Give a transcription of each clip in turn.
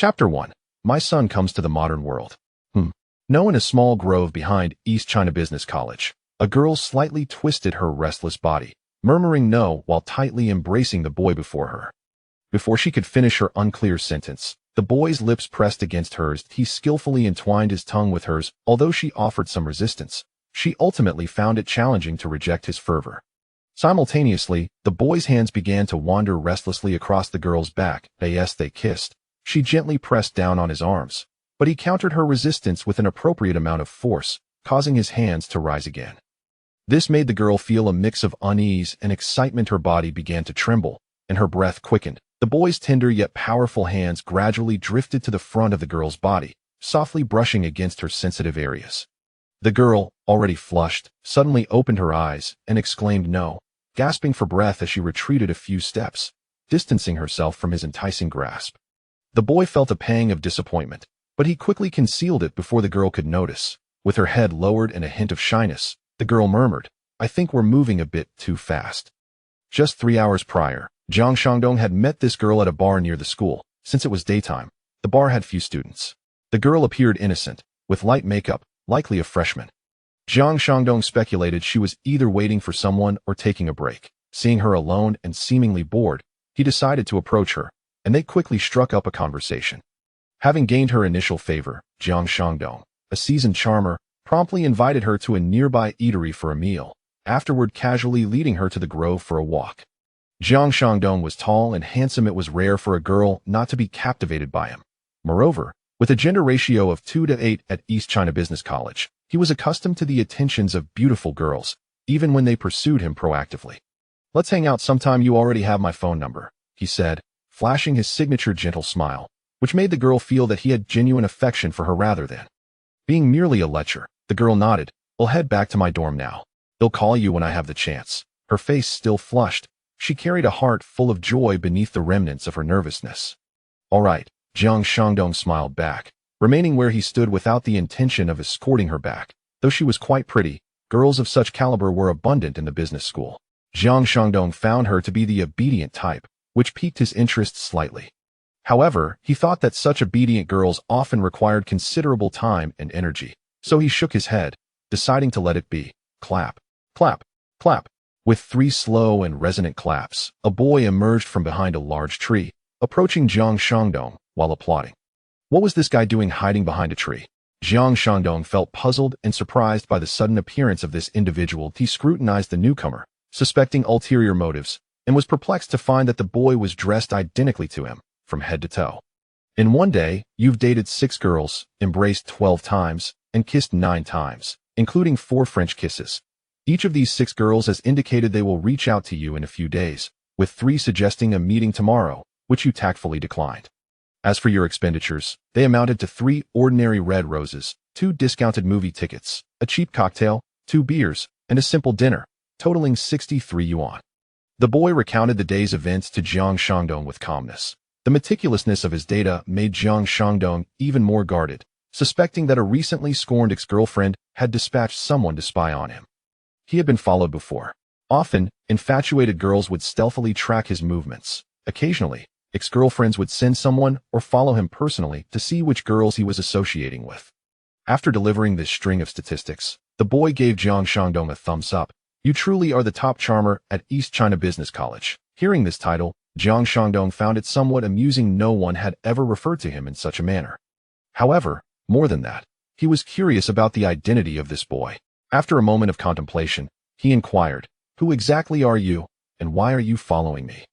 Chapter 1. My son comes to the modern world. Now in a small grove behind East China Business College, a girl slightly twisted her restless body, murmuring no while tightly embracing the boy before her. Before she could finish her unclear sentence, the boy's lips pressed against hers. He skillfully entwined his tongue with hers. Although she offered some resistance, she ultimately found it challenging to reject his fervor. Simultaneously, the boy's hands began to wander restlessly across the girl's back. As they kissed, she gently pressed down on his arms, but he countered her resistance with an appropriate amount of force, causing his hands to rise again. This made the girl feel a mix of unease and excitement. Her body began to tremble, and her breath quickened. The boy's tender yet powerful hands gradually drifted to the front of the girl's body, softly brushing against her sensitive areas. The girl, already flushed, suddenly opened her eyes and exclaimed no, gasping for breath as she retreated a few steps, distancing herself from his enticing grasp. The boy felt a pang of disappointment, but he quickly concealed it before the girl could notice. With her head lowered and a hint of shyness, the girl murmured, "I think we're moving a bit too fast." Just 3 hours prior, Jiang Shangdong had met this girl at a bar near the school. Since it was daytime, the bar had few students. The girl appeared innocent, with light makeup, likely a freshman. Jiang Shangdong speculated she was either waiting for someone or taking a break. Seeing her alone and seemingly bored, he decided to approach her, and they quickly struck up a conversation. Having gained her initial favor, Jiang Shangdong, a seasoned charmer, promptly invited her to a nearby eatery for a meal, afterward casually leading her to the grove for a walk. Jiang Shangdong was tall and handsome. It was rare for a girl not to be captivated by him. Moreover, with a gender ratio of 2:8 at East China Business College, he was accustomed to the attentions of beautiful girls, even when they pursued him proactively. "Let's hang out sometime. You already have my phone number," he said, flashing his signature gentle smile, which made the girl feel that he had genuine affection for her rather than being merely a lecher. The girl nodded. "I'll head back to my dorm now. I'll call you when I have the chance." Her face still flushed. She carried a heart full of joy beneath the remnants of her nervousness. "All right," Jiang Shangdong smiled back, remaining where he stood without the intention of escorting her back. Though she was quite pretty, girls of such caliber were abundant in the business school. Jiang Shangdong found her to be the obedient type, which piqued his interest slightly. However, he thought that such obedient girls often required considerable time and energy, so he shook his head, deciding to let it be. Clap, clap, clap. With 3 slow and resonant claps, a boy emerged from behind a large tree, approaching Jiang Shangdong while applauding. What was this guy doing hiding behind a tree? Jiang Shangdong felt puzzled and surprised by the sudden appearance of this individual. He scrutinized the newcomer, suspecting ulterior motives, and was perplexed to find that the boy was dressed identically to him, from head to toe. "In one day, you've dated 6 girls, embraced 12 times, and kissed 9 times, including 4 French kisses. Each of these 6 girls has indicated they will reach out to you in a few days, with 3 suggesting a meeting tomorrow, which you tactfully declined. As for your expenditures, they amounted to 3 ordinary red roses, 2 discounted movie tickets, a cheap cocktail, 2 beers, and a simple dinner, totaling 63 yuan. The boy recounted the day's events to Jiang Shangdong with calmness. The meticulousness of his data made Jiang Shangdong even more guarded, suspecting that a recently scorned ex-girlfriend had dispatched someone to spy on him. He had been followed before. Often, infatuated girls would stealthily track his movements. Occasionally, ex-girlfriends would send someone or follow him personally to see which girls he was associating with. After delivering this string of statistics, the boy gave Jiang Shangdong a thumbs up. "You truly are the top charmer at East China Business College." Hearing this title, Jiang Shangdong found it somewhat amusing. No one had ever referred to him in such a manner. However, more than that, he was curious about the identity of this boy. After a moment of contemplation, he inquired, "Who exactly are you, and why are you following me?"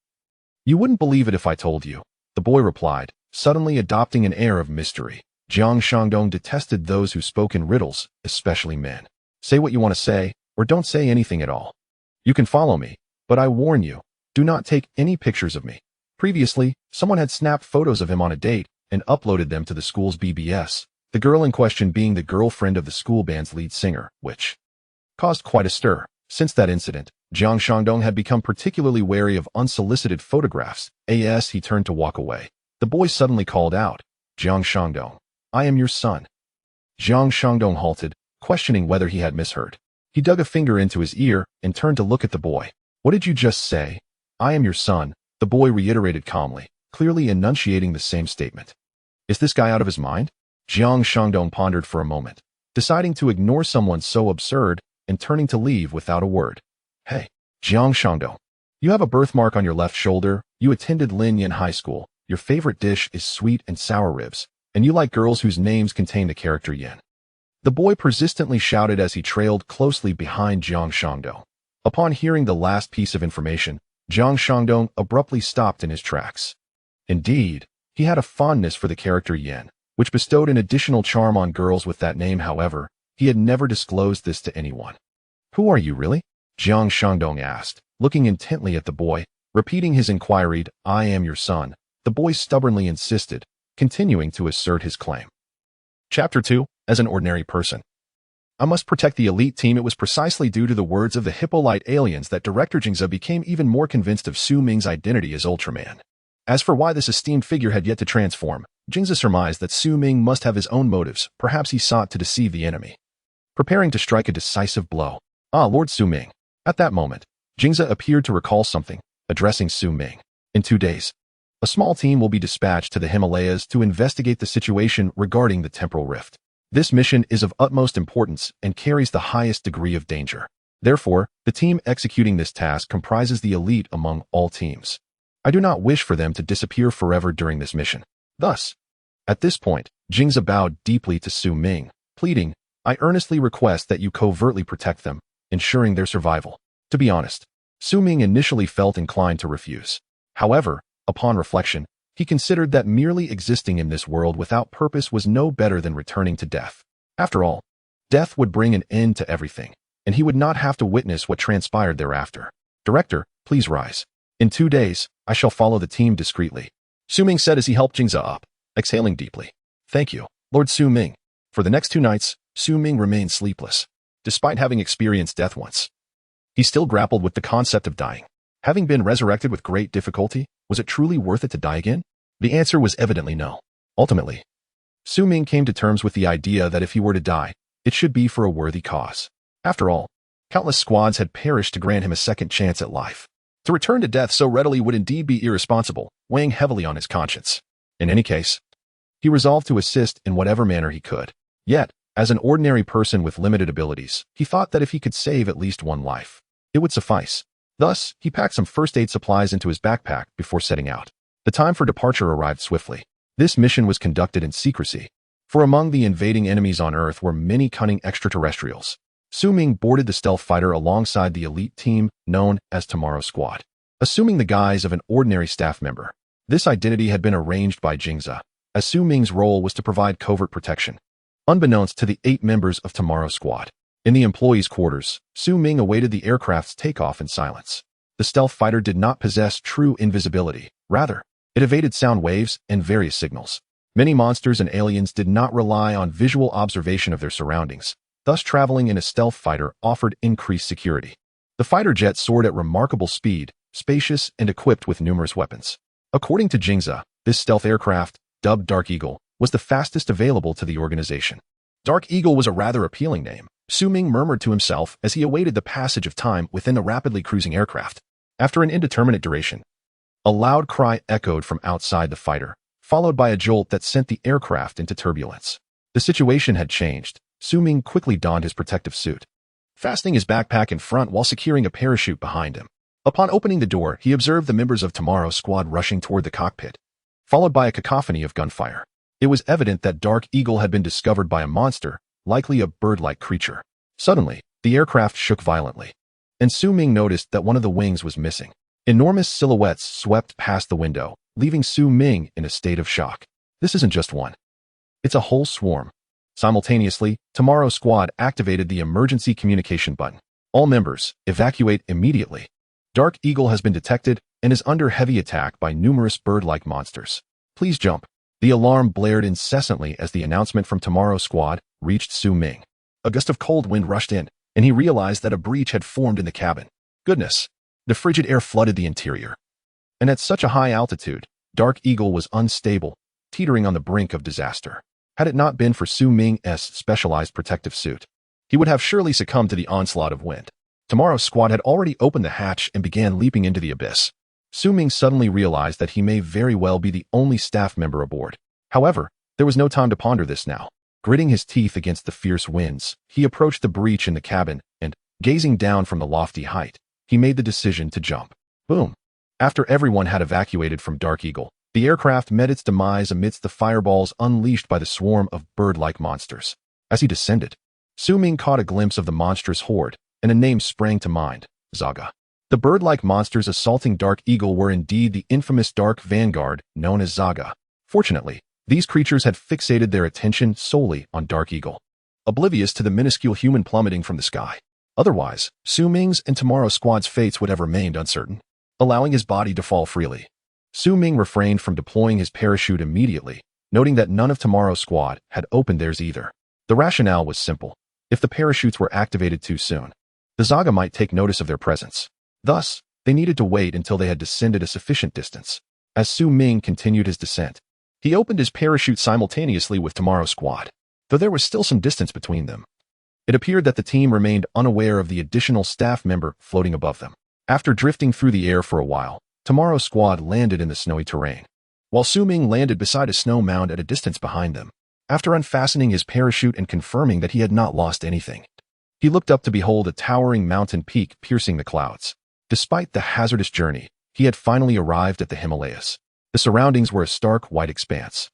"You wouldn't believe it if I told you," the boy replied, suddenly adopting an air of mystery. Jiang Shangdong detested those who spoke in riddles, especially men. "Say what you want to say, or don't say anything at all. You can follow me, but I warn you, do not take any pictures of me." Previously, someone had snapped photos of him on a date and uploaded them to the school's BBS, the girl in question being the girlfriend of the school band's lead singer, which caused quite a stir. Since that incident, Jiang Shangdong had become particularly wary of unsolicited photographs. As he turned to walk away, the boy suddenly called out, "Jiang Shangdong, I am your son." Jiang Shangdong halted, questioning whether he had misheard. He dug a finger into his ear and turned to look at the boy. "What did you just say?" "I am your son," the boy reiterated calmly, clearly enunciating the same statement. Is this guy out of his mind? Jiang Shangdong pondered for a moment, deciding to ignore someone so absurd and turning to leave without a word. Hey, Jiang Shangdong. You have a birthmark on your left shoulder, you attended Lineage High School, your favorite dish is sweet and sour ribs, and you like girls whose names contain the character yen. The boy persistently shouted as he trailed closely behind Jiang Shangdong. Upon hearing the last piece of information, Jiang Shangdong abruptly stopped in his tracks. Indeed, he had a fondness for the character yen, which bestowed an additional charm on girls with that name. However, he had never disclosed this to anyone. Who are you really? Jiang Shangdong asked, looking intently at the boy, repeating his inquiry. I am your son, the boy stubbornly insisted, continuing to assert his claim. Chapter 2. As an ordinary person. I must protect the elite team. It was precisely due to the words of the Hippolyte aliens that Director Jingza became even more convinced of Su Ming's identity as Ultraman. As for why this esteemed figure had yet to transform, Jingza surmised that Su Ming must have his own motives. Perhaps he sought to deceive the enemy, preparing to strike a decisive blow. Ah, Lord Su Ming. At that moment, Jingza appeared to recall something, addressing Su Ming. In 2 days, a small team will be dispatched to the Himalayas to investigate the situation regarding the temporal rift. This mission is of utmost importance and carries the highest degree of danger. Therefore, the team executing this task comprises the elite among all teams. I do not wish for them to disappear forever during this mission. Thus, at this point, Jingza bowed deeply to Su Ming, pleading, I earnestly request that you covertly protect them, ensuring their survival. To be honest, Su Ming initially felt inclined to refuse. However, upon reflection, he considered that merely existing in this world without purpose was no better than returning to death. After all, death would bring an end to everything, and he would not have to witness what transpired thereafter. Director, please rise. In 2 days, I shall follow the team discreetly, Su Ming said as he helped Jingza up, exhaling deeply. Thank you, Lord Su Ming. For the next 2 nights, Su Ming remained sleepless. Despite having experienced death once, he still grappled with the concept of dying. Having been resurrected with great difficulty, was it truly worth it to die again? The answer was evidently no. Ultimately, Su Ming came to terms with the idea that if he were to die, it should be for a worthy cause. After all, countless squads had perished to grant him a second chance at life. To return to death so readily would indeed be irresponsible, weighing heavily on his conscience. In any case, he resolved to assist in whatever manner he could. Yet, as an ordinary person with limited abilities, he thought that if he could save at least one life, it would suffice. Thus, he packed some first aid supplies into his backpack before setting out. The time for departure arrived swiftly. This mission was conducted in secrecy, for among the invading enemies on Earth were many cunning extraterrestrials. Su Ming boarded the stealth fighter alongside the elite team known as Tomorrow Squad, assuming the guise of an ordinary staff member. This identity had been arranged by Jingza, as Su Ming's role was to provide covert protection, unbeknownst to the 8 members of Tomorrow Squad. In the employees' quarters, Su Ming awaited the aircraft's takeoff in silence. The stealth fighter did not possess true invisibility. Rather, it evaded sound waves and various signals. Many monsters and aliens did not rely on visual observation of their surroundings. Thus, traveling in a stealth fighter offered increased security. The fighter jet soared at remarkable speed, spacious and equipped with numerous weapons. According to Jingza, this stealth aircraft, dubbed Dark Eagle, was the fastest available to the organization. Dark Eagle was a rather appealing name, Su Ming murmured to himself as he awaited the passage of time within the rapidly cruising aircraft. After an indeterminate duration, a loud cry echoed from outside the fighter, followed by a jolt that sent the aircraft into turbulence. The situation had changed. Su Ming quickly donned his protective suit, fastening his backpack in front while securing a parachute behind him. Upon opening the door, he observed the members of Tomorrow Squad rushing toward the cockpit, followed by a cacophony of gunfire. It was evident that Dark Eagle had been discovered by a monster, likely a bird-like creature. Suddenly, the aircraft shook violently, and Su Ming noticed that one of the wings was missing. Enormous silhouettes swept past the window, leaving Su Ming in a state of shock. This isn't just one. It's a whole swarm. Simultaneously, Tomorrow Squad activated the emergency communication button. All members, evacuate immediately. Dark Eagle has been detected and is under heavy attack by numerous bird-like monsters. Please jump. The alarm blared incessantly as the announcement from Tomorrow Squad reached Su Ming. A gust of cold wind rushed in, and he realized that a breach had formed in the cabin. Goodness! The frigid air flooded the interior. And at such a high altitude, Dark Eagle was unstable, teetering on the brink of disaster. Had it not been for Su Ming's specialized protective suit, he would have surely succumbed to the onslaught of wind. Tomorrow Squad had already opened the hatch and began leaping into the abyss. Su Ming suddenly realized that he may very well be the only staff member aboard. However, There was no time to ponder this now. Gritting his teeth against the fierce winds, he approached the breach in the cabin and, gazing down from the lofty height, he made the decision to jump. Boom! After everyone had evacuated from Dark Eagle, the aircraft met its demise amidst the fireballs unleashed by the swarm of bird-like monsters. As he descended, Su Ming caught a glimpse of the monstrous horde, and a name sprang to mind: Zaga. The bird-like monsters assaulting Dark Eagle were indeed the infamous Dark Vanguard known as Zaga. Fortunately, these creatures had fixated their attention solely on Dark Eagle, oblivious to the minuscule human plummeting from the sky. Otherwise, Su Ming's and Tomorrow Squad's fates would have remained uncertain, allowing his body to fall freely. Su Ming refrained from deploying his parachute immediately, noting that none of Tomorrow Squad had opened theirs either. The rationale was simple. If the parachutes were activated too soon, the Zaga might take notice of their presence. Thus, they needed to wait until they had descended a sufficient distance. As Su Ming continued his descent, he opened his parachute simultaneously with Tomorrow Squad, though there was still some distance between them. It appeared that the team remained unaware of the additional staff member floating above them. After drifting through the air for a while, Tomorrow Squad landed in the snowy terrain, while Su Ming landed beside a snow mound at a distance behind them. After unfastening his parachute and confirming that he had not lost anything, he looked up to behold a towering mountain peak piercing the clouds. Despite the hazardous journey, he had finally arrived at the Himalayas. The surroundings were a stark white expanse.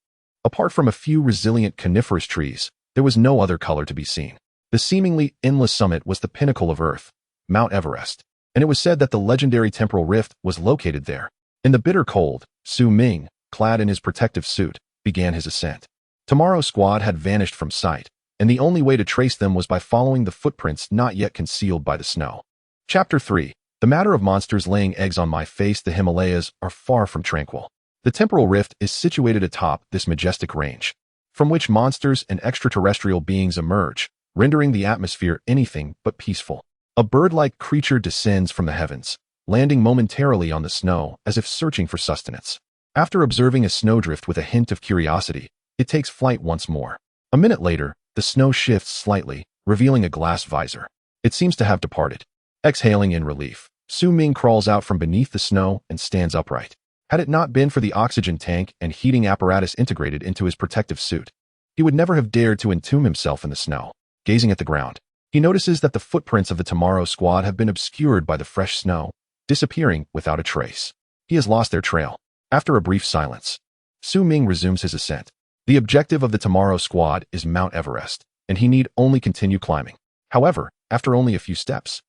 Apart from a few resilient coniferous trees, there was no other color to be seen. The seemingly endless summit was the pinnacle of Earth, Mount Everest, and it was said that the legendary temporal rift was located there. In the bitter cold, Su Ming, clad in his protective suit, began his ascent. Tomorrow Squad had vanished from sight, and the only way to trace them was by following the footprints not yet concealed by the snow. Chapter 3. The matter of monsters laying eggs on my face. The Himalayas are far from tranquil. The temporal rift is situated atop this majestic range, from which monsters and extraterrestrial beings emerge, rendering the atmosphere anything but peaceful. A bird-like creature descends from the heavens, landing momentarily on the snow as if searching for sustenance. After observing a snowdrift with a hint of curiosity, it takes flight once more. A minute later, the snow shifts slightly, revealing a glass visor. It seems to have departed. Exhaling in relief, Su Ming crawls out from beneath the snow and stands upright. Had it not been for the oxygen tank and heating apparatus integrated into his protective suit, he would never have dared to entomb himself in the snow. Gazing at the ground, he notices that the footprints of the Tomorrow Squad have been obscured by the fresh snow, disappearing without a trace. He has lost their trail. After a brief silence, Su Ming resumes his ascent. The objective of the Tomorrow Squad is Mount Everest, and he need only continue climbing. However, after only a few steps,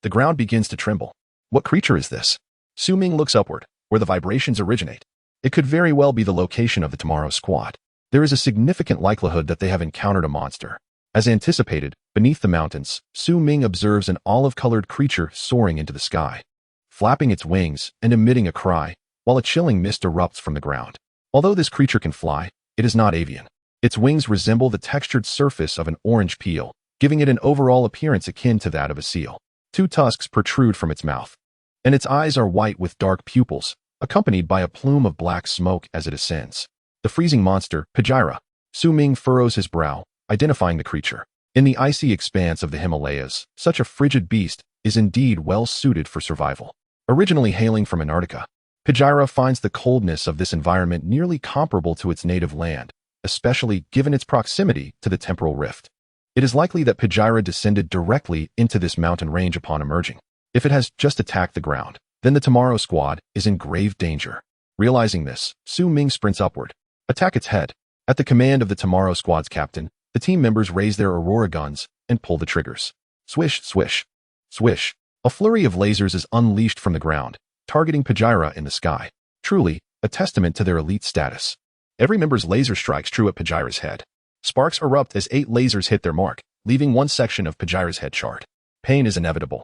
the ground begins to tremble. What creature is this? Su Ming looks upward, where the vibrations originate. It could very well be the location of the Tomorrow Squad. There is a significant likelihood that they have encountered a monster. As anticipated, beneath the mountains, Su Ming observes an olive-colored creature soaring into the sky, flapping its wings and emitting a cry, while a chilling mist erupts from the ground. Although this creature can fly, it is not avian. Its wings resemble the textured surface of an orange peel, giving it an overall appearance akin to that of a seal. Two tusks protrude from its mouth, and its eyes are white with dark pupils, accompanied by a plume of black smoke as it ascends. The freezing monster, Pajira. Su Ming furrows his brow, identifying the creature. In the icy expanse of the Himalayas, such a frigid beast is indeed well suited for survival. Originally hailing from Antarctica, Pajira finds the coldness of this environment nearly comparable to its native land, especially given its proximity to the temporal rift. It is likely that Pajira descended directly into this mountain range upon emerging. If it has just attacked the ground, then the Tomorrow Squad is in grave danger. Realizing this, Su Ming sprints upward. Attack its head. At the command of the Tomorrow Squad's captain, the team members raise their Aurora guns and pull the triggers. Swish, swish, swish. A flurry of lasers is unleashed from the ground, targeting Pajira in the sky. Truly, a testament to their elite status. Every member's laser strikes true at Pajira's head. Sparks erupt as 8 lasers hit their mark, leaving one section of Pajira's head charred. Pain is inevitable.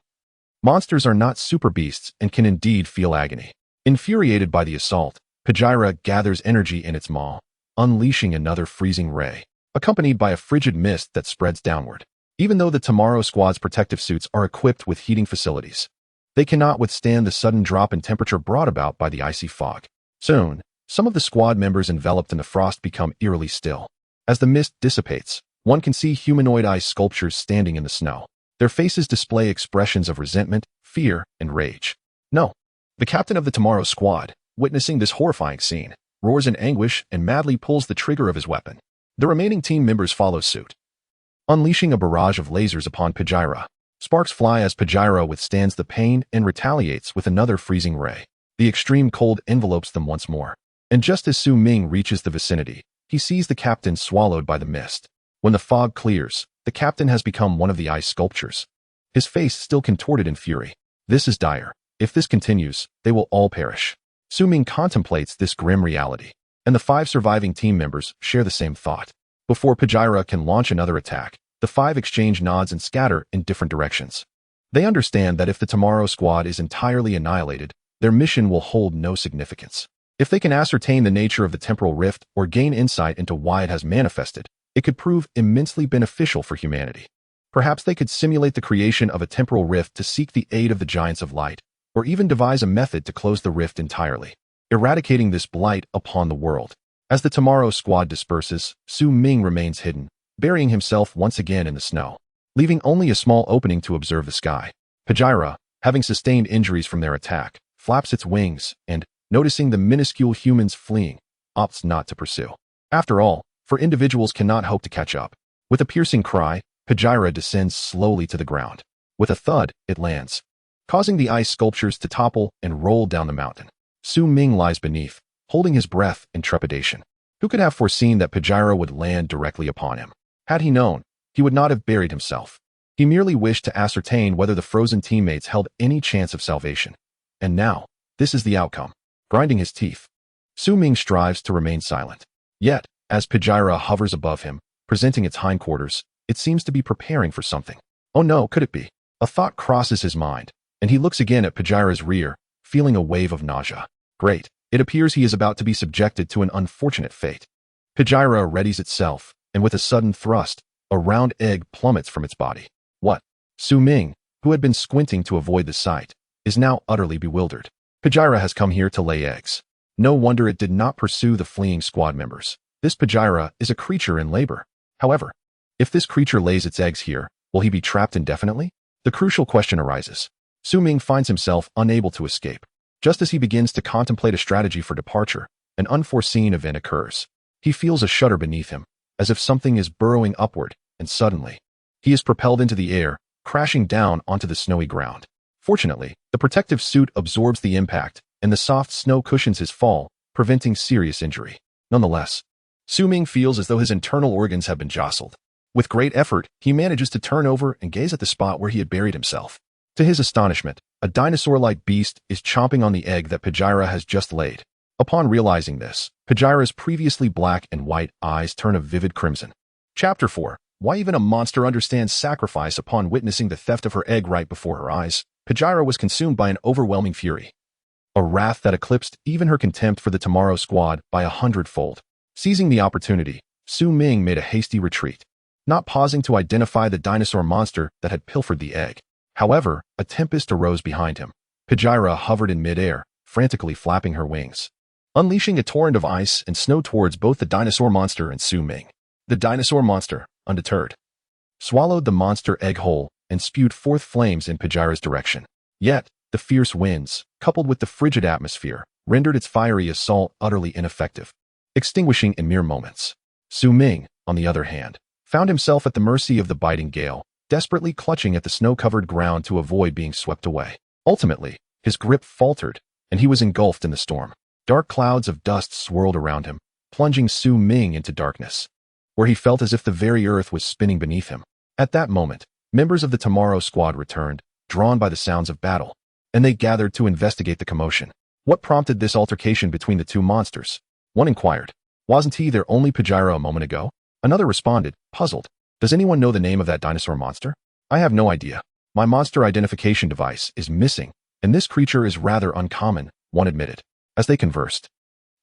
Monsters are not super beasts and can indeed feel agony. Infuriated by the assault, Pajira gathers energy in its maw, unleashing another freezing ray, accompanied by a frigid mist that spreads downward. Even though the Tomorrow Squad's protective suits are equipped with heating facilities, they cannot withstand the sudden drop in temperature brought about by the icy fog. Soon, some of the squad members enveloped in the frost become eerily still. As the mist dissipates, one can see humanoid-eyed sculptures standing in the snow. Their faces display expressions of resentment, fear, and rage. No. The captain of the Tomorrow Squad, witnessing this horrifying scene, roars in anguish and madly pulls the trigger of his weapon. The remaining team members follow suit, unleashing a barrage of lasers upon Pajira. Sparks fly as Pajira withstands the pain and retaliates with another freezing ray. The extreme cold envelopes them once more. And just as Su Ming reaches the vicinity, he sees the captain swallowed by the mist. When the fog clears, the captain has become one of the ice sculptures, his face still contorted in fury. This is dire. If this continues, they will all perish. Su Ming contemplates this grim reality, and the 5 surviving team members share the same thought. Before Pajira can launch another attack, the 5 exchange nods and scatter in different directions. They understand that if the Tomorrow Squad is entirely annihilated, their mission will hold no significance. If they can ascertain the nature of the temporal rift or gain insight into why it has manifested, it could prove immensely beneficial for humanity. Perhaps they could simulate the creation of a temporal rift to seek the aid of the Giants of Light, or even devise a method to close the rift entirely, eradicating this blight upon the world. As the Tomorrow Squad disperses, Su Ming remains hidden, burying himself once again in the snow, leaving only a small opening to observe the sky. Pajira, having sustained injuries from their attack, flaps its wings and, noticing the minuscule humans fleeing, opts not to pursue. After all, for individuals cannot hope to catch up. With a piercing cry, Pajira descends slowly to the ground. With a thud, it lands, causing the ice sculptures to topple and roll down the mountain. Su Ming lies beneath, holding his breath in trepidation. Who could have foreseen that Pajira would land directly upon him? Had he known, he would not have buried himself. He merely wished to ascertain whether the frozen teammates held any chance of salvation. And now, this is the outcome. Grinding his teeth, Su Ming strives to remain silent. Yet, as Pajira hovers above him, presenting its hindquarters, it seems to be preparing for something. Oh no, could it be? A thought crosses his mind, and he looks again at Pajira's rear, feeling a wave of nausea. Great. It appears he is about to be subjected to an unfortunate fate. Pajira readies itself, and with a sudden thrust, a round egg plummets from its body. What? Su Ming, who had been squinting to avoid the sight, is now utterly bewildered. Pajira has come here to lay eggs. No wonder it did not pursue the fleeing squad members. This Pajira is a creature in labor. However, if this creature lays its eggs here, will he be trapped indefinitely? The crucial question arises. Su Ming finds himself unable to escape. Just as he begins to contemplate a strategy for departure, an unforeseen event occurs. He feels a shudder beneath him, as if something is burrowing upward, and suddenly, he is propelled into the air, crashing down onto the snowy ground. Fortunately, the protective suit absorbs the impact, and the soft snow cushions his fall, preventing serious injury. Nonetheless, Su Ming feels as though his internal organs have been jostled. With great effort, he manages to turn over and gaze at the spot where he had buried himself. To his astonishment, a dinosaur-like beast is chomping on the egg that Pajira has just laid. Upon realizing this, Pajira's previously black and white eyes turn a vivid crimson. Chapter 4. Why even a monster understands sacrifice. Upon witnessing the theft of her egg right before her eyes, Pajira was consumed by an overwhelming fury. A wrath that eclipsed even her contempt for the Tomorrow Squad by 100-fold. Seizing the opportunity, Su Ming made a hasty retreat, not pausing to identify the dinosaur monster that had pilfered the egg. However, a tempest arose behind him. Pajira hovered in midair, frantically flapping her wings, unleashing a torrent of ice and snow towards both the dinosaur monster and Su Ming. The dinosaur monster, undeterred, swallowed the monster egg whole and spewed forth flames in Pajira's direction. Yet, the fierce winds, coupled with the frigid atmosphere, rendered its fiery assault utterly ineffective, extinguishing in mere moments. Su Ming, on the other hand, found himself at the mercy of the biting gale, desperately clutching at the snow-covered ground to avoid being swept away. Ultimately, his grip faltered, and he was engulfed in the storm. Dark clouds of dust swirled around him, plunging Su Ming into darkness, where he felt as if the very earth was spinning beneath him. At that moment, members of the Tomorrow Squad returned, drawn by the sounds of battle, and they gathered to investigate the commotion. What prompted this altercation between the two monsters? One inquired. Wasn't he their only Pajira a moment ago? Another responded, puzzled. Does anyone know the name of that dinosaur monster? I have no idea. My monster identification device is missing, and this creature is rather uncommon, one admitted. As they conversed,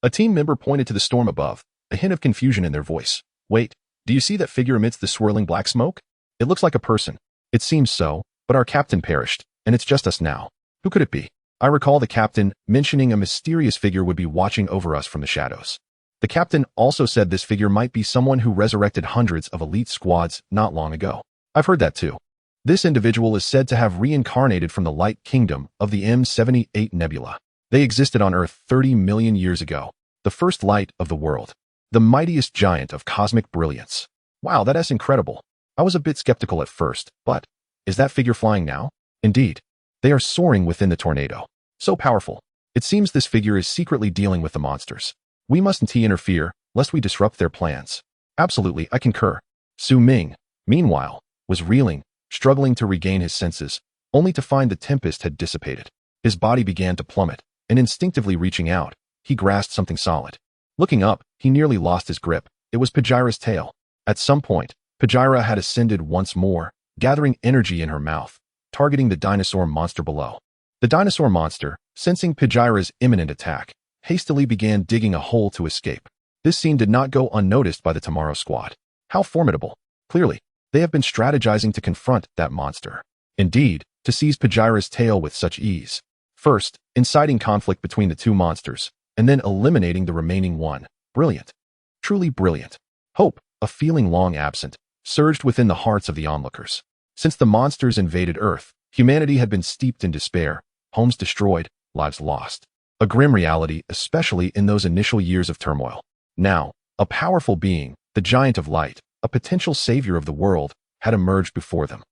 a team member pointed to the storm above, a hint of confusion in their voice. Wait, do you see that figure amidst the swirling black smoke? It looks like a person. It seems so, but our captain perished, and it's just us now. Who could it be? I recall the captain mentioning a mysterious figure would be watching over us from the shadows. The captain also said this figure might be someone who resurrected hundreds of elite squads not long ago. I've heard that too. This individual is said to have reincarnated from the light kingdom of the M78 Nebula. They existed on Earth 30 million years ago. the first light of the world, the mightiest giant of cosmic brilliance. Wow, that's incredible. I was a bit skeptical at first, but is that figure flying now? Indeed. They are soaring within the tornado. So powerful. It seems this figure is secretly dealing with the monsters. We mustn't interfere, lest we disrupt their plans. Absolutely, I concur. Su Ming, meanwhile, was reeling, struggling to regain his senses, only to find the tempest had dissipated. His body began to plummet, and instinctively reaching out, he grasped something solid. Looking up, he nearly lost his grip. It was Pajira's tail. At some point, Pajira had ascended once more, gathering energy in her mouth, targeting the dinosaur monster below. The dinosaur monster, sensing Pajira's imminent attack, hastily began digging a hole to escape. This scene did not go unnoticed by the Tomorrow Squad. How formidable. Clearly, they have been strategizing to confront that monster. Indeed, to seize Pajira's tail with such ease. First, inciting conflict between the two monsters, and then eliminating the remaining one. Brilliant. Truly brilliant. Hope, a feeling long absent, surged within the hearts of the onlookers. Since the monsters invaded Earth, humanity had been steeped in despair, homes destroyed, lives lost. A grim reality, especially in those initial years of turmoil. Now, a powerful being, the Giant of Light, a potential savior of the world, had emerged before them.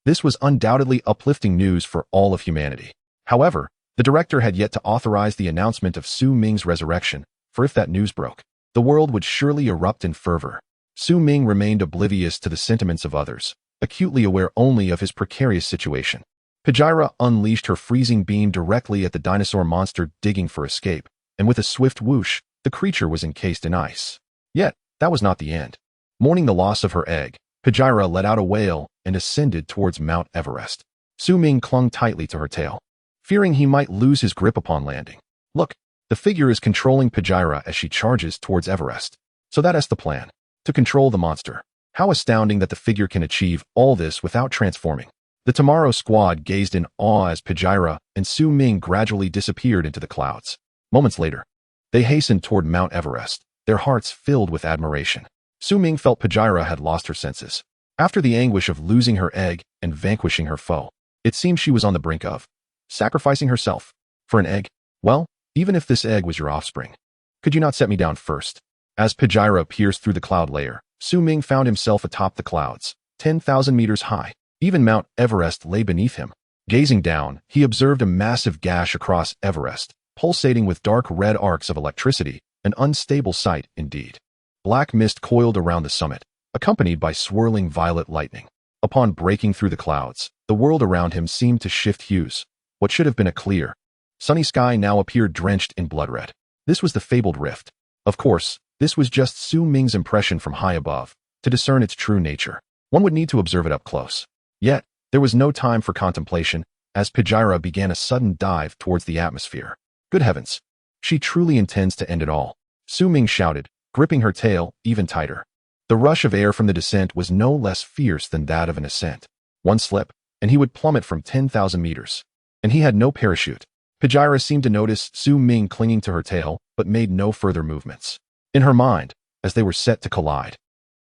This was undoubtedly uplifting news for all of humanity. However, the director had yet to authorize the announcement of Su Ming's resurrection, for if that news broke, the world would surely erupt in fervor. Su Ming remained oblivious to the sentiments of others, acutely aware only of his precarious situation. Pajira unleashed her freezing beam directly at the dinosaur monster digging for escape, and with a swift whoosh, the creature was encased in ice. Yet, that was not the end. Mourning the loss of her egg, Pajira let out a wail and ascended towards Mount Everest. Su Ming clung tightly to her tail, fearing he might lose his grip upon landing. Look, the figure is controlling Pajira as she charges towards Everest. So that's the plan. To control the monster. How astounding that the figure can achieve all this without transforming. The Tomorrow Squad gazed in awe as Pajira and Su Ming gradually disappeared into the clouds. Moments later, they hastened toward Mount Everest, their hearts filled with admiration. Su Ming felt Pajira had lost her senses. After the anguish of losing her egg and vanquishing her foe, it seemed she was on the brink of sacrificing herself. For an egg? Well, even if this egg was your offspring, could you not set me down first? As Pajira pierced through the cloud layer, Su Ming found himself atop the clouds, 10,000 meters high. Even Mount Everest lay beneath him. Gazing down, he observed a massive gash across Everest, pulsating with dark red arcs of electricity, an unstable sight indeed. Black mist coiled around the summit, accompanied by swirling violet lightning. Upon breaking through the clouds, the world around him seemed to shift hues. What should have been a clear, sunny sky now appeared drenched in blood red. This was the fabled rift. Of course, this was just Su Ming's impression from high above. To discern its true nature, one would need to observe it up close. Yet, there was no time for contemplation, as Pajira began a sudden dive towards the atmosphere. Good heavens! She truly intends to end it all. Su Ming shouted, gripping her tail even tighter. The rush of air from the descent was no less fierce than that of an ascent. One slip, and he would plummet from 10,000 meters. And he had no parachute. Pajira seemed to notice Su Ming clinging to her tail, but made no further movements. In her mind, as they were set to collide,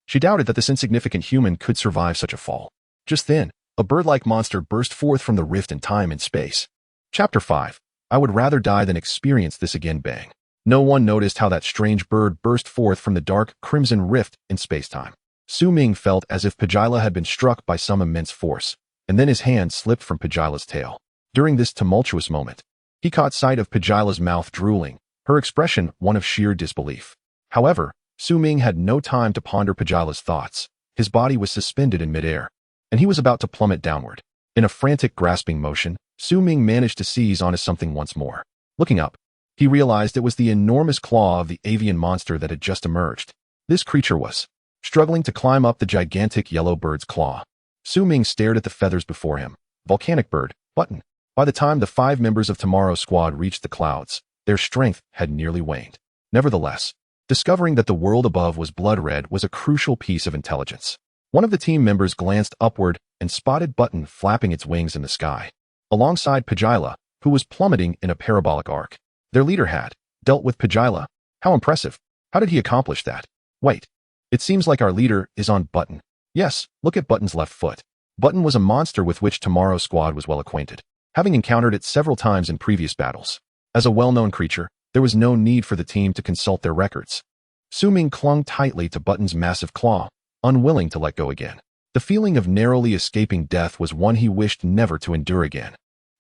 she doubted that this insignificant human could survive such a fall. Just then, a bird-like monster burst forth from the rift in time and space. Chapter 5. I would rather die than experience this again. Bang. No one noticed how that strange bird burst forth from the dark, crimson rift in space-time. Su Ming felt as if Pajila had been struck by some immense force, and then his hand slipped from Pajila's tail. During this tumultuous moment, he caught sight of Pajila's mouth drooling, her expression one of sheer disbelief. However, Su Ming had no time to ponder Pajila's thoughts. His body was suspended in midair, and he was about to plummet downward. In a frantic grasping motion, Su Ming managed to seize onto something once more. Looking up, he realized it was the enormous claw of the avian monster that had just emerged. This creature was struggling to climb up the gigantic yellow bird's claw. Su Ming stared at the feathers before him. Volcanic bird, button. By the time the 5 members of Tomorrow Squad reached the clouds, their strength had nearly waned. Nevertheless, discovering that the world above was blood red was a crucial piece of intelligence. One of the team members glanced upward and spotted Button flapping its wings in the sky, alongside Pajila, who was plummeting in a parabolic arc. Their leader had dealt with Pajila. How impressive. How did he accomplish that? Wait. It seems like our leader is on Button. Yes, look at Button's left foot. Button was a monster with which Tomorrow Squad was well acquainted, having encountered it several times in previous battles. As a well-known creature, There was no need for the team to consult their records. Su Ming clung tightly to Button's massive claw, unwilling to let go again. The feeling of narrowly escaping death was one he wished never to endure again.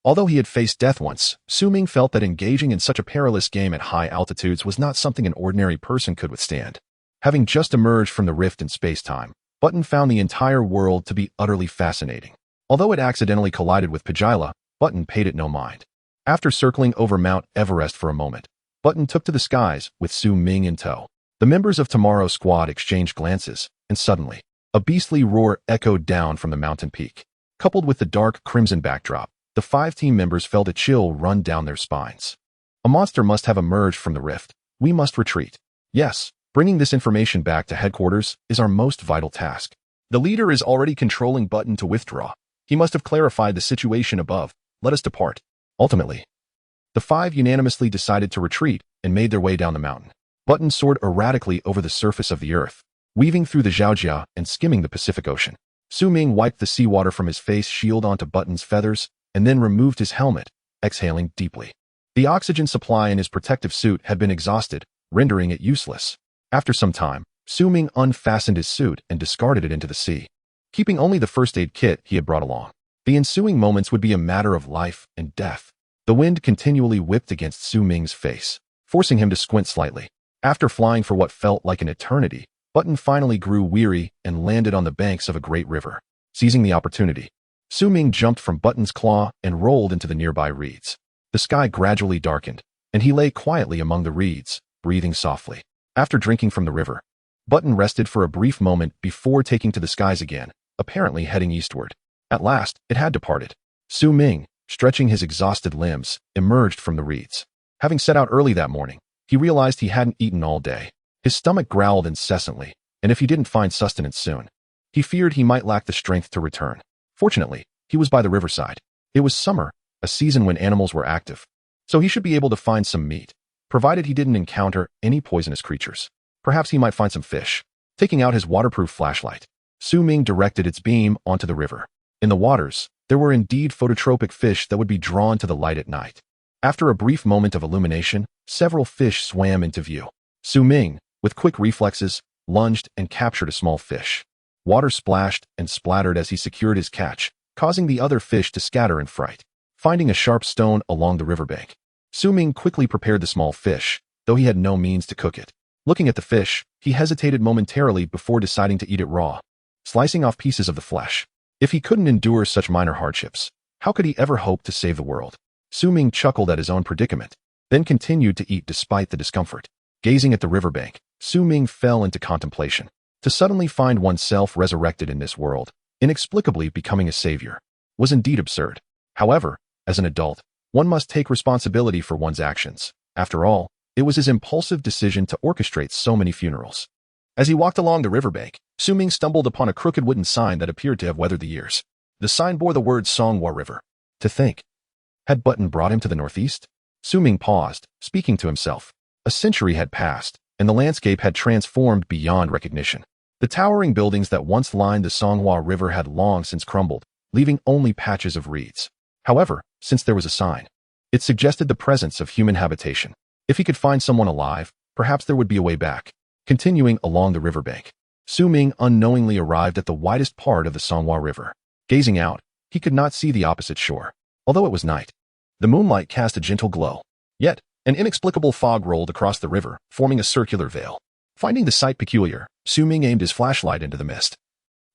Although he had faced death once, Su Ming felt that engaging in such a perilous game at high altitudes was not something an ordinary person could withstand. Having just emerged from the rift in space-time, Button found the entire world to be utterly fascinating. Although it accidentally collided with Pagila, Button paid it no mind. After circling over Mount Everest for a moment, Button took to the skies with Su Ming in tow. The members of Tomorrow's squad exchanged glances, and suddenly, a beastly roar echoed down from the mountain peak. Coupled with the dark crimson backdrop, the 5 team members felt a chill run down their spines. A monster must have emerged from the rift. We must retreat. Yes, bringing this information back to headquarters is our most vital task. The leader is already controlling Button to withdraw. He must have clarified the situation above. Let us depart. Ultimately, the 5 unanimously decided to retreat and made their way down the mountain. Button soared erratically over the surface of the earth, weaving through the Zhaojia and skimming the Pacific Ocean. Su Ming wiped the seawater from his face shield onto Button's feathers and then removed his helmet, exhaling deeply. The oxygen supply in his protective suit had been exhausted, rendering it useless. After some time, Su Ming unfastened his suit and discarded it into the sea, keeping only the first aid kit he had brought along. The ensuing moments would be a matter of life and death. The wind continually whipped against Su Ming's face, forcing him to squint slightly. After flying for what felt like an eternity, Button finally grew weary and landed on the banks of a great river. Seizing the opportunity, Su Ming jumped from Button's claw and rolled into the nearby reeds. The sky gradually darkened, and he lay quietly among the reeds, breathing softly. After drinking from the river, Button rested for a brief moment before taking to the skies again, apparently heading eastward. At last, it had departed. Su Ming, stretching his exhausted limbs, emerged from the reeds. Having set out early that morning, he realized he hadn't eaten all day. His stomach growled incessantly, and if he didn't find sustenance soon, he feared he might lack the strength to return. Fortunately, he was by the riverside. It was summer, a season when animals were active, so he should be able to find some meat, provided he didn't encounter any poisonous creatures. Perhaps he might find some fish. Taking out his waterproof flashlight, Su Ming directed its beam onto the river. In the waters, there were indeed phototropic fish that would be drawn to the light at night. After a brief moment of illumination, several fish swam into view. Su Ming, with quick reflexes, lunged and captured a small fish. Water splashed and splattered as he secured his catch, causing the other fish to scatter in fright. Finding a sharp stone along the riverbank, Su Ming quickly prepared the small fish, though he had no means to cook it. Looking at the fish, he hesitated momentarily before deciding to eat it raw, slicing off pieces of the flesh. If he couldn't endure such minor hardships, how could he ever hope to save the world? Su Ming chuckled at his own predicament, then continued to eat despite the discomfort. Gazing at the riverbank, Su Ming fell into contemplation. To suddenly find oneself resurrected in this world, inexplicably becoming a savior, was indeed absurd. However, as an adult, one must take responsibility for one's actions. After all, it was his impulsive decision to orchestrate so many funerals. As he walked along the riverbank, Su Ming stumbled upon a crooked wooden sign that appeared to have weathered the years. The sign bore the words Songhua River. To think, had Button brought him to the northeast? Su Ming paused, speaking to himself. A century had passed, and the landscape had transformed beyond recognition. The towering buildings that once lined the Songhua River had long since crumbled, leaving only patches of reeds. However, since there was a sign, it suggested the presence of human habitation. If he could find someone alive, perhaps there would be a way back. Continuing along the riverbank, Su Ming unknowingly arrived at the widest part of the Songhua River. Gazing out, he could not see the opposite shore. Although it was night, the moonlight cast a gentle glow. Yet, an inexplicable fog rolled across the river, forming a circular veil. Finding the sight peculiar, Su Ming aimed his flashlight into the mist.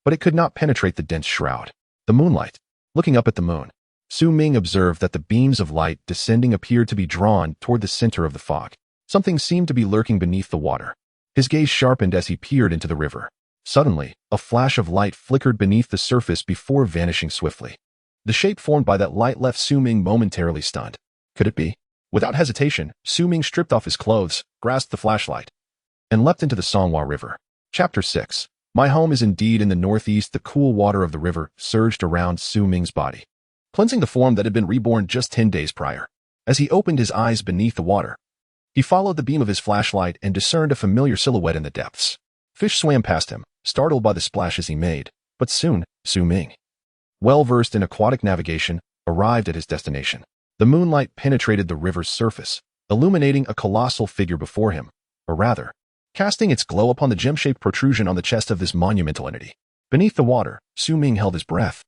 But it could not penetrate the dense shroud. The moonlight. Looking up at the moon, Su Ming observed that the beams of light descending appeared to be drawn toward the center of the fog. Something seemed to be lurking beneath the water. His gaze sharpened as he peered into the river. Suddenly, a flash of light flickered beneath the surface before vanishing swiftly. The shape formed by that light left Su Ming momentarily stunned. Could it be? Without hesitation, Su Ming stripped off his clothes, grasped the flashlight, and leapt into the Songhua River. Chapter 6. My home is indeed in the northeast. The cool water of the river surged around Su Ming's body, cleansing the form that had been reborn just 10 days prior. As he opened his eyes beneath the water, he followed the beam of his flashlight and discerned a familiar silhouette in the depths. Fish swam past him, startled by the splashes he made, but soon, Su Ming, well-versed in aquatic navigation, arrived at his destination. The moonlight penetrated the river's surface, illuminating a colossal figure before him, or rather, casting its glow upon the gem-shaped protrusion on the chest of this monumental entity. Beneath the water, Su Ming held his breath,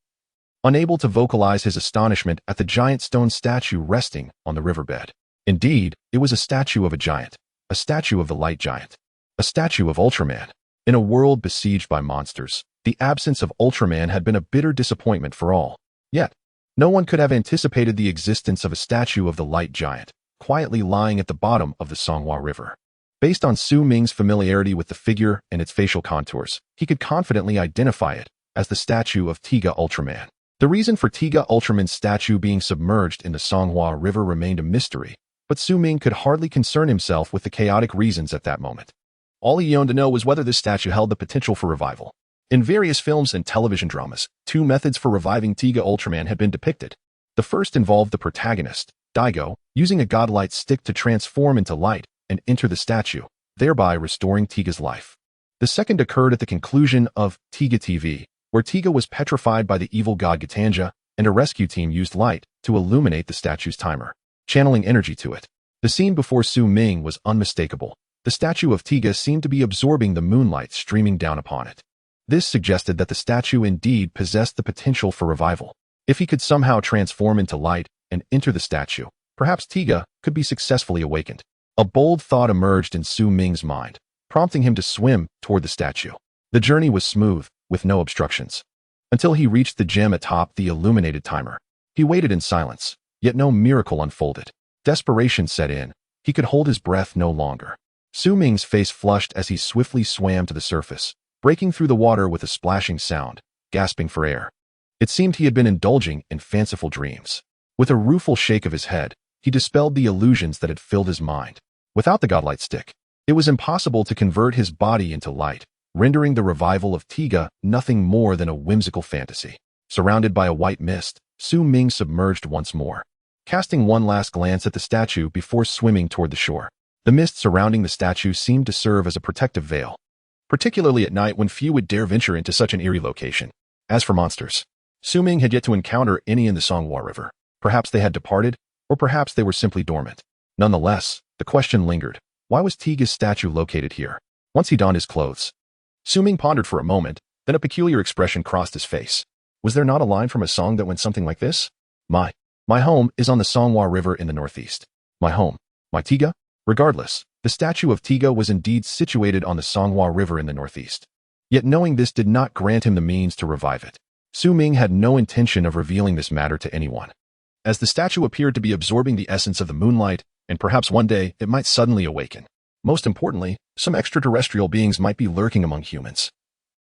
unable to vocalize his astonishment at the giant stone statue resting on the riverbed. Indeed, it was a statue of a giant, a statue of the light giant, a statue of Ultraman. In a world besieged by monsters, the absence of Ultraman had been a bitter disappointment for all. Yet, no one could have anticipated the existence of a statue of the light giant, quietly lying at the bottom of the Songhua River. Based on Su Ming's familiarity with the figure and its facial contours, he could confidently identify it as the statue of Tiga Ultraman. The reason for Tiga Ultraman's statue being submerged in the Songhua River remained a mystery, but Su Ming could hardly concern himself with the chaotic reasons at that moment. All he yearned to know was whether this statue held the potential for revival. In various films and television dramas, two methods for reviving Tiga Ultraman had been depicted. The first involved the protagonist, Daigo, using a godlight stick to transform into light and enter the statue, thereby restoring Tiga's life. The second occurred at the conclusion of Tiga TV, where Tiga was petrified by the evil god Gatanja, and a rescue team used light to illuminate the statue's timer, channeling energy to it. The scene before Su Ming was unmistakable. The statue of Tiga seemed to be absorbing the moonlight streaming down upon it. This suggested that the statue indeed possessed the potential for revival. If he could somehow transform into light and enter the statue, perhaps Tiga could be successfully awakened. A bold thought emerged in Su Ming's mind, prompting him to swim toward the statue. The journey was smooth, with no obstructions, until he reached the gem atop the illuminated timer. He waited in silence, yet no miracle unfolded. Desperation set in. He could hold his breath no longer. Su Ming's face flushed as he swiftly swam to the surface, breaking through the water with a splashing sound, gasping for air. It seemed he had been indulging in fanciful dreams. With a rueful shake of his head, he dispelled the illusions that had filled his mind. Without the godlight stick, it was impossible to convert his body into light, rendering the revival of Tiga nothing more than a whimsical fantasy. Surrounded by a white mist, Su Ming submerged once more, casting one last glance at the statue before swimming toward the shore. The mist surrounding the statue seemed to serve as a protective veil, particularly at night when few would dare venture into such an eerie location. As for monsters, Su Ming had yet to encounter any in the Songhua River. Perhaps they had departed, or perhaps they were simply dormant. Nonetheless, the question lingered. Why was Tiga's statue located here? Once he donned his clothes, Su Ming pondered for a moment, then a peculiar expression crossed his face. Was there not a line from a song that went something like this? My home is on the Songhua River in the northeast. My home. My Tiga? Regardless, the statue of Tiga was indeed situated on the Songhua River in the northeast. Yet knowing this did not grant him the means to revive it. Su Ming had no intention of revealing this matter to anyone, as the statue appeared to be absorbing the essence of the moonlight, and perhaps one day it might suddenly awaken. Most importantly, some extraterrestrial beings might be lurking among humans.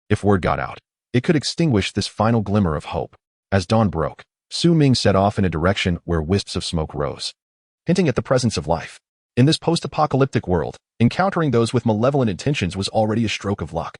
If word got out, it could extinguish this final glimmer of hope. As dawn broke, Su Ming set off in a direction where wisps of smoke rose, hinting at the presence of life. In this post-apocalyptic world, encountering those with malevolent intentions was already a stroke of luck,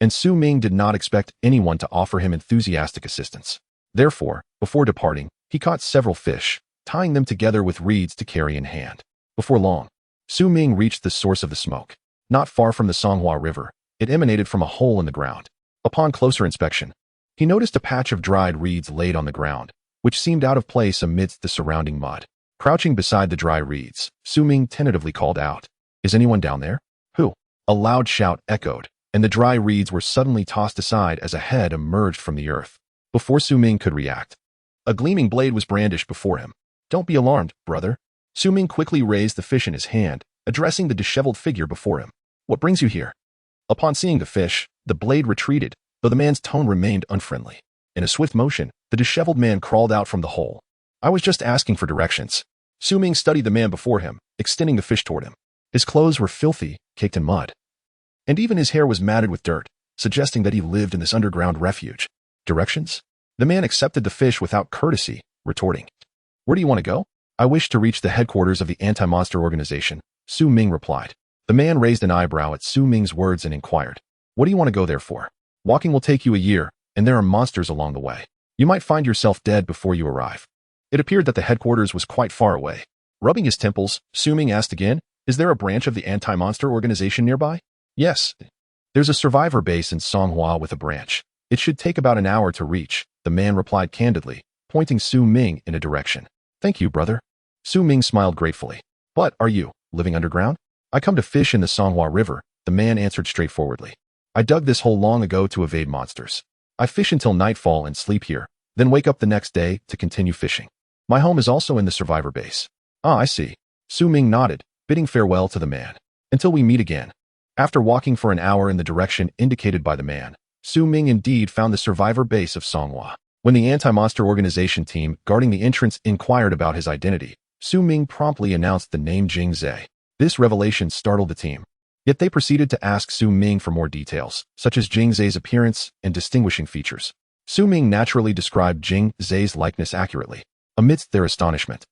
and Su Ming did not expect anyone to offer him enthusiastic assistance. Therefore, before departing, he caught several fish, tying them together with reeds to carry in hand. Before long, Su Ming reached the source of the smoke. Not far from the Songhua River, it emanated from a hole in the ground. Upon closer inspection, he noticed a patch of dried reeds laid on the ground, which seemed out of place amidst the surrounding mud. Crouching beside the dry reeds, Su Ming tentatively called out, "Is anyone down there?" "Who?" A loud shout echoed, and the dry reeds were suddenly tossed aside as a head emerged from the earth. Before Su Ming could react, a gleaming blade was brandished before him. "Don't be alarmed, brother." Su Ming quickly raised the fish in his hand, addressing the disheveled figure before him. "What brings you here?" Upon seeing the fish, the blade retreated, though the man's tone remained unfriendly. In a swift motion, the disheveled man crawled out from the hole. "I was just asking for directions." Su Ming studied the man before him, extending the fish toward him. His clothes were filthy, caked in mud, and even his hair was matted with dirt, suggesting that he lived in this underground refuge. "Directions?" The man accepted the fish without courtesy, retorting, "Where do you want to go?" "I wish to reach the headquarters of the anti-monster organization," Su Ming replied. The man raised an eyebrow at Su Ming's words and inquired, "What do you want to go there for?" "Walking will take you a year, and there are monsters along the way. You might find yourself dead before you arrive." It appeared that the headquarters was quite far away. Rubbing his temples, Su Ming asked again, "Is there a branch of the anti-monster organization nearby?" "Yes. There's a survivor base in Songhua with a branch. It should take about an hour to reach," the man replied candidly, pointing Su Ming in a direction. "Thank you, brother." Su Ming smiled gratefully. But are you living underground? I come to fish in the Songhua River, the man answered straightforwardly. I dug this hole long ago to evade monsters. I fish until nightfall and sleep here, then wake up the next day to continue fishing. My home is also in the survivor base. Ah, I see. Su Ming nodded, bidding farewell to the man. Until we meet again. After walking for an hour in the direction indicated by the man, Su Ming indeed found the survivor base of Songhua. When the anti-monster organization team guarding the entrance inquired about his identity, Su Ming promptly announced the name Jing Zhe. This revelation startled the team. Yet they proceeded to ask Su Ming for more details, such as Jing Zhe's appearance and distinguishing features. Su Ming naturally described Jing Zhe's likeness accurately. Amidst their astonishment,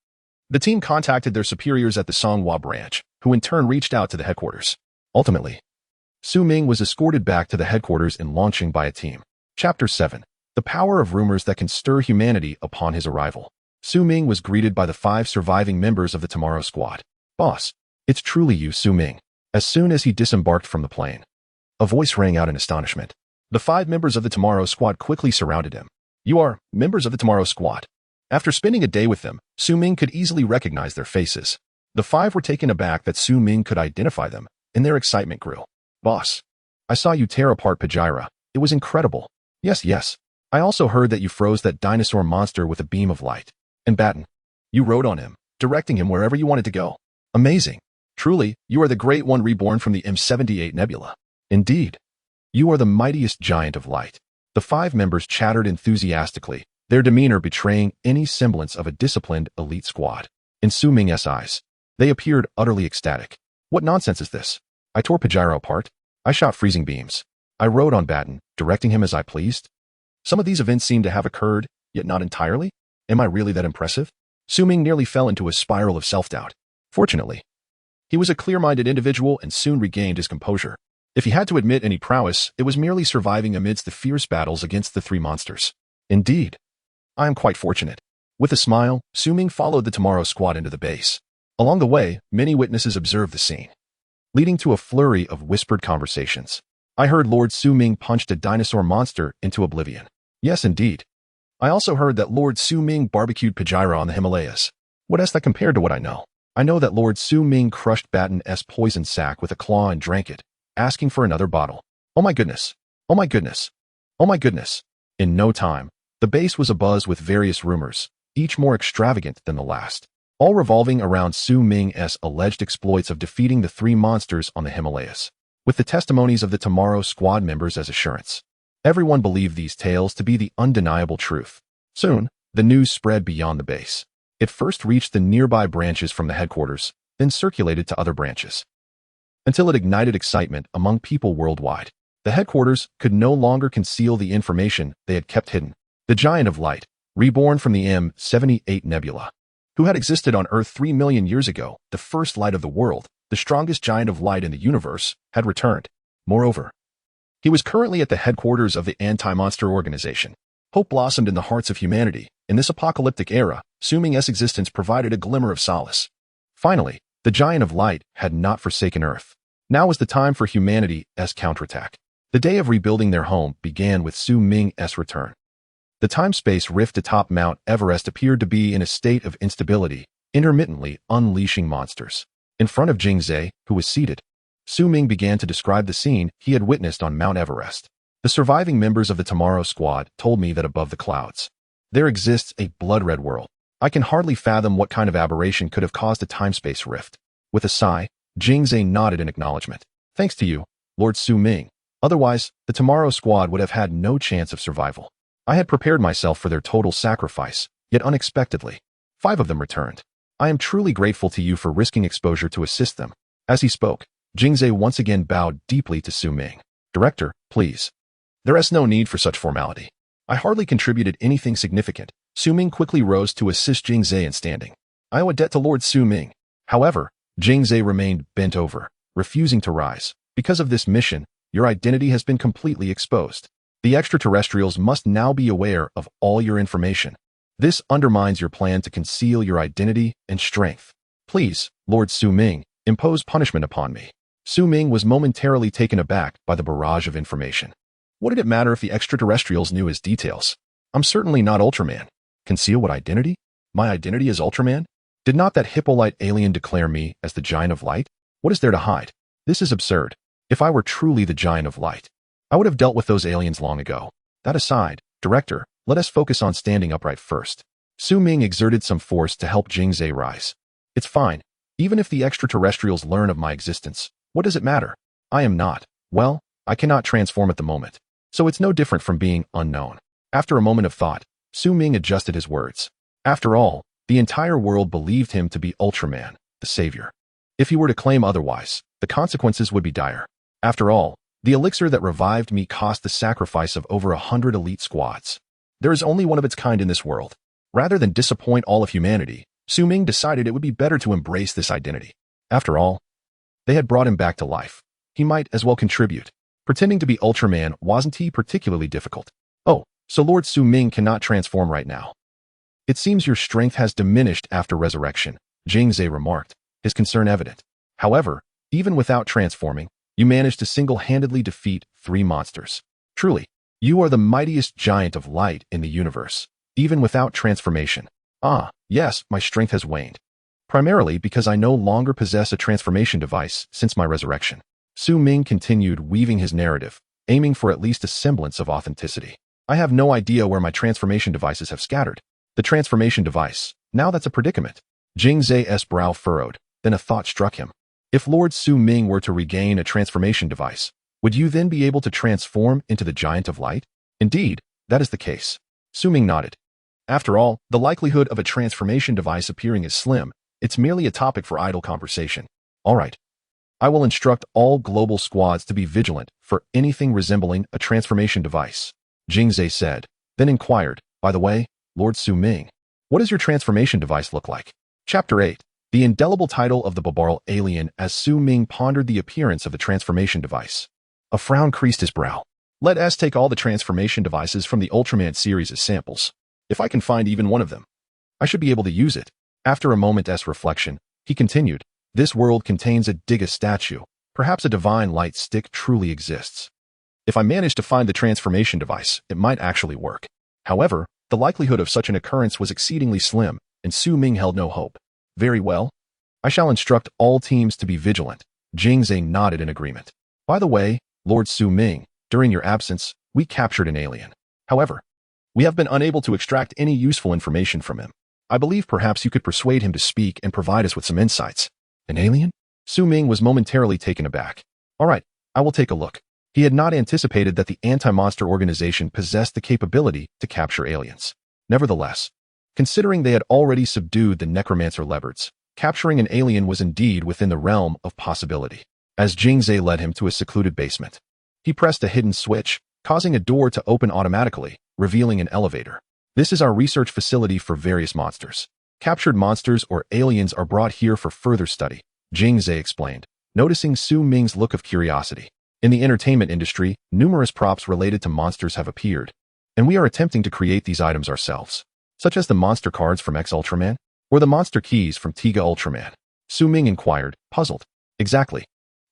the team contacted their superiors at the Songhua branch, who in turn reached out to the headquarters. Ultimately, Su Ming was escorted back to the headquarters in launching by a team. Chapter 7. The power of rumors that can stir humanity upon his arrival. Su Ming was greeted by the 5 surviving members of the Tomorrow Squad. Boss, it's truly you, Su Ming. As soon as he disembarked from the plane, a voice rang out in astonishment. The 5 members of the Tomorrow Squad quickly surrounded him. You are members of the Tomorrow Squad. After spending a day with them, Su Ming could easily recognize their faces. The 5 were taken aback that Su Ming could identify them, and their excitement grew. Boss, I saw you tear apart Pajira. It was incredible. Yes. I also heard that you froze that dinosaur monster with a beam of light. And Batten, you rode on him, directing him wherever you wanted to go. Amazing. Truly, you are the Great One reborn from the M78 Nebula. Indeed. You are the mightiest giant of light. The 5 members chattered enthusiastically, their demeanor betraying any semblance of a disciplined elite squad. In Su Ming's eyes, they appeared utterly ecstatic. What nonsense is this? I tore Pajiro apart. I shot freezing beams. I rode on Batten, directing him as I pleased. Some of these events seem to have occurred, yet not entirely. Am I really that impressive? Su Ming nearly fell into a spiral of self-doubt. Fortunately, he was a clear-minded individual and soon regained his composure. If he had to admit any prowess, it was merely surviving amidst the fierce battles against the 3 monsters. Indeed, I am quite fortunate. With a smile, Su Ming followed the Tomorrow Squad into the base. Along the way, many witnesses observed the scene, leading to a flurry of whispered conversations. I heard Lord Su Ming punched a dinosaur monster into oblivion. Yes, indeed. I also heard that Lord Su Ming barbecued Pajira on the Himalayas. What is that compared to what I know? I know that Lord Su Ming crushed Batten's poison sac with a claw and drank it, asking for another bottle. Oh my goodness. Oh my goodness. Oh my goodness. In no time, the base was abuzz with various rumors, each more extravagant than the last, all revolving around Su Ming's alleged exploits of defeating the 3 monsters on the Himalayas, with the testimonies of the Tomorrow Squad members as assurance. Everyone believed these tales to be the undeniable truth. Soon, the news spread beyond the base. It first reached the nearby branches from the headquarters, then circulated to other branches, until it ignited excitement among people worldwide. The headquarters could no longer conceal the information they had kept hidden. The Giant of Light, reborn from the M78 Nebula, who had existed on Earth 3 million years ago, the first light of the world, the strongest giant of light in the universe, had returned. Moreover, he was currently at the headquarters of the anti-monster organization. Hope blossomed in the hearts of humanity. In this apocalyptic era, Su Ming's existence provided a glimmer of solace. Finally, the Giant of Light had not forsaken Earth. Now was the time for humanity's counterattack. The day of rebuilding their home began with Su Ming's return. The time-space rift atop Mount Everest appeared to be in a state of instability, intermittently unleashing monsters. In front of Jing Zhe, who was seated, Su Ming began to describe the scene he had witnessed on Mount Everest. The surviving members of the Tomorrow Squad told me that above the clouds, there exists a blood-red world. I can hardly fathom what kind of aberration could have caused a time-space rift. With a sigh, Jing Zhe nodded in acknowledgement. Thanks to you, Lord Su Ming. Otherwise, the Tomorrow Squad would have had no chance of survival. I had prepared myself for their total sacrifice, yet unexpectedly, 5 of them returned. I am truly grateful to you for risking exposure to assist them. As he spoke, Jing Zhe once again bowed deeply to Su Ming. Director, please. There is no need for such formality. I hardly contributed anything significant. Su Ming quickly rose to assist Jing Zhe in standing. I owe a debt to Lord Su Ming. However, Jing Zhe remained bent over, refusing to rise. Because of this mission, your identity has been completely exposed. The extraterrestrials must now be aware of all your information. This undermines your plan to conceal your identity and strength. Please, Lord Su Ming, impose punishment upon me. Su Ming was momentarily taken aback by the barrage of information. What did it matter if the extraterrestrials knew his details? I'm certainly not Ultraman. Conceal what identity? My identity is Ultraman? Did not that Hippolyte alien declare me as the Giant of Light? What is there to hide? This is absurd. If I were truly the Giant of Light, I would have dealt with those aliens long ago. That aside, Director, let us focus on standing upright first. Su Ming exerted some force to help Jingzhe rise. It's fine. Even if the extraterrestrials learn of my existence, what does it matter? I am not. Well, I cannot transform at the moment. So it's no different from being unknown. After a moment of thought, Su Ming adjusted his words. After all, the entire world believed him to be Ultraman, the savior. If he were to claim otherwise, the consequences would be dire. After all, the elixir that revived me cost the sacrifice of over 100 elite squads. There is only one of its kind in this world. Rather than disappoint all of humanity, Su Ming decided it would be better to embrace this identity. After all, they had brought him back to life. He might as well contribute. Pretending to be Ultraman wasn't particularly difficult. Oh, so Lord Su Ming cannot transform right now. It seems your strength has diminished after resurrection, Jingzhe remarked, his concern evident. However, even without transforming, you managed to single-handedly defeat 3 monsters. Truly, you are the mightiest giant of light in the universe, even without transformation. Ah, yes, my strength has waned. Primarily because I no longer possess a transformation device since my resurrection. Su Ming continued weaving his narrative, aiming for at least a semblance of authenticity. I have no idea where my transformation devices have scattered. The transformation device, now that's a predicament. Jingzhe's brow furrowed, then a thought struck him. If Lord Su Ming were to regain a transformation device, would you then be able to transform into the Giant of Light? Indeed, that is the case. Su Ming nodded. After all, the likelihood of a transformation device appearing is slim. It's merely a topic for idle conversation. All right. I will instruct all global squads to be vigilant for anything resembling a transformation device, Jingzhe said, then inquired, by the way, Lord Su Ming, what does your transformation device look like? Chapter 8. The indelible title of the Babarl alien as Su Ming pondered the appearance of the transformation device. A frown creased his brow. Let us take all the transformation devices from the Ultraman series as samples. If I can find even one of them, I should be able to use it. After a moment's reflection, he continued, this world contains a Diga statue. Perhaps a divine light stick truly exists. If I manage to find the transformation device, it might actually work. However, the likelihood of such an occurrence was exceedingly slim, and Su Ming held no hope. Very well. I shall instruct all teams to be vigilant. Jingzhe nodded in agreement. By the way, Lord Su Ming, during your absence, we captured an alien. However, we have been unable to extract any useful information from him. I believe perhaps you could persuade him to speak and provide us with some insights. An alien? Su Ming was momentarily taken aback. All right, I will take a look. He had not anticipated that the anti-monster organization possessed the capability to capture aliens. Nevertheless, considering they had already subdued the necromancer leopards, capturing an alien was indeed within the realm of possibility. As Jingzhe led him to a secluded basement, he pressed a hidden switch, causing a door to open automatically, revealing an elevator. This is our research facility for various monsters. Captured monsters or aliens are brought here for further study, Jingzhe explained, noticing Su Ming's look of curiosity. In the entertainment industry, numerous props related to monsters have appeared, and we are attempting to create these items ourselves, such as the monster cards from X-Ultraman, or the monster keys from Tiga Ultraman. Su Ming inquired, puzzled. Exactly,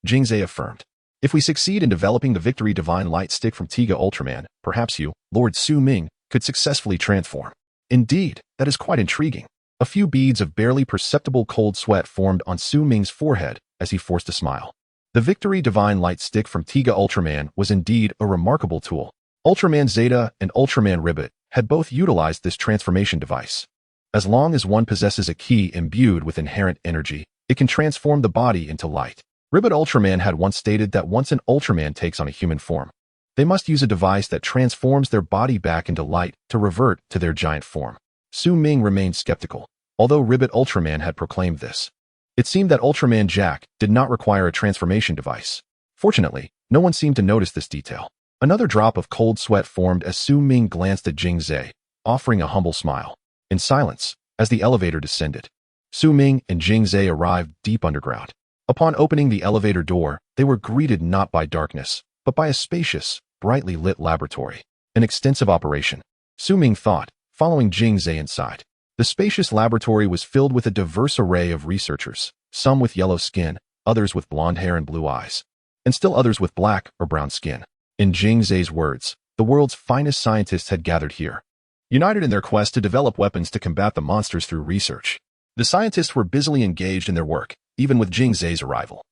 Jingzhe affirmed. If we succeed in developing the Victory Divine Light Stick from Tiga Ultraman, perhaps you, Lord Su Ming, could successfully transform. Indeed, that is quite intriguing. A few beads of barely perceptible cold sweat formed on Su Ming's forehead as he forced a smile. The Victory Divine Light Stick from Tiga Ultraman was indeed a remarkable tool. Ultraman Zeta and Ultraman Ribbit had both utilized this transformation device. As long as one possesses a key imbued with inherent energy, it can transform the body into light. Ribbit Ultraman had once stated that once an Ultraman takes on a human form, they must use a device that transforms their body back into light to revert to their giant form. Su Ming remained skeptical, although Ribbit Ultraman had proclaimed this. It seemed that Ultraman Jack did not require a transformation device. Fortunately, no one seemed to notice this detail. Another drop of cold sweat formed as Su Ming glanced at Jingzhe, offering a humble smile. In silence, as the elevator descended, Su Ming and Jingzhe arrived deep underground. Upon opening the elevator door, they were greeted not by darkness, but by a spacious, brightly lit laboratory. An extensive operation, Su Ming thought, following Jingzhe inside. The spacious laboratory was filled with a diverse array of researchers, some with yellow skin, others with blonde hair and blue eyes, and still others with black or brown skin. In Jingzhe's words, the world's finest scientists had gathered here, united in their quest to develop weapons to combat the monsters through research. The scientists were busily engaged in their work, even with Jing Zhe's arrival.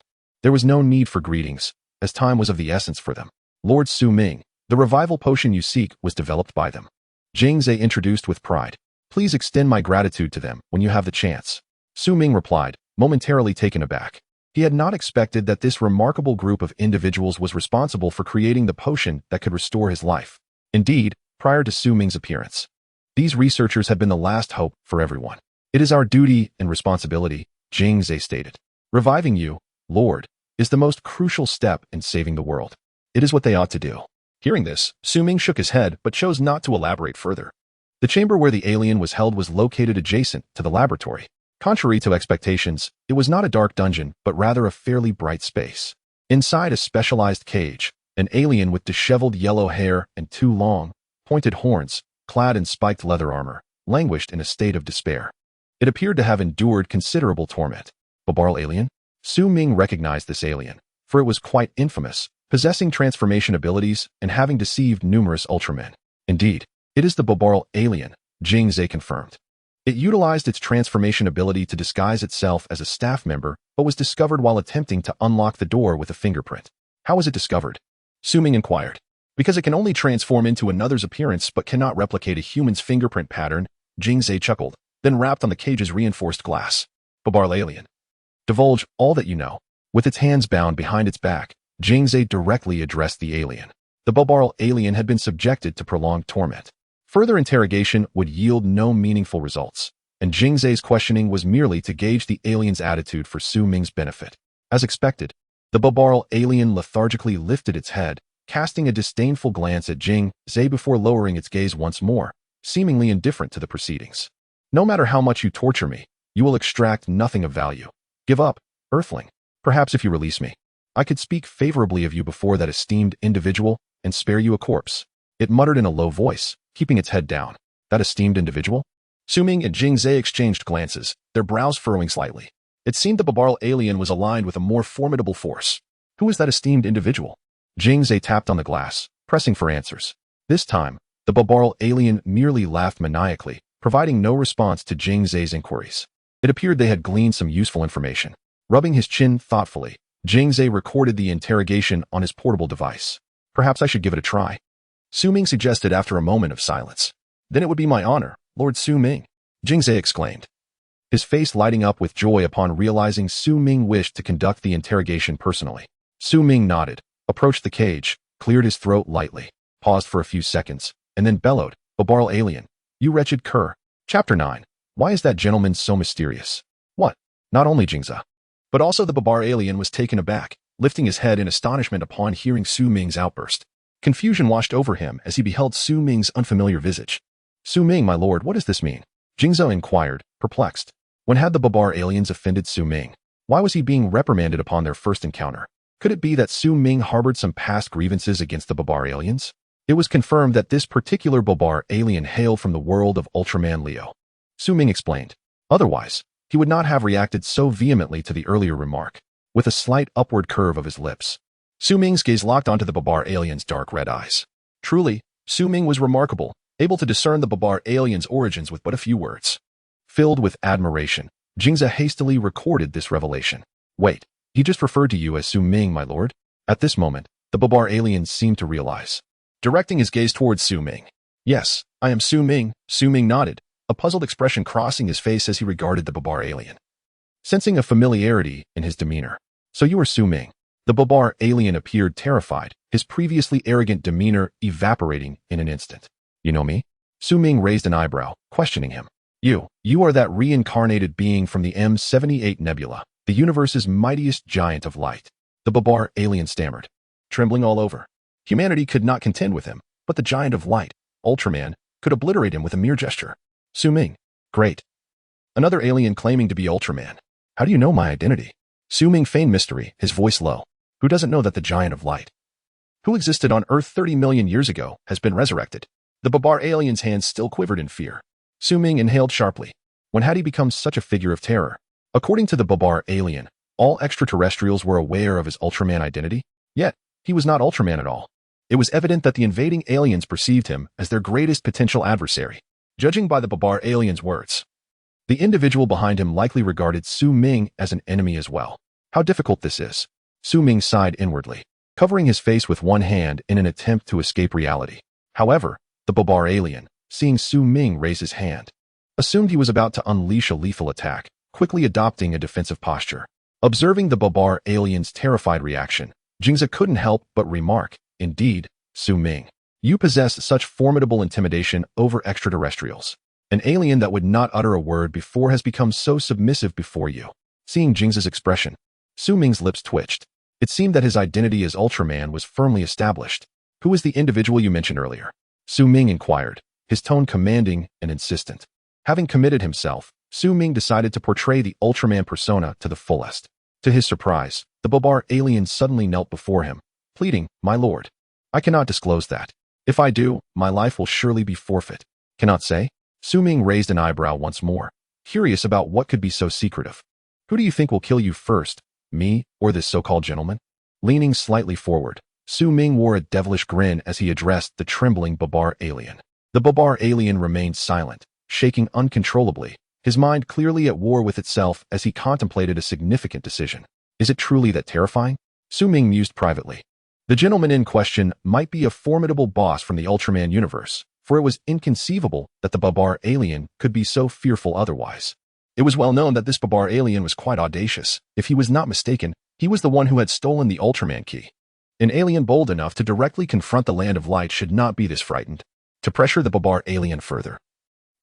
There was no need for greetings, as time was of the essence for them. Lord Su Ming, the revival potion you seek was developed by them. Jing Zhe introduced with pride. Please extend my gratitude to them when you have the chance. Su Ming replied, momentarily taken aback. He had not expected that this remarkable group of individuals was responsible for creating the potion that could restore his life. Indeed, prior to Su Ming's appearance, these researchers had been the last hope for everyone. It is our duty and responsibility, Jiang Zhe stated. Reviving you, Lord, is the most crucial step in saving the world. It is what they ought to do. Hearing this, Su Ming shook his head but chose not to elaborate further. The chamber where the alien was held was located adjacent to the laboratory. Contrary to expectations, it was not a dark dungeon but rather a fairly bright space. Inside a specialized cage, an alien with disheveled yellow hair and two long, pointed horns, clad in spiked leather armor, languished in a state of despair. It appeared to have endured considerable torment. Babarl alien? Su Ming recognized this alien, for it was quite infamous, possessing transformation abilities and having deceived numerous Ultramen. Indeed, it is the Babarl alien, Jiang Zhe confirmed. It utilized its transformation ability to disguise itself as a staff member, but was discovered while attempting to unlock the door with a fingerprint. How was it discovered? Su Ming inquired. Because it can only transform into another's appearance but cannot replicate a human's fingerprint pattern, Jiang Zhe chuckled, then rapped on the cage's reinforced glass. Babarl alien. Divulge all that you know. With its hands bound behind its back, Jiang Zhe directly addressed the alien. The Babarl alien had been subjected to prolonged torment. Further interrogation would yield no meaningful results, and Jiang Zhe's questioning was merely to gauge the alien's attitude for Su Ming's benefit. As expected, the Babarl alien lethargically lifted its head, casting a disdainful glance at Jiang Zhe before lowering its gaze once more, seemingly indifferent to the proceedings. No matter how much you torture me, you will extract nothing of value. Give up, Earthling. Perhaps if you release me, I could speak favorably of you before that esteemed individual and spare you a corpse. It muttered in a low voice, keeping its head down. That esteemed individual? Su Ming and Jiang Zhe exchanged glances, their brows furrowing slightly. It seemed the Babarl alien was aligned with a more formidable force. Who is that esteemed individual? Jiang Zhe tapped on the glass, pressing for answers. This time, the Babarl alien merely laughed maniacally, providing no response to Jiang Zhe's inquiries. It appeared they had gleaned some useful information. Rubbing his chin thoughtfully, Jiang Zhe recorded the interrogation on his portable device. Perhaps I should give it a try. Su Ming suggested after a moment of silence. Then it would be my honor, Lord Su Ming, Jiang Zhe exclaimed, his face lighting up with joy upon realizing Su Ming wished to conduct the interrogation personally. Su Ming nodded, approached the cage, cleared his throat lightly, paused for a few seconds, and then bellowed, Babarl alien, you wretched cur. Chapter 9. Why is that gentleman so mysterious? What? Not only Jiang Zhe, but also the Babarl alien was taken aback, lifting his head in astonishment upon hearing Su Ming's outburst. Confusion washed over him as he beheld Su Ming's unfamiliar visage. Su Ming, my lord, what does this mean? Jiang Zhe inquired, perplexed. When had the Babarl aliens offended Su Ming? Why was he being reprimanded upon their first encounter? Could it be that Su Ming harbored some past grievances against the Babarl aliens? It was confirmed that this particular Babarl alien hailed from the world of Ultraman Leo. Su Ming explained. Otherwise, he would not have reacted so vehemently to the earlier remark. With a slight upward curve of his lips, Su Ming's gaze locked onto the Babarl alien's dark red eyes. Truly, Su Ming was remarkable, able to discern the Babarl alien's origins with but a few words. Filled with admiration, Jiang Zhe hastily recorded this revelation. Wait, he just referred to you as Su Ming, my lord? At this moment, the Babarl alien seemed to realize. Directing his gaze towards Su Ming. Yes, I am Su Ming. Su Ming nodded, a puzzled expression crossing his face as he regarded the Babarl alien. Sensing a familiarity in his demeanor. So you are Su Ming. The Babarl alien appeared terrified, his previously arrogant demeanor evaporating in an instant. You know me? Su Ming raised an eyebrow, questioning him. You are that reincarnated being from the M78 Nebula, the universe's mightiest giant of light. The Babarl alien stammered, trembling all over. Humanity could not contend with him, but the giant of light, Ultraman, could obliterate him with a mere gesture. Su Ming. Great. Another alien claiming to be Ultraman. How do you know my identity? Su Ming feigned mystery, his voice low. Who doesn't know that the giant of light, who existed on Earth 30 million years ago, has been resurrected? The Babarl alien's hands still quivered in fear. Su Ming inhaled sharply. When had he become such a figure of terror? According to the Babarl alien, all extraterrestrials were aware of his Ultraman identity, yet he was not Ultraman at all. It was evident that the invading aliens perceived him as their greatest potential adversary, judging by the Babarl alien's words. The individual behind him likely regarded Su Ming as an enemy as well. How difficult this is. Su Ming sighed inwardly, covering his face with one hand in an attempt to escape reality. However, the Babar alien, seeing Su Ming raise his hand, assumed he was about to unleash a lethal attack, quickly adopting a defensive posture. Observing the Babar alien's terrified reaction, Jingza couldn't help but remark, "Indeed, Su Ming, you possess such formidable intimidation over extraterrestrials. An alien that would not utter a word before has become so submissive before you." Seeing Jingza's expression, Su Ming's lips twitched. It seemed that his identity as Ultraman was firmly established. "Who is the individual you mentioned earlier?" Su Ming inquired, his tone commanding and insistent. Having committed himself, Su Ming decided to portray the Ultraman persona to the fullest. To his surprise, the Babar alien suddenly knelt before him, pleading, "My lord, I cannot disclose that. If I do, my life will surely be forfeit." "Cannot say?" Su Ming raised an eyebrow once more, curious about what could be so secretive. "Who do you think will kill you first, me or this so-called gentleman?" Leaning slightly forward, Su Ming wore a devilish grin as he addressed the trembling Babar alien. The Babar alien remained silent, shaking uncontrollably, his mind clearly at war with itself as he contemplated a significant decision. Is it truly that terrifying? Su Ming mused privately. The gentleman in question might be a formidable boss from the Ultraman universe, for it was inconceivable that the Babar alien could be so fearful otherwise. It was well known that this Babar alien was quite audacious. If he was not mistaken, he was the one who had stolen the Ultraman key. An alien bold enough to directly confront the Land of Light should not be this frightened. To pressure the Babar alien further,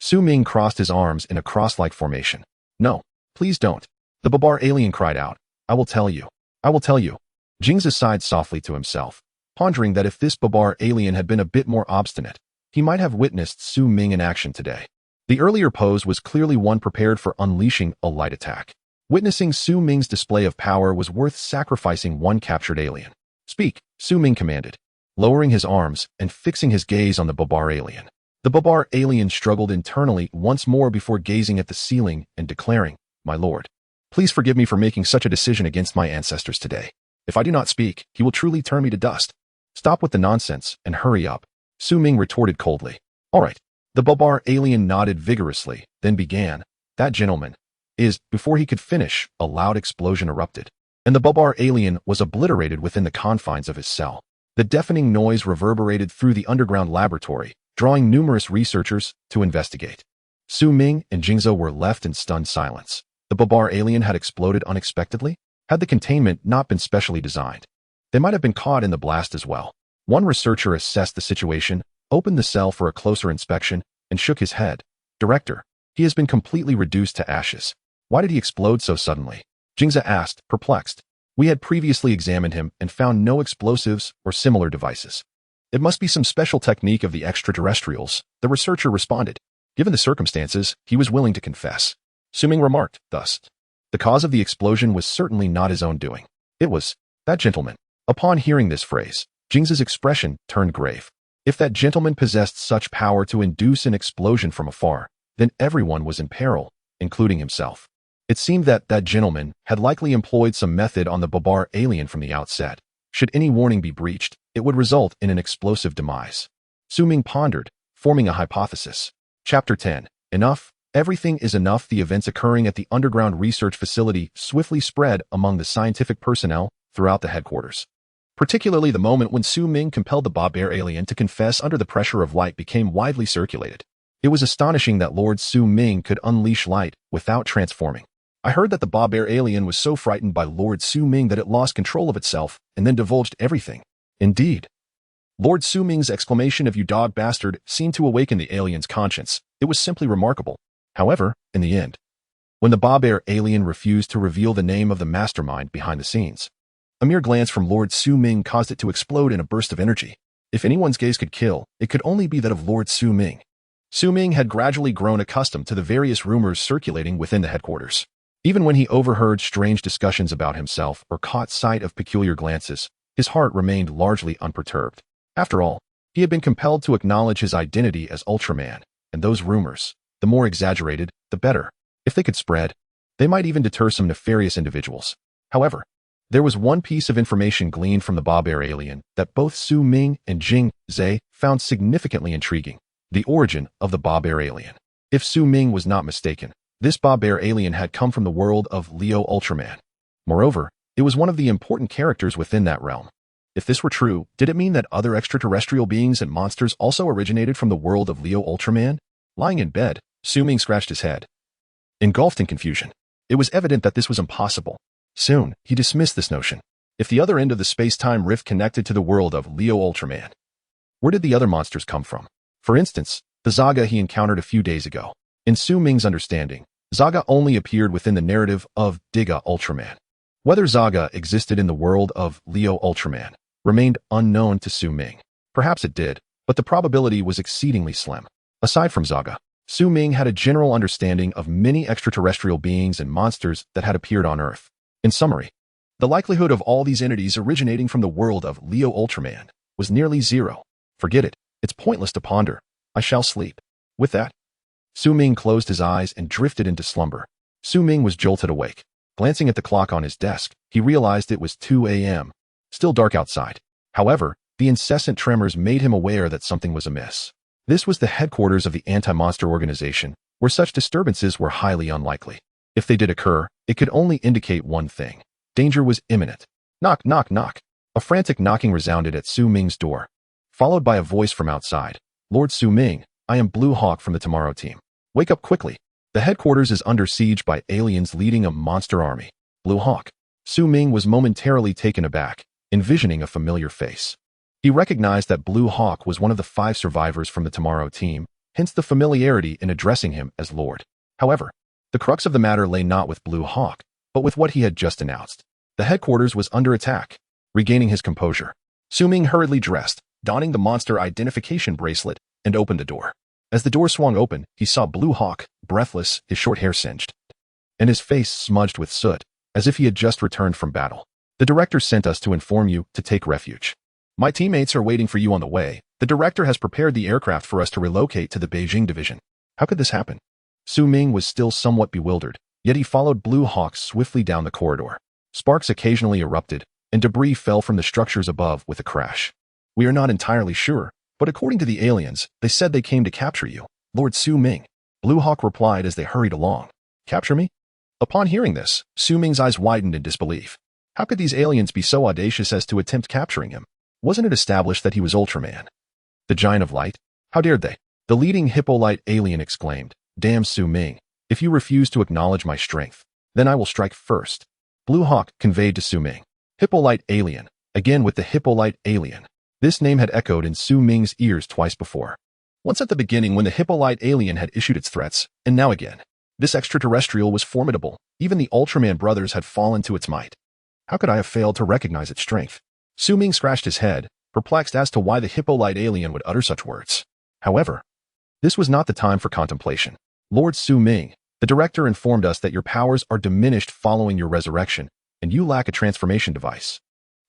Su Ming crossed his arms in a cross-like formation. "No, please don't." The Babar alien cried out, "I will tell you. I will tell you." Jingza sighed softly to himself, pondering that if this Babar alien had been a bit more obstinate, he might have witnessed Su Ming in action today. The earlier pose was clearly one prepared for unleashing a light attack. Witnessing Su Ming's display of power was worth sacrificing one captured alien. "Speak," Su Ming commanded, lowering his arms and fixing his gaze on the Babar alien. The Babar alien struggled internally once more before gazing at the ceiling and declaring, "My lord, please forgive me for making such a decision against my ancestors today. If I do not speak, he will truly turn me to dust." "Stop with the nonsense and hurry up," Su Ming retorted coldly. "All right." The Babar alien nodded vigorously, then began, "That gentleman is..." Before he could finish, a loud explosion erupted, and the Babar alien was obliterated within the confines of his cell. The deafening noise reverberated through the underground laboratory, drawing numerous researchers to investigate. Su Ming and Jingza were left in stunned silence. The Babar alien had exploded unexpectedly? Had the containment not been specially designed? They might have been caught in the blast as well. One researcher assessed the situation, opened the cell for a closer inspection, and shook his head. "Director, he has been completely reduced to ashes. Why did he explode so suddenly?" Jingza asked, perplexed. "We had previously examined him and found no explosives or similar devices." "It must be some special technique of the extraterrestrials," the researcher responded. Given the circumstances, he was willing to confess. Su Ming remarked, thus, "The cause of the explosion was certainly not his own doing. It was that gentleman." Upon hearing this phrase, Jingza's expression turned grave. If that gentleman possessed such power to induce an explosion from afar, then everyone was in peril, including himself. It seemed that that gentleman had likely employed some method on the Babar alien from the outset. Should any warning be breached, it would result in an explosive demise. Su Ming pondered, forming a hypothesis. Chapter 10. Enough. Everything is enough. The events occurring at the underground research facility swiftly spread among the scientific personnel throughout the headquarters. Particularly the moment when Su Ming compelled the Babar alien to confess under the pressure of light became widely circulated. It was astonishing that Lord Su Ming could unleash light without transforming. "I heard that the Babar alien was so frightened by Lord Su Ming that it lost control of itself and then divulged everything." Indeed. Lord Su Ming's exclamation of "You dog bastard" seemed to awaken the alien's conscience. It was simply remarkable. However, in the end, when the Babar alien refused to reveal the name of the mastermind behind the scenes, a mere glance from Lord Su Ming caused it to explode in a burst of energy. If anyone's gaze could kill, it could only be that of Lord Su Ming. Su Ming had gradually grown accustomed to the various rumors circulating within the headquarters. Even when he overheard strange discussions about himself or caught sight of peculiar glances, his heart remained largely unperturbed. After all, he had been compelled to acknowledge his identity as Ultraman, and those rumors, the more exaggerated, the better. If they could spread, they might even deter some nefarious individuals. However, there was one piece of information gleaned from the Babar alien that both Su Ming and Jing Zhe found significantly intriguing: the origin of the Babar alien. If Su Ming was not mistaken, This Ba-Bear alien had come from the world of Leo Ultraman. Moreover, it was one of the important characters within that realm. If this were true, did it mean that other extraterrestrial beings and monsters also originated from the world of Leo Ultraman? Lying in bed, Su Ming scratched his head. Engulfed in confusion, it was evident that this was impossible. Soon, he dismissed this notion. If the other end of the space-time rift connected to the world of Leo Ultraman, where did the other monsters come from? For instance, the Zaga he encountered a few days ago. In Su Ming's understanding, Zaga only appeared within the narrative of Diga Ultraman. Whether Zaga existed in the world of Leo Ultraman remained unknown to Su Ming. Perhaps it did, but the probability was exceedingly slim. Aside from Zaga, Su Ming had a general understanding of many extraterrestrial beings and monsters that had appeared on Earth. In summary, the likelihood of all these entities originating from the world of Leo Ultraman was nearly zero. Forget it. It's pointless to ponder. I shall sleep. With that, Su Ming closed his eyes and drifted into slumber. Su Ming was jolted awake. Glancing at the clock on his desk, he realized it was 2 a.m. Still dark outside. However, the incessant tremors made him aware that something was amiss. This was the headquarters of the anti-monster organization, where such disturbances were highly unlikely. If they did occur, it could only indicate one thing. Danger was imminent. Knock, knock, knock. A frantic knocking resounded at Su Ming's door, followed by a voice from outside. Lord Su Ming, I am Blue Hawk from the Tomorrow team. Wake up quickly. The headquarters is under siege by aliens leading a monster army. Blue Hawk. Su Ming was momentarily taken aback, envisioning a familiar face. He recognized that Blue Hawk was one of the 5 survivors from the Tomorrow team, hence the familiarity in addressing him as Lord. However, the crux of the matter lay not with Blue Hawk, but with what he had just announced. The headquarters was under attack. Regaining his composure, Su Ming hurriedly dressed, donning the monster identification bracelet, and opened the door. As the door swung open, he saw Blue Hawk, breathless, his short hair singed, and his face smudged with soot, as if he had just returned from battle. The director sent us to inform you to take refuge. My teammates are waiting for you on the way. The director has prepared the aircraft for us to relocate to the Beijing division. How could this happen? Su Ming was still somewhat bewildered, yet he followed Blue Hawk swiftly down the corridor. Sparks occasionally erupted, and debris fell from the structures above with a crash. We are not entirely sure, but according to the aliens, they said they came to capture you, Lord Su Ming. Blue Hawk replied as they hurried along. Capture me? Upon hearing this, Su Ming's eyes widened in disbelief. How could these aliens be so audacious as to attempt capturing him? Wasn't it established that he was Ultraman? The Giant of Light? How dared they? The leading Hippolyte alien exclaimed. Damn Su Ming, if you refuse to acknowledge my strength, then I will strike first. Blue Hawk conveyed to Su Ming. Hippolyte alien, again with the Hippolyte alien. This name had echoed in Su Ming's ears twice before. Once at the beginning when the Hippolyte alien had issued its threats, and now again. This extraterrestrial was formidable. Even the Ultraman brothers had fallen to its might. How could I have failed to recognize its strength? Su Ming scratched his head, perplexed as to why the Hippolyte alien would utter such words. However, this was not the time for contemplation. Lord Su Ming, the director informed us that your powers are diminished following your resurrection, and you lack a transformation device.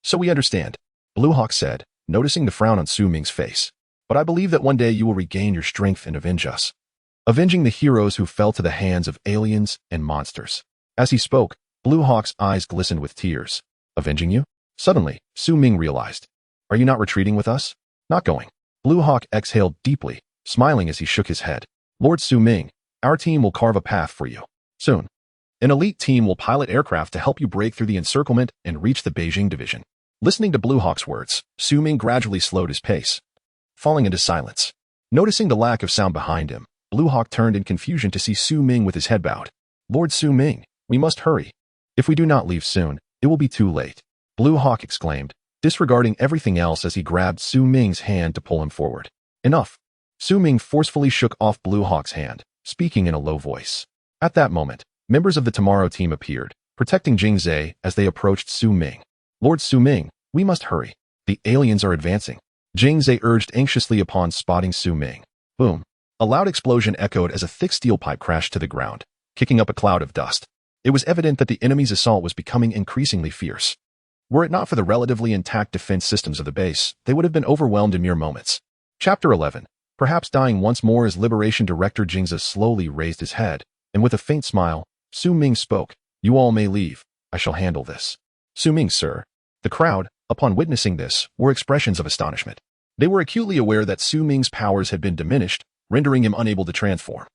So we understand, Blue Hawk said, noticing the frown on Su Ming's face. But I believe that one day you will regain your strength and avenge us. Avenging the heroes who fell to the hands of aliens and monsters. As he spoke, Blue Hawk's eyes glistened with tears. Avenging you? Suddenly, Su Ming realized. Are you not retreating with us? Not going. Blue Hawk exhaled deeply, smiling as he shook his head. Lord Su Ming, our team will carve a path for you. Soon. An elite team will pilot aircraft to help you break through the encirclement and reach the Beijing division. Listening to Blue Hawk's words, Su Ming gradually slowed his pace, falling into silence. Noticing the lack of sound behind him, Blue Hawk turned in confusion to see Su Ming with his head bowed. Lord Su Ming, we must hurry. If we do not leave soon, it will be too late. Blue Hawk exclaimed, disregarding everything else as he grabbed Su Ming's hand to pull him forward. Enough. Su Ming forcefully shook off Blue Hawk's hand, speaking in a low voice. At that moment, members of the Tomorrow team appeared, protecting Jing Zhe as they approached Su Ming. Lord Su Ming, we must hurry. The aliens are advancing. Jing Zhe urged anxiously upon spotting Su Ming. Boom. A loud explosion echoed as a thick steel pipe crashed to the ground, kicking up a cloud of dust. It was evident that the enemy's assault was becoming increasingly fierce. Were it not for the relatively intact defense systems of the base, they would have been overwhelmed in mere moments. Chapter 11. Perhaps dying once more as Liberation Director Jing Zhe slowly raised his head, and with a faint smile, Su Ming spoke. You all may leave. I shall handle this. Su Ming, sir. The crowd, upon witnessing this, were expressions of astonishment. They were acutely aware that Su Ming's powers had been diminished, rendering him unable to transform.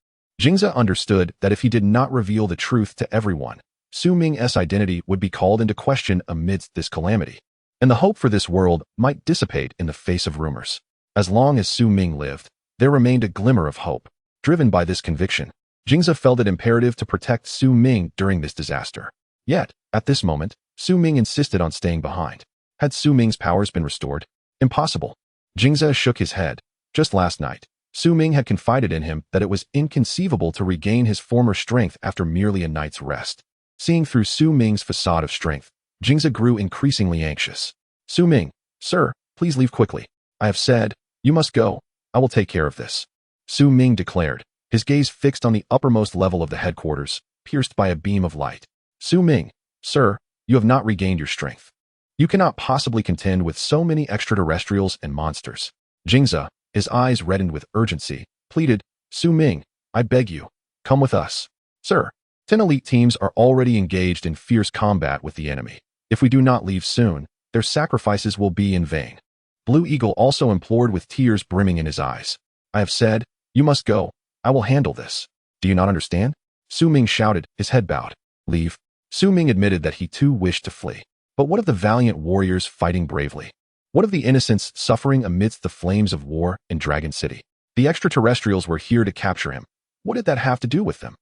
Jingza understood that if he did not reveal the truth to everyone, Su Ming's identity would be called into question amidst this calamity, and the hope for this world might dissipate in the face of rumors. As long as Su Ming lived, there remained a glimmer of hope. Driven by this conviction, Jingza felt it imperative to protect Su Ming during this disaster. Yet, at this moment, Su Ming insisted on staying behind. Had Su Ming's powers been restored? Impossible. Jingza shook his head. Just last night, Su Ming had confided in him that it was inconceivable to regain his former strength after merely a night's rest. Seeing through Su Ming's facade of strength, Jingza grew increasingly anxious. Su Ming, sir, please leave quickly. I have said, you must go. I will take care of this. Su Ming declared, his gaze fixed on the uppermost level of the headquarters, pierced by a beam of light. Su Ming, sir, you have not regained your strength. You cannot possibly contend with so many extraterrestrials and monsters. Jingza, his eyes reddened with urgency, pleaded, Su Ming, I beg you, come with us. Sir, 10 elite teams are already engaged in fierce combat with the enemy. If we do not leave soon, their sacrifices will be in vain. Blue Eagle also implored with tears brimming in his eyes. I have said, you must go. I will handle this. Do you not understand? Su Ming shouted, his head bowed. Leave. Su Ming admitted that he too wished to flee. But what of the valiant warriors fighting bravely? What of the innocents suffering amidst the flames of war in Dragon City? The extraterrestrials were here to capture him. What did that have to do with them?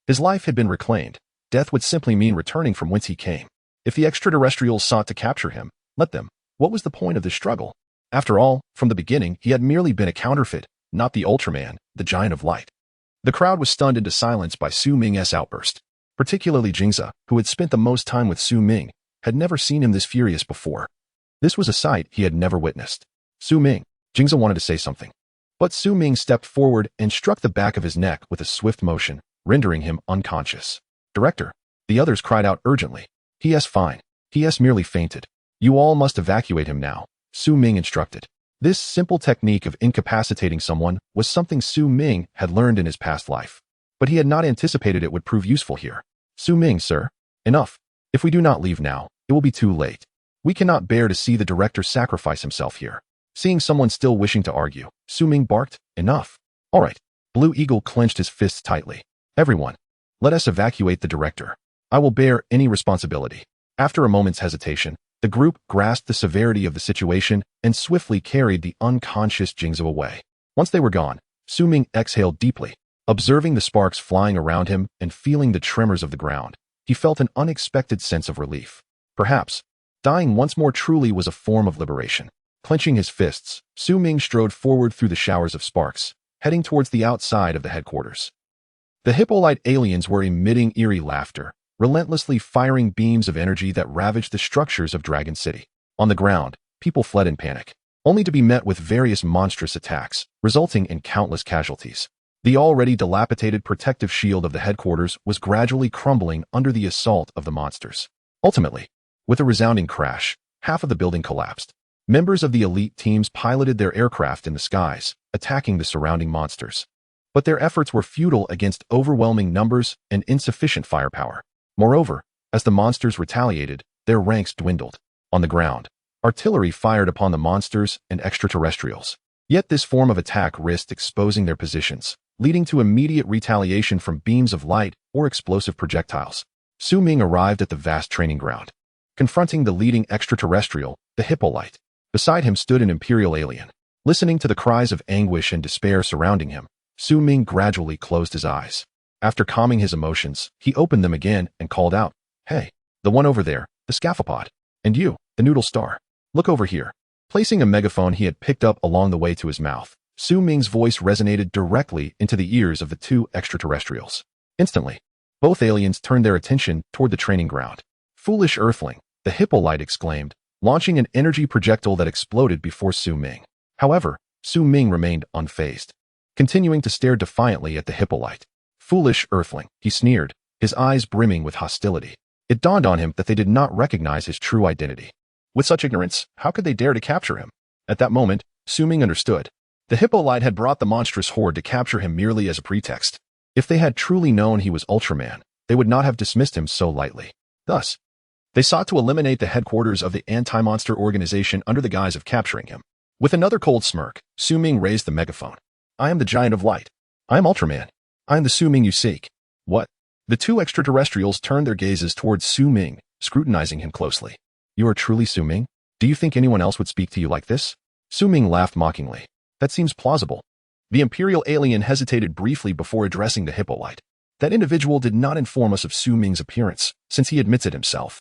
His life had been reclaimed. Death would simply mean returning from whence he came. If the extraterrestrials sought to capture him, let them. What was the point of this struggle? After all, from the beginning, he had merely been a counterfeit, not the Ultraman, the Giant of Light. The crowd was stunned into silence by Su Ming's outburst. Particularly Jingza, who had spent the most time with Su Ming, had never seen him this furious before. This was a sight he had never witnessed. Su Ming, Jingza wanted to say something. But Su Ming stepped forward and struck the back of his neck with a swift motion, rendering him unconscious. Director, the others cried out urgently. He is fine. He has merely fainted. You all must evacuate him now, Su Ming instructed. This simple technique of incapacitating someone was something Su Ming had learned in his past life. But he had not anticipated it would prove useful here. Su Ming, sir, enough. If we do not leave now, it will be too late. We cannot bear to see the director sacrifice himself here. Seeing someone still wishing to argue, Su Ming barked, enough. All right. Blue Eagle clenched his fists tightly. Everyone, let us evacuate the director. I will bear any responsibility. After a moment's hesitation, the group grasped the severity of the situation and swiftly carried the unconscious Jingza away. Once they were gone, Su Ming exhaled deeply. Observing the sparks flying around him and feeling the tremors of the ground, he felt an unexpected sense of relief. Perhaps, dying once more truly was a form of liberation. Clenching his fists, Su Ming strode forward through the showers of sparks, heading towards the outside of the headquarters. The Hippolyte aliens were emitting eerie laughter, relentlessly firing beams of energy that ravaged the structures of Dragon City. On the ground, people fled in panic, only to be met with various monstrous attacks, resulting in countless casualties. The already dilapidated protective shield of the headquarters was gradually crumbling under the assault of the monsters. Ultimately, with a resounding crash, half of the building collapsed. Members of the elite teams piloted their aircraft in the skies, attacking the surrounding monsters. But their efforts were futile against overwhelming numbers and insufficient firepower. Moreover, as the monsters retaliated, their ranks dwindled. On the ground, artillery fired upon the monsters and extraterrestrials. Yet this form of attack risked exposing their positions, leading to immediate retaliation from beams of light or explosive projectiles. Su Ming arrived at the vast training ground. Confronting the leading extraterrestrial, the Hippolyte. Beside him stood an Imperial alien. Listening to the cries of anguish and despair surrounding him, Su Ming gradually closed his eyes. After calming his emotions, he opened them again and called out, Hey, the one over there, the scaphalopod. And you, the noodle star. Look over here. Placing a megaphone he had picked up along the way to his mouth, Su Ming's voice resonated directly into the ears of the two extraterrestrials. Instantly, both aliens turned their attention toward the training ground. Foolish Earthling, the Hippolyte exclaimed, launching an energy projectile that exploded before Su Ming. However, Su Ming remained unfazed, continuing to stare defiantly at the Hippolyte. Foolish Earthling, he sneered, his eyes brimming with hostility. It dawned on him that they did not recognize his true identity. With such ignorance, how could they dare to capture him? At that moment, Su Ming understood. The Hippolyte had brought the monstrous horde to capture him merely as a pretext. If they had truly known he was Ultraman, they would not have dismissed him so lightly. Thus, they sought to eliminate the headquarters of the anti-monster organization under the guise of capturing him. With another cold smirk, Su Ming raised the megaphone. I am the Giant of Light. I am Ultraman. I am the Su Ming you seek. What? The two extraterrestrials turned their gazes towards Su Ming, scrutinizing him closely. You are truly Su Ming? Do you think anyone else would speak to you like this? Su Ming laughed mockingly. That seems plausible. The Imperial alien hesitated briefly before addressing the Hippolyte. That individual did not inform us of Su Ming's appearance, since he admits it himself.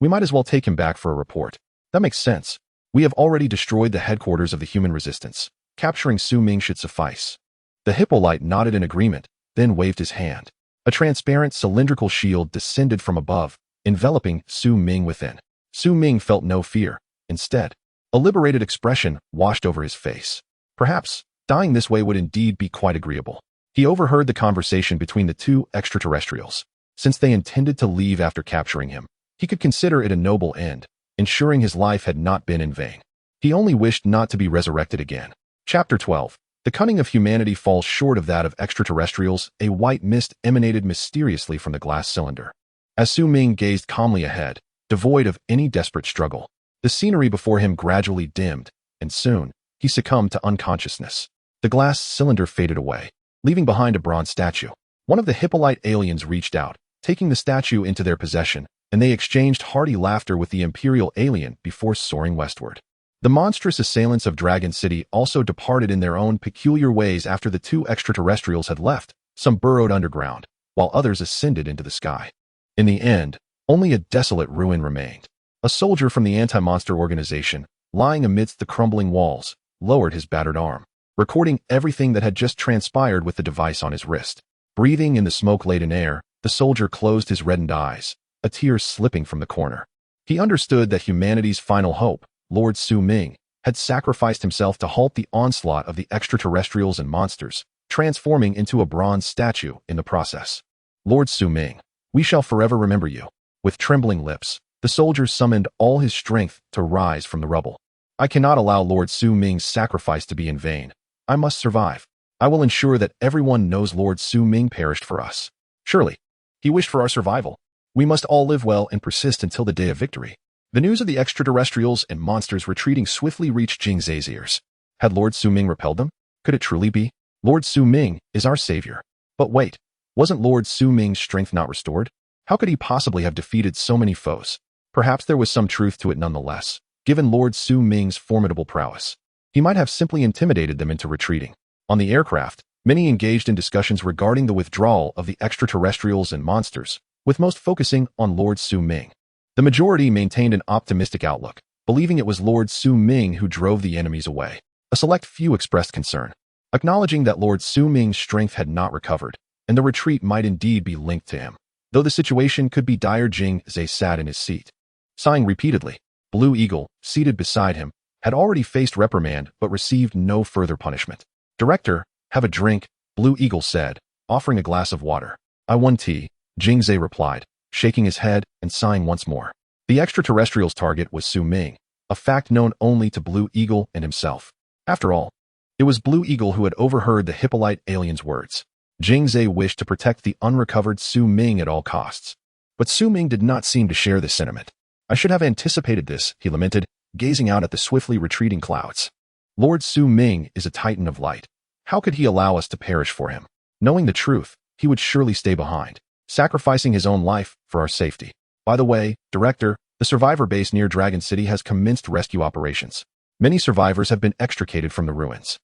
We might as well take him back for a report. That makes sense. We have already destroyed the headquarters of the human resistance. Capturing Su Ming should suffice. The Hippolyte nodded in agreement, then waved his hand. A transparent cylindrical shield descended from above, enveloping Su Ming within. Su Ming felt no fear. Instead, a liberated expression washed over his face. Perhaps, dying this way would indeed be quite agreeable. He overheard the conversation between the two extraterrestrials. Since they intended to leave after capturing him, he could consider it a noble end, ensuring his life had not been in vain. He only wished not to be resurrected again. Chapter 12. The cunning of humanity falls short of that of extraterrestrials. A white mist emanated mysteriously from the glass cylinder. As Su Ming gazed calmly ahead, devoid of any desperate struggle, the scenery before him gradually dimmed, and soon, he succumbed to unconsciousness. The glass cylinder faded away, leaving behind a bronze statue. One of the Hippolyte aliens reached out, taking the statue into their possession, and they exchanged hearty laughter with the Imperial alien before soaring westward. The monstrous assailants of Dragon City also departed in their own peculiar ways after the two extraterrestrials had left. Some burrowed underground, while others ascended into the sky. In the end, only a desolate ruin remained. A soldier from the anti-monster organization, lying amidst the crumbling walls, lowered his battered arm, recording everything that had just transpired with the device on his wrist. Breathing in the smoke-laden air, the soldier closed his reddened eyes, a tear slipping from the corner. He understood that humanity's final hope, Lord Su Ming, had sacrificed himself to halt the onslaught of the extraterrestrials and monsters, transforming into a bronze statue in the process. Lord Su Ming, we shall forever remember you. With trembling lips, the soldier summoned all his strength to rise from the rubble. I cannot allow Lord Su Ming's sacrifice to be in vain. I must survive. I will ensure that everyone knows Lord Su Ming perished for us. Surely, he wished for our survival. We must all live well and persist until the day of victory. The news of the extraterrestrials and monsters retreating swiftly reached Jing Zhe's ears. Had Lord Su Ming repelled them? Could it truly be? Lord Su Ming is our savior. But wait, wasn't Lord Su Ming's strength not restored? How could he possibly have defeated so many foes? Perhaps there was some truth to it nonetheless, given Lord Su Ming's formidable prowess. He might have simply intimidated them into retreating. On the aircraft, many engaged in discussions regarding the withdrawal of the extraterrestrials and monsters, with most focusing on Lord Su Ming. The majority maintained an optimistic outlook, believing it was Lord Su Ming who drove the enemies away. A select few expressed concern, acknowledging that Lord Su Ming's strength had not recovered, and the retreat might indeed be linked to him. Though the situation could be dire, Jing Zhe sat in his seat, sighing repeatedly. Blue Eagle, seated beside him, had already faced reprimand but received no further punishment. Director, have a drink, Blue Eagle said, offering a glass of water. I want tea, Jing Zhe replied, shaking his head and sighing once more. The extraterrestrial's target was Su Ming, a fact known only to Blue Eagle and himself. After all, it was Blue Eagle who had overheard the Hippolyte alien's words. Jing Zhe wished to protect the unrecovered Su Ming at all costs. But Su Ming did not seem to share this sentiment. I should have anticipated this, he lamented, gazing out at the swiftly retreating clouds. Lord Su Ming is a titan of light. How could he allow us to perish for him? Knowing the truth, he would surely stay behind, sacrificing his own life for our safety. By the way, Director, the survivor base near Dragon City has commenced rescue operations. Many survivors have been extricated from the ruins.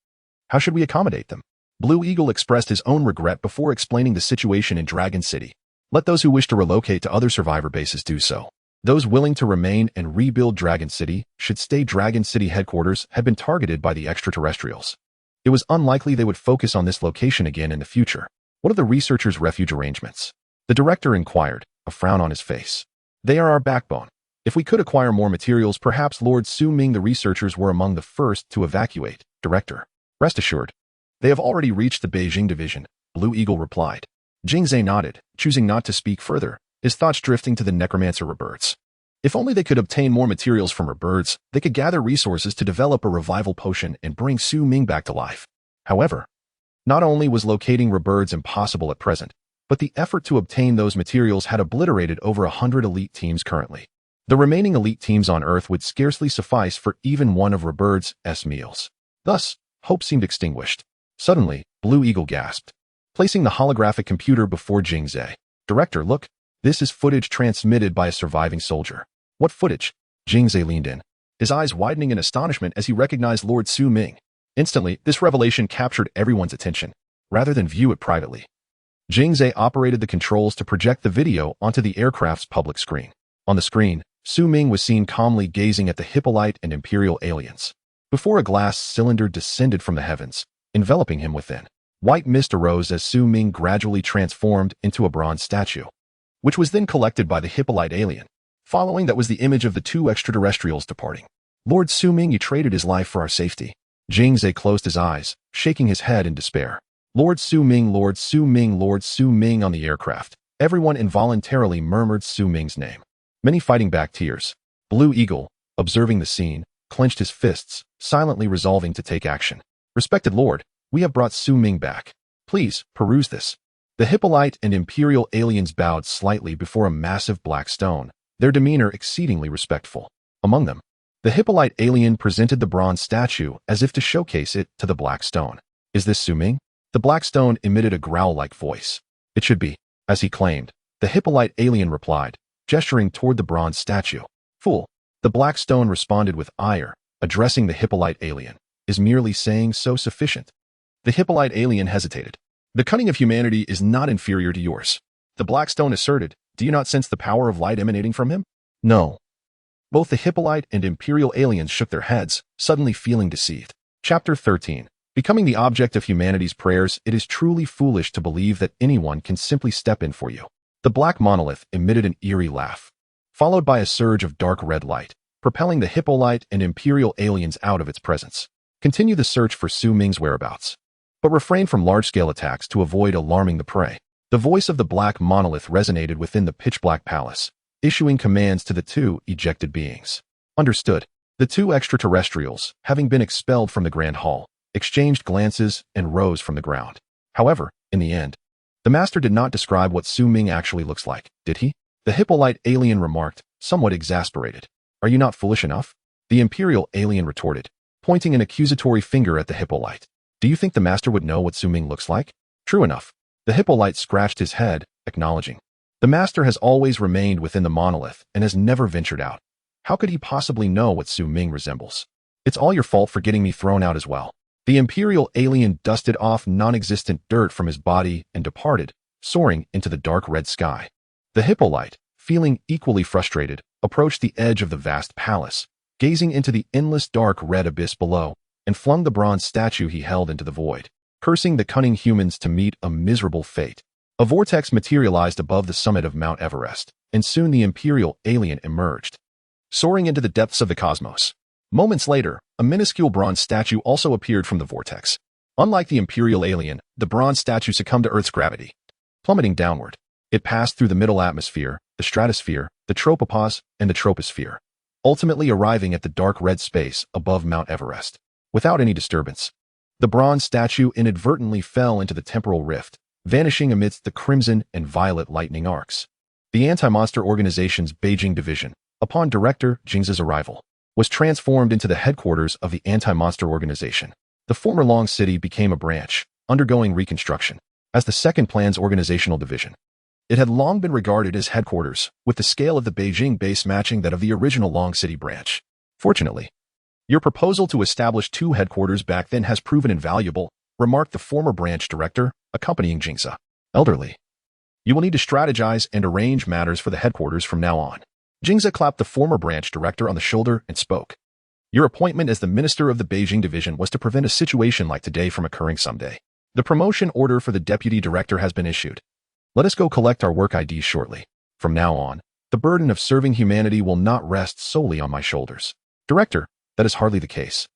How should we accommodate them? Blue Eagle expressed his own regret before explaining the situation in Dragon City. Let those who wish to relocate to other survivor bases do so. Those willing to remain and rebuild Dragon City should stay. Dragon City headquarters had been targeted by the extraterrestrials. It was unlikely they would focus on this location again in the future. What are the researchers' refuge arrangements? The director inquired, a frown on his face. They are our backbone. If we could acquire more materials, perhaps Lord Su Ming. The researchers were among the first to evacuate, Director. Rest assured. They have already reached the Beijing division, Blue Eagle replied. Jing Zhe nodded, choosing not to speak further, his thoughts drifting to the necromancer rebirds. If only they could obtain more materials from rebirds, they could gather resources to develop a revival potion and bring Su Ming back to life. However, not only was locating rebirds impossible at present, but the effort to obtain those materials had obliterated over 100 elite teams currently. The remaining elite teams on Earth would scarcely suffice for even one of rebirds' meals. Thus, hope seemed extinguished. Suddenly, Blue Eagle gasped. placing the holographic computer before Jingze. Director, look. This is footage transmitted by a surviving soldier. What footage? Jingze leaned in, his eyes widening in astonishment as he recognized Lord Su Ming. Instantly, this revelation captured everyone's attention, rather than view it privately. Jingze operated the controls to project the video onto the aircraft's public screen. On the screen, Su Ming was seen calmly gazing at the Hippolyte and Imperial aliens. Before a glass cylinder descended from the heavens, enveloping him within. White mist arose as Su Ming gradually transformed into a bronze statue, which was then collected by the Hippolyte alien. Following that was the image of the two extraterrestrials departing. Lord Su Ming, you traded his life for our safety. Jingze closed his eyes, shaking his head in despair. Lord Su Ming, Lord Su Ming, Lord Su Ming on the aircraft. Everyone involuntarily murmured Su Ming's name. Many fighting back tears. Blue Eagle, observing the scene, clenched his fists, silently resolving to take action. Respected Lord, we have brought Su Ming back. Please, peruse this. The Hippolyte and Imperial aliens bowed slightly before a massive black stone, their demeanor exceedingly respectful. Among them, the Hippolyte alien presented the bronze statue as if to showcase it to the black stone. Is this Su Ming? The black stone emitted a growl-like voice. It should be, as he claimed. The Hippolyte alien replied, gesturing toward the bronze statue. Fool. The black stone responded with ire, addressing the Hippolyte alien. Is merely saying so sufficient? The Hippolyte alien hesitated. The cunning of humanity is not inferior to yours. The black stone asserted, do you not sense the power of light emanating from him? No. Both the Hippolyte and Imperial aliens shook their heads, suddenly feeling deceived. Chapter 13. Becoming the object of humanity's prayers, it is truly foolish to believe that anyone can simply step in for you. The black monolith emitted an eerie laugh, followed by a surge of dark red light, propelling the Hippolyte and Imperial aliens out of its presence. Continue the search for Su Ming's whereabouts, but refrain from large-scale attacks to avoid alarming the prey. The voice of the black monolith resonated within the pitch-black palace, issuing commands to the two ejected beings. Understood. The two extraterrestrials, having been expelled from the Grand Hall, exchanged glances and rose from the ground. However, in the end, the master did not describe what Su Ming actually looks like, did he? The Hippolyte alien remarked, somewhat exasperated. Are you not foolish enough? The Imperial alien retorted, pointing an accusatory finger at the Hippolyte. Do you think the master would know what Su Ming looks like? True enough. The Hippolyte scratched his head, acknowledging. The master has always remained within the monolith and has never ventured out. How could he possibly know what Su Ming resembles? It's all your fault for getting me thrown out as well. The Imperial alien dusted off non-existent dirt from his body and departed, soaring into the dark red sky. The Hippolyte, feeling equally frustrated, approached the edge of the vast palace, gazing into the endless dark red abyss below, and flung the bronze statue he held into the void, cursing the cunning humans to meet a miserable fate. A vortex materialized above the summit of Mount Everest, and soon the Imperial alien emerged, soaring into the depths of the cosmos. Moments later, a minuscule bronze statue also appeared from the vortex. Unlike the Imperial alien, the bronze statue succumbed to Earth's gravity, plummeting downward. It passed through the middle atmosphere, the stratosphere, the tropopause, and the troposphere, ultimately arriving at the dark red space above Mount Everest. Without any disturbance, the bronze statue inadvertently fell into the temporal rift, vanishing amidst the crimson and violet lightning arcs. The Anti-Monster Organization's Beijing division, upon Director Jingze's arrival, was transformed into the headquarters of the Anti-Monster Organization. The former Long City became a branch, undergoing reconstruction, as the Second Plan's organizational division. It had long been regarded as headquarters, with the scale of the Beijing base matching that of the original Long City branch. Fortunately, your proposal to establish two headquarters back then has proven invaluable, remarked the former branch director, accompanying Jingze. Elderly, you will need to strategize and arrange matters for the headquarters from now on. Jingze clapped the former branch director on the shoulder and spoke. Your appointment as the minister of the Beijing division was to prevent a situation like today from occurring someday. The promotion order for the deputy director has been issued. Let us go collect our work IDs shortly. From now on, the burden of serving humanity will not rest solely on my shoulders. Director, that is hardly the case.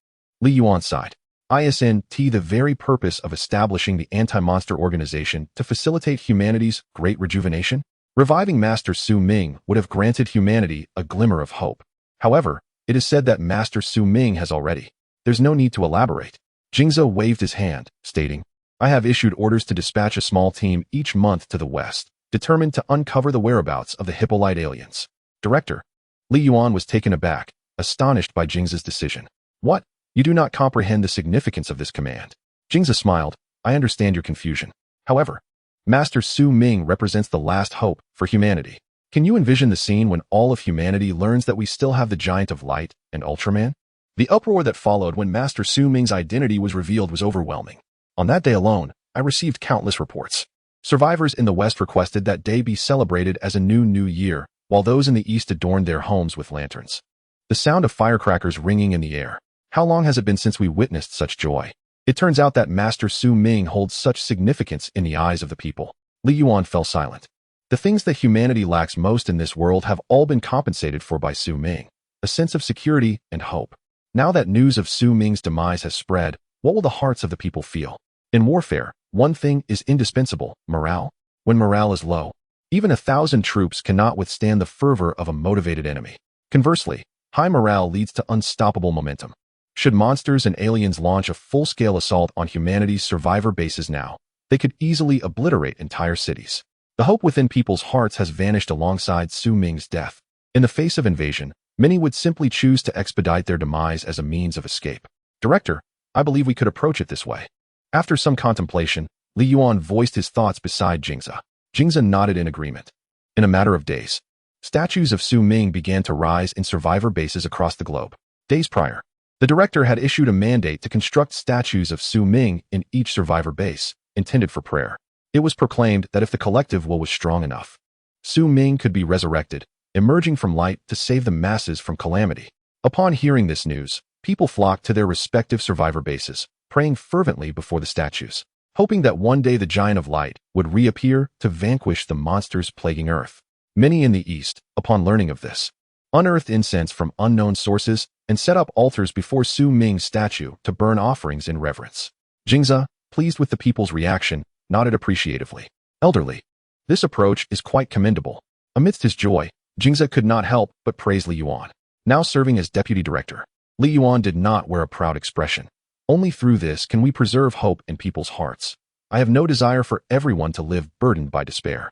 Li Yuan sighed. ISNT, the very purpose of establishing the Anti-Monster Organization to facilitate humanity's great rejuvenation? Reviving Master Su Ming would have granted humanity a glimmer of hope. However, it is said that Master Su Ming has already. There's no need to elaborate. Jingze waved his hand, stating, I have issued orders to dispatch a small team each month to the west, determined to uncover the whereabouts of the Hippolyte aliens. Director. Li Yuan was taken aback, astonished by Jingze's decision. What? You do not comprehend the significance of this command. Jingze smiled. I understand your confusion. However, Master Su Ming represents the last hope for humanity. Can you envision the scene when all of humanity learns that we still have the Giant of Light and Ultraman? The uproar that followed when Master Su Ming's identity was revealed was overwhelming. On that day alone, I received countless reports. Survivors in the West requested that day be celebrated as a new year, while those in the East adorned their homes with lanterns. The sound of firecrackers ringing in the air. How long has it been since we witnessed such joy? It turns out that Master Su Ming holds such significance in the eyes of the people. Li Yuan fell silent. The things that humanity lacks most in this world have all been compensated for by Su Ming. A sense of security and hope. Now that news of Su Ming's demise has spread, what will the hearts of the people feel? In warfare, one thing is indispensable: morale. When morale is low, even 1,000 troops cannot withstand the fervor of a motivated enemy. Conversely, high morale leads to unstoppable momentum. Should monsters and aliens launch a full-scale assault on humanity's survivor bases now, they could easily obliterate entire cities. The hope within people's hearts has vanished alongside Su Ming's death. In the face of invasion, many would simply choose to expedite their demise as a means of escape. Director, I believe we could approach it this way. After some contemplation, Li Yuan voiced his thoughts beside Jingza. Jingza nodded in agreement. In a matter of days, statues of Su Ming began to rise in survivor bases across the globe. Days prior, the director had issued a mandate to construct statues of Su Ming in each survivor base, intended for prayer. It was proclaimed that if the collective will was strong enough, Su Ming could be resurrected, emerging from light to save the masses from calamity. Upon hearing this news, people flocked to their respective survivor bases, praying fervently before the statues, hoping that one day the Giant of Light would reappear to vanquish the monsters plaguing Earth. Many in the East, upon learning of this, unearthed incense from unknown sources and set up altars before Su Ming's statue to burn offerings in reverence. Jingza, pleased with the people's reaction, nodded appreciatively. Elderly, this approach is quite commendable. Amidst his joy, Jingza could not help but praise Li Yuan. Now serving as deputy director, Li Yuan did not wear a proud expression. Only through this can we preserve hope in people's hearts. I have no desire for everyone to live burdened by despair.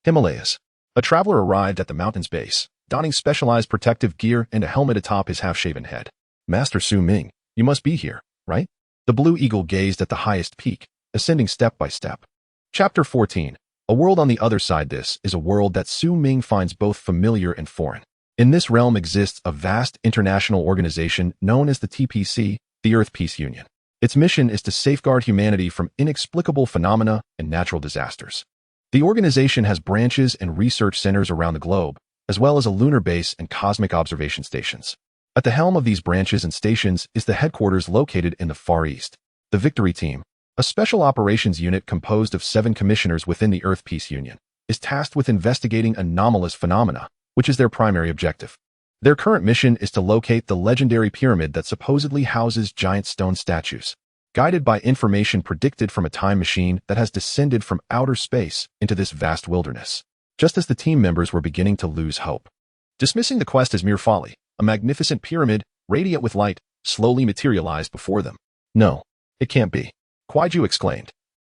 Himalayas. A traveler arrived at the mountain's base, donning specialized protective gear and a helmet atop his half-shaven head. Master Su Ming, you must be here, right? The Blue Eagle gazed at the highest peak, ascending step by step. Chapter 14. A world on the other side. This is a world that Su Ming finds both familiar and foreign. In this realm exists a vast international organization known as the TPC, the Earth Peace Union. Its mission is to safeguard humanity from inexplicable phenomena and natural disasters. The organization has branches and research centers around the globe, as well as a lunar base and cosmic observation stations. At the helm of these branches and stations is the headquarters located in the Far East. The Victory Team, a special operations unit composed of 7 commissioners within the Earth Peace Union, is tasked with investigating anomalous phenomena, which is their primary objective. Their current mission is to locate the legendary pyramid that supposedly houses giant stone statues, guided by information predicted from a time machine that has descended from outer space into this vast wilderness. Just as the team members were beginning to lose hope, dismissing the quest as mere folly, a magnificent pyramid, radiant with light, slowly materialized before them. No, it can't be. Kuaiju exclaimed,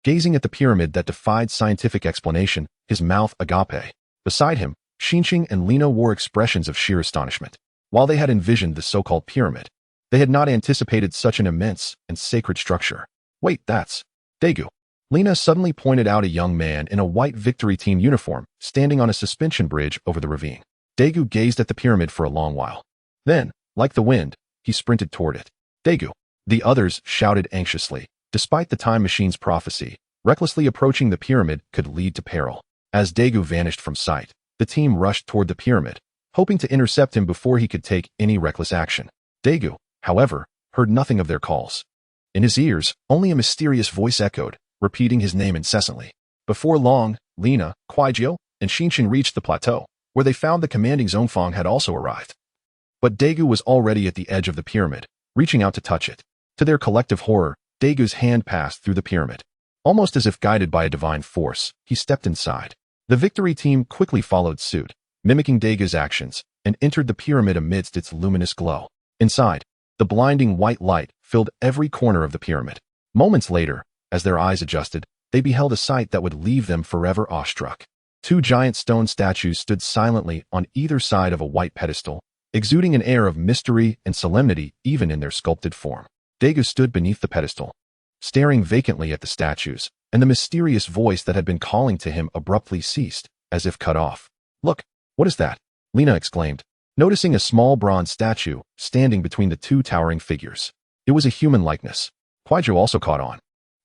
gazing at the pyramid that defied scientific explanation, his mouth agape. Beside him, Xinqing and Lino wore expressions of sheer astonishment. While they had envisioned the so-called pyramid, they had not anticipated such an immense and sacred structure. Wait, that's Daegu. Lina suddenly pointed out a young man in a white Victory Team uniform, standing on a suspension bridge over the ravine. Daegu gazed at the pyramid for a long while. Then, like the wind, he sprinted toward it. Daegu. The others shouted anxiously. Despite the time machine's prophecy, recklessly approaching the pyramid could lead to peril. As Daegu vanished from sight, the team rushed toward the pyramid, hoping to intercept him before he could take any reckless action. Daegu, however, heard nothing of their calls. In his ears, only a mysterious voice echoed, repeating his name incessantly. Before long, Lina, Kuaiju, and Xinqing reached the plateau, where they found the commanding Zhongfang had also arrived. But Daegu was already at the edge of the pyramid, reaching out to touch it. To their collective horror, Daegu's hand passed through the pyramid. Almost as if guided by a divine force, he stepped inside. The Victory Team quickly followed suit, mimicking Daegu's actions, and entered the pyramid amidst its luminous glow. Inside, the blinding white light filled every corner of the pyramid. Moments later, as their eyes adjusted, they beheld a sight that would leave them forever awestruck. 2 giant stone statues stood silently on either side of a white pedestal, exuding an air of mystery and solemnity even in their sculpted form. Daegu stood beneath the pedestal, staring vacantly at the statues, and the mysterious voice that had been calling to him abruptly ceased, as if cut off. "Look, what is that?" Lina exclaimed, noticing a small bronze statue standing between the two towering figures. It was a human likeness. Kuaizhou also caught on,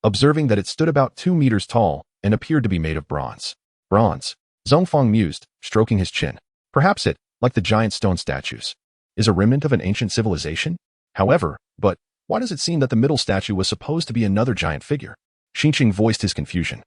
observing that it stood about 2 meters tall and appeared to be made of bronze. Bronze, Zhongfang mused, stroking his chin. Perhaps it, like the giant stone statues, is a remnant of an ancient civilization? However, but why does it seem that the middle statue was supposed to be another giant figure? Xinqing voiced his confusion,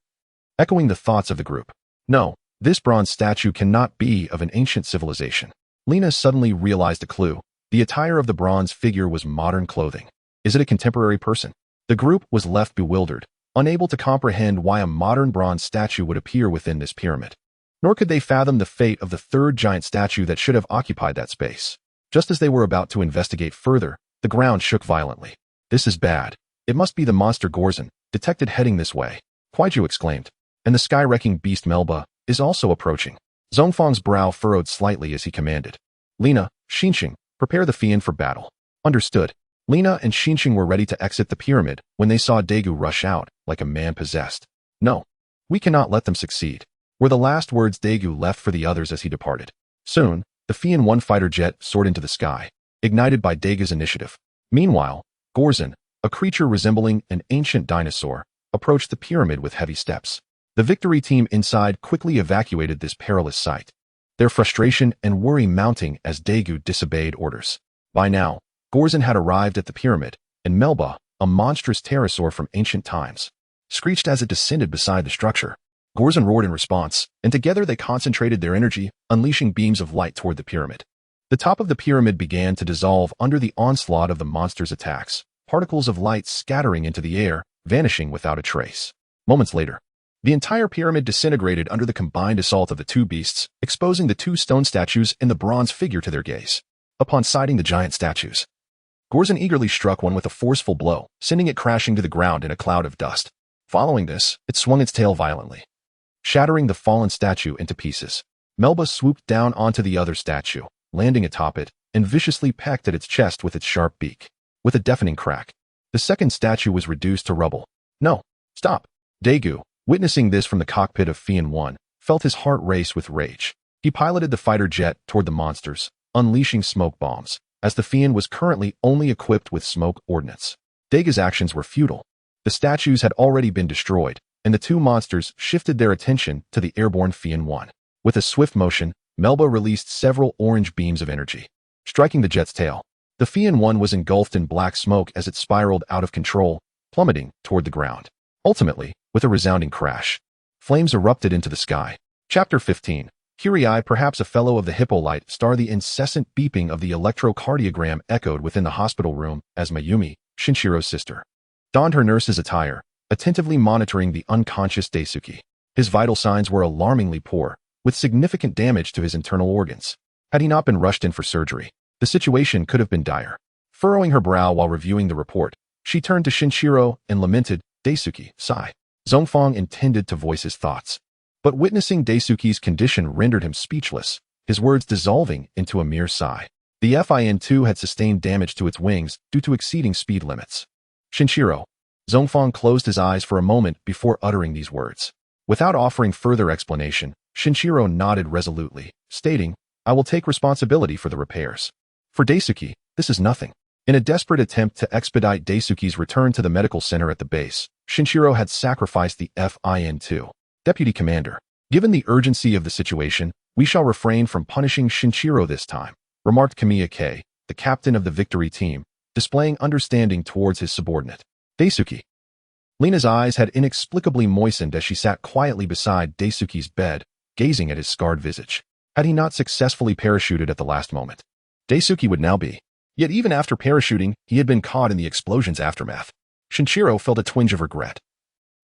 echoing the thoughts of the group. No, this bronze statue cannot be of an ancient civilization. Lina suddenly realized a clue. The attire of the bronze figure was modern clothing. Is it a contemporary person? The group was left bewildered, unable to comprehend why a modern bronze statue would appear within this pyramid. Nor could they fathom the fate of the third giant statue that should have occupied that space. Just as they were about to investigate further, the ground shook violently. "This is bad. It must be the monster Gorzon, detected heading this way," Kuaizhou exclaimed. "And the sky-wrecking beast Melba is also approaching." Zhongfang's brow furrowed slightly as he commanded. "Lina, Xinqing, prepare the Fian for battle." "Understood." Lina and Xinqing were ready to exit the pyramid when they saw Daegu rush out, like a man possessed. "No, we cannot let them succeed," were the last words Daegu left for the others as he departed. Soon, the Fian 1 fighter jet soared into the sky, ignited by Daegu's initiative. Meanwhile, Gorzon, a creature resembling an ancient dinosaur, approached the pyramid with heavy steps. The victory team inside quickly evacuated this perilous site, their frustration and worry mounting as Daegu disobeyed orders. By now, Gorzon had arrived at the pyramid, and Melba, a monstrous pterosaur from ancient times, screeched as it descended beside the structure. Gorzon roared in response, and together they concentrated their energy, unleashing beams of light toward the pyramid. The top of the pyramid began to dissolve under the onslaught of the monster's attacks, particles of light scattering into the air, vanishing without a trace. Moments later, the entire pyramid disintegrated under the combined assault of the two beasts, exposing the two stone statues and the bronze figure to their gaze. Upon sighting the giant statues, Gorzon eagerly struck one with a forceful blow, sending it crashing to the ground in a cloud of dust. Following this, it swung its tail violently, shattering the fallen statue into pieces. Melba swooped down onto the other statue, landing atop it, and viciously pecked at its chest with its sharp beak. With a deafening crack, the second statue was reduced to rubble. "No, stop!" Daegu, witnessing this from the cockpit of Fian 1, felt his heart race with rage. He piloted the fighter jet toward the monsters, unleashing smoke bombs, as the Fian was currently only equipped with smoke ordnance. Daegu's actions were futile. The statues had already been destroyed, and the two monsters shifted their attention to the airborne Fian 1. With a swift motion, Melba released several orange beams of energy, striking the jet's tail. The Fian 1 was engulfed in black smoke as it spiraled out of control, plummeting toward the ground. Ultimately, with a resounding crash, flames erupted into the sky. Chapter 15. Kirai, perhaps a fellow of the Hippolyte star. The incessant beeping of the electrocardiogram echoed within the hospital room as Mayumi, Shinshiro's sister, donned her nurse's attire, attentively monitoring the unconscious Daisuke. His vital signs were alarmingly poor, with significant damage to his internal organs. Had he not been rushed in for surgery, the situation could have been dire. Furrowing her brow while reviewing the report, she turned to Shinshiro and lamented, "Daisuke, sigh." Zhongfang intended to voice his thoughts, but witnessing Daisuke's condition rendered him speechless, his words dissolving into a mere sigh. The Fin-2 had sustained damage to its wings due to exceeding speed limits. "Shinshiro." Zhongfang closed his eyes for a moment before uttering these words. Without offering further explanation, Shinshiro nodded resolutely, stating, "I will take responsibility for the repairs. For Daisuke, this is nothing." In a desperate attempt to expedite Daisuke's return to the medical center at the base, Shinshiro had sacrificed the Fin-2. "Deputy Commander, given the urgency of the situation, we shall refrain from punishing Shinshiro this time," remarked Kamiya K, the captain of the victory team, displaying understanding towards his subordinate. "Daisuke." Lina's eyes had inexplicably moistened as she sat quietly beside Daisuke's bed, gazing at his scarred visage. Had he not successfully parachuted at the last moment, Daisuke would now be. Yet even after parachuting, he had been caught in the explosion's aftermath. Shinshiro felt a twinge of regret.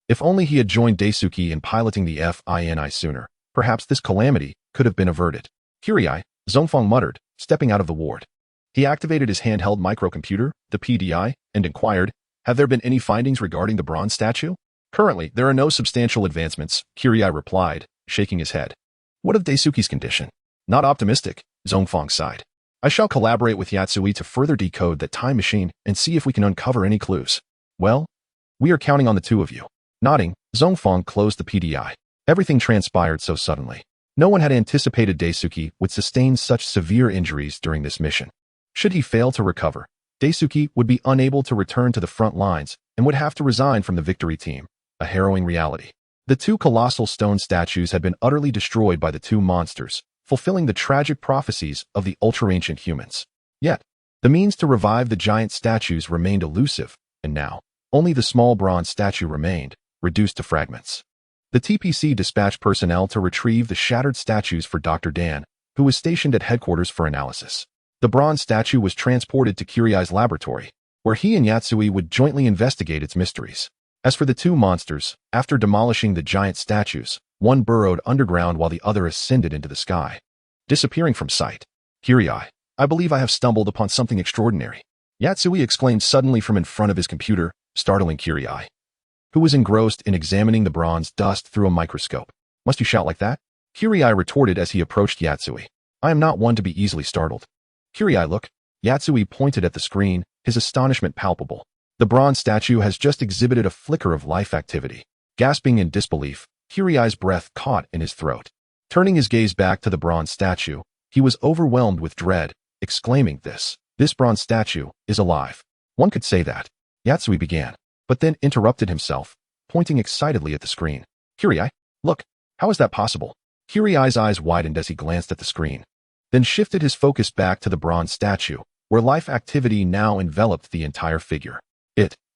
If only he had joined Daisuke in piloting the Fini sooner, perhaps this calamity could have been averted. "Kirai," Zhongfang muttered, stepping out of the ward. He activated his handheld microcomputer, the PDI, and inquired, "Have there been any findings regarding the bronze statue?" "Currently, there are no substantial advancements," Kirai replied, shaking his head. "What of Daisuke's condition?" "Not optimistic," Zhongfang sighed. "I shall collaborate with Yatsui to further decode that time machine and see if we can uncover any clues." "Well, We are counting on the two of you. Nodding, Zhongfang closed the PDI. Everything transpired so suddenly. No one had anticipated Daisuke would sustain such severe injuries during this mission. Should he fail to recover, Daisuke would be unable to return to the front lines and would have to resign from the victory team, a harrowing reality. The two colossal stone statues had been utterly destroyed by the two monsters, fulfilling the tragic prophecies of the ultra-ancient humans. Yet, the means to revive the giant statues remained elusive, and now, only the small bronze statue remained, reduced to fragments. The TPC dispatched personnel to retrieve the shattered statues for Dr. Dan, who was stationed at headquarters for analysis. The bronze statue was transported to Kiriai's laboratory, where he and Yatsui would jointly investigate its mysteries. As for the two monsters, after demolishing the giant statues, one burrowed underground while the other ascended into the sky, disappearing from sight. Kirai, I believe I have stumbled upon something extraordinary. Yatsui exclaimed suddenly from in front of his computer, startling Kirai, who was engrossed in examining the bronze dust through a microscope. Must you shout like that? Kirai retorted as he approached Yatsui. I am not one to be easily startled. Kirai, look. Yatsui pointed at the screen, his astonishment palpable. The bronze statue has just exhibited a flicker of life activity. Gasping in disbelief, Kirai's breath caught in his throat. Turning his gaze back to the bronze statue, he was overwhelmed with dread, exclaiming, This bronze statue is alive. One could say that. Yatsui began, but then interrupted himself, pointing excitedly at the screen. Kirai, look, how is that possible? Kirai's eyes widened as he glanced at the screen, then shifted his focus back to the bronze statue, where life activity now enveloped the entire figure.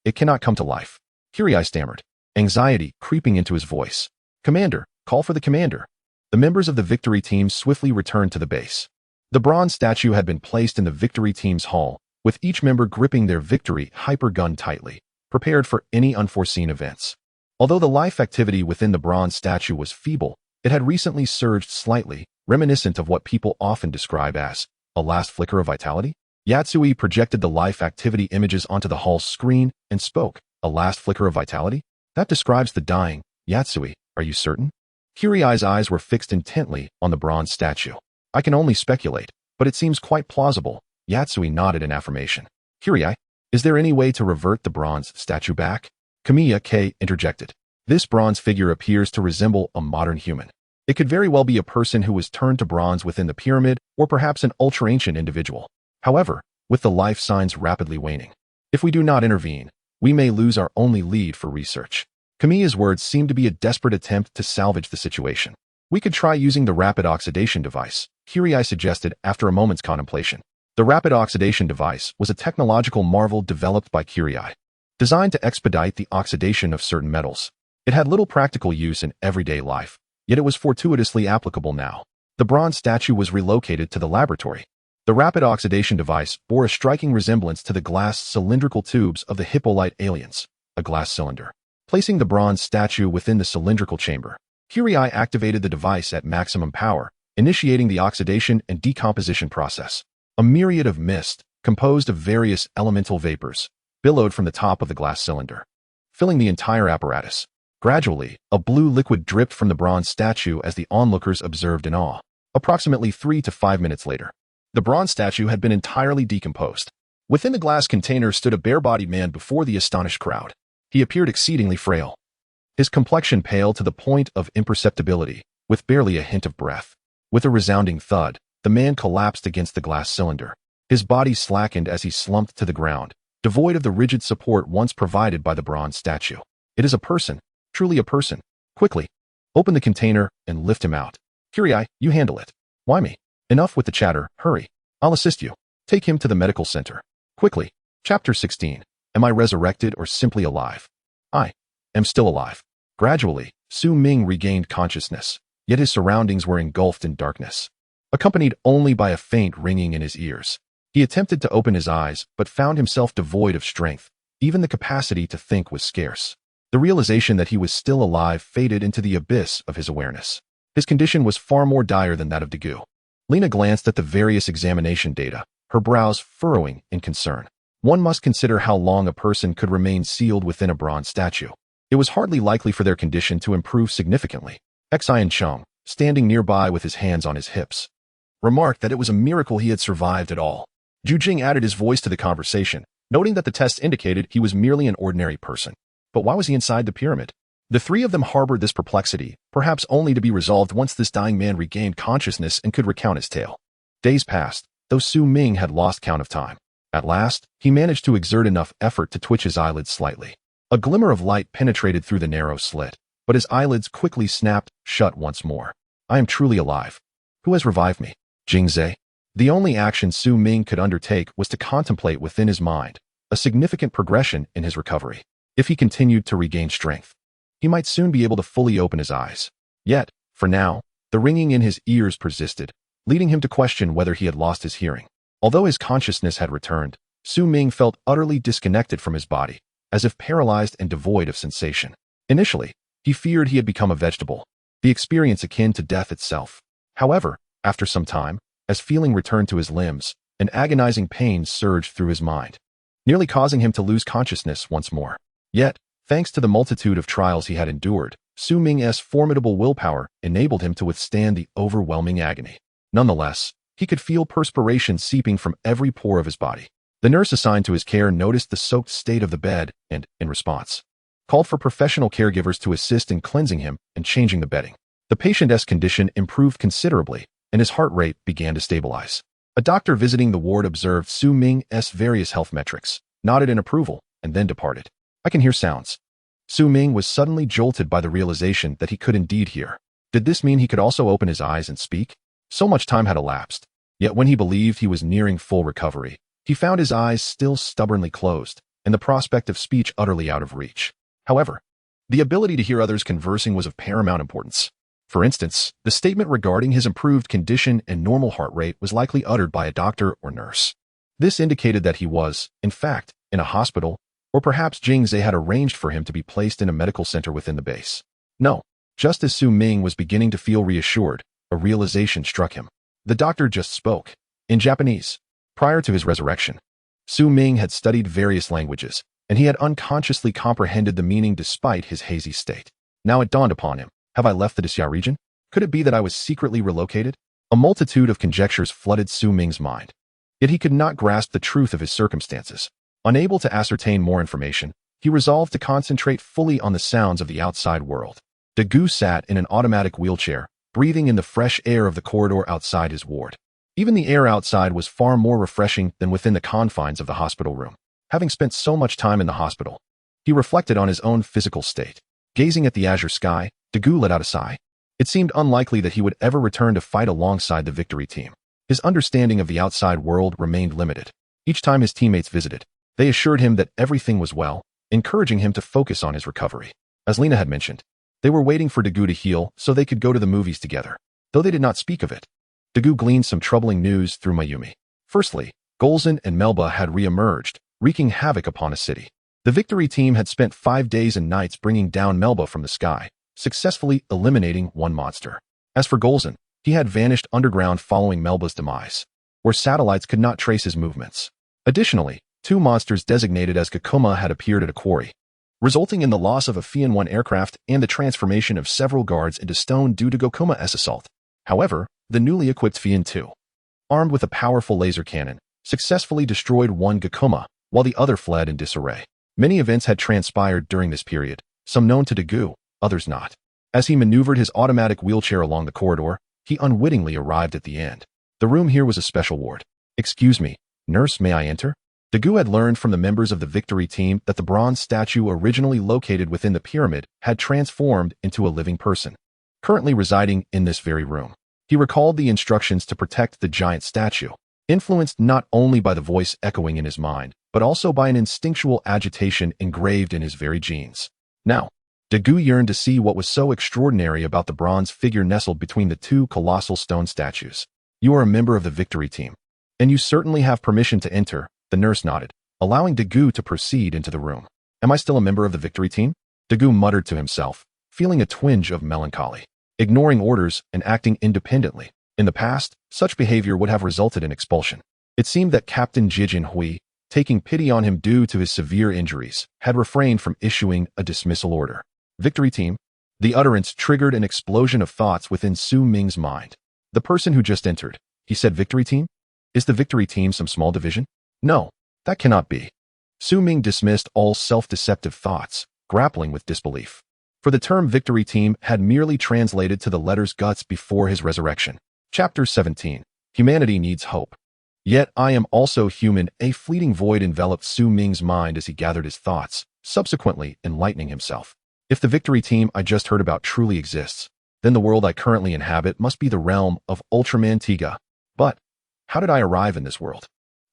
It cannot come to life. Kirai stammered, anxiety creeping into his voice. Commander, call for the commander. The members of the victory team swiftly returned to the base. The bronze statue had been placed in the victory team's hall, with each member gripping their victory hypergun tightly, prepared for any unforeseen events. Although the life activity within the bronze statue was feeble, it had recently surged slightly, reminiscent of what people often describe as a last flicker of vitality. Yatsui projected the life activity images onto the hall's screen and spoke. A last flicker of vitality? That describes the dying. Yatsui, are you certain? Kirai's eyes were fixed intently on the bronze statue. I can only speculate, but it seems quite plausible. Yatsui nodded in affirmation. Kirai, is there any way to revert the bronze statue back? Kamiya K interjected. This bronze figure appears to resemble a modern human. It could very well be a person who was turned to bronze within the pyramid, or perhaps an ultra-ancient individual. However, with the life signs rapidly waning, if we do not intervene, we may lose our only lead for research. Kamiya's words seemed to be a desperate attempt to salvage the situation. We could try using the rapid oxidation device, Kirai suggested after a moment's contemplation. The rapid oxidation device was a technological marvel developed by Kirai, designed to expedite the oxidation of certain metals. It had little practical use in everyday life, yet it was fortuitously applicable now. The bronze statue was relocated to the laboratory. The rapid oxidation device bore a striking resemblance to the glass cylindrical tubes of the Hippolyte aliens, a glass cylinder. Placing the bronze statue within the cylindrical chamber, Kirai activated the device at maximum power, initiating the oxidation and decomposition process. A myriad of mist, composed of various elemental vapors, billowed from the top of the glass cylinder, filling the entire apparatus. Gradually, a blue liquid dripped from the bronze statue as the onlookers observed in awe. Approximately 3 to 5 minutes later, the bronze statue had been entirely decomposed. Within the glass container stood a bare-bodied man before the astonished crowd. He appeared exceedingly frail, his complexion pale to the point of imperceptibility, with barely a hint of breath. With a resounding thud, the man collapsed against the glass cylinder. His body slackened as he slumped to the ground, devoid of the rigid support once provided by the bronze statue. It is a person, truly a person. Quickly, open the container and lift him out. Kirai, you handle it. Why me? Enough with the chatter, hurry. I'll assist you. Take him to the medical center. Quickly. Chapter 16. Am I resurrected or simply alive? I am still alive. Gradually, Su Ming regained consciousness, yet his surroundings were engulfed in darkness, accompanied only by a faint ringing in his ears. He attempted to open his eyes, but found himself devoid of strength. Even the capacity to think was scarce. The realization that he was still alive faded into the abyss of his awareness. His condition was far more dire than that of Dagu. Lena glanced at the various examination data, her brows furrowing in concern. One must consider how long a person could remain sealed within a bronze statue. It was hardly likely for their condition to improve significantly. Xian Cheng, standing nearby with his hands on his hips, remarked that it was a miracle he had survived at all. Ju Jing added his voice to the conversation, noting that the tests indicated he was merely an ordinary person. But why was he inside the pyramid? The three of them harbored this perplexity, perhaps only to be resolved once this dying man regained consciousness and could recount his tale. Days passed, though Su Ming had lost count of time. At last, he managed to exert enough effort to twitch his eyelids slightly. A glimmer of light penetrated through the narrow slit, but his eyelids quickly snapped shut once more. I am truly alive. Who has revived me? Jingzhe. The only action Su Ming could undertake was to contemplate within his mind, a significant progression in his recovery. If he continued to regain strength, he might soon be able to fully open his eyes. Yet, for now, the ringing in his ears persisted, leading him to question whether he had lost his hearing. Although his consciousness had returned, Su Ming felt utterly disconnected from his body, as if paralyzed and devoid of sensation. Initially, he feared he had become a vegetable, the experience akin to death itself. However, after some time, as feeling returned to his limbs, an agonizing pain surged through his mind, nearly causing him to lose consciousness once more. Yet, thanks to the multitude of trials he had endured, Su Ming's formidable willpower enabled him to withstand the overwhelming agony. Nonetheless, he could feel perspiration seeping from every pore of his body. The nurse assigned to his care noticed the soaked state of the bed and, in response, called for professional caregivers to assist in cleansing him and changing the bedding. The patient's condition improved considerably, and his heart rate began to stabilize. A doctor visiting the ward observed Su Ming's various health metrics, nodded in approval, and then departed. I can hear sounds. Su Ming was suddenly jolted by the realization that he could indeed hear. Did this mean he could also open his eyes and speak? So much time had elapsed, yet when he believed he was nearing full recovery, he found his eyes still stubbornly closed, and the prospect of speech utterly out of reach. However, the ability to hear others conversing was of paramount importance. For instance, the statement regarding his improved condition and normal heart rate was likely uttered by a doctor or nurse. This indicated that he was, in fact, in a hospital, or perhaps Jingzhe had arranged for him to be placed in a medical center within the base. No, just as Su Ming was beginning to feel reassured, a realization struck him. The doctor just spoke, in Japanese. Prior to his resurrection, Su Ming had studied various languages, and he had unconsciously comprehended the meaning despite his hazy state. Now it dawned upon him, have I left the Xia region? Could it be that I was secretly relocated? A multitude of conjectures flooded Su Ming's mind. Yet he could not grasp the truth of his circumstances. Unable to ascertain more information, he resolved to concentrate fully on the sounds of the outside world. De Gu sat in an automatic wheelchair, breathing in the fresh air of the corridor outside his ward. Even the air outside was far more refreshing than within the confines of the hospital room. Having spent so much time in the hospital, he reflected on his own physical state. Gazing at the azure sky, De Gu let out a sigh. It seemed unlikely that he would ever return to fight alongside the victory team. His understanding of the outside world remained limited. Each time his teammates visited, they assured him that everything was well, encouraging him to focus on his recovery. As Lena had mentioned, they were waiting for De Gu to heal so they could go to the movies together. Though they did not speak of it, De Gu gleaned some troubling news through Mayumi. Firstly, Golzin and Melba had re-emerged, wreaking havoc upon a city. The victory team had spent 5 days and nights bringing down Melba from the sky, successfully eliminating one monster. As for Golzin, he had vanished underground following Melba's demise, where satellites could not trace his movements. Additionally, 2 monsters designated as Gakuma had appeared at a quarry, resulting in the loss of a Fian-1 aircraft and the transformation of several guards into stone due to Gokuma's assault. However, the newly equipped Fian-2, armed with a powerful laser cannon, successfully destroyed one Gakuma, while the other fled in disarray. Many events had transpired during this period, some known to De Gu, others not. As he maneuvered his automatic wheelchair along the corridor, he unwittingly arrived at the end. The room here was a special ward. Excuse me, nurse, may I enter? De Gu had learned from the members of the victory team that the bronze statue originally located within the pyramid had transformed into a living person, currently residing in this very room. He recalled the instructions to protect the giant statue, influenced not only by the voice echoing in his mind, but also by an instinctual agitation engraved in his very genes. Now, De Gu yearned to see what was so extraordinary about the bronze figure nestled between the 2 colossal stone statues. You are a member of the victory team, and you certainly have permission to enter, the nurse nodded, allowing De Gu to proceed into the room. Am I still a member of the victory team? De Gu muttered to himself, feeling a twinge of melancholy. Ignoring orders and acting independently. In the past, such behavior would have resulted in expulsion. It seemed that Captain Jijin Hui, taking pity on him due to his severe injuries, had refrained from issuing a dismissal order. Victory team? The utterance triggered an explosion of thoughts within Su Ming's mind. The person who just entered, he said victory team? Is the victory team some small division? No, that cannot be. Su Ming dismissed all self-deceptive thoughts, grappling with disbelief. For the term victory team had merely translated to the letters guts before his resurrection. Chapter 17. Humanity needs hope. Yet I am also human. A fleeting void enveloped Su Ming's mind as he gathered his thoughts, subsequently enlightening himself. If the victory team I just heard about truly exists, then the world I currently inhabit must be the realm of Ultraman Tiga. But how did I arrive in this world?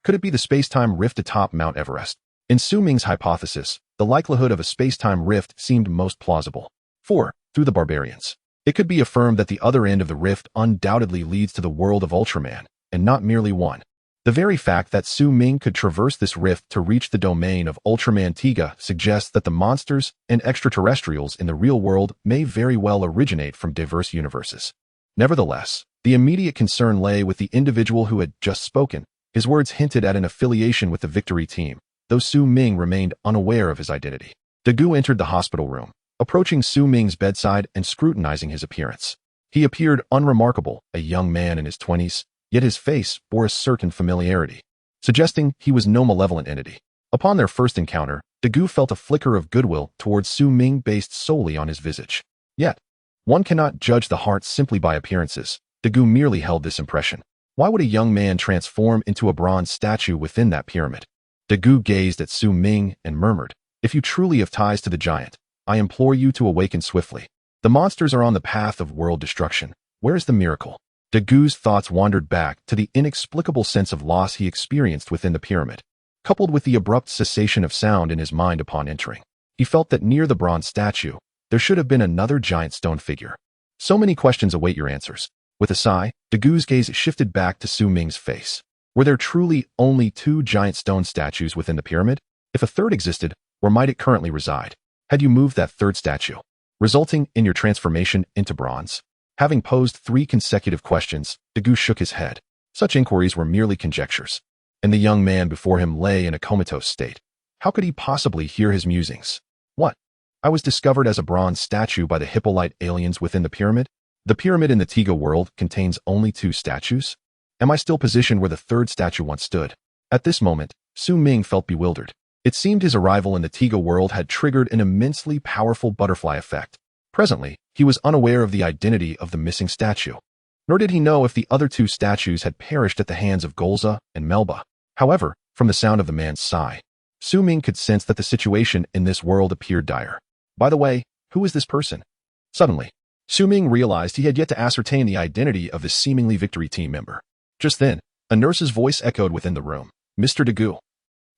Could it be the space-time rift atop Mount Everest? In Su Ming's hypothesis, the likelihood of a space-time rift seemed most plausible. 4. Through the barbarians. It could be affirmed that the other end of the rift undoubtedly leads to the world of Ultraman, and not merely one. The very fact that Su Ming could traverse this rift to reach the domain of Ultraman Tiga suggests that the monsters and extraterrestrials in the real world may very well originate from diverse universes. Nevertheless, the immediate concern lay with the individual who had just spoken. His words hinted at an affiliation with the victory team, though Su Ming remained unaware of his identity. Dagu entered the hospital room, approaching Su Ming's bedside and scrutinizing his appearance. He appeared unremarkable, a young man in his 20s, yet his face bore a certain familiarity, suggesting he was no malevolent entity. Upon their first encounter, Dagu felt a flicker of goodwill towards Su Ming based solely on his visage. Yet, one cannot judge the heart simply by appearances. Dagu merely held this impression. Why would a young man transform into a bronze statue within that pyramid? Dagu gazed at Su Ming and murmured, "If you truly have ties to the giant, I implore you to awaken swiftly. The monsters are on the path of world destruction. Where is the miracle?" Dagu's thoughts wandered back to the inexplicable sense of loss he experienced within the pyramid, coupled with the abrupt cessation of sound in his mind upon entering. He felt that near the bronze statue, there should have been another giant stone figure. So many questions await your answers. With a sigh, Dagu's gaze shifted back to Su Ming's face. Were there truly only 2 giant stone statues within the pyramid? If a third existed, where might it currently reside? Had you moved that third statue, resulting in your transformation into bronze? Having posed 3 consecutive questions, Dagu shook his head. Such inquiries were merely conjectures, and the young man before him lay in a comatose state. How could he possibly hear his musings? What? I was discovered as a bronze statue by the Hippolyte aliens within the pyramid? The pyramid in the Tiga world contains only 2 statues? Am I still positioned where the third statue once stood? At this moment, Su Ming felt bewildered. It seemed his arrival in the Tiga world had triggered an immensely powerful butterfly effect. Presently, he was unaware of the identity of the missing statue, nor did he know if the other 2 statues had perished at the hands of Golza and Melba. However, from the sound of the man's sigh, Su Ming could sense that the situation in this world appeared dire. By the way, who is this person? Suddenly, Su Ming realized he had yet to ascertain the identity of the seemingly victory team member. Just then, a nurse's voice echoed within the room. "Mr. Dagu,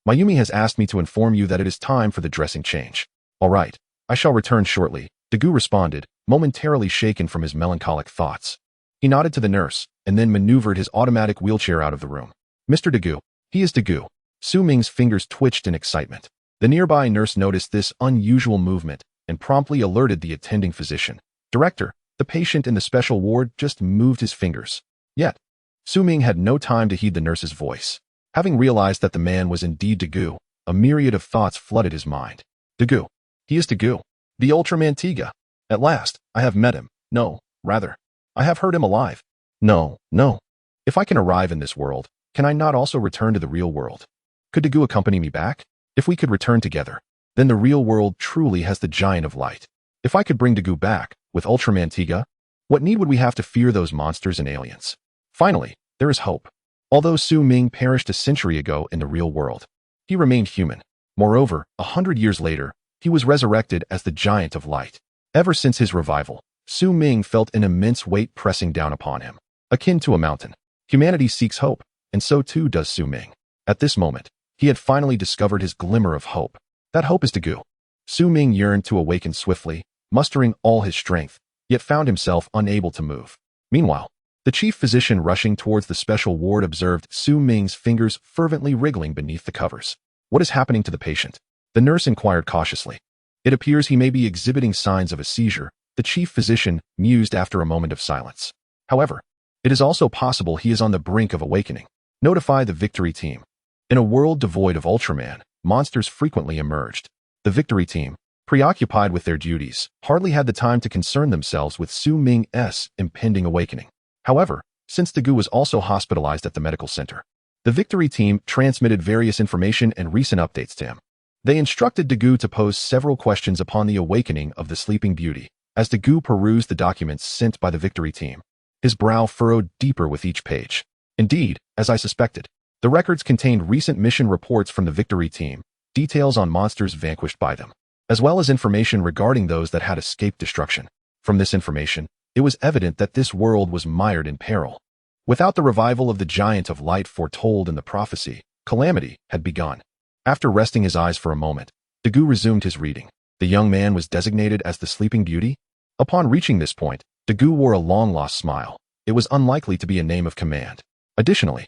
Mayumi has asked me to inform you that it is time for the dressing change." "All right, I shall return shortly," Dagu responded, momentarily shaken from his melancholic thoughts. He nodded to the nurse, and then maneuvered his automatic wheelchair out of the room. "Mr. Dagu, he is Dagu." Su Ming's fingers twitched in excitement. The nearby nurse noticed this unusual movement and promptly alerted the attending physician. "Director, the patient in the special ward just moved his fingers." Yet, Su Ming had no time to heed the nurse's voice. Having realized that the man was indeed Dagu, a myriad of thoughts flooded his mind. Dagu. He is Dagu. The Ultraman Tiga. At last, I have met him. No, rather, I have heard him alive. No. If I can arrive in this world, can I not also return to the real world? Could Dagu accompany me back? If we could return together, then the real world truly has the giant of light. If I could bring Dagu back, with Ultraman Tiga, what need would we have to fear those monsters and aliens? Finally, there is hope. Although Su Ming perished a century ago in the real world, he remained human. Moreover, 100 years later, he was resurrected as the giant of light. Ever since his revival, Su Ming felt an immense weight pressing down upon him, akin to a mountain. Humanity seeks hope, and so too does Su Ming. At this moment, he had finally discovered his glimmer of hope. That hope is Dagu. Su Ming yearned to awaken swiftly, mustering all his strength, yet found himself unable to move. Meanwhile, the chief physician rushing towards the special ward observed Su Ming's fingers fervently wriggling beneath the covers. "What is happening to the patient?" The nurse inquired cautiously. "It appears he may be exhibiting signs of a seizure," the chief physician mused after a moment of silence. "However, it is also possible he is on the brink of awakening. Notify the victory team." In a world devoid of Ultraman, monsters frequently emerged. The victory team, preoccupied with their duties, hardly had the time to concern themselves with Su Ming's impending awakening. However, since Dagu was also hospitalized at the medical center, the victory team transmitted various information and recent updates to him. They instructed Dagu to pose several questions upon the awakening of the sleeping beauty. As Dagu perused the documents sent by the victory team, his brow furrowed deeper with each page. Indeed, as I suspected, the records contained recent mission reports from the victory team, details on monsters vanquished by them, as well as information regarding those that had escaped destruction. From this information, it was evident that this world was mired in peril. Without the revival of the giant of light foretold in the prophecy, calamity had begun. After resting his eyes for a moment, Dagu resumed his reading. The young man was designated as the Sleeping Beauty. Upon reaching this point, Dagu wore a long-lost smile. It was unlikely to be a name of command. Additionally,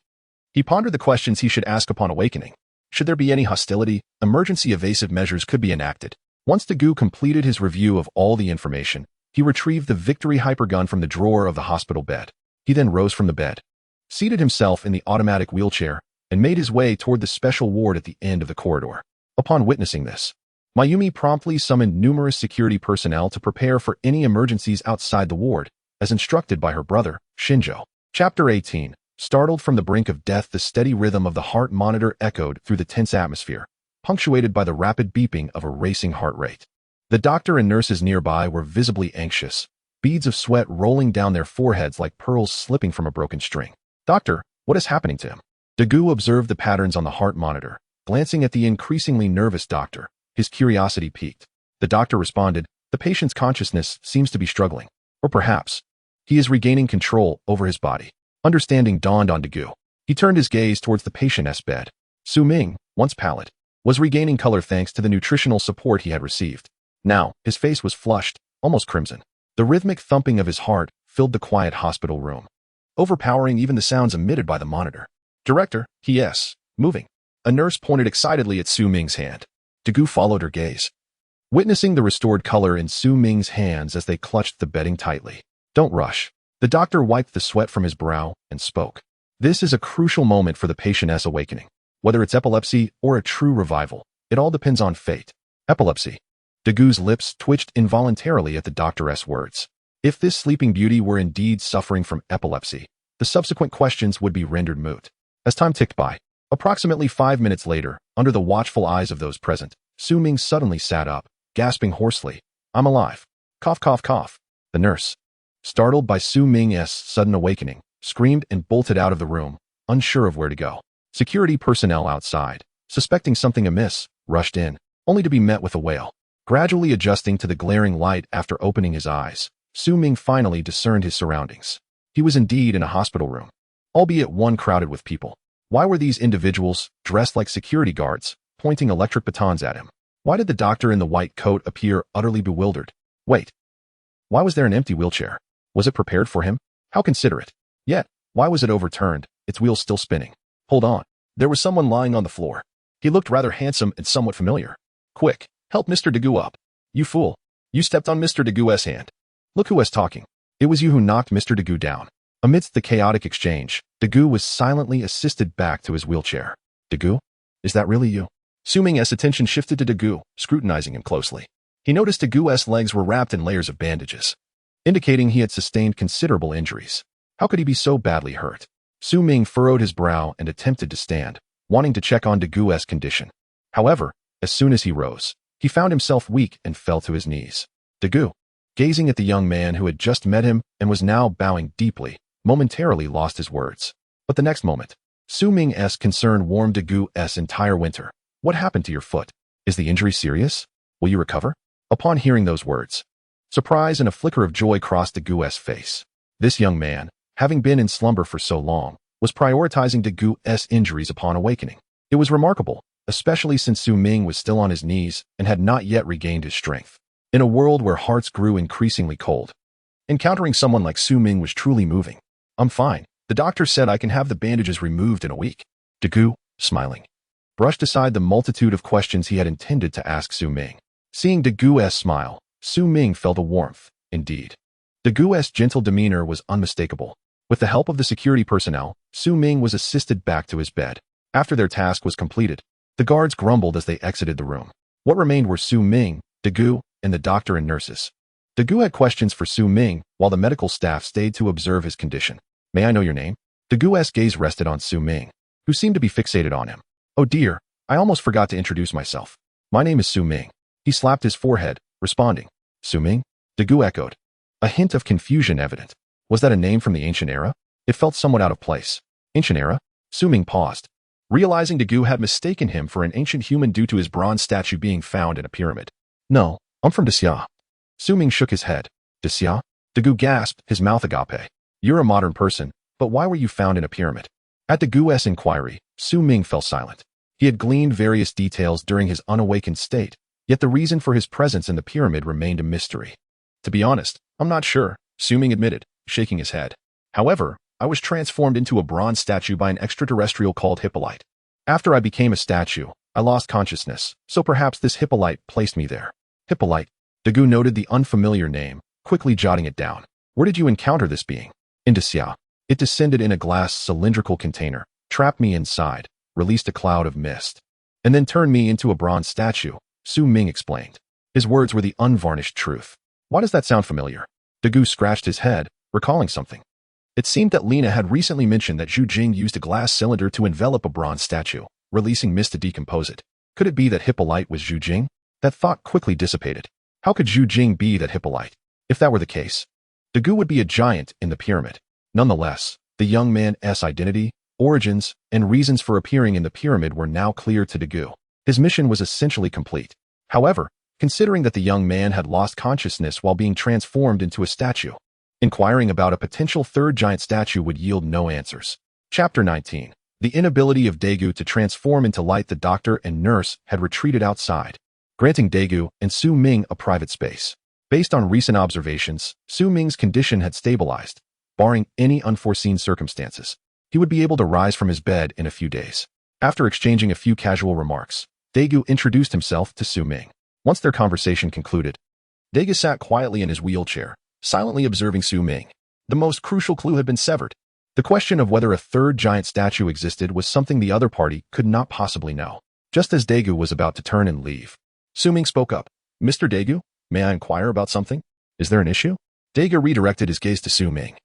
he pondered the questions he should ask upon awakening. Should there be any hostility, emergency evasive measures could be enacted. Once Dagu completed his review of all the information, he retrieved the Victory hypergun from the drawer of the hospital bed. He then rose from the bed, seated himself in the automatic wheelchair, and made his way toward the special ward at the end of the corridor. Upon witnessing this, Mayumi promptly summoned numerous security personnel to prepare for any emergencies outside the ward, as instructed by her brother, Shinjo. Chapter 18. Startled from the brink of death, the steady rhythm of the heart monitor echoed through the tense atmosphere, punctuated by the rapid beeping of a racing heart rate. The doctor and nurses nearby were visibly anxious, beads of sweat rolling down their foreheads like pearls slipping from a broken string. "Doctor, what is happening to him?" Dagu observed the patterns on the heart monitor. Glancing at the increasingly nervous doctor, his curiosity piqued. The doctor responded, "The patient's consciousness seems to be struggling. Or perhaps, he is regaining control over his body." Understanding dawned on Dagu. He turned his gaze towards the patient's bed. Su Ming, once pallid, was regaining color thanks to the nutritional support he had received. Now, his face was flushed, almost crimson. The rhythmic thumping of his heart filled the quiet hospital room, overpowering even the sounds emitted by the monitor. "Director, yes, moving." A nurse pointed excitedly at Su Ming's hand. Dagu followed her gaze, witnessing the restored color in Su Ming's hands as they clutched the bedding tightly. "Don't rush." The doctor wiped the sweat from his brow and spoke. "This is a crucial moment for the patient's awakening. Whether it's epilepsy or a true revival, it all depends on fate." Epilepsy. Dagu's lips twitched involuntarily at the doctor's words. If this sleeping beauty were indeed suffering from epilepsy, the subsequent questions would be rendered moot. As time ticked by, approximately 5 minutes later, under the watchful eyes of those present, Su Ming suddenly sat up, gasping hoarsely, "I'm alive." Cough, cough, cough. The nurse, startled by Su Ming's sudden awakening, screamed and bolted out of the room, unsure of where to go. Security personnel outside, suspecting something amiss, rushed in, only to be met with a wail. Gradually adjusting to the glaring light after opening his eyes, Su Ming finally discerned his surroundings. He was indeed in a hospital room, albeit one crowded with people. Why were these individuals, dressed like security guards, pointing electric batons at him? Why did the doctor in the white coat appear utterly bewildered? Wait. Why was there an empty wheelchair? Was it prepared for him? How considerate. Yet, why was it overturned, its wheels still spinning? Hold on. There was someone lying on the floor. He looked rather handsome and somewhat familiar. Quick, help Mr. Dagu up. You fool. You stepped on Mr. Dagu's hand. Look who was talking. It was you who knocked Mr. Dagu down. Amidst the chaotic exchange, Dagu was silently assisted back to his wheelchair. "Dagu? Is that really you?" Su Ming's attention shifted to Dagu, scrutinizing him closely. He noticed Dagu's legs were wrapped in layers of bandages, indicating he had sustained considerable injuries. How could he be so badly hurt? Su Ming furrowed his brow and attempted to stand, wanting to check on Dagu's condition. However, as soon as he rose, he found himself weak and fell to his knees. Dagu, gazing at the young man who had just met him and was now bowing deeply, momentarily lost his words. But the next moment, Su Ming's concern warmed Dagu's entire winter. "What happened to your foot? Is the injury serious? Will you recover?" Upon hearing those words, surprise and a flicker of joy crossed Dagu's face. This young man, having been in slumber for so long, was prioritizing Dagu's injuries upon awakening. It was remarkable, especially since Su Ming was still on his knees and had not yet regained his strength. In a world where hearts grew increasingly cold, encountering someone like Su Ming was truly moving. "I'm fine. The doctor said I can have the bandages removed in a week." Dagu, smiling, brushed aside the multitude of questions he had intended to ask Su Ming. Seeing Dagu's smile, Su Ming felt a warmth, indeed. Dagu's gentle demeanor was unmistakable. With the help of the security personnel, Su Ming was assisted back to his bed. After their task was completed, the guards grumbled as they exited the room. What remained were Su Ming, Dagu, and the doctor and nurses. Dagu had questions for Su Ming, while the medical staff stayed to observe his condition. "May I know your name?" Dagu's gaze rested on Su Ming, who seemed to be fixated on him. "Oh dear, I almost forgot to introduce myself. My name is Su Ming. He slapped his forehead, responding. Su Ming? Dagu echoed. A hint of confusion evident. Was that a name from the ancient era? It felt somewhat out of place. Ancient era? Su Ming paused, realizing Dagu had mistaken him for an ancient human due to his bronze statue being found in a pyramid. No, I'm from Xia. Su Ming shook his head. Xia? Dagu gasped, his mouth agape. You're a modern person, but why were you found in a pyramid? At Dagu's inquiry, Su Ming fell silent. He had gleaned various details during his unawakened state, yet the reason for his presence in the pyramid remained a mystery. To be honest, I'm not sure, Su Ming admitted, shaking his head. However, I was transformed into a bronze statue by an extraterrestrial called Hippolyte. After I became a statue, I lost consciousness, so perhaps this Hippolyte placed me there. Hippolyte. Dagu noted the unfamiliar name, quickly jotting it down. Where did you encounter this being? In Xia. It descended in a glass cylindrical container, trapped me inside, released a cloud of mist, and then turned me into a bronze statue, Su Ming explained. His words were the unvarnished truth. Why does that sound familiar? Dagu scratched his head, recalling something. It seemed that Lena had recently mentioned that Zhu Jing used a glass cylinder to envelop a bronze statue, releasing mist to decompose it. Could it be that Hippolyte was Zhu Jing? That thought quickly dissipated. How could Zhu Jing be that Hippolyte? If that were the case, Dagu would be a giant in the pyramid. Nonetheless, the young man's identity, origins, and reasons for appearing in the pyramid were now clear to Dagu. His mission was essentially complete. However, considering that the young man had lost consciousness while being transformed into a statue, inquiring about a potential third giant statue would yield no answers. Chapter 19. The inability of Dagu to transform into light. The doctor and nurse had retreated outside, granting Dagu and Su Ming a private space. Based on recent observations, Su Ming's condition had stabilized. Barring any unforeseen circumstances, he would be able to rise from his bed in a few days. After exchanging a few casual remarks, Dagu introduced himself to Su Ming. Once their conversation concluded, Dagu sat quietly in his wheelchair, silently observing Su Ming. The most crucial clue had been severed. The question of whether a third giant statue existed was something the other party could not possibly know. Just as Dagu was about to turn and leave, Su Ming spoke up. Mr. Dagu, may I inquire about something? Is there an issue? Dagu redirected his gaze to Su Ming.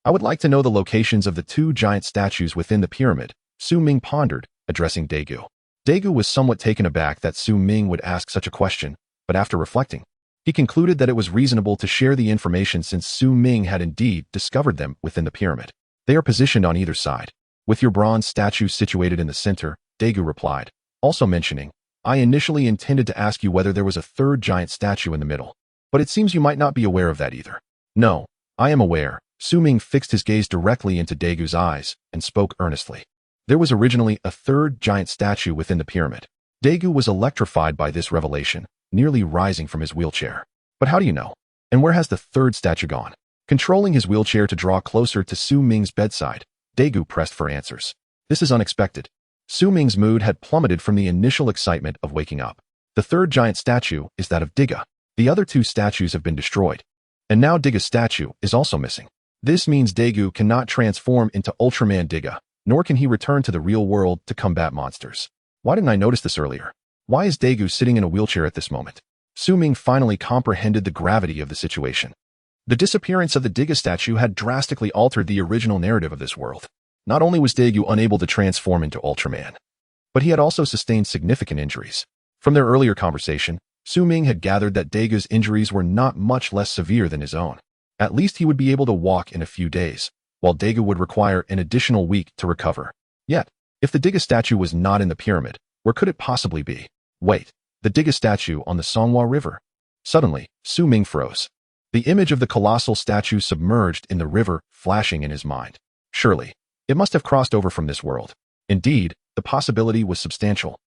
I would like to know the locations of the two giant statues within the pyramid, Su Ming pondered, addressing Dagu. Dagu was somewhat taken aback that Su Ming would ask such a question, but after reflecting, he concluded that it was reasonable to share the information since Su Ming had indeed discovered them within the pyramid. They are positioned on either side, with your bronze statue situated in the center, Dagu replied, also mentioning, I initially intended to ask you whether there was a third giant statue in the middle, but it seems you might not be aware of that either. No, I am aware. Su Ming fixed his gaze directly into Dagu's eyes and spoke earnestly. There was originally a third giant statue within the pyramid. Dagu was electrified by this revelation, nearly rising from his wheelchair. But how do you know? And where has the third statue gone? Controlling his wheelchair to draw closer to Su Ming's bedside, Dagu pressed for answers. This is unexpected. Su Ming's mood had plummeted from the initial excitement of waking up. The third giant statue is that of Diga. The other two statues have been destroyed. And now Diga's statue is also missing. This means Dagu cannot transform into Ultraman Diga, nor can he return to the real world to combat monsters. Why didn't I notice this earlier? Why is Dagu sitting in a wheelchair at this moment? Su Ming finally comprehended the gravity of the situation. The disappearance of the Diga statue had drastically altered the original narrative of this world. Not only was Dagu unable to transform into Ultraman, but he had also sustained significant injuries. From their earlier conversation, Su Ming had gathered that Dagu's injuries were not much less severe than his own. At least he would be able to walk in a few days, while Dagu would require an additional week to recover. Yet, if the Diga statue was not in the pyramid, where could it possibly be? Wait, the Diga statue on the Songhua River. Suddenly, Su Ming froze. The image of the colossal statue submerged in the river flashing in his mind. Surely, it must have crossed over from this world. Indeed, the possibility was substantial.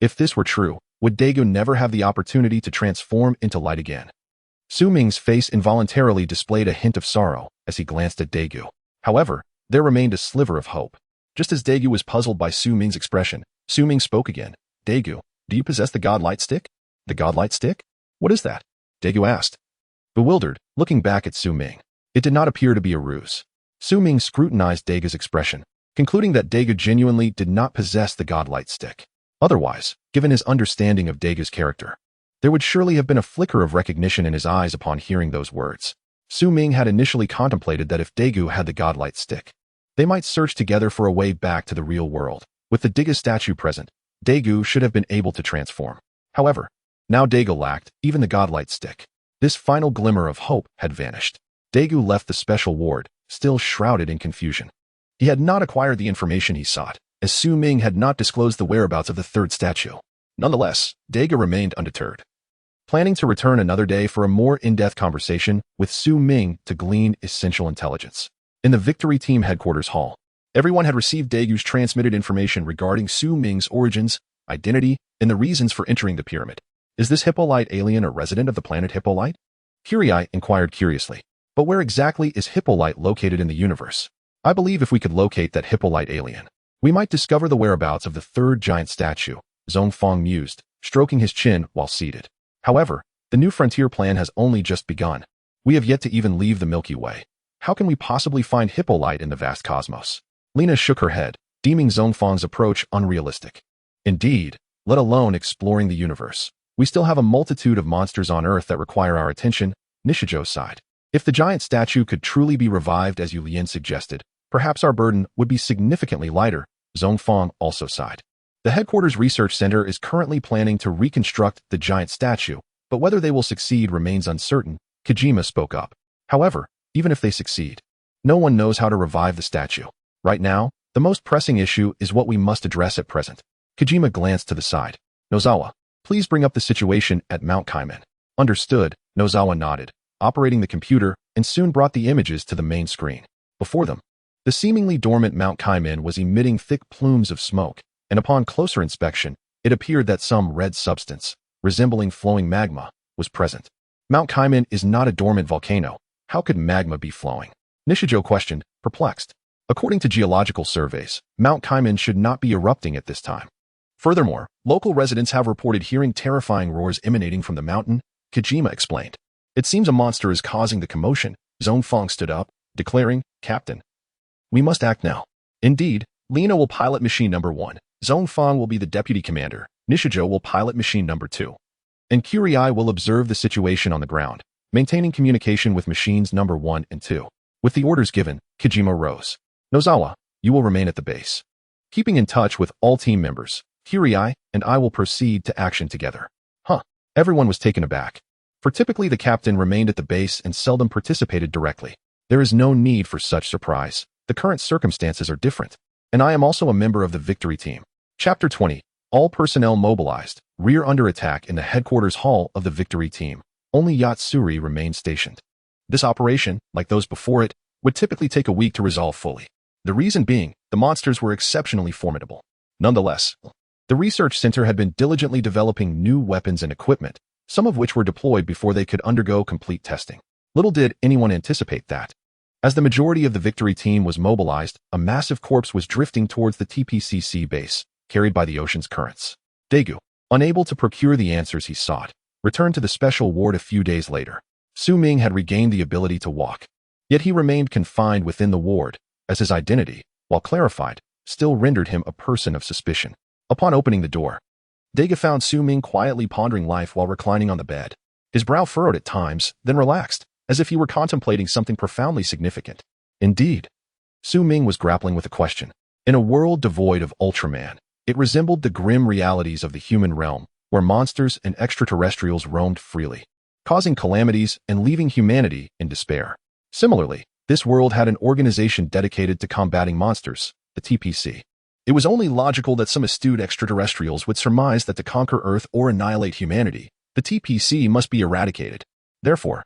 If this were true, would Dagu never have the opportunity to transform into light again? Su Ming's face involuntarily displayed a hint of sorrow as he glanced at Dagu. However, there remained a sliver of hope. Just as Dagu was puzzled by Su Ming's expression, Su Ming spoke again. Dagu, do you possess the God Light Stick? The God Light Stick? What is that? Dagu asked. Bewildered, looking back at Su Ming. It did not appear to be a ruse. Su Ming scrutinized Dagu's expression, concluding that Dagu genuinely did not possess the God Light Stick. Otherwise, given his understanding of Dagu's character, there would surely have been a flicker of recognition in his eyes upon hearing those words. Su Ming had initially contemplated that if Dagu had the godlight stick, they might search together for a way back to the real world. With the Diga statue present, Dagu should have been able to transform. However, now Daegu lacked even the godlight stick. This final glimmer of hope had vanished. Daegu left the special ward, still shrouded in confusion. He had not acquired the information he sought, as Su Ming had not disclosed the whereabouts of the third statue. Nonetheless, Daegu remained undeterred, planning to return another day for a more in-depth conversation with Su Ming to glean essential intelligence. In the Victory Team headquarters hall, everyone had received Daegu's transmitted information regarding Su Ming's origins, identity, and the reasons for entering the pyramid. Is this Hippolyte alien a resident of the planet Hippolyte? Curie inquired curiously. But where exactly is Hippolyte located in the universe? I believe if we could locate that Hippolyte alien, we might discover the whereabouts of the third giant statue, Zhong Fong mused, stroking his chin while seated. However, the New Frontier plan has only just begun. We have yet to even leave the Milky Way. How can we possibly find Hippolyte in the vast cosmos? Lena shook her head, deeming Zhong Fong's approach unrealistic. Indeed, let alone exploring the universe. We still have a multitude of monsters on Earth that require our attention, Nishijo sighed. If the giant statue could truly be revived as Yu Lian suggested, perhaps our burden would be significantly lighter, Zhong Fong also sighed. The headquarters research center is currently planning to reconstruct the giant statue, but whether they will succeed remains uncertain, Kojima spoke up. However, even if they succeed, no one knows how to revive the statue. Right now, the most pressing issue is what we must address at present. Kojima glanced to the side. Nozawa, please bring up the situation at Mount Kaiman. Understood, Nozawa nodded, operating the computer, and soon brought the images to the main screen. Before them, the seemingly dormant Mount Kaiman was emitting thick plumes of smoke, and upon closer inspection, it appeared that some red substance, resembling flowing magma, was present. Mount Kaiman is not a dormant volcano. How could magma be flowing? Nishijo questioned, perplexed. According to geological surveys, Mount Kaiman should not be erupting at this time. Furthermore, local residents have reported hearing terrifying roars emanating from the mountain, Kojima explained. It seems a monster is causing the commotion. Zhong Fong stood up, declaring, Captain, we must act now. Indeed, Lena will pilot machine number 1. Zhong Fong will be the deputy commander. Nishijo will pilot machine number 2. And Curie will observe the situation on the ground, maintaining communication with machines number 1 and 2. With the orders given, Kojima rose. Nozawa, you will remain at the base. Keeping in touch with all team members, Curie and I will proceed to action together. Everyone was taken aback. For typically the captain remained at the base and seldom participated directly. There is no need for such surprise. The current circumstances are different. And I am also a member of the Victory Team. Chapter 20. All personnel mobilized. Rear under attack in the headquarters hall of the Victory Team. Only Yatsuri remained stationed. This operation, like those before it, would typically take a week to resolve fully. The reason being, the monsters were exceptionally formidable. Nonetheless, the research center had been diligently developing new weapons and equipment, some of which were deployed before they could undergo complete testing. Little did anyone anticipate that. As the majority of the Victory Team was mobilized, a massive corpse was drifting towards the TPCC base, carried by the ocean's currents. Daegu, unable to procure the answers he sought, returned to the special ward a few days later. Su Ming had regained the ability to walk, yet he remained confined within the ward, as his identity, while clarified, still rendered him a person of suspicion. Upon opening the door, Daegu found Su Ming quietly pondering life while reclining on the bed. His brow furrowed at times, then relaxed, as if he were contemplating something profoundly significant. Indeed, Su Ming was grappling with a question. In a world devoid of Ultraman, it resembled the grim realities of the human realm, where monsters and extraterrestrials roamed freely, causing calamities and leaving humanity in despair. Similarly, this world had an organization dedicated to combating monsters, the TPC. It was only logical that some astute extraterrestrials would surmise that to conquer Earth or annihilate humanity, the TPC must be eradicated. Therefore,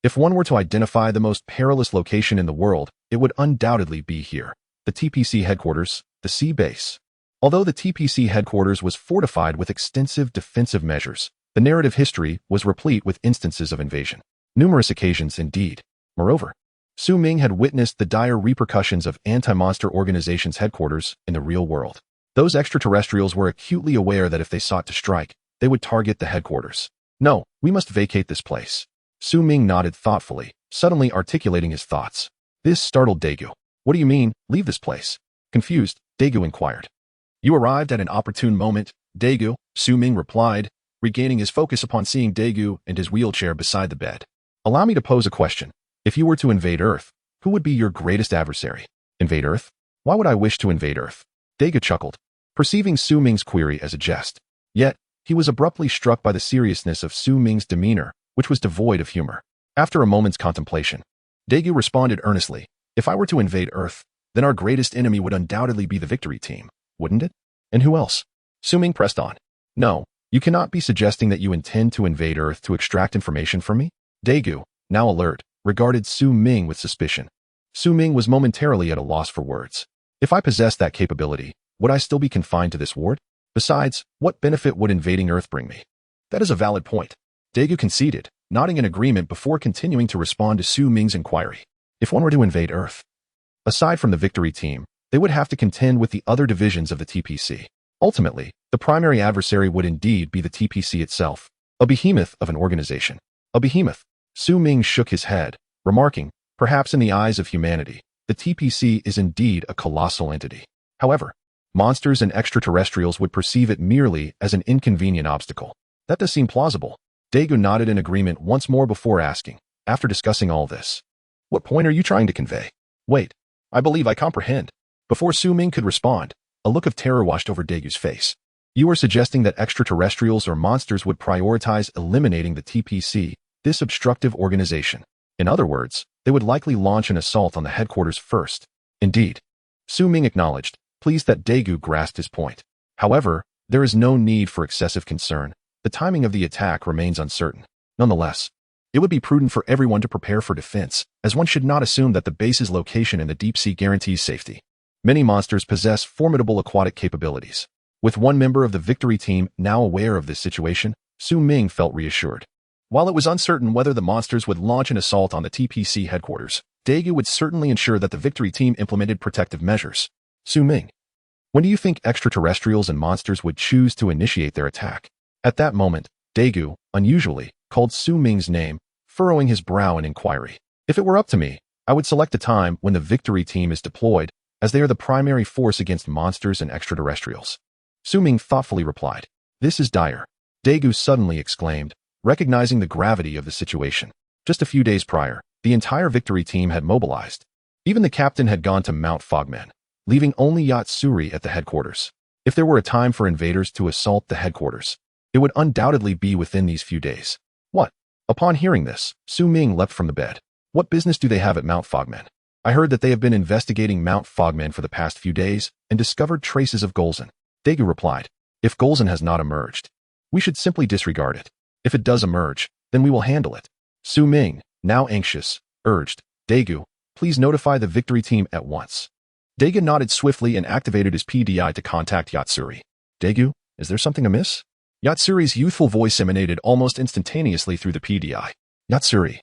if one were to identify the most perilous location in the world, it would undoubtedly be here, the TPC headquarters, the sea base. Although the TPC headquarters was fortified with extensive defensive measures, the narrative history was replete with instances of invasion. Numerous occasions indeed. Moreover, Su Ming had witnessed the dire repercussions of anti-monster organizations' headquarters in the real world. Those extraterrestrials were acutely aware that if they sought to strike, they would target the headquarters. No, we must vacate this place. Su Ming nodded thoughtfully, suddenly articulating his thoughts. This startled Daegu. What do you mean, leave this place? Confused, Daegu inquired. You arrived at an opportune moment, Daegu, Su Ming replied, regaining his focus upon seeing Daegu and his wheelchair beside the bed. Allow me to pose a question. If you were to invade Earth, who would be your greatest adversary? Invade Earth? Why would I wish to invade Earth? Daegu chuckled, perceiving Su Ming's query as a jest. Yet, he was abruptly struck by the seriousness of Su Ming's demeanor, which was devoid of humor. After a moment's contemplation, Daegu responded earnestly, "If I were to invade Earth, then our greatest enemy would undoubtedly be the victory team, wouldn't it? And who else?" Su Ming pressed on. "No, you cannot be suggesting that you intend to invade Earth to extract information from me?" Daegu, now alert, regarded Su Ming with suspicion. Su Ming was momentarily at a loss for words. "If I possessed that capability, would I still be confined to this ward? Besides, what benefit would invading Earth bring me?" "That is a valid point," Daegu conceded, nodding in agreement before continuing to respond to Su Ming's inquiry. "If one were to invade Earth, aside from the victory team, they would have to contend with the other divisions of the TPC. Ultimately, the primary adversary would indeed be the TPC itself, a behemoth of an organization." "A behemoth?" Su Ming shook his head, remarking, "Perhaps in the eyes of humanity, the TPC is indeed a colossal entity. However, monsters and extraterrestrials would perceive it merely as an inconvenient obstacle." "That does seem plausible." Daegu nodded in agreement once more before asking, "After discussing all this, what point are you trying to convey?" "Wait, I believe I comprehend." Before Su Ming could respond, a look of terror washed over Daegu's face. "You are suggesting that extraterrestrials or monsters would prioritize eliminating the TPC, this obstructive organization. In other words, they would likely launch an assault on the headquarters first." "Indeed," Su Ming acknowledged, pleased that Daegu grasped his point. "However, there is no need for excessive concern. The timing of the attack remains uncertain. Nonetheless, it would be prudent for everyone to prepare for defense, as one should not assume that the base's location in the deep sea guarantees safety. Many monsters possess formidable aquatic capabilities." With one member of the victory team now aware of this situation, Su Ming felt reassured. While it was uncertain whether the monsters would launch an assault on the TPC headquarters, Daegu would certainly ensure that the victory team implemented protective measures. "Su Ming, when do you think extraterrestrials and monsters would choose to initiate their attack?" At that moment, Daegu, unusually, called Su Ming's name, furrowing his brow in inquiry. "If it were up to me, I would select a time when the victory team is deployed, as they are the primary force against monsters and extraterrestrials." Su Ming thoughtfully replied. "This is dire," Daegu suddenly exclaimed, recognizing the gravity of the situation. Just a few days prior, the entire victory team had mobilized. Even the captain had gone to Mount Fogman, leaving only Yatsuri at the headquarters. If there were a time for invaders to assault the headquarters, it would undoubtedly be within these few days. "What?" Upon hearing this, Su Ming leapt from the bed. "What business do they have at Mount Fogman? I heard that they have been investigating Mount Fogman for the past few days and discovered traces of Golzon." Daegu replied, "If Golzon has not emerged, we should simply disregard it. If it does emerge, then we will handle it." Su Ming, now anxious, urged, "Daegu, please notify the victory team at once." Daegu nodded swiftly and activated his PDI to contact Yatsuri. "Daegu, is there something amiss?" Yatsuri's youthful voice emanated almost instantaneously through the PDI. "Yatsuri,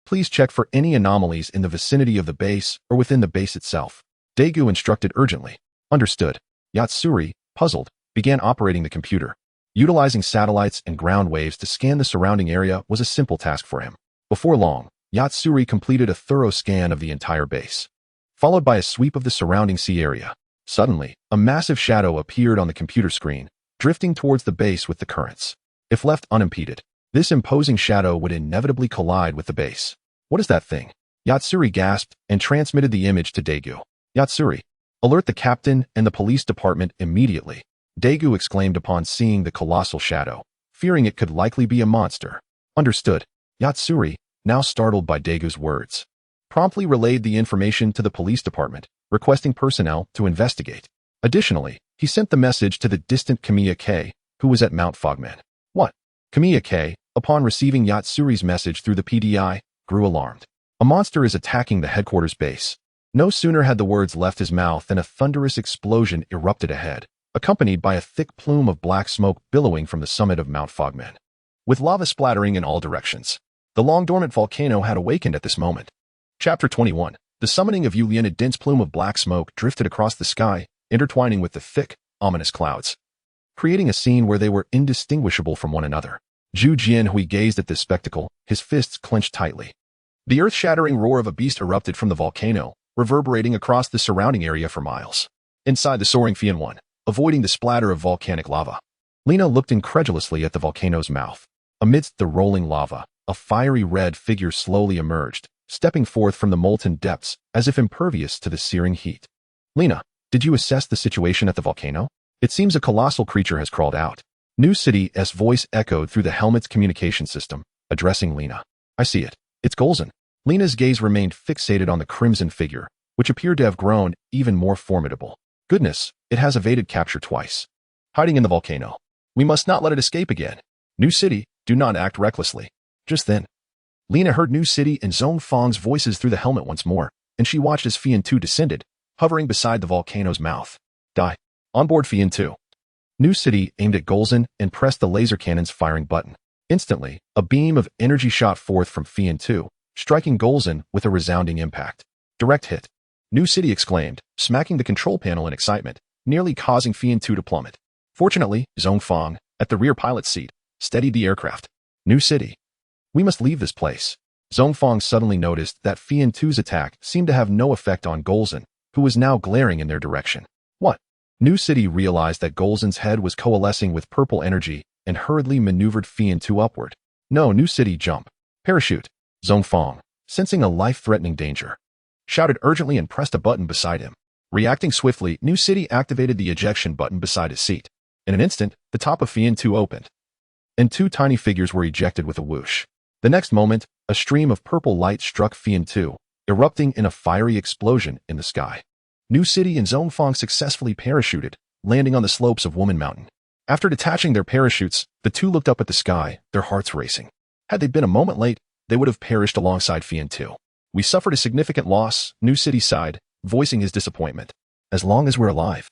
please check for any anomalies in the vicinity of the base or within the base itself." Daegu instructed urgently. "Understood." Yatsuri, puzzled, began operating the computer. Utilizing satellites and ground waves to scan the surrounding area was a simple task for him. Before long, Yatsuri completed a thorough scan of the entire base, followed by a sweep of the surrounding sea area. Suddenly, a massive shadow appeared on the computer screen, drifting towards the base with the currents. If left unimpeded, this imposing shadow would inevitably collide with the base. "What is that thing?" Yatsuri gasped and transmitted the image to Daegu. "Yatsuri, alert the captain and the police department immediately," Daegu exclaimed upon seeing the colossal shadow, fearing it could likely be a monster. "Understood." Yatsuri, now startled by Daegu's words, promptly relayed the information to the police department, requesting personnel to investigate. Additionally, he sent the message to the distant Kamiya K, who was at Mount Fogman. "What?" Kamiya K, upon receiving Yatsuri's message through the PDI, grew alarmed. "A monster is attacking the headquarters base." No sooner had the words left his mouth than a thunderous explosion erupted ahead, accompanied by a thick plume of black smoke billowing from the summit of Mount Fogman, with lava splattering in all directions. The long-dormant volcano had awakened at this moment. Chapter 21. The summoning of Yulian. A dense plume of black smoke drifted across the sky, intertwining with the thick, ominous clouds, creating a scene where they were indistinguishable from one another. Zhu Jianhui gazed at this spectacle, his fists clenched tightly. The earth-shattering roar of a beast erupted from the volcano, reverberating across the surrounding area for miles. Inside the soaring Fian, avoiding the splatter of volcanic lava, Lena looked incredulously at the volcano's mouth. Amidst the rolling lava, a fiery red figure slowly emerged, stepping forth from the molten depths as if impervious to the searing heat. "Lena, did you assess the situation at the volcano? It seems a colossal creature has crawled out." New City's voice echoed through the helmet's communication system, addressing Lena. I see it. It's Golzin. Lena's gaze remained fixated on the crimson figure, which appeared to have grown even more formidable. Goodness, it has evaded capture twice. Hiding in the volcano. We must not let it escape again. New City, do not act recklessly. Just then, Lena heard New City and Zhong Fang's voices through the helmet once more, and she watched as Fian Tu descended, hovering beside the volcano's mouth. Die. On board Fian Tu. New City aimed at Golzin and pressed the laser cannon's firing button. Instantly, a beam of energy shot forth from Fian Tu, striking Golzin with a resounding impact. Direct hit. New City exclaimed, smacking the control panel in excitement, nearly causing Fian Tu to plummet. Fortunately, Zhong Fang, at the rear pilot's seat, steadied the aircraft. New City. We must leave this place. Zhong Fang suddenly noticed that Fian Tu's attack seemed to have no effect on Golzin, who was now glaring in their direction. What? New City realized that Golzin's head was coalescing with purple energy and hurriedly maneuvered Fian Tu upward. No, New City, jump. Parachute. Zhong Fang, sensing a life-threatening danger, shouted urgently and pressed a button beside him. Reacting swiftly, New City activated the ejection button beside his seat. In an instant, the top of Fian Tu opened, and two tiny figures were ejected with a whoosh. The next moment, a stream of purple light struck Fian Tu, erupting in a fiery explosion in the sky. New City and Zhong Fang successfully parachuted, landing on the slopes of Woman Mountain. After detaching their parachutes, the two looked up at the sky, their hearts racing. Had they been a moment late, they would have perished alongside Fian Tu. We suffered a significant loss, New City sighed, voicing his disappointment. As long as we're alive.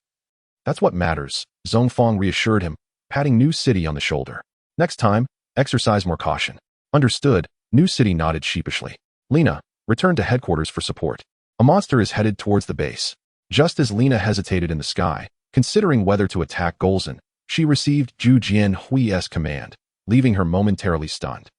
That's what matters, Zhong Fang reassured him, patting New City on the shoulder. Next time, exercise more caution. Understood, New City nodded sheepishly. Lena, return to headquarters for support. A monster is headed towards the base. Just as Lena hesitated in the sky, considering whether to attack Golzin, she received Zhu Jianhui's command, leaving her momentarily stunned.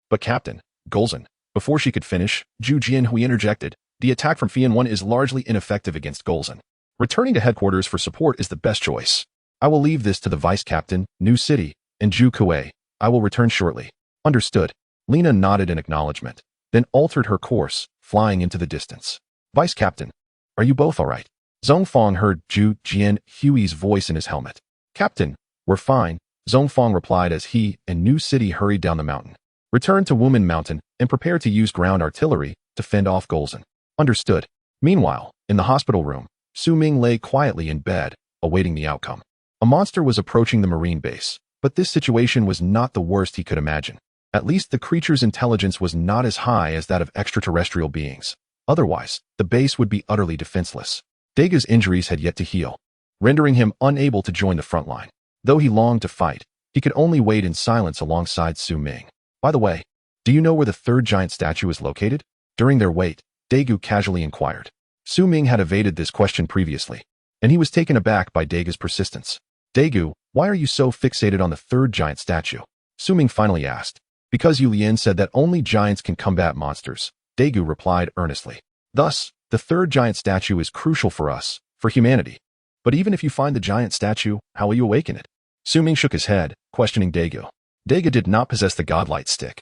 But Captain, Golzin. Before she could finish, Zhu Jianhui interjected, the attack from Fian 1 is largely ineffective against Golzin. Returning to headquarters for support is the best choice. I will leave this to the Vice Captain, New City, and Zhu Kuei. I will return shortly. Understood. Lena nodded in acknowledgement, then altered her course, flying into the distance. Vice Captain, are you both all right? Zhong Fang heard Zhu Jianhui's voice in his helmet. Captain, we're fine, Zhong Fang replied as he and New City hurried down the mountain. Return to Woman Mountain and prepare to use ground artillery to fend off Golzin. Understood. Meanwhile, in the hospital room, Su Ming lay quietly in bed, awaiting the outcome. A monster was approaching the marine base, but this situation was not the worst he could imagine. At least the creature's intelligence was not as high as that of extraterrestrial beings. Otherwise, the base would be utterly defenseless. Dega's injuries had yet to heal, rendering him unable to join the front line. Though he longed to fight, he could only wait in silence alongside Su Ming. By the way, do you know where the third giant statue is located? During their wait, Daegu casually inquired. Su Ming had evaded this question previously, and he was taken aback by Dega's persistence. Daegu, why are you so fixated on the third giant statue? Su Ming finally asked. Because Yu Lian said that only giants can combat monsters, Daegu replied earnestly. Thus, the third giant statue is crucial for us, for humanity. But even if you find the giant statue, how will you awaken it? Su Ming shook his head, questioning Daegu. Daegu did not possess the godlight stick.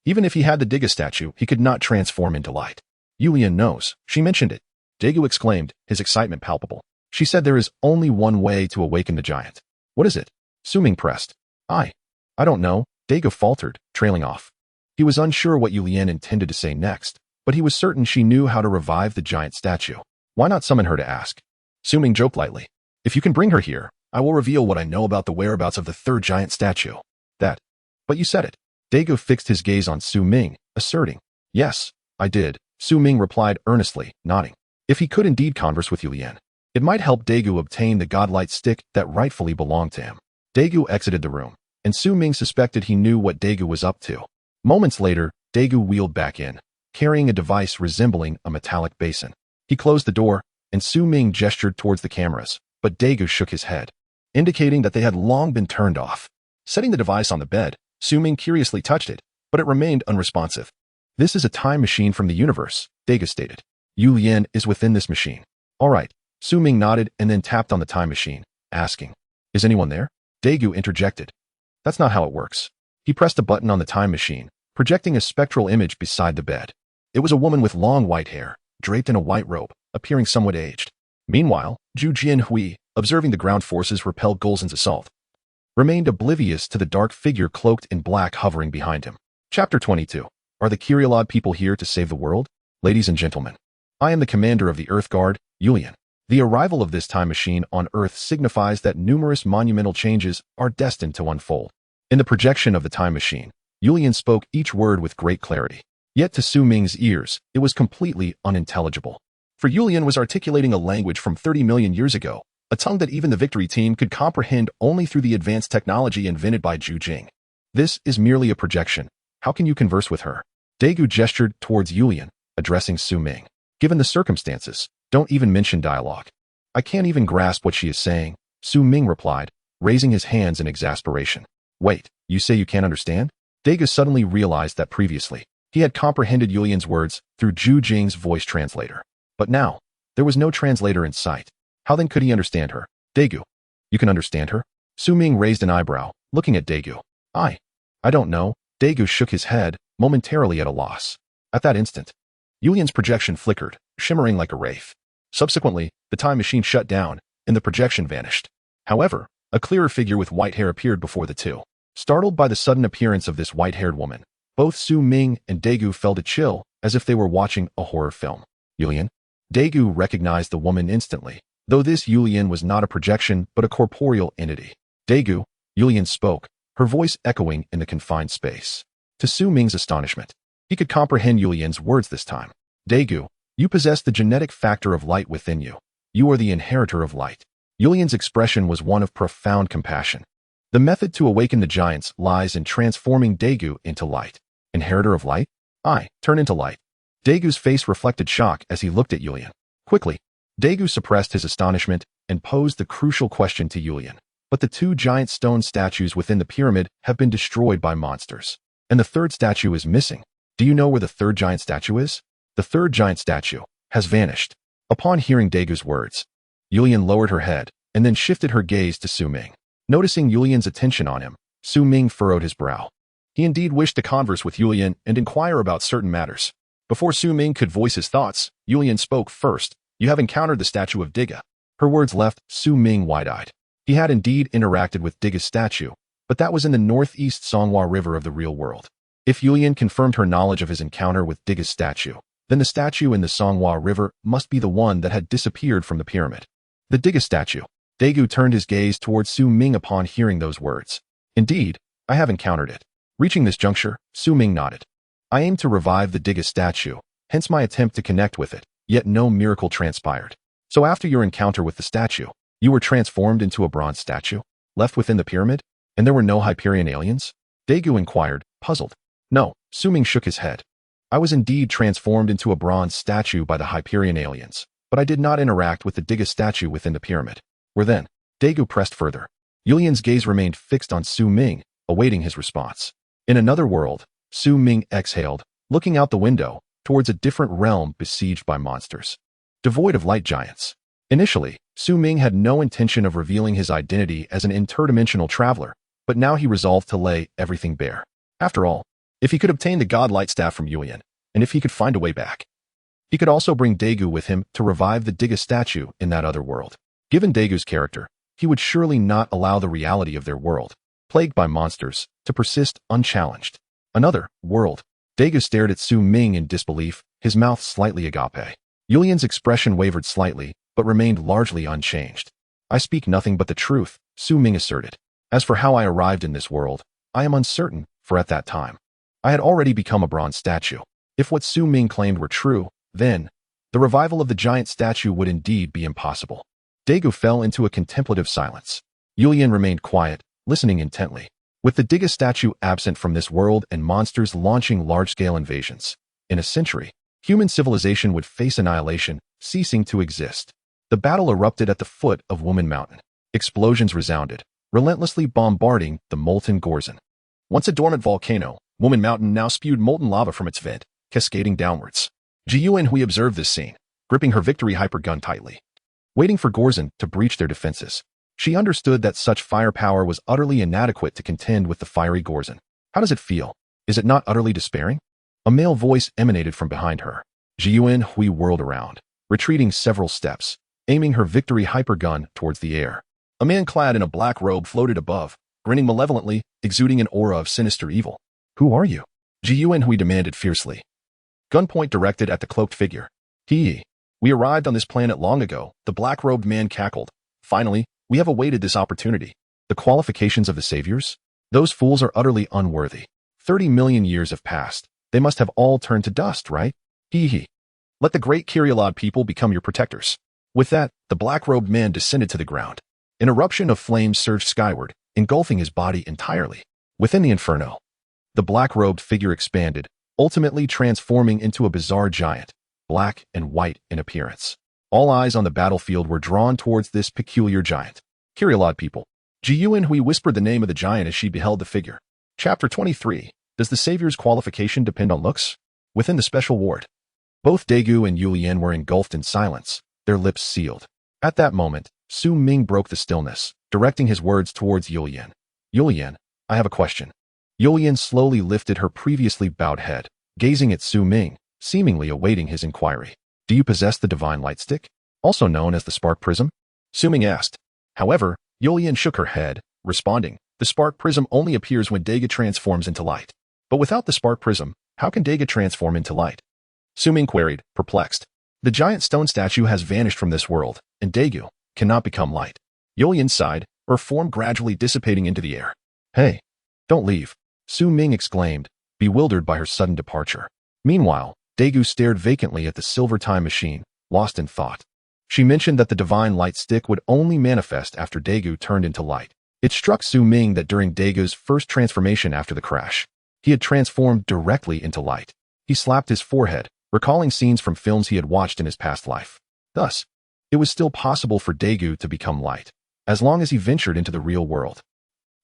Even if he had the Diga statue, he could not transform into light. Yu Lian knows, she mentioned it. Daegu exclaimed, his excitement palpable. She said there is only one way to awaken the giant. What is it? Su Ming pressed. I don't know, Daegu faltered, trailing off. He was unsure what Yu Lian intended to say next, but he was certain she knew how to revive the giant statue. Why not summon her to ask? Su Ming joked lightly. If you can bring her here, I will reveal what I know about the whereabouts of the third giant statue. That. But you said it. Daegu fixed his gaze on Su Ming, asserting. Yes, I did, Su Ming replied earnestly, nodding. If he could indeed converse with Yu Lian, it might help Daegu obtain the godlight stick that rightfully belonged to him. Daegu exited the room, and Su Ming suspected he knew what Daegu was up to. Moments later, Daegu wheeled back in, carrying a device resembling a metallic basin. He closed the door, and Su Ming gestured towards the cameras, but Daegu shook his head, indicating that they had long been turned off. Setting the device on the bed, Su Ming curiously touched it, but it remained unresponsive. This is a time machine from the universe, Daegu stated. Yu Lian is within this machine. All right. Su Ming nodded and then tapped on the time machine, asking, is anyone there? Daegu interjected. That's not how it works. He pressed a button on the time machine, projecting a spectral image beside the bed. It was a woman with long white hair, draped in a white robe, appearing somewhat aged. Meanwhile, Zhu Jianhui, observing the ground forces repel Golzin's assault. remained oblivious to the dark figure cloaked in black hovering behind him. Chapter 22. Are the Kyrielod people here to save the world? Ladies and gentlemen, I am the commander of the Earth Guard, Yulian. The arrival of this time machine on Earth signifies that numerous monumental changes are destined to unfold. In the projection of the time machine, Yulian spoke each word with great clarity. Yet to Su Ming's ears, it was completely unintelligible. For Yulian was articulating a language from 30 million years ago, a tongue that even the victory team could comprehend only through the advanced technology invented by Zhu Jing. This is merely a projection. How can you converse with her? Daegu gestured towards Yulian, addressing Su Ming. Given the circumstances, don't even mention dialogue. I can't even grasp what she is saying, Su Ming replied, raising his hands in exasperation. Wait, you say you can't understand? Daegu suddenly realized that previously, he had comprehended Yulian's words through Zhu Jing's voice translator. But now, there was no translator in sight. How then could he understand her? Daegu, you can understand her? Su Ming raised an eyebrow, looking at Daegu. I don't know. Daegu shook his head, momentarily at a loss. At that instant, Yulian's projection flickered, shimmering like a wraith. Subsequently, the time machine shut down, and the projection vanished. However, a clearer figure with white hair appeared before the two. Startled by the sudden appearance of this white-haired woman, both Su Ming and Daegu felt a chill, as if they were watching a horror film. Yulian? Daegu recognized the woman instantly, though this Yulian was not a projection but a corporeal entity. Daegu, Yulian spoke, her voice echoing in the confined space. To Su Ming's astonishment, he could comprehend Yulian's words this time. Daegu, you possess the genetic factor of light within you. You are the inheritor of light. Yulian's expression was one of profound compassion. The method to awaken the giants lies in transforming Daegu into light. Inheritor of light? I turn into light. Daegu's face reflected shock as he looked at Yulian. Quickly, Daegu suppressed his astonishment and posed the crucial question to Yulian. But the two giant stone statues within the pyramid have been destroyed by monsters. And the third statue is missing. Do you know where the third giant statue is? The third giant statue has vanished. Upon hearing Daegu's words, Yulian lowered her head and then shifted her gaze to Su Ming. Noticing Yulian's attention on him, Su Ming furrowed his brow. He indeed wished to converse with Yulian and inquire about certain matters. Before Su Ming could voice his thoughts, Yulian spoke first. You have encountered the statue of Diga. Her words left Su Ming wide-eyed. He had indeed interacted with Diga's statue, but that was in the northeast Songhua River of the real world. If Yulian confirmed her knowledge of his encounter with Diga's statue, then the statue in the Songhua River must be the one that had disappeared from the pyramid. The Diga statue. Daegu turned his gaze towards Su Ming upon hearing those words. Indeed, I have encountered it. Reaching this juncture, Su Ming nodded. I aim to revive the Diga statue, hence my attempt to connect with it, yet no miracle transpired. So after your encounter with the statue, you were transformed into a bronze statue, left within the pyramid, and there were no Hyperion aliens? Daegu inquired, puzzled. No, Su Ming shook his head. I was indeed transformed into a bronze statue by the Hyperion aliens, but I did not interact with the Diga statue within the pyramid. Where then? Daegu pressed further. Yulian's gaze remained fixed on Su Ming, awaiting his response. In another world, Su Ming exhaled, looking out the window, towards a different realm besieged by monsters. Devoid of light giants. Initially, Su Ming had no intention of revealing his identity as an interdimensional traveler, but now he resolved to lay everything bare. After all, if he could obtain the God Light Staff from Yulian, and if he could find a way back, he could also bring Daegu with him to revive the Diga statue in that other world. Given Daegu's character, he would surely not allow the reality of their world, plagued by monsters, to persist unchallenged. Another world. Daegu stared at Su Ming in disbelief, his mouth slightly agape. Yulian's expression wavered slightly, but remained largely unchanged. I speak nothing but the truth, Su Ming asserted. As for how I arrived in this world, I am uncertain, for at that time, I had already become a bronze statue. If what Su Ming claimed were true, then, the revival of the giant statue would indeed be impossible. Daegu fell into a contemplative silence. Yulian remained quiet, listening intently. With the Diga statue absent from this world and monsters launching large-scale invasions, in a century, human civilization would face annihilation, ceasing to exist. The battle erupted at the foot of Woman Mountain. Explosions resounded, relentlessly bombarding the molten Gorzon. Once a dormant volcano, Woman Mountain now spewed molten lava from its vent, cascading downwards. Ji Yuanhui observed this scene, gripping her victory hypergun tightly, waiting for Gorzon to breach their defenses. She understood that such firepower was utterly inadequate to contend with the fiery Gorzon. How does it feel? Is it not utterly despairing? A male voice emanated from behind her. Ji Yuanhui whirled around, retreating several steps, aiming her victory hypergun towards the air. A man clad in a black robe floated above, grinning malevolently, exuding an aura of sinister evil. Who are you? Ji Yuanhui demanded fiercely. Gunpoint directed at the cloaked figure. We arrived on this planet long ago, the black-robed man cackled. Finally, we have awaited this opportunity. The qualifications of the saviors? Those fools are utterly unworthy. 30 million years have passed. They must have all turned to dust, right? Let the great Kyrielod people become your protectors. With that, the black-robed man descended to the ground. An eruption of flames surged skyward, engulfing his body entirely. Within the inferno, the black-robed figure expanded, ultimately transforming into a bizarre giant, black and white in appearance. All eyes on the battlefield were drawn towards this peculiar giant. Kyrielod people. Ji Yuanhui whispered the name of the giant as she beheld the figure. Chapter 23. Does the savior's qualification depend on looks? Within the special ward, both Daegu and Yulian were engulfed in silence, their lips sealed. At that moment, Su Ming broke the stillness, directing his words towards Yulian. Yulian, I have a question. Yulian slowly lifted her previously bowed head, gazing at Su Ming, seemingly awaiting his inquiry. Do you possess the divine light stick, also known as the spark prism? Su Ming asked. However, Yulian shook her head, responding, the spark prism only appears when Daegu transforms into light. But without the spark prism, how can Daegu transform into light? Su Ming queried, perplexed. The giant stone statue has vanished from this world, and Daegu cannot become light. Yulian sighed, her form gradually dissipating into the air. Hey, don't leave, Su Ming exclaimed, bewildered by her sudden departure. Meanwhile, Daegu stared vacantly at the silver time machine, lost in thought. She mentioned that the divine light stick would only manifest after Daegu turned into light. It struck Su Ming that during Daegu's first transformation after the crash, he had transformed directly into light. He slapped his forehead, recalling scenes from films he had watched in his past life. Thus, it was still possible for Daegu to become light, as long as he ventured into the real world.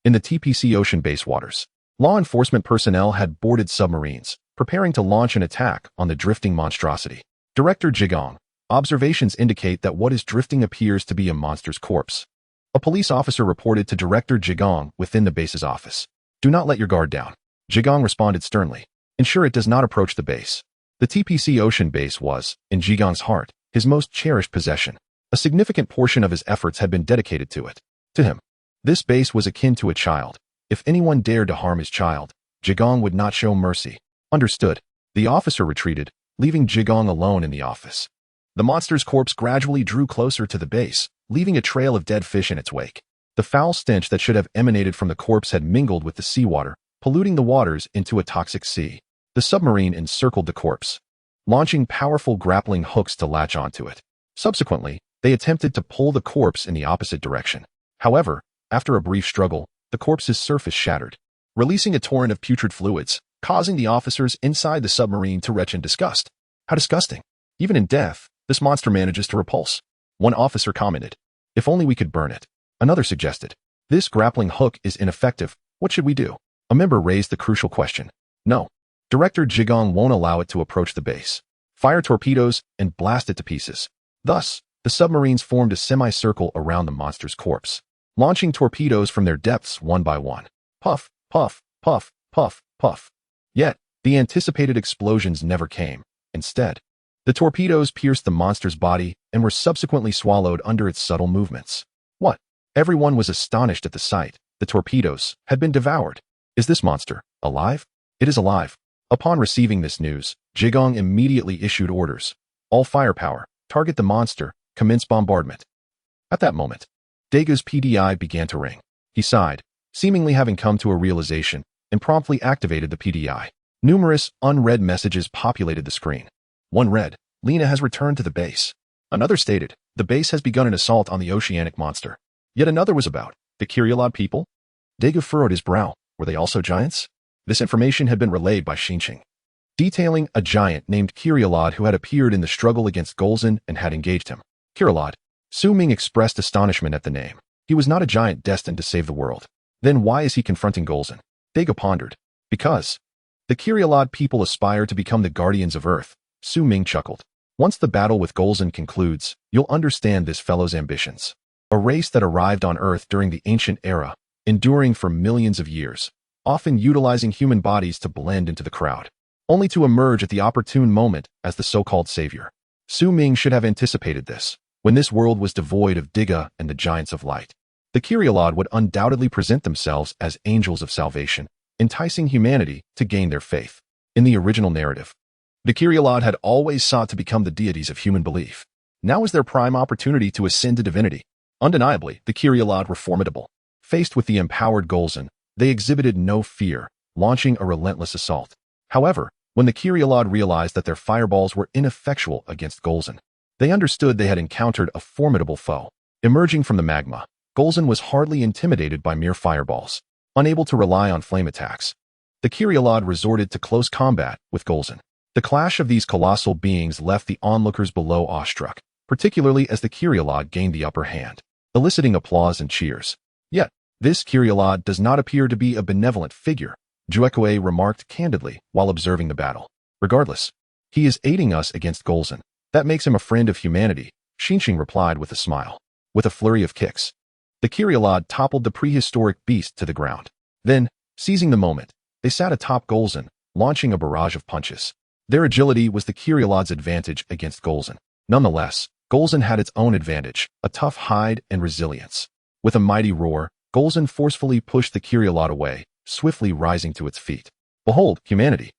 In the TPC ocean base waters, law enforcement personnel had boarded submarines, preparing to launch an attack on the drifting monstrosity. Director Jiang, observations indicate that what is drifting appears to be a monster's corpse. A police officer reported to Director Jiang within the base's office. Do not let your guard down. Jiang responded sternly. Ensure it does not approach the base. The TPC ocean base was, in Jiang's heart, his most cherished possession. A significant portion of his efforts had been dedicated to it. To him, this base was akin to a child. If anyone dared to harm his child, Jiang would not show mercy. Understood. The officer retreated, leaving Jiang alone in the office. The monster's corpse gradually drew closer to the base, leaving a trail of dead fish in its wake. The foul stench that should have emanated from the corpse had mingled with the seawater, polluting the waters into a toxic sea. The submarine encircled the corpse, launching powerful grappling hooks to latch onto it. Subsequently, they attempted to pull the corpse in the opposite direction. However, after a brief struggle, the corpse's surface shattered, releasing a torrent of putrid fluids, causing the officers inside the submarine to retch in disgust. How disgusting. Even in death, this monster manages to repulse. One officer commented, if only we could burn it. Another suggested, this grappling hook is ineffective. What should we do? A member raised the crucial question. No. Director Jiang won't allow it to approach the base. Fire torpedoes and blast it to pieces. Thus, the submarines formed a semicircle around the monster's corpse, launching torpedoes from their depths one by one. Puff, puff, puff, puff, puff. Yet, the anticipated explosions never came. Instead, the torpedoes pierced the monster's body and were subsequently swallowed under its subtle movements. What? Everyone was astonished at the sight. The torpedoes had been devoured. Is this monster alive? It is alive. Upon receiving this news, Jiang immediately issued orders. All firepower, target the monster, commence bombardment. At that moment, Daegu's PDI began to ring. He sighed, seemingly having come to a realization, and promptly activated the PDI. Numerous, unread messages populated the screen. One read, Lena has returned to the base. Another stated, the base has begun an assault on the oceanic monster. Yet another was about, the Kyrielod people? Daegu furrowed his brow. Were they also giants? This information had been relayed by Xinqing, detailing a giant named Kyrielod who had appeared in the struggle against Golzin and had engaged him. Kyrielod. Su Ming expressed astonishment at the name. He was not a giant destined to save the world. Then why is he confronting Golzin? Daegu pondered. Because the Kyrielod people aspire to become the guardians of Earth. Su Ming chuckled. Once the battle with Golzin concludes, you'll understand this fellow's ambitions. A race that arrived on Earth during the ancient era, enduring for millions of years, often utilizing human bodies to blend into the crowd, only to emerge at the opportune moment as the so-called savior. Su Ming should have anticipated this, when this world was devoid of Diga and the giants of light. the Kyrielod would undoubtedly present themselves as angels of salvation, enticing humanity to gain their faith. In the original narrative, the Kyrielod had always sought to become the deities of human belief. Now was their prime opportunity to ascend to divinity. Undeniably, the Kyrielod were formidable. Faced with the empowered Golzan, they exhibited no fear, launching a relentless assault. However, when the Kyrielod realized that their fireballs were ineffectual against Golzan, they understood they had encountered a formidable foe. Emerging from the magma, Golzan was hardly intimidated by mere fireballs. Unable to rely on flame attacks, the Kyrielod resorted to close combat with Golzan. The clash of these colossal beings left the onlookers below awestruck, particularly as the Kyrielod gained the upper hand, eliciting applause and cheers. Yet, this Kyrielod does not appear to be a benevolent figure, Juekue remarked candidly while observing the battle. Regardless, he is aiding us against Golzan. That makes him a friend of humanity, Xinxing replied with a smile. With a flurry of kicks, the Kyrielod toppled the prehistoric beast to the ground. Then, seizing the moment, they sat atop Golzan, launching a barrage of punches. Their agility was the Kyrielod's advantage against Golzan. Nonetheless, Golzan had its own advantage, a tough hide and resilience. With a mighty roar, Golzan forcefully pushed the Kyrielod away, swiftly rising to its feet. Behold, humanity!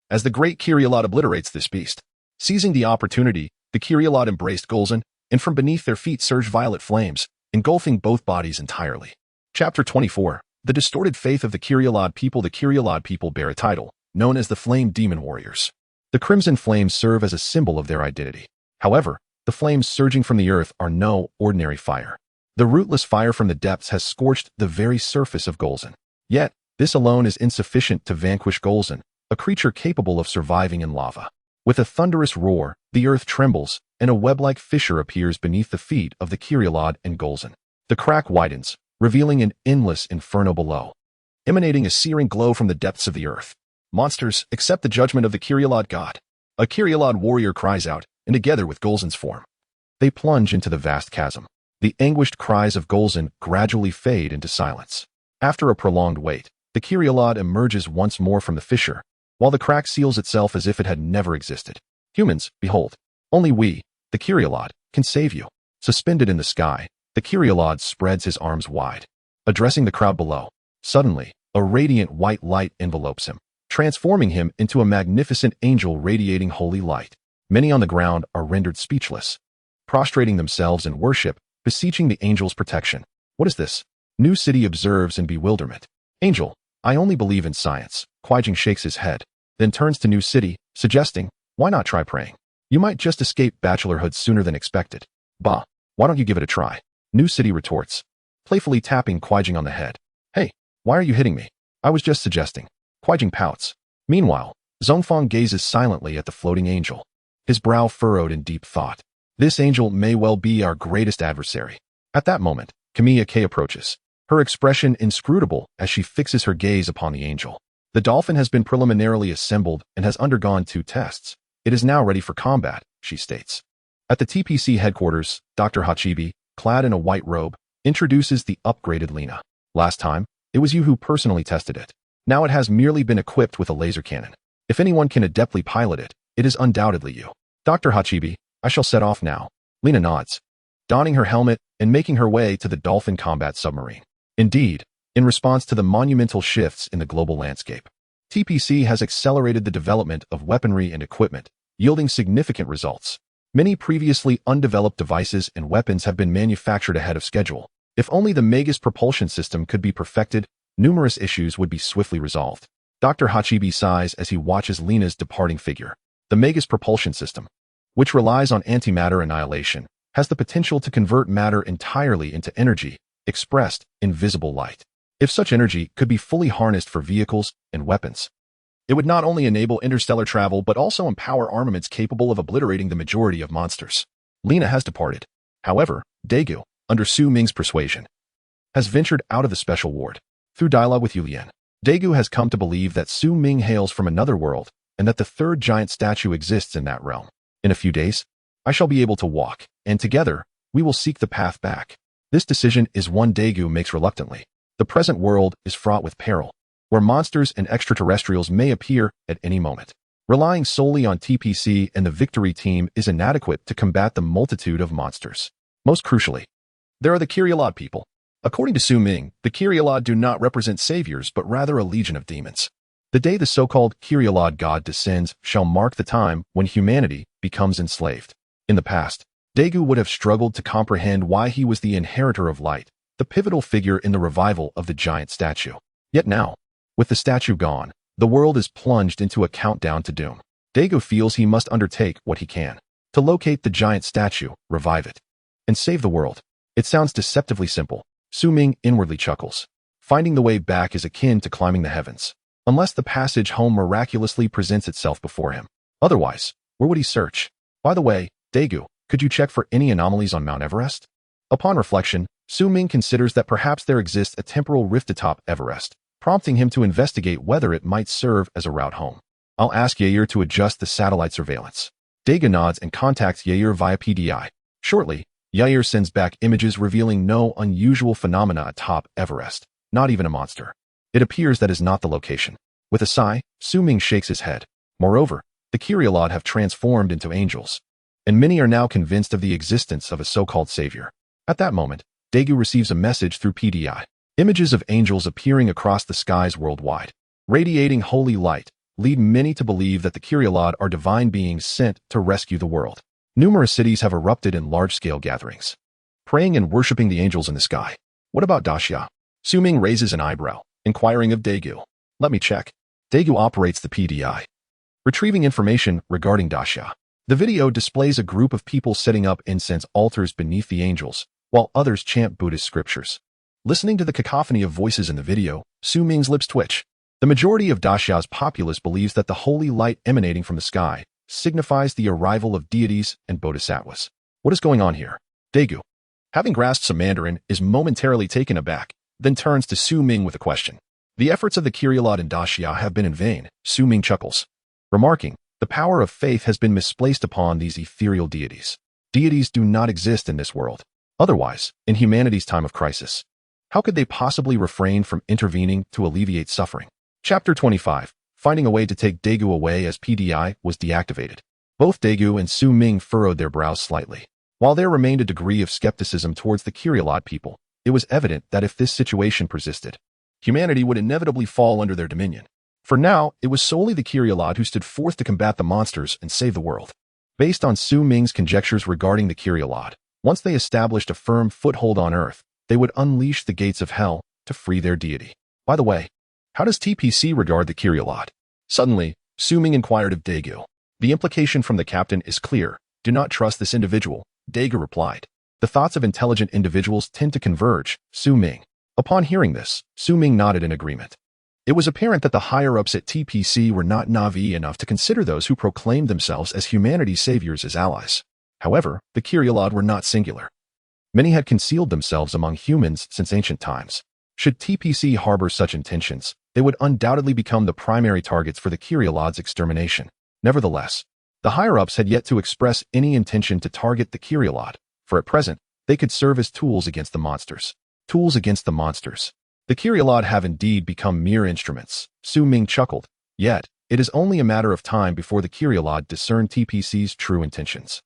As the great Kyrielod obliterates this beast. Seizing the opportunity, the Kyrielod embraced Golzan, and from beneath their feet surged violet flames, engulfing both bodies entirely. Chapter 24. The distorted faith of the Kyrielod people. The Kyrielod people bear a title, known as the Flame Demon Warriors. The crimson flames serve as a symbol of their identity. However, the flames surging from the earth are no ordinary fire. The rootless fire from the depths has scorched the very surface of Golzan. Yet, this alone is insufficient to vanquish Golzan, a creature capable of surviving in lava. With a thunderous roar, the earth trembles, and a web-like fissure appears beneath the feet of the Kyrielod and Golzan. The crack widens, revealing an endless inferno below, emanating a searing glow from the depths of the earth. Monsters, accept the judgment of the Kyrielod god. A Kyrielod warrior cries out, and together with Golzan's form, they plunge into the vast chasm. The anguished cries of Golzan gradually fade into silence. After a prolonged wait, the Kyrielod emerges once more from the fissure, while the crack seals itself as if it had never existed. Humans, behold, only we, the Kyrielod, can save you. Suspended in the sky, the Kyrielod spreads his arms wide. Addressing the crowd below, suddenly, a radiant white light envelopes him, transforming him into a magnificent angel radiating holy light. Many on the ground are rendered speechless, prostrating themselves in worship, beseeching the angel's protection. What is this? New City observes in bewilderment. Angel, I only believe in science. Kuai-Jing shakes his head, then turns to New City, suggesting, why not try praying? You might just escape bachelorhood sooner than expected. Bah, why don't you give it a try? New City retorts, playfully tapping Kuai-Jing on the head. Hey, why are you hitting me? I was just suggesting. Kuai-Jing pouts. Meanwhile, Zhongfang gazes silently at the floating angel, his brow furrowed in deep thought. This angel may well be our greatest adversary. At that moment, Kamiya K approaches, her expression inscrutable as she fixes her gaze upon the angel. The dolphin has been preliminarily assembled and has undergone 2 tests. It is now ready for combat, she states. At the TPC headquarters, Dr. Hachibi, clad in a white robe, introduces the upgraded Lina. Last time, it was you who personally tested it. Now it has merely been equipped with a laser cannon. If anyone can adeptly pilot it, it is undoubtedly you. Dr. Hachibi, I shall set off now. Lina nods, donning her helmet and making her way to the Dolphin combat submarine. Indeed, in response to the monumental shifts in the global landscape, TPC has accelerated the development of weaponry and equipment, yielding significant results. Many previously undeveloped devices and weapons have been manufactured ahead of schedule. If only the Magus propulsion system could be perfected, numerous issues would be swiftly resolved. Dr. Hachibi sighs as he watches Lina's departing figure. The Magus propulsion system, which relies on antimatter annihilation, has the potential to convert matter entirely into energy, expressed in visible light. If such energy could be fully harnessed for vehicles and weapons, it would not only enable interstellar travel but also empower armaments capable of obliterating the majority of monsters. Lina has departed. However, Daegu, under Su Ming's persuasion, has ventured out of the special ward. Through dialogue with Yulian, Daegu has come to believe that Su Ming hails from another world and that the 3rd giant statue exists in that realm. In a few days, I shall be able to walk, and together, we will seek the path back. This decision is one Daegu makes reluctantly. The present world is fraught with peril, where monsters and extraterrestrials may appear at any moment. Relying solely on TPC and the Victory team is inadequate to combat the multitude of monsters. Most crucially, there are the Kyrielod people. According to Su Ming, the Kyrielod do not represent saviors but rather a legion of demons. The day the so-called Kyrielod god descends shall mark the time when humanity becomes enslaved. In the past, Daegu would have struggled to comprehend why he was the inheritor of light, the pivotal figure in the revival of the giant statue. Yet now, with the statue gone, the world is plunged into a countdown to doom. Daegu feels he must undertake what he can to locate the giant statue, revive it, and save the world. It sounds deceptively simple. Su Ming inwardly chuckles. Finding the way back is akin to climbing the heavens, unless the passage home miraculously presents itself before him. Otherwise, where would he search? By the way, Daegu, could you check for any anomalies on Mount Everest? Upon reflection, Su Ming considers that perhaps there exists a temporal rift atop Everest, prompting him to investigate whether it might serve as a route home. I'll ask Yair to adjust the satellite surveillance. Daegu nods and contacts Yair via PDI. Shortly, Yair sends back images revealing no unusual phenomena atop Everest, not even a monster. It appears that is not the location. With a sigh, Su Ming shakes his head. Moreover, the Kyrielod have transformed into angels, and many are now convinced of the existence of a so-called savior. At that moment, Daegu receives a message through PDI. Images of angels appearing across the skies worldwide, radiating holy light, lead many to believe that the Kyrielod are divine beings sent to rescue the world. Numerous cities have erupted in large-scale gatherings, praying and worshipping the angels in the sky. What about Daxia? Su Ming raises an eyebrow, inquiring of Daegu. Let me check. Daegu operates the PDI, retrieving information regarding Daxia. The video displays a group of people setting up incense altars beneath the angels, while others chant Buddhist scriptures. Listening to the cacophony of voices in the video, Su Ming's lips twitch. The majority of Daxia's populace believes that the holy light emanating from the sky signifies the arrival of deities and bodhisattvas. What is going on here? Daegu, having grasped some Mandarin, is momentarily taken aback, then turns to Su Ming with a question. The efforts of the Kyrielod and Daxia have been in vain, Su Ming chuckles, remarking, the power of faith has been misplaced upon these ethereal deities. Deities do not exist in this world. Otherwise, in humanity's time of crisis, how could they possibly refrain from intervening to alleviate suffering? Chapter 25. Finding a way to take Daegu away as PDI was deactivated. Both Daegu and Su Ming furrowed their brows slightly. While there remained a degree of skepticism towards the Kyrielod people, it was evident that if this situation persisted, humanity would inevitably fall under their dominion. For now, it was solely the Kyrielod who stood forth to combat the monsters and save the world. Based on Su Ming's conjectures regarding the Kyrielod, once they established a firm foothold on Earth, they would unleash the gates of hell to free their deity. By the way, how does TPC regard the Kyrielod? Suddenly, Su Ming inquired of Daegu. The implication from the captain is clear. Do not trust this individual, Daegu replied. The thoughts of intelligent individuals tend to converge, Su Ming. Upon hearing this, Su Ming nodded in agreement. It was apparent that the higher-ups at TPC were not naive enough to consider those who proclaimed themselves as humanity's saviors as allies. However, the Kyrielod were not singular. Many had concealed themselves among humans since ancient times. Should TPC harbor such intentions, they would undoubtedly become the primary targets for the Kyrielod's extermination. Nevertheless, the higher-ups had yet to express any intention to target the Kyrielod, for at present, they could serve as tools against the monsters. Tools against the monsters. The Kyrielod have indeed become mere instruments, Su Ming chuckled. Yet, it is only a matter of time before the Kyrielod discern TPC's true intentions.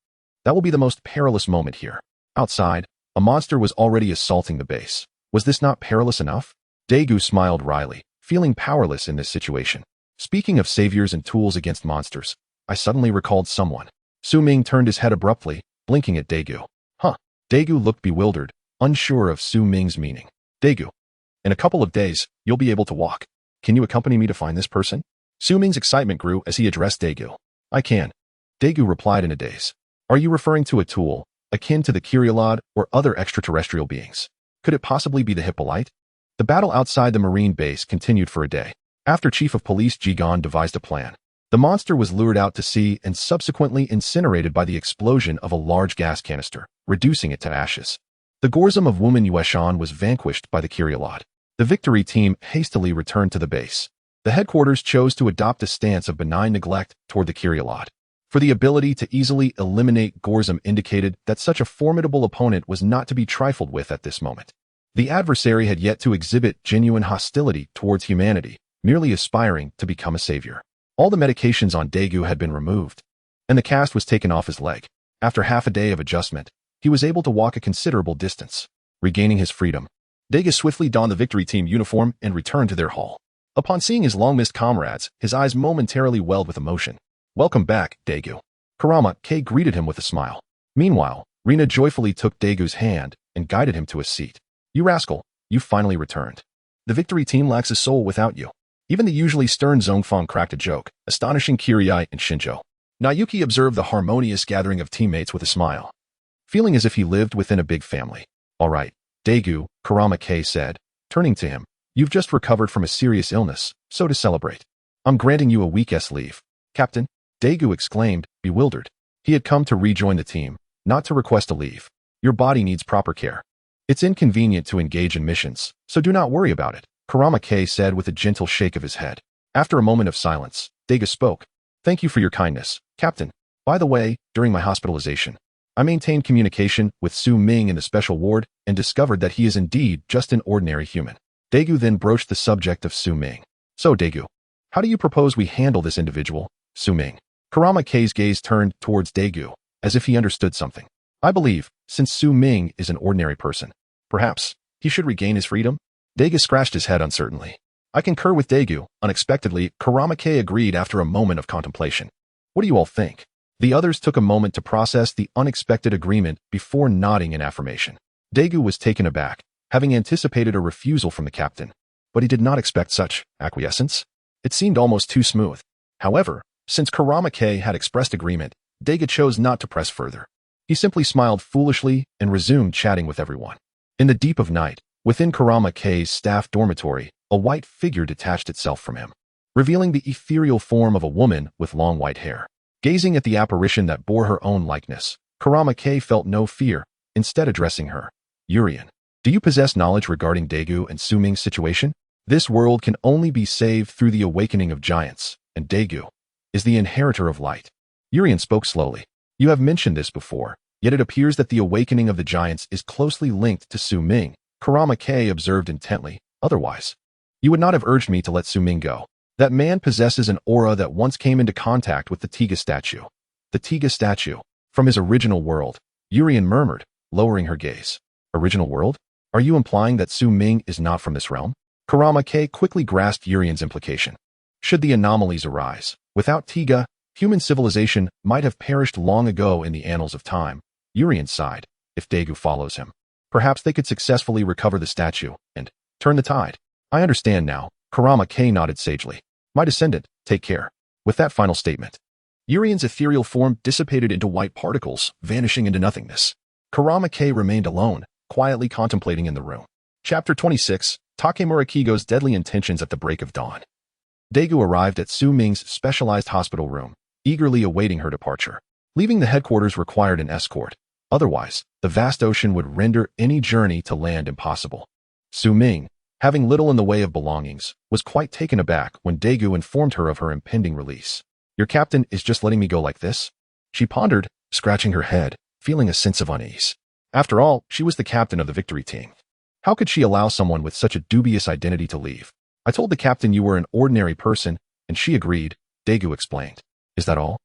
That will be the most perilous moment here. Outside, a monster was already assaulting the base. Was this not perilous enough? Daegu smiled wryly, feeling powerless in this situation. Speaking of saviors and tools against monsters, I suddenly recalled someone. Su Ming turned his head abruptly, blinking at Daegu. Huh. Daegu looked bewildered, unsure of Su Ming's meaning. Daegu, in a couple of days, you'll be able to walk. Can you accompany me to find this person? Su Ming's excitement grew as he addressed Daegu. I can. Daegu replied in a daze. Are you referring to a tool, akin to the Kyrielod or other extraterrestrial beings? Could it possibly be the Hippolyte? The battle outside the Marine base continued for a day. After Chief of Police Jiang devised a plan, the monster was lured out to sea and subsequently incinerated by the explosion of a large gas canister, reducing it to ashes. The Gorzum of Wuman Yueshan was vanquished by the Kyrielod. The victory team hastily returned to the base. The headquarters chose to adopt a stance of benign neglect toward the Kyrielod, for the ability to easily eliminate Gorzum indicated that such a formidable opponent was not to be trifled with at this moment. The adversary had yet to exhibit genuine hostility towards humanity, merely aspiring to become a savior. All the medications on Daegu had been removed, and the cast was taken off his leg. After half a day of adjustment, he was able to walk a considerable distance. Regaining his freedom, Daegu swiftly donned the victory team uniform and returned to their hall. Upon seeing his long-missed comrades, his eyes momentarily welled with emotion. "Welcome back, Daegu." Kurama K greeted him with a smile. Meanwhile, Rina joyfully took Daegu's hand and guided him to a seat. "You rascal, you finally returned. The victory team lacks a soul without you." Even the usually stern Zhongfang cracked a joke, astonishing Kiryai and Shinjo. Nayuki observed the harmonious gathering of teammates with a smile, feeling as if he lived within a big family. "All right, Daegu," Kurama K said, turning to him. "You've just recovered from a serious illness, so to celebrate, I'm granting you a week's leave." "Captain?" Daegu exclaimed, bewildered. He had come to rejoin the team, not to request a leave. "Your body needs proper care. It's inconvenient to engage in missions, so do not worry about it," Kurama K said with a gentle shake of his head. After a moment of silence, Daegu spoke. "Thank you for your kindness, Captain. By the way, during my hospitalization, I maintained communication with Su Ming in the special ward and discovered that he is indeed just an ordinary human." Daegu then broached the subject of Su Ming. "So Daegu, how do you propose we handle this individual, Su Ming?" Kurama K's gaze turned towards Daegu, as if he understood something. "I believe, since Su Ming is an ordinary person, perhaps he should regain his freedom?" Daegu scratched his head uncertainly. "I concur with Daegu." Unexpectedly, Kurama K agreed after a moment of contemplation. "What do you all think?" The others took a moment to process the unexpected agreement before nodding in affirmation. Daegu was taken aback, having anticipated a refusal from the captain, but he did not expect such acquiescence. It seemed almost too smooth. However, since Kurama K had expressed agreement, Daegu chose not to press further. He simply smiled foolishly and resumed chatting with everyone. In the deep of night, within Kurama K's staff dormitory, a white figure detached itself from him, revealing the ethereal form of a woman with long white hair. Gazing at the apparition that bore her own likeness, Kurama K felt no fear, instead addressing her. "Urian, do you possess knowledge regarding Daegu and Su Ming's situation? This world can only be saved through the awakening of giants, and Daegu is the inheritor of light." Urian spoke slowly. "You have mentioned this before, yet it appears that the awakening of the giants is closely linked to Su Ming." Kurama K observed intently. "Otherwise, you would not have urged me to let Su Ming go. That man possesses an aura that once came into contact with the Tiga statue." "The Tiga statue? From his original world," Urian murmured, lowering her gaze. "Original world? Are you implying that Su Ming is not from this realm?" Kurama K quickly grasped Urian's implication. Should the anomalies arise, without Tiga, human civilization might have perished long ago in the annals of time. Urian sighed. If Daegu follows him, perhaps they could successfully recover the statue and turn the tide. "I understand now," Kurama K nodded sagely. "My descendant, take care." With that final statement, Urian's ethereal form dissipated into white particles, vanishing into nothingness. Kurama K remained alone, quietly contemplating in the room. Chapter 26, Takemura Kigo's Deadly Intentions at the Break of Dawn. Daegu arrived at Su Ming's specialized hospital room, eagerly awaiting her departure. Leaving the headquarters required an escort. Otherwise, the vast ocean would render any journey to land impossible. Su Ming, having little in the way of belongings, was quite taken aback when Daegu informed her of her impending release. "Your captain is just letting me go like this?" She pondered, scratching her head, feeling a sense of unease. After all, she was the captain of the victory team. How could she allow someone with such a dubious identity to leave? "I told the captain you were an ordinary person, and she agreed," Daegu explained. "Is that all?"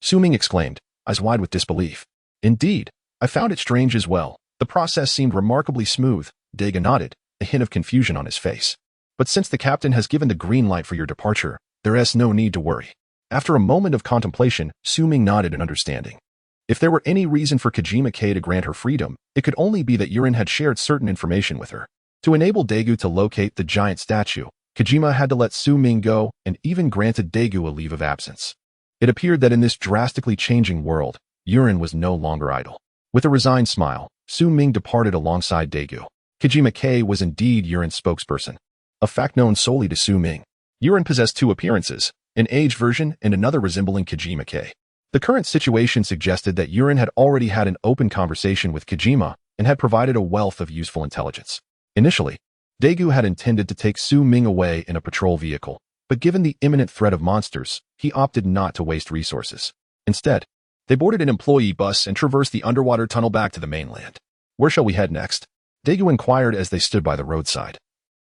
Su Ming exclaimed, eyes wide with disbelief. "Indeed, I found it strange as well. The process seemed remarkably smooth." Daegu nodded, a hint of confusion on his face. "But since the captain has given the green light for your departure, there is no need to worry." After a moment of contemplation, Su Ming nodded in understanding. If there were any reason for Kojima K to grant her freedom, it could only be that Urian had shared certain information with her. To enable Daegu to locate the giant statue, Kojima had to let Su Ming go and even granted Daegu a leave of absence. It appeared that in this drastically changing world, Urian was no longer idle. With a resigned smile, Su Ming departed alongside Daegu. Kojima K was indeed Urian's spokesperson, a fact known solely to Su Ming. Urian possessed two appearances, an aged version and another resembling Kojima K. The current situation suggested that Urian had already had an open conversation with Kojima and had provided a wealth of useful intelligence. Initially, Daegu had intended to take Su Ming away in a patrol vehicle, but given the imminent threat of monsters, he opted not to waste resources. Instead, they boarded an employee bus and traversed the underwater tunnel back to the mainland. "Where shall we head next?" Daegu inquired as they stood by the roadside.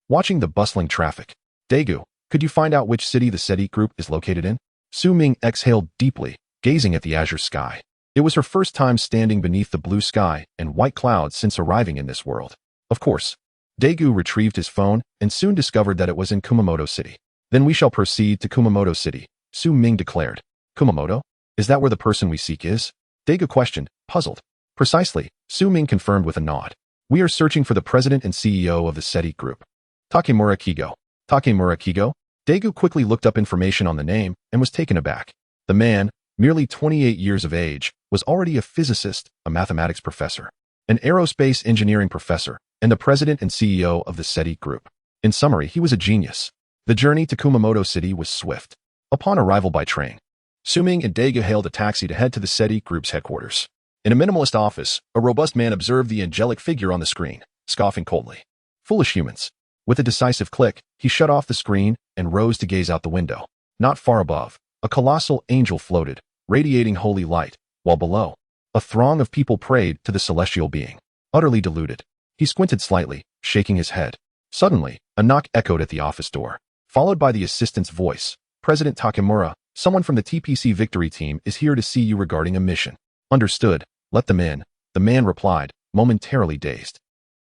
Watching the bustling traffic, "Daegu, could you find out which city the SETI group is located in?" Su Ming exhaled deeply, gazing at the azure sky. It was her first time standing beneath the blue sky and white clouds since arriving in this world. "Of course." Daegu retrieved his phone and soon discovered that it was in Kumamoto City. Then we shall proceed to Kumamoto City, Su Ming declared. Kumamoto? Is that where the person we seek is? Daegu questioned, puzzled. Precisely, Su Ming confirmed with a nod. We are searching for the president and CEO of the SETI Group. Takemura Kigo. Takemura Kigo? Daegu quickly looked up information on the name and was taken aback. The man, merely 28 years of age, was already a physicist, a mathematics professor, an aerospace engineering professor, and the president and CEO of the SETI Group. In summary, he was a genius. The journey to Kumamoto City was swift. Upon arrival by train, Su Ming and Daegu hailed a taxi to head to the SETI Group's headquarters. In a minimalist office, a robust man observed the angelic figure on the screen, scoffing coldly. Foolish humans. With a decisive click, he shut off the screen and rose to gaze out the window. Not far above, a colossal angel floated, radiating holy light, while below, a throng of people prayed to the celestial being. Utterly deluded, he squinted slightly, shaking his head. Suddenly, a knock echoed at the office door, followed by the assistant's voice. President Takemura, someone from the TPC Victory team is here to see you regarding a mission. Understood. Let them in, the man replied, momentarily dazed.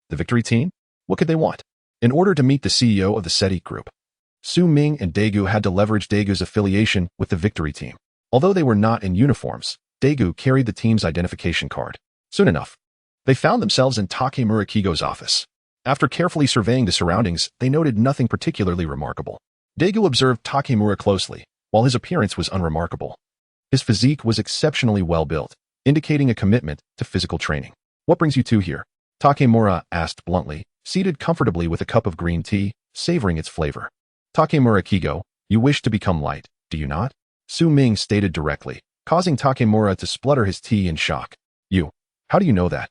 The Victory team? What could they want? In order to meet the CEO of the SETI Group, Su Ming and Daegu had to leverage Daegu's affiliation with the Victory team. Although they were not in uniforms, Daegu carried the team's identification card. Soon enough, they found themselves in Takemura Kigo's office. After carefully surveying the surroundings, they noted nothing particularly remarkable. Daegu observed Takemura closely, while his appearance was unremarkable. His physique was exceptionally well built, indicating a commitment to physical training. What brings you two here? Takemura asked bluntly, seated comfortably with a cup of green tea, savoring its flavor. Takemura Kigo, you wish to become light, do you not? Su Ming stated directly, causing Takemura to splutter his tea in shock. You, how do you know that?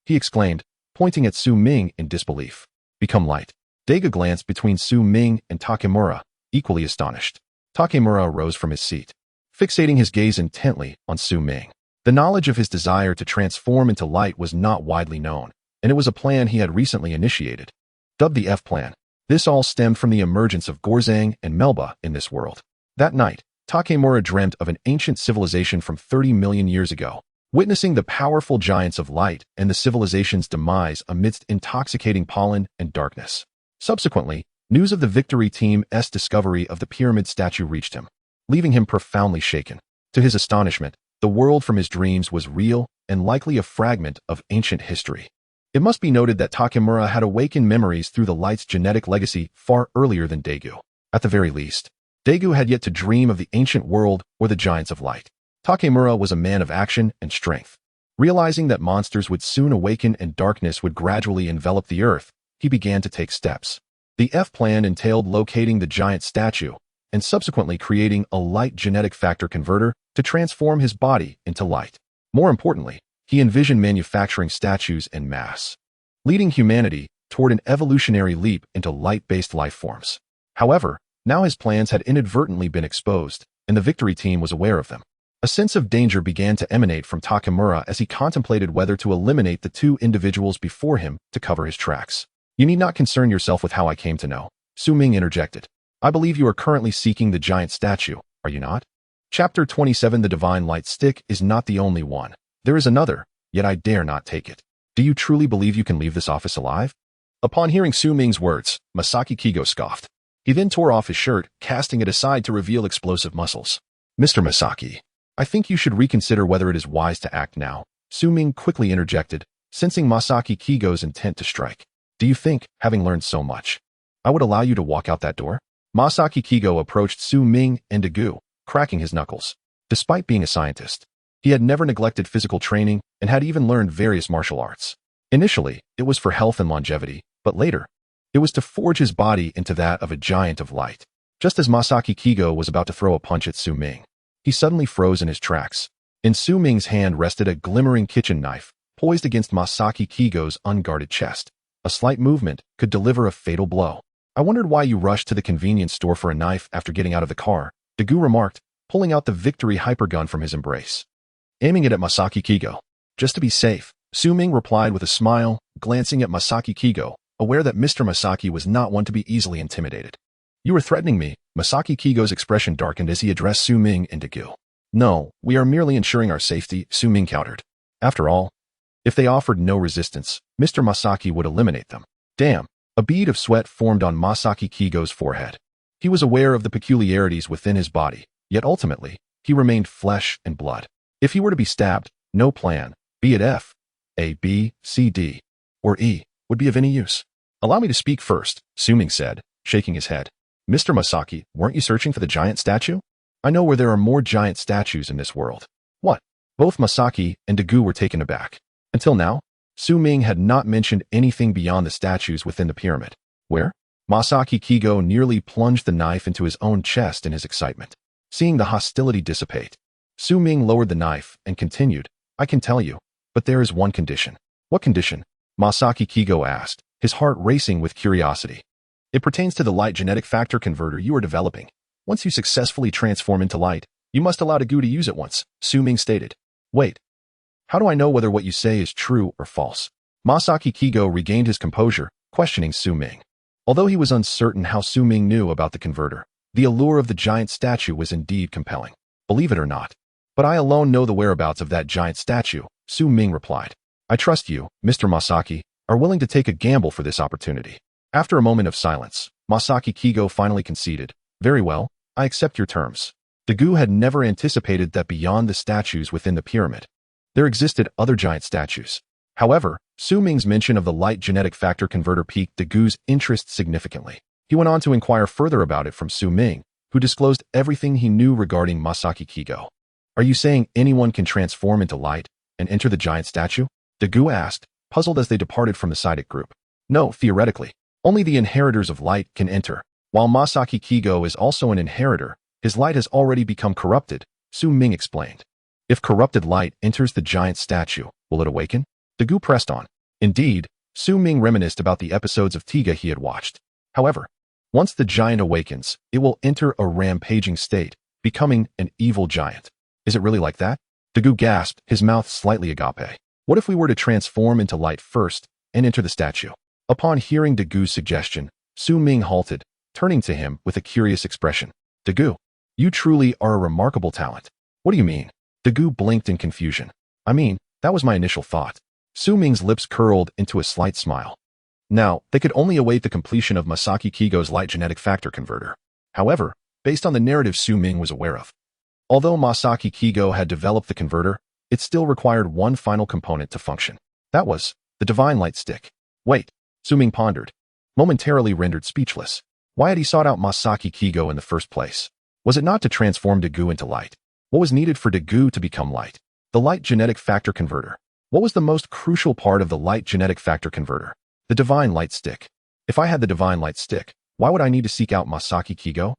He exclaimed, pointing at Su Ming in disbelief. Become light. Daegu glanced between Su Ming and Takemura, equally astonished. Takemura rose from his seat, fixating his gaze intently on Su Ming. The knowledge of his desire to transform into light was not widely known, and it was a plan he had recently initiated. Dubbed the F-Plan, this all stemmed from the emergence of Gorzang and Melba in this world. That night, Takemura dreamt of an ancient civilization from 30 million years ago, witnessing the powerful giants of light and the civilization's demise amidst intoxicating pollen and darkness. Subsequently, news of the Victory Team's discovery of the pyramid statue reached him, leaving him profoundly shaken. To his astonishment, the world from his dreams was real and likely a fragment of ancient history. It must be noted that Takemura had awakened memories through the light's genetic legacy far earlier than Daegu. At the very least, Daegu had yet to dream of the ancient world or the giants of light. Takemura was a man of action and strength. Realizing that monsters would soon awaken and darkness would gradually envelop the earth, he began to take steps. The F-Plan entailed locating the giant statue and subsequently creating a light genetic factor converter to transform his body into light. More importantly, he envisioned manufacturing statues en masse, leading humanity toward an evolutionary leap into light-based life forms. However, now his plans had inadvertently been exposed, and the Victory Team was aware of them. A sense of danger began to emanate from Takemura as he contemplated whether to eliminate the two individuals before him to cover his tracks. You need not concern yourself with how I came to know, Su Ming interjected. I believe you are currently seeking the giant statue, are you not? Chapter 27 The Divine Light Stick is not the only one. There is another, yet I dare not take it. Do you truly believe you can leave this office alive? Upon hearing Su Ming's words, Masaki Kigo scoffed. He then tore off his shirt, casting it aside to reveal explosive muscles. Mr. Masaki, I think you should reconsider whether it is wise to act now, Su Ming quickly interjected, sensing Masaki Kigo's intent to strike. Do you think, having learned so much, I would allow you to walk out that door? Masaki Kigo approached Su Ming and Daegu, cracking his knuckles. Despite being a scientist, he had never neglected physical training and had even learned various martial arts. Initially, it was for health and longevity, but later, it was to forge his body into that of a giant of light. Just as Masaki Kigo was about to throw a punch at Su Ming, he suddenly froze in his tracks. In Su Ming's hand rested a glimmering kitchen knife, poised against Masaki Kigo's unguarded chest. A slight movement could deliver a fatal blow. I wondered why you rushed to the convenience store for a knife after getting out of the car, Daegu remarked, pulling out the Victory hypergun from his embrace, aiming it at Masaki Kigo. Just to be safe, Su Ming replied with a smile, glancing at Masaki Kigo, aware that Mr. Masaki was not one to be easily intimidated. You are threatening me. Masaki Kigo's expression darkened as he addressed Su Ming and Daegu. No, we are merely ensuring our safety, Su Ming countered. After all, if they offered no resistance, Mr. Masaki would eliminate them. Damn, A bead of sweat formed on Masaki Kigo's forehead. He was aware of the peculiarities within his body, yet ultimately, he remained flesh and blood. If he were to be stabbed, no plan, be it F, A, B, C, D, or E, would be of any use. Allow me to speak first, Su Ming said, shaking his head. Mr. Masaki, weren't you searching for the giant statue? I know where there are more giant statues in this world. What? Both Masaki and Dagu were taken aback. Until now, Su Ming had not mentioned anything beyond the statues within the pyramid. Where? Masaki Kigo nearly plunged the knife into his own chest in his excitement. Seeing the hostility dissipate, Su Ming lowered the knife and continued, I can tell you, but there is one condition. What condition? Masaki Kigo asked, his heart racing with curiosity. It pertains to the light genetic factor converter you are developing. Once you successfully transform into light, you must allow Dagu to use it once, Su Ming stated. Wait. How do I know whether what you say is true or false? Masaki Kigo regained his composure, questioning Su Ming. Although he was uncertain how Su Ming knew about the converter, the allure of the giant statue was indeed compelling. Believe it or not. But I alone know the whereabouts of that giant statue, Su Ming replied. I trust you, Mr. Masaki, are willing to take a gamble for this opportunity. After a moment of silence, Masaki Kigo finally conceded. Very well, I accept your terms. Dagu had never anticipated that beyond the statues within the pyramid, there existed other giant statues. However, Su Ming's mention of the light genetic factor converter piqued Dagu's interest significantly. He went on to inquire further about it from Su Ming, who disclosed everything he knew regarding Masaki Kigo. Are you saying anyone can transform into light and enter the giant statue? Dagu asked, puzzled as they departed from the Psychic group. No, theoretically. Only the inheritors of light can enter. While Masaki Kigo is also an inheritor, his light has already become corrupted, Su Ming explained. If corrupted light enters the giant statue, will it awaken? Dagu pressed on. Indeed, Su Ming reminisced about the episodes of Tiga he had watched. However, once the giant awakens, it will enter a rampaging state, becoming an evil giant. Is it really like that? Dagu gasped, his mouth slightly agape. What if we were to transform into light first and enter the statue? Upon hearing Dagu's suggestion, Su Ming halted, turning to him with a curious expression. Dagu, you truly are a remarkable talent. What do you mean? Dagu blinked in confusion. I mean, that was my initial thought. Su Ming's lips curled into a slight smile. Now, they could only await the completion of Masaki Kigo's light genetic factor converter. However, based on the narrative Su Ming was aware of, although Masaki Kigo had developed the converter, it still required one final component to function. That was the divine light stick. Wait, Su Ming pondered, momentarily rendered speechless. Why had he sought out Masaki Kigo in the first place? Was it not to transform Dagu into light? What was needed for Dagu to become light? The light genetic factor converter. What was the most crucial part of the light genetic factor converter? The divine light stick. If I had the divine light stick, why would I need to seek out Masaki Kigo?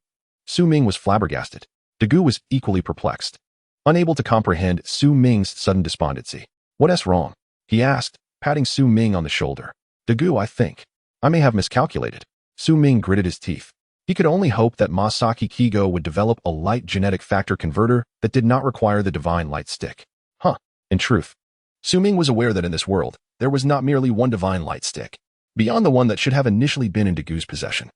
Su Ming was flabbergasted. Dagu was equally perplexed, unable to comprehend Su Ming's sudden despondency. What's wrong? He asked, patting Su Ming on the shoulder. Dagu, I think I may have miscalculated. Su Ming gritted his teeth. He could only hope that Masaki Kigo would develop a light genetic factor converter that did not require the divine light stick. In truth, Su Ming was aware that in this world, there was not merely one divine light stick, beyond the one that should have initially been in Dagu's possession.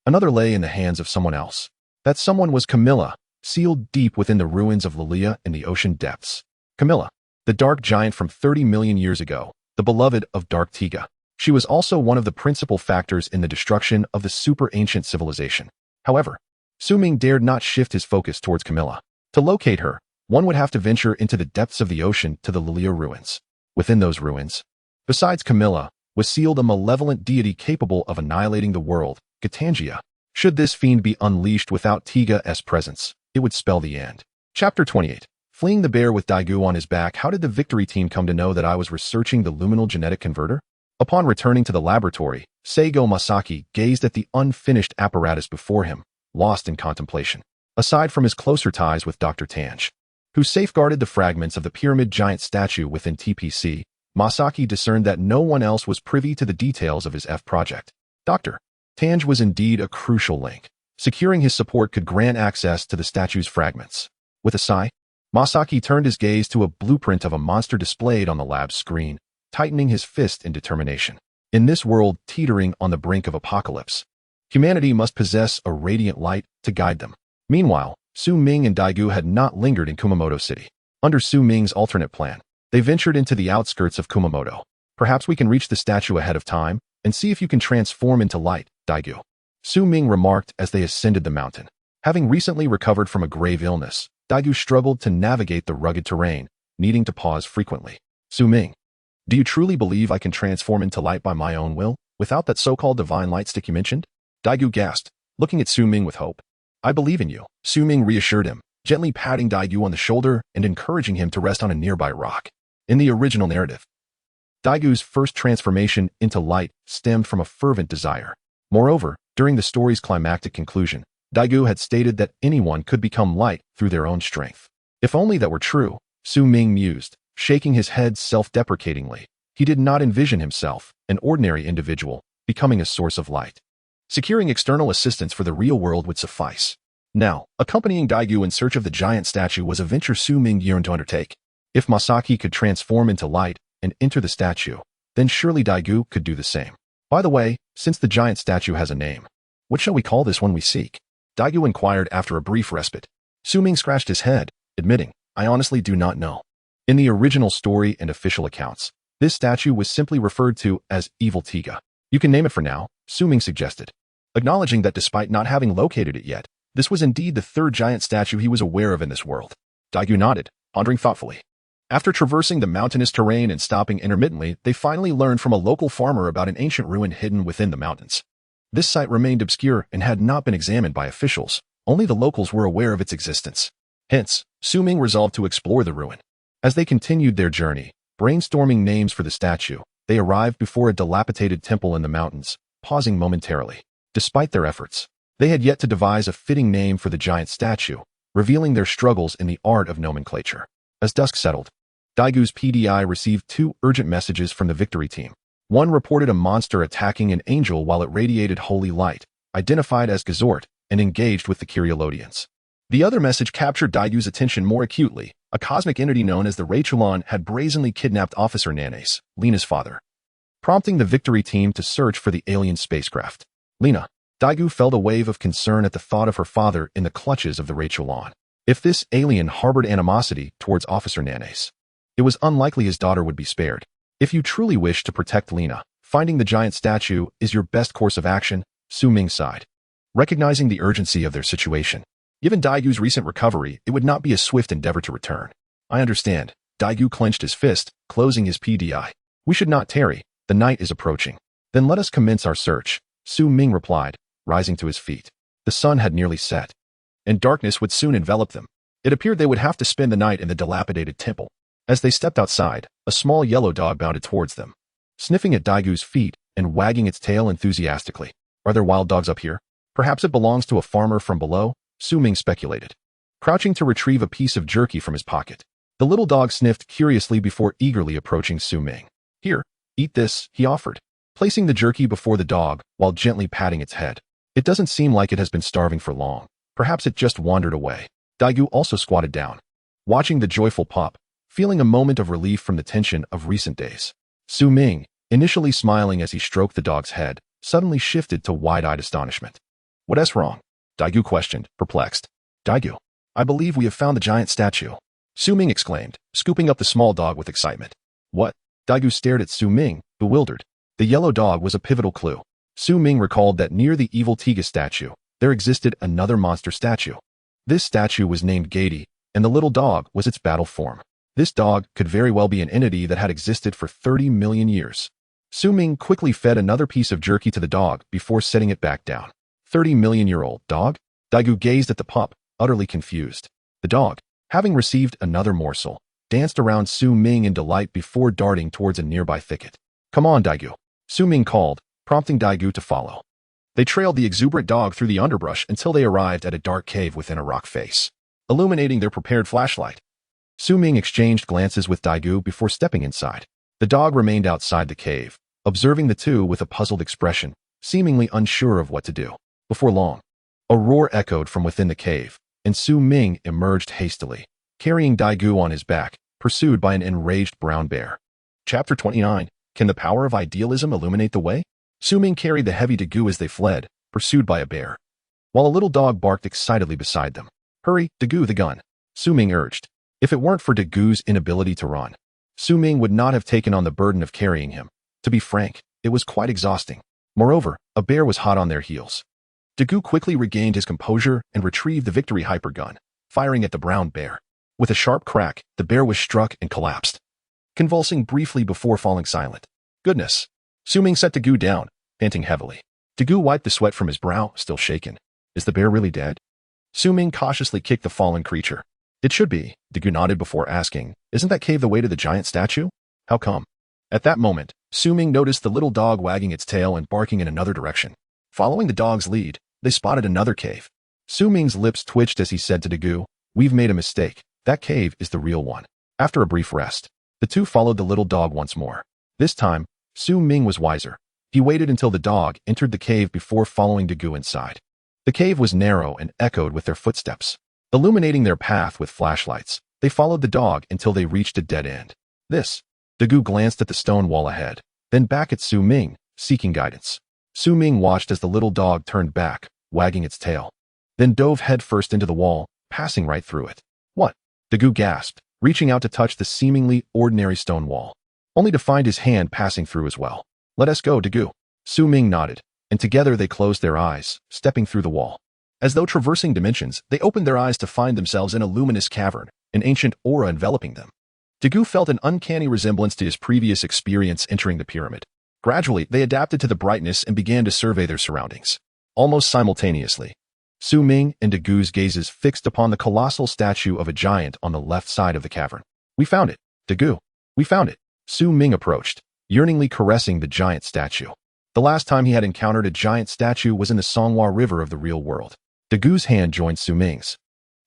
Another lay in the hands of someone else. That someone was Camilla, sealed deep within the ruins of Lilia in the ocean depths. Camilla, the dark giant from 30 million years ago, the beloved of Dark Tiga. She was also one of the principal factors in the destruction of the super-ancient civilization. However, Su Ming dared not shift his focus towards Camilla. To locate her, one would have to venture into the depths of the ocean to the Lilia ruins. Within those ruins, besides Camilla, was sealed a malevolent deity capable of annihilating the world, Gatangia. Should this fiend be unleashed without Tiga's presence, it would spell the end. Chapter 28. Fleeing the bear with Dagu on his back, how did the victory team come to know that I was researching the luminal genetic converter? Upon returning to the laboratory, Seigo Masaki gazed at the unfinished apparatus before him, lost in contemplation. Aside from his closer ties with Dr. Tange, who safeguarded the fragments of the pyramid giant statue within TPC, Masaki discerned that no one else was privy to the details of his F project. Dr. Tange was indeed a crucial link. Securing his support could grant access to the statue's fragments. With a sigh, Masaki turned his gaze to a blueprint of a monster displayed on the lab's screen, tightening his fist in determination. In this world teetering on the brink of apocalypse, humanity must possess a radiant light to guide them. Meanwhile, Su Ming and Dagu had not lingered in Kumamoto City. Under Su Ming's alternate plan, they ventured into the outskirts of Kumamoto. Perhaps we can reach the statue ahead of time, and see if you can transform into light, Daigyu. Su Ming remarked as they ascended the mountain. Having recently recovered from a grave illness, Daigyu struggled to navigate the rugged terrain, needing to pause frequently. Su Ming, do you truly believe I can transform into light by my own will, without that so-called divine light stick you mentioned? Daigyu gasped, looking at Su Ming with hope. I believe in you, Su Ming reassured him, gently patting Daigyu on the shoulder and encouraging him to rest on a nearby rock. In the original narrative, Daigu's first transformation into light stemmed from a fervent desire. Moreover, during the story's climactic conclusion, Daigyu had stated that anyone could become light through their own strength. If only that were true, Su Ming mused, shaking his head self-deprecatingly. He did not envision himself, an ordinary individual, becoming a source of light. Securing external assistance for the real world would suffice. Now, accompanying Daigyu in search of the giant statue was a venture Su Ming yearned to undertake. If Masaki could transform into light and enter the statue, then surely Daigyu could do the same. By the way, since the giant statue has a name, what shall we call this one we seek? Daigyu inquired after a brief respite. Su Ming scratched his head, admitting, I honestly do not know. In the original story and official accounts, this statue was simply referred to as Evil Tiga. You can name it for now, Su Ming suggested. Acknowledging that despite not having located it yet, this was indeed the third giant statue he was aware of in this world. Daigyu nodded, pondering thoughtfully. After traversing the mountainous terrain and stopping intermittently, they finally learned from a local farmer about an ancient ruin hidden within the mountains. This site remained obscure and had not been examined by officials. Only the locals were aware of its existence. Hence, Su Ming resolved to explore the ruin. As they continued their journey, brainstorming names for the statue, they arrived before a dilapidated temple in the mountains, pausing momentarily. Despite their efforts, they had yet to devise a fitting name for the giant statue, revealing their struggles in the art of nomenclature. As dusk settled, Daigu's PDI received 2 urgent messages from the victory team. One reported a monster attacking an angel while it radiated holy light, identified as Gazort, and engaged with the Kyrielodians. The other message captured Daigu's attention more acutely. A cosmic entity known as the Rachulon had brazenly kidnapped Officer Nanes, Lena's father, prompting the victory team to search for the alien spacecraft. Lena. Daigyu felt a wave of concern at the thought of her father in the clutches of the Rachulon. If this alien harbored animosity towards Officer Nanes, it was unlikely his daughter would be spared. If you truly wish to protect Lena, finding the giant statue is your best course of action, Su Ming sighed, recognizing the urgency of their situation. Given Daigu's recent recovery, it would not be a swift endeavor to return. I understand. Daigyu clenched his fist, closing his PDI. We should not tarry. The night is approaching. Then let us commence our search, Su Ming replied, rising to his feet. The sun had nearly set, and darkness would soon envelop them. It appeared they would have to spend the night in the dilapidated temple. As they stepped outside, a small yellow dog bounded towards them, sniffing at Daigu's feet and wagging its tail enthusiastically. Are there wild dogs up here? Perhaps it belongs to a farmer from below, Su Ming speculated, crouching to retrieve a piece of jerky from his pocket. The little dog sniffed curiously before eagerly approaching Su Ming. Here, eat this, he offered, placing the jerky before the dog while gently patting its head. It doesn't seem like it has been starving for long. Perhaps it just wandered away. Daigyu also squatted down, watching the joyful pup, feeling a moment of relief from the tension of recent days. Su Ming, initially smiling as he stroked the dog's head, suddenly shifted to wide-eyed astonishment. What's wrong? Daigyu questioned, perplexed. Daigyu, I believe we have found the giant statue, Su Ming exclaimed, scooping up the small dog with excitement. What? Daigyu stared at Su Ming, bewildered. The yellow dog was a pivotal clue. Su Ming recalled that near the evil Tiga statue, there existed another monster statue. This statue was named Gady, and the little dog was its battle form. This dog could very well be an entity that had existed for 30 million years. Su Ming quickly fed another piece of jerky to the dog before setting it back down. 30-million-year-old dog? Daigyu gazed at the pup, utterly confused. The dog, having received another morsel, danced around Su Ming in delight before darting towards a nearby thicket. Come on, Daigyu, Su Ming called, prompting Daigyu to follow. They trailed the exuberant dog through the underbrush until they arrived at a dark cave within a rock face, illuminating their prepared flashlight. Su Ming exchanged glances with Daigyu before stepping inside. The dog remained outside the cave, observing the two with a puzzled expression, seemingly unsure of what to do. Before long, a roar echoed from within the cave, and Su Ming emerged hastily, carrying Daigyu on his back, pursued by an enraged brown bear. Chapter 29. Can the power of idealism illuminate the way? Su Ming carried the heavy Daigyu as they fled, pursued by a bear, while a little dog barked excitedly beside them. Hurry, Daigyu the gun, Su Ming urged. If it weren't for Daigu's inability to run, Su Ming would not have taken on the burden of carrying him. To be frank, it was quite exhausting. Moreover, a bear was hot on their heels. Dagu quickly regained his composure and retrieved the victory hypergun, firing at the brown bear. With a sharp crack, the bear was struck and collapsed, convulsing briefly before falling silent. Goodness! Su Ming set Dagu down, panting heavily. Dagu wiped the sweat from his brow, still shaken. Is the bear really dead? Su Ming cautiously kicked the fallen creature. It should be, Dagu nodded before asking, isn't that cave the way to the giant statue? How come? At that moment, Su Ming noticed the little dog wagging its tail and barking in another direction. Following the dog's lead, they spotted another cave. Su Ming's lips twitched as he said to Dagu, we've made a mistake. That cave is the real one. After a brief rest, the two followed the little dog once more. This time, Su Ming was wiser. He waited until the dog entered the cave before following Dagu inside. The cave was narrow and echoed with their footsteps. Illuminating their path with flashlights, they followed the dog until they reached a dead end. Dagu glanced at the stone wall ahead, then back at Su Ming, seeking guidance. Su Ming watched as the little dog turned back, wagging its tail, then dove headfirst into the wall, passing right through it. What? Dagu gasped, reaching out to touch the seemingly ordinary stone wall, only to find his hand passing through as well. Let us go, Dagu. Su Ming nodded, and together they closed their eyes, stepping through the wall. As though traversing dimensions, they opened their eyes to find themselves in a luminous cavern, an ancient aura enveloping them. Dagu felt an uncanny resemblance to his previous experience entering the pyramid. Gradually, they adapted to the brightness and began to survey their surroundings. Almost simultaneously, Su Ming and Dagu's gazes fixed upon the colossal statue of a giant on the left side of the cavern. We found it, Dagu. We found it. Su Ming approached, yearningly caressing the giant statue. The last time he had encountered a giant statue was in the Songhua River of the real world. Dagu's hand joined Su Ming's.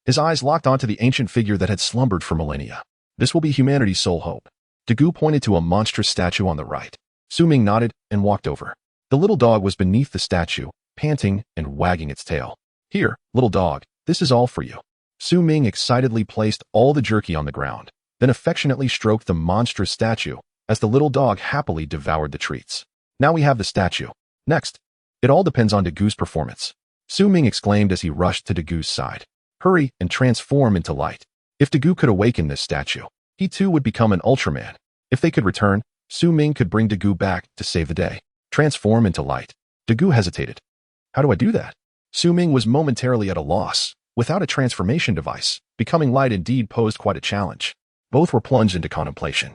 His eyes locked onto the ancient figure that had slumbered for millennia. This will be humanity's sole hope. Dagu pointed to a monstrous statue on the right. Su Ming nodded and walked over. The little dog was beneath the statue, panting and wagging its tail. Here, little dog, this is all for you. Su Ming excitedly placed all the jerky on the ground, then affectionately stroked the monstrous statue as the little dog happily devoured the treats. Now we have the statue. Next, it all depends on Dagu's performance. Su Ming exclaimed as he rushed to Dagu's side. Hurry and transform into light. If Dagu could awaken this statue, he too would become an Ultraman. If they could return, Su Ming could bring Dagu back to save the day. Transform into light. Dagu hesitated. How do I do that? Su Ming was momentarily at a loss. Without a transformation device, becoming light indeed posed quite a challenge. Both were plunged into contemplation,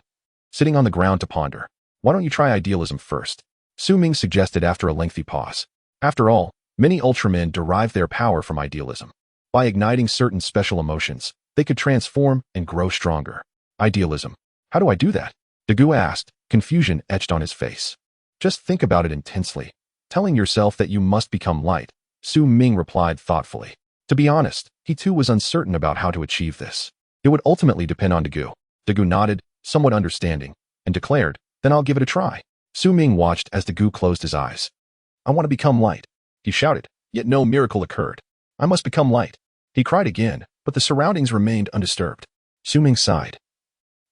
sitting on the ground to ponder. Why don't you try idealism first? Su Ming suggested after a lengthy pause. After all, many Ultramen derive their power from idealism. By igniting certain special emotions, they could transform and grow stronger. Idealism. How do I do that? Dagu asked, confusion etched on his face. Just think about it intensely, telling yourself that you must become light. Su Ming replied thoughtfully. To be honest, he too was uncertain about how to achieve this. It would ultimately depend on Dagu. Dagu nodded, somewhat understanding, and declared, then I'll give it a try. Su Ming watched as Dagu closed his eyes. I want to become light, he shouted, yet no miracle occurred. I must become light. He cried again, but the surroundings remained undisturbed. Su Ming sighed.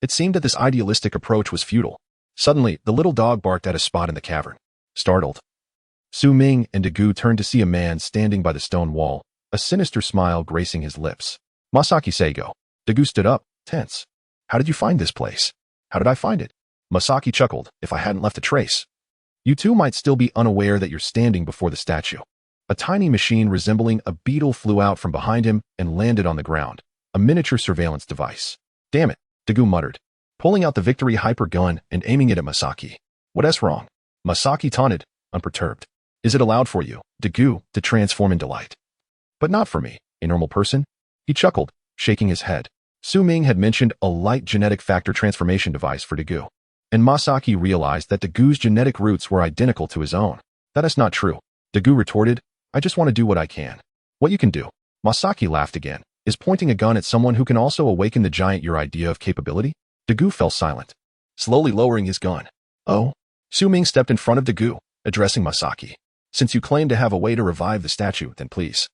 It seemed that this idealistic approach was futile. Suddenly, the little dog barked at a spot in the cavern. Startled, Su Ming and Dagu turned to see a man standing by the stone wall, a sinister smile gracing his lips. Masaki Seigo. Dagu stood up, tense. How did you find this place? How did I find it? Masaki chuckled, if I hadn't left a trace. You two might still be unaware that you're standing before the statue. A tiny machine resembling a beetle flew out from behind him and landed on the ground, a miniature surveillance device. Damn it, Dagu muttered, pulling out the victory hyper gun and aiming it at Masaki. What's wrong? Masaki taunted, unperturbed. Is it allowed for you, Dagu, to transform into light? But not for me, a normal person? He chuckled, shaking his head. Su Ming had mentioned a light genetic factor transformation device for Dagu, and Masaki realized that Dagu's genetic roots were identical to his own. That is not true, Dagu retorted. I just want to do what I can. What you can do, Masaki laughed again, is pointing a gun at someone who can also awaken the giant your idea of capability? Dagu fell silent, slowly lowering his gun. Oh? Su Ming stepped in front of Dagu, addressing Masaki. Since you claim to have a way to revive the statue, then please,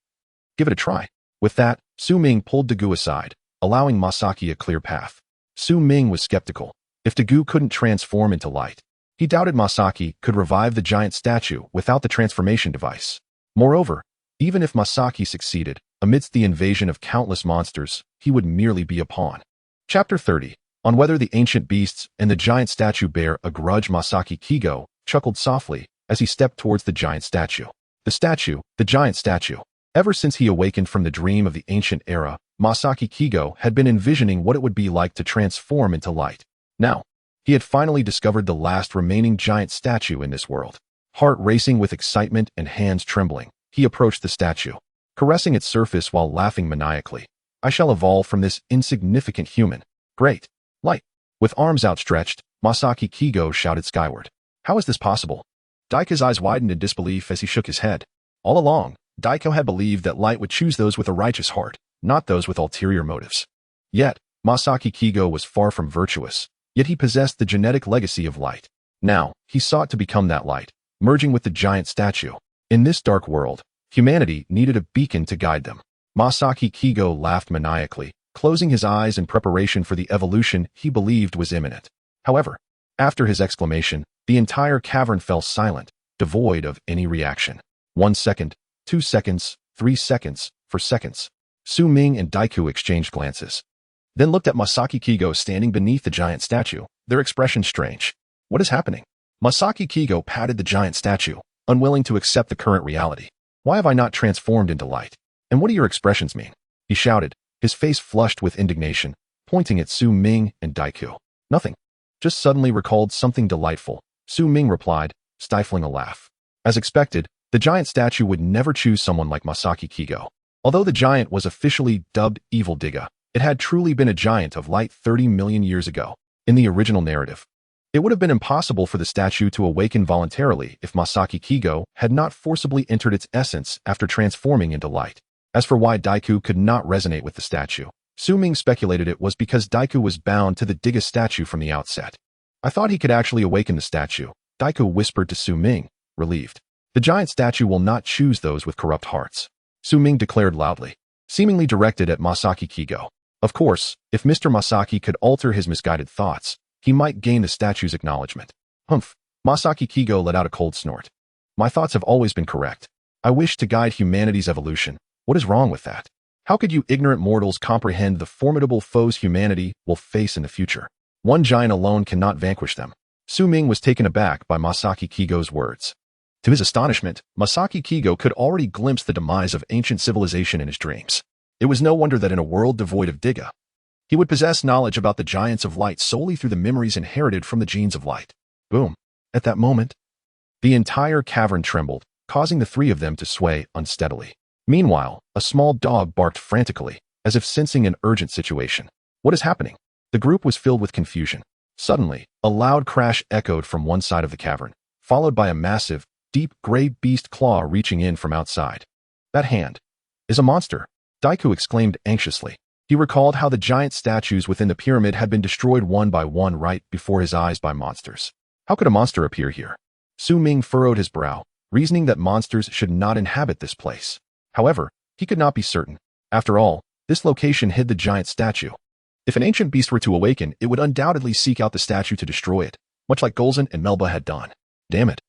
give it a try. With that, Su Ming pulled Dagu aside, allowing Masaki a clear path. Su Ming was skeptical. If Dagu couldn't transform into light, he doubted Masaki could revive the giant statue without the transformation device. Moreover, even if Masaki succeeded, amidst the invasion of countless monsters, he would merely be a pawn. Chapter 30. On whether the ancient beasts and the giant statue bear a grudge. Masaki Kigo, chuckled softly as he stepped towards the giant statue. The giant statue. Ever since he awakened from the dream of the ancient era, Masaki Kigo had been envisioning what it would be like to transform into light. Now, he had finally discovered the last remaining giant statue in this world. Heart racing with excitement and hands trembling, he approached the statue, caressing its surface while laughing maniacally. I shall evolve from this insignificant human. Great. Light. With arms outstretched, Masaki Kigo shouted skyward. How is this possible? Daiko's eyes widened in disbelief as he shook his head. All along, Daiko had believed that light would choose those with a righteous heart, not those with ulterior motives. Yet, Masaki Kigo was far from virtuous, yet he possessed the genetic legacy of light. Now, he sought to become that light, merging with the giant statue. In this dark world, humanity needed a beacon to guide them. Masaki Kigo laughed maniacally, closing his eyes in preparation for the evolution he believed was imminent. However, after his exclamation, the entire cavern fell silent, devoid of any reaction. 1 second, 2 seconds, 3 seconds, 4 seconds. Su Ming and Daiku exchanged glances, then looked at Masaki Kigo standing beneath the giant statue, their expression strange. What is happening? Masaki Kigo patted the giant statue, unwilling to accept the current reality. Why have I not transformed into light? And what do your expressions mean? He shouted, his face flushed with indignation, pointing at Su Ming and Daiku. Nothing. Just suddenly recalled something delightful, Su Ming replied, stifling a laugh. As expected, the giant statue would never choose someone like Masaki Kigo. Although the giant was officially dubbed Evil Digga, it had truly been a giant of light 30 million years ago. In the original narrative, it would have been impossible for the statue to awaken voluntarily if Masaki Kigo had not forcibly entered its essence after transforming into light. As for why Daiku could not resonate with the statue, Su Ming speculated it was because Daiku was bound to the Digga statue from the outset. I thought he could actually awaken the statue, Daiku whispered to Su Ming, relieved. The giant statue will not choose those with corrupt hearts, Su Ming declared loudly, seemingly directed at Masaki Kigo. Of course, if Mr. Masaki could alter his misguided thoughts, he might gain the statue's acknowledgement. Humph, Masaki Kigo let out a cold snort. My thoughts have always been correct. I wish to guide humanity's evolution. What is wrong with that? How could you ignorant mortals comprehend the formidable foes humanity will face in the future? One giant alone cannot vanquish them. Su Ming was taken aback by Masaki Kigo's words. To his astonishment, Masaki Kigo could already glimpse the demise of ancient civilization in his dreams. It was no wonder that in a world devoid of Digga, he would possess knowledge about the giants of light solely through the memories inherited from the genes of light. Boom. At that moment, the entire cavern trembled, causing the three of them to sway unsteadily. Meanwhile, a small dog barked frantically, as if sensing an urgent situation. What is happening? The group was filled with confusion. Suddenly, a loud crash echoed from one side of the cavern, followed by a massive, deep gray beast claw reaching in from outside. That hand is a monster, Daiku exclaimed anxiously. He recalled how the giant statues within the pyramid had been destroyed one by one right before his eyes by monsters. How could a monster appear here? Su Ming furrowed his brow, reasoning that monsters should not inhabit this place. However, he could not be certain. After all, this location hid the giant statue. If an ancient beast were to awaken, it would undoubtedly seek out the statue to destroy it, much like Golzan and Melba had done. Damn it.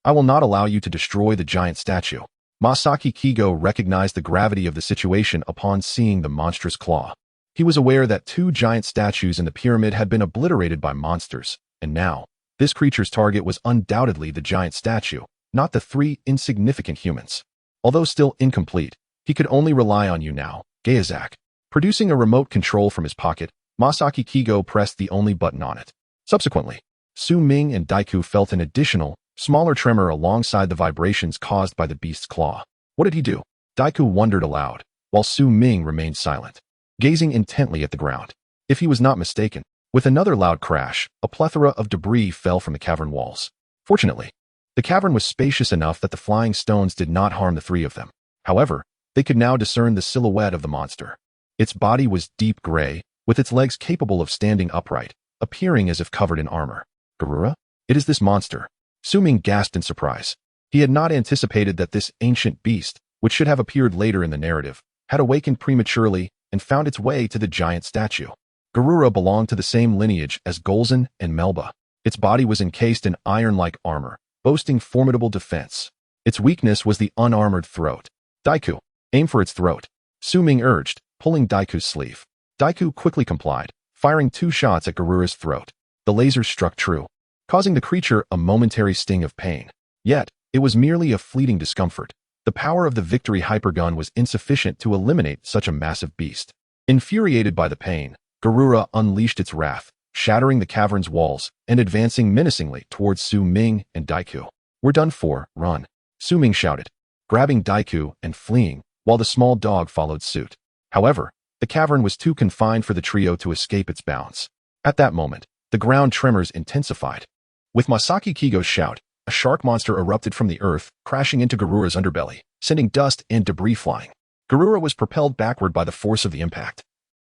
I will not allow you to destroy the giant statue. Masaki Kigo recognized the gravity of the situation upon seeing the monstrous claw. He was aware that 2 giant statues in the pyramid had been obliterated by monsters, and now, this creature's target was undoubtedly the giant statue, not the 3 insignificant humans. Although still incomplete, he could only rely on you now, Gayazak. Producing a remote control from his pocket, Masaki Kigo pressed the only button on it. Subsequently, Su Ming and Daiku felt an additional, smaller tremor alongside the vibrations caused by the beast's claw. What did he do? Daiku wondered aloud, while Su Ming remained silent, gazing intently at the ground. If he was not mistaken, with another loud crash, a plethora of debris fell from the cavern walls. Fortunately, the cavern was spacious enough that the flying stones did not harm the 3 of them. However, they could now discern the silhouette of the monster. Its body was deep gray, with its legs capable of standing upright, appearing as if covered in armor. Garura? It is this monster. Su Ming gasped in surprise. He had not anticipated that this ancient beast, which should have appeared later in the narrative, had awakened prematurely and found its way to the giant statue. Garura belonged to the same lineage as Golzan and Melba. Its body was encased in iron-like armor, boasting formidable defense. Its weakness was the unarmored throat. Daiku, aim for its throat, Su Ming urged, pulling Daiku's sleeve. Daiku quickly complied, firing 2 shots at Garura's throat. The lasers struck true. causing the creature a momentary sting of pain. Yet, it was merely a fleeting discomfort. The power of the Victory hypergun was insufficient to eliminate such a massive beast. Infuriated by the pain, Garura unleashed its wrath, shattering the cavern's walls and advancing menacingly towards Su Ming and Daiku. "We're done for, run," Su Ming shouted, grabbing Daiku and fleeing, while the small dog followed suit. However, the cavern was too confined for the trio to escape its bounds. At that moment, the ground tremors intensified. With Masaki Kigo's shout, a shark monster erupted from the earth, crashing into Garura's underbelly, sending dust and debris flying. Garura was propelled backward by the force of the impact,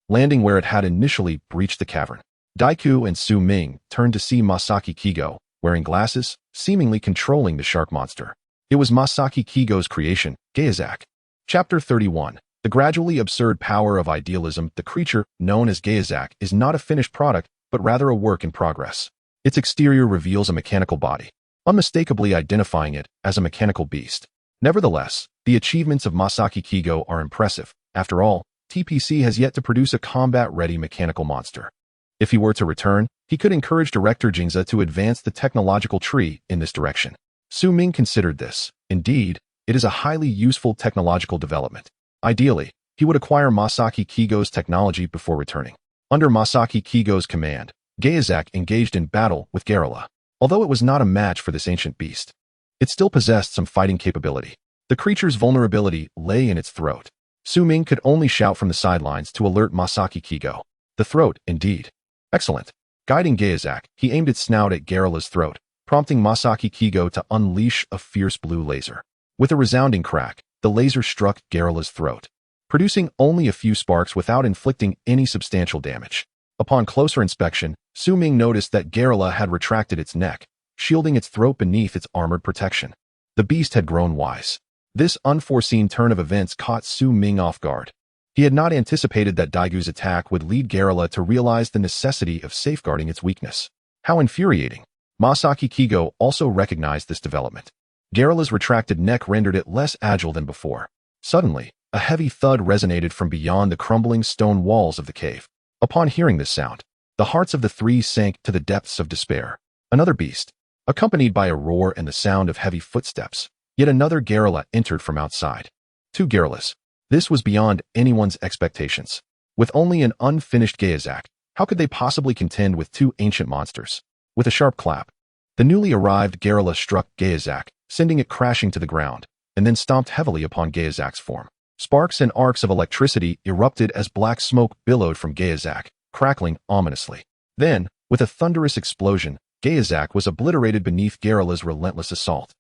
landing where it had initially breached the cavern. Daiku and Su Ming turned to see Masaki Kigo, wearing glasses, seemingly controlling the shark monster. It was Masaki Kigo's creation, Gayazak. Chapter 31. The gradually absurd power of idealism. The creature, known as Gayazak, is not a finished product, but rather a work in progress. Its exterior reveals a mechanical body, unmistakably identifying it as a mechanical beast. Nevertheless, the achievements of Masaki Kigo are impressive. After all, TPC has yet to produce a combat-ready mechanical monster. If he were to return, he could encourage Director Jingza to advance the technological tree in this direction. Su Ming considered this. Indeed, it is a highly useful technological development. Ideally, he would acquire Masaki Kigo's technology before returning. Under Masaki Kigo's command, Gayazak engaged in battle with Garrula. Although it was not a match for this ancient beast, it still possessed some fighting capability. The creature's vulnerability lay in its throat. Su Ming could only shout from the sidelines to alert Masaki Kigo. The throat, indeed. Excellent. Guiding Gayazak, he aimed its snout at Garrula's throat, prompting Masaki Kigo to unleash a fierce blue laser. With a resounding crack, the laser struck Garrula's throat, producing only a few sparks without inflicting any substantial damage. Upon closer inspection, Su Ming noticed that Garrula had retracted its neck, shielding its throat beneath its armored protection. The beast had grown wise. This unforeseen turn of events caught Su Ming off guard. He had not anticipated that Daigu's attack would lead Garrula to realize the necessity of safeguarding its weakness. How infuriating. Masaki Kigo also recognized this development. Garrula's retracted neck rendered it less agile than before. Suddenly, a heavy thud resonated from beyond the crumbling stone walls of the cave. Upon hearing this sound, the hearts of the three sank to the depths of despair. Another beast, accompanied by a roar and the sound of heavy footsteps. Yet another Garrula entered from outside. Two Garrulas. This was beyond anyone's expectations. With only an unfinished Gayazak, how could they possibly contend with two ancient monsters? With a sharp clap, the newly arrived Garrula struck Gayazak, sending it crashing to the ground, and then stomped heavily upon Gayazak's form. Sparks and arcs of electricity erupted as black smoke billowed from Gayazak, crackling ominously. Then, with a thunderous explosion, Gayazak was obliterated beneath Garrula's relentless assault.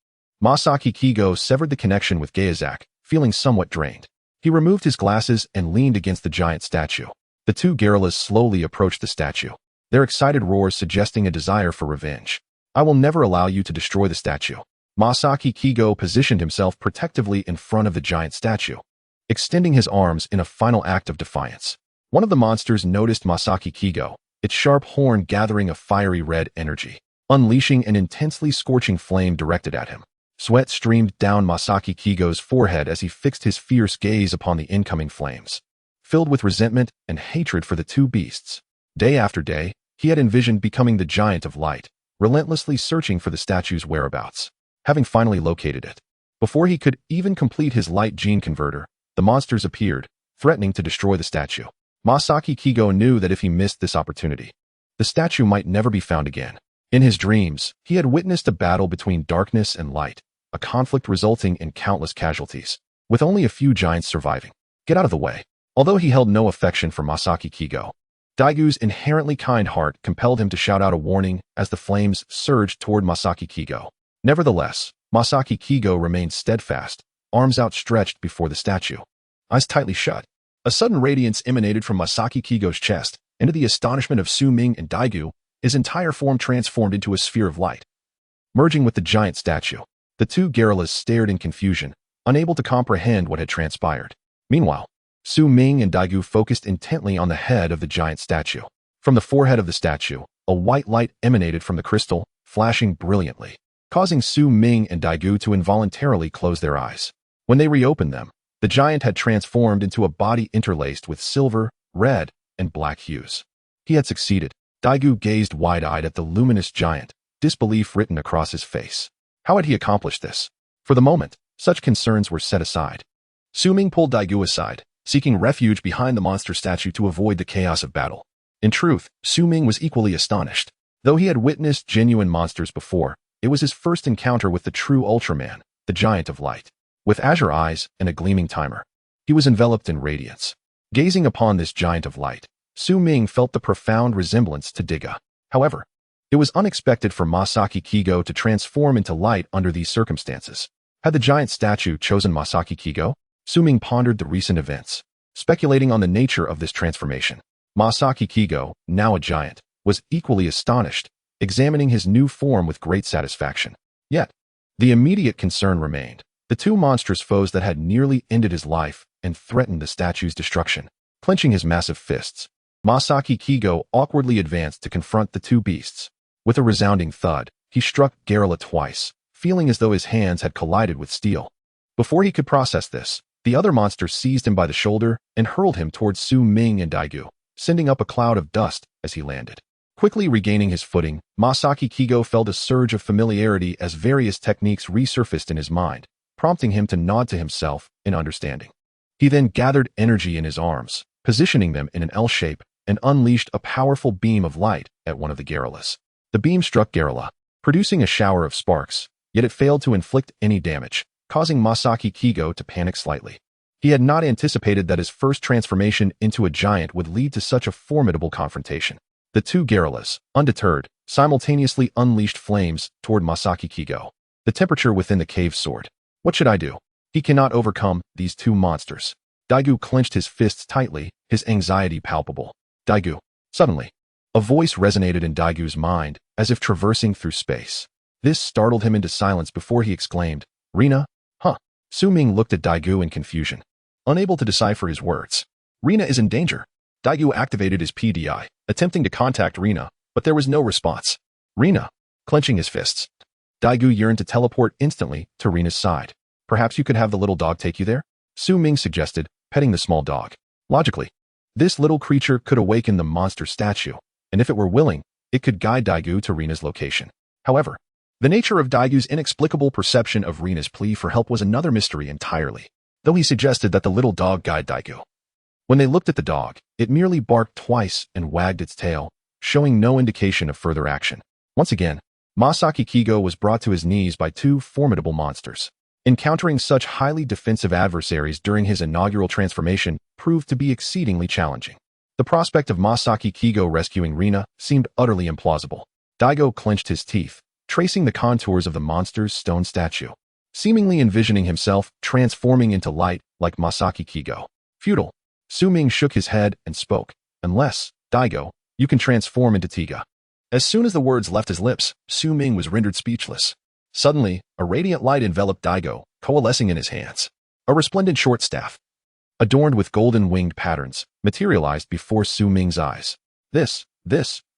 Masaki Kigo severed the connection with Gayazak, feeling somewhat drained. He removed his glasses and leaned against the giant statue. The two Garrulas slowly approached the statue, their excited roars suggesting a desire for revenge. "I will never allow you to destroy the statue." Masaki Kigo positioned himself protectively in front of the giant statue, extending his arms in a final act of defiance. One of the monsters noticed Masaki Kigo, its sharp horn gathering a fiery red energy, unleashing an intensely scorching flame directed at him. Sweat streamed down Masaki Kigo's forehead as he fixed his fierce gaze upon the incoming flames. Filled with resentment and hatred for the two beasts, day after day, he had envisioned becoming the Giant of Light, relentlessly searching for the statue's whereabouts. Having finally located it, before he could even complete his light gene converter, the monsters appeared, threatening to destroy the statue. Masaki Kigo knew that if he missed this opportunity, the statue might never be found again. In his dreams, he had witnessed a battle between darkness and light, a conflict resulting in countless casualties, with only a few giants surviving. Get out of the way. Although he held no affection for Masaki Kigo, Daigu's inherently kind heart compelled him to shout out a warning as the flames surged toward Masaki Kigo. Nevertheless, Masaki Kigo remained steadfast, arms outstretched before the statue, eyes tightly shut. A sudden radiance emanated from Masaki Kigo's chest, and to the astonishment of Su Ming and Daigu, his entire form transformed into a sphere of light. Merging with the giant statue, the two Garrulas stared in confusion, unable to comprehend what had transpired. Meanwhile, Su Ming and Daigu focused intently on the head of the giant statue. From the forehead of the statue, a white light emanated from the crystal, flashing brilliantly, causing Su Ming and Daigu to involuntarily close their eyes. When they reopened them, the giant had transformed into a body interlaced with silver, red, and black hues. He had succeeded. Daigu gazed wide-eyed at the luminous giant, disbelief written across his face. How had he accomplished this? For the moment, such concerns were set aside. Su Ming pulled Daigou aside, seeking refuge behind the monster statue to avoid the chaos of battle. In truth, Su Ming was equally astonished. Though he had witnessed genuine monsters before, it was his first encounter with the true Ultraman, the Giant of Light. With azure eyes and a gleaming timer, he was enveloped in radiance. Gazing upon this Giant of Light, Su Ming felt the profound resemblance to Diga. However, it was unexpected for Masaki Kigo to transform into light under these circumstances. Had the giant statue chosen Masaki Kigo? Su Ming pondered the recent events, speculating on the nature of this transformation. Masaki Kigo, now a giant, was equally astonished, examining his new form with great satisfaction. Yet, the immediate concern remained. The two monstrous foes that had nearly ended his life and threatened the statue's destruction. Clenching his massive fists, Masaki Kigo awkwardly advanced to confront the two beasts. With a resounding thud, he struck Garrula twice, feeling as though his hands had collided with steel. Before he could process this, the other monster seized him by the shoulder and hurled him towards Su Ming and Daigou, sending up a cloud of dust as he landed. Quickly regaining his footing, Masaki Kigo felt a surge of familiarity as various techniques resurfaced in his mind, prompting him to nod to himself in understanding. He then gathered energy in his arms, positioning them in an L shape, and unleashed a powerful beam of light at one of the Garrulas. The beam struck Garrula, producing a shower of sparks, yet it failed to inflict any damage, causing Masaki Kigo to panic slightly. He had not anticipated that his first transformation into a giant would lead to such a formidable confrontation. The two Garrulas, undeterred, simultaneously unleashed flames toward Masaki Kigo. The temperature within the cave soared. What should I do? He cannot overcome these two monsters. Daigou clenched his fists tightly, his anxiety palpable. Daigou. Suddenly, a voice resonated in Daigou's mind, as if traversing through space. This startled him into silence before he exclaimed, Rina? Huh? Su Ming looked at Daigou in confusion, unable to decipher his words. Rina is in danger. Daigou activated his PDI, attempting to contact Rina, but there was no response. Rina, clenching his fists. Daigou yearned to teleport instantly to Rina's side. Perhaps you could have the little dog take you there? Su Ming suggested, petting the small dog. Logically, this little creature could awaken the monster statue, and if it were willing, it could guide Daigou to Rina's location. However, the nature of Daigou's inexplicable perception of Rina's plea for help was another mystery entirely, though he suggested that the little dog guide Daigou. When they looked at the dog, it merely barked twice and wagged its tail, showing no indication of further action. Once again, Masaki Kigo was brought to his knees by two formidable monsters. Encountering such highly defensive adversaries during his inaugural transformation proved to be exceedingly challenging. The prospect of Masaki Kigo rescuing Rina seemed utterly implausible. Daigou clenched his teeth, tracing the contours of the monster's stone statue, seemingly envisioning himself transforming into light like Masaki Kigo. Futile. Su Ming shook his head and spoke. Unless, Daigou, you can transform into Tiga. As soon as the words left his lips, Su Ming was rendered speechless. Suddenly, a radiant light enveloped Daigou, coalescing in his hands. A resplendent short staff, adorned with golden winged patterns, materialized before Su Ming's eyes. This,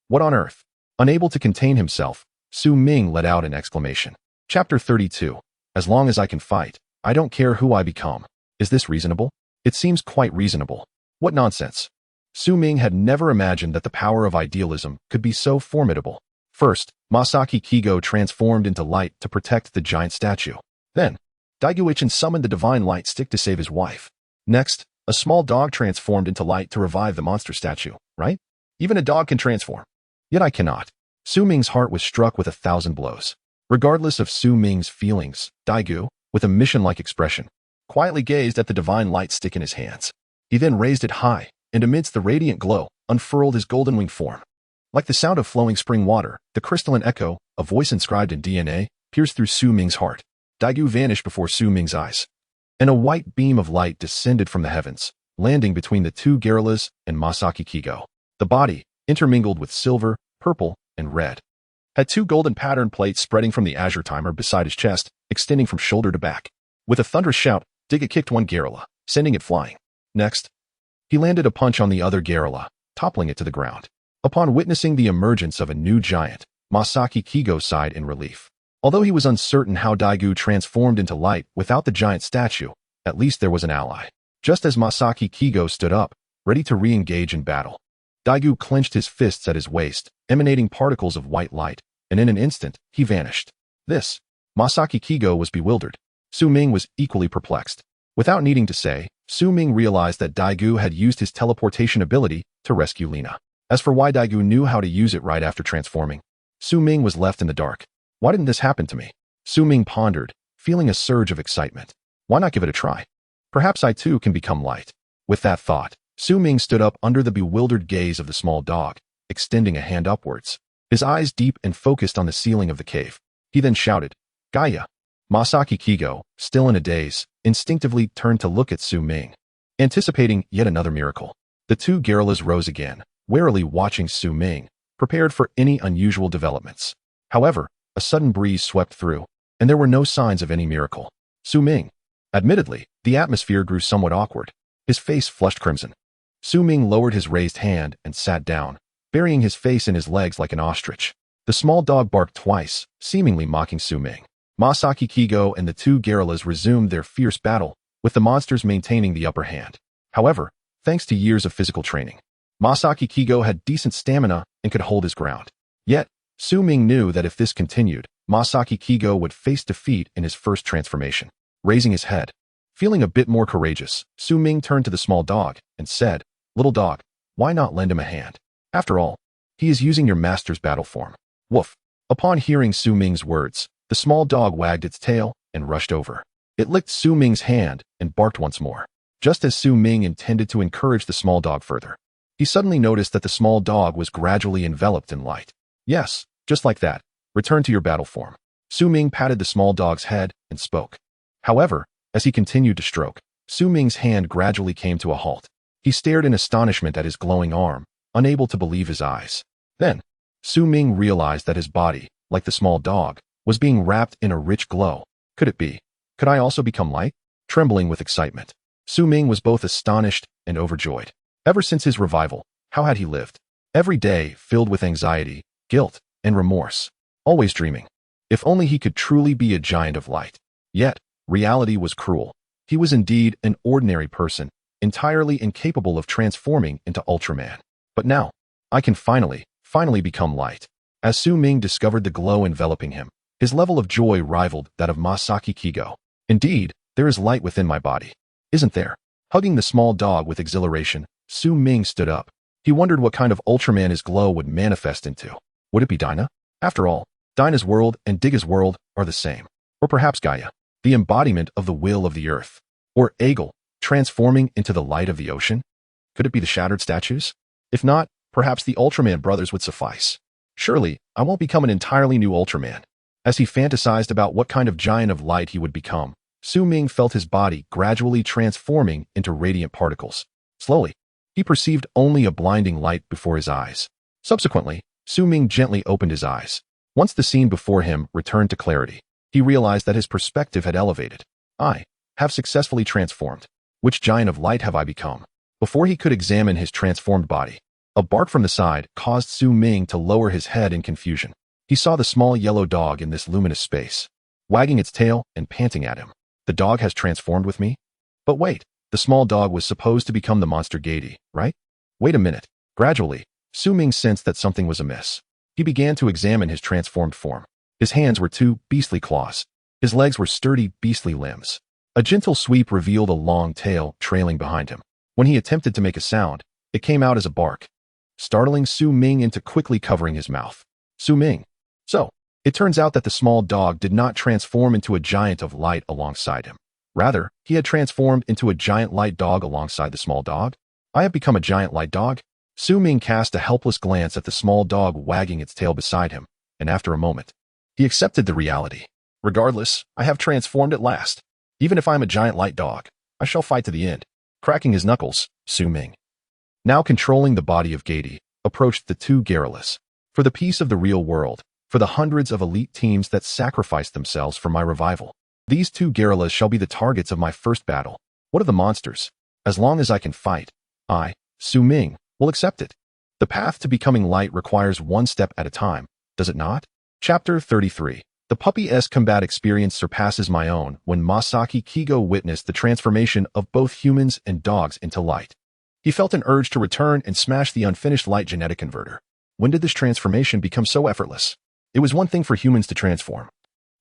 what on earth? Unable to contain himself, Su Ming let out an exclamation. Chapter 32. As long as I can fight, I don't care who I become. Is this reasonable? It seems quite reasonable. What nonsense. Su Ming had never imagined that the power of idealism could be so formidable. First, Masaki Kigo transformed into light to protect the giant statue. Then, Daigou Ichin summoned the divine light stick to save his wife. Next, a small dog transformed into light to revive the monster statue, right? Even a dog can transform. Yet I cannot. Su Ming's heart was struck with 1,000 blows. Regardless of Su Ming's feelings, Daigou, with a mission-like expression, quietly gazed at the divine light stick in his hands. He then raised it high, and amidst the radiant glow, unfurled his golden wing form. Like the sound of flowing spring water, the crystalline echo, a voice inscribed in DNA, pierced through Su Ming's heart. Daigou vanished before Su Ming's eyes, and a white beam of light descended from the heavens, landing between the two Garrulas and Masaki Kigo. The body, intermingled with silver, purple, and red, had two golden pattern plates spreading from the azure timer beside his chest, extending from shoulder to back. With a thunderous shout, Diga kicked one Garrula, sending it flying. Next, he landed a punch on the other Garrula, toppling it to the ground. Upon witnessing the emergence of a new giant, Masaki Kigo sighed in relief. Although he was uncertain how Daigou transformed into light without the giant statue, at least there was an ally. Just as Masaki Kigo stood up, ready to re-engage in battle, Daigou clenched his fists at his waist, emanating particles of white light, and in an instant, he vanished. This. Masaki Kigo was bewildered. Su Ming was equally perplexed. Without needing to say, Su Ming realized that Daigou had used his teleportation ability to rescue Lina. As for why Daigou knew how to use it right after transforming, Su Ming was left in the dark. Why didn't this happen to me? Su Ming pondered, feeling a surge of excitement. Why not give it a try? Perhaps I too can become light. With that thought, Su Ming stood up under the bewildered gaze of the small dog, extending a hand upwards. His eyes deep and focused on the ceiling of the cave. He then shouted, Gaia. Masaki Kigo, still in a daze, instinctively turned to look at Su Ming. Anticipating yet another miracle, the two gorillas rose again, warily watching Su Ming, prepared for any unusual developments. However, a sudden breeze swept through, and there were no signs of any miracle. Su Ming. Admittedly, the atmosphere grew somewhat awkward. His face flushed crimson. Su Ming lowered his raised hand and sat down, burying his face in his legs like an ostrich. The small dog barked twice, seemingly mocking Su Ming. Masaki Kigo and the two gorillas resumed their fierce battle, with the monsters maintaining the upper hand. However, thanks to years of physical training, Masaki Kigo had decent stamina and could hold his ground. Yet, Su Ming knew that if this continued, Masaki Kigo would face defeat in his first transformation. Raising his head, feeling a bit more courageous, Su Ming turned to the small dog and said, Little dog, why not lend him a hand? After all, he is using your master's battle form. Woof. Upon hearing Su Ming's words, the small dog wagged its tail and rushed over. It licked Su Ming's hand and barked once more. Just as Su Ming intended to encourage the small dog further, he suddenly noticed that the small dog was gradually enveloped in light. Yes, just like that. Return to your battle form. Su Ming patted the small dog's head and spoke. However, as he continued to stroke, Su Ming's hand gradually came to a halt. He stared in astonishment at his glowing arm, unable to believe his eyes. Then, Su Ming realized that his body, like the small dog, was being wrapped in a rich glow. Could it be? Could I also become light? Trembling with excitement, Su Ming was both astonished and overjoyed. Ever since his revival, how had he lived? Every day filled with anxiety, guilt, and remorse. Always dreaming. If only he could truly be a giant of light. Yet, reality was cruel. He was indeed an ordinary person, entirely incapable of transforming into Ultraman. But now, I can finally become light. As Su Ming discovered the glow enveloping him, his level of joy rivaled that of Masaki Kigo. Indeed, there is light within my body. Isn't there? Hugging the small dog with exhilaration, Su Ming stood up. He wondered what kind of Ultraman his glow would manifest into. Would it be Dinah? After all, Dinah's world and Digga's world are the same. Or perhaps Gaia, the embodiment of the will of the earth. Or Aegel, transforming into the light of the ocean? Could it be the shattered statues? If not, perhaps the Ultraman brothers would suffice. Surely, I won't become an entirely new Ultraman. As he fantasized about what kind of giant of light he would become, Su Ming felt his body gradually transforming into radiant particles. Slowly, he perceived only a blinding light before his eyes. Subsequently, Su Ming gently opened his eyes. Once the scene before him returned to clarity, he realized that his perspective had elevated. I have successfully transformed. Which giant of light have I become? Before he could examine his transformed body, a bark from the side caused Su Ming to lower his head in confusion. He saw the small yellow dog in this luminous space, wagging its tail and panting at him. The dog has transformed with me? But wait, the small dog was supposed to become the monster Gady, right? Wait a minute. Gradually, Su Ming sensed that something was amiss. He began to examine his transformed form. His hands were two beastly claws. His legs were sturdy, beastly limbs. A gentle sweep revealed a long tail trailing behind him. When he attempted to make a sound, it came out as a bark, startling Su Ming into quickly covering his mouth. Su Ming. So, it turns out that the small dog did not transform into a giant of light alongside him. Rather, he had transformed into a giant light dog alongside the small dog. I have become a giant light dog? Su Ming cast a helpless glance at the small dog wagging its tail beside him, and after a moment, he accepted the reality. Regardless, I have transformed at last. Even if I am a giant light dog, I shall fight to the end. Cracking his knuckles, Su Ming, now controlling the body of Gady, approached the two gorillas. For the peace of the real world, for the hundreds of elite teams that sacrificed themselves for my revival, these two gorillas shall be the targets of my first battle. What of the monsters? As long as I can fight, I, Su Ming, will accept it. The path to becoming light requires one step at a time, does it not? Chapter 33. The puppy-esque combat experience surpasses my own when Masaki Kigo witnessed the transformation of both humans and dogs into light. He felt an urge to return and smash the unfinished light genetic converter. When did this transformation become so effortless? It was one thing for humans to transform,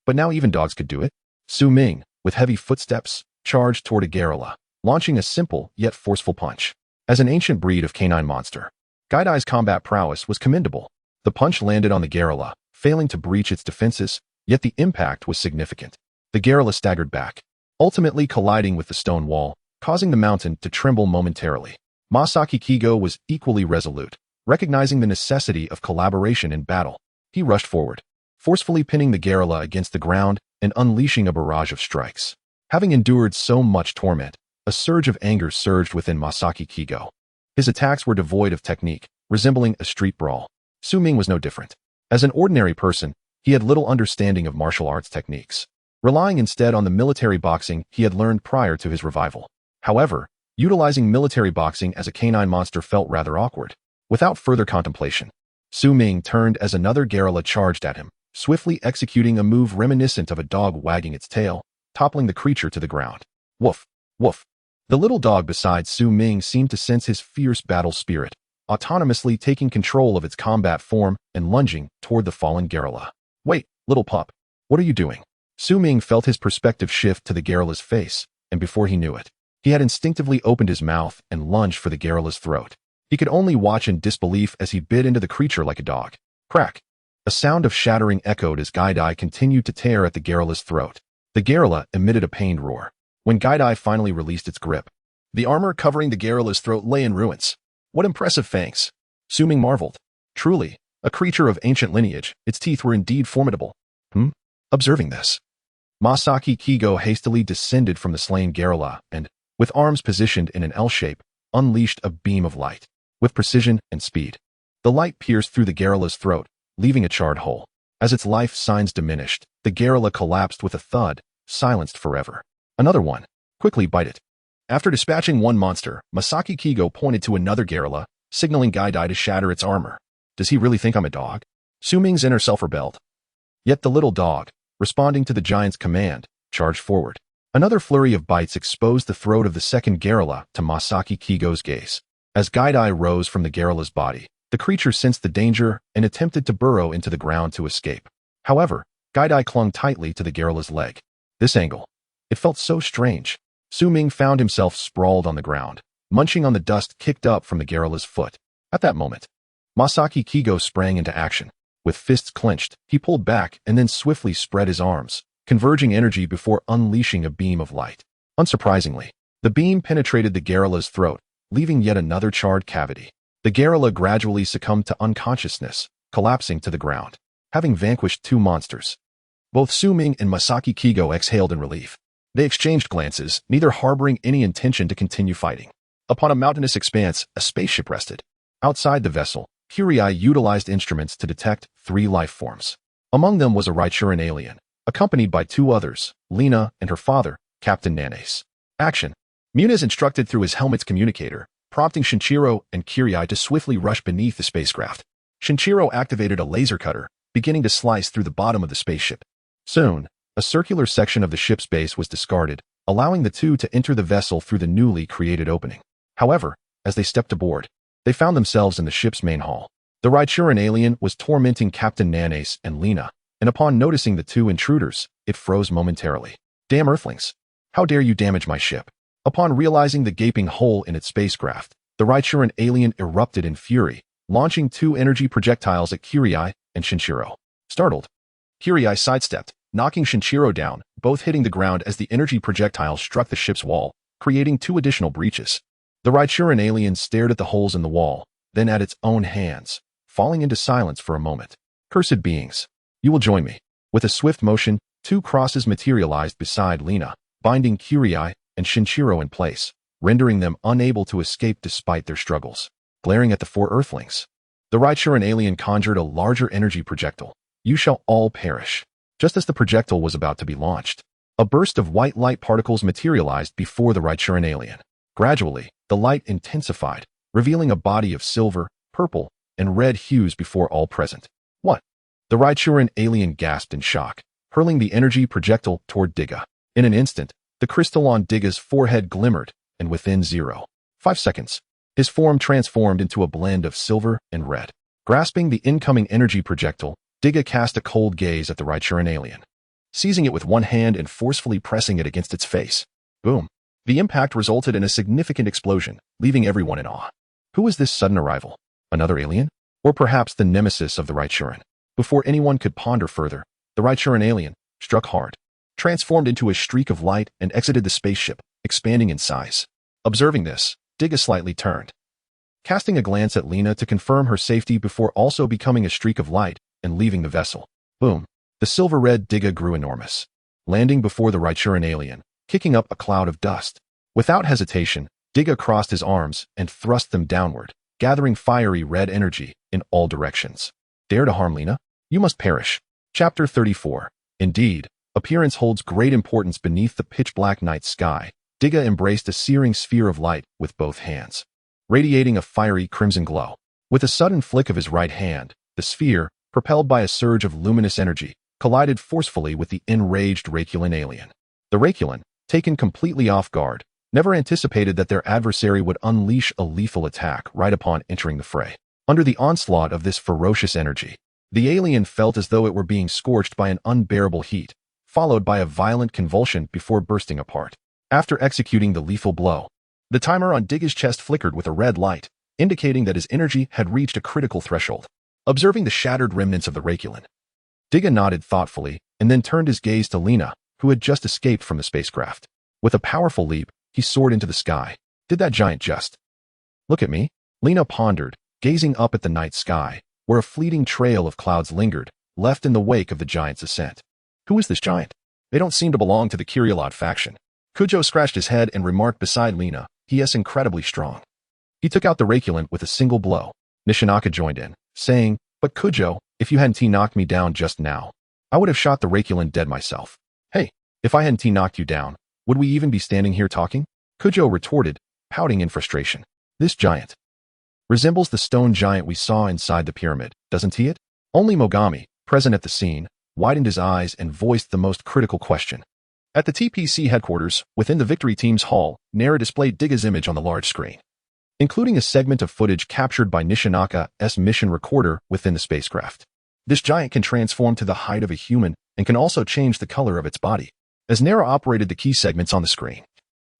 but now even dogs could do it. Su Ming, with heavy footsteps, charged toward a gorilla, launching a simple yet forceful punch. As an ancient breed of canine monster, Gaidai's combat prowess was commendable. The punch landed on the gorilla, failing to breach its defenses, yet the impact was significant. The gorilla staggered back, ultimately colliding with the stone wall, causing the mountain to tremble momentarily. Masaki Kigo was equally resolute, recognizing the necessity of collaboration in battle. He rushed forward, forcefully pinning the gorilla against the ground and unleashing a barrage of strikes. Having endured so much torment, a surge of anger surged within Masaki Kigo. His attacks were devoid of technique, resembling a street brawl. Su Ming was no different. As an ordinary person, he had little understanding of martial arts techniques, relying instead on the military boxing he had learned prior to his revival. However, utilizing military boxing as a canine monster felt rather awkward. Without further contemplation, Su Ming turned as another gorilla charged at him, swiftly executing a move reminiscent of a dog wagging its tail, toppling the creature to the ground. Woof, woof. The little dog beside Su Ming seemed to sense his fierce battle spirit, autonomously taking control of its combat form and lunging toward the fallen gorilla. Wait, little pup, what are you doing? Su Ming felt his perspective shift to the gorilla's face, and before he knew it, he had instinctively opened his mouth and lunged for the gorilla's throat. He could only watch in disbelief as he bit into the creature like a dog. Crack! A sound of shattering echoed as Gaidai continued to tear at the gorilla's throat. The gorilla emitted a pained roar. When Gaidai finally released its grip, the armor covering the gorilla's throat lay in ruins. What impressive fangs! Su Ming marveled. Truly, a creature of ancient lineage, its teeth were indeed formidable. Observing this, Masaki Kigo hastily descended from the slain gorilla and, with arms positioned in an L shape, unleashed a beam of light. With precision and speed, the light pierced through the gorilla's throat, leaving a charred hole. As its life signs diminished, the gorilla collapsed with a thud, silenced forever. Another one. Quickly bite it. After dispatching one monster, Masaki Kigo pointed to another gorilla, signaling Gaidai to shatter its armor. Does he really think I'm a dog? Su Ming's inner self rebelled. Yet the little dog, responding to the giant's command, charged forward. Another flurry of bites exposed the throat of the second gorilla to Masaki Kigo's gaze. As Gaidai rose from the gorilla's body, the creature sensed the danger and attempted to burrow into the ground to escape. However, Gaidai clung tightly to the gorilla's leg. This angle. It felt so strange. Su Ming found himself sprawled on the ground, munching on the dust kicked up from the gorilla's foot. At that moment, Masaki Kigo sprang into action. With fists clenched, he pulled back and then swiftly spread his arms, converging energy before unleashing a beam of light. Unsurprisingly, the beam penetrated the gorilla's throat, leaving yet another charred cavity. The gorilla gradually succumbed to unconsciousness, collapsing to the ground. Having vanquished two monsters, both Su Ming and Masaki Kigo exhaled in relief. They exchanged glances, neither harboring any intention to continue fighting. Upon a mountainous expanse, a spaceship rested. Outside the vessel, Kirai utilized instruments to detect 3 life forms. Among them was a Raichuran alien, accompanied by 2 others, Lina and her father, Captain Nanace. Action. Muniz instructed through his helmet's communicator, prompting Shinchiro and Kirai to swiftly rush beneath the spacecraft. Shinchiro activated a laser cutter, beginning to slice through the bottom of the spaceship. Soon, a circular section of the ship's base was discarded, allowing the two to enter the vessel through the newly created opening. However, as they stepped aboard, they found themselves in the ship's main hall. The Raichuran alien was tormenting Captain Nanace and Lina, and upon noticing the 2 intruders, it froze momentarily. Damn Earthlings! How dare you damage my ship? Upon realizing the gaping hole in its spacecraft, the Raichuran alien erupted in fury, launching 2 energy projectiles at Kirai and Shinchiro. Startled, Kirai sidestepped, knocking Shinchiro down, both hitting the ground as the energy projectiles struck the ship's wall, creating 2 additional breaches. The Raichuran alien stared at the holes in the wall, then at its own hands, falling into silence for a moment. Cursed beings, you will join me. With a swift motion, 2 crosses materialized beside Lina, binding Kirai and Shinchiro in place, rendering them unable to escape despite their struggles. Glaring at the 4 Earthlings, the Raichuran alien conjured a larger energy projectile. You shall all perish. Just as the projectile was about to be launched, a burst of white light particles materialized before the Raichuran alien. Gradually, the light intensified, revealing a body of silver, purple, and red hues before all present. What? The Raichuran alien gasped in shock, hurling the energy projectile toward Digga. In an instant, the crystal on Digga's forehead glimmered, and within 0.5 seconds, his form transformed into a blend of silver and red. Grasping the incoming energy projectile, Diga cast a cold gaze at the Raichuran alien, seizing it with one hand and forcefully pressing it against its face. Boom. The impact resulted in a significant explosion, leaving everyone in awe. Who was this sudden arrival? Another alien? Or perhaps the nemesis of the Raichuran? Before anyone could ponder further, the Raichuran alien struck hard, transformed into a streak of light and exited the spaceship, expanding in size. Observing this, Diga slightly turned, casting a glance at Lena to confirm her safety before also becoming a streak of light and leaving the vessel. Boom. The silver-red Diga grew enormous, landing before the Raichuran alien, kicking up a cloud of dust. Without hesitation, Diga crossed his arms and thrust them downward, gathering fiery red energy in all directions. Dare to harm Lena? You must perish. Chapter 34. Indeed, appearance holds great importance beneath the pitch-black night sky. Diga embraced a searing sphere of light with both hands, radiating a fiery crimson glow. With a sudden flick of his right hand, the sphere, propelled by a surge of luminous energy, collided forcefully with the enraged Raichuran alien. The Raichuran, taken completely off guard, never anticipated that their adversary would unleash a lethal attack right upon entering the fray. Under the onslaught of this ferocious energy, the alien felt as though it were being scorched by an unbearable heat, followed by a violent convulsion before bursting apart. After executing the lethal blow, the timer on Diga's chest flickered with a red light, indicating that his energy had reached a critical threshold. Observing the shattered remnants of the Raichuran, Diga nodded thoughtfully and then turned his gaze to Lena, who had just escaped from the spacecraft. With a powerful leap, he soared into the sky. Did that giant just look at me? Lena pondered, gazing up at the night sky, where a fleeting trail of clouds lingered, left in the wake of the giant's ascent. Who is this giant? They don't seem to belong to the Kyrielot faction. Kujo scratched his head and remarked beside Lena, he is incredibly strong. He took out the Raichuran with a single blow. Nishinaka joined in, saying, but Kujo, if you hadn't knocked me down just now, I would have shot the Raichuran dead myself. Hey, if I hadn't knocked you down, would we even be standing here talking? Kujo retorted, pouting in frustration. This giant resembles the stone giant we saw inside the pyramid, doesn't he? Only Mogami, present at the scene, widened his eyes and voiced the most critical question. At the TPC headquarters, within the Victory Team's hall, Nara displayed Diga's image on the large screen, including a segment of footage captured by Nishinaka's mission recorder within the spacecraft. This giant can transform to the height of a human and can also change the color of its body. As Nara operated the key segments on the screen,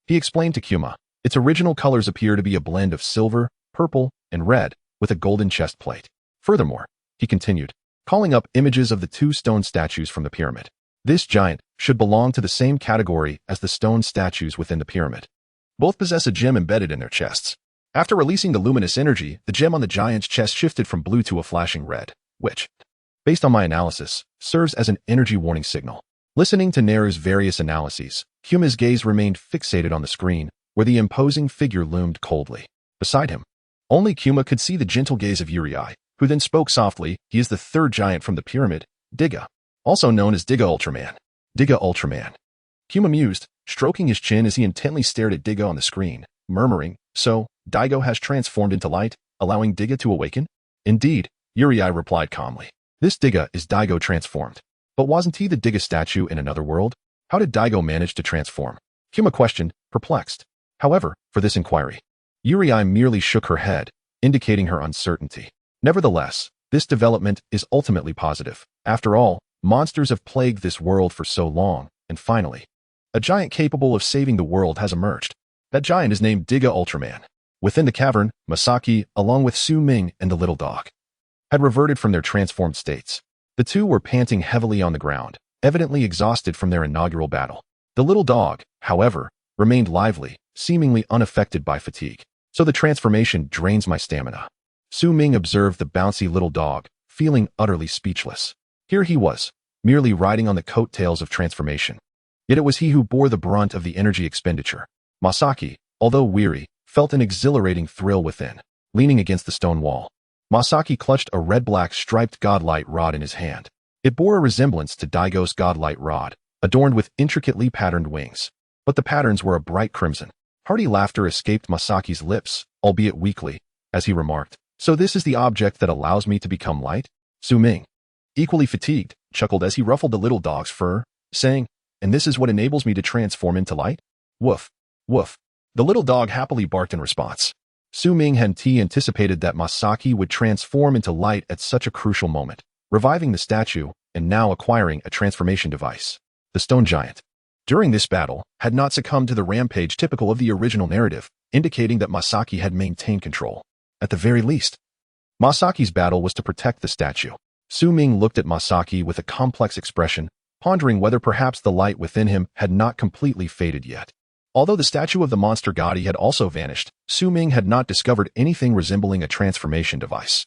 he explained to Kuma, its original colors appear to be a blend of silver, purple, and red, with a golden chest plate. Furthermore, he continued, calling up images of the two stone statues from the pyramid. This giant should belong to the same category as the stone statues within the pyramid. Both possess a gem embedded in their chests. After releasing the luminous energy, the gem on the giant's chest shifted from blue to a flashing red, which, based on my analysis, serves as an energy warning signal. Listening to Neru's various analyses, Kuma's gaze remained fixated on the screen, where the imposing figure loomed coldly. Beside him, only Kuma could see the gentle gaze of Uriai, who then spoke softly. He is the third giant from the pyramid, Diga, also known as Diga Ultraman. Diga Ultraman. Kuma mused, stroking his chin as he intently stared at Diga on the screen, murmuring, so, Daigo has transformed into light, allowing Diga to awaken? Indeed, Uriai replied calmly. This Diga is Daigo transformed. But wasn't he the Diga statue in another world? How did Daigo manage to transform? Kuma questioned, perplexed. However, for this inquiry, Uriai merely shook her head, indicating her uncertainty. Nevertheless, this development is ultimately positive. After all, monsters have plagued this world for so long, and finally, a giant capable of saving the world has emerged. That giant is named Diga Ultraman. Within the cavern, Masaki, along with Su Ming and the little dog, had reverted from their transformed states. The two were panting heavily on the ground, evidently exhausted from their inaugural battle. The little dog, however, remained lively, seemingly unaffected by fatigue. So the transformation drains my stamina. Su Ming observed the bouncy little dog, feeling utterly speechless. Here he was, merely riding on the coattails of transformation. Yet it was he who bore the brunt of the energy expenditure. Masaki, although weary, felt an exhilarating thrill within. Leaning against the stone wall, Masaki clutched a red-black striped godlight rod in his hand. It bore a resemblance to Daigo's godlight rod, adorned with intricately patterned wings. But the patterns were a bright crimson. Hearty laughter escaped Masaki's lips, albeit weakly, as he remarked, so this is the object that allows me to become light? Su Ming, equally fatigued, chuckled as he ruffled the little dog's fur, saying, and this is what enables me to transform into light? Woof, woof. The little dog happily barked in response. Su Ming had anticipated that Masaki would transform into light at such a crucial moment. reviving the statue and now acquiring a transformation device. The stone giant, during this battle, had not succumbed to the rampage typical of the original narrative, indicating that Masaki had maintained control. At the very least, Masaki's battle was to protect the statue. Su Ming looked at Masaki with a complex expression, pondering whether perhaps the light within him had not completely faded yet. Although the statue of the monster Gotti had also vanished, Su Ming had not discovered anything resembling a transformation device.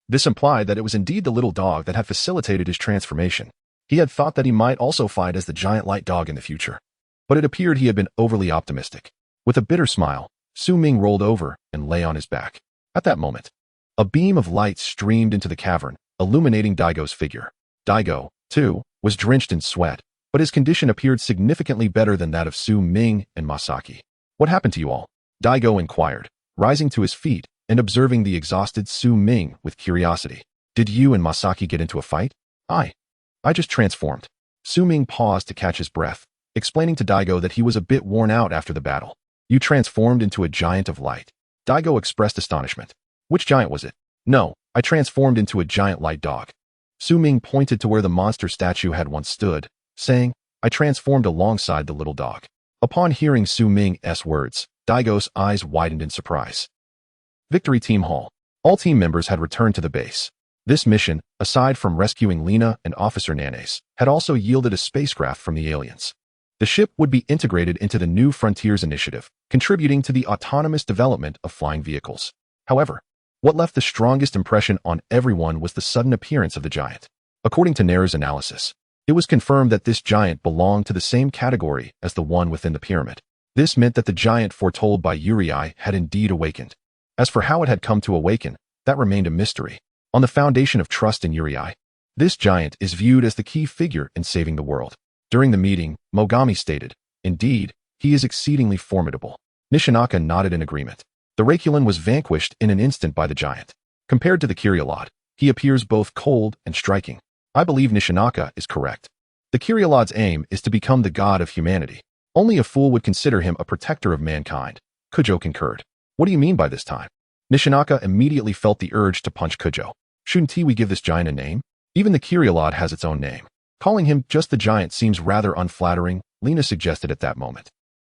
This implied that it was indeed the little dog that had facilitated his transformation. He had thought that he might also fight as the giant light dog in the future. But it appeared he had been overly optimistic. With a bitter smile, Su Ming rolled over and lay on his back. At that moment, a beam of light streamed into the cavern, illuminating Daigo's figure. Daigo, too, was drenched in sweat, but his condition appeared significantly better than that of Su Ming and Masaki. "What happened to you all?" Daigo inquired, rising to his feet and observing the exhausted Su Ming with curiosity. "Did you and Masaki get into a fight?" I just transformed." Su Ming paused to catch his breath, explaining to Daigo that he was a bit worn out after the battle. "You transformed into a giant of light?" Daigo expressed astonishment. "Which giant was it?" "No, I transformed into a giant light dog." Su Ming pointed to where the monster statue had once stood, saying, "I transformed alongside the little dog." Upon hearing Su Ming's words, Daigo's eyes widened in surprise. Victory Team Hall. All team members had returned to the base. This mission, aside from rescuing Lena and Officer Nanes, had also yielded a spacecraft from the aliens. The ship would be integrated into the New Frontiers Initiative, contributing to the autonomous development of flying vehicles. However, what left the strongest impression on everyone was the sudden appearance of the giant. According to Nair's analysis, it was confirmed that this giant belonged to the same category as the one within the pyramid. This meant that the giant foretold by Uri had indeed awakened. As for how it had come to awaken, that remained a mystery. On the foundation of trust in Uri, this giant is viewed as the key figure in saving the world. During the meeting, Mogami stated, "Indeed, he is exceedingly formidable." Nishinaka nodded in agreement. The Raculin was vanquished in an instant by the giant. Compared to the Kyrielod, he appears both cold and striking. I believe Nishinaka is correct. The Kyrielod's aim is to become the god of humanity. Only a fool would consider him a protector of mankind. Kujo concurred. "What do you mean by this time?" Nishinaka immediately felt the urge to punch Kujo. "Shouldn't we give this giant a name? Even the Kyrielod has its own name. Calling him just the giant seems rather unflattering," Lena suggested at that moment.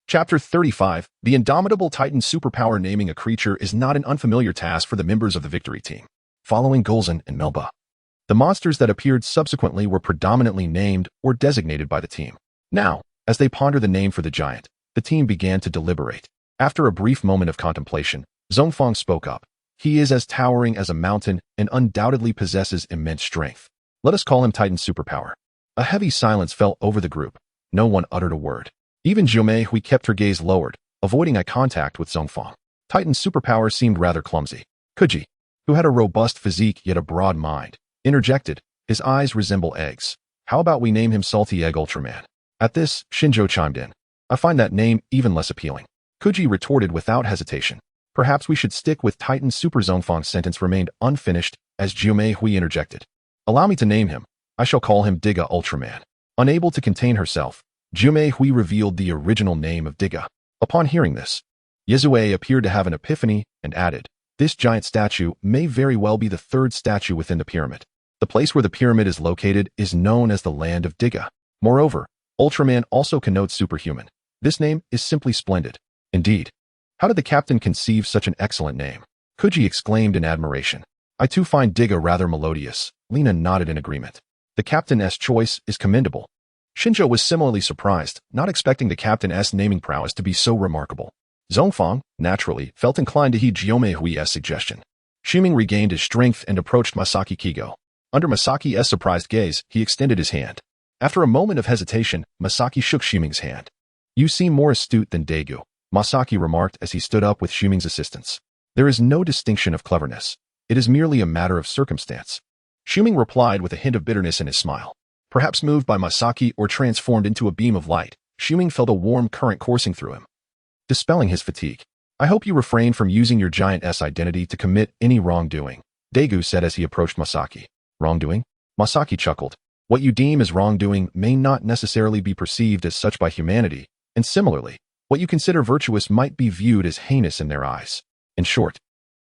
Chapter 35, The Indomitable Titan Superpower. Naming a creature is not an unfamiliar task for the members of the Victory Team. Following Golzan and Melba, the monsters that appeared subsequently were predominantly named or designated by the team. Now, as they pondered the name for the giant, the team began to deliberate. After a brief moment of contemplation, Zhongfang spoke up. "He is as towering as a mountain and undoubtedly possesses immense strength. Let us call him Titan Superpower." A heavy silence fell over the group. No one uttered a word. Even Jiumei Hui kept her gaze lowered, avoiding eye contact with Zhongfang. Titan Superpower seemed rather clumsy. Kuji, who had a robust physique yet a broad mind, interjected. "His eyes resemble eggs. How about we name him Salty Egg Ultraman?" At this, Shinjo chimed in. "I find that name even less appealing." Kuji retorted without hesitation. "Perhaps we should stick with Titan Super." Zhongfang's sentence remained unfinished as Jiumei Hui interjected. "Allow me to name him. I shall call him Diga Ultraman." Unable to contain herself, Jiumei Hui revealed the original name of Diga. Upon hearing this, Yizue appeared to have an epiphany and added, "This giant statue may very well be the third statue within the pyramid. The place where the pyramid is located is known as the Land of Diga. Moreover, Ultraman also connotes superhuman. This name is simply splendid." "Indeed. How did the captain conceive such an excellent name?" Kuji exclaimed in admiration. "I too find Diga rather melodious." Lena nodded in agreement. "The captain's choice is commendable." Shinjo was similarly surprised, not expecting the captain's naming prowess to be so remarkable. Zhongfang, naturally, felt inclined to heed Jiumei Hui's suggestion. Shiming regained his strength and approached Masaki Kigo. Under Masaki's surprised gaze, he extended his hand. After a moment of hesitation, Masaki shook Shiming's hand. "You seem more astute than Daegu," Masaki remarked as he stood up with Shiming's assistance. "There is no distinction of cleverness. It is merely a matter of circumstance." Shiming replied with a hint of bitterness in his smile. Perhaps moved by Masaki or transformed into a beam of light, Shiming felt a warm current coursing through him, dispelling his fatigue. "I hope you refrain from using your giant's identity to commit any wrongdoing," Daegu said as he approached Masaki. "Wrongdoing?" Masaki chuckled. "What you deem as wrongdoing may not necessarily be perceived as such by humanity, and similarly, what you consider virtuous might be viewed as heinous in their eyes. In short,"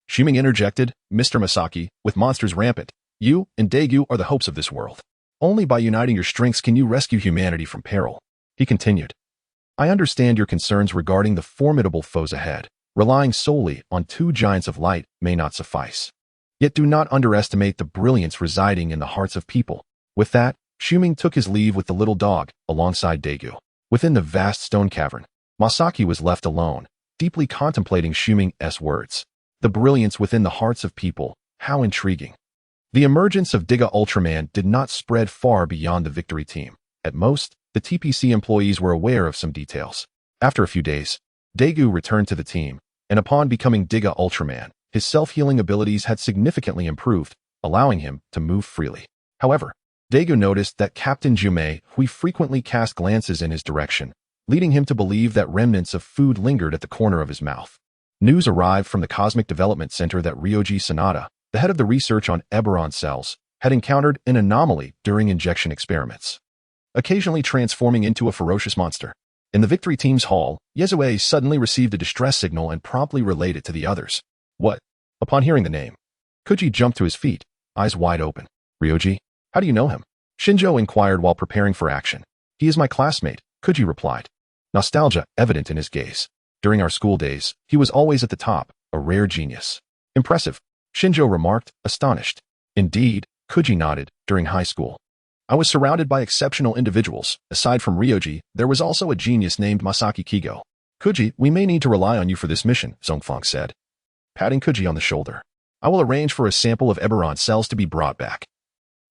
Shiming interjected, "Mr. Masaki, with monsters rampant, You and Daegu are the hopes of this world. Only by uniting your strengths can you rescue humanity from peril. He continued. I understand your concerns regarding the formidable foes ahead. Relying solely on two giants of light may not suffice. Yet do not underestimate the brilliance residing in the hearts of people. With that, Shuming took his leave with the little dog, alongside Daegu. Within the vast stone cavern, Masaki was left alone, deeply contemplating Shuming's words. The brilliance within the hearts of people, how intriguing. The emergence of Diga Ultraman did not spread far beyond the victory team. At most, the TPC employees were aware of some details. After a few days, Daegu returned to the team, and upon becoming Diga Ultraman, his self-healing abilities had significantly improved, allowing him to move freely. However, Daegu noticed that Captain Jume frequently cast glances in his direction, leading him to believe that remnants of food lingered at the corner of his mouth. News arrived from the Cosmic Development Center that Ryoji Sanada, the head of the research on Eberron cells, had encountered an anomaly during injection experiments, occasionally transforming into a ferocious monster. In the victory team's hall, Yezue suddenly received a distress signal and promptly relayed it to the others. What? Upon hearing the name, Kuji jumped to his feet, eyes wide open. Ryoji? How do you know him? Shinjo inquired while preparing for action. He is my classmate, Kuji replied, nostalgia evident in his gaze. During our school days, he was always at the top, a rare genius. Impressive, Shinjo remarked, astonished. Indeed, Kuji nodded. During high school, I was surrounded by exceptional individuals. Aside from Ryoji, there was also a genius named Masaki Kigo. Kuji, we may need to rely on you for this mission, Zongfang said, patting Kuji on the shoulder. I will arrange for a sample of Eberron cells to be brought back.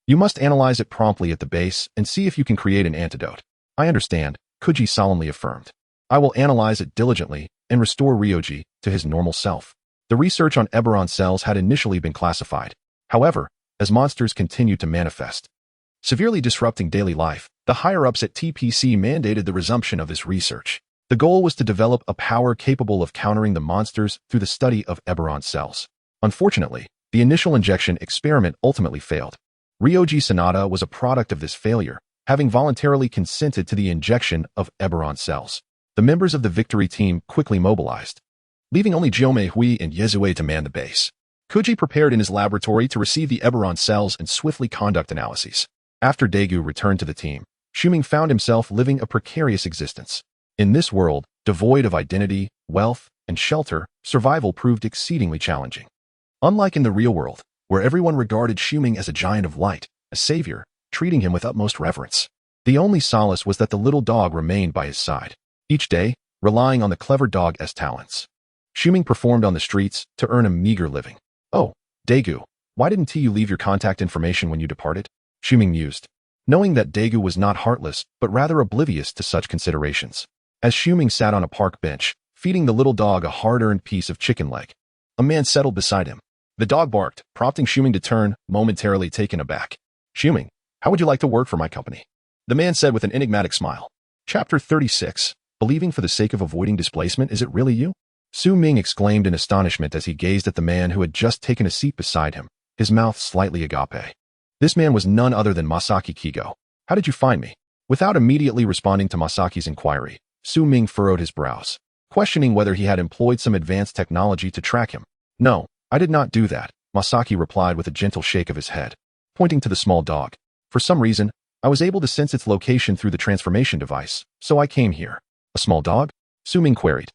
You must analyze it promptly at the base and see if you can create an antidote. I understand, Kuji solemnly affirmed. I will analyze it diligently and restore Ryoji to his normal self. The research on Eberron cells had initially been classified. However, as monsters continued to manifest, severely disrupting daily life, the higher-ups at TPC mandated the resumption of this research. The goal was to develop a power capable of countering the monsters through the study of Eberron cells. Unfortunately, the initial injection experiment ultimately failed. Ryoji Sanada was a product of this failure, having voluntarily consented to the injection of Eberron cells. The members of the victory team quickly mobilized, leaving only Jiome Hui and Yezue to man the base. Kuji prepared in his laboratory to receive the Eberron cells and swiftly conduct analyses. After Daegu returned to the team, Shuming found himself living a precarious existence. In this world, devoid of identity, wealth, and shelter, survival proved exceedingly challenging. Unlike in the real world, where everyone regarded Shuming as a giant of light, a savior, treating him with utmost reverence, the only solace was that the little dog remained by his side. Each day, relying on the clever dog's talents, Shuming performed on the streets to earn a meager living. Oh, Daegu, why didn't you leave your contact information when you departed? Shuming mused, knowing that Daegu was not heartless, but rather oblivious to such considerations. As Shuming sat on a park bench, feeding the little dog a hard-earned piece of chicken leg, a man settled beside him. The dog barked, prompting Shuming to turn, momentarily taken aback. Shuming, how would you like to work for my company? The man said with an enigmatic smile. Chapter 36. Believing for the sake of avoiding displacement, is it really you? Su Ming exclaimed in astonishment as he gazed at the man who had just taken a seat beside him, his mouth slightly agape. This man was none other than Masaki Kigo. How did you find me? Without immediately responding to Masaki's inquiry, Su Ming furrowed his brows, questioning whether he had employed some advanced technology to track him. No, I did not do that, Masaki replied with a gentle shake of his head, pointing to the small dog. For some reason, I was able to sense its location through the transformation device, so I came here. A small dog? Su Ming queried,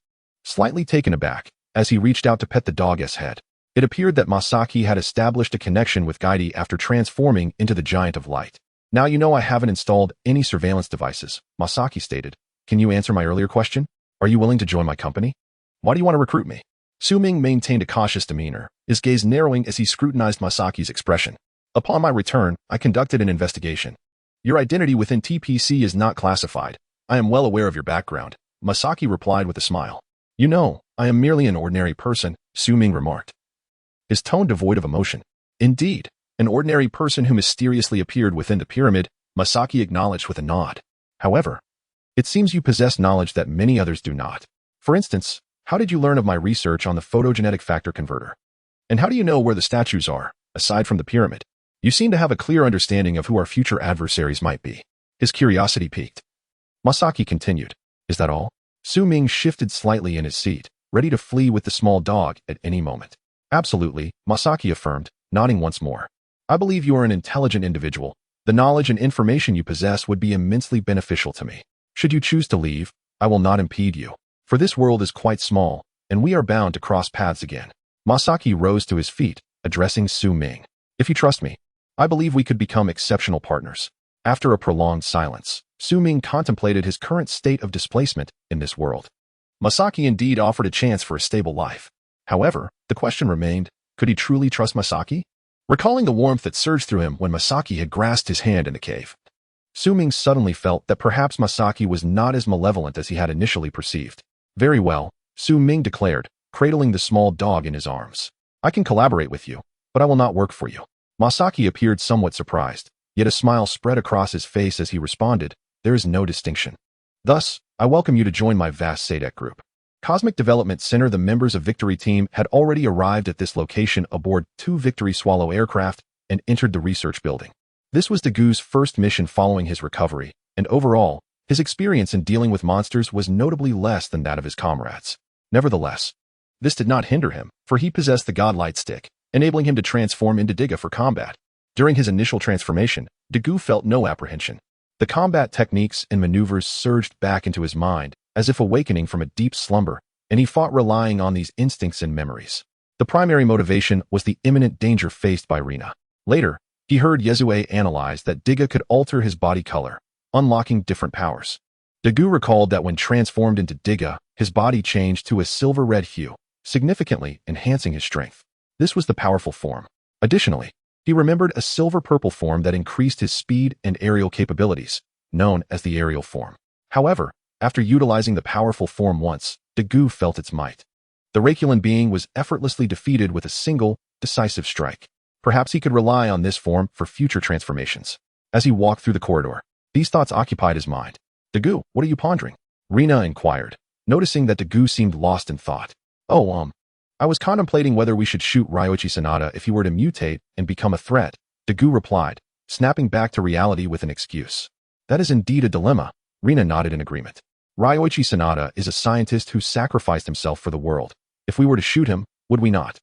slightly taken aback, as he reached out to pet the dog's head. It appeared that Masaki had established a connection with Gaidi after transforming into the Giant of Light. Now you know I haven't installed any surveillance devices, Masaki stated. Can you answer my earlier question? Are you willing to join my company? Why do you want to recruit me? Su Ming maintained a cautious demeanor, his gaze narrowing as he scrutinized Masaki's expression. Upon my return, I conducted an investigation. Your identity within TPC is not classified. I am well aware of your background, Masaki replied with a smile. You know, I am merely an ordinary person, Su Ming remarked, his tone devoid of emotion. Indeed, an ordinary person who mysteriously appeared within the pyramid, Masaki acknowledged with a nod. However, it seems you possess knowledge that many others do not. For instance, how did you learn of my research on the photogenetic factor converter? And how do you know where the statues are, aside from the pyramid? You seem to have a clear understanding of who our future adversaries might be. His curiosity piqued. Masaki continued. Is that all? Su Ming shifted slightly in his seat, ready to flee with the small dog at any moment. Absolutely, Masaki affirmed, nodding once more. I believe you are an intelligent individual. The knowledge and information you possess would be immensely beneficial to me. Should you choose to leave, I will not impede you. For this world is quite small, and we are bound to cross paths again. Masaki rose to his feet, addressing Su Ming. If you trust me, I believe we could become exceptional partners. After a prolonged silence, Su Ming contemplated his current state of displacement in this world. Masaki indeed offered a chance for a stable life. However, the question remained, could he truly trust Masaki? Recalling the warmth that surged through him when Masaki had grasped his hand in the cave, Su Ming suddenly felt that perhaps Masaki was not as malevolent as he had initially perceived. Very well, Su Ming declared, cradling the small dog in his arms. I can collaborate with you, but I will not work for you. Masaki appeared somewhat surprised, yet a smile spread across his face as he responded, there is no distinction. Thus, I welcome you to join my vast Sadek group. Cosmic Development Center. The members of Victory Team had already arrived at this location aboard 2 Victory Swallow aircraft and entered the research building. This was Dagu's first mission following his recovery, and overall, his experience in dealing with monsters was notably less than that of his comrades. Nevertheless, this did not hinder him, for he possessed the Godlight Stick, enabling him to transform into Diga for combat. During his initial transformation, Dagu felt no apprehension. The combat techniques and maneuvers surged back into his mind, as if awakening from a deep slumber, and he fought relying on these instincts and memories. The primary motivation was the imminent danger faced by Rina. Later, he heard Yezue analyze that Diga could alter his body color, unlocking different powers. Dagu recalled that when transformed into Diga, his body changed to a silver-red hue, significantly enhancing his strength. This was the powerful form. Additionally, he remembered a silver-purple form that increased his speed and aerial capabilities, known as the aerial form. However, after utilizing the powerful form once, Dagu felt its might. The Raikulan being was effortlessly defeated with a single, decisive strike. Perhaps he could rely on this form for future transformations. As he walked through the corridor, these thoughts occupied his mind. Dagu, what are you pondering? Rina inquired, noticing that Dagu seemed lost in thought. I was contemplating whether we should shoot Ryoichi Sanada if he were to mutate and become a threat, Dagu replied, snapping back to reality with an excuse. That is indeed a dilemma. Rina nodded in agreement. Ryoichi Sanada is a scientist who sacrificed himself for the world. If we were to shoot him, would we not?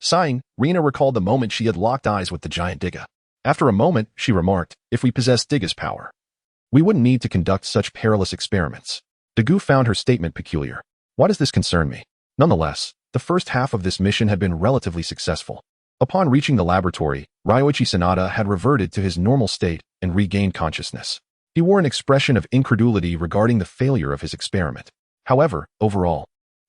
Sighing, Rina recalled the moment she had locked eyes with the giant Diga. After a moment, she remarked, if we possessed Diga's power, we wouldn't need to conduct such perilous experiments. Dagu found her statement peculiar. Why does this concern me? Nonetheless, the first half of this mission had been relatively successful. Upon reaching the laboratory, Ryoichi Sanada had reverted to his normal state and regained consciousness. He wore an expression of incredulity regarding the failure of his experiment. However, overall,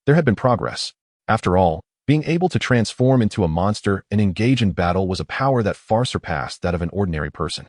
there had been progress. After all, being able to transform into a monster and engage in battle was a power that far surpassed that of an ordinary person.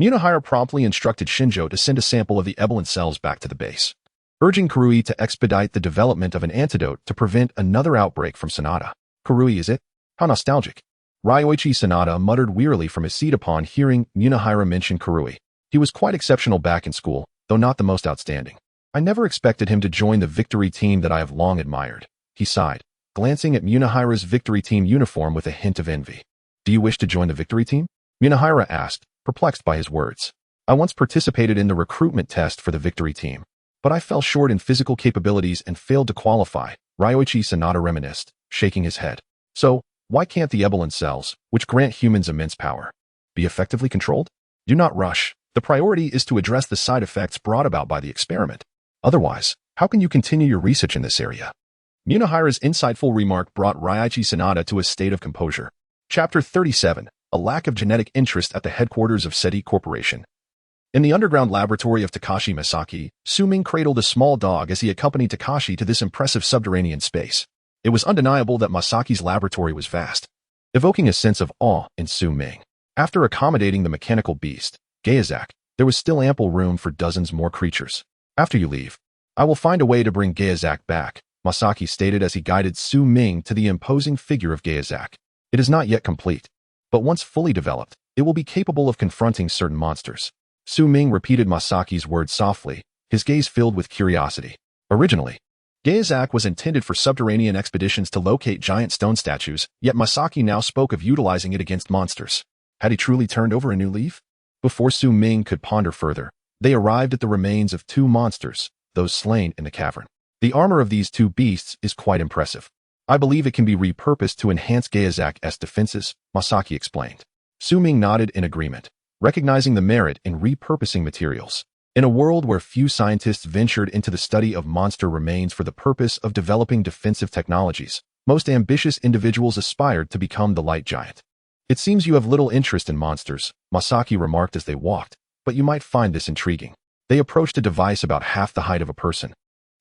Munehira promptly instructed Shinjo to send a sample of the ebolent cells back to the base, urging Kurui to expedite the development of an antidote to prevent another outbreak from Sanada. Kurui, is it? How nostalgic. Ryoichi Sanada muttered wearily from his seat upon hearing Munehira mention Kurui. He was quite exceptional back in school, though not the most outstanding. I never expected him to join the Victory Team that I have long admired. He sighed, glancing at Munehira's Victory Team uniform with a hint of envy. Do you wish to join the Victory Team? Munehira asked, perplexed by his words. I once participated in the recruitment test for the Victory Team, but I fell short in physical capabilities and failed to qualify, Ryoichi Sanada reminisced, shaking his head. So, why can't the ebolent cells, which grant humans immense power, be effectively controlled? Do not rush. The priority is to address the side effects brought about by the experiment. Otherwise, how can you continue your research in this area? Munehira's insightful remark brought Ryoichi Sanada to a state of composure. Chapter 37, A Lack of Genetic Interest at the Headquarters of SETI Corporation. In the underground laboratory of Takashi Masaki, Su Ming cradled a small dog as he accompanied Takashi to this impressive subterranean space. It was undeniable that Masaki's laboratory was vast, evoking a sense of awe in Su Ming. After accommodating the mechanical beast, Gayazak, there was still ample room for dozens more creatures. After you leave, I will find a way to bring Gayazak back, Masaki stated as he guided Su Ming to the imposing figure of Gayazak. It is not yet complete, but once fully developed, it will be capable of confronting certain monsters. Su Ming repeated Masaki's words softly, his gaze filled with curiosity. Originally, Gayazak was intended for subterranean expeditions to locate giant stone statues, yet Masaki now spoke of utilizing it against monsters. Had he truly turned over a new leaf? Before Su Ming could ponder further, they arrived at the remains of 2 monsters, those slain in the cavern. The armor of these 2 beasts is quite impressive. I believe it can be repurposed to enhance Gayazak's defenses, Masaki explained. Su Ming nodded in agreement, recognizing the merit in repurposing materials. In a world where few scientists ventured into the study of monster remains for the purpose of developing defensive technologies, most ambitious individuals aspired to become the light giant. It seems you have little interest in monsters, Masaki remarked as they walked, but you might find this intriguing. They approached a device about half the height of a person,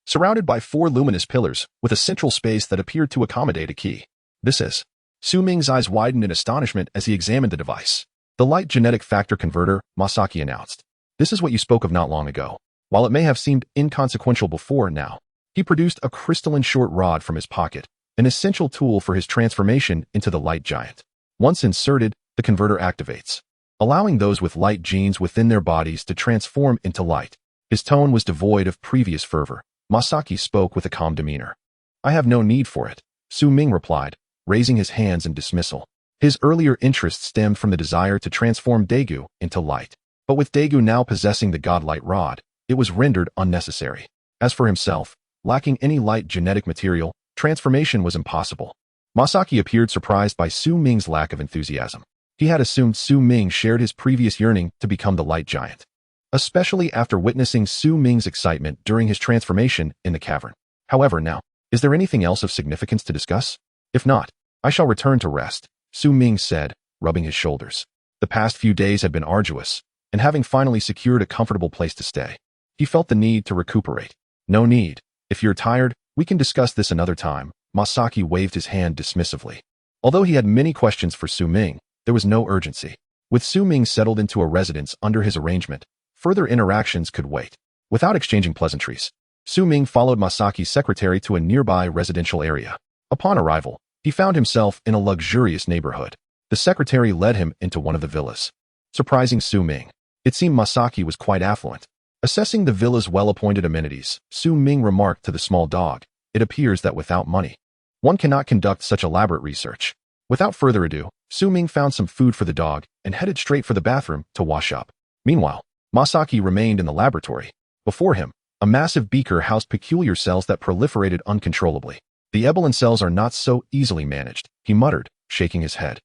surrounded by 4 luminous pillars with a central space that appeared to accommodate a key. This is. Su Ming's eyes widened in astonishment as he examined the device. The light genetic factor converter, Masaki announced. This is what you spoke of not long ago. While it may have seemed inconsequential before now, he produced a crystalline short rod from his pocket, an essential tool for his transformation into the light giant. Once inserted, the converter activates, allowing those with light genes within their bodies to transform into light. His tone was devoid of previous fervor. Masaki spoke with a calm demeanor. I have no need for it, Su Ming replied, raising his hands in dismissal. His earlier interest stemmed from the desire to transform Daegu into light. But with Daegu now possessing the godlight rod, it was rendered unnecessary. As for himself, lacking any light genetic material, transformation was impossible. Masaki appeared surprised by Su Ming's lack of enthusiasm. He had assumed Su Ming shared his previous yearning to become the light giant, especially after witnessing Su Ming's excitement during his transformation in the cavern. However, now, is there anything else of significance to discuss? If not, I shall return to rest, Su Ming said, rubbing his shoulders. The past few days had been arduous, and having finally secured a comfortable place to stay, he felt the need to recuperate. No need. If you're tired, we can discuss this another time, Masaki waved his hand dismissively. Although he had many questions for Su Ming, there was no urgency. With Su Ming settled into a residence under his arrangement, further interactions could wait. Without exchanging pleasantries, Su Ming followed Masaki's secretary to a nearby residential area. Upon arrival, he found himself in a luxurious neighborhood. The secretary led him into one of the villas. Surprising Su Ming, it seemed Masaki was quite affluent. Assessing the villa's well-appointed amenities, Su Ming remarked to the small dog, it appears that without money, one cannot conduct such elaborate research. Without further ado, Su Ming found some food for the dog and headed straight for the bathroom to wash up. Meanwhile, Masaki remained in the laboratory. Before him, a massive beaker housed peculiar cells that proliferated uncontrollably. The Evelyn cells are not so easily managed, he muttered, shaking his head.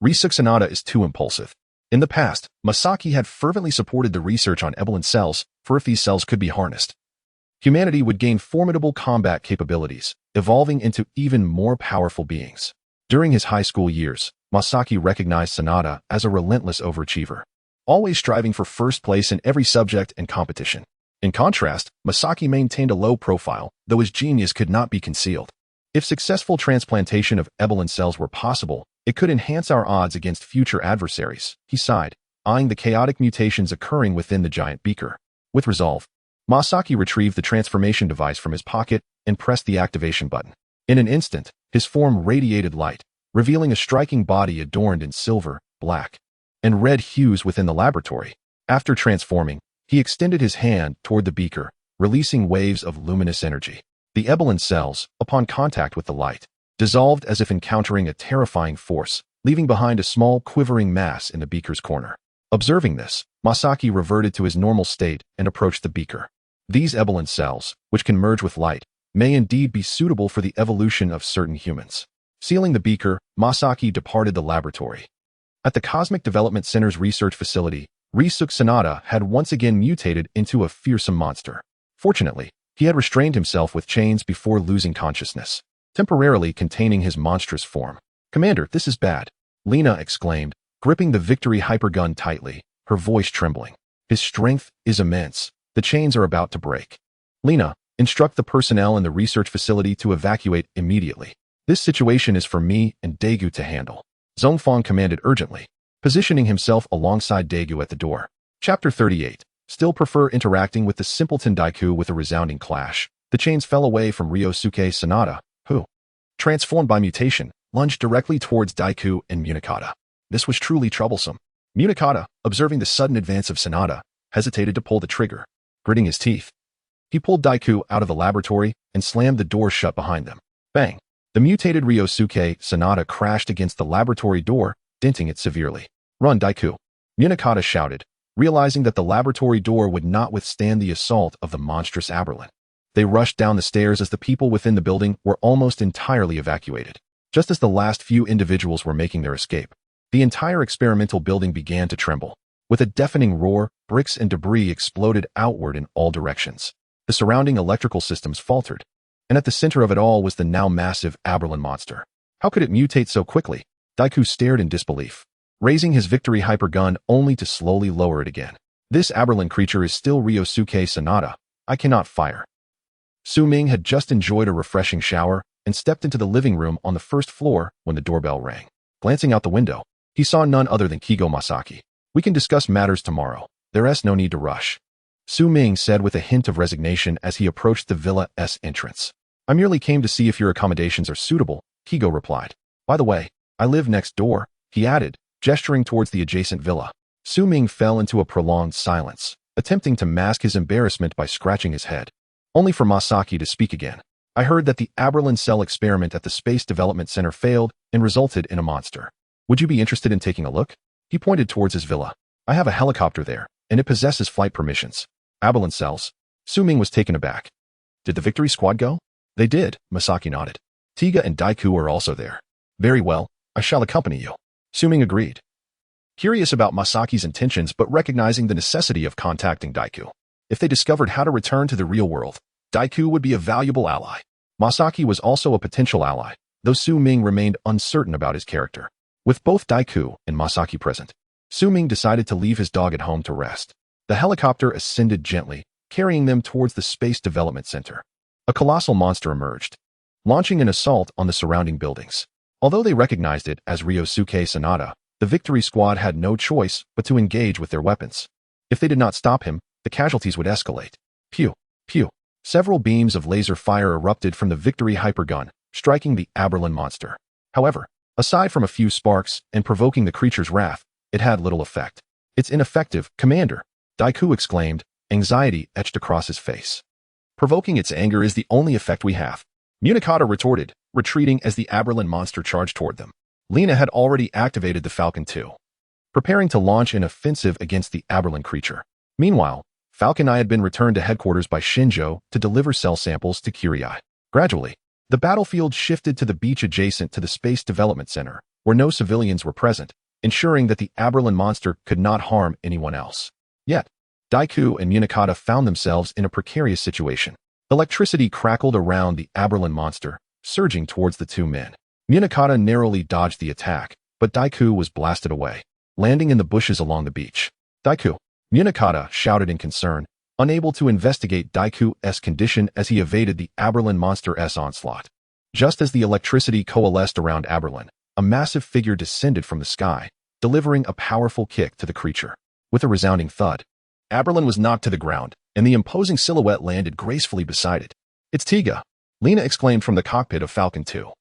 Research Sanada is too impulsive. In the past, Masaki had fervently supported the research on Evelyn cells, for if these cells could be harnessed, humanity would gain formidable combat capabilities, evolving into even more powerful beings. During his high school years, Masaki recognized Sanada as a relentless overachiever, always striving for first place in every subject and competition. In contrast, Masaki maintained a low profile, though his genius could not be concealed. If successful transplantation of Evelyn cells were possible, it could enhance our odds against future adversaries, he sighed, eyeing the chaotic mutations occurring within the giant beaker. With resolve, Masaki retrieved the transformation device from his pocket and pressed the activation button. In an instant, his form radiated light, revealing a striking body adorned in silver, black, and red hues within the laboratory. After transforming, he extended his hand toward the beaker, releasing waves of luminous energy. The Evelyn cells, upon contact with the light, dissolved as if encountering a terrifying force, leaving behind a small quivering mass in the beaker's corner. Observing this, Masaki reverted to his normal state and approached the beaker. These Evelyn cells, which can merge with light, may indeed be suitable for the evolution of certain humans. Sealing the beaker, Masaki departed the laboratory. At the Cosmic Development Center's research facility, Risuke Sanada had once again mutated into a fearsome monster. Fortunately, he had restrained himself with chains before losing consciousness, temporarily containing his monstrous form. Commander, this is bad, Lena exclaimed, gripping the Victory hypergun tightly, her voice trembling. His strength is immense. The chains are about to break. Lena, instruct the personnel in the research facility to evacuate immediately. This situation is for me and Daegu to handle, Zhongfang commanded urgently, positioning himself alongside Daegu at the door. Chapter 38. Still prefer interacting with the simpleton Daiku with a resounding clash. The chains fell away from Ryosuke Sanada, who, transformed by mutation, lunged directly towards Daiku and Munakata. This was truly troublesome. Munakata, observing the sudden advance of Sanada, hesitated to pull the trigger. Gritting his teeth, he pulled Daiku out of the laboratory and slammed the door shut behind them. Bang! The mutated Ryosuke Sanada crashed against the laboratory door, denting it severely. Run, Daiku! Munakata shouted, realizing that the laboratory door would not withstand the assault of the monstrous Aberlin. They rushed down the stairs as the people within the building were almost entirely evacuated. Just as the last few individuals were making their escape, The entire experimental building began to tremble. With a deafening roar, bricks and debris exploded outward in all directions. The surrounding electrical systems faltered. And at the center of it all was the now massive Aberlin monster. How could it mutate so quickly? Daiku stared in disbelief, raising his victory hypergun only to slowly lower it again. This Aberlin creature is still Ryosuke Sanada. I cannot fire. Su Ming had just enjoyed a refreshing shower and stepped into the living room on the first floor when the doorbell rang. Glancing out the window, he saw none other than Kigo Masaki. We can discuss matters tomorrow. There's no need to rush, Su Ming said with a hint of resignation as he approached the villa's entrance. I merely came to see if your accommodations are suitable, Kigo replied. By the way, I live next door, he added, gesturing towards the adjacent villa. Su Ming fell into a prolonged silence, attempting to mask his embarrassment by scratching his head, only for Masaki to speak again. I heard that the Aberlin cell experiment at the Space Development Center failed and resulted in a monster. Would you be interested in taking a look? He pointed towards his villa. I have a helicopter there, and it possesses flight permissions. Aberlin cells. Su Ming was taken aback. Did the Victory Squad go? They did, Masaki nodded. Tiga and Daiku are also there. Very well, I shall accompany you. Su Ming agreed, curious about Masaki's intentions but recognizing the necessity of contacting Daiku. If they discovered how to return to the real world, Daiku would be a valuable ally. Masaki was also a potential ally, though Su Ming remained uncertain about his character. With both Daiku and Masaki present, Su Ming decided to leave his dog at home to rest. The helicopter ascended gently, carrying them towards the Space Development Center. A colossal monster emerged, launching an assault on the surrounding buildings. Although they recognized it as Ryosuke Sanada, the Victory Squad had no choice but to engage with their weapons. If they did not stop him, the casualties would escalate. Pew, pew. Several beams of laser fire erupted from the Victory hypergun, striking the Aberlin monster. However, aside from a few sparks and provoking the creature's wrath, it had little effect. It's ineffective, Commander, Daiku exclaimed, anxiety etched across his face. Provoking its anger is the only effect we have, Munakata retorted, retreating as the Aberlin monster charged toward them. Lena had already activated the Falcon 2, preparing to launch an offensive against the Aberlin creature. Meanwhile, Falcon I had been returned to headquarters by Shinjo to deliver cell samples to Kiryai. Gradually, the battlefield shifted to the beach adjacent to the Space Development Center, where no civilians were present, ensuring that the Aberlin monster could not harm anyone else. Yet, Daiku and Munakata found themselves in a precarious situation. Electricity crackled around the Aberlin monster, surging towards the two men. Munakata narrowly dodged the attack, but Daiku was blasted away, landing in the bushes along the beach. Daiku, Munakata shouted in concern, unable to investigate Daiku's condition as he evaded the Aberlin monster's onslaught. Just as the electricity coalesced around Aberlin, a massive figure descended from the sky, delivering a powerful kick to the creature. With a resounding thud, Aberlin was knocked to the ground, and the imposing silhouette landed gracefully beside it. It's Tiga, Lena exclaimed from the cockpit of Falcon 2.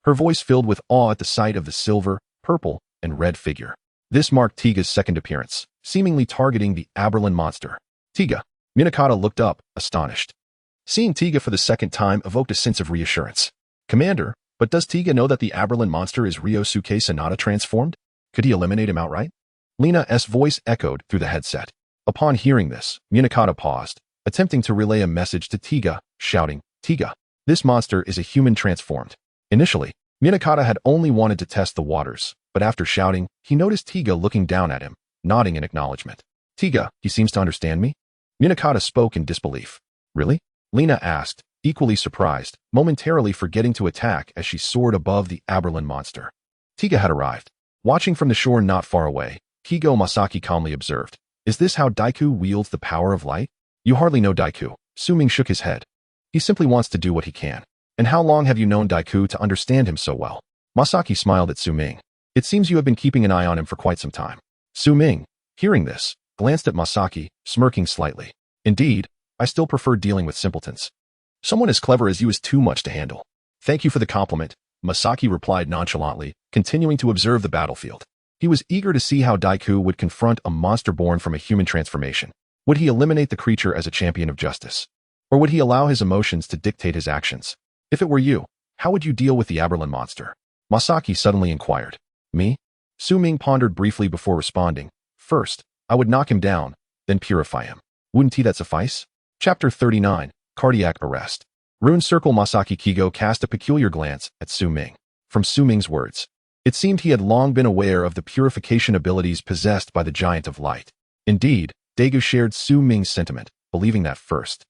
Her voice filled with awe at the sight of the silver, purple, and red figure. This marked Tiga's second appearance, seemingly targeting the Aberlin monster. Tiga, Munakata looked up, astonished. Seeing Tiga for the second time evoked a sense of reassurance. Commander, but does Tiga know that the Aberlin monster is Ryosuke Sanada transformed? Could he eliminate him outright? Lena's voice echoed through the headset. Upon hearing this, Munakata paused, attempting to relay a message to Tiga, shouting, Tiga, this monster is a human transformed. Initially, Munakata had only wanted to test the waters, but after shouting, he noticed Tiga looking down at him, nodding in acknowledgement. Tiga, he seems to understand me? Munakata spoke in disbelief. Really? Lena asked, equally surprised, momentarily forgetting to attack as she soared above the Aberlin monster. Tiga had arrived. Watching from the shore not far away, Kigo Masaki calmly observed, is this how Daiku wields the power of light? You hardly know Daiku. Su Ming shook his head. He simply wants to do what he can. And how long have you known Daiku to understand him so well? Masaki smiled at Su Ming. It seems you have been keeping an eye on him for quite some time. Su Ming, hearing this, glanced at Masaki, smirking slightly. Indeed, I still prefer dealing with simpletons. Someone as clever as you is too much to handle. Thank you for the compliment, Masaki replied nonchalantly, continuing to observe the battlefield. He was eager to see how Daiku would confront a monster born from a human transformation. Would he eliminate the creature as a champion of justice? Or would he allow his emotions to dictate his actions? If it were you, how would you deal with the Aberlin monster? Masaki suddenly inquired. Me? Su Ming pondered briefly before responding. First, I would knock him down, then purify him. Wouldn't that suffice? Chapter 39, Cardiac Arrest. Rune Circle. Masaki Kigo cast a peculiar glance at Su Ming. From Su Ming's words, It seemed he had long been aware of the purification abilities possessed by the Giant of Light. Indeed, Daegu shared Su Ming's sentiment, believing that first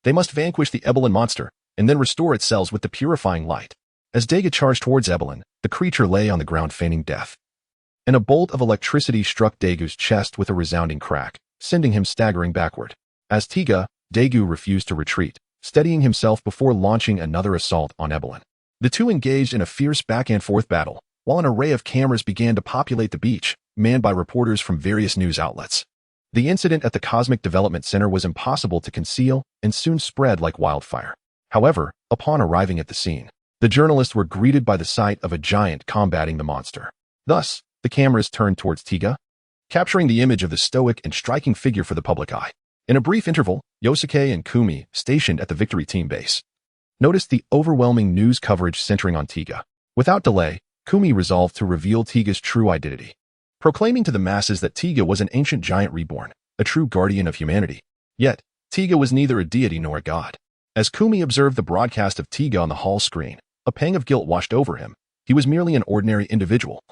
they must vanquish the Ebelin monster, and then restore its cells with the purifying light. As Daegu charged towards Ebelin, the creature lay on the ground feigning death. And a bolt of electricity struck Daegu's chest with a resounding crack, sending him staggering backward. As Tiga, Daegu refused to retreat, steadying himself before launching another assault on Ebelin. The two engaged in a fierce back-and-forth battle, while an array of cameras began to populate the beach, manned by reporters from various news outlets. The incident at the Cosmic Development Center was impossible to conceal and soon spread like wildfire. However, upon arriving at the scene, the journalists were greeted by the sight of a giant combating the monster. Thus, the cameras turned towards Tiga, capturing the image of the stoic and striking figure for the public eye. In a brief interval, Yosuke and Kumi, stationed at the Victory Team base, noticed the overwhelming news coverage centering on Tiga. Without delay, Kumi resolved to reveal Tiga's true identity, proclaiming to the masses that Tiga was an ancient giant reborn, a true guardian of humanity. Yet, Tiga was neither a deity nor a god. As Kumi observed the broadcast of Tiga on the hall screen, a pang of guilt washed over him. He was merely an ordinary individual,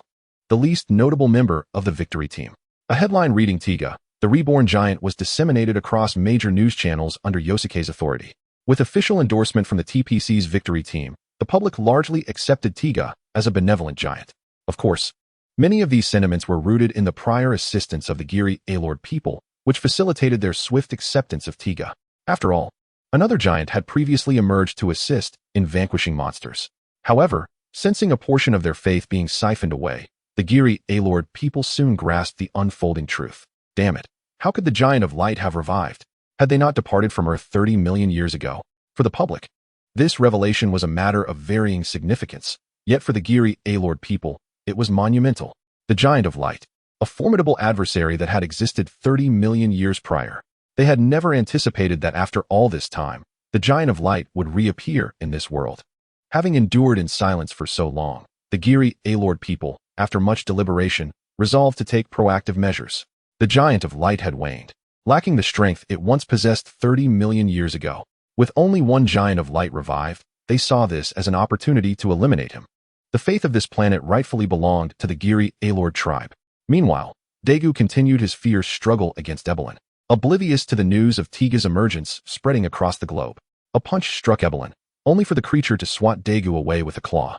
the least notable member of the Victory Team. A headline reading Tiga, the reborn giant, was disseminated across major news channels under Yosuke's authority. With official endorsement from the TPC's Victory Team, the public largely accepted Tiga as a benevolent giant. Of course, many of these sentiments were rooted in the prior assistance of the Giri A-Lord people, which facilitated their swift acceptance of Tiga. After all, another giant had previously emerged to assist in vanquishing monsters. However, sensing a portion of their faith being siphoned away, the Giri A-Lord people soon grasped the unfolding truth. Damn it, how could the Giant of Light have revived? Had they not departed from Earth 30 million years ago? For the public, this revelation was a matter of varying significance, yet for the Giri A-Lord people, it was monumental. The Giant of Light, a formidable adversary that had existed 30 million years prior. They had never anticipated that after all this time, the Giant of Light would reappear in this world. Having endured in silence for so long, the Giri A-Lord people, after much deliberation, resolved to take proactive measures. The Giant of Light had waned, lacking the strength it once possessed 30 million years ago. With only one Giant of Light revived, they saw this as an opportunity to eliminate him. The faith of this planet rightfully belonged to the Giri A-Lord tribe. Meanwhile, Daegu continued his fierce struggle against Ebelin, oblivious to the news of Tiga's emergence spreading across the globe. A punch struck Ebelin, only for the creature to swat Daegu away with a claw.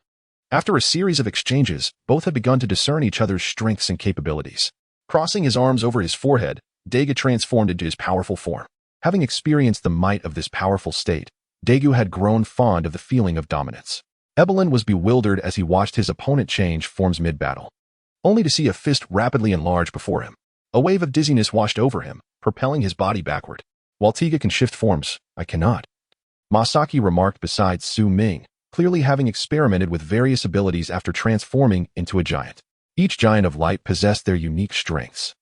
After a series of exchanges, both had begun to discern each other's strengths and capabilities. Crossing his arms over his forehead, Daegu transformed into his powerful form. Having experienced the might of this powerful state, Daegu had grown fond of the feeling of dominance. Ebelin was bewildered as he watched his opponent change forms mid-battle, only to see a fist rapidly enlarge before him. A wave of dizziness washed over him, propelling his body backward. While Tiga can shift forms, I cannot, Masaki remarked beside Su Ming, clearly having experimented with various abilities after transforming into a giant. Each Giant of Light possessed their unique strengths.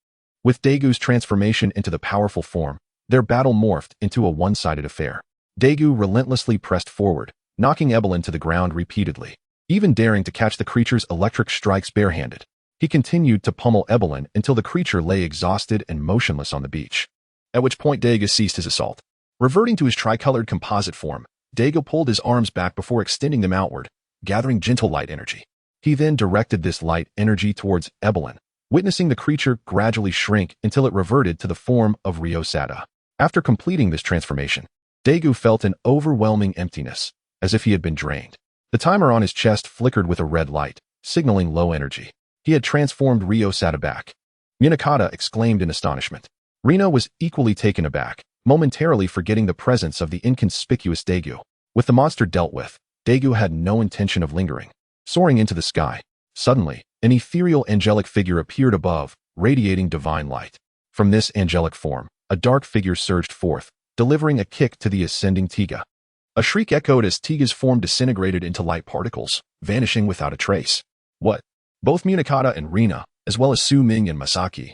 With Daegu's transformation into the powerful form, their battle morphed into a one-sided affair. Daegu relentlessly pressed forward, knocking Ebelin to the ground repeatedly, even daring to catch the creature's electric strikes barehanded. He continued to pummel Ebelin until the creature lay exhausted and motionless on the beach, at which point Daegu ceased his assault. Reverting to his tricolored composite form, Daegu pulled his arms back before extending them outward, gathering gentle light energy. He then directed this light energy towards Ebelin, witnessing the creature gradually shrink until it reverted to the form of Ryosada. After completing this transformation, Daegu felt an overwhelming emptiness, as if he had been drained. The timer on his chest flickered with a red light, signaling low energy. He had transformed Ryosada back. Minakata exclaimed in astonishment. Rina was equally taken aback, momentarily forgetting the presence of the inconspicuous Daegu. With the monster dealt with, Daegu had no intention of lingering. Soaring into the sky, suddenly, an ethereal angelic figure appeared above, radiating divine light. From this angelic form, a dark figure surged forth, delivering a kick to the ascending Tiga. A shriek echoed as Tiga's form disintegrated into light particles, vanishing without a trace. What? Both Minakata and Rina, as well as Su Ming and Masaki,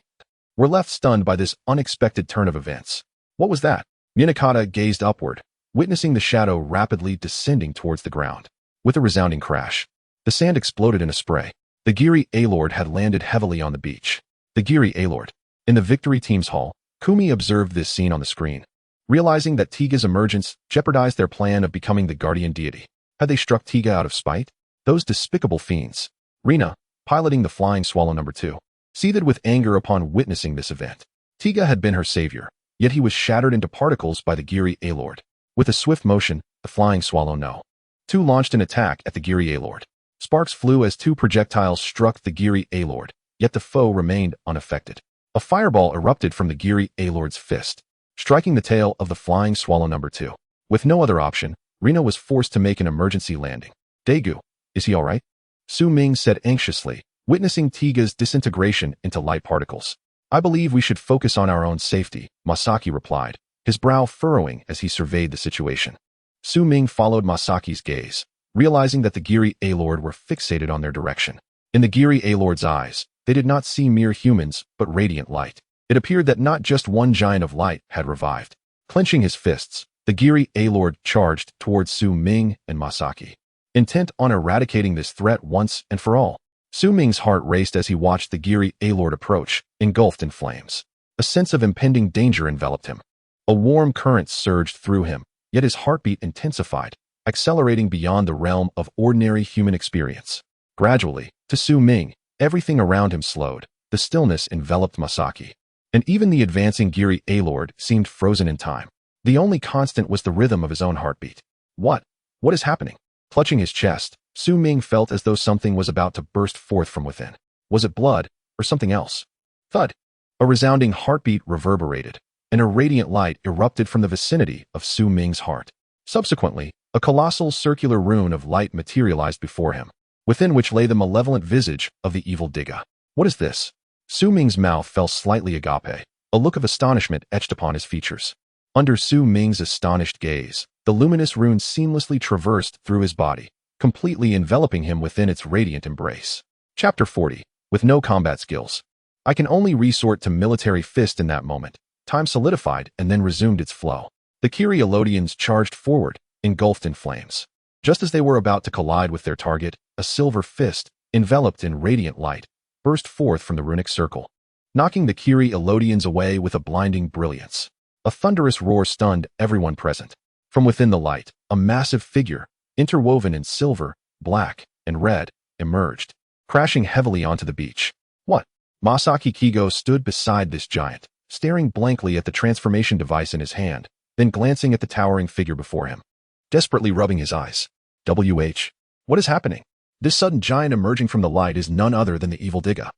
were left stunned by this unexpected turn of events. What was that? Minakata gazed upward, witnessing the shadow rapidly descending towards the ground. With a resounding crash, the sand exploded in a spray. The Giri A-Lord had landed heavily on the beach. The Giri A-Lord. In the Victory Team's hall, Kumi observed this scene on the screen, realizing that Tiga's emergence jeopardized their plan of becoming the guardian deity. Had they struck Tiga out of spite? Those despicable fiends. Rina, piloting the flying swallow number 2. Seethed with anger upon witnessing this event. Tiga had been her savior, yet he was shattered into particles by the Giri A-Lord. With a swift motion, the flying swallow no. 2 launched an attack at the Giri A-Lord. Sparks flew as 2 projectiles struck the Giri A-Lord, yet the foe remained unaffected. A fireball erupted from the Giri A-Lord's fist, striking the tail of the flying swallow number 2. With no other option, Rena was forced to make an emergency landing. Daegu, is he alright? Su Ming said anxiously, witnessing Tiga's disintegration into light particles. I believe we should focus on our own safety, Masaki replied, his brow furrowing as he surveyed the situation. Su Ming followed Masaki's gaze, realizing that the Giri A-Lord were fixated on their direction. In the Giri A-Lord's eyes, they did not see mere humans, but radiant light. It appeared that not just one giant of light had revived. Clenching his fists, the Giri A-Lord charged towards Su Ming and Masaki, intent on eradicating this threat once and for all. Su Ming's heart raced as he watched the Giri A-Lord approach, engulfed in flames. A sense of impending danger enveloped him. A warm current surged through him, yet his heartbeat intensified, accelerating beyond the realm of ordinary human experience. Gradually, to Su Ming, everything around him slowed. The stillness enveloped Masaki, and even the advancing Giri A-Lord seemed frozen in time. The only constant was the rhythm of his own heartbeat. What is happening? Clutching his chest, Su Ming felt as though something was about to burst forth from within. Was it blood, or something else? Thud! A resounding heartbeat reverberated, and a radiant light erupted from the vicinity of Su Ming's heart. Subsequently, a colossal circular rune of light materialized before him, within which lay the malevolent visage of the evil Diga. What is this? Su Ming's mouth fell slightly agape, a look of astonishment etched upon his features. Under Su Ming's astonished gaze, the luminous rune seamlessly traversed through his body, completely enveloping him within its radiant embrace. Chapter 40. With no combat skills. I can only resort to military fist in that moment. Time solidified and then resumed its flow. The Kiri Elodians charged forward, engulfed in flames. Just as they were about to collide with their target, a silver fist, enveloped in radiant light, burst forth from the runic circle, knocking the Kiri Elodians away with a blinding brilliance. A thunderous roar stunned everyone present. From within the light, a massive figure, interwoven in silver, black, and red, emerged, crashing heavily onto the beach. What? Masaki Kigo stood beside this giant, staring blankly at the transformation device in his hand, then glancing at the towering figure before him, desperately rubbing his eyes. What is happening? This sudden giant emerging from the light is none other than the evil Diga.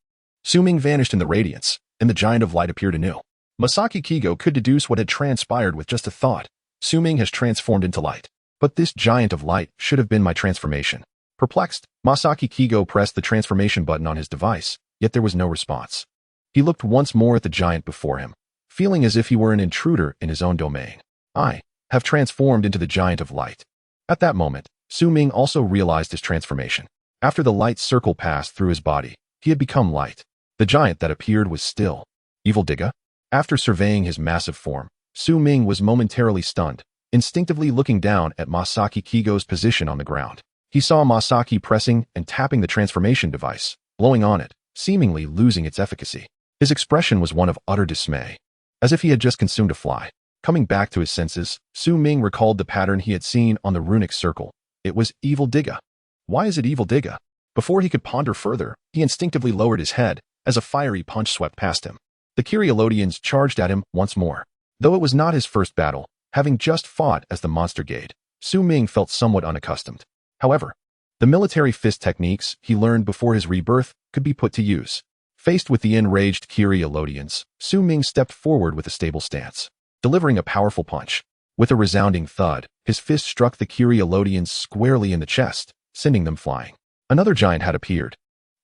Su Ming vanished in the radiance, and the giant of light appeared anew. Masaki Kigo could deduce what had transpired with just a thought. Su Ming has transformed into light. But this giant of light should have been my transformation. Perplexed, Masaki Kigo pressed the transformation button on his device, yet there was no response. He looked once more at the giant before him, feeling as if he were an intruder in his own domain. I have transformed into the giant of light. At that moment, Su Ming also realized his transformation. After the light circle passed through his body, he had become light. The giant that appeared was still evil Diga. After surveying his massive form, Su Ming was momentarily stunned, instinctively looking down at Masaki Kigo's position on the ground. He saw Masaki pressing and tapping the transformation device, blowing on it, seemingly losing its efficacy. His expression was one of utter dismay, as if he had just consumed a fly. Coming back to his senses, Su Ming recalled the pattern he had seen on the runic circle. It was evil Diga. Why is it evil Diga? Before he could ponder further, he instinctively lowered his head as a fiery punch swept past him. The Kiri Elodians charged at him once more. Though it was not his first battle, having just fought as the monster Gade, Su Ming felt somewhat unaccustomed. However, the military fist techniques he learned before his rebirth could be put to use. Faced with the enraged Kiri Elodians, Su Ming stepped forward with a stable stance, delivering a powerful punch. With a resounding thud, his fist struck the Kiri Elodians squarely in the chest, sending them flying. Another giant had appeared.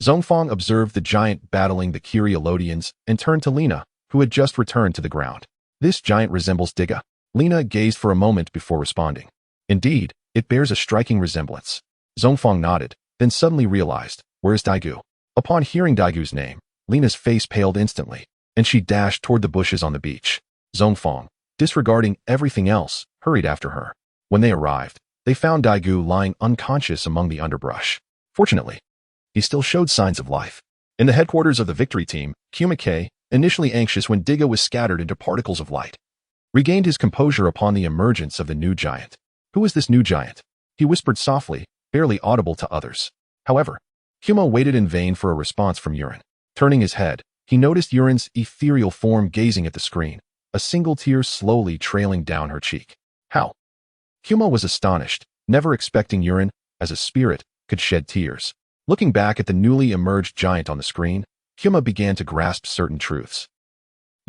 Zhongfang observed the giant battling the Kiri Elodians and turned to Lina, who had just returned to the ground. This giant resembles Diga. Lina gazed for a moment before responding. Indeed, it bears a striking resemblance. Zhongfang nodded, then suddenly realized, where's Daegu? Upon hearing Daigu's name, Lina's face paled instantly, and she dashed toward the bushes on the beach. Zhongfang, disregarding everything else, hurried after her. When they arrived, they found Daegu lying unconscious among the underbrush. Fortunately, he still showed signs of life. In the headquarters of the victory team, Kumike, initially anxious when Diga was scattered into particles of light, regained his composure upon the emergence of the new giant. Who is this new giant? He whispered softly, barely audible to others. However, Huma waited in vain for a response from Yurin. Turning his head, he noticed Yurin's ethereal form gazing at the screen, a single tear slowly trailing down her cheek. How? Huma was astonished, never expecting Yurin, as a spirit, could shed tears. Looking back at the newly emerged giant on the screen, Huma began to grasp certain truths.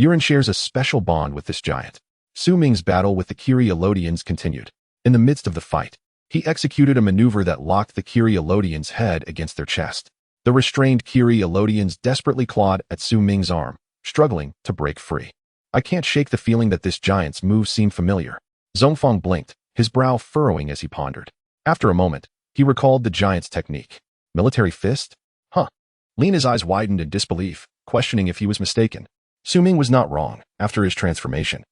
Yurin shares a special bond with this giant. Su Ming's battle with the Kiri Elodians continued. In the midst of the fight, he executed a maneuver that locked the Kiri Elodians' head against their chest. The restrained Kiri Elodians desperately clawed at Su Ming's arm, struggling to break free. I can't shake the feeling that this giant's moves seem familiar. Zhongfang blinked, his brow furrowing as he pondered. After a moment, he recalled the giant's technique. Military fist? Huh. Line's eyes widened in disbelief, questioning if he was mistaken. Su Ming was not wrong. After his transformation,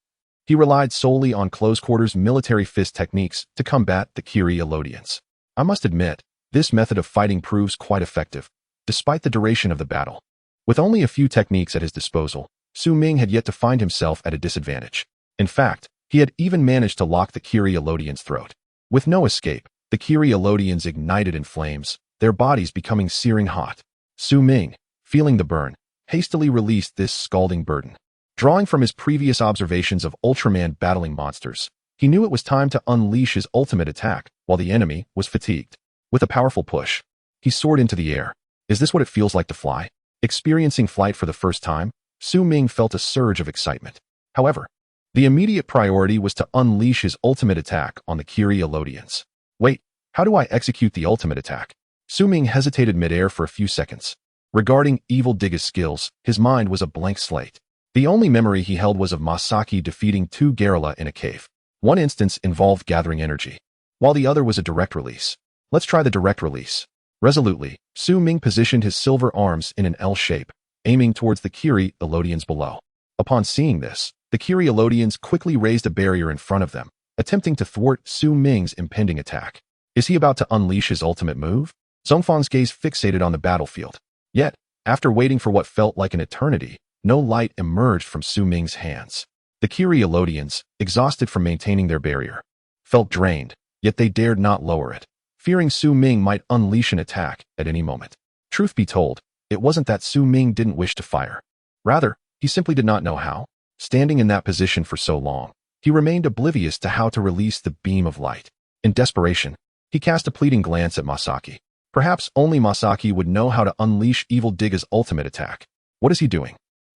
he relied solely on close-quarters military fist techniques to combat the Kiri Elodians. I must admit, this method of fighting proves quite effective, despite the duration of the battle. With only a few techniques at his disposal, Su Ming had yet to find himself at a disadvantage. In fact, he had even managed to lock the Kiri Elodians' throat. With no escape, the Kiri Elodians ignited in flames, their bodies becoming searing hot. Su Ming, feeling the burn, hastily released this scalding burden. Drawing from his previous observations of Ultraman battling monsters, he knew it was time to unleash his ultimate attack while the enemy was fatigued. With a powerful push, he soared into the air. Is this what it feels like to fly? Experiencing flight for the first time, Su Ming felt a surge of excitement. However, the immediate priority was to unleash his ultimate attack on the Kiri Elodians. Wait, how do I execute the ultimate attack? Su Ming hesitated midair for a few seconds. Regarding Evil Digga's skills, his mind was a blank slate. The only memory he held was of Masaki defeating two Garrula in a cave. One instance involved gathering energy, while the other was a direct release. Let's try the direct release. Resolutely, Su Ming positioned his silver arms in an L shape, aiming towards the Kiri Elodians below. Upon seeing this, the Kiri Elodians quickly raised a barrier in front of them, attempting to thwart Su Ming's impending attack. Is he about to unleash his ultimate move? Zhongfang's gaze fixated on the battlefield. Yet, after waiting for what felt like an eternity, no light emerged from Su Ming's hands. The Kiri Elodians, exhausted from maintaining their barrier, felt drained, yet they dared not lower it, fearing Su Ming might unleash an attack at any moment. Truth be told, it wasn't that Su Ming didn't wish to fire. Rather, he simply did not know how. Standing in that position for so long, he remained oblivious to how to release the beam of light. In desperation, he cast a pleading glance at Masaki. Perhaps only Masaki would know how to unleash Evil Digga's ultimate attack. What is he doing?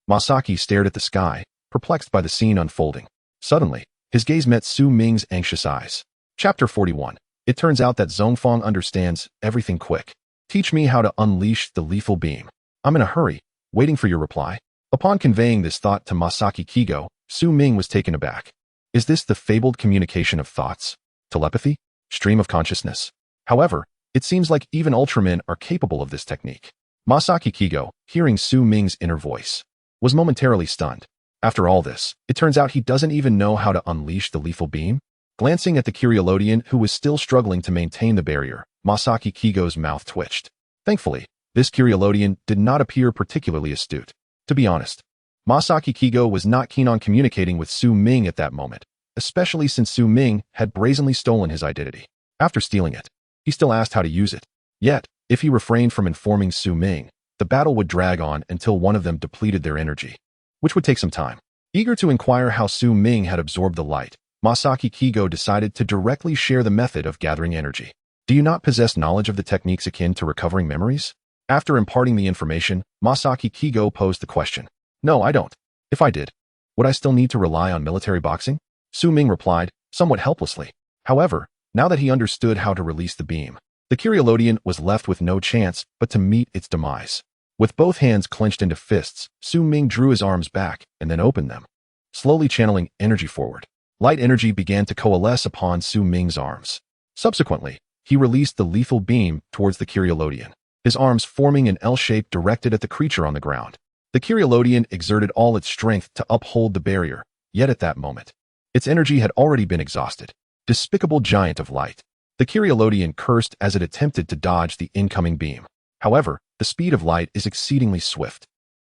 Masaki stared at the sky, perplexed by the scene unfolding. Suddenly, his gaze met Su Ming's anxious eyes. Chapter 41. It turns out that Zhongfang understands everything quick. Teach me how to unleash the lethal beam. I'm in a hurry, waiting for your reply. Upon conveying this thought to Masaki Kigo, Su Ming was taken aback. Is this the fabled communication of thoughts? Telepathy? Stream of consciousness? However, it seems like even Ultramen are capable of this technique. Masaki Kigo, hearing Su Ming's inner voice, was momentarily stunned. After all this, it turns out he doesn't even know how to unleash the lethal beam? Glancing at the Kiri Elodian who was still struggling to maintain the barrier, Masaki Kigo's mouth twitched. Thankfully, this Kiri Elodian did not appear particularly astute. To be honest, Masaki Kigo was not keen on communicating with Su Ming at that moment, especially since Su Ming had brazenly stolen his identity. After stealing it, he still asked how to use it. Yet, if he refrained from informing Su Ming, the battle would drag on until one of them depleted their energy, which would take some time. Eager to inquire how Su Ming had absorbed the light, Masaki Kigo decided to directly share the method of gathering energy. Do you not possess knowledge of the techniques akin to recovering memories? After imparting the information, Masaki Kigo posed the question. No, I don't. If I did, would I still need to rely on military boxing? Su Ming replied, somewhat helplessly. However, now that he understood how to release the beam, the Kiri Elodian was left with no chance but to meet its demise. With both hands clenched into fists, Su Ming drew his arms back and then opened them, slowly channeling energy forward. Light energy began to coalesce upon Su Ming's arms. Subsequently, he released the lethal beam towards the Kiri Elodian, his arms forming an L shape directed at the creature on the ground. The Kiri Elodian exerted all its strength to uphold the barrier, yet at that moment, its energy had already been exhausted. Despicable giant of light. The Kiri Elodian cursed as it attempted to dodge the incoming beam. However, the speed of light is exceedingly swift.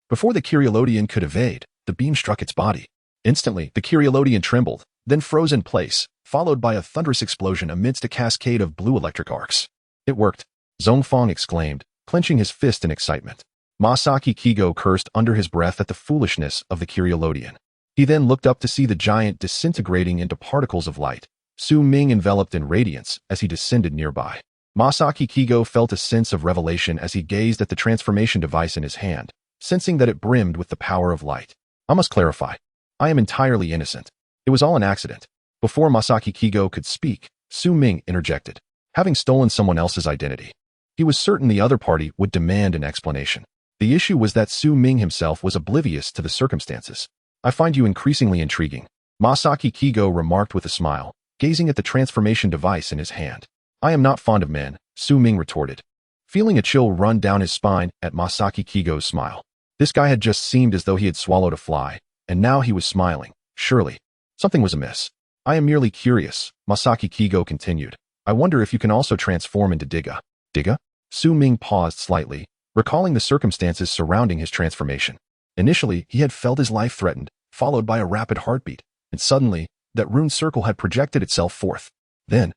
Before the Kiri Elodian could evade, the beam struck its body. Instantly, the Kiri Elodian trembled, then froze in place, followed by a thunderous explosion amidst a cascade of blue electric arcs. It worked, Zhongfang exclaimed, clenching his fist in excitement. Masaki Kigo cursed under his breath at the foolishness of the Kyriolodian. He then looked up to see the giant disintegrating into particles of light, Su Ming enveloped in radiance as he descended nearby. Masaki Kigo felt a sense of revelation as he gazed at the transformation device in his hand, sensing that it brimmed with the power of light. I must clarify. I am entirely innocent. It was all an accident. Before Masaki Kigo could speak, Su Ming interjected. Having stolen someone else's identity, he was certain the other party would demand an explanation. The issue was that Su Ming himself was oblivious to the circumstances. I find you increasingly intriguing, Masaki Kigo remarked with a smile, gazing at the transformation device in his hand. I am not fond of men, Su Ming retorted, feeling a chill run down his spine at Masaki Kigo's smile. This guy had just seemed as though he had swallowed a fly, and now he was smiling. Surely, something was amiss. I am merely curious, Masaki Kigo continued. I wonder if you can also transform into Diga. Diga? Su Ming paused slightly, recalling the circumstances surrounding his transformation. Initially, he had felt his life threatened, followed by a rapid heartbeat, and suddenly, that rune circle had projected itself forth. Then,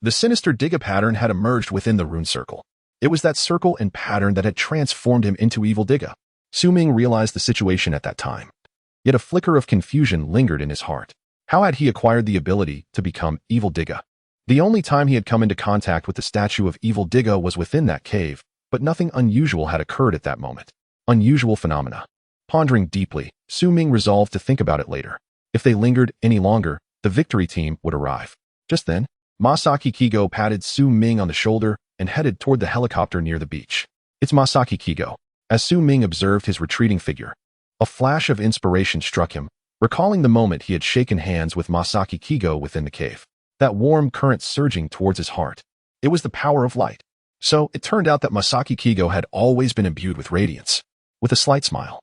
the sinister Diga pattern had emerged within the rune circle. It was that circle and pattern that had transformed him into evil Diga. Su Ming realized the situation at that time. Yet a flicker of confusion lingered in his heart. How had he acquired the ability to become evil Diga? The only time he had come into contact with the statue of evil Diga was within that cave, but nothing unusual had occurred at that moment. Unusual phenomena. Pondering deeply, Su Ming resolved to think about it later. If they lingered any longer, the victory team would arrive. Just then, Masaki Kigo patted Su Ming on the shoulder and headed toward the helicopter near the beach. It's Masaki Kigo. As Su Ming observed his retreating figure, a flash of inspiration struck him, recalling the moment he had shaken hands with Masaki Kigo within the cave. That warm current surging towards his heart. It was the power of light. So, it turned out that Masaki Kigo had always been imbued with radiance. With a slight smile,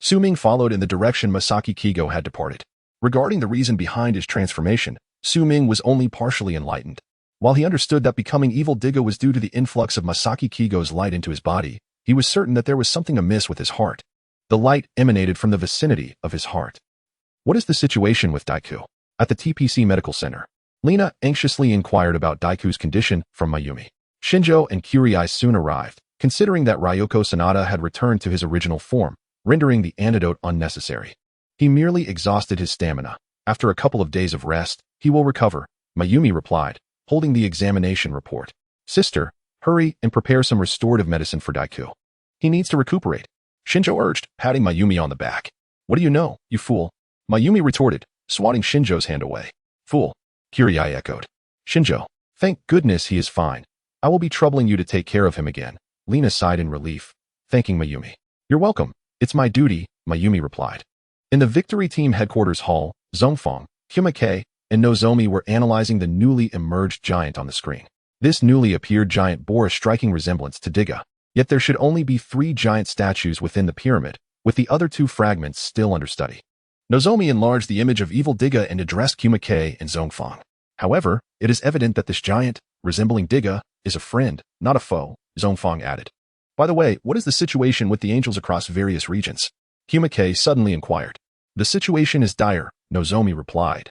Su Ming followed in the direction Masaki Kigo had departed. Regarding the reason behind his transformation, Su Ming was only partially enlightened. While he understood that becoming evil Diga was due to the influx of Masaki Kigo's light into his body, he was certain that there was something amiss with his heart. The light emanated from the vicinity of his heart. What is the situation with Daiku? At the TPC Medical Center, Lena anxiously inquired about Daiku's condition from Mayumi. Shinjo and Kyrie soon arrived, considering that Ryoko Sanada had returned to his original form, rendering the antidote unnecessary. He merely exhausted his stamina. After a couple of days of rest, he will recover, Mayumi replied, holding the examination report. Sister, hurry and prepare some restorative medicine for Daiku. He needs to recuperate, Shinjo urged, patting Mayumi on the back. What do you know, you fool? Mayumi retorted, swatting Shinjo's hand away. Fool, Kyrie echoed. Shinjo, thank goodness he is fine. I will be troubling you to take care of him again. Lena sighed in relief, thanking Mayumi. You're welcome. It's my duty, Mayumi replied. In the Victory Team headquarters hall, Zhongfang, Himake, and Nozomi were analyzing the newly emerged giant on the screen. This newly appeared giant bore a striking resemblance to Diga, yet there should only be 3 giant statues within the pyramid, with the other 2 fragments still under study. Nozomi enlarged the image of evil Diga and addressed Himake and Zhongfang. However, it is evident that this giant, resembling Diga, is a friend, not a foe, Zhongfang added. By the way, what is the situation with the angels across various regions? Himake suddenly inquired. The situation is dire, Nozomi replied,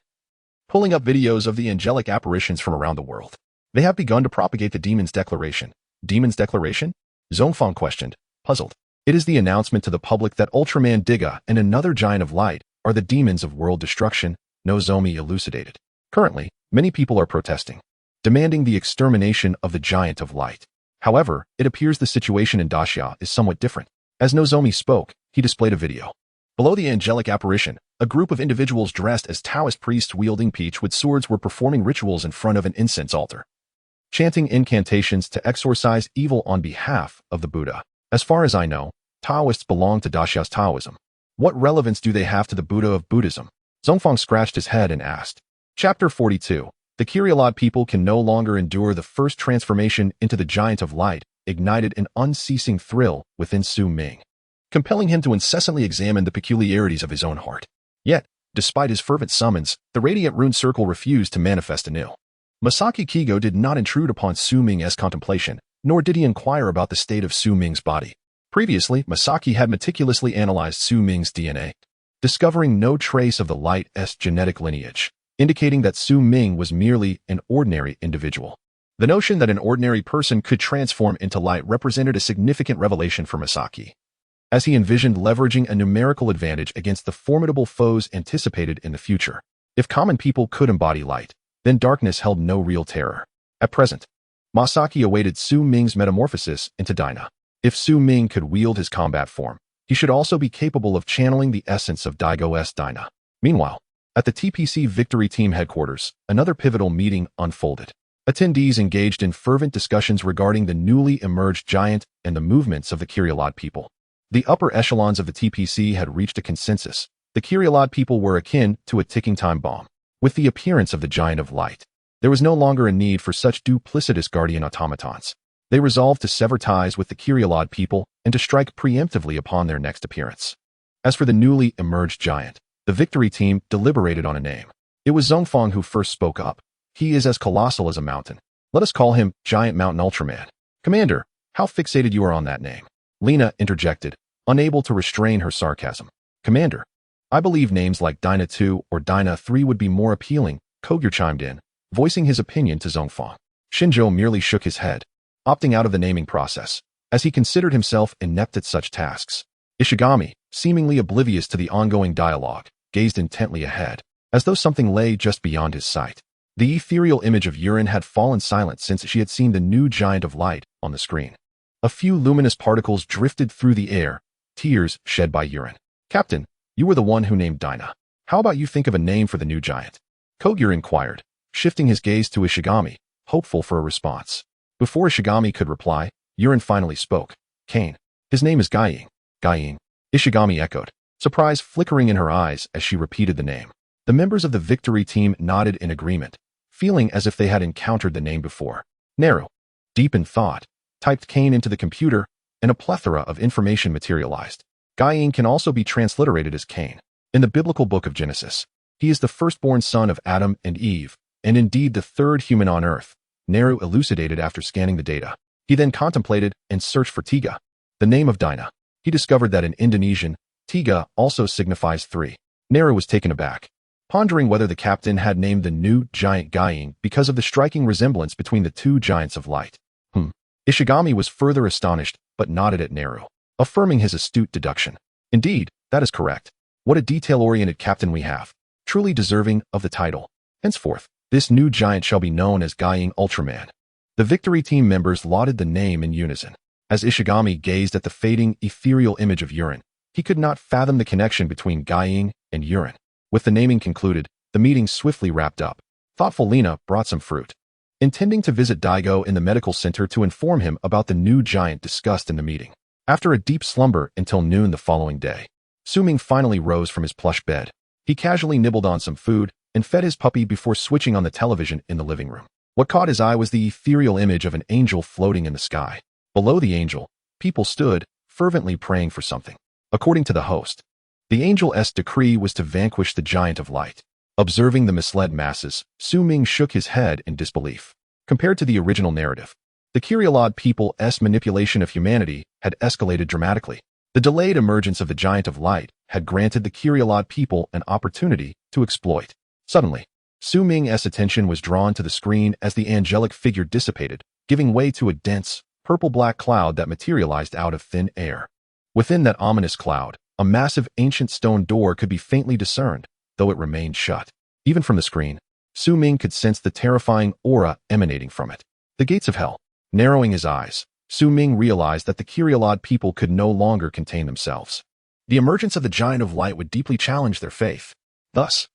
pulling up videos of the angelic apparitions from around the world. They have begun to propagate the demon's declaration. Demon's declaration? Zhongfang questioned, puzzled. It is the announcement to the public that Ultraman Diga and another giant of light are the demons of world destruction, Nozomi elucidated. Currently, many people are protesting, demanding the extermination of the giant of light. However, it appears the situation in Daxia is somewhat different. As Nozomi spoke, he displayed a video. Below the angelic apparition, a group of individuals dressed as Taoist priests wielding peach with swords were performing rituals in front of an incense altar, chanting incantations to exorcise evil on behalf of the Buddha. As far as I know, Taoists belong to Daxia's Taoism. What relevance do they have to the Buddha of Buddhism? Zhongfang scratched his head and asked. Chapter 42. The Kyriolod people can no longer endure the first transformation into the giant of light, ignited an unceasing thrill within Su Ming, compelling him to incessantly examine the peculiarities of his own heart. Yet, despite his fervent summons, the radiant rune circle refused to manifest anew. Masaki Kigo did not intrude upon Su Ming's contemplation, nor did he inquire about the state of Su Ming's body. Previously, Masaki had meticulously analyzed Su Ming's DNA, discovering no trace of the light's genetic lineage, indicating that Su Ming was merely an ordinary individual. The notion that an ordinary person could transform into light represented a significant revelation for Masaki, as he envisioned leveraging a numerical advantage against the formidable foes anticipated in the future. If common people could embody light, then darkness held no real terror. At present, Masaki awaited Su Ming's metamorphosis into Dinah. If Su Ming could wield his combat form, he should also be capable of channeling the essence of Daigo's Dinah. Meanwhile, at the TPC Victory Team headquarters, another pivotal meeting unfolded. Attendees engaged in fervent discussions regarding the newly emerged giant and the movements of the Kyrielod people. The upper echelons of the TPC had reached a consensus. The Kyrielod people were akin to a ticking time bomb. With the appearance of the Giant of Light, there was no longer a need for such duplicitous guardian automatons. They resolved to sever ties with the Kyrielod people and to strike preemptively upon their next appearance. As for the newly emerged giant, the Victory Team deliberated on a name. It was Zhongfang who first spoke up. He is as colossal as a mountain. Let us call him Giant Mountain Ultraman. Commander, how fixated you are on that name? Lena interjected, unable to restrain her sarcasm. Commander, I believe names like Dinah 2 or Dinah 3 would be more appealing, Kogyo chimed in, voicing his opinion to Zhongfang. Shinjo merely shook his head, opting out of the naming process, as he considered himself inept at such tasks. Ishigami, seemingly oblivious to the ongoing dialogue, gazed intently ahead, as though something lay just beyond his sight. The ethereal image of Yurin had fallen silent since she had seen the new Giant of Light on the screen. A few luminous particles drifted through the air, tears shed by Yurin. Captain, you were the one who named Dinah. How about you think of a name for the new giant? Kogyo inquired, shifting his gaze to Ishigami, hopeful for a response. Before Ishigami could reply, Yurin finally spoke. Kane. His name is Guiying. Guiying. Ishigami echoed, surprise flickering in her eyes as she repeated the name. The members of the Victory Team nodded in agreement, feeling as if they had encountered the name before. Naru, deep in thought, typed Kane into the computer, and a plethora of information materialized. Guiying can also be transliterated as Cain. In the biblical book of Genesis, he is the firstborn son of Adam and Eve, and indeed the third human on earth, Naru elucidated after scanning the data. He then contemplated and searched for Tiga, the name of Dinah. He discovered that in Indonesian, Tiga also signifies three. Naru was taken aback, pondering whether the captain had named the new giant Guiying because of the striking resemblance between the two giants of light. Ishigami was further astonished, but nodded at Naru, affirming his astute deduction. Indeed, that is correct. What a detail-oriented captain we have, truly deserving of the title. Henceforth, this new giant shall be known as Guiying Ultraman. The Victory Team members lauded the name in unison. As Ishigami gazed at the fading, ethereal image of Yurin, he could not fathom the connection between Guiying and Yurin. With the naming concluded, the meeting swiftly wrapped up. Thoughtful Lena brought some fruit, intending to visit Daigo in the medical center to inform him about the new giant discussed in the meeting. After a deep slumber until noon the following day, Su Ming finally rose from his plush bed. He casually nibbled on some food and fed his puppy before switching on the television in the living room. What caught his eye was the ethereal image of an angel floating in the sky. Below the angel, people stood, fervently praying for something. According to the host, the angel's decree was to vanquish the Giant of Light. Observing the misled masses, Su Ming shook his head in disbelief. Compared to the original narrative, the Kyrielod people's manipulation of humanity had escalated dramatically. The delayed emergence of the Giant of Light had granted the Kyrielod people an opportunity to exploit. Suddenly, Su Ming's attention was drawn to the screen as the angelic figure dissipated, giving way to a dense, purple-black cloud that materialized out of thin air. Within that ominous cloud, a massive ancient stone door could be faintly discerned, though it remained shut. Even from the screen, Su Ming could sense the terrifying aura emanating from it. The gates of hell. Narrowing his eyes, Su Ming realized that the Kyrielod people could no longer contain themselves. The emergence of the Giant of Light would deeply challenge their faith. Thus,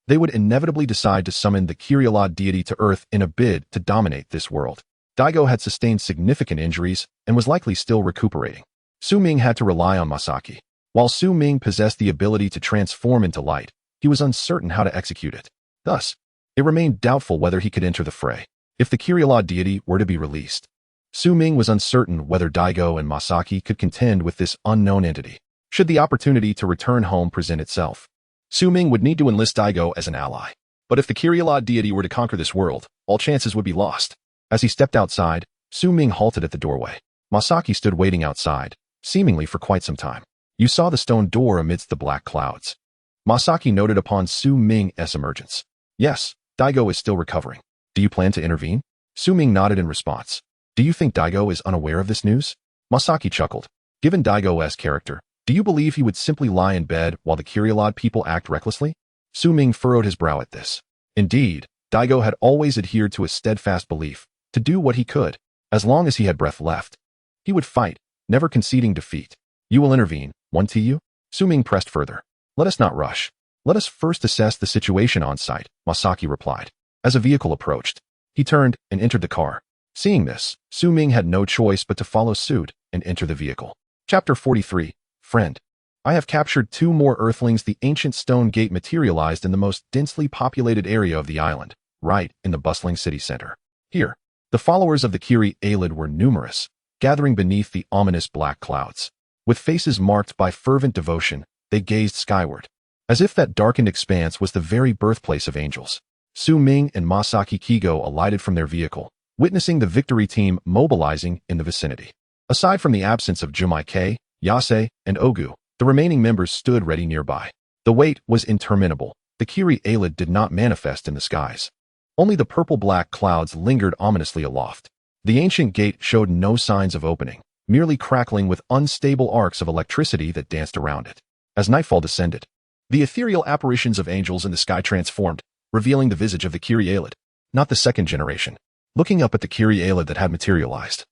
they would inevitably decide to summon the Kyrielod deity to Earth in a bid to dominate this world. Daigo had sustained significant injuries and was likely still recuperating. Su Ming had to rely on Masaki. While Su Ming possessed the ability to transform into light, he was uncertain how to execute it. Thus, it remained doubtful whether he could enter the fray. If the Kyrielod deity were to be released, Su Ming was uncertain whether Daigo and Masaki could contend with this unknown entity. Should the opportunity to return home present itself, Su Ming would need to enlist Daigo as an ally. But if the Kyrielod deity were to conquer this world, all chances would be lost. As he stepped outside, Su Ming halted at the doorway. Masaki stood waiting outside, seemingly for quite some time. You saw the stone door amidst the black clouds. Masaki noted upon Su Ming's emergence. Yes, Daigo is still recovering. Do you plan to intervene? Su Ming nodded in response. Do you think Daigo is unaware of this news? Masaki chuckled. Given Daigo's character, do you believe he would simply lie in bed while the Kyrielod people act recklessly? Su Ming furrowed his brow at this. Indeed, Daigo had always adhered to a steadfast belief to do what he could, as long as he had breath left. He would fight, never conceding defeat. You will intervene, won't you? Su Ming pressed further. Let us not rush. Let us first assess the situation on site, Masaki replied. As a vehicle approached, he turned and entered the car. Seeing this, Su Ming had no choice but to follow suit and enter the vehicle. Chapter 43. Friend. I have captured 2 more Earthlings. The ancient stone gate materialized in the most densely populated area of the island, right in the bustling city center. Here, the followers of the Kyrielod were numerous, gathering beneath the ominous black clouds. With faces marked by fervent devotion, they gazed skyward, as if that darkened expanse was the very birthplace of angels. Su Ming and Masaki Kigo alighted from their vehicle, witnessing the victory team mobilizing in the vicinity. Aside from the absence of Jumaike, Yase, and Ogu, the remaining members stood ready nearby. The wait was interminable. The Kyrielod did not manifest in the skies. Only the purple-black clouds lingered ominously aloft. The ancient gate showed no signs of opening, merely crackling with unstable arcs of electricity that danced around it. As nightfall descended, the ethereal apparitions of angels in the sky transformed, revealing the visage of the Kyrielod, not the second generation. Looking up at the Kyrielod that had materialized,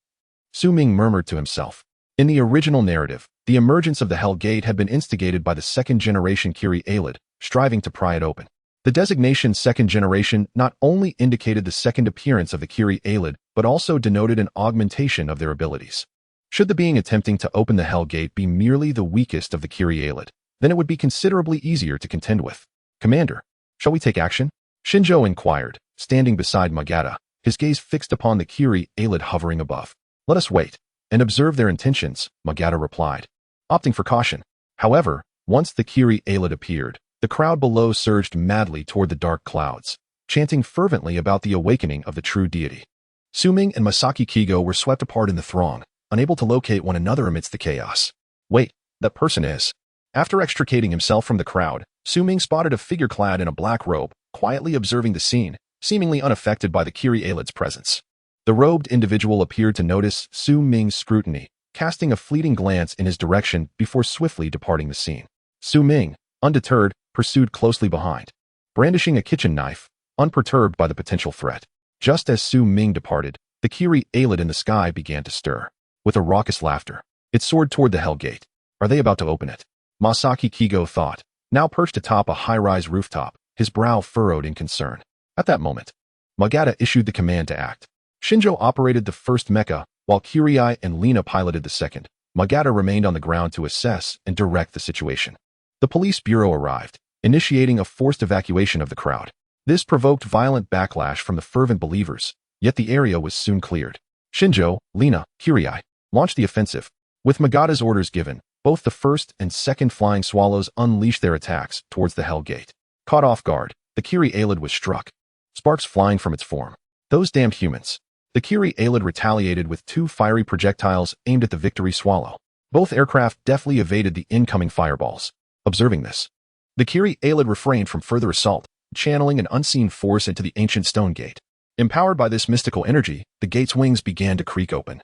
Su Ming murmured to himself. In the original narrative, the emergence of the Hell Gate had been instigated by the second-generation Kyrielod, striving to pry it open. The designation second generation not only indicated the second appearance of the Kyrielod, but also denoted an augmentation of their abilities. Should the being attempting to open the Hell Gate be merely the weakest of the Kyrielod, then it would be considerably easier to contend with. Commander, shall we take action? Shinjo inquired, standing beside Magata, his gaze fixed upon the Kyrielod hovering above. Let us wait and observe their intentions, Magata replied, opting for caution. However, once the Kyrielod appeared, the crowd below surged madly toward the dark clouds, chanting fervently about the awakening of the true deity. Su Ming and Masaki Kigo were swept apart in the throng, unable to locate one another amidst the chaos. Wait, that person is. After extricating himself from the crowd, Su Ming spotted a figure clad in a black robe, quietly observing the scene, seemingly unaffected by the Kyrielod's presence. The robed individual appeared to notice Su Ming's scrutiny, casting a fleeting glance in his direction before swiftly departing the scene. Su Ming, undeterred, pursued closely behind, brandishing a kitchen knife, unperturbed by the potential threat. Just as Su Ming departed, the Kyrielod in the sky began to stir. With a raucous laughter, it soared toward the Hell Gate. Are they about to open it? Masaki Kigo thought, now perched atop a high-rise rooftop, his brow furrowed in concern. At that moment, Magata issued the command to act. Shinjo operated the first mecha, while Kirai and Lina piloted the second. Magata remained on the ground to assess and direct the situation. The police bureau arrived, initiating a forced evacuation of the crowd. This provoked violent backlash from the fervent believers, yet the area was soon cleared. Shinjo, Lina, Kirai launched the offensive. With Magata's orders given, both the first and second flying swallows unleashed their attacks towards the Hell Gate. Caught off guard, the Kyrielod was struck, sparks flying from its form. Those damned humans. The Kyrielod retaliated with 2 fiery projectiles aimed at the Victory Swallow. Both aircraft deftly evaded the incoming fireballs. Observing this, the Kyrielod refrained from further assault, channeling an unseen force into the ancient stone gate. Empowered by this mystical energy, the gate's wings began to creak open,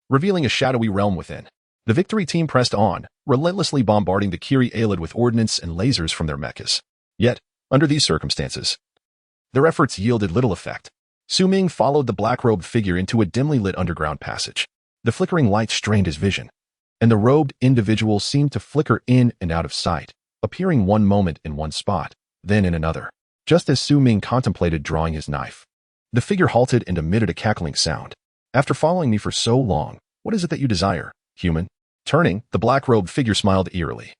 revealing a shadowy realm within. The victory team pressed on, relentlessly bombarding the Kyrielod with ordnance and lasers from their mechas. Yet, under these circumstances, their efforts yielded little effect. Su Ming followed the black-robed figure into a dimly lit underground passage. The flickering light strained his vision, and the robed individual seemed to flicker in and out of sight, appearing one moment in one spot, then in another. Just as Su Ming contemplated drawing his knife, the figure halted and emitted a cackling sound. After following me for so long, what is it that you desire, human? Turning, the black-robed figure smiled eerily,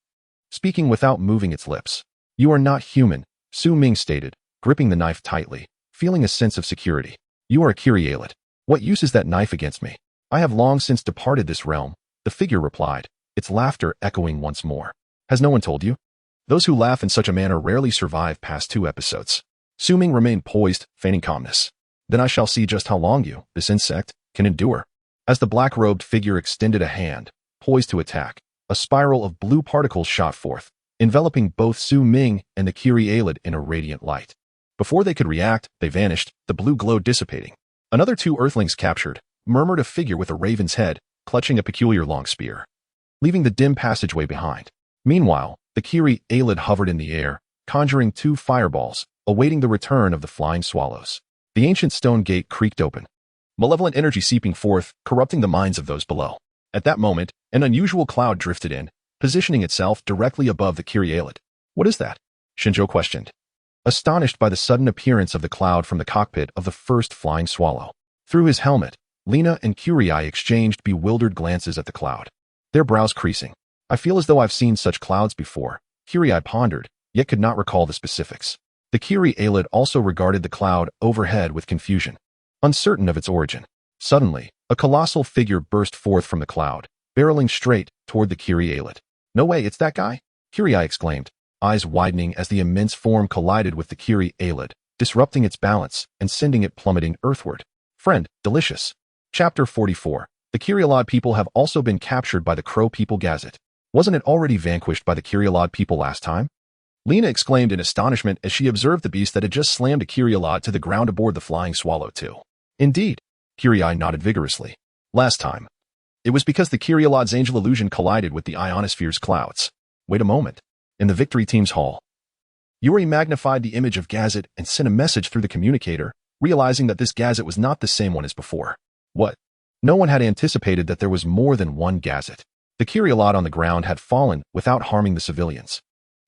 speaking without moving its lips. You are not human, Su Ming stated, gripping the knife tightly, feeling a sense of security. You are a Kyrielod. What use is that knife against me? I have long since departed this realm, the figure replied, its laughter echoing once more. Has no one told you? Those who laugh in such a manner rarely survive past 2 episodes. Su Ming remained poised, feigning calmness. Then I shall see just how long you, this insect, can endure. As the black-robed figure extended a hand, poised to attack, a spiral of blue particles shot forth, enveloping both Su Ming and the Kyrielod in a radiant light. Before they could react, they vanished, the blue glow dissipating, Another two earthlings captured, murmured a figure with a raven's head, clutching a peculiar long spear, leaving the dim passageway behind. Meanwhile, the Kiri Aelid hovered in the air, conjuring two fireballs, awaiting the return of the flying swallows. The ancient stone gate creaked open, malevolent energy seeping forth, corrupting the minds of those below. At that moment, an unusual cloud drifted in, positioning itself directly above the Kiri Aelid. "What is that?" Shinjo questioned, astonished by the sudden appearance of the cloud from the cockpit of the first flying swallow. Through his helmet, Lina and Kurai exchanged bewildered glances at the cloud, their brows creasing. "I feel as though I've seen such clouds before," Kurai pondered, yet could not recall the specifics. The Kiri Aelid also regarded the cloud overhead with confusion, uncertain of its origin. Suddenly, a colossal figure burst forth from the cloud, barreling straight toward the Kiri Aelid. "No way, it's that guy?" Kurai exclaimed, eyes widening as the immense form collided with the Kiri Aelid, disrupting its balance and sending it plummeting earthward. "Friend, delicious." Chapter 44. The Kirialad people have also been captured by the Crow people Gazette. Wasn't it already vanquished by the Kirialad people last time? Lina exclaimed in astonishment as she observed the beast that had just slammed a Kirialad to the ground aboard the Flying Swallow too. Indeed. Kurai nodded vigorously. Last time. It was because the Kirialad's angel illusion collided with the ionosphere's clouds. Wait a moment. In the victory team's hall, Yuri magnified the image of Gazette and sent a message through the communicator, realizing that this Gazette was not the same one as before. What? No one had anticipated that there was more than one Gazette. The Kirialad on the ground had fallen without harming the civilians,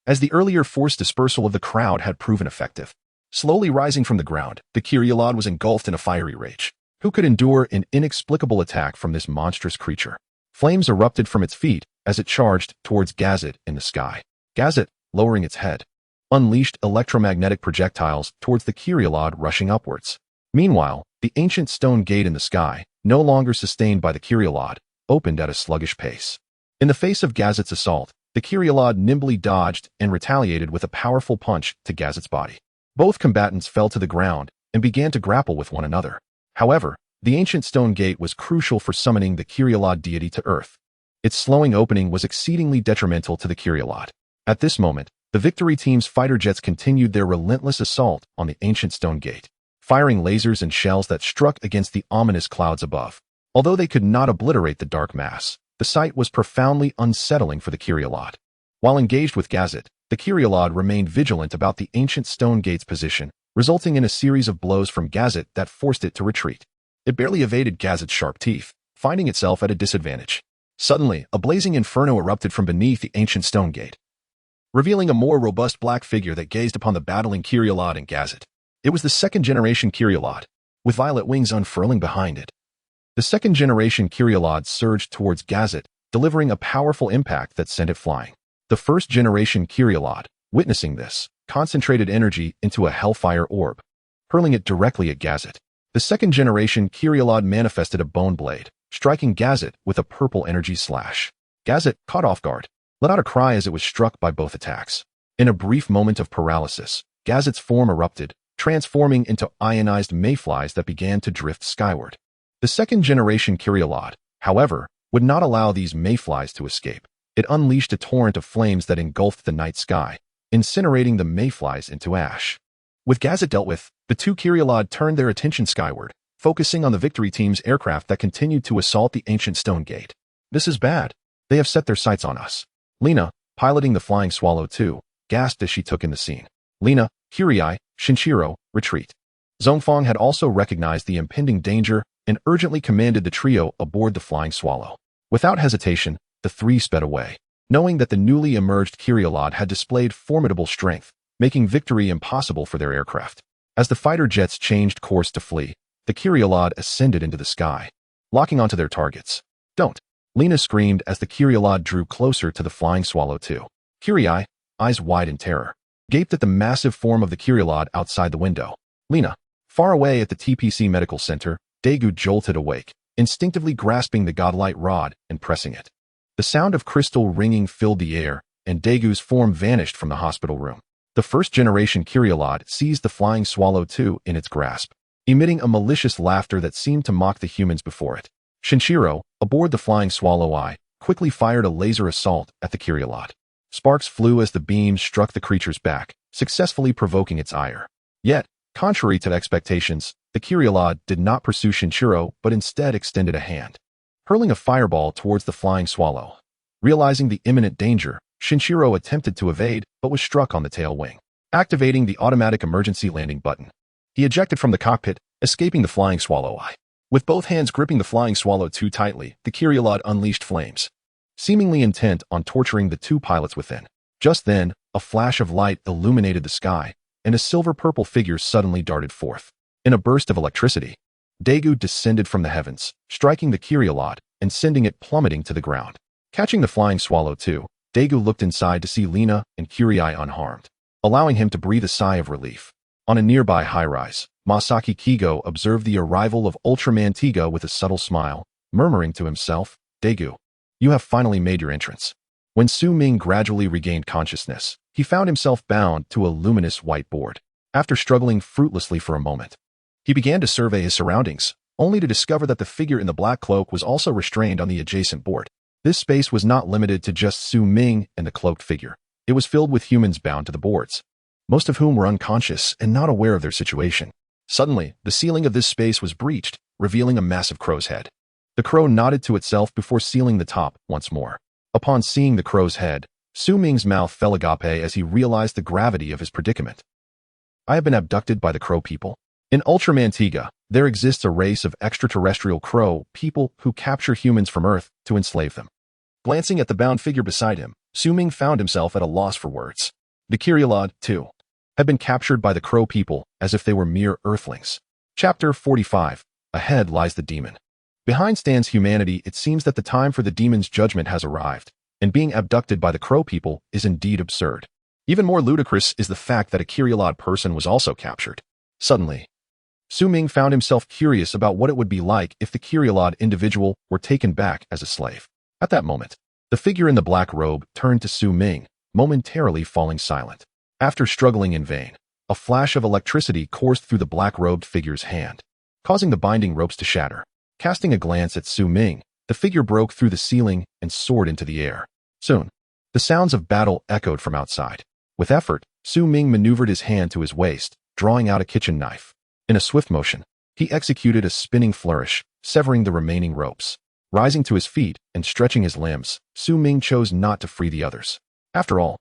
as the earlier forced dispersal of the crowd had proven effective. Slowly rising from the ground, the Kirialad was engulfed in a fiery rage. Who could endure an inexplicable attack from this monstrous creature? Flames erupted from its feet as it charged towards Gazette in the sky. Gazette, lowering its head, unleashed electromagnetic projectiles towards the Kirialad rushing upwards. Meanwhile, the ancient stone gate in the sky, no longer sustained by the Kirialad, opened at a sluggish pace. In the face of Gazette's assault, the Kirialad nimbly dodged and retaliated with a powerful punch to Gazette's body. Both combatants fell to the ground and began to grapple with one another. However, the ancient stone gate was crucial for summoning the Kirialad deity to Earth. Its slowing opening was exceedingly detrimental to the Kirialad. At this moment, the victory team's fighter jets continued their relentless assault on the ancient stone gate, firing lasers and shells that struck against the ominous clouds above. Although they could not obliterate the dark mass, the sight was profoundly unsettling for the Kirialad. While engaged with Gazette, the Kirialad remained vigilant about the ancient stone gate's position, resulting in a series of blows from Gazette that forced it to retreat. It barely evaded Gazette's sharp teeth, finding itself at a disadvantage. Suddenly, a blazing inferno erupted from beneath the ancient stone gate, revealing a more robust black figure that gazed upon the battling Kirialad and Gazette. It was the second-generation Kirialad, with violet wings unfurling behind it. The second-generation Kirialad surged towards Gazette, delivering a powerful impact that sent it flying. The first-generation Kirialad, witnessing this, concentrated energy into a hellfire orb, hurling it directly at Gazette. The second-generation Kirialad manifested a bone blade, striking Gazette with a purple energy slash. Gazette, caught off guard, let out a cry as it was struck by both attacks. In a brief moment of paralysis, Gazette's form erupted, transforming into ionized mayflies that began to drift skyward. The second-generation Kirialad, however, would not allow these mayflies to escape. It unleashed a torrent of flames that engulfed the night sky, incinerating the mayflies into ash. With Gazette dealt with, the two Kirialad turned their attention skyward, focusing on the victory team's aircraft that continued to assault the ancient stone gate. "This is bad. They have set their sights on us." Lina, piloting the Flying Swallow 2, gasped as she took in the scene. Lina, Kurai, Shinshiro, retreat. Zhongfang had also recognized the impending danger and urgently commanded the trio aboard the Flying Swallow. Without hesitation, the three sped away, knowing that the newly emerged Kirialad had displayed formidable strength, making victory impossible for their aircraft. As the fighter jets changed course to flee, the Kirialad ascended into the sky, locking onto their targets. "Don't!" Lina screamed as the Kirialad drew closer to the Flying Swallow 2. Kurai, eyes wide in terror, gaped at the massive form of the Kirialad outside the window. Lina, far away at the TPC Medical Center, Daegu jolted awake, instinctively grasping the godlight rod and pressing it. The sound of crystal ringing filled the air, and Daegu's form vanished from the hospital room. The first-generation Kirialad seized the Flying Swallow 2 in its grasp, emitting a malicious laughter that seemed to mock the humans before it. Shinshiro, aboard the Flying Swallow I, quickly fired a laser assault at the Kirialad. Sparks flew as the beams struck the creature's back, successfully provoking its ire. Yet, contrary to expectations, The Kyrielod did not pursue Shinshiro, but instead extended a hand, hurling a fireball towards the flying swallow. Realizing the imminent danger, Shinshiro attempted to evade, but was struck on the tail wing, activating the automatic emergency landing button. He ejected from the cockpit, escaping the flying swallow. With both hands gripping the flying swallow too tightly, the Kyrielod unleashed flames, seemingly intent on torturing the two pilots within. Just then, a flash of light illuminated the sky, and a silver-purple figure suddenly darted forth. In a burst of electricity, Daegu descended from the heavens, striking the Kyrielod and sending it plummeting to the ground. Catching the flying swallow too, Daegu looked inside to see Lina and Kyrie unharmed, allowing him to breathe a sigh of relief. On a nearby high-rise, Masaki Kigo observed the arrival of Ultraman Tiga with a subtle smile, murmuring to himself, "Daegu, you have finally made your entrance." When Su Ming gradually regained consciousness, he found himself bound to a luminous white board. After struggling fruitlessly for a moment, he began to survey his surroundings, only to discover that the figure in the black cloak was also restrained on the adjacent board. This space was not limited to just Su Ming and the cloaked figure. It was filled with humans bound to the boards, most of whom were unconscious and not aware of their situation. Suddenly, the ceiling of this space was breached, revealing a massive crow's head. The crow nodded to itself before sealing the top once more. Upon seeing the crow's head, Su Ming's mouth fell agape as he realized the gravity of his predicament. "I have been abducted by the crow people. In Ultraman Tiga, there exists a race of extraterrestrial crow people who capture humans from Earth to enslave them." Glancing at the bound figure beside him, Su Ming found himself at a loss for words. The Kyrielod, too, had been captured by the crow people as if they were mere earthlings. Chapter 45. Ahead lies the demon. Behind stands humanity. It seems that the time for the demon's judgment has arrived, and being abducted by the crow people is indeed absurd. Even more ludicrous is the fact that a Kyrielod person was also captured. Suddenly, Su Ming found himself curious about what it would be like if the Kyrielod individual were taken back as a slave. At that moment, the figure in the black robe turned to Su Ming, momentarily falling silent. After struggling in vain, a flash of electricity coursed through the black-robed figure's hand, causing the binding ropes to shatter. Casting a glance at Su Ming, the figure broke through the ceiling and soared into the air. Soon, the sounds of battle echoed from outside. With effort, Su Ming maneuvered his hand to his waist, drawing out a kitchen knife. In a swift motion, he executed a spinning flourish, severing the remaining ropes. Rising to his feet and stretching his limbs, Su Ming chose not to free the others. After all,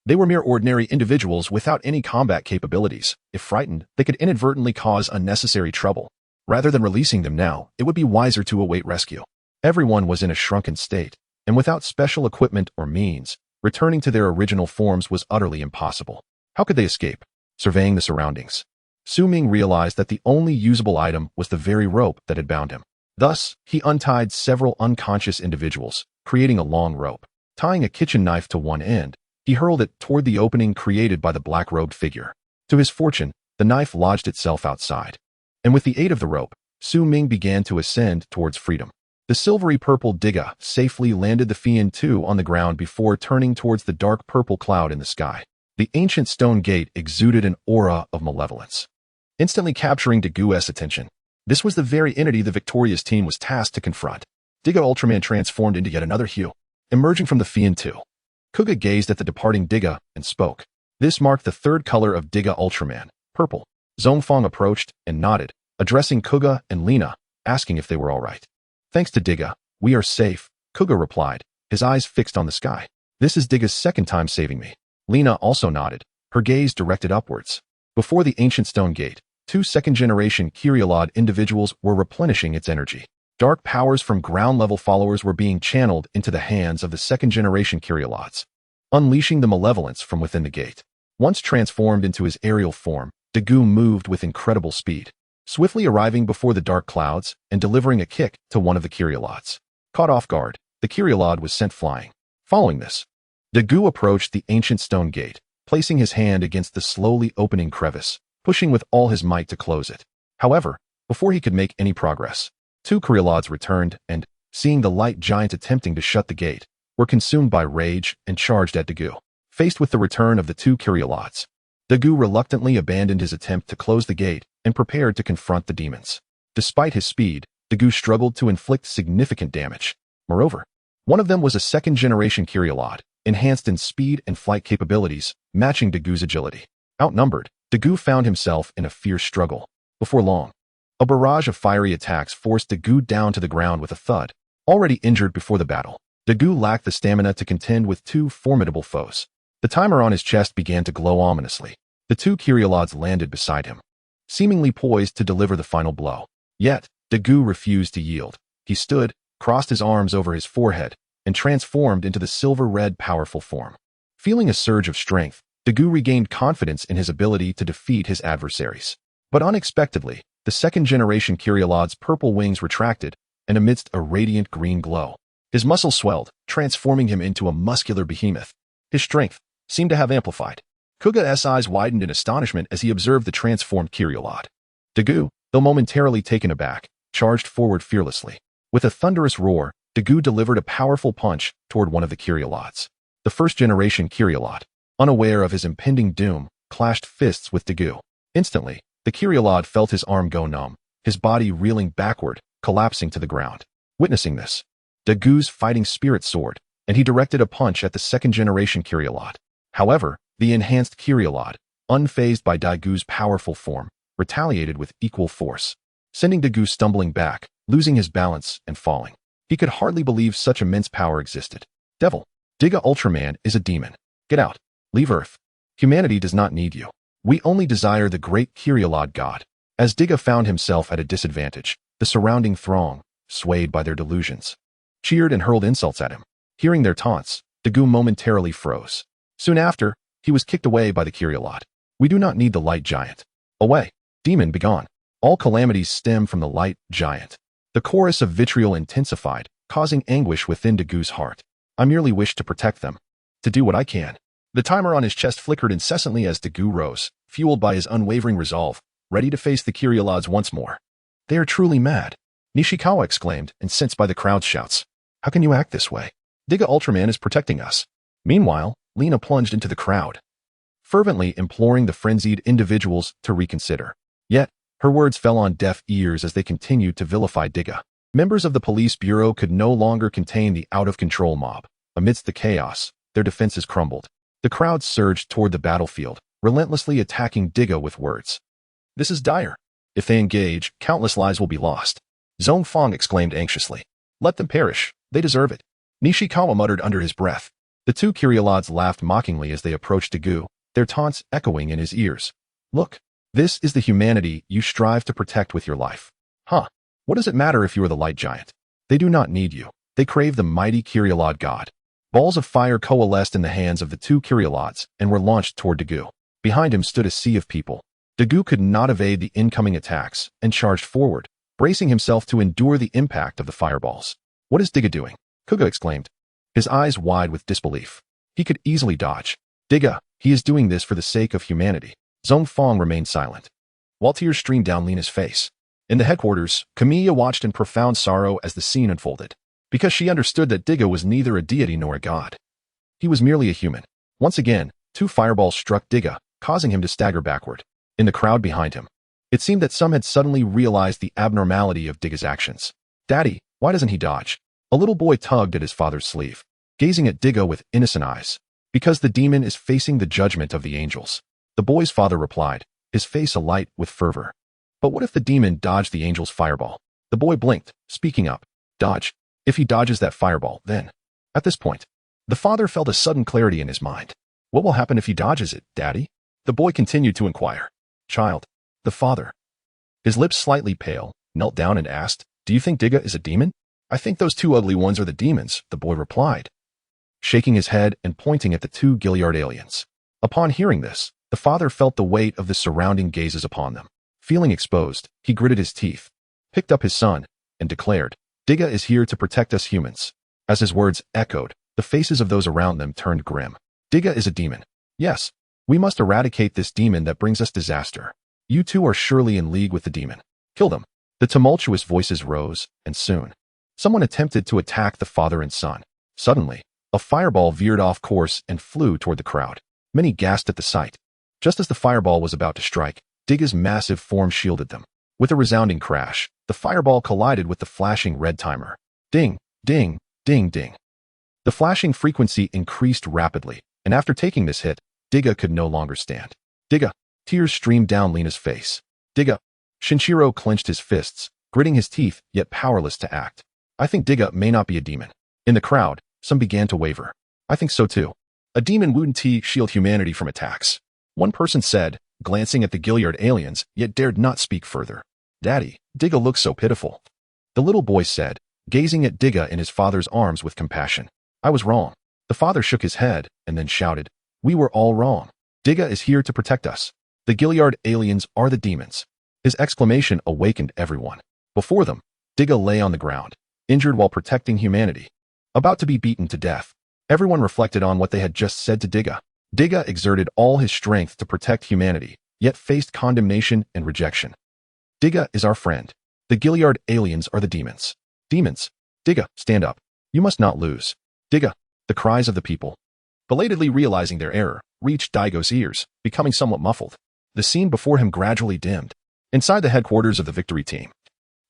they were mere ordinary individuals without any combat capabilities. If frightened, they could inadvertently cause unnecessary trouble. Rather than releasing them now, it would be wiser to await rescue. Everyone was in a shrunken state, and without special equipment or means, returning to their original forms was utterly impossible. How could they escape? Surveying the surroundings, Su Ming realized that the only usable item was the very rope that had bound him. Thus, he untied several unconscious individuals, creating a long rope. Tying a kitchen knife to one end, he hurled it toward the opening created by the black-robed figure. To his fortune, the knife lodged itself outside, and with the aid of the rope, Su Ming began to ascend towards freedom. The silvery-purple Diga safely landed the Fian 2 on the ground before turning towards the dark purple cloud in the sky. The ancient stone gate exuded an aura of malevolence, instantly capturing Dagu's attention. This was the very entity the victorious team was tasked to confront. Diga Ultraman transformed into yet another hue, emerging from the Fian 2. Kuga gazed at the departing Diga and spoke. This marked the third color of Diga Ultraman, purple. Zongfang approached and nodded, addressing Kuga and Lina, asking if they were all right. "Thanks to Diga, we are safe," Kuga replied, his eyes fixed on the sky. "This is Diga's second time saving me." Lina also nodded, her gaze directed upwards. Before the ancient stone gate, two second-generation Kyrielod individuals were replenishing its energy. Dark powers from ground-level followers were being channeled into the hands of the second-generation Kyrielods, unleashing the malevolence from within the gate. Once transformed into his aerial form, Dagu moved with incredible speed, swiftly arriving before the dark clouds and delivering a kick to one of the Kyrielods. Caught off guard, the Kyrielod was sent flying. Following this, Dagu approached the ancient stone gate, placing his hand against the slowly opening crevice, pushing with all his might to close it. However, before he could make any progress, two Kyrielods returned and, seeing the light giant attempting to shut the gate, were consumed by rage and charged at Dagu. Faced with the return of the two Kyrielods, Dagu reluctantly abandoned his attempt to close the gate and prepared to confront the demons. Despite his speed, Dagu struggled to inflict significant damage. Moreover, one of them was a second-generation Kyrielod, enhanced in speed and flight capabilities, matching Dagu's agility. Outnumbered, Dagu found himself in a fierce struggle. Before long, A barrage of fiery attacks forced Dagu down to the ground with a thud. Already injured before the battle, Dagu lacked the stamina to contend with two formidable foes. The timer on his chest began to glow ominously. The two Kyriolods landed beside him, seemingly poised to deliver the final blow. Yet, Dagu refused to yield. He stood, crossed his arms over his forehead, and transformed into the silver-red powerful form. Feeling a surge of strength, Dagu regained confidence in his ability to defeat his adversaries. But unexpectedly, the second-generation Kyriolod's purple wings retracted, and amidst a radiant green glow, his muscles swelled, transforming him into a muscular behemoth. His strength seemed to have amplified. Kuga's eyes widened in astonishment as he observed the transformed Kyriolod. Dagu, though momentarily taken aback, charged forward fearlessly. With a thunderous roar, Dagu delivered a powerful punch toward one of the Kyriolods. The first-generation Kyriolod, unaware of his impending doom, clashed fists with Dagu. Instantly, the Kyriolod felt his arm go numb, his body reeling backward, collapsing to the ground. Witnessing this, Dagu's fighting spirit soared, and he directed a punch at the second-generation Kyriolod. However, the enhanced Kyriolod, unfazed by Dagu's powerful form, retaliated with equal force, sending Dagu stumbling back, losing his balance and falling. He could hardly believe such immense power existed. Devil, Diga Ultraman is a demon. Get out. Leave Earth. Humanity does not need you. We only desire the great Kyriolod god. As Diga found himself at a disadvantage, the surrounding throng, swayed by their delusions, cheered and hurled insults at him. Hearing their taunts, Dagu momentarily froze. Soon after, he was kicked away by the Kyriolod. We do not need the light giant. Away. Demon, begone. All calamities stem from the light giant. The chorus of vitriol intensified, causing anguish within Dagu's heart. I merely wish to protect them. To do what I can. The timer on his chest flickered incessantly as Dagu rose, fueled by his unwavering resolve, ready to face the Kyriolods once more. They are truly mad. Nishikawa exclaimed, incensed by the crowd's shouts. How can you act this way? Diga Ultraman is protecting us. Meanwhile, Lena plunged into the crowd, fervently imploring the frenzied individuals to reconsider. Yet, her words fell on deaf ears as they continued to vilify Diga. Members of the police bureau could no longer contain the out-of-control mob. Amidst the chaos, their defenses crumbled. The crowd surged toward the battlefield, relentlessly attacking Diga with words. This is dire. If they engage, countless lives will be lost. Zhong Fong exclaimed anxiously. Let them perish. They deserve it. Nishikawa muttered under his breath. The two Kyriolods laughed mockingly as they approached Dagu, their taunts echoing in his ears. Look, this is the humanity you strive to protect with your life. Huh. What does it matter if you are the light giant? They do not need you. They crave the mighty Kyriolod god. Balls of fire coalesced in the hands of the two Kyriolods and were launched toward Dagu. Behind him stood a sea of people. Dagu could not evade the incoming attacks and charged forward, bracing himself to endure the impact of the fireballs. What is Diga doing? Kuga exclaimed, his eyes wide with disbelief. He could easily dodge. Diga, he is doing this for the sake of humanity. Zhong Fong remained silent, while tears streamed down Lena's face. In the headquarters, Camilla watched in profound sorrow as the scene unfolded, because she understood that Diga was neither a deity nor a god. He was merely a human. Once again, two fireballs struck Diga, causing him to stagger backward. In the crowd behind him, it seemed that some had suddenly realized the abnormality of Diga's actions. Daddy, why doesn't he dodge? A little boy tugged at his father's sleeve, gazing at Diga with innocent eyes. Because the demon is facing the judgment of the angels. The boy's father replied, his face alight with fervor. But what if the demon dodged the angel's fireball? The boy blinked, speaking up. Dodge. If he dodges that fireball, then. At this point, the father felt a sudden clarity in his mind. What will happen if he dodges it, Daddy? The boy continued to inquire. Child. The father, his lips slightly pale, knelt down and asked, Do you think Diga is a demon? I think those two ugly ones are the demons, the boy replied, shaking his head and pointing at the two Gilead aliens. Upon hearing this, the father felt the weight of the surrounding gazes upon them. Feeling exposed, he gritted his teeth, picked up his son, and declared, Diga is here to protect us humans. As his words echoed, the faces of those around them turned grim. Diga is a demon. Yes, we must eradicate this demon that brings us disaster. You two are surely in league with the demon. Kill them. The tumultuous voices rose, and soon, someone attempted to attack the father and son. Suddenly, a fireball veered off course and flew toward the crowd. Many gasped at the sight. Just as the fireball was about to strike, Diga's massive form shielded them. With a resounding crash, the fireball collided with the flashing red timer. Ding, ding, ding, ding. The flashing frequency increased rapidly, and after taking this hit, Diga could no longer stand. Diga. Tears streamed down Lena's face. Diga. Shinshiro clenched his fists, gritting his teeth, yet powerless to act. I think Diga may not be a demon. In the crowd, some began to waver. I think so too. A demon wouldn't shield humanity from attacks. One person said, glancing at the Gilead aliens, yet dared not speak further. Daddy, Diga looks so pitiful. The little boy said, gazing at Diga in his father's arms with compassion. I was wrong. The father shook his head and then shouted, we were all wrong. Diga is here to protect us. The Gilead aliens are the demons. His exclamation awakened everyone. Before them, Diga lay on the ground, injured while protecting humanity, about to be beaten to death. Everyone reflected on what they had just said to Diga. Diga exerted all his strength to protect humanity, yet faced condemnation and rejection. Diga is our friend. The Gilead aliens are the demons. Demons. Diga, stand up. You must not lose. Diga. The cries of the people, belatedly realizing their error, reached Daigo's ears, becoming somewhat muffled. The scene before him gradually dimmed. Inside the headquarters of the victory team,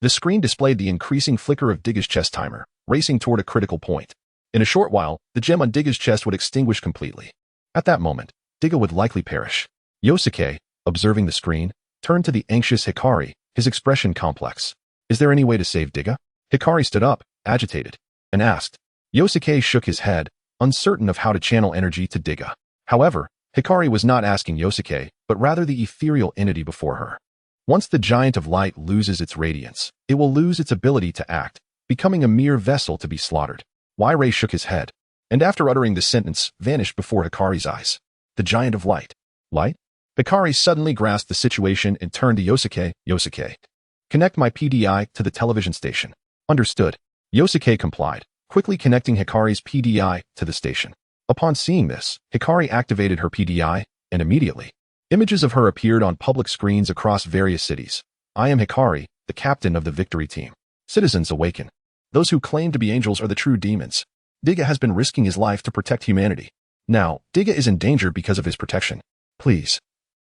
the screen displayed the increasing flicker of Diga's chest timer, racing toward a critical point. In a short while, the gem on Diga's chest would extinguish completely. At that moment, Diga would likely perish. Yosuke, observing the screen, turned to the anxious Hikari, his expression complex. Is there any way to save Diga? Hikari stood up, agitated, and asked. Yosuke shook his head, uncertain of how to channel energy to Diga. However, Hikari was not asking Yosuke, but rather the ethereal entity before her. Once the giant of light loses its radiance, it will lose its ability to act, becoming a mere vessel to be slaughtered. Wairei shook his head, and after uttering the sentence, vanished before Hikari's eyes. The giant of light. Light? Hikari suddenly grasped the situation and turned to Yosuke. Yosuke, connect my PDI to the television station. Understood. Yosuke complied, quickly connecting Hikari's PDI to the station. Upon seeing this, Hikari activated her PDI, and immediately, images of her appeared on public screens across various cities. I am Hikari, the captain of the victory team. Citizens awaken. Those who claim to be angels are the true demons. Diga has been risking his life to protect humanity. Now, Diga is in danger because of his protection. Please,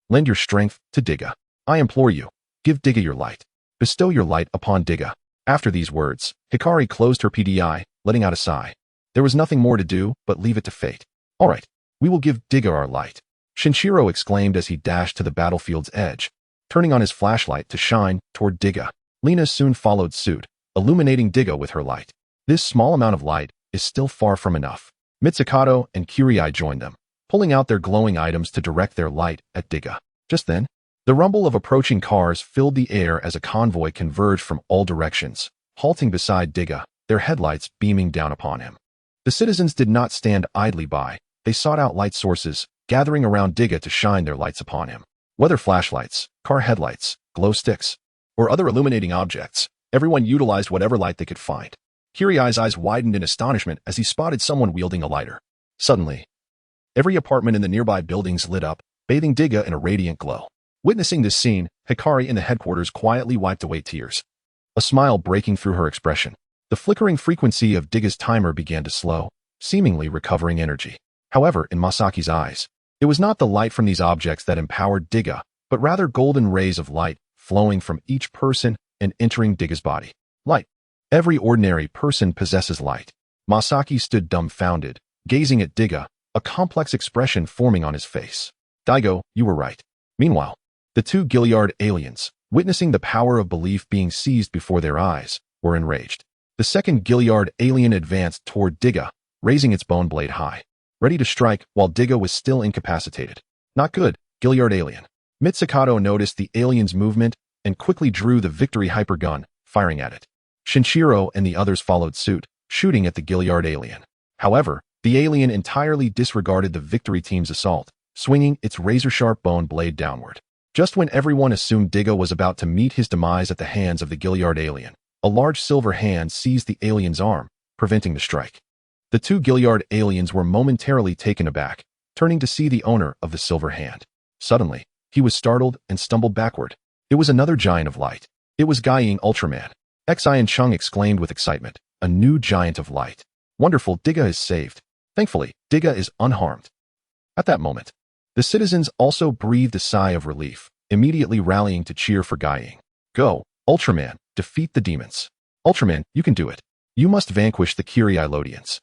lend your strength to Diga. I implore you, give Diga your light. Bestow your light upon Diga. After these words, Hikari closed her PDI, letting out a sigh. There was nothing more to do but leave it to fate. All right, we will give Diga our light. Shinshiro exclaimed as he dashed to the battlefield's edge, turning on his flashlight to shine toward Diga. Lina soon followed suit, illuminating Diga with her light. This small amount of light is still far from enough. Mitsukato and Kyriai joined them, pulling out their glowing items to direct their light at Diga. Just then, the rumble of approaching cars filled the air as a convoy converged from all directions, halting beside Diga, their headlights beaming down upon him. The citizens did not stand idly by. They sought out light sources, gathering around Diga to shine their lights upon him. Whether flashlights, car headlights, glow sticks, or other illuminating objects, everyone utilized whatever light they could find. Kyriai's eyes widened in astonishment as he spotted someone wielding a lighter. Suddenly, every apartment in the nearby buildings lit up, bathing Diga in a radiant glow. Witnessing this scene, Hikari in the headquarters quietly wiped away tears, a smile breaking through her expression. The flickering frequency of Diga's timer began to slow, seemingly recovering energy. However, in Masaki's eyes, it was not the light from these objects that empowered Diga, but rather golden rays of light flowing from each person and entering Diga's body. Light. Every ordinary person possesses light. Masaki stood dumbfounded, gazing at Diga, a complex expression forming on his face. Daigo, you were right. Meanwhile, the two Gilead aliens, witnessing the power of belief being seized before their eyes, were enraged. The second Gilead alien advanced toward Diga, raising its bone blade high, ready to strike while Diga was still incapacitated. Not good, Gilead alien. Mitsukato noticed the alien's movement and quickly drew the victory hypergun, firing at it. Shinshiro and the others followed suit, shooting at the Gilead alien. However, the alien entirely disregarded the victory team's assault, swinging its razor-sharp bone blade downward. Just when everyone assumed Diga was about to meet his demise at the hands of the Gilead alien, a large silver hand seized the alien's arm, preventing the strike. The two Gilead aliens were momentarily taken aback, turning to see the owner of the silver hand. Suddenly, he was startled and stumbled backward. It was another giant of light. It was Guiying Ultraman. Xian Chung exclaimed with excitement, a new giant of light. Wonderful, Diga is saved. Thankfully, Diga is unharmed. At that moment, the citizens also breathed a sigh of relief, immediately rallying to cheer for Guiying. Go, Ultraman, defeat the demons. Ultraman, you can do it. You must vanquish the Kyriai.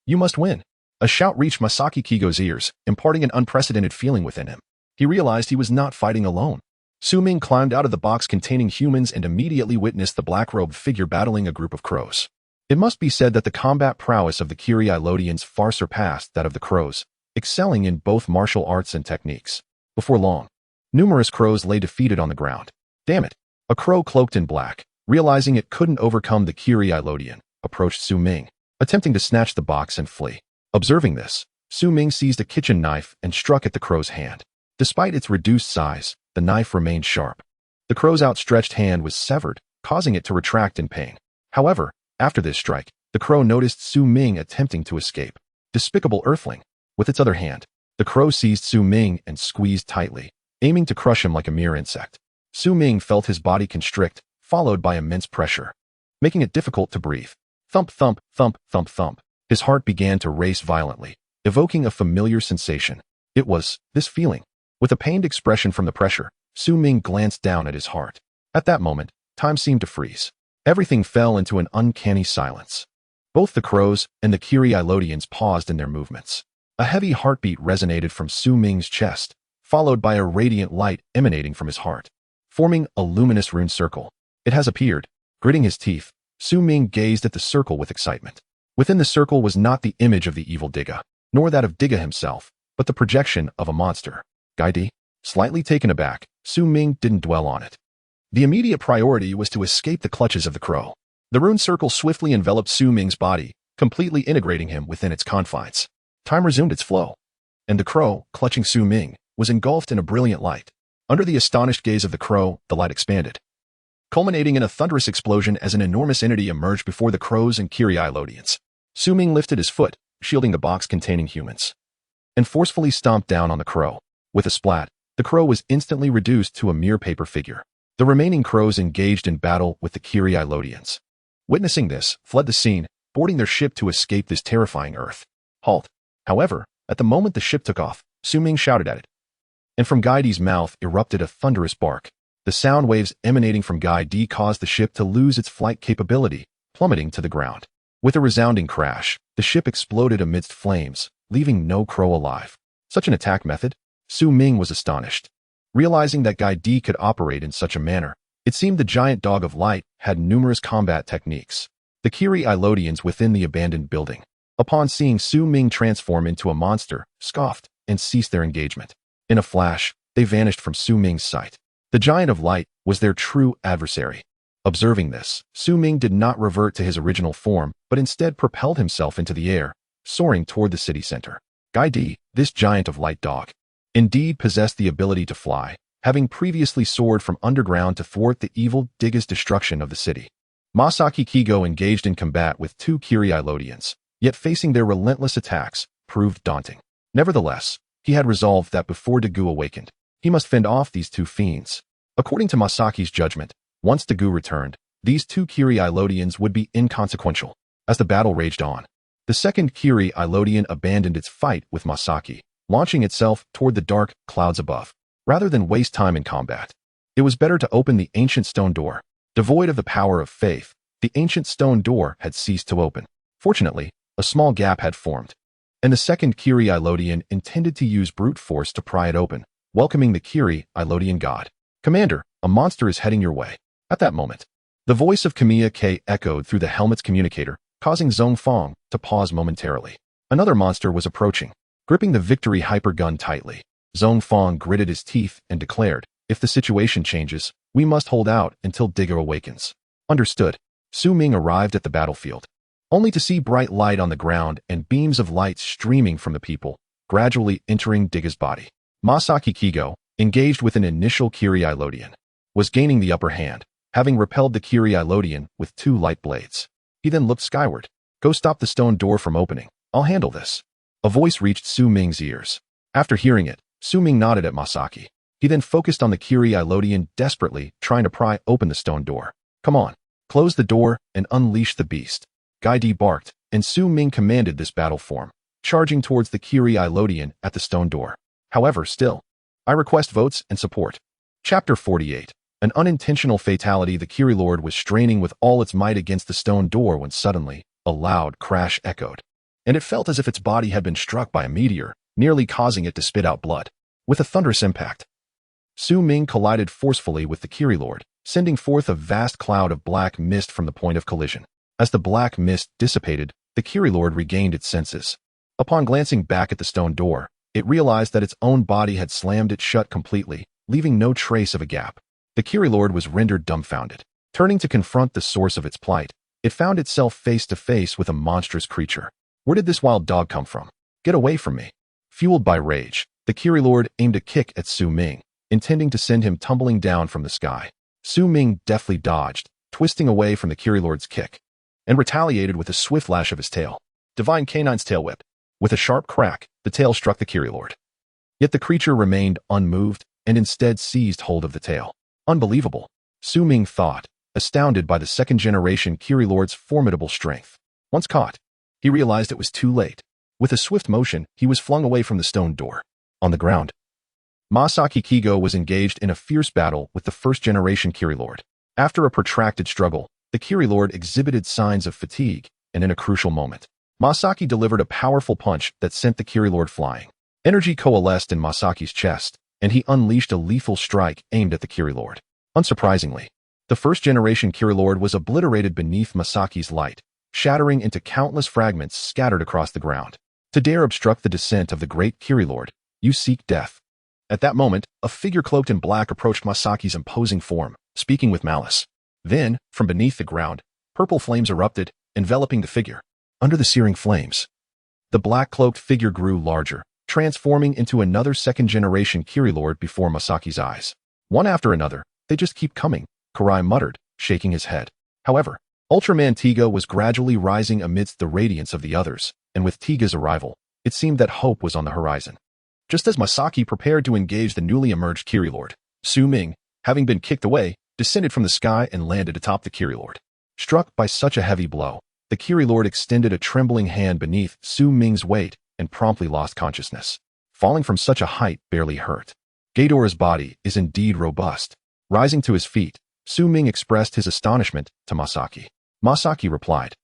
You must win. A shout reached Masaki Kigo's ears, imparting an unprecedented feeling within him. He realized he was not fighting alone. Su Ming climbed out of the box containing humans and immediately witnessed the black-robed figure battling a group of crows. It must be said that the combat prowess of the Kiri-Ilodians far surpassed that of the crows, excelling in both martial arts and techniques. Before long, numerous crows lay defeated on the ground. Damn it! A crow cloaked in black, realizing it couldn't overcome the Kiri-Ilodian, approached Su Ming, attempting to snatch the box and flee. Observing this, Su Ming seized a kitchen knife and struck at the crow's hand. Despite its reduced size, the knife remained sharp. The crow's outstretched hand was severed, causing it to retract in pain. However, after this strike, the crow noticed Su Ming attempting to escape. Despicable earthling! With its other hand, the crow seized Su Ming and squeezed tightly, aiming to crush him like a mere insect. Su Ming felt his body constrict, followed by immense pressure, making it difficult to breathe. Thump, thump, thump, thump, thump. His heart began to race violently, evoking a familiar sensation. It was this feeling. With a pained expression from the pressure, Su Ming glanced down at his heart. At that moment, time seemed to freeze. Everything fell into an uncanny silence. Both the crows and the Kiri-Ilodians paused in their movements. A heavy heartbeat resonated from Su Ming's chest, followed by a radiant light emanating from his heart, forming a luminous rune circle. It has appeared. Gritting his teeth, Su Ming gazed at the circle with excitement. Within the circle was not the image of the evil Digga, nor that of Digga himself, but the projection of a monster. Gaidi? Slightly taken aback, Su Ming didn't dwell on it. The immediate priority was to escape the clutches of the crow. The rune circle swiftly enveloped Su Ming's body, completely integrating him within its confines. Time resumed its flow, and the crow, clutching Su Ming, was engulfed in a brilliant light. Under the astonished gaze of the crow, the light expanded, culminating in a thunderous explosion as an enormous entity emerged before the crows and Kiri-Ilodians. Su Ming lifted his foot, shielding the box containing humans, and forcefully stomped down on the crow. With a splat, the crow was instantly reduced to a mere paper figure. The remaining crows engaged in battle with the Kiri-Ilodians. Witnessing this, fled the scene, boarding their ship to escape this terrifying earth. Halt. However, at the moment the ship took off, Su Ming shouted at it, and from Gaidi's mouth erupted a thunderous bark. The sound waves emanating from Gaidi caused the ship to lose its flight capability, plummeting to the ground. With a resounding crash, the ship exploded amidst flames, leaving no crow alive. Such an attack method? Su Ming was astonished. Realizing that Gaidi could operate in such a manner, it seemed the giant dog of light had numerous combat techniques. The Kiri-Ilodians within the abandoned building, upon seeing Su Ming transform into a monster, scoffed and ceased their engagement. In a flash, they vanished from Su Ming's sight. The giant of light was their true adversary. Observing this, Su Ming did not revert to his original form, but instead propelled himself into the air, soaring toward the city center. Gaidi, this giant of light dog, indeed possessed the ability to fly, having previously soared from underground to thwart the evil Digga's destruction of the city. Masaki Kigo engaged in combat with two Kiri-Ilodians, yet facing their relentless attacks proved daunting. Nevertheless, he had resolved that before Dagu awakened, he must fend off these two fiends. According to Masaki's judgment, once Dagu returned, these two Kiri-Ilodians would be inconsequential. As the battle raged on, the second Kiri-Ilodian abandoned its fight with Masaki, launching itself toward the dark clouds above. Rather than waste time in combat, it was better to open the ancient stone door. Devoid of the power of faith, the ancient stone door had ceased to open. Fortunately, a small gap had formed, and the second Kiri-Ilodian intended to use brute force to pry it open, welcoming the Kiri-Ilodian god. "Commander, a monster is heading your way." At that moment, the voice of Kamiya K echoed through the helmet's communicator, causing Zhong Fong to pause momentarily. Another monster was approaching. Gripping the victory hypergun tightly, Zhong Fong gritted his teeth and declared, "If the situation changes, we must hold out until Digga awakens." Understood. Su Ming arrived at the battlefield, only to see bright light on the ground and beams of light streaming from the people, gradually entering Digga's body. Masaki Kigo, engaged with an initial Kiri-Ilodian, was gaining the upper hand, having repelled the Kiri-Ilodian with two light blades. He then looked skyward. "Go stop the stone door from opening. I'll handle this." A voice reached Su Ming's ears. After hearing it, Su Ming nodded at Masaki. He then focused on the Kiri-Ilodian desperately trying to pry open the stone door. "Come on, close the door and unleash the beast." Gaidi barked, and Su Ming commanded this battle form, charging towards the Kiri-Ilodian at the stone door. However, still, I request votes and support. Chapter 48. An unintentional fatality. The Kiri Lord was straining with all its might against the stone door when suddenly, a loud crash echoed, and it felt as if its body had been struck by a meteor, nearly causing it to spit out blood. With a thunderous impact, Su Ming collided forcefully with the Kirilord, sending forth a vast cloud of black mist from the point of collision. As the black mist dissipated, the Kirilord regained its senses. Upon glancing back at the stone door, it realized that its own body had slammed it shut completely, leaving no trace of a gap. The Kirilord was rendered dumbfounded. Turning to confront the source of its plight, it found itself face to face with a monstrous creature. Where did this wild dog come from? Get away from me. Fueled by rage, the Kirilord aimed a kick at Su Ming, intending to send him tumbling down from the sky. Su Ming deftly dodged, twisting away from the Kirilord's kick, and retaliated with a swift lash of his tail. Divine Canine's Tail Whip. With a sharp crack, the tail struck the Kirilord. Yet the creature remained unmoved and instead seized hold of the tail. Unbelievable, Su Ming thought, astounded by the second-generation Kirilord's formidable strength. Once caught, he realized it was too late. With a swift motion, he was flung away from the stone door. On the ground, Masaki Kigo was engaged in a fierce battle with the first-generation Kirilord. After a protracted struggle, the Kirilord exhibited signs of fatigue, and in a crucial moment, Masaki delivered a powerful punch that sent the Kirilord flying. Energy coalesced in Masaki's chest, and he unleashed a lethal strike aimed at the Kirilord. Unsurprisingly, the first-generation Kirilord was obliterated beneath Masaki's light, shattering into countless fragments scattered across the ground. To dare obstruct the descent of the great Kirilord, you seek death. At that moment, a figure cloaked in black approached Masaki's imposing form, speaking with malice. Then, from beneath the ground, purple flames erupted, enveloping the figure. Under the searing flames, the black-cloaked figure grew larger, transforming into another second-generation Kirilord before Masaki's eyes. One after another, they just keep coming, Karai muttered, shaking his head. However, Ultraman Tiga was gradually rising amidst the radiance of the others, and with Tiga's arrival, it seemed that hope was on the horizon. Just as Masaki prepared to engage the newly emerged Kirilord, Su Ming, having been kicked away, descended from the sky and landed atop the Kirilord. Struck by such a heavy blow, the Kirilord extended a trembling hand beneath Su Ming's weight and promptly lost consciousness. Falling from such a height barely hurt. Ghidorah's body is indeed robust. Rising to his feet, Su Ming expressed his astonishment to Masaki. Masaki replied,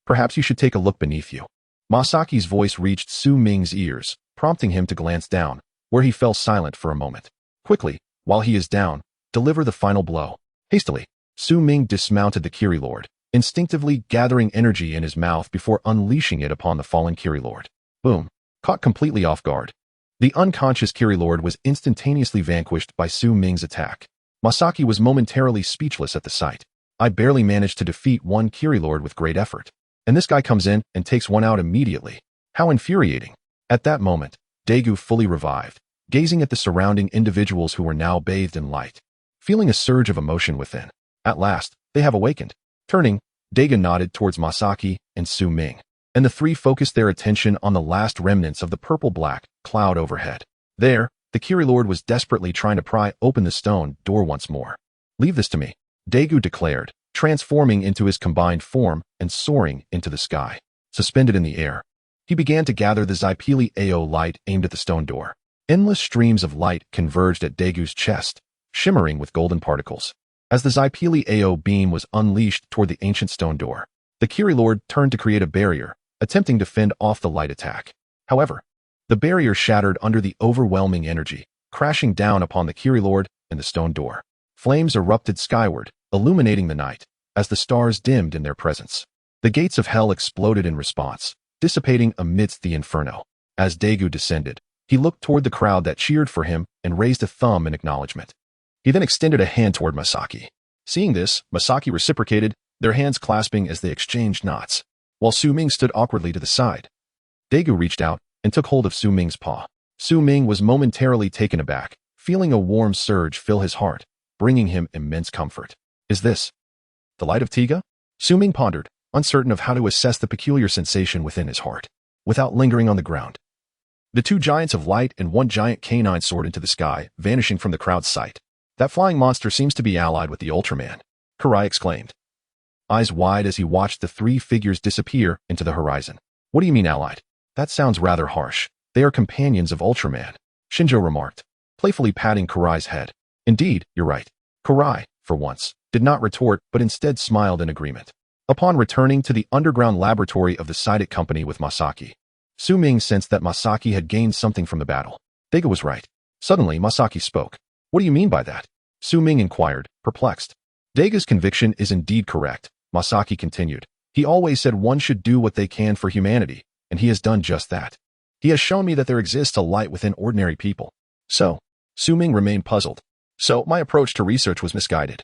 "Perhaps you should take a look beneath you." Masaki's voice reached Su Ming's ears, prompting him to glance down, where he fell silent for a moment. Quickly, while he is down, deliver the final blow. Hastily, Su Ming dismounted the Kirilord, instinctively gathering energy in his mouth before unleashing it upon the fallen Kirilord. Boom. Caught completely off guard, the unconscious Kirilord was instantaneously vanquished by Su Ming's attack. Masaki was momentarily speechless at the sight. I barely managed to defeat one Kirilord with great effort. And this guy comes in and takes one out immediately. How infuriating. At that moment, Daegu fully revived, gazing at the surrounding individuals who were now bathed in light, feeling a surge of emotion within. At last, they have awakened. Turning, Daegu nodded towards Masaki and Su Ming, and the three focused their attention on the last remnants of the purple-black cloud overhead. There, the Kirilord was desperately trying to pry open the stone door once more. "Leave this to me," Daegu declared, transforming into his combined form and soaring into the sky. Suspended in the air, he began to gather the Zypili Ao light aimed at the stone door. Endless streams of light converged at Daegu's chest, shimmering with golden particles. As the Zypili Ao beam was unleashed toward the ancient stone door, the Kirilord turned to create a barrier, attempting to fend off the light attack. However, the barrier shattered under the overwhelming energy, crashing down upon the Kirilord and the stone door. Flames erupted skyward, illuminating the night, as the stars dimmed in their presence. The gates of hell exploded in response, dissipating amidst the inferno. As Daegu descended, he looked toward the crowd that cheered for him and raised a thumb in acknowledgement. He then extended a hand toward Masaki. Seeing this, Masaki reciprocated, their hands clasping as they exchanged knots, while Su Ming stood awkwardly to the side. Daegu reached out and took hold of Su Ming's paw. Su Ming was momentarily taken aback, feeling a warm surge fill his heart, bringing him immense comfort. "Is this the light of Tiga?" Su Ming pondered, uncertain of how to assess the peculiar sensation within his heart. Without lingering on the ground, the two giants of light and one giant canine soared into the sky, vanishing from the crowd's sight. "That flying monster seems to be allied with the Ultraman," Karai exclaimed, eyes wide as he watched the three figures disappear into the horizon. "What do you mean allied? That sounds rather harsh. They are companions of Ultraman," Shinjo remarked, playfully patting Karai's head. "Indeed, you're right." Karai, for once, did not retort but instead smiled in agreement. Upon returning to the underground laboratory of the Psychic Company with Masaki, Su Ming sensed that Masaki had gained something from the battle. Daegu was right. Suddenly, Masaki spoke. What do you mean by that? Su Ming inquired, perplexed. Daiga's conviction is indeed correct, Masaki continued. He always said one should do what they can for humanity, and he has done just that. He has shown me that there exists a light within ordinary people. So, Su Ming remained puzzled. So, my approach to research was misguided.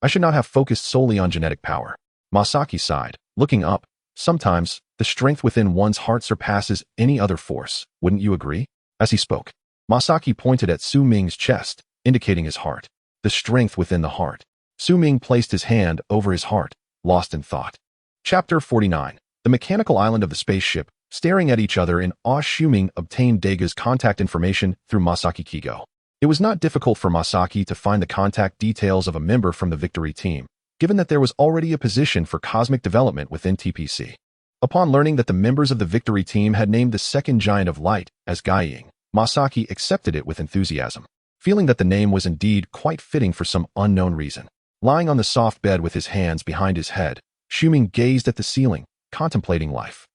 I should not have focused solely on genetic power. Masaki sighed, looking up. Sometimes, the strength within one's heart surpasses any other force, wouldn't you agree? As he spoke, Masaki pointed at Su Ming's chest, indicating his heart. The strength within the heart. Su Ming placed his hand over his heart, lost in thought. Chapter 49. The mechanical island of the spaceship. Staring at each other in awe, Su Ming obtained Daiga's contact information through Masaki Kigo. It was not difficult for Masaki to find the contact details of a member from the victory team, given that there was already a position for cosmic development within TPC. Upon learning that the members of the victory team had named the second giant of light as Guiying, Masaki accepted it with enthusiasm, feeling that the name was indeed quite fitting for some unknown reason. Lying on the soft bed with his hands behind his head, Su Ming gazed at the ceiling, contemplating life.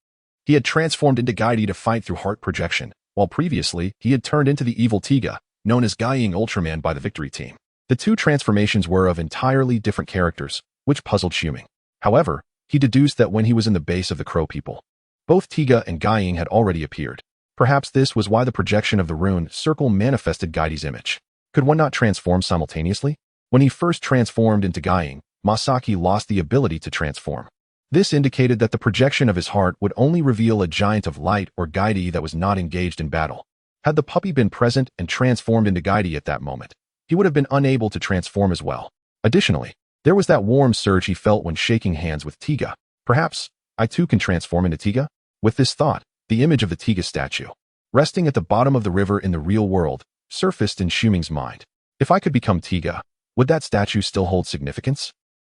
He had transformed into Guidi to fight through heart projection, while previously he had turned into the evil Tiga, known as Guiying Ultraman by the victory team. The two transformations were of entirely different characters, which puzzled Su Ming. However, he deduced that when he was in the base of the Crow people, both Tiga and Guiying had already appeared. Perhaps this was why the projection of the rune circle manifested Guidi's image. Could one not transform simultaneously? When he first transformed into Guiying, Masaki lost the ability to transform. This indicated that the projection of his heart would only reveal a giant of light or Guidi that was not engaged in battle. Had the puppy been present and transformed into Guidi at that moment, he would have been unable to transform as well. Additionally, there was that warm surge he felt when shaking hands with Tiga. Perhaps, I too can transform into Tiga? With this thought, the image of the Tiga statue, resting at the bottom of the river in the real world, surfaced in Su Ming's mind. If I could become Tiga, would that statue still hold significance?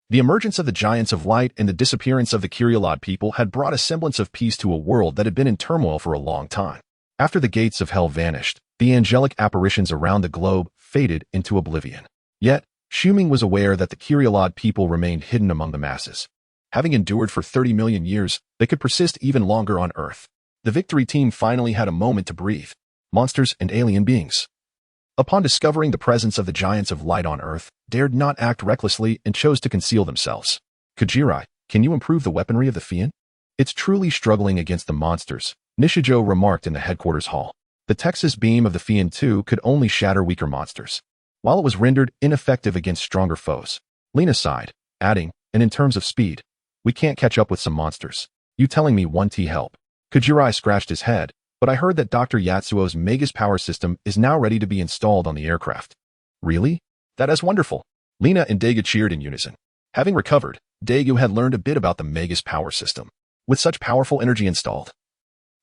The emergence of the Giants of Light and the disappearance of the Kyrielod people had brought a semblance of peace to a world that had been in turmoil for a long time. After the gates of hell vanished, the angelic apparitions around the globe faded into oblivion. Yet, Su Ming was aware that the Kyrielod people remained hidden among the masses. Having endured for 30 million years, they could persist even longer on Earth. The victory team finally had a moment to breathe. Monsters and alien beings, upon discovering the presence of the Giants of Light on Earth, dared not act recklessly and chose to conceal themselves. Kujirai, can you improve the weaponry of the Fiend? It's truly struggling against the monsters, Nishijo remarked in the headquarters hall. The Texas beam of the Fiend 2 could only shatter weaker monsters, while it was rendered ineffective against stronger foes. Lena sighed, adding, and in terms of speed, we can't catch up with some monsters. You telling me 1T help? Kujirai scratched his head, but I heard that Dr. Yatsuo's Magus power system is now ready to be installed on the aircraft. Really? That is wonderful. Lena and Daiga cheered in unison. Having recovered, Daigu had learned a bit about the Magus power system. With such powerful energy installed,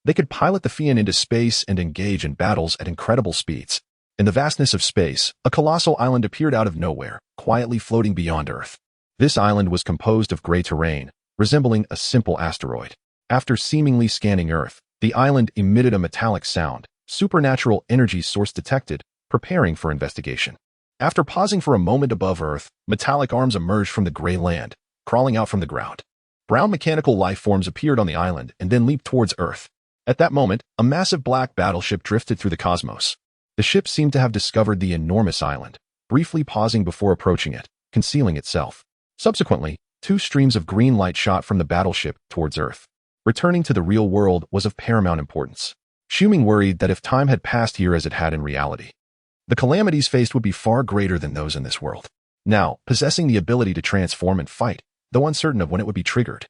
they could pilot the Fiend into space and engage in battles at incredible speeds. In the vastness of space, a colossal island appeared out of nowhere, quietly floating beyond Earth. This island was composed of gray terrain, resembling a simple asteroid. After seemingly scanning Earth, the island emitted a metallic sound, supernatural energy source detected, preparing for investigation. After pausing for a moment above Earth, metallic arms emerged from the gray land, crawling out from the ground. Brown mechanical life forms appeared on the island and then leaped towards Earth. At that moment, a massive black battleship drifted through the cosmos. The ship seemed to have discovered the enormous island, briefly pausing before approaching it, concealing itself. Subsequently, two streams of green light shot from the battleship towards Earth. Returning to the real world was of paramount importance. Su Ming worried that if time had passed here as it had in reality, the calamities faced would be far greater than those in this world. Now, possessing the ability to transform and fight, though uncertain of when it would be triggered,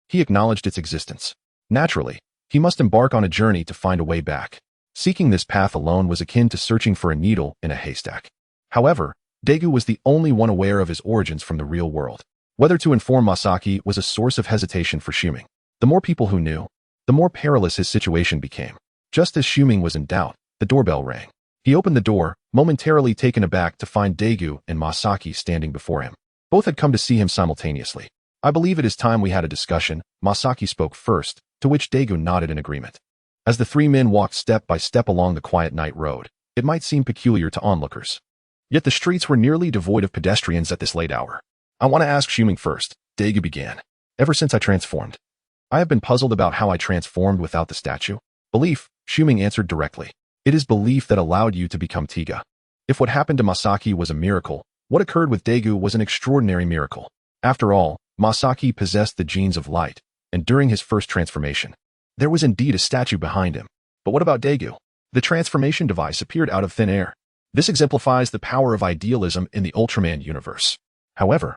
he acknowledged its existence. Naturally, he must embark on a journey to find a way back. Seeking this path alone was akin to searching for a needle in a haystack. However, Daegu was the only one aware of his origins from the real world. Whether to inform Masaki was a source of hesitation for Su Ming. The more people who knew, the more perilous his situation became. Just as Su Ming was in doubt, the doorbell rang. He opened the door, momentarily taken aback to find Daegu and Masaki standing before him. Both had come to see him simultaneously. I believe it is time we had a discussion, Masaki spoke first, to which Daegu nodded in agreement. As the three men walked step by step along the quiet night road, it might seem peculiar to onlookers. Yet the streets were nearly devoid of pedestrians at this late hour. I want to ask Su Ming first, Daegu began. Ever since I transformed, I have been puzzled about how I transformed without the statue. Belief, Su Ming answered directly. It is belief that allowed you to become Tiga. If what happened to Masaki was a miracle, what occurred with Daegu was an extraordinary miracle. After all, Masaki possessed the genes of light, and during his first transformation, there was indeed a statue behind him. But what about Daegu? The transformation device appeared out of thin air. This exemplifies the power of idealism in the Ultraman universe. However,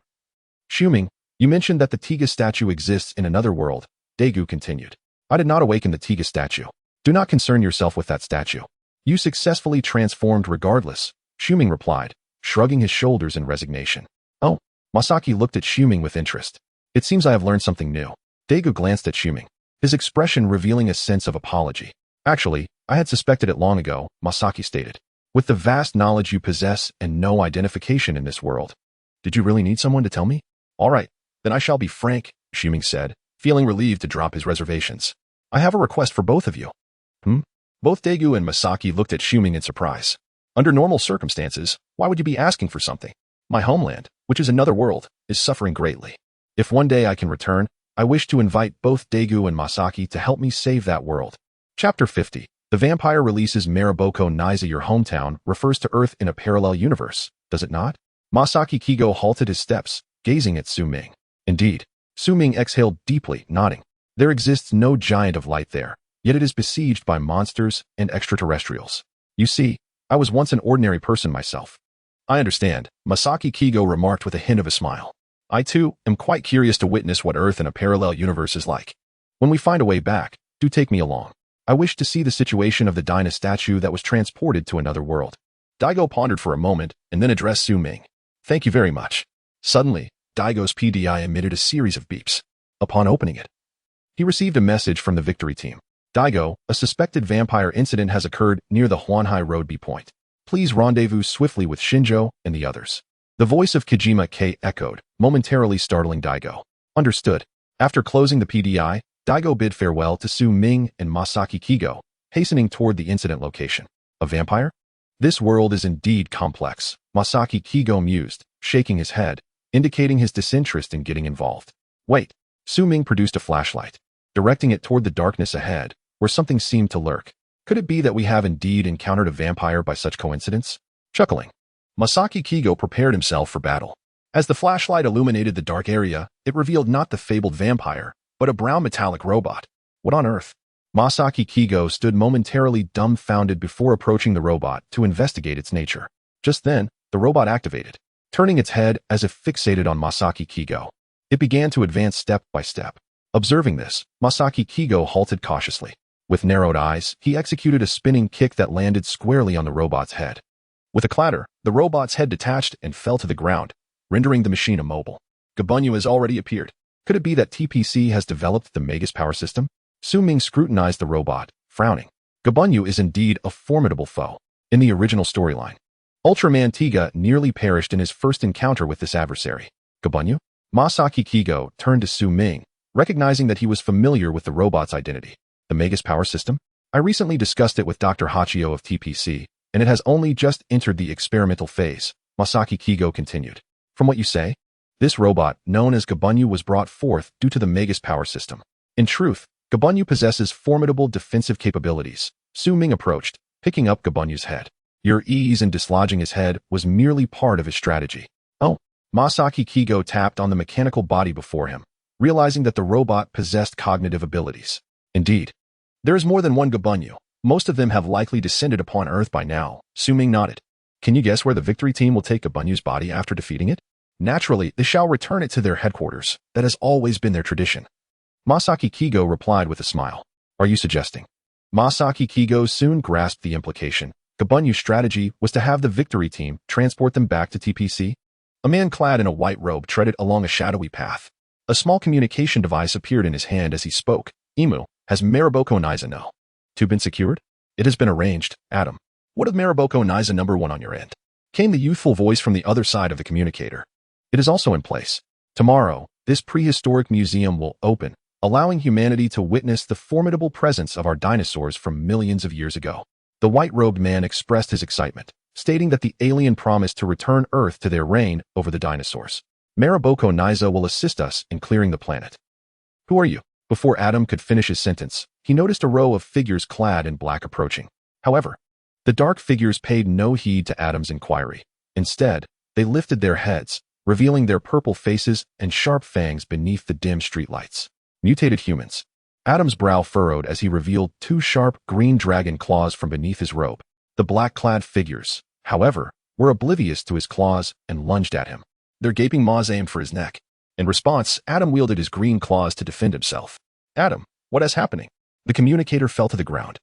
Xiuming, you mentioned that the Tiga statue exists in another world, Daegu continued. I did not awaken the Tiga statue. Do not concern yourself with that statue. You successfully transformed regardless, Xiuming replied, shrugging his shoulders in resignation. Oh, Masaki looked at Xiuming with interest. It seems I have learned something new. Daegu glanced at Xiuming, his expression revealing a sense of apology. Actually, I had suspected it long ago, Masaki stated. With the vast knowledge you possess and no identification in this world. Did you really need someone to tell me? All right, then I shall be frank, Xiuming said, feeling relieved to drop his reservations. I have a request for both of you. Both Daegu and Masaki looked at Xiuming in surprise. Under normal circumstances, why would you be asking for something? My homeland, which is another world, is suffering greatly. If one day I can return, I wish to invite both Daegu and Masaki to help me save that world. Chapter 50. The vampire releases Maraboko Niza. Your hometown refers to Earth in a parallel universe, does it not? Masaki Kigo halted his steps, gazing at Su Ming. Indeed. Su Ming exhaled deeply, nodding. There exists no giant of light there, yet it is besieged by monsters and extraterrestrials. You see, I was once an ordinary person myself. I understand, Masaki Kigo remarked with a hint of a smile. I too am quite curious to witness what Earth in a parallel universe is like. When we find a way back, do take me along. I wish to see the situation of the Dinah statue that was transported to another world. Daigo pondered for a moment and then addressed Su Ming. Thank you very much. Suddenly, Daigo's PDI emitted a series of beeps. Upon opening it, he received a message from the victory team. Daigo, a suspected vampire incident has occurred near the Huanhai Road B point. Please rendezvous swiftly with Shinjo and the others. The voice of Kojima K echoed, momentarily startling Daigo. Understood. After closing the PDI, Daigo bid farewell to Su Ming and Masaki Kigo, hastening toward the incident location. A vampire? This world is indeed complex, Masaki Kigo mused, shaking his head, indicating his disinterest in getting involved. Wait. Su Ming produced a flashlight, directing it toward the darkness ahead, where something seemed to lurk. Could it be that we have indeed encountered a vampire by such coincidence? Chuckling, Masaki Kigo prepared himself for battle. As the flashlight illuminated the dark area, it revealed not the fabled vampire, but a brown metallic robot. What on earth? Masaki Kigo stood momentarily dumbfounded before approaching the robot to investigate its nature. Just then, the robot activated, turning its head as if fixated on Masaki Kigo. It began to advance step by step. Observing this, Masaki Kigo halted cautiously. With narrowed eyes, he executed a spinning kick that landed squarely on the robot's head. With a clatter, the robot's head detached and fell to the ground, rendering the machine immobile. Gabunyu has already appeared. Could it be that TPC has developed the Magus power system? Su Ming scrutinized the robot, frowning. Gabunyu is indeed a formidable foe. In the original storyline, Ultraman Tiga nearly perished in his first encounter with this adversary. Gabunyu? Masaki Kigo turned to Su Ming, recognizing that he was familiar with the robot's identity. The Magus power system? I recently discussed it with Dr. Hachio of TPC, and it has only just entered the experimental phase, Masaki Kigo continued. From what you say, this robot, known as Gabunyu, was brought forth due to the Magus power system. In truth, Gabunyu possesses formidable defensive capabilities. Su Ming approached, picking up Gabunyu's head. Your ease in dislodging his head was merely part of his strategy. Oh, Masaki Kigo tapped on the mechanical body before him, realizing that the robot possessed cognitive abilities. Indeed, there is more than one Gabunyu. Most of them have likely descended upon Earth by now. Su Ming nodded. Can you guess where the victory team will take Gabunyu's body after defeating it? Naturally, they shall return it to their headquarters. That has always been their tradition. Masaki Kigo replied with a smile. Are you suggesting? Masaki Kigo soon grasped the implication. Gabunyu's strategy was to have the victory team transport them back to TPC. A man clad in a white robe treaded along a shadowy path. A small communication device appeared in his hand as he spoke. Imu, has Maraboko Niza know? To been secured? It has been arranged, Adam. What of Maraboko Niza number 1 on your end? Came the youthful voice from the other side of the communicator. It is also in place. Tomorrow, this prehistoric museum will open, allowing humanity to witness the formidable presence of our dinosaurs from millions of years ago. The white-robed man expressed his excitement, stating that the alien promised to return Earth to their reign over the dinosaurs. Maraboko Niza will assist us in clearing the planet. Who are you? Before Adam could finish his sentence, he noticed a row of figures clad in black approaching. However, The dark figures paid no heed to Adam's inquiry. Instead, they lifted their heads, revealing their purple faces and sharp fangs beneath the dim streetlights. Mutated humans. Adam's brow furrowed as he revealed two sharp green dragon claws from beneath his robe. The black-clad figures, however, were oblivious to his claws and lunged at him. Their gaping maws aimed for his neck. In response, Adam wielded his green claws to defend himself. Adam, what is happening? The communicator fell to the ground,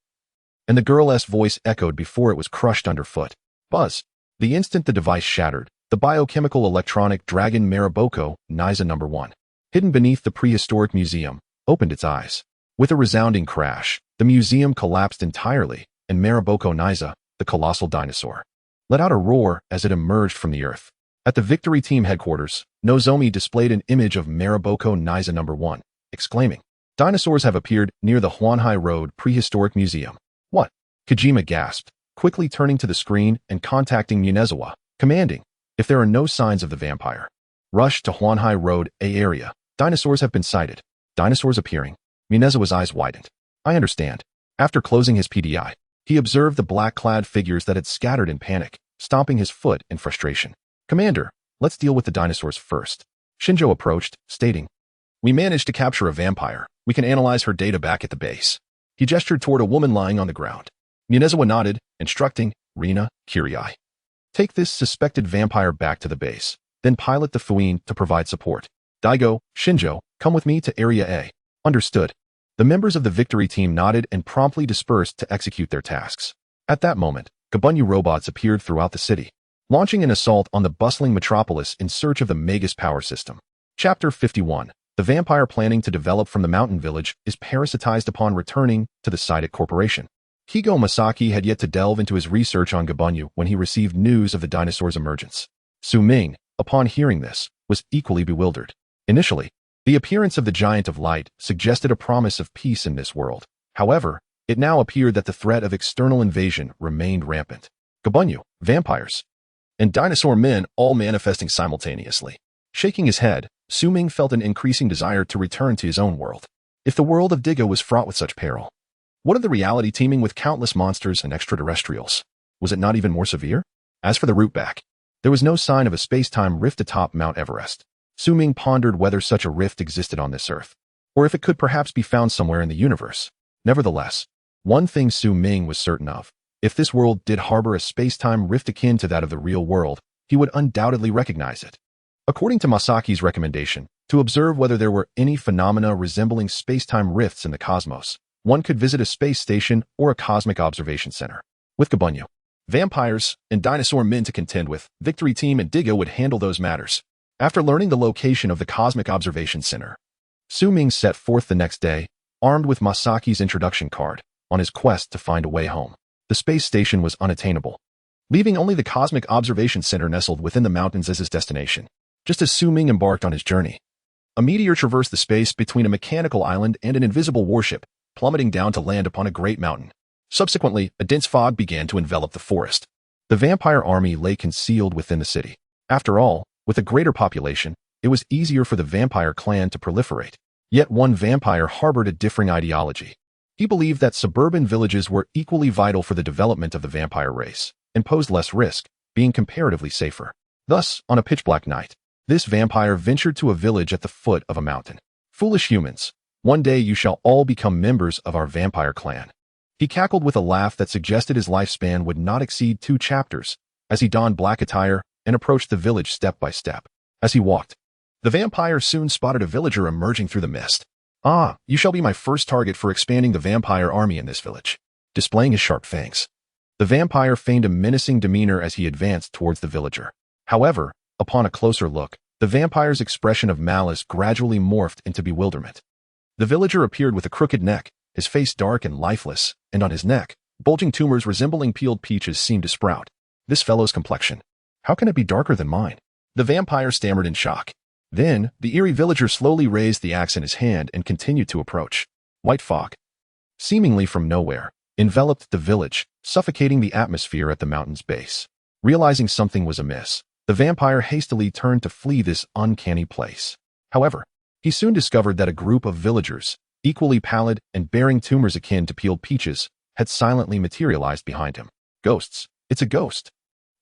and the girl's voice echoed before it was crushed underfoot. Buzz. The instant the device shattered, the biochemical electronic dragon Maraboko, Niza No. 1, hidden beneath the prehistoric museum, opened its eyes. With a resounding crash, the museum collapsed entirely, and Maraboko Niza, the colossal dinosaur, let out a roar as it emerged from the earth. At the Victory Team headquarters, Nozomi displayed an image of Maraboko Niza No. 1, exclaiming, "Dinosaurs have appeared near the Huanhai Road Prehistoric Museum." What? Kojima gasped, quickly turning to the screen and contacting Munizawa, commanding, "If there are no signs of the vampire, rush to Huanhai Road A area. Dinosaurs have been sighted." Dinosaurs appearing. Munizawa's eyes widened. "I understand." After closing his PDI, he observed the black-clad figures that had scattered in panic, stomping his foot in frustration. "Commander, let's deal with the dinosaurs first." Shinjo approached, stating, "We managed to capture a vampire. We can analyze her data back at the base." He gestured toward a woman lying on the ground. Munizawa nodded, instructing, "Rina, Kirai, take this suspected vampire back to the base, then pilot the Fuin to provide support. Daigo, Shinjo, come with me to Area A." Understood. The members of the Victory Team nodded and promptly dispersed to execute their tasks. At that moment, Gabunyu robots appeared throughout the city, launching an assault on the bustling metropolis in search of the Magus power system. Chapter 51. The vampire planning to develop from the mountain village is parasitized upon returning to the Psychic Corporation. Higo Masaki had yet to delve into his research on Gabunyu when he received news of the dinosaur's emergence. Su Ming, upon hearing this, was equally bewildered. Initially, the appearance of the Giant of Light suggested a promise of peace in this world. However, it now appeared that the threat of external invasion remained rampant. Gabunyu, vampires, and dinosaur men all manifesting simultaneously. Shaking his head, Su Ming felt an increasing desire to return to his own world. If the world of Digo was fraught with such peril, what of the reality teeming with countless monsters and extraterrestrials? Was it not even more severe? As for the route back, there was no sign of a space-time rift atop Mount Everest. Su Ming pondered whether such a rift existed on this Earth, or if it could perhaps be found somewhere in the universe. Nevertheless, one thing Su Ming was certain of: if this world did harbor a space-time rift akin to that of the real world, he would undoubtedly recognize it. According to Masaki's recommendation, to observe whether there were any phenomena resembling space-time rifts in the cosmos, one could visit a space station or a cosmic observation center. With Gabunyu, vampires, and dinosaur men to contend with, Victory Team and Digo would handle those matters. After learning the location of the Cosmic Observation Center, Su Ming set forth the next day, armed with Masaki's introduction card, on his quest to find a way home. The space station was unattainable, leaving only the Cosmic Observation Center nestled within the mountains as his destination. Just as Su Ming embarked on his journey, a meteor traversed the space between a mechanical island and an invisible warship, plummeting down to land upon a great mountain. Subsequently, a dense fog began to envelop the forest. The vampire army lay concealed within the city. After all, with a greater population, it was easier for the vampire clan to proliferate. Yet one vampire harbored a differing ideology. He believed that suburban villages were equally vital for the development of the vampire race, and posed less risk, being comparatively safer. Thus, on a pitch-black night, this vampire ventured to a village at the foot of a mountain. "Foolish humans, one day you shall all become members of our vampire clan." He cackled with a laugh that suggested his lifespan would not exceed 2 chapters, as he donned black attire and approached the village step by step. As he walked, the vampire soon spotted a villager emerging through the mist. "Ah, you shall be my first target for expanding the vampire army in this village." Displaying his sharp fangs, the vampire feigned a menacing demeanor as he advanced towards the villager. However, upon a closer look, the vampire's expression of malice gradually morphed into bewilderment. The villager appeared with a crooked neck, his face dark and lifeless, and on his neck, bulging tumors resembling peeled peaches seemed to sprout. "This fellow's complexion, how can it be darker than mine?" The vampire stammered in shock. Then, the eerie villager slowly raised the axe in his hand and continued to approach. White fog, seemingly from nowhere, enveloped the village, suffocating the atmosphere at the mountain's base. Realizing something was amiss, the vampire hastily turned to flee this uncanny place. However, he soon discovered that a group of villagers, equally pallid and bearing tumors akin to peeled peaches, had silently materialized behind him. Ghosts. It's a ghost.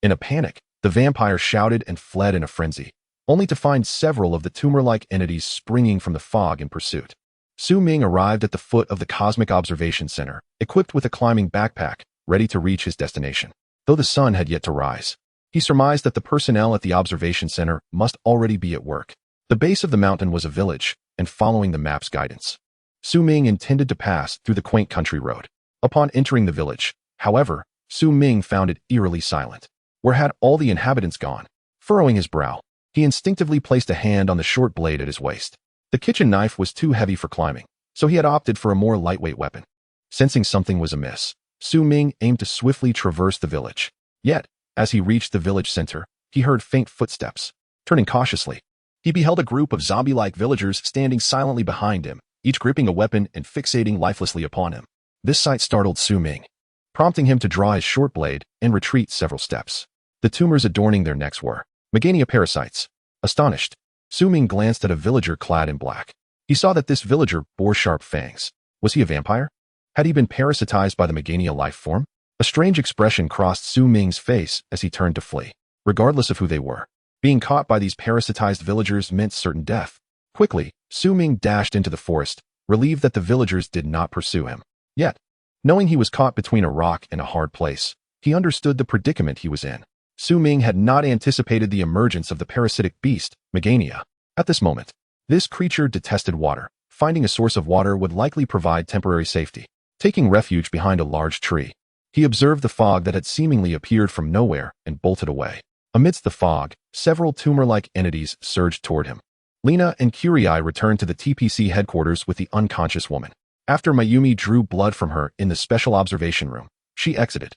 In a panic, the vampire shouted and fled in a frenzy, only to find several of the tumor-like entities springing from the fog in pursuit. Su Ming arrived at the foot of the Cosmic Observation Center, equipped with a climbing backpack, ready to reach his destination. Though the sun had yet to rise, he surmised that the personnel at the observation center must already be at work. The base of the mountain was a village, and following the map's guidance, Su Ming intended to pass through the quaint country road. Upon entering the village, however, Su Ming found it eerily silent. Where had all the inhabitants gone? Furrowing his brow, he instinctively placed a hand on the short blade at his waist. The kitchen knife was too heavy for climbing, so he had opted for a more lightweight weapon. Sensing something was amiss, Su Ming aimed to swiftly traverse the village. Yet, as he reached the village center, he heard faint footsteps. Turning cautiously, he beheld a group of zombie-like villagers standing silently behind him, each gripping a weapon and fixating lifelessly upon him. This sight startled Su Ming, prompting him to draw his short blade and retreat several steps. The tumors adorning their necks were Meganium parasites. Astonished, Su Ming glanced at a villager clad in black. He saw that this villager bore sharp fangs. Was he a vampire? Had he been parasitized by the Meganium life form? A strange expression crossed Su Ming's face as he turned to flee. Regardless of who they were, being caught by these parasitized villagers meant certain death. Quickly, Su Ming dashed into the forest, relieved that the villagers did not pursue him. Yet, knowing he was caught between a rock and a hard place, he understood the predicament he was in. Su Ming had not anticipated the emergence of the parasitic beast, Meganium. At this moment, this creature detested water. Finding a source of water would likely provide temporary safety. Taking refuge behind a large tree, he observed the fog that had seemingly appeared from nowhere and bolted away. Amidst the fog, several tumor-like entities surged toward him. Lina and Kurii returned to the TPC headquarters with the unconscious woman. After Mayumi drew blood from her in the special observation room, she exited.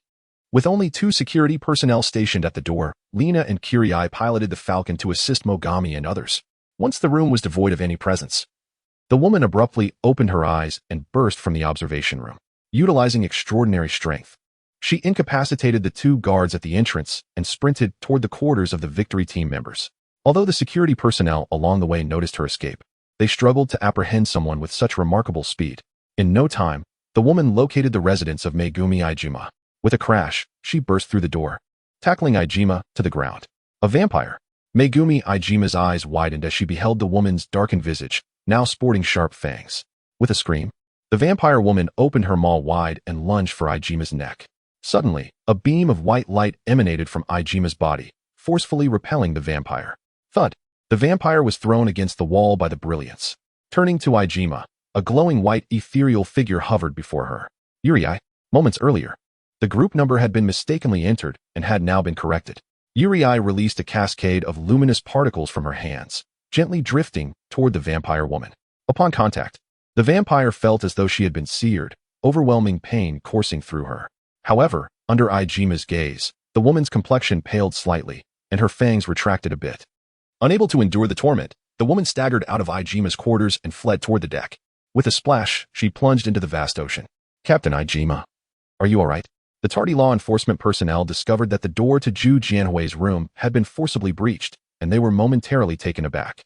With only 2 security personnel stationed at the door, Lina and Kurii piloted the Falcon to assist Mogami and others. Once the room was devoid of any presence, the woman abruptly opened her eyes and burst from the observation room. Utilizing extraordinary strength, she incapacitated the 2 guards at the entrance and sprinted toward the quarters of the Victory Team members. Although the security personnel along the way noticed her escape, they struggled to apprehend someone with such remarkable speed. In no time, the woman located the residence of Megumi Iijima. With a crash, she burst through the door, tackling Iijima to the ground. A vampire. Megumi Iijima's eyes widened as she beheld the woman's darkened visage, now sporting sharp fangs. With a scream, the vampire woman opened her maw wide and lunged for Iijima's neck. Suddenly, a beam of white light emanated from Iijima's body, forcefully repelling the vampire. Thud! The vampire was thrown against the wall by the brilliance. Turning to Iijima, a glowing white ethereal figure hovered before her. Yuri, moments earlier, the group number had been mistakenly entered and had now been corrected. Yuri released a cascade of luminous particles from her hands, gently drifting toward the vampire woman. Upon contact, the vampire felt as though she had been seared, overwhelming pain coursing through her. However, under Iijima's gaze, the woman's complexion paled slightly, and her fangs retracted a bit. Unable to endure the torment, the woman staggered out of Iijima's quarters and fled toward the deck. With a splash, she plunged into the vast ocean. Captain Iijima, are you all right? The tardy law enforcement personnel discovered that the door to Zhu Jianhui's room had been forcibly breached, and they were momentarily taken aback.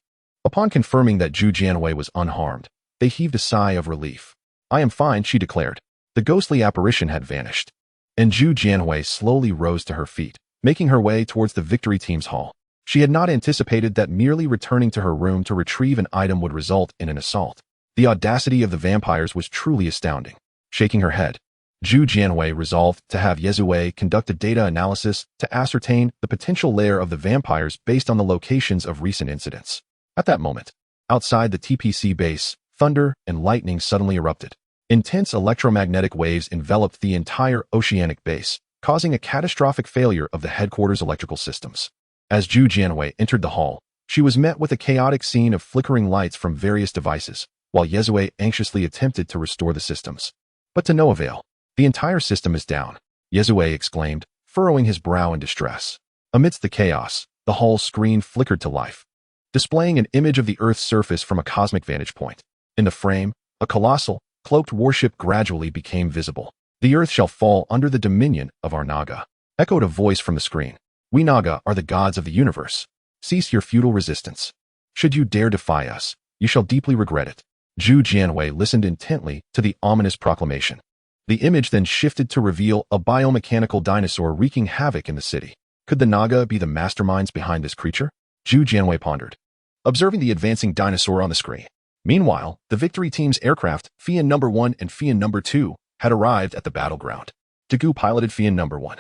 Upon confirming that Zhu Jianhui was unharmed, they heaved a sigh of relief. I am fine, she declared. The ghostly apparition had vanished, and Zhu Jianhui slowly rose to her feet, making her way towards the Victory Team's hall. She had not anticipated that merely returning to her room to retrieve an item would result in an assault. The audacity of the vampires was truly astounding. Shaking her head, Zhu Jianhui resolved to have Yezue conduct a data analysis to ascertain the potential lair of the vampires based on the locations of recent incidents. At that moment, outside the TPC base, thunder and lightning suddenly erupted. Intense electromagnetic waves enveloped the entire oceanic base, causing a catastrophic failure of the headquarters' electrical systems. As Zhu Jianhui entered the hall, she was met with a chaotic scene of flickering lights from various devices, while Yezue anxiously attempted to restore the systems. But to no avail. The entire system is down, Yezue exclaimed, furrowing his brow in distress. Amidst the chaos, the hall's screen flickered to life, displaying an image of the Earth's surface from a cosmic vantage point. In the frame, a colossal, cloaked warship gradually became visible. The Earth shall fall under the dominion of our Naga, echoed a voice from the screen. We Naga are the gods of the universe. Cease your futile resistance. Should you dare defy us, you shall deeply regret it. Zhu Jianhui listened intently to the ominous proclamation. The image then shifted to reveal a biomechanical dinosaur wreaking havoc in the city. Could the Naga be the masterminds behind this creature? Zhu Jianwei pondered, observing the advancing dinosaur on the screen. Meanwhile, the victory team's aircraft, Fian No. 1 and Fian No. 2, had arrived at the battleground. Degu piloted Fian No. 1,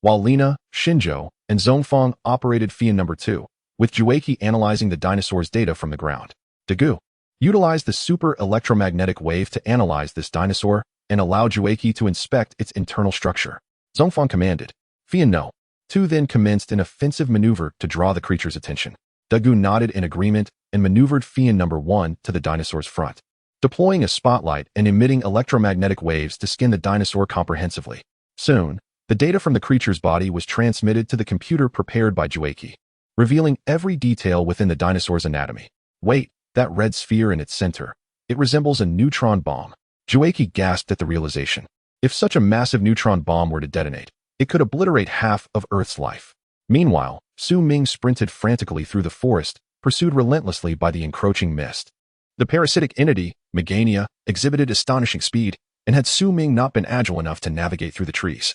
while Lina, Xinzhou, and Zhongfang operated Fian No. 2, with Jueki analyzing the dinosaur's data from the ground. Degu utilized the super electromagnetic wave to analyze this dinosaur and allow Jueki to inspect its internal structure. Zhongfang commanded. Fian No. 2 then commenced an offensive maneuver to draw the creature's attention. Degu nodded in agreement and maneuvered Fian No. 1 to the dinosaur's front, deploying a spotlight and emitting electromagnetic waves to scan the dinosaur comprehensively. Soon, the data from the creature's body was transmitted to the computer prepared by Jueki, revealing every detail within the dinosaur's anatomy. Wait, that red sphere in its center. It resembles a neutron bomb. Jueki gasped at the realization. If such a massive neutron bomb were to detonate, it could obliterate half of Earth's life. Meanwhile, Su Ming sprinted frantically through the forest, pursued relentlessly by the encroaching mist. The parasitic entity, Megania, exhibited astonishing speed, and had Su Ming not been agile enough to navigate through the trees,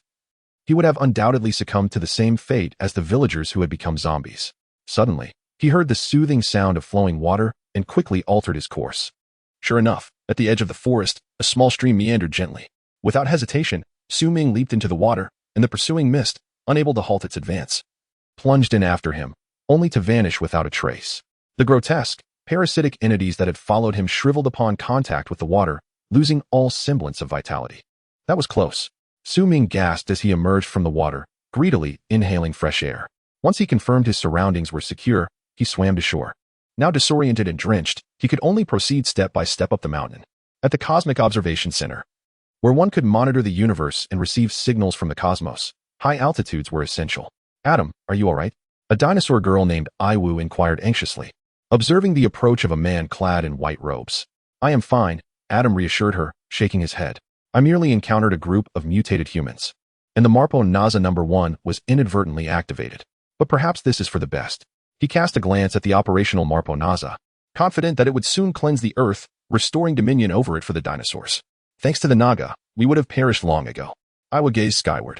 he would have undoubtedly succumbed to the same fate as the villagers who had become zombies. Suddenly, he heard the soothing sound of flowing water and quickly altered his course. Sure enough, at the edge of the forest, a small stream meandered gently. Without hesitation, Su Ming leaped into the water, and the pursuing mist, unable to halt its advance, plunged in after him, only to vanish without a trace. The grotesque, parasitic entities that had followed him shriveled upon contact with the water, losing all semblance of vitality. That was close. Su Ming gasped as he emerged from the water, greedily inhaling fresh air. Once he confirmed his surroundings were secure, he swam to shore. Now disoriented and drenched, he could only proceed step by step up the mountain. At the Cosmic Observation Center, where one could monitor the universe and receive signals from the cosmos, high altitudes were essential. Adam, are you all right? A dinosaur girl named Aiwu inquired anxiously, observing the approach of a man clad in white robes. I am fine, Adam reassured her, shaking his head. I merely encountered a group of mutated humans, and the Marpo Naza No. 1 was inadvertently activated. But perhaps this is for the best. He cast a glance at the operational Marpo Naza, confident that it would soon cleanse the earth, restoring dominion over it for the dinosaurs. Thanks to the Naga, we would have perished long ago. I would gaze skyward,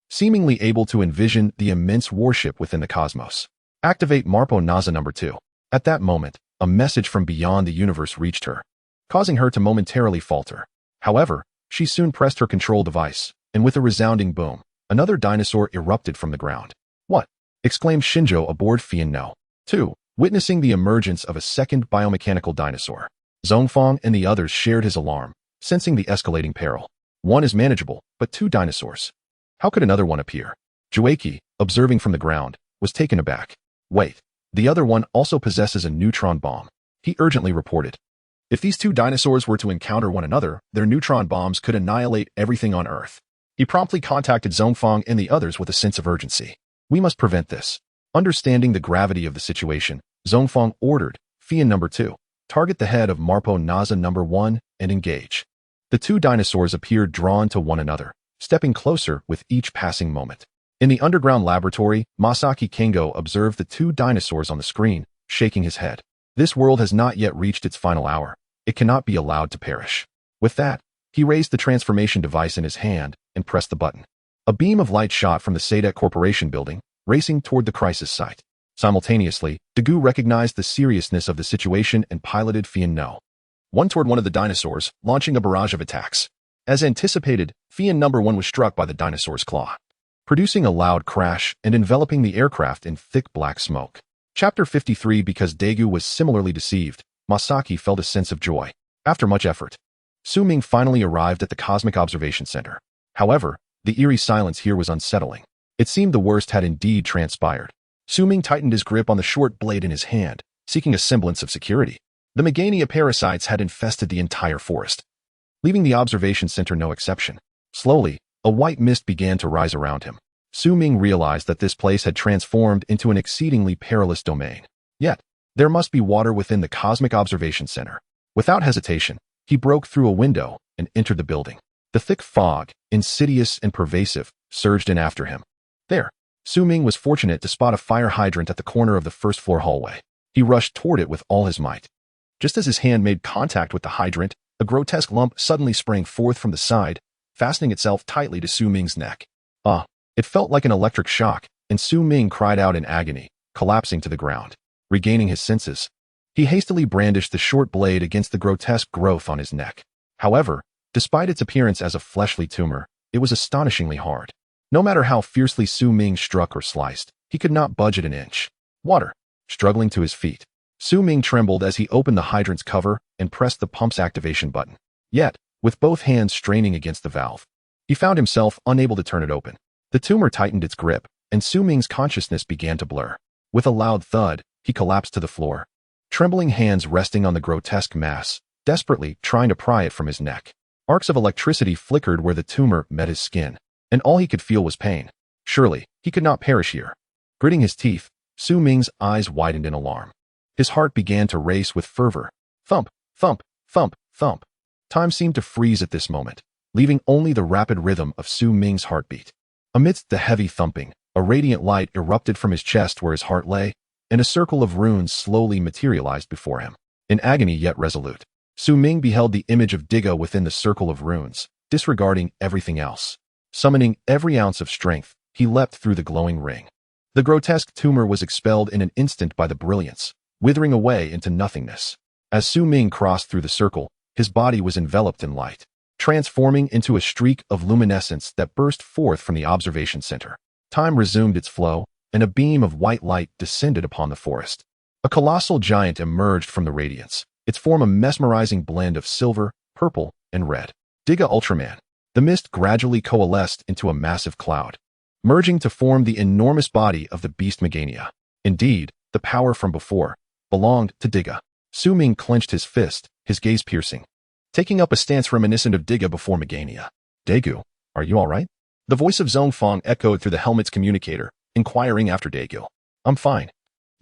seemingly able to envision the immense warship within the cosmos. Activate Marpo Naza No. 2. At that moment, a message from beyond the universe reached her, causing her to momentarily falter. However, she soon pressed her control device, and with a resounding boom, another dinosaur erupted from the ground. What? Exclaimed Xinzhou aboard Fian No. 2, witnessing the emergence of a second biomechanical dinosaur. Zhongfang and the others shared his alarm, sensing the escalating peril. One is manageable, but two dinosaurs. How could another one appear? Jueki, observing from the ground, was taken aback. Wait, the other one also possesses a neutron bomb. He urgently reported. If these two dinosaurs were to encounter one another, their neutron bombs could annihilate everything on Earth. He promptly contacted Zhongfang and the others with a sense of urgency. We must prevent this. Understanding the gravity of the situation, Zhongfang ordered Fian No. 2, target the head of Marpo Naza No. 1 and engage. The two dinosaurs appeared drawn to one another, stepping closer with each passing moment. In the underground laboratory, Masaki Kengo observed the two dinosaurs on the screen, shaking his head. This world has not yet reached its final hour. It cannot be allowed to perish. With that, he raised the transformation device in his hand and pressed the button. A beam of light shot from the Sadek Corporation building, racing toward the crisis site. Simultaneously, Degu recognized the seriousness of the situation and piloted Fian No. 1 toward one of the dinosaurs, launching a barrage of attacks. As anticipated, Fian No. 1 was struck by the dinosaur's claw, producing a loud crash and enveloping the aircraft in thick black smoke. Chapter 53. Because Daegu was similarly deceived, Masaki felt a sense of joy. After much effort, Su Ming finally arrived at the Cosmic Observation Center. However, the eerie silence here was unsettling. It seemed the worst had indeed transpired. Su Ming tightened his grip on the short blade in his hand, seeking a semblance of security. The Megania parasites had infested the entire forest, leaving the observation center no exception. Slowly, a white mist began to rise around him. Su Ming realized that this place had transformed into an exceedingly perilous domain. Yet, there must be water within the Cosmic Observation Center. Without hesitation, he broke through a window and entered the building. The thick fog, insidious and pervasive, surged in after him. There, Su Ming was fortunate to spot a fire hydrant at the corner of the first-floor hallway. He rushed toward it with all his might. Just as his hand made contact with the hydrant, a grotesque lump suddenly sprang forth from the side, fastening itself tightly to Su Ming's neck. Ah! It felt like an electric shock, and Su Ming cried out in agony, collapsing to the ground. Regaining his senses, he hastily brandished the short blade against the grotesque growth on his neck. However, despite its appearance as a fleshly tumor, it was astonishingly hard. No matter how fiercely Su Ming struck or sliced, he could not budge it an inch. Water! Struggling to his feet, Su Ming trembled as he opened the hydrant's cover and pressed the pump's activation button. Yet, with both hands straining against the valve, he found himself unable to turn it open. The tumor tightened its grip, and Su Ming's consciousness began to blur. With a loud thud, he collapsed to the floor, trembling hands resting on the grotesque mass, desperately trying to pry it from his neck. Arcs of electricity flickered where the tumor met his skin, and all he could feel was pain. Surely, he could not perish here. Gritting his teeth, Su Ming's eyes widened in alarm. His heart began to race with fervor. Thump, thump, thump, thump. Time seemed to freeze at this moment, leaving only the rapid rhythm of Su Ming's heartbeat. Amidst the heavy thumping, a radiant light erupted from his chest where his heart lay, and a circle of runes slowly materialized before him. In agony yet resolute, Su Ming beheld the image of Diga within the circle of runes, disregarding everything else. Summoning every ounce of strength, he leapt through the glowing ring. The grotesque tumor was expelled in an instant by the brilliance, withering away into nothingness. As Su Ming crossed through the circle, his body was enveloped in light, transforming into a streak of luminescence that burst forth from the observation center. Time resumed its flow, and a beam of white light descended upon the forest. A colossal giant emerged from the radiance, its form a mesmerizing blend of silver, purple, and red. Diga Ultraman. The mist gradually coalesced into a massive cloud, merging to form the enormous body of the beast Megania. Indeed, the power from before belonged to Diga. Su Ming clenched his fist, his gaze piercing, taking up a stance reminiscent of Diga before Megania. Daegu, are you all right? The voice of Zhong Fang echoed through the helmet's communicator, inquiring after Daegu. I'm fine.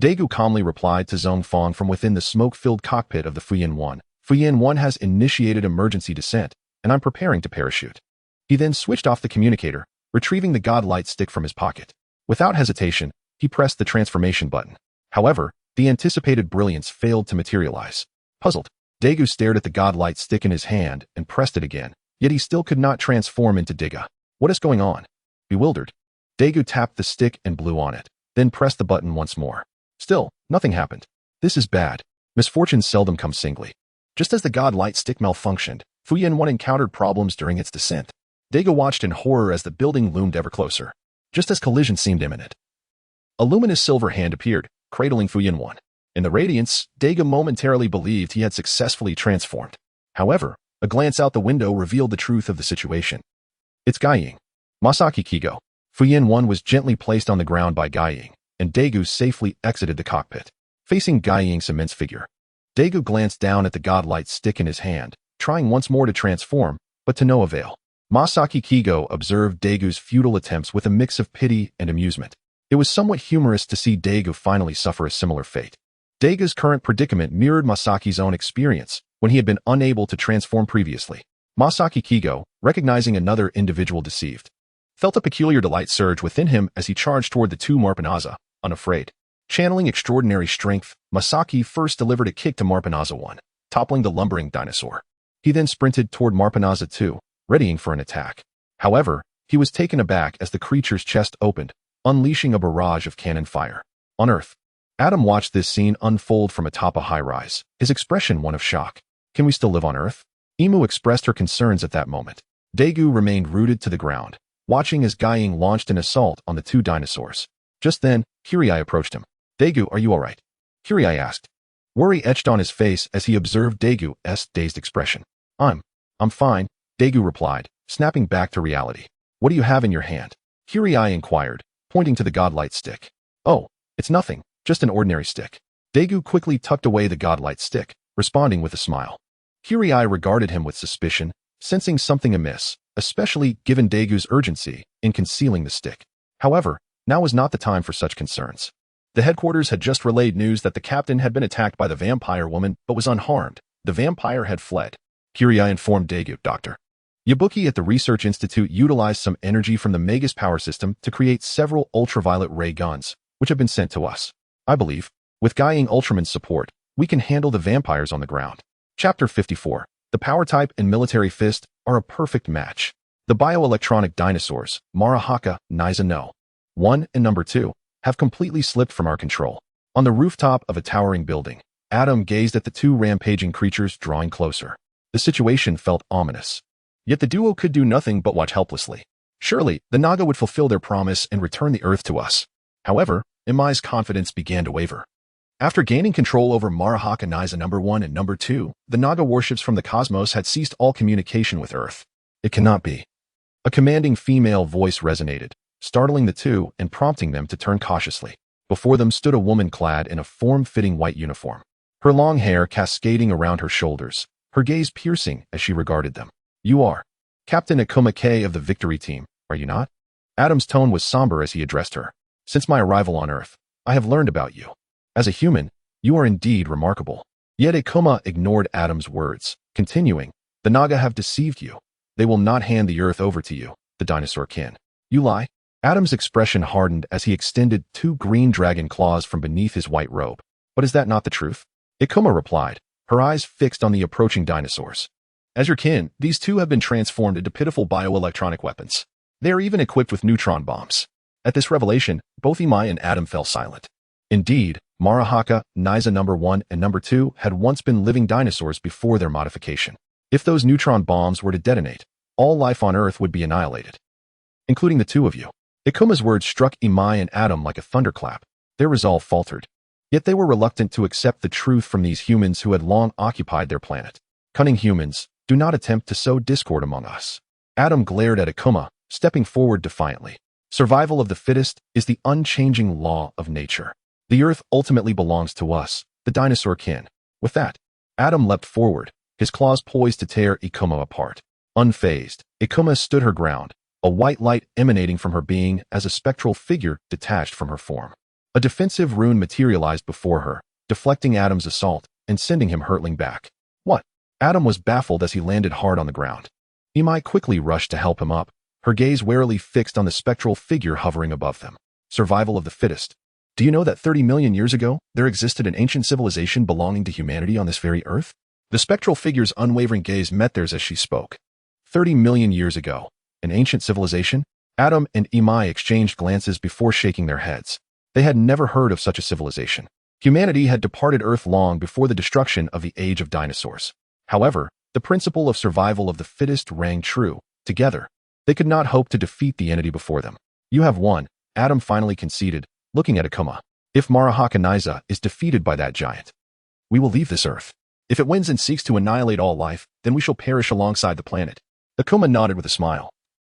Daegu calmly replied to Zhong Fang from within the smoke-filled cockpit of the Fuyin 1. Fuyin 1 has initiated emergency descent, and I'm preparing to parachute. He then switched off the communicator, retrieving the godlight stick from his pocket. Without hesitation, he pressed the transformation button. However, the anticipated brilliance failed to materialize. Puzzled, Daegu stared at the godlight stick in his hand and pressed it again, yet he still could not transform into Diga. What is going on? Bewildered, Daegu tapped the stick and blew on it, then pressed the button once more. Still, nothing happened. This is bad. Misfortunes seldom come singly. Just as the godlight stick malfunctioned, Fuyin 1 encountered problems during its descent. Daegu watched in horror as the building loomed ever closer. Just as collision seemed imminent, a luminous silver hand appeared, cradling Fuyin 1. In the radiance, Daegu momentarily believed he had successfully transformed. However, a glance out the window revealed the truth of the situation. It's Guiying. Masaki Kigo. Fuyin 1 was gently placed on the ground by Guiying, and Daegu safely exited the cockpit. Facing Guiying's immense figure, Daegu glanced down at the godlight stick in his hand, trying once more to transform, but to no avail. Masaki Kigo observed Daegu's futile attempts with a mix of pity and amusement. It was somewhat humorous to see Daegu finally suffer a similar fate. Daegu's current predicament mirrored Masaki's own experience when he had been unable to transform previously. Masaki Kigo, recognizing another individual deceived, felt a peculiar delight surge within him as he charged toward the two Marpanaza, unafraid. Channeling extraordinary strength, Masaki first delivered a kick to Marpanaza 1, toppling the lumbering dinosaur. He then sprinted toward Marpanaza 2, readying for an attack. However, he was taken aback as the creature's chest opened, unleashing a barrage of cannon fire. On Earth, Adam watched this scene unfold from atop a high-rise, his expression one of shock. Can we still live on Earth? Emu expressed her concerns at that moment. Daegu remained rooted to the ground, watching as Guiying launched an assault on the two dinosaurs. Just then, Kirai approached him. Daegu, are you alright? Kirai asked. Worry etched on his face as he observed Daegu's dazed expression. I'm fine, Daegu replied, snapping back to reality. What do you have in your hand? Kirai inquired, pointing to the godlight stick. Oh, it's nothing, just an ordinary stick. Daegu quickly tucked away the godlight stick, responding with a smile. Kirai regarded him with suspicion, sensing something amiss, especially given Daegu's urgency in concealing the stick. However, now was not the time for such concerns. The headquarters had just relayed news that the captain had been attacked by the vampire woman but was unharmed. The vampire had fled. Kirai informed Daegu, Dr. Yabuki at the Research Institute utilized some energy from the Magus power system to create several ultraviolet ray guns, which have been sent to us. I believe, with Guiying Ultraman's support, we can handle the vampires on the ground. Chapter 54. The power type and military fist are a perfect match. The bioelectronic dinosaurs, Marahaka, Niza no. 1 and number 2, have completely slipped from our control. On the rooftop of a towering building, Adam gazed at the two rampaging creatures drawing closer. The situation felt ominous. Yet the duo could do nothing but watch helplessly. Surely, the Naga would fulfill their promise and return the Earth to us. However, Imai's confidence began to waver. After gaining control over Marahaka Niza number 1 and number 2, the Naga warships from the cosmos had ceased all communication with Earth. It cannot be. A commanding female voice resonated, startling the two and prompting them to turn cautiously. Before them stood a woman clad in a form-fitting white uniform. Her long hair cascading around her shoulders, her gaze piercing as she regarded them. You are Captain Akuma K of the Victory Team, are you not? Adam's tone was somber as he addressed her. Since my arrival on Earth, I have learned about you. As a human, you are indeed remarkable. Yet Akuma ignored Adam's words, continuing, the Naga have deceived you. They will not hand the Earth over to you, the dinosaur kin. You lie. Adam's expression hardened as he extended two green dragon claws from beneath his white robe. But is that not the truth? Akuma replied, her eyes fixed on the approaching dinosaurs. As your kin, these two have been transformed into pitiful bioelectronic weapons. They are even equipped with neutron bombs. At this revelation, both Imai and Adam fell silent. Indeed, Marahaka, Niza number 1 and number 2 had once been living dinosaurs before their modification. If those neutron bombs were to detonate, all life on Earth would be annihilated. Including the two of you. Akuma's words struck Imai and Adam like a thunderclap. Their resolve faltered. Yet they were reluctant to accept the truth from these humans who had long occupied their planet. Cunning humans, do not attempt to sow discord among us. Adam glared at Akuma, stepping forward defiantly. Survival of the fittest is the unchanging law of nature. The Earth ultimately belongs to us, the dinosaur kin. With that, Adam leapt forward, his claws poised to tear Akuma apart. Unfazed, Akuma stood her ground, a white light emanating from her being as a spectral figure detached from her form. A defensive rune materialized before her, deflecting Adam's assault and sending him hurtling back. What? Adam was baffled as he landed hard on the ground. Imai quickly rushed to help him up, her gaze warily fixed on the spectral figure hovering above them. Survival of the fittest. Do you know that 30 million years ago, there existed an ancient civilization belonging to humanity on this very Earth? The spectral figure's unwavering gaze met theirs as she spoke. 30 million years ago, an ancient civilization? Adam and Imai exchanged glances before shaking their heads. They had never heard of such a civilization. Humanity had departed Earth long before the destruction of the age of dinosaurs. However, the principle of survival of the fittest rang true. Together, they could not hope to defeat the entity before them. You have won, Adam finally conceded, looking at Akuma. If Marahaka Niza is defeated by that giant, we will leave this Earth. If it wins and seeks to annihilate all life, then we shall perish alongside the planet. Akuma nodded with a smile,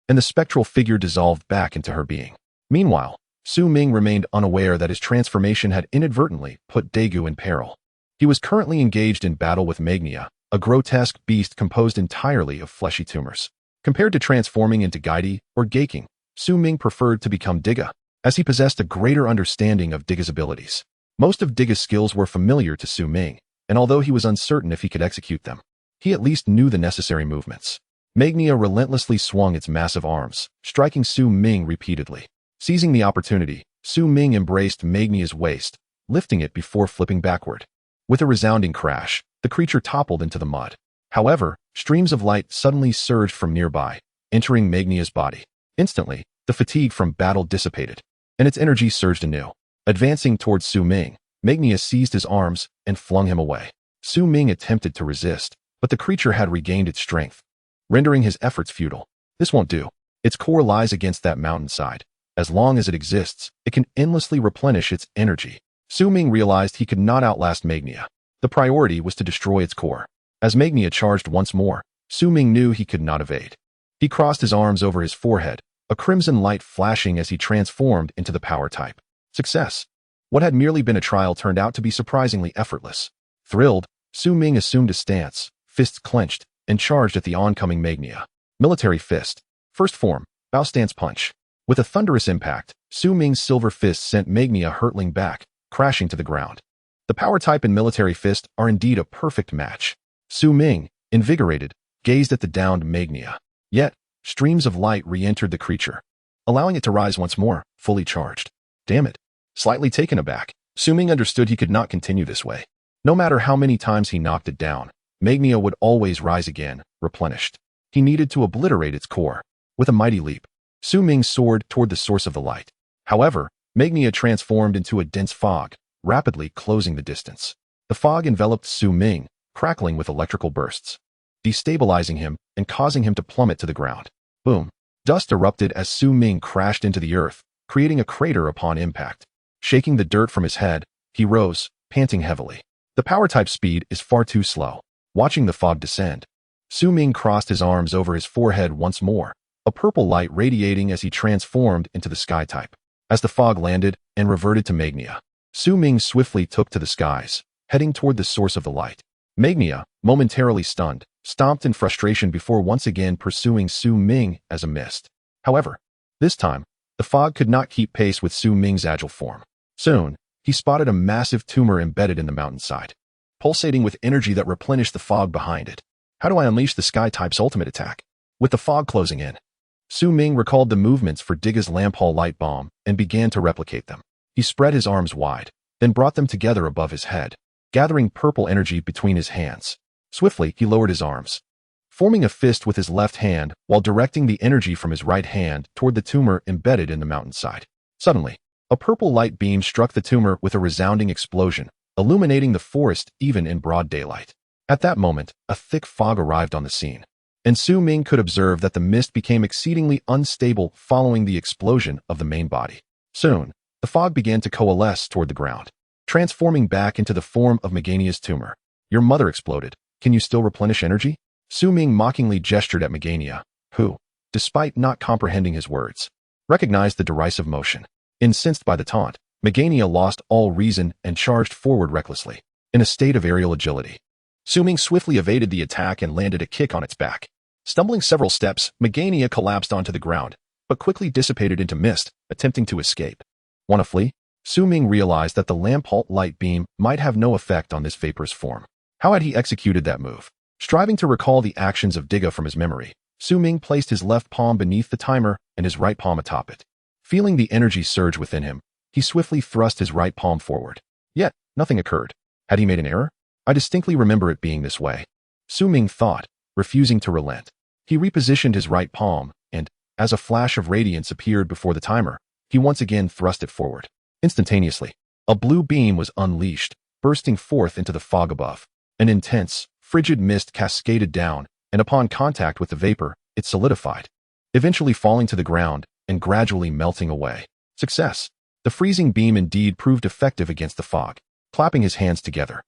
and the spectral figure dissolved back into her being. Meanwhile, Su Ming remained unaware that his transformation had inadvertently put Daegu in peril. He was currently engaged in battle with Magnia, a grotesque beast composed entirely of fleshy tumors. Compared to transforming into Gaidi or Geiking, Su Ming preferred to become Diga, as he possessed a greater understanding of Diga's abilities. Most of Diga's skills were familiar to Su Ming, and although he was uncertain if he could execute them, he at least knew the necessary movements. Magnia relentlessly swung its massive arms, striking Su Ming repeatedly. Seizing the opportunity, Su Ming embraced Magnia's waist, lifting it before flipping backward. With a resounding crash, the creature toppled into the mud. However, streams of light suddenly surged from nearby, entering Magnia's body. Instantly, the fatigue from battle dissipated, and its energy surged anew. Advancing towards Su Ming, Magnia seized his arms and flung him away. Su Ming attempted to resist, but the creature had regained its strength, rendering his efforts futile. This won't do. Its core lies against that mountainside. As long as it exists, it can endlessly replenish its energy. Su Ming realized he could not outlast Magnia. The priority was to destroy its core. As Magnia charged once more, Su Ming knew he could not evade. He crossed his arms over his forehead, a crimson light flashing as he transformed into the power type. Success. What had merely been a trial turned out to be surprisingly effortless. Thrilled, Su Ming assumed a stance, fists clenched, and charged at the oncoming Magnia. Military fist. First form, bow stance punch. With a thunderous impact, Su Ming's silver fist sent Magnia hurtling back, crashing to the ground. The power type and military fist are indeed a perfect match. Su Ming, invigorated, gazed at the downed Magnia. Yet, streams of light re-entered the creature, allowing it to rise once more, fully charged. Damn it. Slightly taken aback, Su Ming understood he could not continue this way. No matter how many times he knocked it down, Magnia would always rise again, replenished. He needed to obliterate its core. With a mighty leap, Su Ming soared toward the source of the light. However, Magnia transformed into a dense fog, rapidly closing the distance. The fog enveloped Su Ming, crackling with electrical bursts, destabilizing him and causing him to plummet to the ground. Boom! Dust erupted as Su Ming crashed into the earth, creating a crater upon impact. Shaking the dirt from his head, he rose, panting heavily. The power-type speed is far too slow. Watching the fog descend, Su Ming crossed his arms over his forehead once more, a purple light radiating as he transformed into the sky-type. As the fog landed and reverted to Magnia, Su Ming swiftly took to the skies, heading toward the source of the light. Magnia, momentarily stunned, stomped in frustration before once again pursuing Su Ming as a mist. However, this time, the fog could not keep pace with Su Ming's agile form. Soon, he spotted a massive tumor embedded in the mountainside, pulsating with energy that replenished the fog behind it. How do I unleash the Sky-type's ultimate attack? With the fog closing in, Su Ming recalled the movements for Diga's Lamphall light bomb and began to replicate them. He spread his arms wide, then brought them together above his head, gathering purple energy between his hands. Swiftly, he lowered his arms, forming a fist with his left hand while directing the energy from his right hand toward the tumor embedded in the mountainside. Suddenly, a purple light beam struck the tumor with a resounding explosion, illuminating the forest even in broad daylight. At that moment, a thick fog arrived on the scene, and Su Ming could observe that the mist became exceedingly unstable following the explosion of the main body. Soon, the fog began to coalesce toward the ground, transforming back into the form of Megania's tumor. Your mother exploded. Can you still replenish energy? Su Ming mockingly gestured at Megania, who, despite not comprehending his words, recognized the derisive motion. Incensed by the taunt, Megania lost all reason and charged forward recklessly, in a state of aerial agility. Su Ming swiftly evaded the attack and landed a kick on its back. Stumbling several steps, Megania collapsed onto the ground, but quickly dissipated into mist, attempting to escape. Want to flee? Su Ming realized that the Lamphall light beam might have no effect on this vaporous form. How had he executed that move? Striving to recall the actions of Diga from his memory, Su Ming placed his left palm beneath the timer and his right palm atop it. Feeling the energy surge within him, he swiftly thrust his right palm forward. Yet, nothing occurred. Had he made an error? I distinctly remember it being this way. Su Ming thought, refusing to relent. He repositioned his right palm, and, as a flash of radiance appeared before the timer, he once again thrust it forward. Instantaneously, a blue beam was unleashed, bursting forth into the fog above. An intense, frigid mist cascaded down, and upon contact with the vapor, it solidified, eventually falling to the ground and gradually melting away. Success! The freezing beam indeed proved effective against the fog. Clapping his hands together,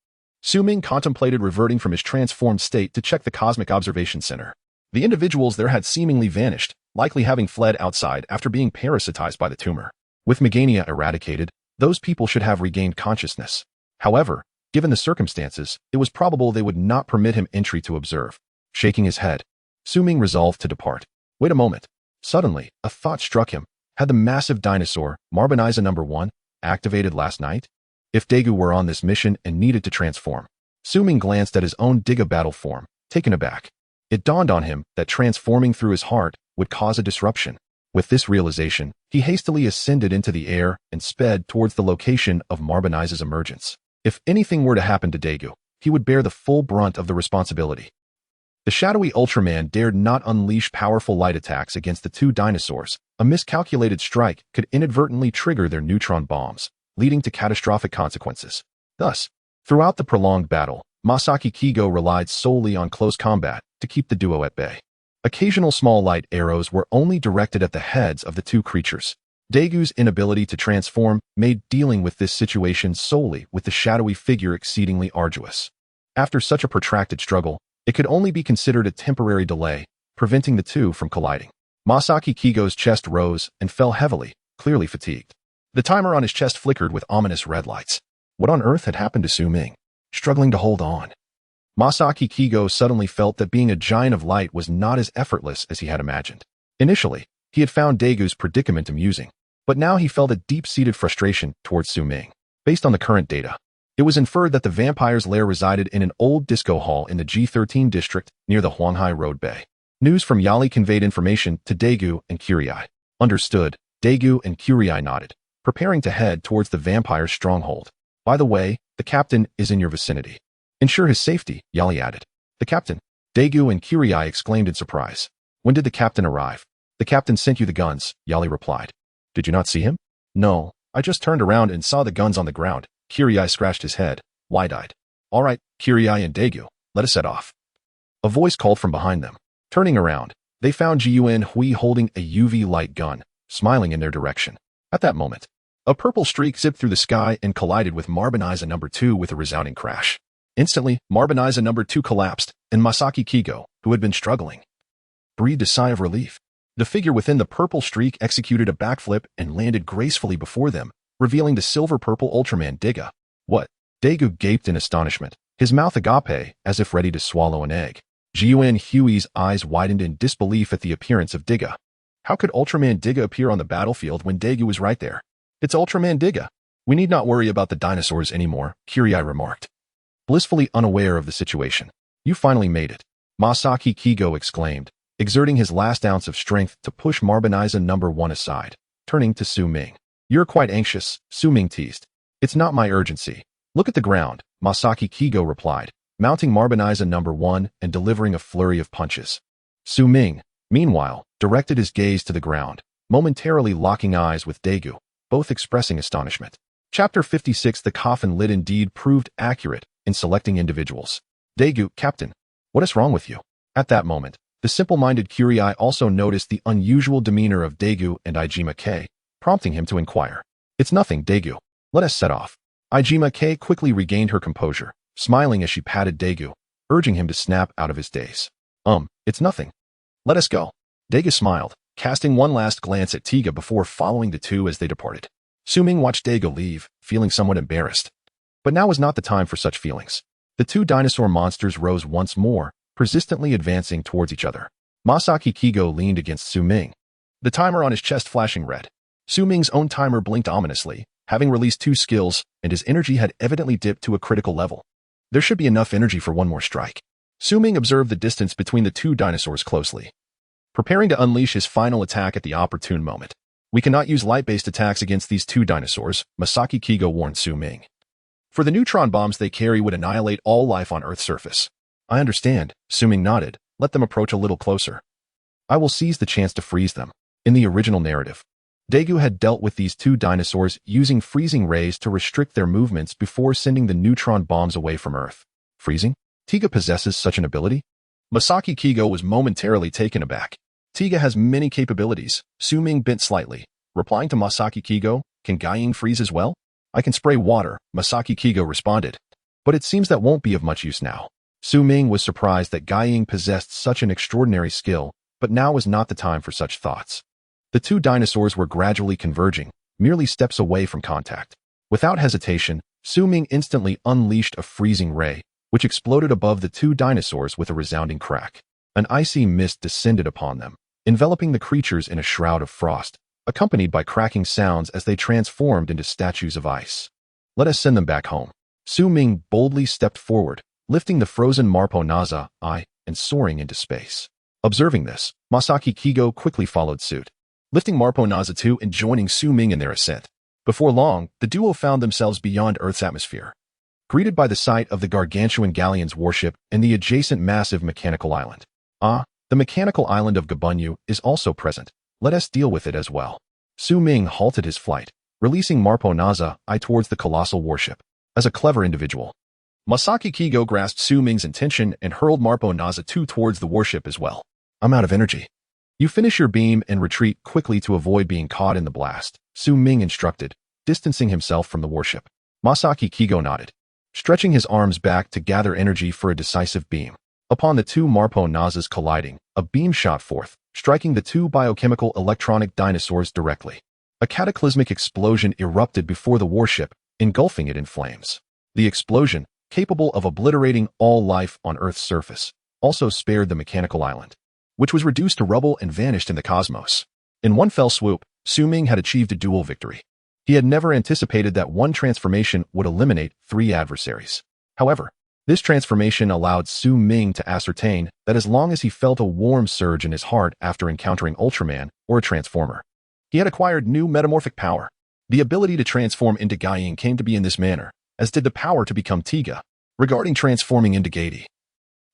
Su Ming contemplated reverting from his transformed state to check the Cosmic Observation Center. The individuals there had seemingly vanished, likely having fled outside after being parasitized by the tumor. With Megania eradicated, those people should have regained consciousness. However, given the circumstances, it was probable they would not permit him entry to observe. Shaking his head, Su Ming resolved to depart. Wait a moment. Suddenly, a thought struck him. Had the massive dinosaur, Marboniza No. 1, activated last night? If Daegu were on this mission and needed to transform, Su Ming glanced at his own Diga battle form, taken aback. It dawned on him that transforming through his heart would cause a disruption. With this realization, he hastily ascended into the air and sped towards the location of Marboniza's emergence. If anything were to happen to Daegu, he would bear the full brunt of the responsibility. The shadowy Ultraman dared not unleash powerful light attacks against the two dinosaurs. A miscalculated strike could inadvertently trigger their neutron bombs, leading to catastrophic consequences. Thus, throughout the prolonged battle, Masaki Kigo relied solely on close combat to keep the duo at bay. Occasional small light arrows were only directed at the heads of the two creatures. Daegu's inability to transform made dealing with this situation solely with the shadowy figure exceedingly arduous. After such a protracted struggle, it could only be considered a temporary delay, preventing the two from colliding. Masaki Kigo's chest rose and fell heavily, clearly fatigued. The timer on his chest flickered with ominous red lights. What on earth had happened to Su Ming? Struggling to hold on. Masaki Kigo suddenly felt that being a giant of light was not as effortless as he had imagined. Initially, he had found Daegu's predicament amusing, but now he felt a deep-seated frustration towards Su Ming. Based on the current data, it was inferred that the vampire's lair resided in an old disco hall in the G13 district near the Huanghai Road Bay. News from Yali conveyed information to Daegu and Kyriai. Understood, Daegu and Kyriai nodded, preparing to head towards the vampire's stronghold. By the way, the captain is in your vicinity. Ensure his safety, Yali added. The captain? Daegu and Kyriai exclaimed in surprise. When did the captain arrive? The captain sent you the guns, Yali replied. Did you not see him? No, I just turned around and saw the guns on the ground. Kirai scratched his head, wide-eyed. All right, Kirai and Daegu, let us set off. A voice called from behind them. Turning around, they found Jiuan Hui holding a UV light gun, smiling in their direction. At that moment, a purple streak zipped through the sky and collided with Marboniza No. 2 with a resounding crash. Instantly, Marboniza No. 2 collapsed, and Masaki Kigo, who had been struggling, breathed a sigh of relief. The figure within the purple streak executed a backflip and landed gracefully before them, revealing the silver-purple Ultraman Diga. What? Daegu gaped in astonishment, his mouth agape as if ready to swallow an egg. Jiuan Hui's eyes widened in disbelief at the appearance of Diga. How could Ultraman Diga appear on the battlefield when Daegu was right there? It's Ultraman Diga. We need not worry about the dinosaurs anymore, Kirai remarked, blissfully unaware of the situation. You finally made it, Masaki Kigo exclaimed, exerting his last ounce of strength to push Marboniza No. 1 aside, turning to Su Ming. You're quite anxious, Su Ming teased. It's not my urgency. Look at the ground, Masaki Kigo replied, mounting Marboniza No. 1 and delivering a flurry of punches. Su Ming, meanwhile, directed his gaze to the ground, momentarily locking eyes with Daegu, both expressing astonishment. Chapter 56. The coffin lid indeed proved accurate in selecting individuals. Daegu, Captain, what is wrong with you? At that moment, the simple-minded Kirai also noticed the unusual demeanor of Daegu and Ijima K, prompting him to inquire. It's nothing, Daegu. Let us set off. Ijima K quickly regained her composure, smiling as she patted Daegu, urging him to snap out of his daze. It's nothing. Let us go. Daegu smiled, casting one last glance at Tiga before following the two as they departed. Su Ming watched Daegu leave, feeling somewhat embarrassed. But now was not the time for such feelings. The two dinosaur monsters rose once more, persistently advancing towards each other. Masaki Kigo leaned against Su Ming, the timer on his chest flashing red. Su Ming's own timer blinked ominously, having released 2 skills, and his energy had evidently dipped to a critical level. There should be enough energy for one more strike. Su Ming observed the distance between the two dinosaurs closely, preparing to unleash his final attack at the opportune moment. We cannot use light-based attacks against these two dinosaurs, Masaki Kigo warned Su Ming. For the neutron bombs they carry would annihilate all life on Earth's surface. I understand, Su Ming nodded. Let them approach a little closer. I will seize the chance to freeze them. In the original narrative, Daegu had dealt with these two dinosaurs using freezing rays to restrict their movements before sending the neutron bombs away from Earth. Freezing? Tiga possesses such an ability? Masaki Kigo was momentarily taken aback. Tiga has many capabilities. Su Ming bent slightly, replying to Masaki Kigo, can Guiying freeze as well? I can spray water, Masaki Kigo responded. But it seems that won't be of much use now. Su Ming was surprised that Guiying possessed such an extraordinary skill, but now was not the time for such thoughts. The two dinosaurs were gradually converging, merely steps away from contact. Without hesitation, Su Ming instantly unleashed a freezing ray, which exploded above the two dinosaurs with a resounding crack. An icy mist descended upon them, enveloping the creatures in a shroud of frost, accompanied by cracking sounds as they transformed into statues of ice. Let us send them back home. Su Ming boldly stepped forward, lifting the frozen Marpo-Naza eye and soaring into space. Observing this, Masaki Kigo quickly followed suit, lifting Marpo-Naza 2 and joining Su Ming in their ascent. Before long, the duo found themselves beyond Earth's atmosphere, greeted by the sight of the gargantuan Galleon's warship and the adjacent massive mechanical island. The mechanical island of Gabunyu is also present. Let us deal with it as well. Su Ming halted his flight, releasing Marpo-Naza eye towards the colossal warship. As a clever individual, Masaki Kigo grasped Su Ming's intention and hurled Marpo-Naza 2 towards the warship as well. I'm out of energy. You finish your beam and retreat quickly to avoid being caught in the blast, Su Ming instructed, distancing himself from the warship. Masaki Kigo nodded, stretching his arms back to gather energy for a decisive beam. Upon the two Marpo-Nazas colliding, a beam shot forth, striking the two biochemical electronic dinosaurs directly. A cataclysmic explosion erupted before the warship, engulfing it in flames. The explosion, capable of obliterating all life on Earth's surface, also spared the mechanical island, which was reduced to rubble and vanished in the cosmos. In one fell swoop, Su Ming had achieved a dual victory. He had never anticipated that one transformation would eliminate 3 adversaries. However, this transformation allowed Su Ming to ascertain that as long as he felt a warm surge in his heart after encountering Ultraman or a Transformer, he had acquired new metamorphic power. The ability to transform into Guiying came to be in this manner, as did the power to become Tiga. Regarding transforming into Gaiety,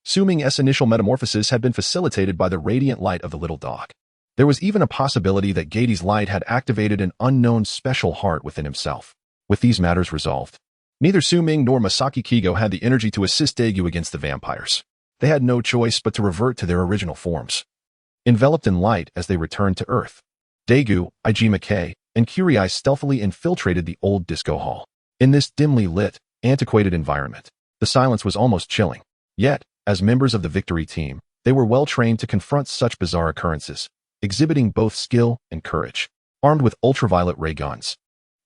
Su Ming's initial metamorphosis had been facilitated by the radiant light of the little dog. There was even a possibility that Gaedy's light had activated an unknown special heart within himself. With these matters resolved, neither Su Ming nor Masaki Kigo had the energy to assist Daegu against the vampires. They had no choice but to revert to their original forms. Enveloped in light as they returned to Earth, Daegu, Ijima K, and Kurii stealthily infiltrated the old disco hall. In this dimly lit, antiquated environment, the silence was almost chilling. Yet, as members of the Victory team, they were well trained to confront such bizarre occurrences, exhibiting both skill and courage. Armed with ultraviolet ray guns,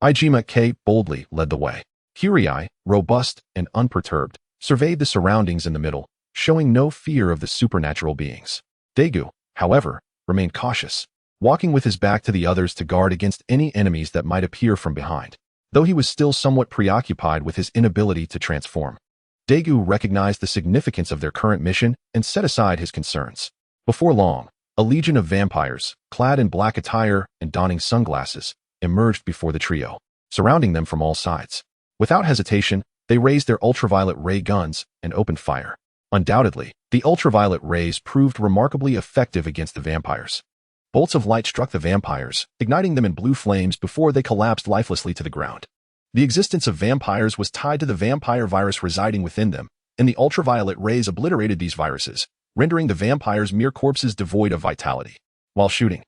Ijima K boldly led the way. Kurii, robust and unperturbed, surveyed the surroundings in the middle, showing no fear of the supernatural beings. Daegu, however, remained cautious, walking with his back to the others to guard against any enemies that might appear from behind. Though he was still somewhat preoccupied with his inability to transform, Daegu recognized the significance of their current mission and set aside his concerns. Before long, a legion of vampires, clad in black attire and donning sunglasses, emerged before the trio, surrounding them from all sides. Without hesitation, they raised their ultraviolet ray guns and opened fire. Undoubtedly, the ultraviolet rays proved remarkably effective against the vampires. Bolts of light struck the vampires, igniting them in blue flames before they collapsed lifelessly to the ground. The existence of vampires was tied to the vampire virus residing within them, and the ultraviolet rays obliterated these viruses, rendering the vampires mere corpses devoid of vitality. While shooting,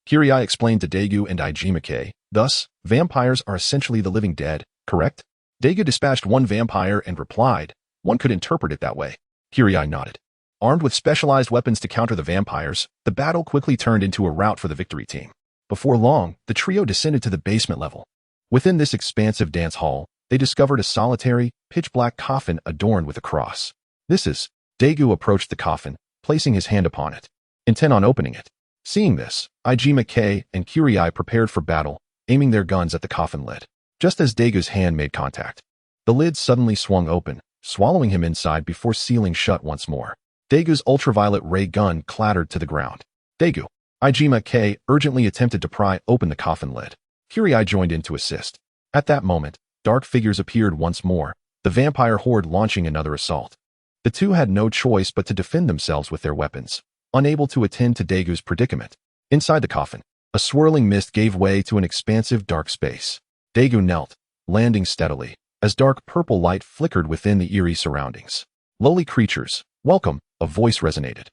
Kurii explained to Daegu and Ijima K, thus, vampires are essentially the living dead, correct? Daegu dispatched one vampire and replied, one could interpret it that way. Kurii nodded. Armed with specialized weapons to counter the vampires, the battle quickly turned into a rout for the Victory team. Before long, the trio descended to the basement level. Within this expansive dance hall, they discovered a solitary, pitch-black coffin adorned with a cross. Daegu approached the coffin, placing his hand upon it, intent on opening it. Seeing this, Ijima K and Kurii prepared for battle, aiming their guns at the coffin lid. Just as Daegu's hand made contact, the lid suddenly swung open, swallowing him inside before sealing shut once more. Daegu's ultraviolet ray gun clattered to the ground. Daegu, Ijima K urgently attempted to pry open the coffin lid. Kurii joined in to assist. At that moment, dark figures appeared once more, the vampire horde launching another assault. The two had no choice but to defend themselves with their weapons, unable to attend to Daegu's predicament. Inside the coffin, a swirling mist gave way to an expansive dark space. Daegu knelt, landing steadily, as dark purple light flickered within the eerie surroundings. Lowly creatures, welcome, a voice resonated.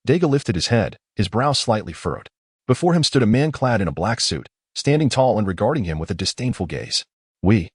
Daegu lifted his head, his brow slightly furrowed. Before him stood a man clad in a black suit, standing tall and regarding him with a disdainful gaze. We,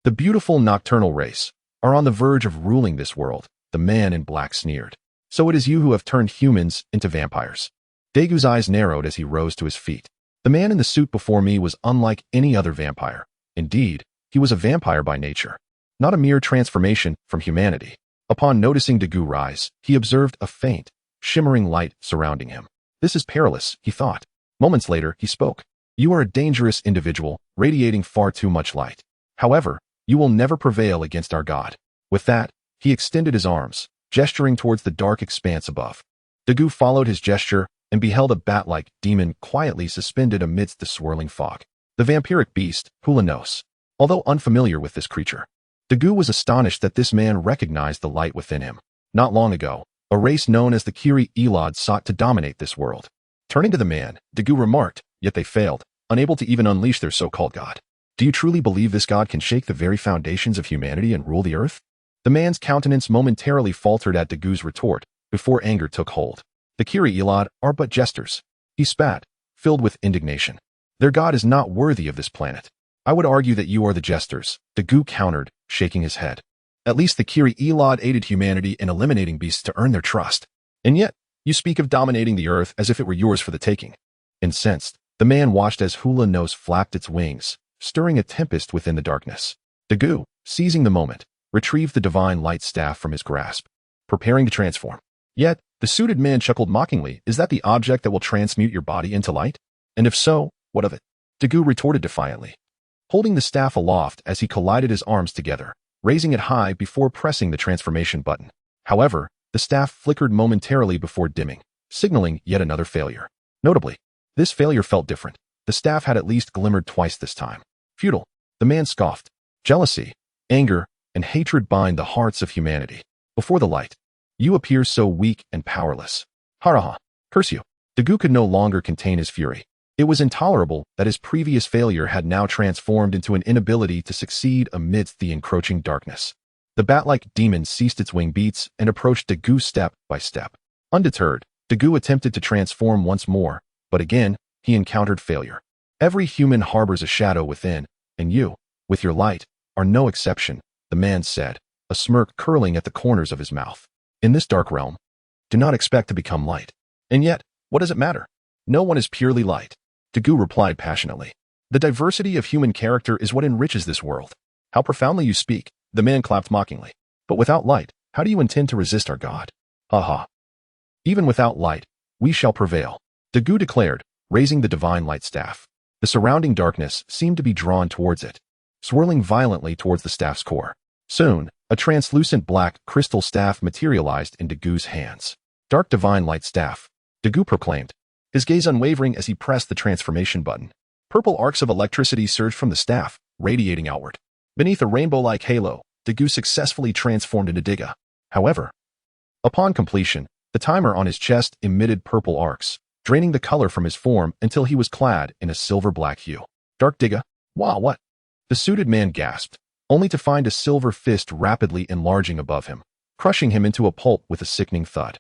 the beautiful nocturnal race, are on the verge of ruling this world, the man in black sneered. So it is you who have turned humans into vampires. Daegu's eyes narrowed as he rose to his feet. The man in the suit before me was unlike any other vampire. Indeed, he was a vampire by nature, not a mere transformation from humanity. Upon noticing Daegu rise, he observed a faint, shimmering light surrounding him. This is perilous, he thought. Moments later, he spoke. You are a dangerous individual, radiating far too much light. However, you will never prevail against our God. With that, he extended his arms, gesturing towards the dark expanse above. Daegu followed his gesture and beheld a bat-like demon quietly suspended amidst the swirling fog. The vampiric beast, Hulanos. Although unfamiliar with this creature, Daegu was astonished that this man recognized the light within him. Not long ago, a race known as the Kiri Elad sought to dominate this world. Turning to the man, Daegu remarked, yet they failed, unable to even unleash their so-called god. Do you truly believe this god can shake the very foundations of humanity and rule the earth? The man's countenance momentarily faltered at Daegu's retort, before anger took hold. The Kiri Elad are but jesters. He spat, filled with indignation. Their god is not worthy of this planet. I would argue that you are the jesters, Daegu countered, shaking his head. At least the Kiri Elad aided humanity in eliminating beasts to earn their trust. And yet, you speak of dominating the earth as if it were yours for the taking. Incensed, the man watched as Hulanos flapped its wings, stirring a tempest within the darkness. Daegu, seizing the moment, retrieved the divine light staff from his grasp, preparing to transform. Yet, the suited man chuckled mockingly, is that the object that will transmute your body into light? And if so, what of it? Daegu retorted defiantly, holding the staff aloft as he collided his arms together, raising it high before pressing the transformation button. However, the staff flickered momentarily before dimming, signaling yet another failure. Notably, this failure felt different. The staff had at least glimmered twice this time. Futile, the man scoffed. Jealousy, anger, and hatred bind the hearts of humanity. Before the light, you appear so weak and powerless. Haraha, curse you. Dagu could no longer contain his fury. It was intolerable that his previous failure had now transformed into an inability to succeed amidst the encroaching darkness. The bat-like demon ceased its wing beats and approached Dagu step by step. Undeterred, Dagu attempted to transform once more, but again, he encountered failure. Every human harbors a shadow within, and you, with your light, are no exception, the man said, a smirk curling at the corners of his mouth. In this dark realm, do not expect to become light. And yet, what does it matter? No one is purely light. Dagu replied passionately. The diversity of human character is what enriches this world. How profoundly you speak, the man clapped mockingly. But without light, how do you intend to resist our God? Ha ha. Even without light, we shall prevail, Dagu declared, raising the divine light staff. The surrounding darkness seemed to be drawn towards it, swirling violently towards the staff's core. Soon, a translucent black crystal staff materialized in Dagu's hands. Dark divine light staff, Dagu proclaimed, his gaze unwavering as he pressed the transformation button. Purple arcs of electricity surged from the staff, radiating outward. Beneath a rainbow-like halo, Dagu successfully transformed into Diga. However, upon completion, the timer on his chest emitted purple arcs, draining the color from his form until he was clad in a silver-black hue. Dark Diga? Wow, what? The suited man gasped, only to find a silver fist rapidly enlarging above him, crushing him into a pulp with a sickening thud.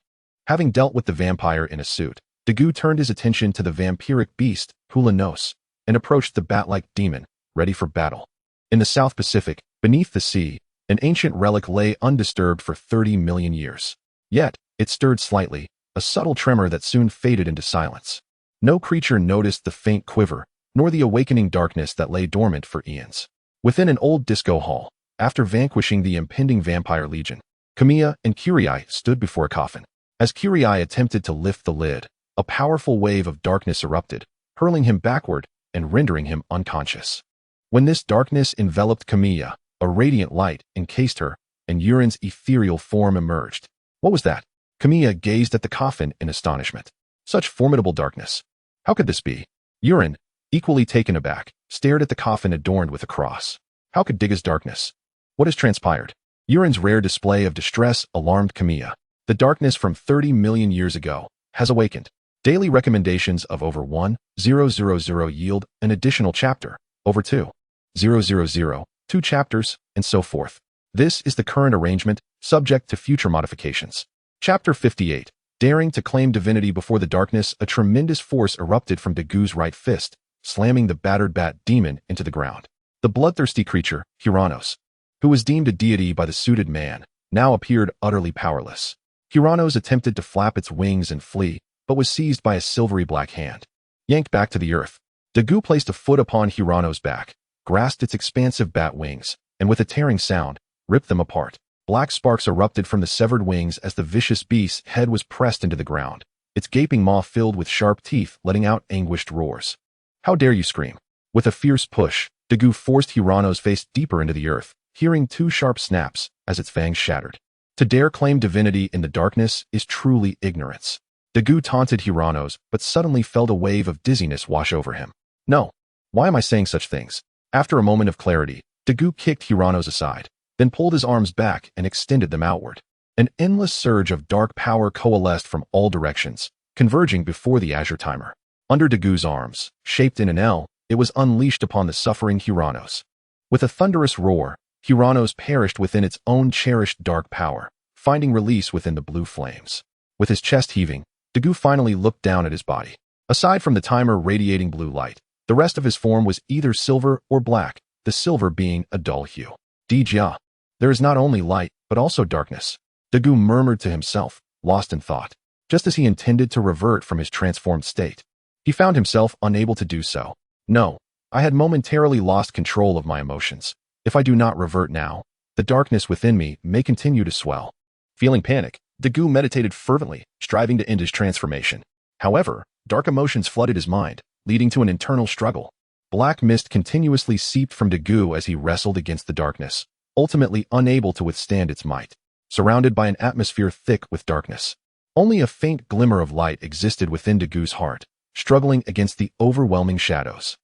Having dealt with the vampire in a suit, Dagu turned his attention to the vampiric beast, Hulanos, and approached the bat-like demon, ready for battle. In the South Pacific, beneath the sea, an ancient relic lay undisturbed for 30 million years. Yet, it stirred slightly, a subtle tremor that soon faded into silence. No creature noticed the faint quiver, nor the awakening darkness that lay dormant for eons. Within an old disco hall, after vanquishing the impending vampire legion, Kamiya and Kyrie stood before a coffin. As Kyrie attempted to lift the lid, a powerful wave of darkness erupted, hurling him backward and rendering him unconscious. When this darkness enveloped Kamiya, a radiant light encased her, and Urin's ethereal form emerged. What was that? Kamiya gazed at the coffin in astonishment. Such formidable darkness. How could this be? Urin, equally taken aback, stared at the coffin adorned with a cross. How could Diga's darkness? What has transpired? Urin's rare display of distress alarmed Kamiya. The darkness from 30 million years ago has awakened. Daily recommendations of over 1,000 yield an additional chapter, over 2,000, 2 chapters, and so forth. This is the current arrangement, subject to future modifications. Chapter 58. Daring to claim divinity before the darkness, a tremendous force erupted from Dagu's right fist, slamming the battered bat demon into the ground. The bloodthirsty creature, Huranos, who was deemed a deity by the suited man, now appeared utterly powerless. Huranos attempted to flap its wings and flee, but was seized by a silvery black hand. Yanked back to the earth, Dagu placed a foot upon Huranos' back, grasped its expansive bat wings, and with a tearing sound, ripped them apart. Black sparks erupted from the severed wings as the vicious beast's head was pressed into the ground, its gaping maw filled with sharp teeth letting out anguished roars. How dare you scream? With a fierce push, Dagu forced Huranos' face deeper into the earth, hearing 2 sharp snaps as its fangs shattered. To dare claim divinity in the darkness is truly ignorance. Dagu taunted Huranos, but suddenly felt a wave of dizziness wash over him. No. Why am I saying such things? After a moment of clarity, Dagu kicked Huranos aside, then pulled his arms back and extended them outward. An endless surge of dark power coalesced from all directions, converging before the azure timer. Under Dagu's arms, shaped in an L, it was unleashed upon the suffering Huranos. With a thunderous roar, Huranos perished within its own cherished dark power, finding release within the blue flames. With his chest heaving, Dagu finally looked down at his body. Aside from the timer radiating blue light, the rest of his form was either silver or black, the silver being a dull hue. Dijia. There is not only light, but also darkness, Dagu murmured to himself, lost in thought. Just as he intended to revert from his transformed state, he found himself unable to do so. No, I had momentarily lost control of my emotions. If I do not revert now, the darkness within me may continue to swell. Feeling panic, Dagu meditated fervently, striving to end his transformation. However, dark emotions flooded his mind, leading to an internal struggle. Black mist continuously seeped from Dagu as he wrestled against the darkness, ultimately unable to withstand its might. Surrounded by an atmosphere thick with darkness, only a faint glimmer of light existed within Dagu's heart, struggling against the overwhelming shadows.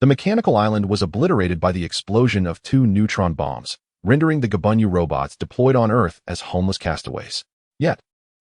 The mechanical island was obliterated by the explosion of 2 neutron bombs, rendering the Gabunyu robots deployed on Earth as homeless castaways. Yet,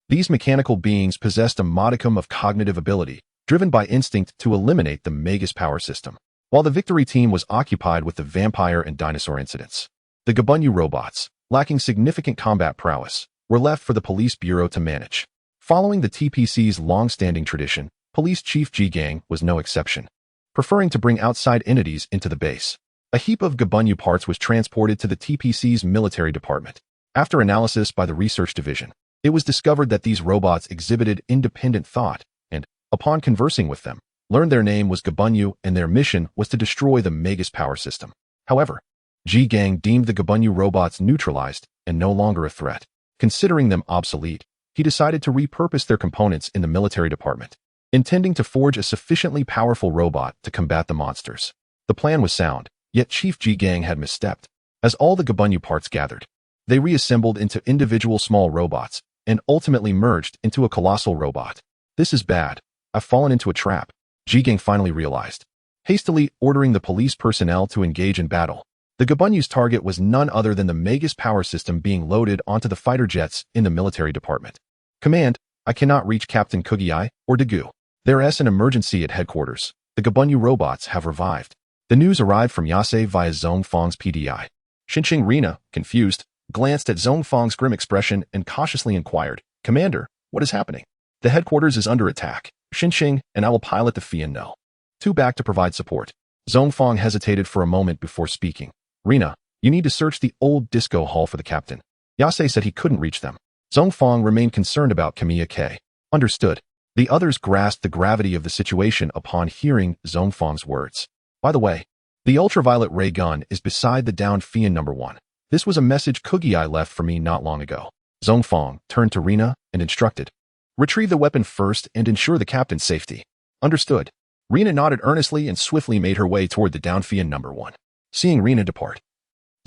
These mechanical beings possessed a modicum of cognitive ability, driven by instinct to eliminate the Magus power system. While the victory team was occupied with the vampire and dinosaur incidents, the Gabunyu robots, lacking significant combat prowess, were left for the police bureau to manage. Following the TPC's long-standing tradition, Police Chief Jiang was no exception, preferring to bring outside entities into the base. A heap of Gabunyu parts was transported to the TPC's military department. After analysis by the research division, it was discovered that these robots exhibited independent thought and, upon conversing with them, learned their name was Gabunyu and their mission was to destroy the Magus power system. However, Jiang deemed the Gabunyu robots neutralized and no longer a threat. Considering them obsolete, he decided to repurpose their components in the military department, intending to forge a sufficiently powerful robot to combat the monsters. The plan was sound, yet Chief Jiang had misstepped. As all the Gabunyu parts gathered, they reassembled into individual small robots and ultimately merged into a colossal robot. This is bad. I've fallen into a trap, Jiang finally realized. Hastily ordering the police personnel to engage in battle, the Gabunyu's target was none other than the Magus power system being loaded onto the fighter jets in the military department. Command, I cannot reach Captain Kugiai or Dagu. There's an emergency at headquarters. The Gabunyu robots have revived. The news arrived from Yase via Zhongfang's PDI. Xinqing Rina, confused, glanced at Zhongfang's grim expression and cautiously inquired, Commander, what is happening? The headquarters is under attack. Xinqing and I will pilot the Fian No. 2 back to provide support. Zhongfang hesitated for a moment before speaking. Rina, you need to search the old disco hall for the captain. Yase said he couldn't reach them. Zhongfang remained concerned about Kamiya K. Understood. The others grasped the gravity of the situation upon hearing Zhongfang's words. By the way, the ultraviolet ray gun is beside the downed Fian No. 1. This was a message Kugiai left for me not long ago. Zhongfang turned to Rina and instructed, retrieve the weapon first and ensure the captain's safety. Understood. Rina nodded earnestly and swiftly made her way toward the downed Fian No. 1. Seeing Rina depart,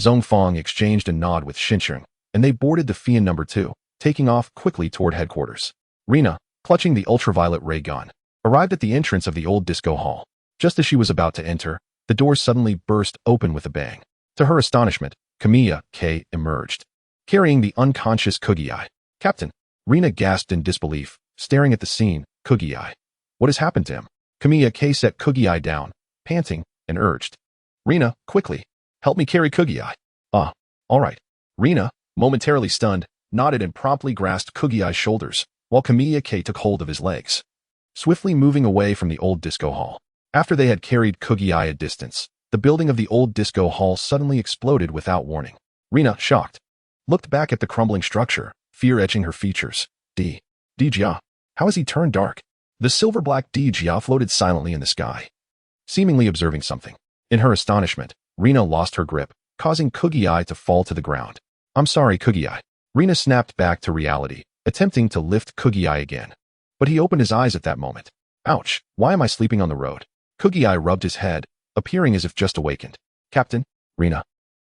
Zhongfang exchanged a nod with Xinqing, and they boarded the Fian No. 2, taking off quickly toward headquarters. Rina, clutching the ultraviolet ray gun, arrived at the entrance of the old disco hall. Just as she was about to enter, the door suddenly burst open with a bang. To her astonishment, Kamiya K. emerged, carrying the unconscious Kugiai. Captain, Rina gasped in disbelief, staring at the scene. Kugiai. What has happened to him? Kamiya K. set Kugiai down, panting, and urged, Rina, quickly, help me carry Kugiai. All right. Rina, momentarily stunned, nodded and promptly grasped Kugiai's shoulders, while Kamiya K. took hold of his legs, swiftly moving away from the old disco hall. After they had carried Kugiai a distance, the building of the old disco hall suddenly exploded without warning. Rina, shocked, looked back at the crumbling structure, fear etching her features. Jia, how has he turned dark? The silver-black Jia floated silently in the sky, seemingly observing something. In her astonishment, Rina lost her grip, causing Kugiai to fall to the ground. I'm sorry, Kugiai. Rina snapped back to reality, attempting to lift Kugiai again. But he opened his eyes at that moment. Ouch, why am I sleeping on the road? Kugiai rubbed his head, appearing as if just awakened. Captain, Rina.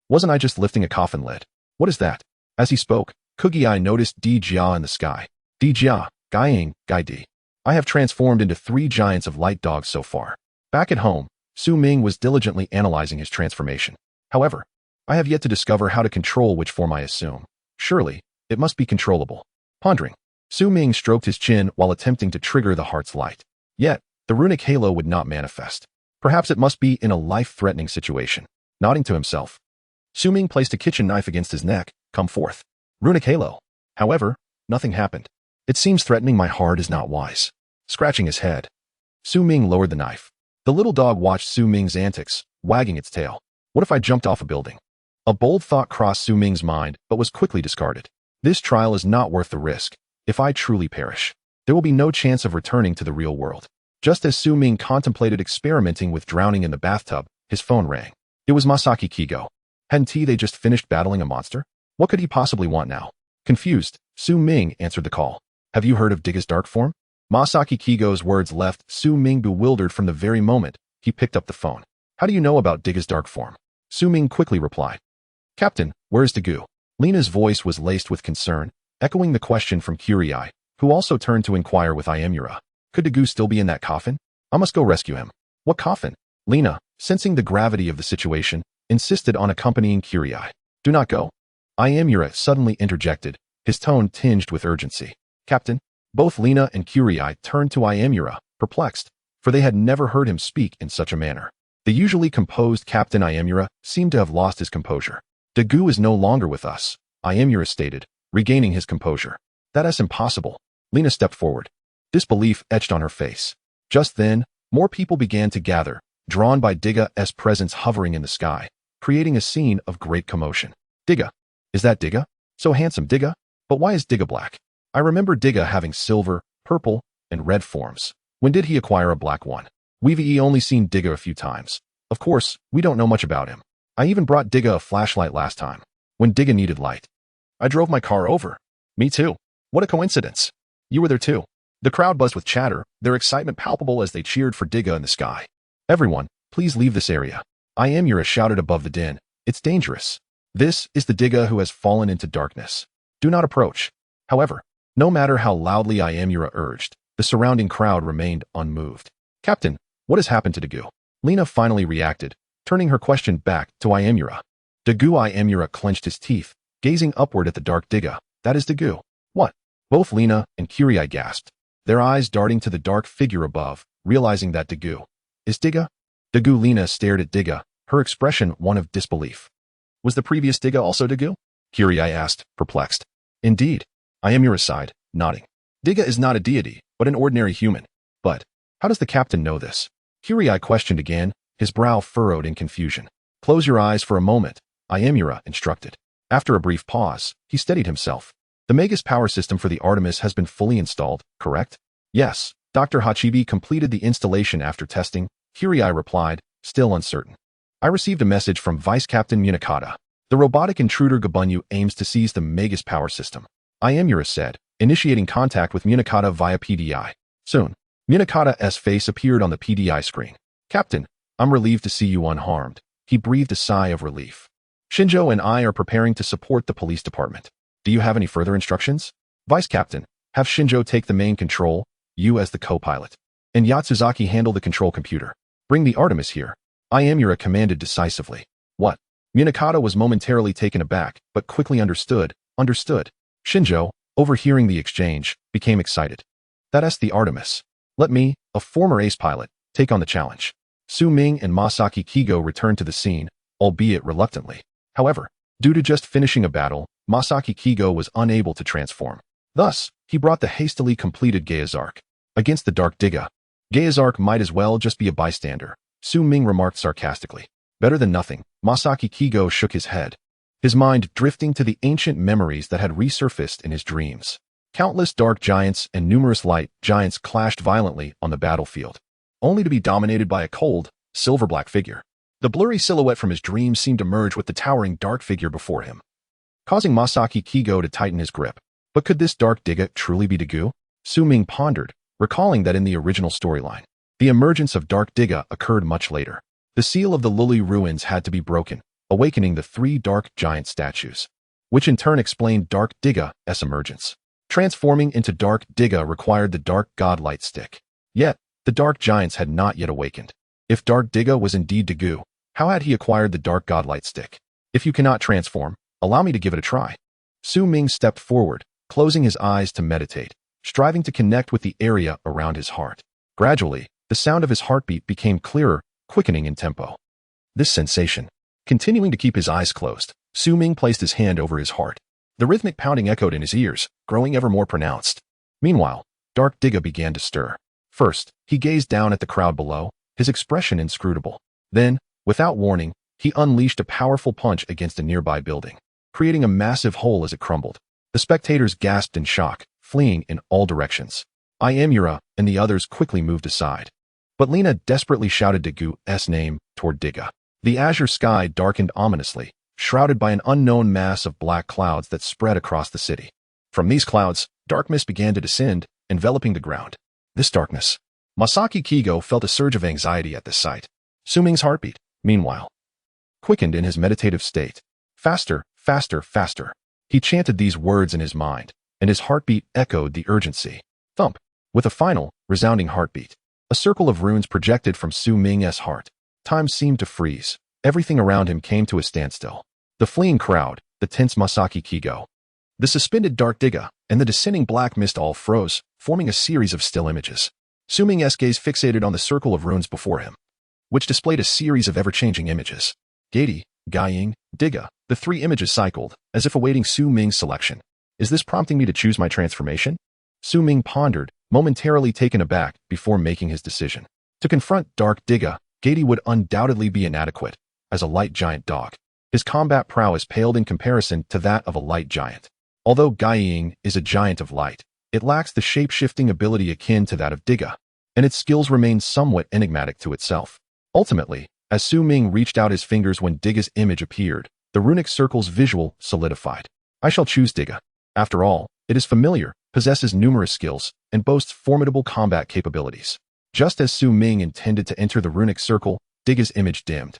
Wasn't I just lifting a coffin lid? What is that? As he spoke, Kugiai noticed Jia in the sky. Jia, Gaiing, Gai Di. I have transformed into 3 giants of light dogs so far. Back at home, Su Ming was diligently analyzing his transformation. However, I have yet to discover how to control which form I assume. Surely, it must be controllable. Pondering, Su Ming stroked his chin while attempting to trigger the heart's light. Yet, the runic halo would not manifest. Perhaps it must be in a life-threatening situation. Nodding to himself, Su Ming placed a kitchen knife against his neck. Come forth. Runic halo. However, nothing happened. It seems threatening my heart is not wise. Scratching his head, Su Ming lowered the knife. The little dog watched Su Ming's antics, wagging its tail. What if I jumped off a building? A bold thought crossed Su Ming's mind, but was quickly discarded. This trial is not worth the risk. If I truly perish, there will be no chance of returning to the real world. Just as Su Ming contemplated experimenting with drowning in the bathtub, his phone rang. It was Masaki Kigo. Hadn't they just finished battling a monster? What could he possibly want now? Confused, Su Ming answered the call. Have you heard of Digga's dark form? Masaki Kigo's words left Su Ming bewildered from the very moment he picked up the phone. How do you know about Digga's dark form? Su Ming quickly replied. Captain, where's Dagu? Lena's voice was laced with concern, echoing the question from Kurii, who also turned to inquire with Iemura. Could Dagu still be in that coffin? I must go rescue him. What coffin? Lena, sensing the gravity of the situation, insisted on accompanying Kurii. Do not go. Iemura suddenly interjected, his tone tinged with urgency. Captain? Both Lina and Kurai turned to Iamura, perplexed, for they had never heard him speak in such a manner. The usually composed Captain Iamura seemed to have lost his composure. Dagu is no longer with us, Iamura stated, regaining his composure. That's impossible. Lina stepped forward. Disbelief etched on her face. Just then, more people began to gather, drawn by Digga's presence hovering in the sky, creating a scene of great commotion. Digga. Is that Digga? So handsome, Digga? But why is Digga black? I remember Digga having silver, purple, and red forms. When did he acquire a black one? We've only seen Digga a few times. Of course, we don't know much about him. I even brought Digga a flashlight last time, when Digga needed light. I drove my car over. Me too. What a coincidence. You were there too. The crowd buzzed with chatter, their excitement palpable as they cheered for Digga in the sky. Everyone, please leave this area. Iamura shouted above the din. It's dangerous. This is the Digga who has fallen into darkness. Do not approach. However, no matter how loudly Iamura urged, the surrounding crowd remained unmoved. Captain, what has happened to Dagu? Lina finally reacted, turning her question back to Iamura. Dagu. Iamura clenched his teeth, gazing upward at the dark Digga. That is Dagu. What? Both Lina and Kurai gasped, their eyes darting to the dark figure above, realizing that Dagu is Digga. Dagu. Lina stared at Digga, her expression one of disbelief. Was the previous Digga also Dagu? Kurai asked, perplexed. Indeed. Iamura sighed, nodding. Digga is not a deity, but an ordinary human. But how does the captain know this? Kurai questioned again, his brow furrowed in confusion. Close your eyes for a moment, Iamura instructed. After a brief pause, he steadied himself. The Magus power system for the Artemis has been fully installed, correct? Yes. Dr. Hachibi completed the installation after testing, Kurai replied, still uncertain. I received a message from Vice Captain Munakata. The robotic intruder Gabunyu aims to seize the Magus power system. Iamura said, initiating contact with Munakata via PDI. Soon, Munakata's face appeared on the PDI screen. Captain, I'm relieved to see you unharmed. He breathed a sigh of relief. Shinjo and I are preparing to support the police department. Do you have any further instructions? Vice Captain, have Shinjo take the main control, you as the co-pilot. And Yatsuzaki handle the control computer. Bring the Artemis here. Iamura commanded decisively. What? Munakata was momentarily taken aback, but quickly understood. Shinjo, overhearing the exchange, became excited. That's the Artemis. Let me, a former ace pilot, take on the challenge. Su Ming and Masaki Kigo returned to the scene, albeit reluctantly. However, due to just finishing a battle, Masaki Kigo was unable to transform. Thus, he brought the hastily completed Gaiazark. Against the Dark Digga, Gaiazark might as well just be a bystander, Su Ming remarked sarcastically. Better than nothing, Masaki Kigo shook his head, his mind drifting to the ancient memories that had resurfaced in his dreams. Countless dark giants and numerous light giants clashed violently on the battlefield, only to be dominated by a cold, silver-black figure. The blurry silhouette from his dreams seemed to merge with the towering dark figure before him, causing Masaki Kigo to tighten his grip. But could this Dark Digga truly be Dagu? Su Ming pondered, recalling that in the original storyline, the emergence of Dark Digga occurred much later. The seal of the Lily ruins had to be broken, awakening the 3 dark giant statues, which in turn explained Dark Digga's emergence. Transforming into Dark Digga required the Dark God Light Stick. Yet, the dark giants had not yet awakened. If Dark Digga was indeed Dagu, how had he acquired the Dark God Light Stick? If you cannot transform, allow me to give it a try. Su Ming stepped forward, closing his eyes to meditate, striving to connect with the area around his heart. Gradually, the sound of his heartbeat became clearer, quickening in tempo. This sensation. Continuing to keep his eyes closed, Su Ming placed his hand over his heart. The rhythmic pounding echoed in his ears, growing ever more pronounced. Meanwhile, Dark Digga began to stir. First, he gazed down at the crowd below, his expression inscrutable. Then, without warning, he unleashed a powerful punch against a nearby building, creating a massive hole as it crumbled. The spectators gasped in shock, fleeing in all directions. Iamura and the others quickly moved aside. But Lina desperately shouted Dagu's name toward Digga. The azure sky darkened ominously, shrouded by an unknown mass of black clouds that spread across the city. From these clouds, dark mist began to descend, enveloping the ground. This darkness. Masaki Kigo felt a surge of anxiety at this sight. Su Ming's heartbeat, meanwhile, quickened in his meditative state. Faster, faster, faster. He chanted these words in his mind, and his heartbeat echoed the urgency. Thump. With a final, resounding heartbeat, a circle of runes projected from Su Ming's heart. Time seemed to freeze. Everything around him came to a standstill. The fleeing crowd, the tense Masaki Kigo, The suspended dark Diga and the descending black mist all froze, forming a series of still images. Su Ming's gaze fixated on the circle of runes before him, which displayed a series of ever-changing images. Gaidy, Guiying, Diga, the three images cycled, as if awaiting Su Ming's selection. Is this prompting me to choose my transformation? Su Ming pondered, momentarily taken aback before making his decision. To confront dark Diga, Gaidy would undoubtedly be inadequate, as a light giant dog. His combat prowess paled in comparison to that of a light giant. Although Guiying is a giant of light, it lacks the shape-shifting ability akin to that of Diga, and its skills remain somewhat enigmatic to itself. Ultimately, as Su Ming reached out his fingers when Diga's image appeared, the runic circle's visual solidified. I shall choose Diga. After all, it is familiar, possesses numerous skills, and boasts formidable combat capabilities. Just as Su Ming intended to enter the runic circle, Diga's image dimmed,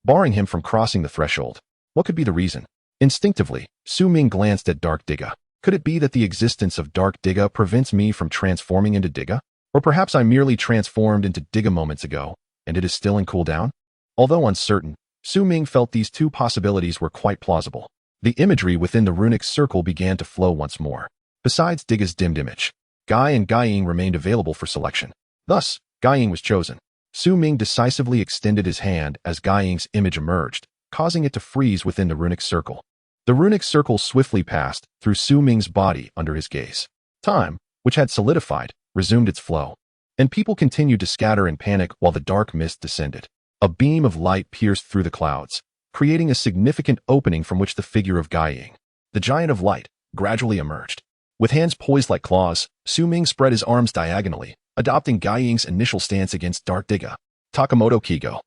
barring him from crossing the threshold. What could be the reason? Instinctively, Su Ming glanced at dark Diga. Could it be that the existence of dark Diga prevents me from transforming into Diga? Or perhaps I merely transformed into Diga moments ago, and it is still in cooldown? Although uncertain, Su Ming felt these two possibilities were quite plausible. The imagery within the runic circle began to flow once more. Besides Diga's dimmed image, Guy and Guiying remained available for selection. Thus, Guiying was chosen. Su Ming decisively extended his hand as Guiying's image emerged, causing it to freeze within the runic circle. The runic circle swiftly passed through Su Ming's body under his gaze. Time, which had solidified, resumed its flow, and people continued to scatter in panic while the dark mist descended. A beam of light pierced through the clouds, creating a significant opening from which the figure of Guiying, the giant of light, gradually emerged. With hands poised like claws, Su Ming spread his arms diagonally, adopting Guiying's initial stance against dark Diga. Takamoto Kigo,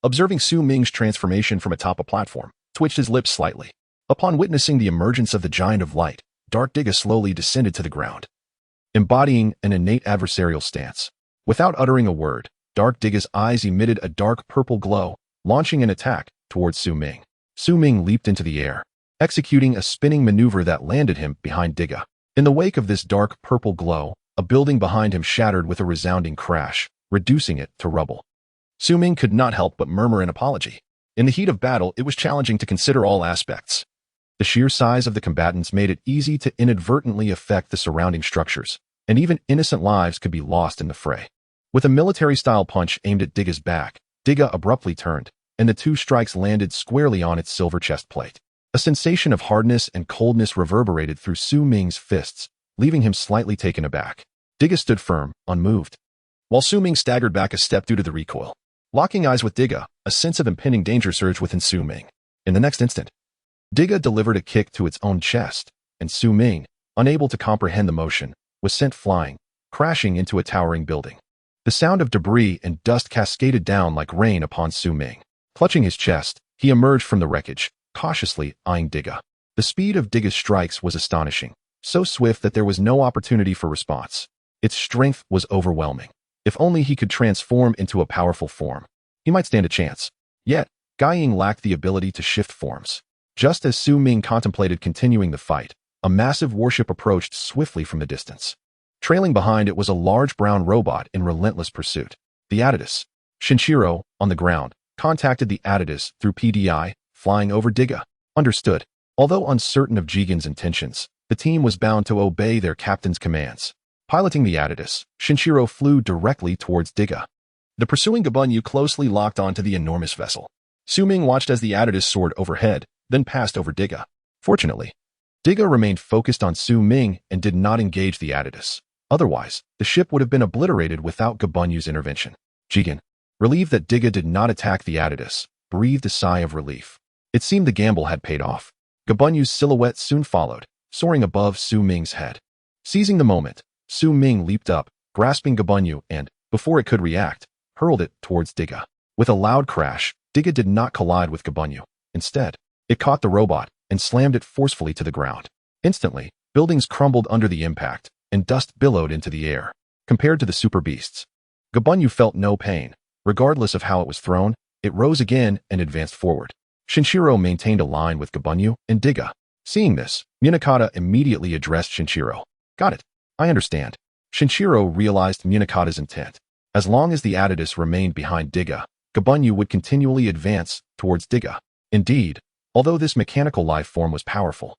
observing Su Ming's transformation from atop a platform, twitched his lips slightly. Upon witnessing the emergence of the giant of light, dark Diga slowly descended to the ground, embodying an innate adversarial stance. Without uttering a word, dark Diga's eyes emitted a dark purple glow, launching an attack towards Su Ming. Su Ming leaped into the air, executing a spinning maneuver that landed him behind Diga. In the wake of this dark purple glow, a building behind him shattered with a resounding crash, reducing it to rubble. Su Ming could not help but murmur an apology. In the heat of battle, it was challenging to consider all aspects. The sheer size of the combatants made it easy to inadvertently affect the surrounding structures, and even innocent lives could be lost in the fray. With a military-style punch aimed at Diga's back, Diga abruptly turned, and the two strikes landed squarely on its silver chest plate. A sensation of hardness and coldness reverberated through Su Ming's fists, leaving him slightly taken aback. Diga stood firm, unmoved, while Su Ming staggered back a step due to the recoil. Locking eyes with Diga, a sense of impending danger surged within Su Ming. In the next instant, Diga delivered a kick to its own chest, and Su Ming, unable to comprehend the motion, was sent flying, crashing into a towering building. The sound of debris and dust cascaded down like rain upon Su Ming. Clutching his chest, he emerged from the wreckage, cautiously eyeing Diga. The speed of Diga's strikes was astonishing, so swift that there was no opportunity for response. Its strength was overwhelming. If only he could transform into a powerful form, he might stand a chance. Yet, Guiying lacked the ability to shift forms. Just as Su Ming contemplated continuing the fight, a massive warship approached swiftly from the distance. Trailing behind it was a large brown robot in relentless pursuit. The Adidas. Shinshiro, on the ground, contacted the Adidas through PDI, flying over Diga. Understood. Although uncertain of Jigen's intentions, the team was bound to obey their captain's commands. Piloting the Adidas, Shinshiro flew directly towards Diga. The pursuing Gabunyu closely locked onto the enormous vessel. Su Ming watched as the Adidas soared overhead, then passed over Diga. Fortunately, Diga remained focused on Su Ming and did not engage the Adidas. Otherwise, the ship would have been obliterated without Gabunyu's intervention. Jigen, relieved that Diga did not attack the Adidas, breathed a sigh of relief. It seemed the gamble had paid off. Gabunyu's silhouette soon followed, soaring above Su Ming's head. Seizing the moment, Su Ming leaped up, grasping Gabunyu and, before it could react, hurled it towards Diga. With a loud crash, Diga did not collide with Gabunyu. Instead, it caught the robot and slammed it forcefully to the ground. Instantly, buildings crumbled under the impact, and dust billowed into the air. Compared to the super beasts, Gabunyu felt no pain. Regardless of how it was thrown, it rose again and advanced forward. Shinshiro maintained a line with Gabunyu and Diga. Seeing this, Munakata immediately addressed Shinshiro. Got it. I understand. Shinshiro realized Munakata's intent. As long as the Adidas remained behind Diga, Gabunyu would continually advance towards Diga. Indeed, although this mechanical life form was powerful,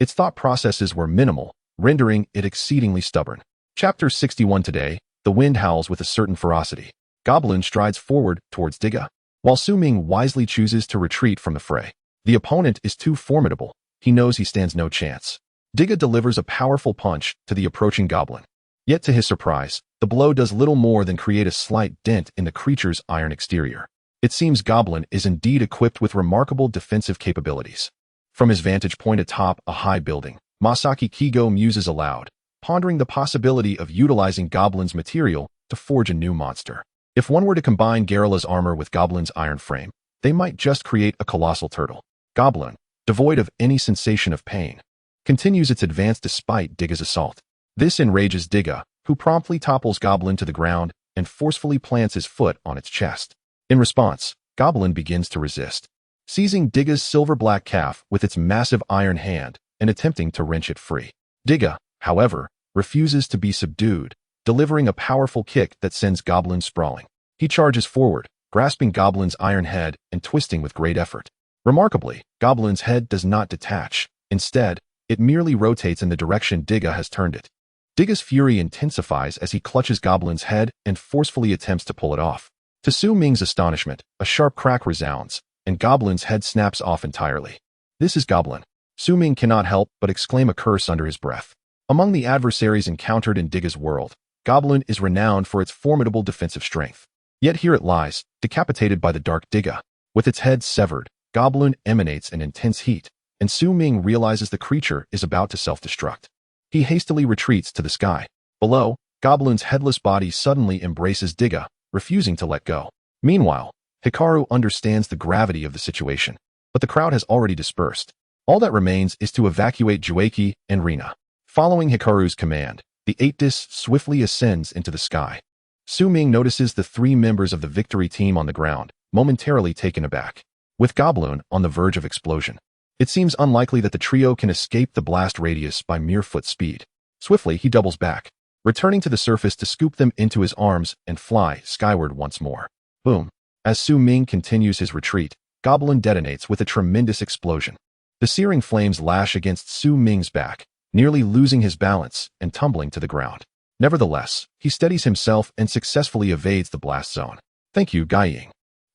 Its thought processes were minimal, rendering it exceedingly stubborn. Chapter 61 Today, the wind howls with a certain ferocity. Goblin strides forward towards Diga, while Su Ming wisely chooses to retreat from the fray. The opponent is too formidable. He knows he stands no chance. Diga delivers a powerful punch to the approaching goblin. Yet to his surprise, the blow does little more than create a slight dent in the creature's iron exterior. It seems Goblin is indeed equipped with remarkable defensive capabilities. From his vantage point atop a high building, Masaki Kigo muses aloud, pondering the possibility of utilizing Goblin's material to forge a new monster. If one were to combine Garilla's armor with Goblin's iron frame, they might just create a colossal turtle. Goblin, devoid of any sensation of pain, continues its advance despite Diga's assault. This enrages Diga, who promptly topples Goblin to the ground and forcefully plants his foot on its chest. In response, Goblin begins to resist, seizing Diga's silver-black calf with its massive iron hand and attempting to wrench it free. Diga, however, refuses to be subdued, delivering a powerful kick that sends Goblin sprawling. He charges forward, grasping Goblin's iron head and twisting with great effort. Remarkably, Goblin's head does not detach. Instead, it merely rotates in the direction Diga has turned it. Diga's fury intensifies as he clutches Goblin's head and forcefully attempts to pull it off. To Su Ming's astonishment, a sharp crack resounds, and Goblin's head snaps off entirely. This is Goblin. Su Ming cannot help but exclaim a curse under his breath. Among the adversaries encountered in Diga's world, Goblin is renowned for its formidable defensive strength. Yet here it lies, decapitated by the dark Diga. With its head severed, Goblin emanates an intense heat, and Su Ming realizes the creature is about to self-destruct. He hastily retreats to the sky. Below, Goblin's headless body suddenly embraces Diga, refusing to let go. Meanwhile, Hikaru understands the gravity of the situation, but the crowd has already dispersed. All that remains is to evacuate Jueki and Rina. Following Hikaru's command, the 8-dis swiftly ascends into the sky. Su Ming notices the 3 members of the victory team on the ground, momentarily taken aback. With Goblin on the verge of explosion, it seems unlikely that the trio can escape the blast radius by mere foot speed. Swiftly, he doubles back, returning to the surface to scoop them into his arms and fly skyward once more. Boom. As Su Ming continues his retreat, Goblin detonates with a tremendous explosion. The searing flames lash against Su Ming's back, nearly losing his balance and tumbling to the ground. Nevertheless, he steadies himself and successfully evades the blast zone. Thank you, Guiying.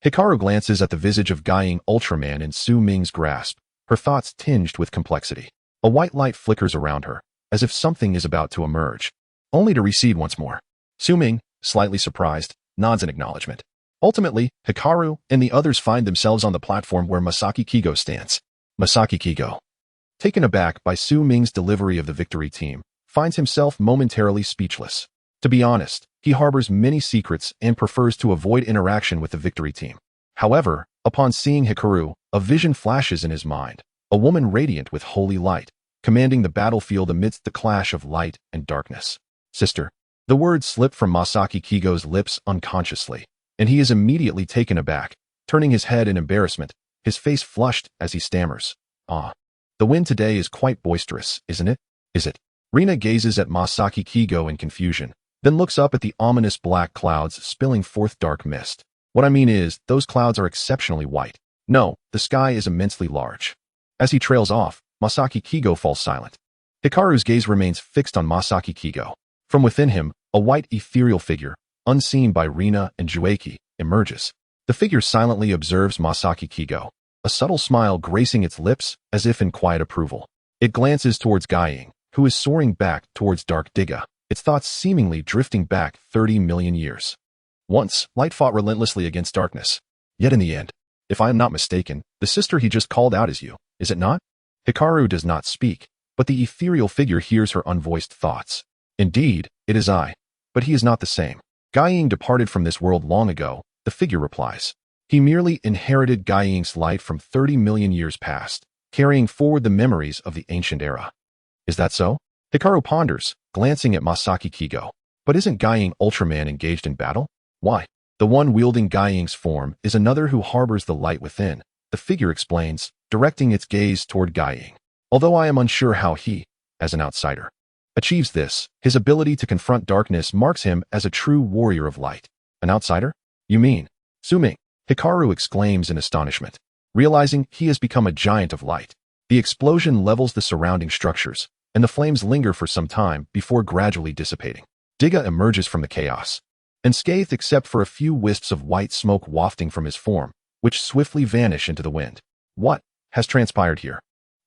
Hikaru glances at the visage of Guiying Ultraman in Su Ming's grasp, her thoughts tinged with complexity. A white light flickers around her, as if something is about to emerge, only to recede once more. Su Ming, slightly surprised, nods in acknowledgement. Ultimately, Hikaru and the others find themselves on the platform where Masaki Kigo stands. Masaki Kigo, taken aback by Su Ming's delivery of the victory team, finds himself momentarily speechless. To be honest, he harbors many secrets and prefers to avoid interaction with the victory team. However, upon seeing Hikaru, a vision flashes in his mind, a woman radiant with holy light, commanding the battlefield amidst the clash of light and darkness. Sister. The words slip from Masaki Kigo's lips unconsciously, and he is immediately taken aback, turning his head in embarrassment, his face flushed as he stammers. Ah. The wind today is quite boisterous, isn't it? Is it? Rina gazes at Masaki Kigo in confusion, then looks up at the ominous black clouds spilling forth dark mist. What I mean is, those clouds are exceptionally white. No, the sky is immensely large. As he trails off, Masaki Kigo falls silent. Hikaru's gaze remains fixed on Masaki Kigo. From within him, a white ethereal figure, unseen by Rina and Jueki, emerges. The figure silently observes Masaki Kigo, a subtle smile gracing its lips as if in quiet approval. It glances towards Guiying, who is soaring back towards dark Diga, its thoughts seemingly drifting back 30 million years. Once, light fought relentlessly against darkness. Yet in the end, if I am not mistaken, the sister he just called out is you, is it not? Hikaru does not speak, but the ethereal figure hears her unvoiced thoughts. Indeed, it is I, but he is not the same. Guiying departed from this world long ago, the figure replies. He merely inherited Guiying's light from 30 million years past, carrying forward the memories of the ancient era. Is that so? Hikaru ponders, glancing at Masaki Kigo. But isn't Guiying Ultraman engaged in battle? Why? The one wielding Guiying's form is another who harbors the light within, the figure explains, directing its gaze toward Guiying. Although I am unsure how he, as an outsider, achieves this, his ability to confront darkness marks him as a true warrior of light. An outsider? You mean? Su Ming, Hikaru exclaims in astonishment, realizing he has become a giant of light. The explosion levels the surrounding structures, and the flames linger for some time before gradually dissipating. Diga emerges from the chaos, unscathed except for a few wisps of white smoke wafting from his form, which swiftly vanish into the wind. What has transpired here?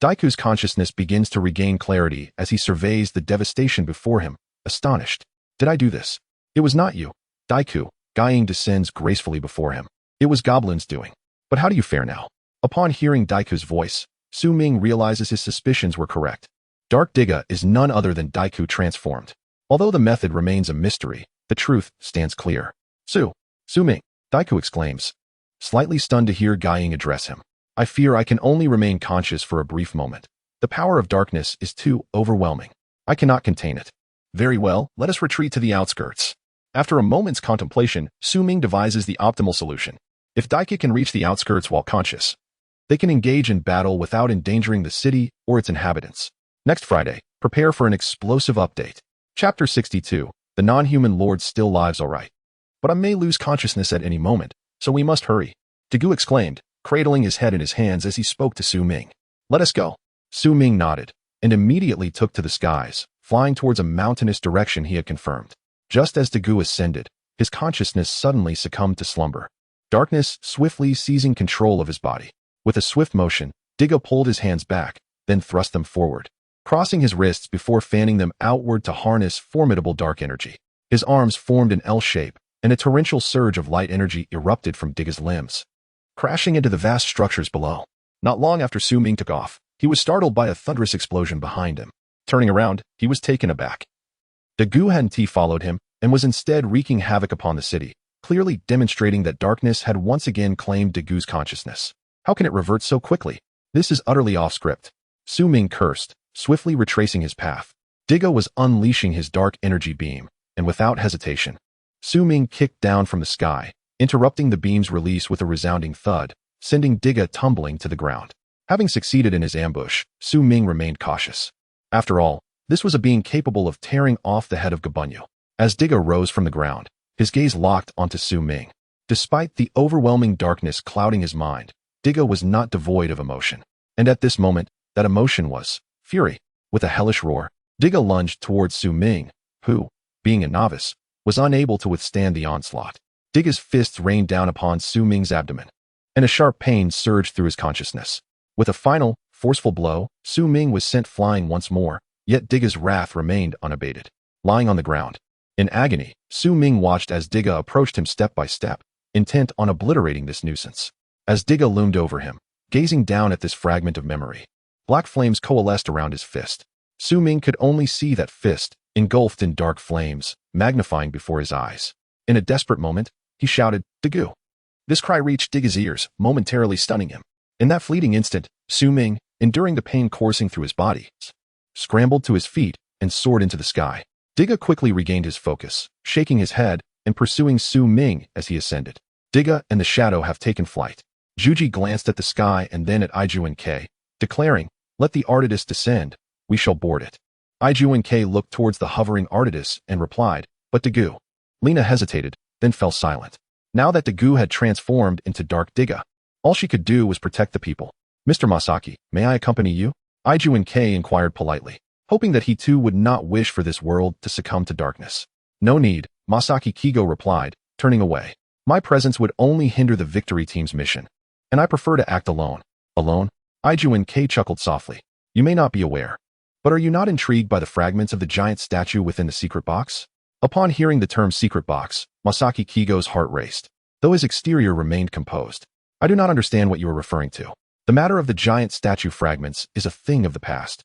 Daiku's consciousness begins to regain clarity as he surveys the devastation before him, astonished. Did I do this? It was not you, Daiku. Guiying descends gracefully before him. It was Goblin's doing. But how do you fare now? Upon hearing Daiku's voice, Su Ming realizes his suspicions were correct. Dark Diga is none other than Daiku transformed. Although the method remains a mystery, the truth stands clear. Su Ming, Daiku exclaims, slightly stunned to hear Guiying address him. I fear I can only remain conscious for a brief moment. The power of darkness is too overwhelming. I cannot contain it. Very well, let us retreat to the outskirts. After a moment's contemplation, Su Ming devises the optimal solution. If Daiku can reach the outskirts while conscious, they can engage in battle without endangering the city or its inhabitants. Next Friday, prepare for an explosive update. Chapter 62, The Non-Human Lord Still Lives Alright. But I may lose consciousness at any moment, so we must hurry. Dagu exclaimed, cradling his head in his hands as he spoke to Su Ming. Let us go. Su Ming nodded, and immediately took to the skies, flying towards a mountainous direction he had confirmed. Just as Dagu ascended, his consciousness suddenly succumbed to slumber. Darkness swiftly seizing control of his body. With a swift motion, Diga pulled his hands back, then thrust them forward, crossing his wrists before fanning them outward to harness formidable dark energy. His arms formed an L shape, and a torrential surge of light energy erupted from Diga's limbs, crashing into the vast structures below. Not long after Su Ming took off, he was startled by a thunderous explosion behind him. Turning around, he was taken aback. Dagu Henti followed him, and was instead wreaking havoc upon the city, clearly demonstrating that darkness had once again claimed Dagu's consciousness. How can it revert so quickly? This is utterly off script. Su Ming cursed, swiftly retracing his path. Diga was unleashing his dark energy beam, and without hesitation, Su Ming kicked down from the sky, interrupting the beam's release with a resounding thud, sending Diga tumbling to the ground. Having succeeded in his ambush, Su Ming remained cautious. After all, this was a being capable of tearing off the head of Gabunyu. As Diga rose from the ground, his gaze locked onto Su Ming. Despite the overwhelming darkness clouding his mind, Diga was not devoid of emotion. And at this moment, that emotion was fury. With a hellish roar, Diga lunged towards Su Ming, who, being a novice, was unable to withstand the onslaught. Diga's fists rained down upon Su Ming's abdomen, and a sharp pain surged through his consciousness. With a final, forceful blow, Su Ming was sent flying once more, yet Diga's wrath remained unabated. Lying on the ground, in agony, Su Ming watched as Diga approached him step by step, intent on obliterating this nuisance. As Diga loomed over him, gazing down at this fragment of memory, black flames coalesced around his fist. Su Ming could only see that fist, engulfed in dark flames, magnifying before his eyes. In a desperate moment, he shouted, Dagu. This cry reached Diga's ears, momentarily stunning him. In that fleeting instant, Su Ming, enduring the pain coursing through his body, scrambled to his feet and soared into the sky. Diga quickly regained his focus, shaking his head and pursuing Su Ming as he ascended. Diga and the shadow have taken flight. Juji glanced at the sky and then at Iju and K, declaring, let the Artitus descend, we shall board it. Iju and K looked towards the hovering Artitus and replied, but Dagu. Lena hesitated, then fell silent. Now that Dagu had transformed into Dark Diga, all she could do was protect the people. Mr. Masaki, may I accompany you? Iju and K inquired politely, hoping that he too would not wish for this world to succumb to darkness. No need, Masaki Kigo replied, turning away. My presence would only hinder the victory team's mission, and I prefer to act alone. Alone? Iju and K chuckled softly. You may not be aware, but are you not intrigued by the fragments of the giant statue within the secret box? Upon hearing the term secret box, Masaki Kigo's heart raced, though his exterior remained composed. I do not understand what you are referring to. The matter of the giant statue fragments is a thing of the past.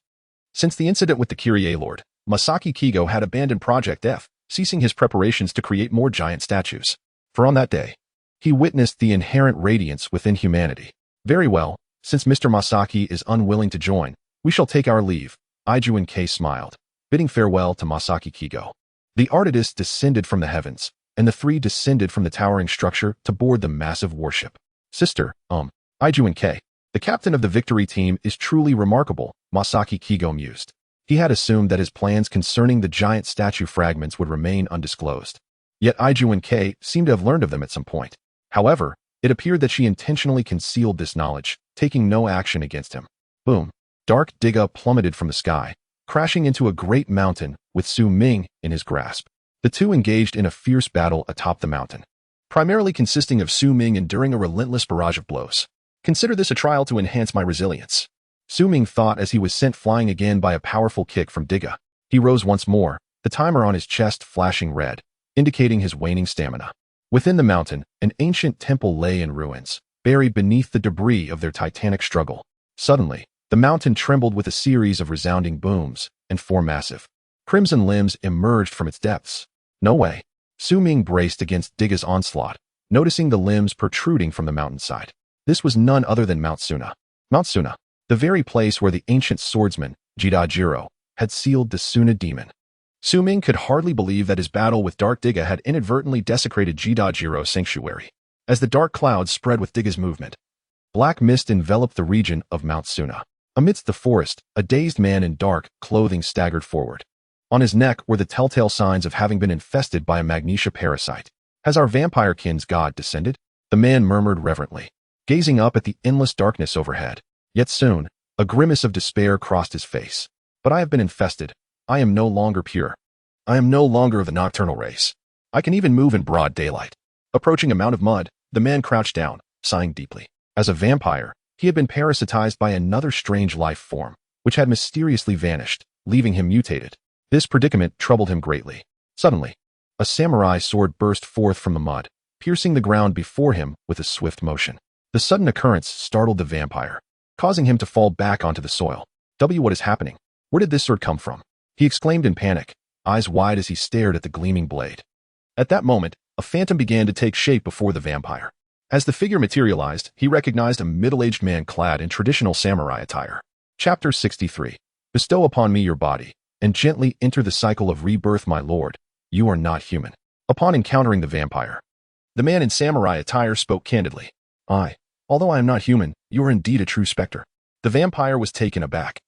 Since the incident with the Kyrie Lord, Masaki Kigo had abandoned Project F, ceasing his preparations to create more giant statues. For on that day, he witnessed the inherent radiance within humanity. Very well, since Mr. Masaki is unwilling to join, we shall take our leave. Iju and K smiled, bidding farewell to Masaki Kigo. The Artitus descended from the heavens, and the three descended from the towering structure to board the massive warship. Sister, Iju and K, the captain of the victory team is truly remarkable, Masaki Kigo mused. He had assumed that his plans concerning the giant statue fragments would remain undisclosed. Yet Iju and K seemed to have learned of them at some point. However, it appeared that she intentionally concealed this knowledge, taking no action against him. Boom. Dark Diga plummeted from the sky, crashing into a great mountain with Su Ming in his grasp. The two engaged in a fierce battle atop the mountain, primarily consisting of Su Ming enduring a relentless barrage of blows. Consider this a trial to enhance my resilience, Su Ming thought as he was sent flying again by a powerful kick from Diga. He rose once more, the timer on his chest flashing red, indicating his waning stamina. Within the mountain, an ancient temple lay in ruins, buried beneath the debris of their titanic struggle. Suddenly, the mountain trembled with a series of resounding booms, and four massive, crimson limbs emerged from its depths. No way. Su Ming braced against Diga's onslaught, noticing the limbs protruding from the mountainside. This was none other than Mount Suna. Mount Suna, the very place where the ancient swordsman, Jiro, had sealed the Suna demon. Su Ming could hardly believe that his battle with Dark Diga had inadvertently desecrated Jiro's sanctuary. As the dark clouds spread with Diga's movement, black mist enveloped the region of Mount Suna. Amidst the forest, a dazed man in dark clothing staggered forward. On his neck were the telltale signs of having been infested by a magnesia parasite. Has our vampire kin's god descended? The man murmured reverently, gazing up at the endless darkness overhead. Yet soon, a grimace of despair crossed his face. But I have been infested. I am no longer pure. I am no longer of the nocturnal race. I can even move in broad daylight. Approaching a mound of mud, the man crouched down, sighing deeply. As a vampire, he had been parasitized by another strange life form, which had mysteriously vanished, leaving him mutated. This predicament troubled him greatly. Suddenly, a samurai sword burst forth from the mud, piercing the ground before him with a swift motion. The sudden occurrence startled the vampire, causing him to fall back onto the soil. What is happening? Where did this sword come from? He exclaimed in panic, eyes wide as he stared at the gleaming blade. At that moment, a phantom began to take shape before the vampire. As the figure materialized, he recognized a middle-aged man clad in traditional samurai attire. Chapter 63. Bestow upon me your body, and gently enter the cycle of rebirth, my lord. You are not human. Upon encountering the vampire, the man in samurai attire spoke candidly. Although I am not human, you are indeed a true specter. The vampire was taken aback,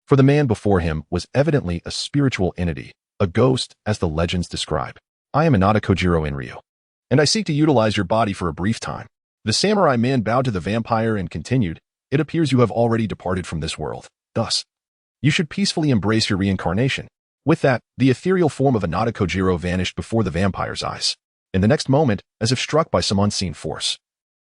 for the man before him was evidently a spiritual entity, a ghost as the legends describe. I am Inada Kojiro Inryu, and I seek to utilize your body for a brief time. The samurai man bowed to the vampire and continued, it appears you have already departed from this world. Thus, you should peacefully embrace your reincarnation. With that, the ethereal form of Inada Kojiro vanished before the vampire's eyes. In the next moment, as if struck by some unseen force,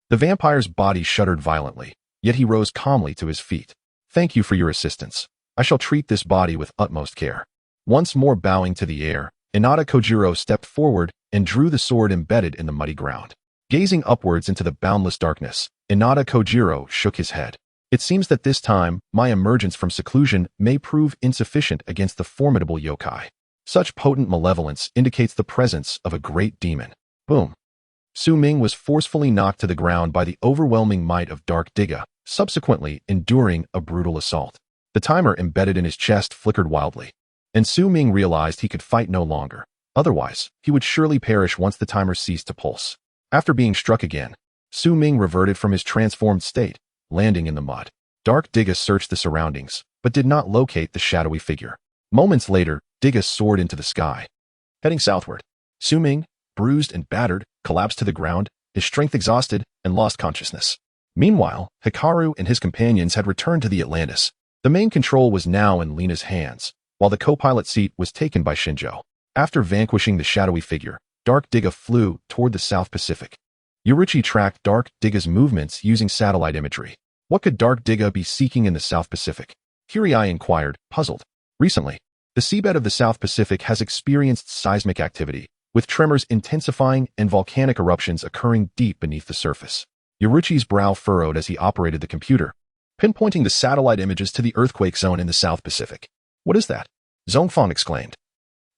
the vampire's body shuddered violently, yet he rose calmly to his feet. Thank you for your assistance. I shall treat this body with utmost care. Once more bowing to the air, Inada Kojiro stepped forward and drew the sword embedded in the muddy ground. Gazing upwards into the boundless darkness, Inada Kojiro shook his head. It seems that this time, my emergence from seclusion may prove insufficient against the formidable yokai. Such potent malevolence indicates the presence of a great demon. Boom. Su Ming was forcefully knocked to the ground by the overwhelming might of Dark Diga, subsequently enduring a brutal assault. The timer embedded in his chest flickered wildly, and Su Ming realized he could fight no longer. Otherwise, he would surely perish once the timer ceased to pulse. After being struck again, Su Ming reverted from his transformed state, landing in the mud. Dark Diga searched the surroundings, but did not locate the shadowy figure. Moments later, Diga soared into the sky. Heading southward, Su Ming, bruised and battered, collapsed to the ground, his strength exhausted, and lost consciousness. Meanwhile, Hikaru and his companions had returned to the Atlantis. The main control was now in Lena's hands, while the co-pilot seat was taken by Shinjo. After vanquishing the shadowy figure, Dark Diga flew toward the South Pacific. Yorichi tracked Dark Diga's movements using satellite imagery. What could Dark Diga be seeking in the South Pacific? Kirai inquired, puzzled. Recently, the seabed of the South Pacific has experienced seismic activity, with tremors intensifying and volcanic eruptions occurring deep beneath the surface. Yorichi's brow furrowed as he operated the computer, pinpointing the satellite images to the earthquake zone in the South Pacific. What is that? Zongfang exclaimed.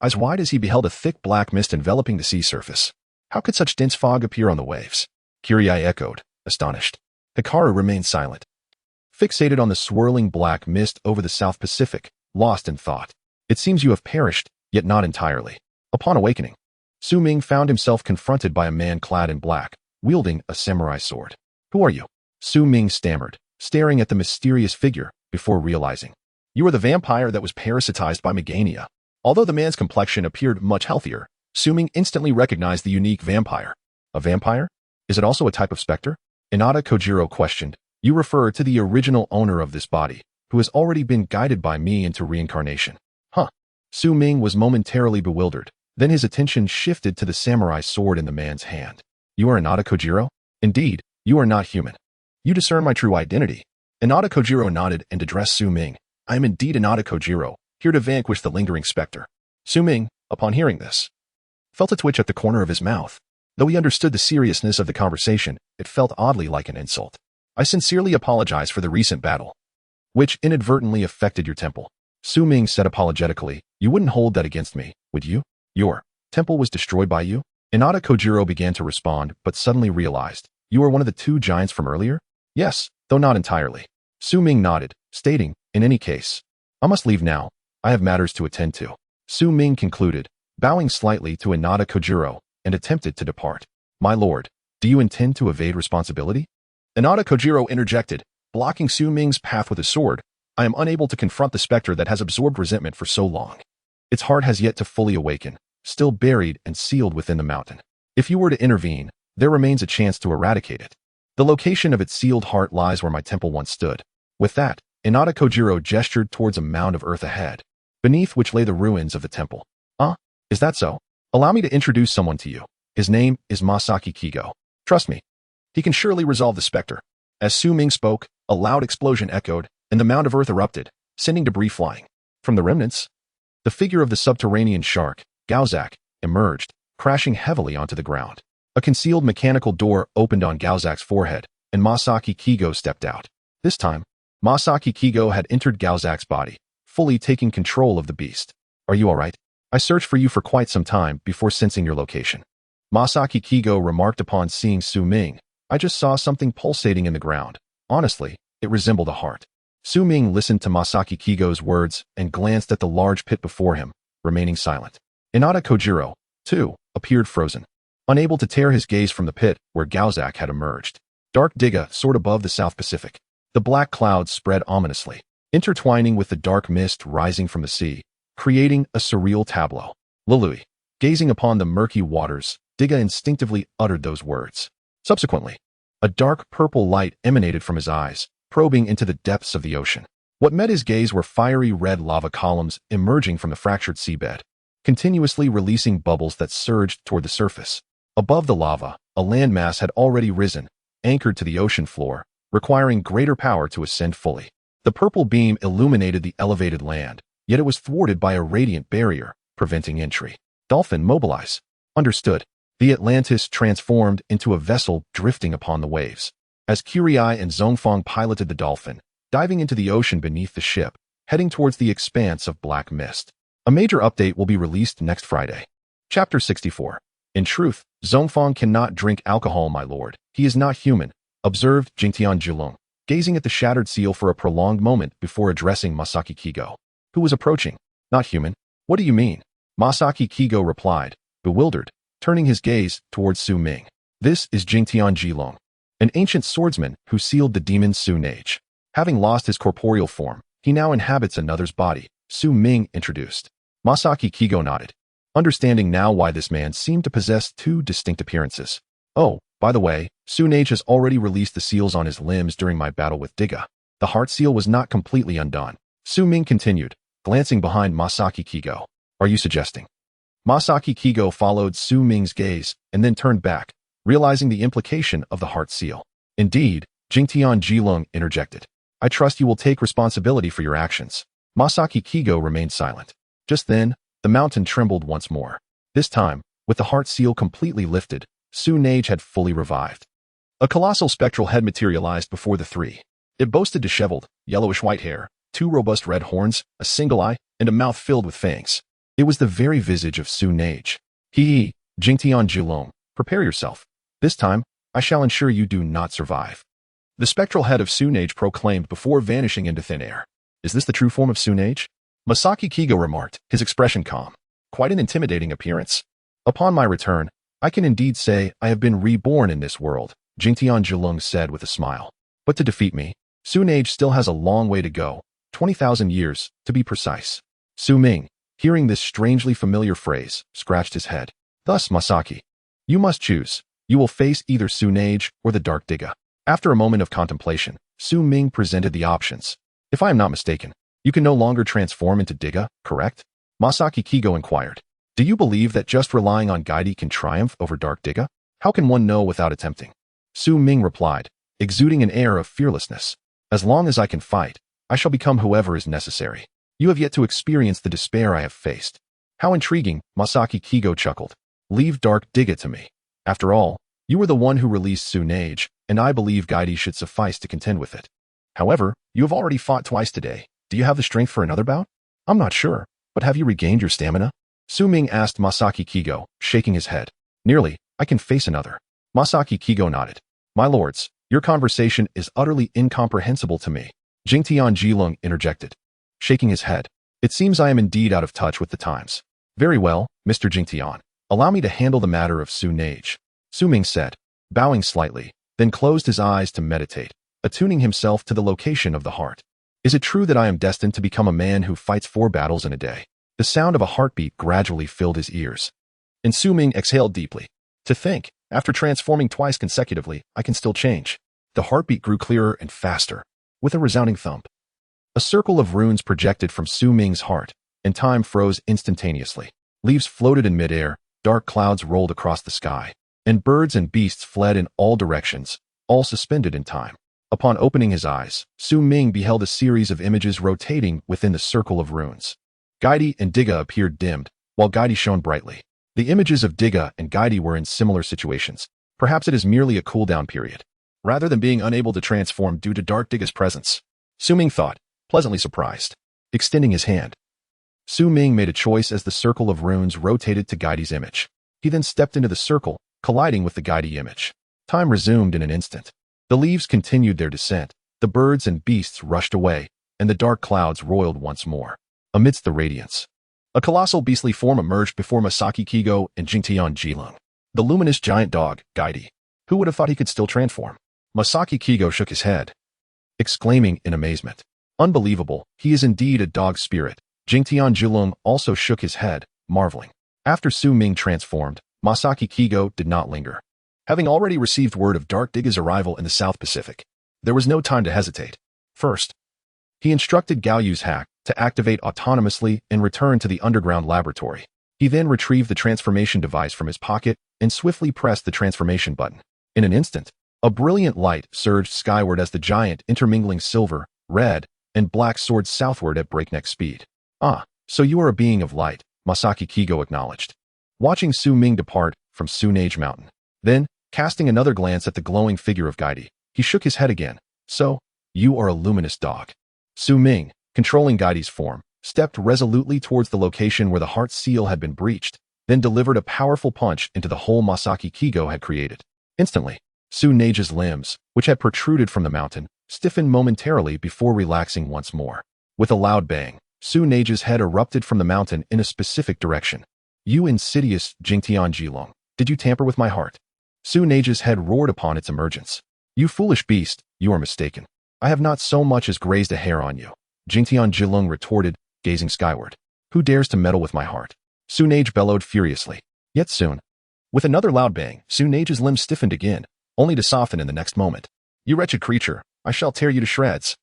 Eyes wide as he beheld a thick black mist enveloping the sea surface. How could such dense fog appear on the waves? Kirai echoed, astonished. Hikaru remained silent, fixated on the swirling black mist over the South Pacific, lost in thought. It seems you have perished, yet not entirely. Upon awakening, Su Ming found himself confronted by a man clad in black, wielding a samurai sword. Who are you? Su Ming stammered, staring at the mysterious figure, before realizing. You are the vampire that was parasitized by Megania. Although the man's complexion appeared much healthier, Su Ming instantly recognized the unique vampire. A vampire? Is it also a type of specter? Inada Kojiro questioned. You refer to the original owner of this body, who has already been guided by me into reincarnation. Huh. Su Ming was momentarily bewildered. Then his attention shifted to the samurai sword in the man's hand. You are Inada Kojiro? Indeed, you are not human. You discern my true identity. Inada Kojiro nodded and addressed Su Ming. I am indeed Inada Kojiro, here to vanquish the lingering specter. Su Ming, upon hearing this, felt a twitch at the corner of his mouth. Though he understood the seriousness of the conversation, it felt oddly like an insult. I sincerely apologize for the recent battle, which inadvertently affected your temple. Su Ming said apologetically, you wouldn't hold that against me, would you? Your temple was destroyed by you? Inada Kojiro began to respond, but suddenly realized, you are one of the two giants from earlier? Yes, though not entirely. Su Ming nodded, stating, in any case, I must leave now. I have matters to attend to. Su Ming concluded, bowing slightly to Inada Kojiro, and attempted to depart. My lord, do you intend to evade responsibility? Inada Kojiro interjected, blocking Su Ming's path with his sword. I am unable to confront the specter that has absorbed resentment for so long. Its heart has yet to fully awaken, still buried and sealed within the mountain. If you were to intervene, there remains a chance to eradicate it. The location of its sealed heart lies where my temple once stood. With that, Inada Kojiro gestured towards a mound of earth ahead, beneath which lay the ruins of the temple. Is that so? Allow me to introduce someone to you. His name is Masaki Kigo. Trust me, he can surely resolve the specter. As Su Ming spoke, a loud explosion echoed, and the mound of earth erupted, sending debris flying. From the remnants, the figure of the subterranean shark, Gaozak, emerged, crashing heavily onto the ground. A concealed mechanical door opened on Gaozak's forehead, and Masaki Kigo stepped out. This time, Masaki Kigo had entered Gaozak's body, fully taking control of the beast. Are you all right? I searched for you for quite some time before sensing your location. Masaki Kigo remarked upon seeing Su Ming. I just saw something pulsating in the ground. Honestly, it resembled a heart. Su Ming listened to Masaki Kigo's words and glanced at the large pit before him, remaining silent. Inada Kojiro, too, appeared frozen, unable to tear his gaze from the pit where Gaozak had emerged. Dark Diga soared above the South Pacific. The black clouds spread ominously, intertwining with the dark mist rising from the sea, creating a surreal tableau. Lului, gazing upon the murky waters, Diga instinctively uttered those words. Subsequently, a dark purple light emanated from his eyes, probing into the depths of the ocean. What met his gaze were fiery red lava columns emerging from the fractured seabed, continuously releasing bubbles that surged toward the surface. Above the lava, a landmass had already risen, anchored to the ocean floor, requiring greater power to ascend fully. The purple beam illuminated the elevated land, yet it was thwarted by a radiant barrier, preventing entry. Dolphin, mobilize. Understood. The Atlantis transformed into a vessel drifting upon the waves. As Kurai and Zhongfang piloted the dolphin, diving into the ocean beneath the ship, heading towards the expanse of black mist. A major update will be released next Friday. Chapter 64. In truth, Zhongfang cannot drink alcohol, my lord. He is not human, observed Jingtian Zhulong, gazing at the shattered seal for a prolonged moment before addressing Masaki Kigo, who was approaching. Not human? What do you mean? Masaki Kigo replied, bewildered, turning his gaze towards Su Ming. This is Jingtian Zhulong, an ancient swordsman who sealed the demon Lineage. Having lost his corporeal form, he now inhabits another's body, Su Ming introduced. Masaki Kigo nodded, understanding now why this man seemed to possess two distinct appearances. Oh, by the way, Lineage has already released the seals on his limbs during my battle with Diga. The heart seal was not completely undone. Su Ming continued, glancing behind Masaki Kigo. Are you suggesting? Masaki Kigo followed Su Ming's gaze and then turned back, realizing the implication of the heart seal. Indeed, Jingtian Zhulong interjected. I trust you will take responsibility for your actions. Masaki Kigo remained silent. Just then, the mountain trembled once more. This time, with the heart seal completely lifted, Lineage had fully revived. A colossal spectral head materialized before the three. It boasted disheveled, yellowish-white hair, two robust red horns, a single eye, and a mouth filled with fangs. It was the very visage of Lineage. Jingtian Zhulong, prepare yourself. This time, I shall ensure you do not survive. The spectral head of Lineage proclaimed before vanishing into thin air. Is this the true form of Lineage? Masaki Kigo remarked, his expression calm. Quite an intimidating appearance. Upon my return, I can indeed say I have been reborn in this world, Jingtian Zhulong said with a smile. But to defeat me, Lineage still has a long way to go, 20,000 years, to be precise. Su Ming, hearing this strangely familiar phrase, scratched his head. Thus, Masaki, you must choose. You will face either Lineage or the Dark Diga. After a moment of contemplation, Su Ming presented the options. If I am not mistaken, you can no longer transform into Diga, correct? Masaki Kigo inquired. Do you believe that just relying on Gaidi can triumph over Dark Diga? How can one know without attempting? Su Ming replied, exuding an air of fearlessness. As long as I can fight, I shall become whoever is necessary. You have yet to experience the despair I have faced. How intriguing, Masaki Kigo chuckled. Leave Dark Diga to me. After all, you were the one who released Lineage, and I believe Gaidi should suffice to contend with it. However, you have already fought twice today. Do you have the strength for another bout? I'm not sure, but have you regained your stamina? Su Ming asked Masaki Kigo, shaking his head. Nearly, I can face another. Masaki Kigo nodded. My lords, your conversation is utterly incomprehensible to me. Jingtian Jilong interjected, shaking his head. It seems I am indeed out of touch with the times. Very well, Mr. Jingtian. Allow me to handle the matter of Lineage. Su Ming said, bowing slightly, then closed his eyes to meditate, attuning himself to the location of the heart. Is it true that I am destined to become a man who fights 4 battles in a day? The sound of a heartbeat gradually filled his ears. And Su Ming exhaled deeply. To think, after transforming twice consecutively, I can still change. The heartbeat grew clearer and faster, with a resounding thump. A circle of runes projected from Su Ming's heart, and time froze instantaneously. Leaves floated in midair, dark clouds rolled across the sky, and birds and beasts fled in all directions, all suspended in time. Upon opening his eyes, Su Ming beheld a series of images rotating within the circle of runes. Gaidi and Diga appeared dimmed, while Gaidi shone brightly. The images of Diga and Gaidi were in similar situations. Perhaps it is merely a cooldown period, rather than being unable to transform due to Dark Diga's presence. Su Ming thought, pleasantly surprised. Extending his hand, Su Ming made a choice as the circle of runes rotated to Gaidi's image. He then stepped into the circle, colliding with the Gaidi image. Time resumed in an instant. The leaves continued their descent, the birds and beasts rushed away, and the dark clouds roiled once more. Amidst the radiance, a colossal beastly form emerged before Masaki Kigo and Jingtian Jilong. The luminous giant dog, Gaidi. Who would have thought he could still transform? Masaki Kigo shook his head, exclaiming in amazement. Unbelievable, he is indeed a dog spirit. Jingtian Jilong also shook his head, marveling. After Su Ming transformed, Masaki Kigo did not linger. Having already received word of Dark Diga's arrival in the South Pacific, there was no time to hesitate. First, he instructed Gao Yu's hack to activate autonomously and return to the underground laboratory. He then retrieved the transformation device from his pocket and swiftly pressed the transformation button. In an instant, a brilliant light surged skyward as the giant intermingling silver, red, and black soared southward at breakneck speed. Ah, so you are a being of light, Masaki Kigo acknowledged, watching Su Ming depart from Lineage Mountain. Then, casting another glance at the glowing figure of Gaidi, he shook his head again. So, you are a luminous dog. Su Ming, controlling Gaidi's form, stepped resolutely towards the location where the heart seal had been breached, then delivered a powerful punch into the hole Masaki Kigo had created. Instantly, Lineage's limbs, which had protruded from the mountain, stiffened momentarily before relaxing once more. With a loud bang, Lineage's head erupted from the mountain in a specific direction. You insidious Jingtian Jilong, did you tamper with my heart? Lineage's head roared upon its emergence. You foolish beast, you are mistaken. I have not so much as grazed a hair on you. Jingtian Jilong retorted, gazing skyward. Who dares to meddle with my heart? Lineage bellowed furiously. Yet soon, with another loud bang, Lineage's limbs stiffened again, only to soften in the next moment. You wretched creature, I shall tear you to shreds.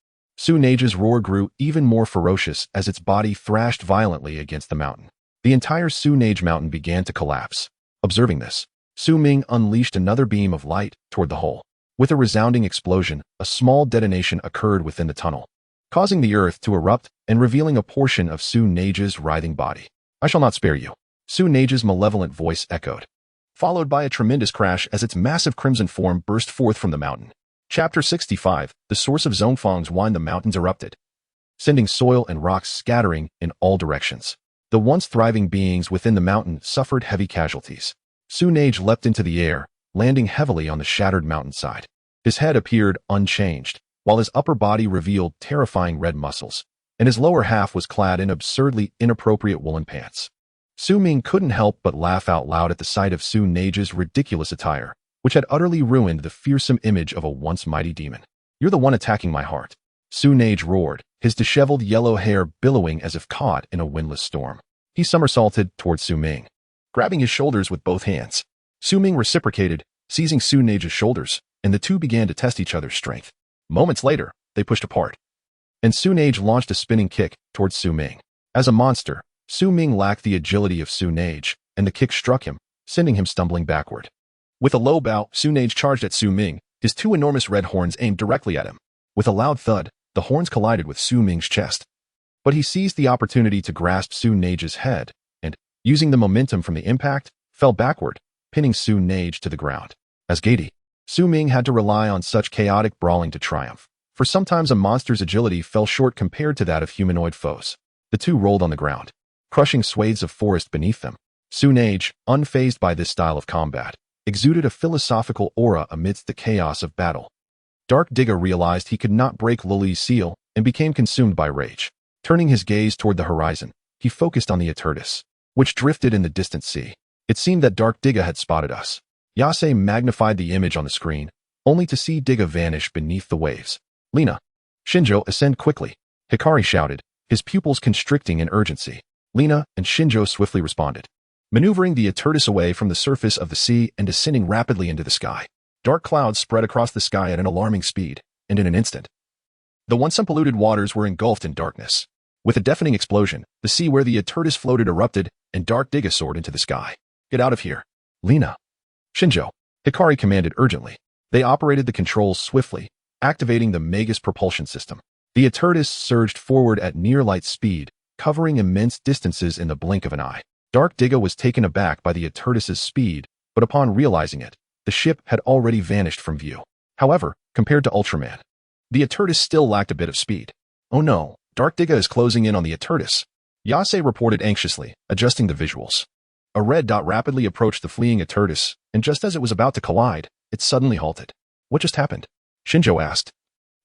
Lineage's roar grew even more ferocious as its body thrashed violently against the mountain. The entire Lineage mountain began to collapse. Observing this, Su Ming unleashed another beam of light toward the hole. With a resounding explosion, a small detonation occurred within the tunnel, causing the earth to erupt and revealing a portion of Lineage's writhing body. I shall not spare you. Lineage's malevolent voice echoed, followed by a tremendous crash as its massive crimson form burst forth from the mountain. Chapter 65, the source of Zhongfang's wine. The mountains erupted, sending soil and rocks scattering in all directions. The once thriving beings within the mountain suffered heavy casualties. Lineage leapt into the air, landing heavily on the shattered mountainside. His head appeared unchanged, while his upper body revealed terrifying red muscles, and his lower half was clad in absurdly inappropriate woolen pants. Su Ming couldn't help but laugh out loud at the sight of Lineage's ridiculous attire, which had utterly ruined the fearsome image of a once mighty demon. You're the one attacking my heart. Lineage roared, his disheveled yellow hair billowing as if caught in a windless storm. He somersaulted towards Su Ming, grabbing his shoulders with both hands. Su Ming reciprocated, seizing Lineage's shoulders, and the two began to test each other's strength. Moments later, they pushed apart. and Lineage launched a spinning kick towards Su Ming. As a monster, Su Ming lacked the agility of Lineage, and the kick struck him, sending him stumbling backward. With a low bow, Lineage charged at Su Ming, his two enormous red horns aimed directly at him. With a loud thud, the horns collided with Su Ming's chest. But he seized the opportunity to grasp Lineage's head, and, using the momentum from the impact, fell backward, pinning Lineage to the ground. As Gaiety, Su Ming had to rely on such chaotic brawling to triumph, for sometimes a monster's agility fell short compared to that of humanoid foes. The two rolled on the ground, crushing swathes of forest beneath them. Lineage, unfazed by this style of combat, exuded a philosophical aura amidst the chaos of battle. Dark Digga realized he could not break Lily's seal and became consumed by rage. Turning his gaze toward the horizon, he focused on the Etertus, which drifted in the distant sea. It seemed that Dark Digga had spotted us. Yase magnified the image on the screen, only to see Digga vanish beneath the waves. Lina. Shinjo, ascend quickly, Hikari shouted, his pupils constricting in urgency. Lina and Shinjo swiftly responded, maneuvering the Etertus away from the surface of the sea and descending rapidly into the sky. Dark clouds spread across the sky at an alarming speed, and in an instant, the once unpolluted waters were engulfed in darkness. With a deafening explosion, the sea where the Etertus floated erupted, and Dark Digga soared into the sky. Get out of here. Lina. Shinjo. Hikari commanded urgently. They operated the controls swiftly, activating the Magus propulsion system. The Etertus surged forward at near light speed, covering immense distances in the blink of an eye. Dark Digga was taken aback by the Etertus's speed, but upon realizing it, the ship had already vanished from view. However, compared to Ultraman, the Etertus still lacked a bit of speed. Oh no, Dark Digga is closing in on the Etertus. Yase reported anxiously, adjusting the visuals. A red dot rapidly approached the fleeing Etertus, and just as it was about to collide, it suddenly halted. What just happened? Shinjo asked,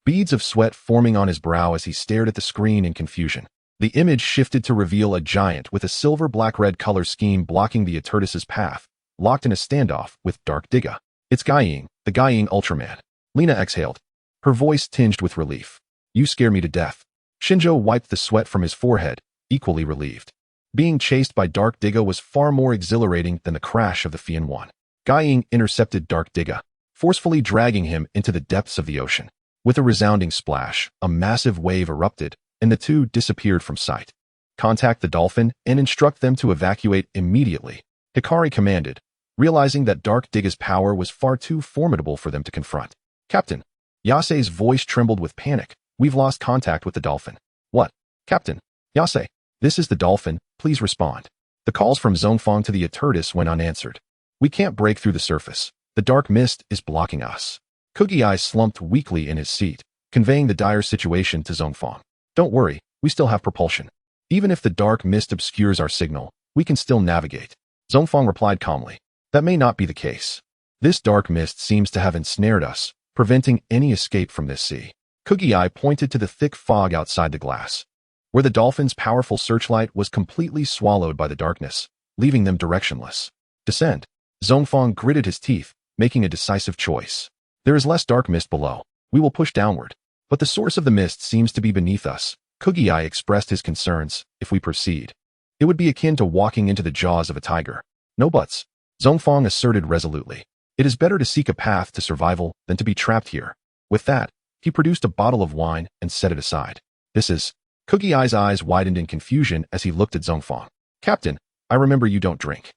beads of sweat forming on his brow as he stared at the screen in confusion. The image shifted to reveal a giant with a silver-black-red color scheme blocking the Etertus's path, locked in a standoff with Dark Digga. It's Guiying, the Guiying Ultraman. Lina exhaled, her voice tinged with relief. You scare me to death. Shinjo wiped the sweat from his forehead, equally relieved. Being chased by Dark Digga was far more exhilarating than the crash of the Fian 1. Guiying intercepted Dark Digga, forcefully dragging him into the depths of the ocean. With a resounding splash, a massive wave erupted, and the two disappeared from sight. Contact the dolphin and instruct them to evacuate immediately, Hikari commanded, realizing that Dark Digga's power was far too formidable for them to confront. Captain. Yase's voice trembled with panic. We've lost contact with the dolphin. What? Captain. Yase. This is the dolphin, please respond. The calls from Zhongfang to the Etertus went unanswered. We can't break through the surface. The dark mist is blocking us. Kugi-Eye slumped weakly in his seat, conveying the dire situation to Zhongfang. Don't worry, we still have propulsion. Even if the dark mist obscures our signal, we can still navigate. Zhongfang replied calmly. That may not be the case. This dark mist seems to have ensnared us, preventing any escape from this sea. Kugi-Eye pointed to the thick fog outside the glass, where the dolphin's powerful searchlight was completely swallowed by the darkness, leaving them directionless. Descend. Zhongfang gritted his teeth, making a decisive choice. There is less dark mist below. We will push downward. But the source of the mist seems to be beneath us. Kugi-Eye expressed his concerns. If we proceed, it would be akin to walking into the jaws of a tiger. No buts. Zhongfang asserted resolutely. It is better to seek a path to survival than to be trapped here. With that, he produced a bottle of wine and set it aside. This is... Kugi-Eye's eyes widened in confusion as he looked at Zhongfang. Captain, I remember you don't drink.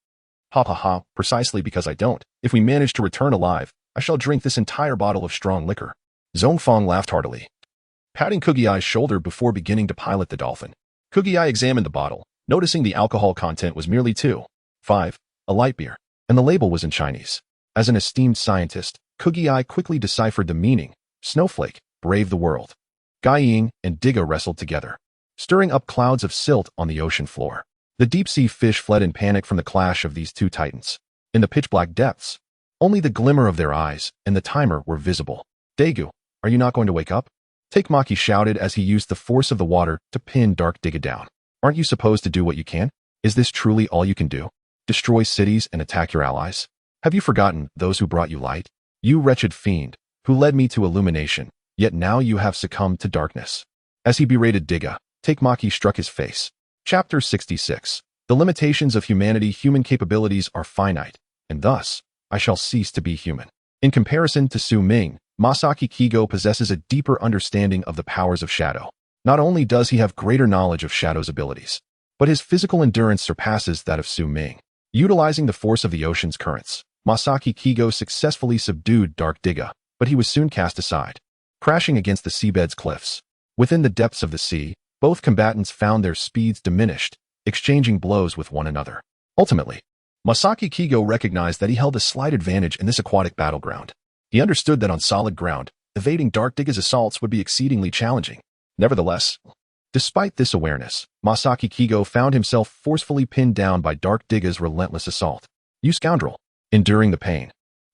Ha ha ha, precisely because I don't. If we manage to return alive, I shall drink this entire bottle of strong liquor. Zhongfang laughed heartily, patting Kugi-Eye's shoulder before beginning to pilot the dolphin. Kugi-Eye examined the bottle, noticing the alcohol content was merely 2.5, a light beer, and the label was in Chinese. As an esteemed scientist, Kugi-Eye quickly deciphered the meaning. Snowflake, brave the world. Guiying and Digga wrestled together, stirring up clouds of silt on the ocean floor. The deep-sea fish fled in panic from the clash of these two titans. In the pitch-black depths, only the glimmer of their eyes and the timer were visible. Daegu, are you not going to wake up? Takemaki shouted as he used the force of the water to pin Dark Digga down. Aren't you supposed to do what you can? Is this truly all you can do? Destroy cities and attack your allies? Have you forgotten those who brought you light? You wretched fiend, who led me to illumination, yet now you have succumbed to darkness. As he berated Digga, Takemaki struck his face. Chapter 66. The limitations of humanity. Human capabilities are finite, and thus, I shall cease to be human. In comparison to Su Ming, Masaki Kigo possesses a deeper understanding of the powers of shadow. Not only does he have greater knowledge of Shadow's abilities, but his physical endurance surpasses that of Su Ming. Utilizing the force of the ocean's currents, Masaki Kigo successfully subdued Dark Digga, but he was soon cast aside, crashing against the seabed's cliffs. Within the depths of the sea, both combatants found their speeds diminished, exchanging blows with one another. Ultimately, Masaki Kigo recognized that he held a slight advantage in this aquatic battleground. He understood that on solid ground, evading Dark Digga's assaults would be exceedingly challenging. Nevertheless, despite this awareness, Masaki Kigo found himself forcefully pinned down by Dark Digga's relentless assault. "You scoundrel!" Enduring the pain,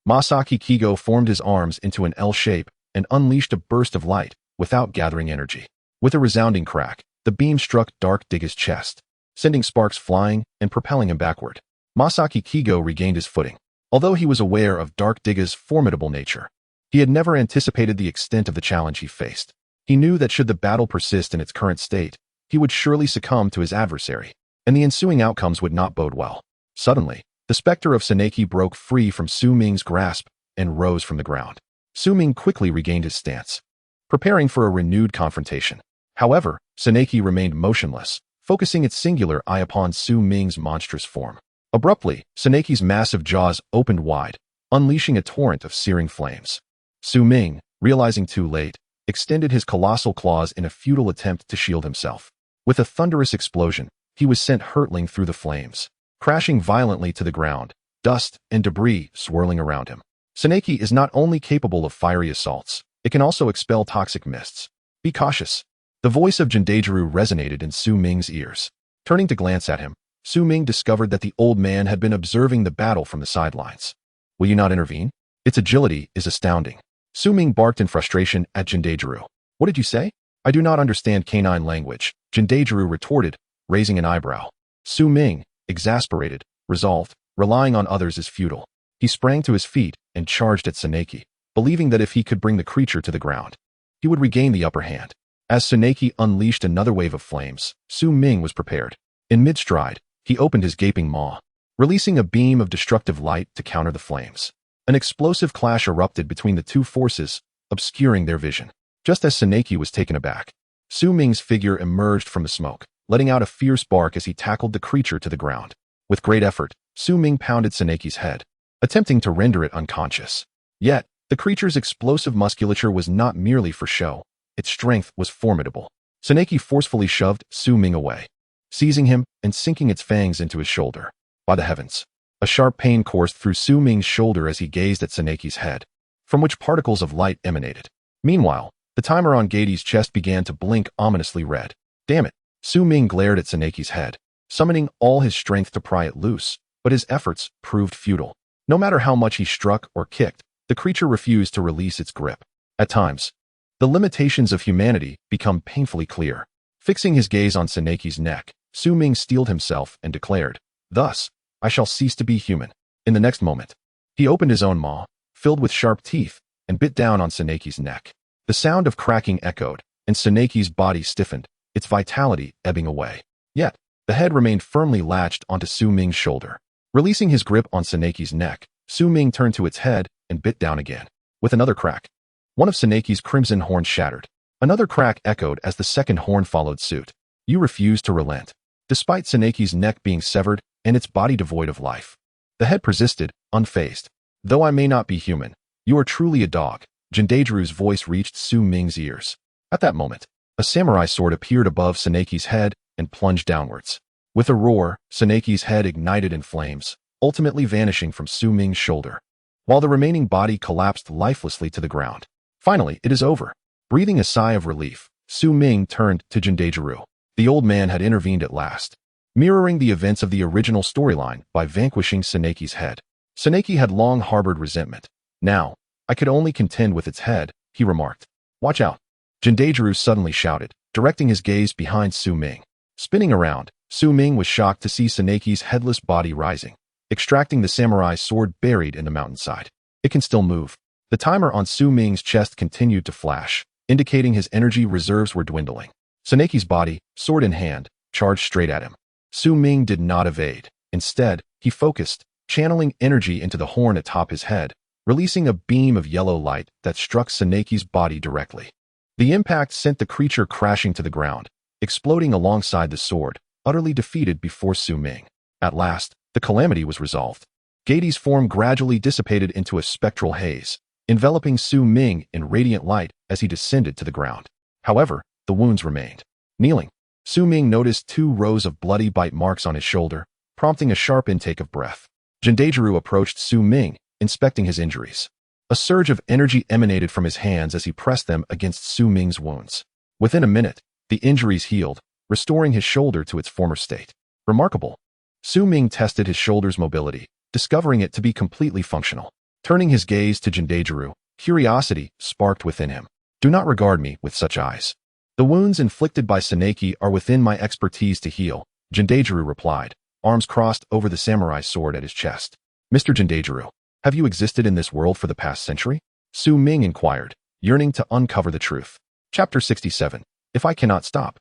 Masaki Kigo formed his arms into an L shape and unleashed a burst of light without gathering energy. With a resounding crack, the beam struck Dark Digga's chest, sending sparks flying and propelling him backward. Masaki Kigo regained his footing. Although he was aware of Dark Digga's formidable nature, he had never anticipated the extent of the challenge he faced. He knew that should the battle persist in its current state, he would surely succumb to his adversary, and the ensuing outcomes would not bode well. Suddenly, the specter of Seneki broke free from Su Ming's grasp and rose from the ground. Su Ming quickly regained his stance, preparing for a renewed confrontation. However, Seneki remained motionless, focusing its singular eye upon Su Ming's monstrous form. Abruptly, Seneki's massive jaws opened wide, unleashing a torrent of searing flames. Su Ming, realizing too late, extended his colossal claws in a futile attempt to shield himself. With a thunderous explosion, he was sent hurtling through the flames, crashing violently to the ground, dust and debris swirling around him. Seneki is not only capable of fiery assaults, it can also expel toxic mists. "Be cautious." The voice of Jindaijuru resonated in Su Ming's ears. Turning to glance at him, Su Ming discovered that the old man had been observing the battle from the sidelines. "Will you not intervene? Its agility is astounding." Su Ming barked in frustration at Jindaijuru. "What did you say?" "I do not understand canine language," Jindaijuru retorted, raising an eyebrow. Su Ming, exasperated, resolved, relying on others is futile. He sprang to his feet and charged at Seneki, believing that if he could bring the creature to the ground, he would regain the upper hand. As Seneki unleashed another wave of flames, Su Ming was prepared. In mid-stride, he opened his gaping maw, releasing a beam of destructive light to counter the flames. An explosive clash erupted between the two forces, obscuring their vision. Just as Seneki was taken aback, Su Ming's figure emerged from the smoke, letting out a fierce bark as he tackled the creature to the ground. With great effort, Su Ming pounded Seneki's head, attempting to render it unconscious. Yet, the creature's explosive musculature was not merely for show. Its strength was formidable. Seneki forcefully shoved Su Ming away, seizing him and sinking its fangs into his shoulder. By the heavens! A sharp pain coursed through Su Ming's shoulder as he gazed at Seneki's head, from which particles of light emanated. Meanwhile, the timer on Gaty's chest began to blink ominously red. "Damn it!" Su Ming glared at Seneki's head, summoning all his strength to pry it loose, but his efforts proved futile. No matter how much he struck or kicked, the creature refused to release its grip. At times, the limitations of humanity become painfully clear. Fixing his gaze on Seneki's neck, Su Ming steeled himself and declared, "Thus, I shall cease to be human." In the next moment, he opened his own maw, filled with sharp teeth, and bit down on Seneki's neck. The sound of cracking echoed, and Seneki's body stiffened, its vitality ebbing away. Yet, the head remained firmly latched onto Su Ming's shoulder. Releasing his grip on Seneki's neck, Su Ming turned to its head and bit down again. With another crack, one of Seneki's crimson horns shattered. Another crack echoed as the second horn followed suit. "You refuse to relent." Despite Seneki's neck being severed and its body devoid of life, the head persisted, unfazed. "Though I may not be human, you are truly a dog." Jindaijuru's voice reached Su Ming's ears. At that moment, a samurai sword appeared above Seneki's head and plunged downwards. With a roar, Seneki's head ignited in flames, ultimately vanishing from Su Ming's shoulder, while the remaining body collapsed lifelessly to the ground. "Finally, it is over." Breathing a sigh of relief, Su Ming turned to Jindaijuru. The old man had intervened at last, mirroring the events of the original storyline by vanquishing Seneki's head. Seneki had long harbored resentment. "Now, I could only contend with its head," he remarked. "Watch out!" Jindaijuru suddenly shouted, directing his gaze behind Su Ming. Spinning around, Su Ming was shocked to see Seneki's headless body rising, extracting the samurai's sword buried in the mountainside. "It can still move." The timer on Su Ming's chest continued to flash, indicating his energy reserves were dwindling. Seneki's body, sword in hand, charged straight at him. Su Ming did not evade. Instead, he focused, channeling energy into the horn atop his head, releasing a beam of yellow light that struck Seneki's body directly. The impact sent the creature crashing to the ground, exploding alongside the sword, utterly defeated before Su Ming. At last, the calamity was resolved. Gaty's form gradually dissipated into a spectral haze, enveloping Su Ming in radiant light as he descended to the ground. However, the wounds remained. Kneeling, Su Ming noticed 2 rows of bloody bite marks on his shoulder, prompting a sharp intake of breath. Jindajiru approached Su Ming, inspecting his injuries. A surge of energy emanated from his hands as he pressed them against Su Ming's wounds. Within a minute, the injuries healed, restoring his shoulder to its former state. Remarkable. Su Ming tested his shoulder's mobility, discovering it to be completely functional. Turning his gaze to Jindajiru, curiosity sparked within him. Do not regard me with such eyes. The wounds inflicted by Seneki are within my expertise to heal, Jindajiru replied, arms crossed over the samurai sword at his chest. Mr. Jindajiru, have you existed in this world for the past century? Su Ming inquired, yearning to uncover the truth. Chapter 67. If I cannot stop,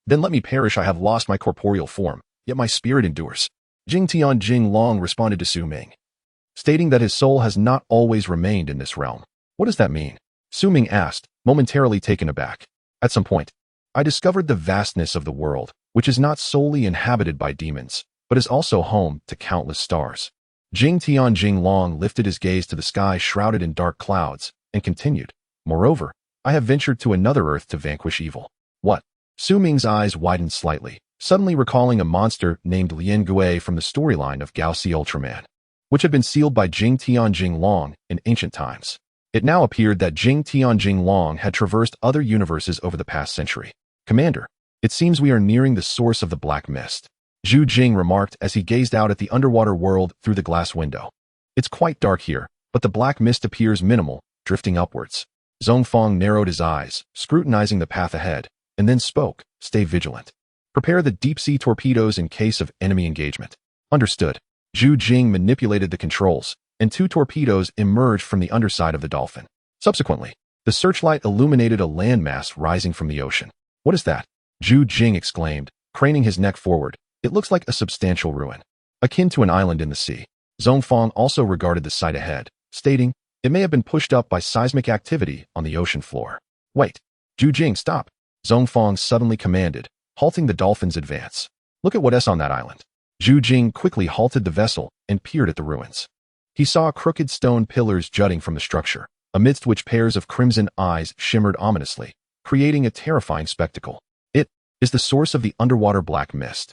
then let me perish. I have lost my corporeal form, yet my spirit endures. Jing Long responded to Su Ming, stating that his soul has not always remained in this realm. What does that mean? Su Ming asked, momentarily taken aback. At some point, I discovered the vastness of the world, which is not solely inhabited by demons, but is also home to countless stars. Jing Long lifted his gaze to the sky shrouded in dark clouds, and continued, moreover, I have ventured to another earth to vanquish evil. What? Su Ming's eyes widened slightly, suddenly recalling a monster named Lian Gui from the storyline of Galaxy Ultraman, which had been sealed by Jing Long in ancient times. It now appeared that Jing Long had traversed other universes over the past century. Commander, it seems we are nearing the source of the black mist, Zhu Jing remarked as he gazed out at the underwater world through the glass window. It's quite dark here, but the black mist appears minimal, drifting upwards. Zhongfang narrowed his eyes, scrutinizing the path ahead, and then spoke, stay vigilant. Prepare the deep-sea torpedoes in case of enemy engagement. Understood. Zhu Jing manipulated the controls, and 2 torpedoes emerged from the underside of the dolphin. Subsequently, the searchlight illuminated a landmass rising from the ocean. What is that? Zhu Jing exclaimed, craning his neck forward. It looks like a substantial ruin, akin to an island in the sea. Zhongfang also regarded the sight ahead, stating, it may have been pushed up by seismic activity on the ocean floor. Wait. Zhu Jing, stop. Zhongfang suddenly commanded, halting the dolphin's advance. Look at what's on that island. Zhu Jing quickly halted the vessel and peered at the ruins. He saw crooked stone pillars jutting from the structure, amidst which pairs of crimson eyes shimmered ominously, creating a terrifying spectacle. It is the source of the underwater black mist.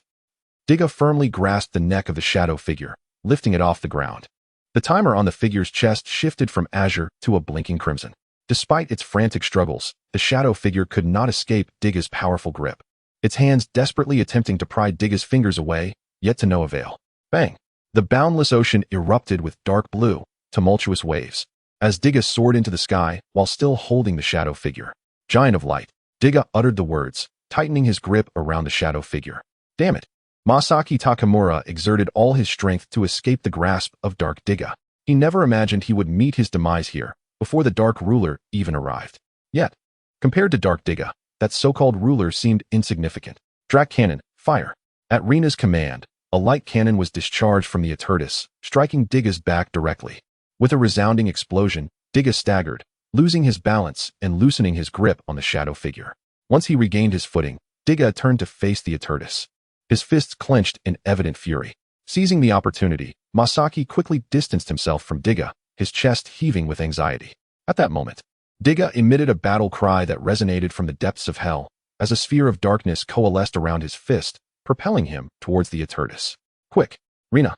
Digga firmly grasped the neck of the shadow figure, lifting it off the ground. The timer on the figure's chest shifted from azure to a blinking crimson. Despite its frantic struggles, the shadow figure could not escape Digga's powerful grip, its hands desperately attempting to pry Digga's fingers away, yet to no avail. Bang! The boundless ocean erupted with dark blue, tumultuous waves, as Digga soared into the sky while still holding the shadow figure. Giant of light, Digga uttered the words, tightening his grip around the shadow figure. Damn it! Masaki Takamura exerted all his strength to escape the grasp of Dark Digga. He never imagined he would meet his demise here, before the Dark Ruler even arrived. Yet, compared to Dark Digga, that so-called ruler seemed insignificant. Drac Cannon, fire. At Rina's command, a light cannon was discharged from the Aturtis, striking Digga's back directly. With a resounding explosion, Digga staggered, losing his balance and loosening his grip on the shadow figure. Once he regained his footing, Digga turned to face the Aturtis, his fists clenched in evident fury. Seizing the opportunity, Masaki quickly distanced himself from Digga, his chest heaving with anxiety. At that moment, Digga emitted a battle cry that resonated from the depths of hell, as a sphere of darkness coalesced around his fist, propelling him towards the Aturtis. Quick, Rina!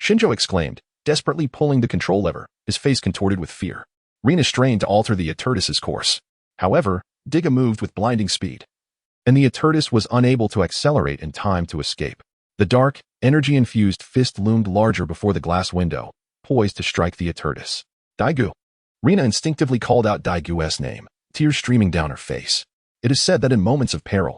Shinjo exclaimed, desperately pulling the control lever, his face contorted with fear. Rina strained to alter the Aturtis's course. However, Digga moved with blinding speed, and the Aturtis was unable to accelerate in time to escape. The dark, energy-infused fist loomed larger before the glass window, poised to strike the Aturtis. Daigu. Rina instinctively called out Daigu's name, tears streaming down her face. It is said that in moments of peril,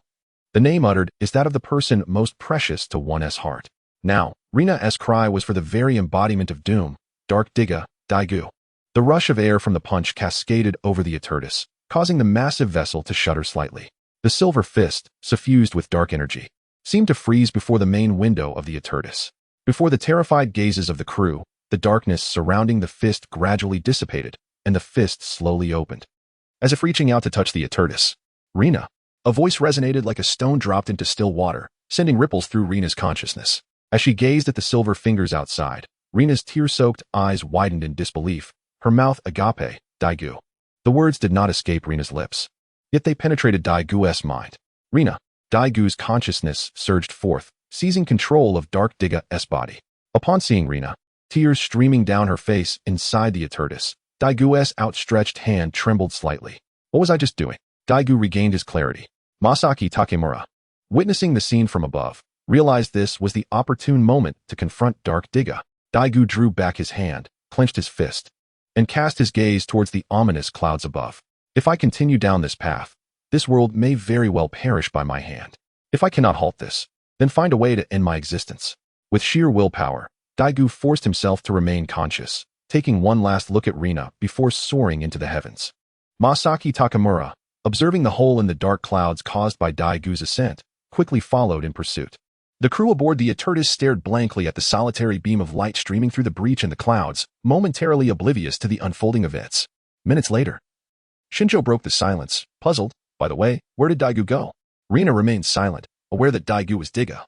the name uttered is that of the person most precious to one's heart. Now, Rina's cry was for the very embodiment of doom, Dark Digga, Daigu. The rush of air from the punch cascaded over the Aturtis, causing the massive vessel to shudder slightly. The silver fist, suffused with dark energy, seemed to freeze before the main window of the Aturtis. Before the terrified gazes of the crew, the darkness surrounding the fist gradually dissipated, and the fist slowly opened. as if reaching out to touch the Etertus. Rena. A voice resonated like a stone dropped into still water, sending ripples through Rena's consciousness. As she gazed at the silver fingers outside, Rena's tear-soaked eyes widened in disbelief, her mouth agape, Daegu. The words did not escape Rena's lips, yet they penetrated Daigu's mind. Rena. Daigu's consciousness surged forth, seizing control of Dark Diga's body. Upon seeing Rena, tears streaming down her face inside the Etertus, Daigu's outstretched hand trembled slightly. What was I just doing? Daegu regained his clarity. Masaki Takemura, witnessing the scene from above, realized this was the opportune moment to confront Dark Diga. Daegu drew back his hand, clenched his fist, and cast his gaze towards the ominous clouds above. If I continue down this path, this world may very well perish by my hand. If I cannot halt this, then find a way to end my existence. With sheer willpower, Daegu forced himself to remain conscious, taking one last look at Rena before soaring into the heavens. Masaki Takamura, observing the hole in the dark clouds caused by Daigu's ascent, quickly followed in pursuit. The crew aboard the Etertus stared blankly at the solitary beam of light streaming through the breach in the clouds, momentarily oblivious to the unfolding events. Minutes later, Shinjo broke the silence, puzzled. By the way, where did Daegu go? Rena remained silent, aware that Daegu was Diga.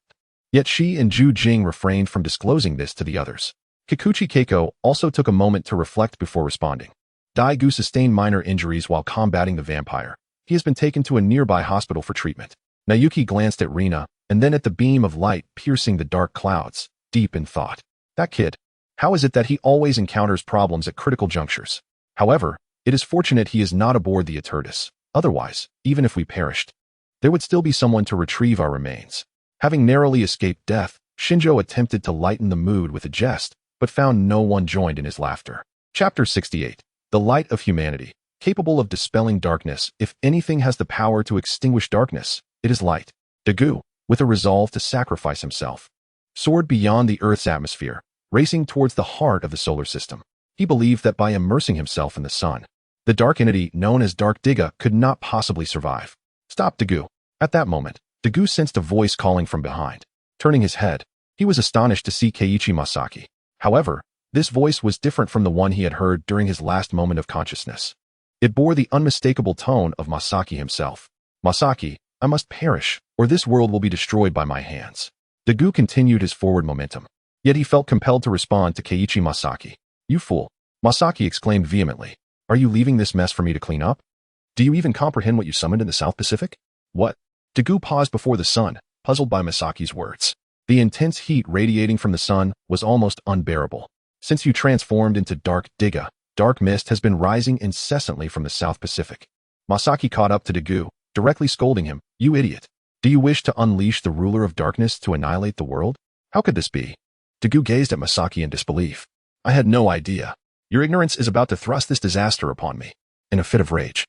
Yet she and Ju Jing refrained from disclosing this to the others. Kikuchi Keiko also took a moment to reflect before responding. Daegu sustained minor injuries while combating the vampire. He has been taken to a nearby hospital for treatment. Nayuki glanced at Rena, and then at the beam of light piercing the dark clouds, deep in thought. That kid. How is it that he always encounters problems at critical junctures? However, it is fortunate he is not aboard the Etertus. Otherwise, even if we perished, there would still be someone to retrieve our remains. Having narrowly escaped death, Shinjo attempted to lighten the mood with a jest, but found no one joined in his laughter. Chapter 68. The Light of Humanity. Capable of dispelling darkness, if anything has the power to extinguish darkness, it is light. Daegu, with a resolve to sacrifice himself, soared beyond the Earth's atmosphere, racing towards the heart of the solar system. He believed that by immersing himself in the sun, the dark entity known as Dark Diga could not possibly survive. Stop, Daegu. At that moment, Daegu sensed a voice calling from behind. Turning his head, he was astonished to see Keiichi Masaki. However, this voice was different from the one he had heard during his last moment of consciousness. It bore the unmistakable tone of Masaki himself. Masaki, I must perish, or this world will be destroyed by my hands. Daegu continued his forward momentum. Yet he felt compelled to respond to Keiichi Masaki. You fool! Masaki exclaimed vehemently. Are you leaving this mess for me to clean up? Do you even comprehend what you summoned in the South Pacific? What? Daegu paused before the sun, puzzled by Masaki's words. The intense heat radiating from the sun was almost unbearable. Since you transformed into Dark Diga, dark mist has been rising incessantly from the South Pacific. Masaki caught up to Daegu, directly scolding him. You idiot! Do you wish to unleash the ruler of darkness to annihilate the world? How could this be? Daegu gazed at Masaki in disbelief. I had no idea. Your ignorance is about to thrust this disaster upon me. In a fit of rage,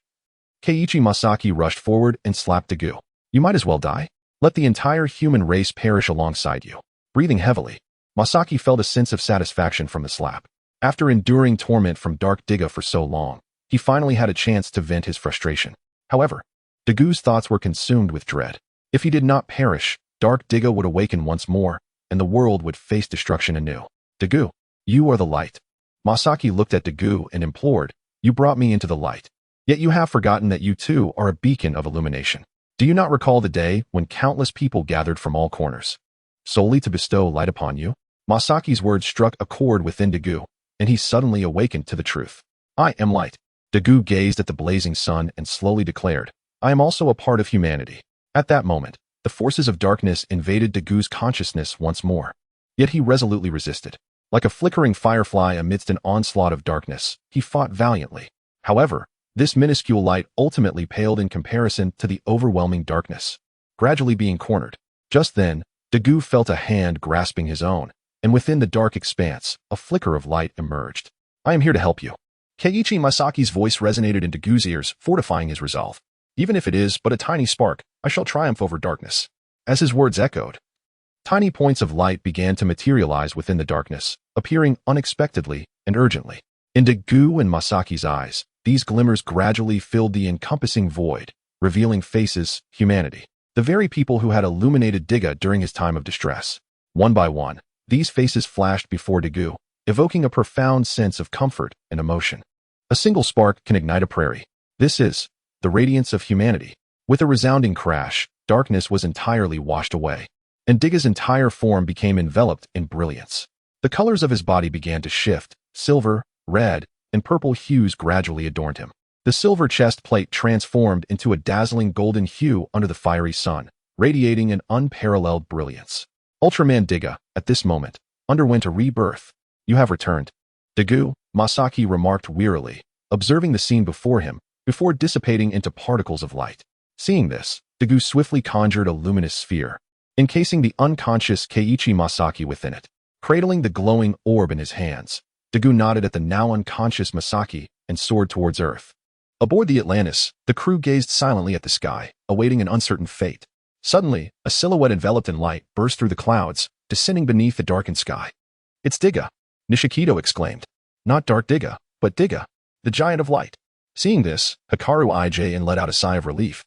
Keiichi Masaki rushed forward and slapped Daegu. You might as well die. Let the entire human race perish alongside you. Breathing heavily, Masaki felt a sense of satisfaction from the slap. After enduring torment from Dark Diga for so long, he finally had a chance to vent his frustration. However, Dagu's thoughts were consumed with dread. If he did not perish, Dark Diga would awaken once more, and the world would face destruction anew. Daegu, you are the light. Masaki looked at Daegu and implored, You brought me into the light. Yet you have forgotten that you too are a beacon of illumination. Do you not recall the day when countless people gathered from all corners, solely to bestow light upon you? Masaki's words struck a chord within Daegu, and he suddenly awakened to the truth. I am light. Daegu gazed at the blazing sun and slowly declared, I am also a part of humanity. At that moment, the forces of darkness invaded Dagu's consciousness once more. Yet he resolutely resisted. Like a flickering firefly amidst an onslaught of darkness, he fought valiantly. However, this minuscule light ultimately paled in comparison to the overwhelming darkness. Gradually being cornered. Just then, Daegu felt a hand grasping his own, and within the dark expanse, a flicker of light emerged. I am here to help you. Keiichi Masaki's voice resonated in Dagu's ears, fortifying his resolve. Even if it is but a tiny spark, I shall triumph over darkness. As his words echoed, tiny points of light began to materialize within the darkness, appearing unexpectedly and urgently. In Daegu and Masaki's eyes, these glimmers gradually filled the encompassing void, revealing faces, humanity. The very people who had illuminated Diga during his time of distress. One by one, these faces flashed before Daegu, evoking a profound sense of comfort and emotion. A single spark can ignite a prairie. This is the radiance of humanity. With a resounding crash, darkness was entirely washed away, and Digga's entire form became enveloped in brilliance. The colors of his body began to shift. Silver, red, and purple hues gradually adorned him. The silver chest plate transformed into a dazzling golden hue under the fiery sun, radiating an unparalleled brilliance. Ultraman Digga, at this moment, underwent a rebirth. "You have returned." "Dagu," Masaki remarked wearily, observing the scene before him, before dissipating into particles of light. Seeing this, Dagu swiftly conjured a luminous sphere, encasing the unconscious Keiichi Masaki within it. Cradling the glowing orb in his hands, Dagu nodded at the now unconscious Masaki and soared towards Earth. Aboard the Atlantis, the crew gazed silently at the sky, awaiting an uncertain fate. Suddenly, a silhouette enveloped in light burst through the clouds, descending beneath the darkened sky. "It's Digga!" Nishikido exclaimed. "Not Dark Digga, but Digga, the giant of light." Seeing this, Hikaru IJ and let out a sigh of relief,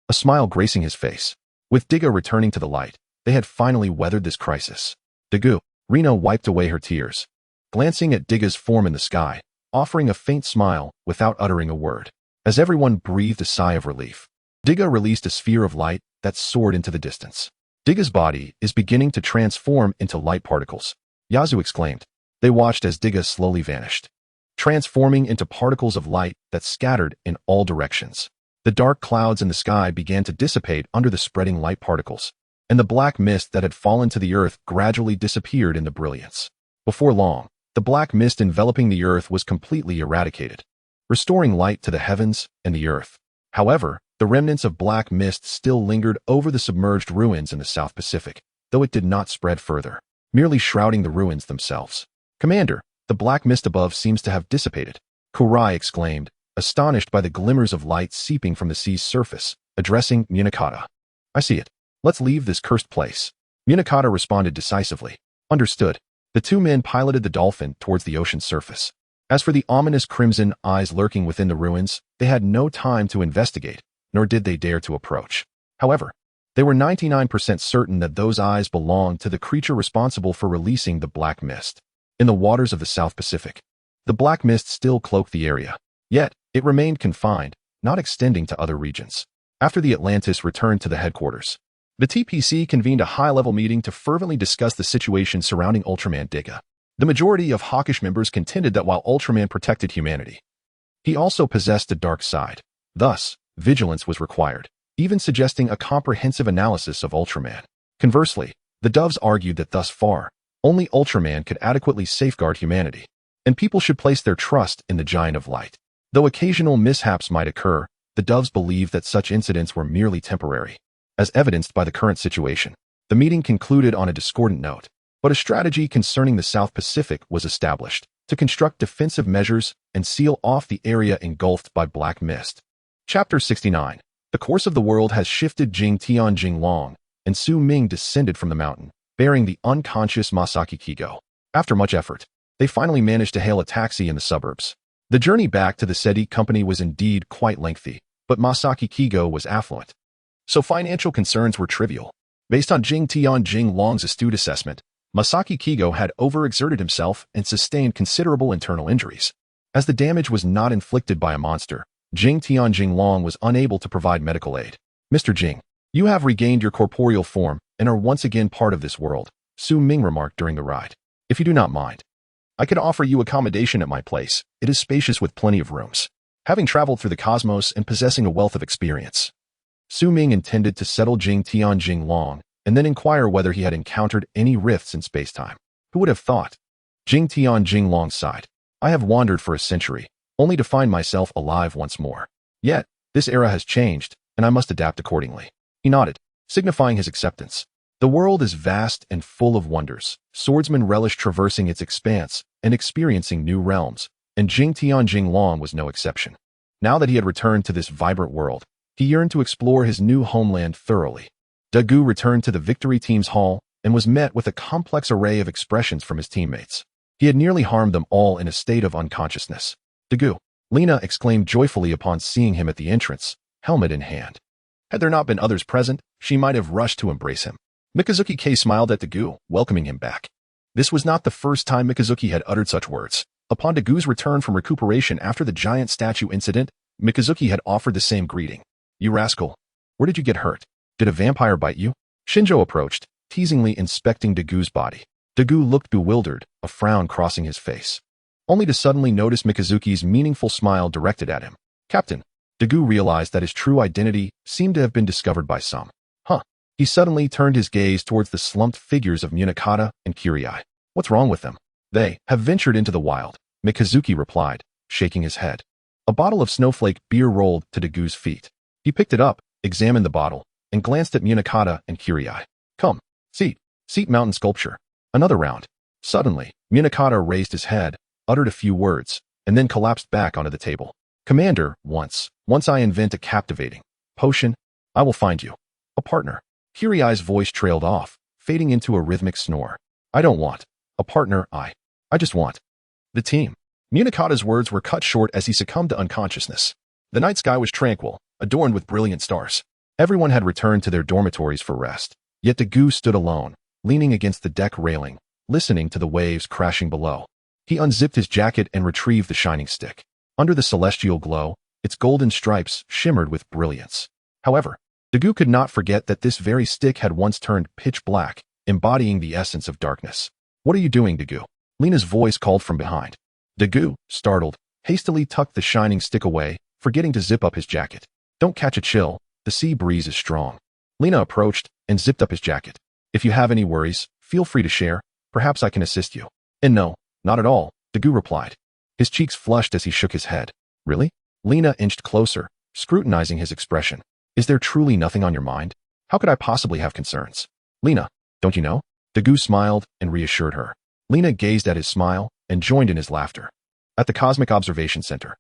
a smile gracing his face. With Digga returning to the light, they had finally weathered this crisis. "Dagu," Rina wiped away her tears, glancing at Digga's form in the sky, offering a faint smile without uttering a word. As everyone breathed a sigh of relief, Digga released a sphere of light that soared into the distance. "Digga's body is beginning to transform into light particles," Yazu exclaimed. They watched as Digga slowly vanished, transforming into particles of light that scattered in all directions. The dark clouds in the sky began to dissipate under the spreading light particles, and the black mist that had fallen to the earth gradually disappeared in the brilliance. Before long, the black mist enveloping the earth was completely eradicated, restoring light to the heavens and the earth. However, the remnants of black mist still lingered over the submerged ruins in the South Pacific, though it did not spread further, merely shrouding the ruins themselves. "Commander, the black mist above seems to have dissipated," Kurai exclaimed, astonished by the glimmers of light seeping from the sea's surface, addressing Munakata. "I see it. Let's leave this cursed place." Munakata responded decisively. "Understood." The two men piloted the dolphin towards the ocean's surface. As for the ominous crimson eyes lurking within the ruins, they had no time to investigate, nor did they dare to approach. However, they were 99% certain that those eyes belonged to the creature responsible for releasing the black mist. In the waters of the South Pacific, the black mist still cloaked the area, yet it remained confined, not extending to other regions. After the Atlantis returned to the headquarters, the TPC convened a high-level meeting to fervently discuss the situation surrounding Ultraman Digga. The majority of hawkish members contended that while Ultraman protected humanity, he also possessed a dark side. Thus, vigilance was required, even suggesting a comprehensive analysis of Ultraman. Conversely, the Doves argued that thus far, only Ultraman could adequately safeguard humanity, and people should place their trust in the Giant of Light. Though occasional mishaps might occur, the Doves believed that such incidents were merely temporary, as evidenced by the current situation. The meeting concluded on a discordant note, but a strategy concerning the South Pacific was established to construct defensive measures and seal off the area engulfed by black mist. Chapter 69. The course of the world has shifted. Jing Tianjing Long and Su Ming descended from the mountain, bearing the unconscious Masaki Kigo. After much effort, they finally managed to hail a taxi in the suburbs. The journey back to the SETI company was indeed quite lengthy, but Masaki Kigo was affluent, so financial concerns were trivial. Based on Jing Tianjing Long's astute assessment, Masaki Kigo had overexerted himself and sustained considerable internal injuries. As the damage was not inflicted by a monster, Jing Tianjing Long was unable to provide medical aid. "Mr. Jing, you have regained your corporeal form and are once again part of this world," Su Ming remarked during the ride. "If you do not mind, I could offer you accommodation at my place. It is spacious with plenty of rooms." Having traveled through the cosmos and possessing a wealth of experience, Su Ming intended to settle Jing Tianjing Long and then inquire whether he had encountered any rifts in spacetime. Who would have thought? Jing Tianjing Long sighed. "I have wandered for a century, only to find myself alive once more. Yet, this era has changed, and I must adapt accordingly." He nodded, signifying his acceptance. The world is vast and full of wonders. Swordsmen relish traversing its expanse and experiencing new realms, and Jing Tianjing Long was no exception. Now that he had returned to this vibrant world, he yearned to explore his new homeland thoroughly. Dagu returned to the victory team's hall and was met with a complex array of expressions from his teammates. He had nearly harmed them all in a state of unconsciousness. "Dagu," Lena exclaimed joyfully upon seeing him at the entrance, helmet in hand. Had there not been others present, she might have rushed to embrace him. Mikazuki K smiled at Dagu, welcoming him back. This was not the first time Mikazuki had uttered such words. Upon Dagu's return from recuperation after the giant statue incident, Mikazuki had offered the same greeting. You rascal. Where did you get hurt? Did a vampire bite you? Shinjo approached, teasingly inspecting Dagu's body. Dagu looked bewildered, a frown crossing his face, only to suddenly notice Mikazuki's meaningful smile directed at him. Captain. Dagu realized that his true identity seemed to have been discovered by some. He suddenly turned his gaze towards the slumped figures of Munakata and Kirai. What's wrong with them? They have ventured into the wild, Mikazuki replied, shaking his head. A bottle of snowflake beer rolled to Dagu's feet. He picked it up, examined the bottle, and glanced at Munakata and Kirai. Come. Seat mountain sculpture. Another round. Suddenly, Munakata raised his head, uttered a few words, and then collapsed back onto the table. Commander, once I invent a captivating potion, I will find you a partner. Kirai's voice trailed off, fading into a rhythmic snore. I don't want a partner, I just want the team. Munakata's words were cut short as he succumbed to unconsciousness. The night sky was tranquil, adorned with brilliant stars. Everyone had returned to their dormitories for rest, yet Dagu stood alone, leaning against the deck railing, listening to the waves crashing below. He unzipped his jacket and retrieved the shining stick. Under the celestial glow, its golden stripes shimmered with brilliance. However, Dagu could not forget that this very stick had once turned pitch black, embodying the essence of darkness. What are you doing, Dagu? Lena's voice called from behind. Dagu, startled, hastily tucked the shining stick away, forgetting to zip up his jacket. Don't catch a chill, the sea breeze is strong. Lena approached and zipped up his jacket. If you have any worries, feel free to share, perhaps I can assist you. And no, not at all, Dagu replied. His cheeks flushed as he shook his head. Really? Lena inched closer, scrutinizing his expression. Is there truly nothing on your mind? How could I possibly have concerns? Lena, don't you know? Dagu smiled and reassured her. Lena gazed at his smile and joined in his laughter. At the Cosmic Observation Center,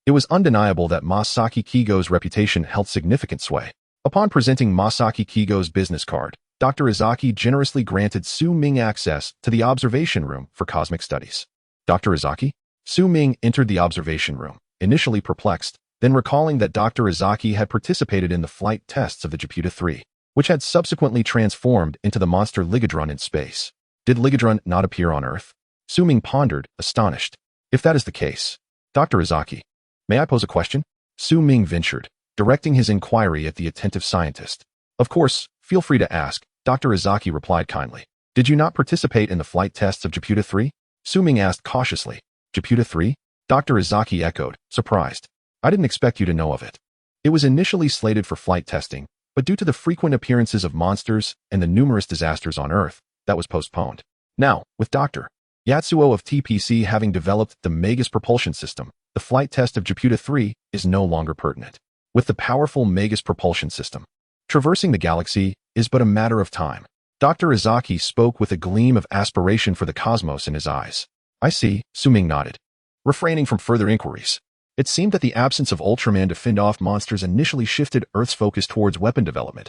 it was undeniable that Masaki Kigo's reputation held significant sway. Upon presenting Masaki Kigo's business card, Dr. Izaki generously granted Su Ming access to the observation room for cosmic studies. Dr. Izaki? Su Ming entered the observation room, initially perplexed, then recalling that Dr. Izaki had participated in the flight tests of the Japuta 3, which had subsequently transformed into the monster Ligadron in space. Did Ligadron not appear on Earth? Su Ming pondered, astonished. If that is the case, Dr. Izaki, may I pose a question? Su Ming ventured, directing his inquiry at the attentive scientist. Of course, feel free to ask, Dr. Izaki replied kindly. Did you not participate in the flight tests of Japuta 3? Su Ming asked cautiously. Japuta 3? Dr. Izaki echoed, surprised. I didn't expect you to know of it. It was initially slated for flight testing, but due to the frequent appearances of monsters and the numerous disasters on Earth, that was postponed. Now, with Dr. Yatsuo of TPC having developed the Magus propulsion system, the flight test of Japuta 3 is no longer pertinent. With the powerful Magus propulsion system, traversing the galaxy is but a matter of time. Dr. Izaki spoke with a gleam of aspiration for the cosmos in his eyes. I see, Su Ming nodded, refraining from further inquiries. It seemed that the absence of Ultraman to fend off monsters initially shifted Earth's focus towards weapon development,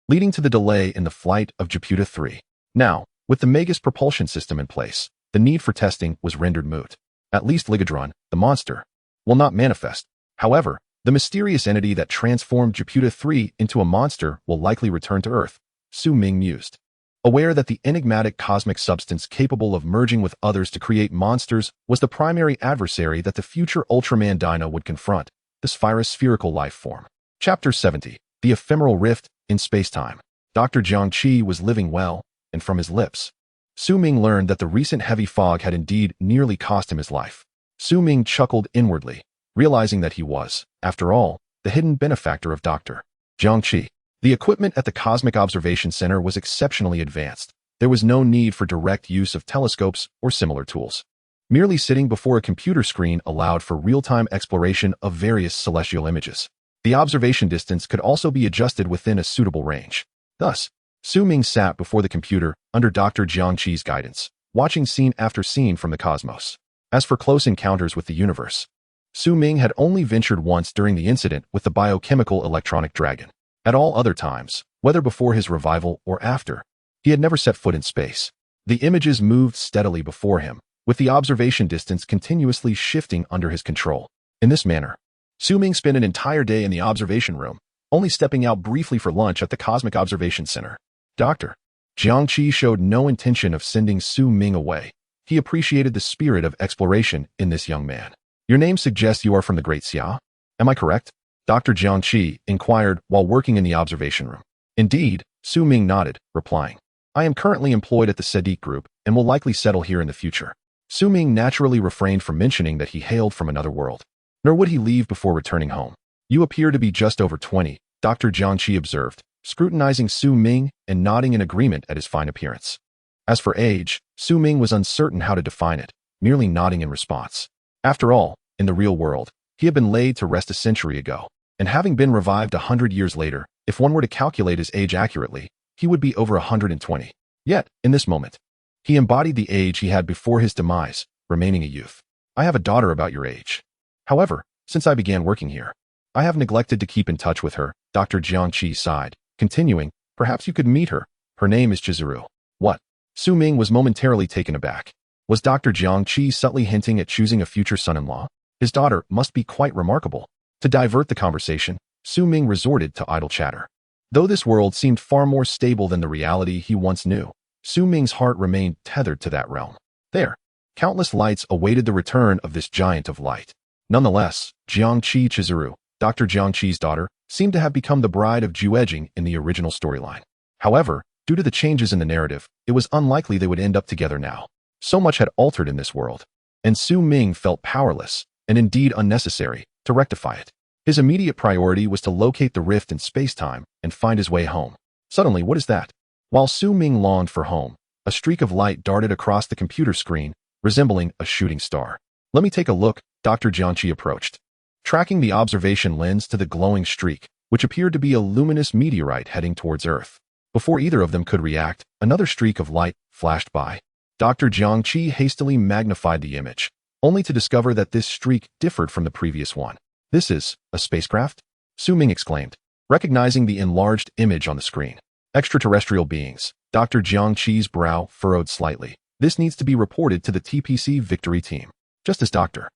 leading to the delay in the flight of Japuta 3. Now, with the Magus propulsion system in place, the need for testing was rendered moot. At least Ligadron, the monster, will not manifest. However, the mysterious entity that transformed Japuta 3 into a monster will likely return to Earth, Su Ming mused. Aware that the enigmatic cosmic substance capable of merging with others to create monsters was the primary adversary that the future Ultraman Dino would confront, the sphyrospherical life form. Chapter 70. The Ephemeral Rift in Spacetime. Dr. Jiang Qi was living well, and from his lips, Su Ming learned that the recent heavy fog had indeed nearly cost him his life. Su Ming chuckled inwardly, realizing that he was, after all, the hidden benefactor of Dr. Jiang Qi. The equipment at the Cosmic Observation Center was exceptionally advanced. There was no need for direct use of telescopes or similar tools. Merely sitting before a computer screen allowed for real-time exploration of various celestial images. The observation distance could also be adjusted within a suitable range. Thus, Su Ming sat before the computer under Dr. Jiang Qi's guidance, watching scene after scene from the cosmos. As for close encounters with the universe, Su Ming had only ventured once during the incident with the biochemical electronic dragon. At all other times, whether before his revival or after, he had never set foot in space. The images moved steadily before him, with the observation distance continuously shifting under his control. In this manner, Su Ming spent an entire day in the observation room, only stepping out briefly for lunch at the Cosmic Observation Center. Dr. Jiang Qi showed no intention of sending Su Ming away. He appreciated the spirit of exploration in this young man. Your name suggests you are from the Great Xia? Am I correct? Dr. Jiang inquired while working in the observation room. Indeed, Su Ming nodded, replying, I am currently employed at the Sadiq Group and will likely settle here in the future. Su Ming naturally refrained from mentioning that he hailed from another world. Nor would he leave before returning home. You appear to be just over 20, Dr. Jiang observed, scrutinizing Su Ming and nodding in agreement at his fine appearance. As for age, Su Ming was uncertain how to define it, merely nodding in response. After all, in the real world, he had been laid to rest a century ago, and having been revived 100 years later, if one were to calculate his age accurately, he would be over 120. Yet, in this moment, he embodied the age he had before his demise, remaining a youth. I have a daughter about your age. However, since I began working here, I have neglected to keep in touch with her, Dr. Jiang sighed, continuing, perhaps you could meet her. Her name is Chizuru. What? Su Ming was momentarily taken aback. Was Dr. Jiang subtly hinting at choosing a future son-in-law? His daughter must be quite remarkable. To divert the conversation, Su Ming resorted to idle chatter. Though this world seemed far more stable than the reality he once knew, Su Ming's heart remained tethered to that realm. There, countless lights awaited the return of this giant of light. Nonetheless, Jiang Chizuru, Dr. Jiang's daughter, seemed to have become the bride of Juejing in the original storyline. However, due to the changes in the narrative, it was unlikely they would end up together now. So much had altered in this world, and Su Ming felt powerless, and indeed unnecessary, to rectify it. His immediate priority was to locate the rift in space-time and find his way home. Suddenly, what is that? While Su Ming longed for home, a streak of light darted across the computer screen, resembling a shooting star. Let me take a look, Dr. Jiang approached, tracking the observation lens to the glowing streak, which appeared to be a luminous meteorite heading towards Earth. Before either of them could react, another streak of light flashed by. Dr. Jiang hastily magnified the image, only to discover that this streak differed from the previous one. This is a spacecraft? Su Ming exclaimed, recognizing the enlarged image on the screen. Extraterrestrial beings. Dr. Jiang's brow furrowed slightly. This needs to be reported to the TPC Victory Team. Just as Dr.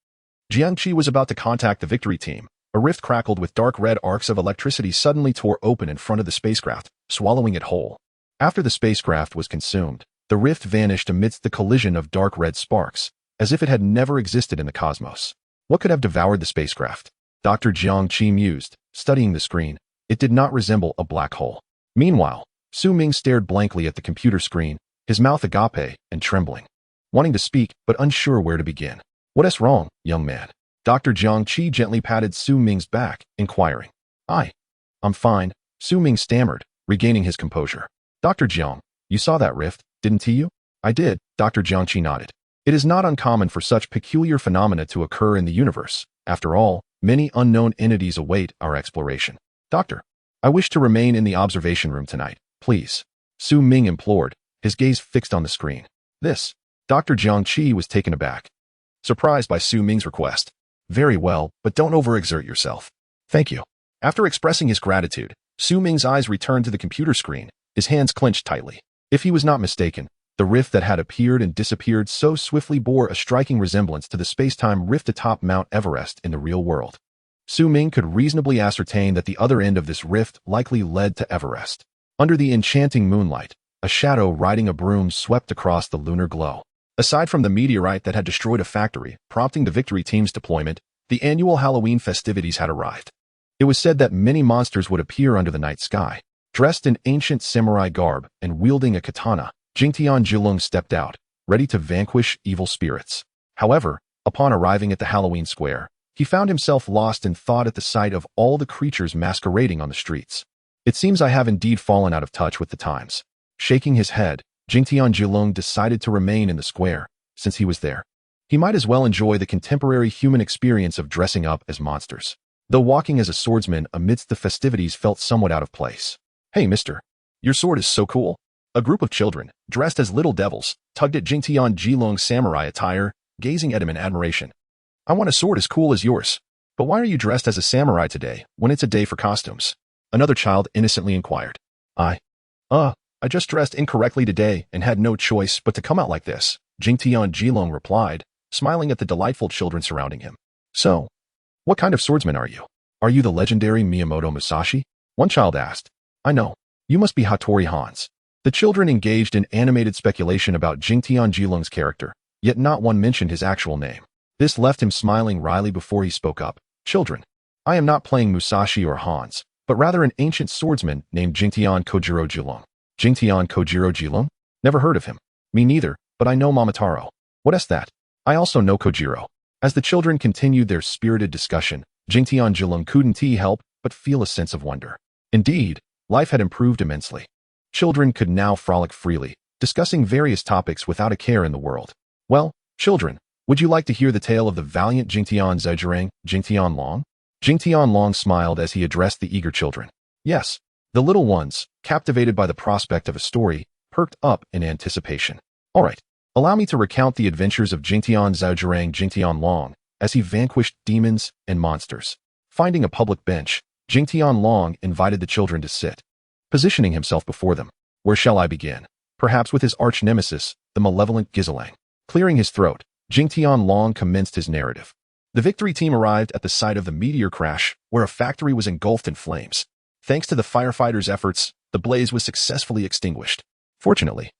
Jiang was about to contact the Victory Team, a rift crackled with dark red arcs of electricity suddenly tore open in front of the spacecraft, swallowing it whole. After the spacecraft was consumed, the rift vanished amidst the collision of dark red sparks, as if it had never existed in the cosmos. What could have devoured the spacecraft? Dr. Jiang mused, studying the screen. It did not resemble a black hole. Meanwhile, Su Ming stared blankly at the computer screen, his mouth agape and trembling, wanting to speak but unsure where to begin. What's wrong, young man? Dr. Jiang gently patted Su Ming's back, inquiring. I'm fine, Su Ming stammered, regaining his composure. Dr. Jiang, you saw that rift, didn't you? I did, Dr. Jiang nodded. It is not uncommon for such peculiar phenomena to occur in the universe. After all, many unknown entities await our exploration. Doctor, I wish to remain in the observation room tonight, please. Su Ming implored, his gaze fixed on the screen. This. Dr. Jiang was taken aback, surprised by Su Ming's request. Very well, but don't overexert yourself. Thank you. After expressing his gratitude, Su Ming's eyes returned to the computer screen, his hands clenched tightly. If he was not mistaken, the rift that had appeared and disappeared so swiftly bore a striking resemblance to the space-time rift atop Mount Everest in the real world. Su Ming could reasonably ascertain that the other end of this rift likely led to Everest. Under the enchanting moonlight, a shadow riding a broom swept across the lunar glow. Aside from the meteorite that had destroyed a factory, prompting the Victory Team's deployment, the annual Halloween festivities had arrived. It was said that many monsters would appear under the night sky. Dressed in ancient samurai garb and wielding a katana, Jingtian stepped out, ready to vanquish evil spirits. However, upon arriving at the Halloween square, he found himself lost in thought at the sight of all the creatures masquerading on the streets. It seems I have indeed fallen out of touch with the times. Shaking his head, Jingtian decided to remain in the square. Since he was there, he might as well enjoy the contemporary human experience of dressing up as monsters. Though walking as a swordsman amidst the festivities felt somewhat out of place. Hey, mister. Your sword is so cool. A group of children, dressed as little devils, tugged at Jingtian's samurai attire, gazing at him in admiration. I want a sword as cool as yours. But why are you dressed as a samurai today, when it's a day for costumes? Another child innocently inquired. I just dressed incorrectly today and had no choice but to come out like this, Jingtian replied, smiling at the delightful children surrounding him. So, what kind of swordsman are you? Are you the legendary Miyamoto Musashi? One child asked. I know. You must be Hattori Hans. The children engaged in animated speculation about Jingtian's character, yet not one mentioned his actual name. This left him smiling wryly before he spoke up. Children, I am not playing Musashi or Hans, but rather an ancient swordsman named Jingtian Kojiro Jilong. Jingtian Kojiro Jilong? Never heard of him. Me neither, but I know Momotaro. What is that? I also know Kojiro. As the children continued their spirited discussion, Jingtian Jilong couldn't help but feel a sense of wonder. Indeed, life had improved immensely. Children could now frolic freely, discussing various topics without a care in the world. Well, children, would you like to hear the tale of the valiant Jingtian Zhejiang, Jingtian Long? Jingtian Long smiled as he addressed the eager children. Yes, the little ones, captivated by the prospect of a story, perked up in anticipation. All right, allow me to recount the adventures of Jingtian Zhejiang Jingtian Long as he vanquished demons and monsters. Finding a public bench, Jingtian Long invited the children to sit, positioning himself before them. Where shall I begin? Perhaps with his arch-nemesis, the malevolent Giselang. Clearing his throat, Jingtian Long commenced his narrative. The victory team arrived at the site of the meteor crash, where a factory was engulfed in flames. Thanks to the firefighters' efforts, the blaze was successfully extinguished. Fortunately,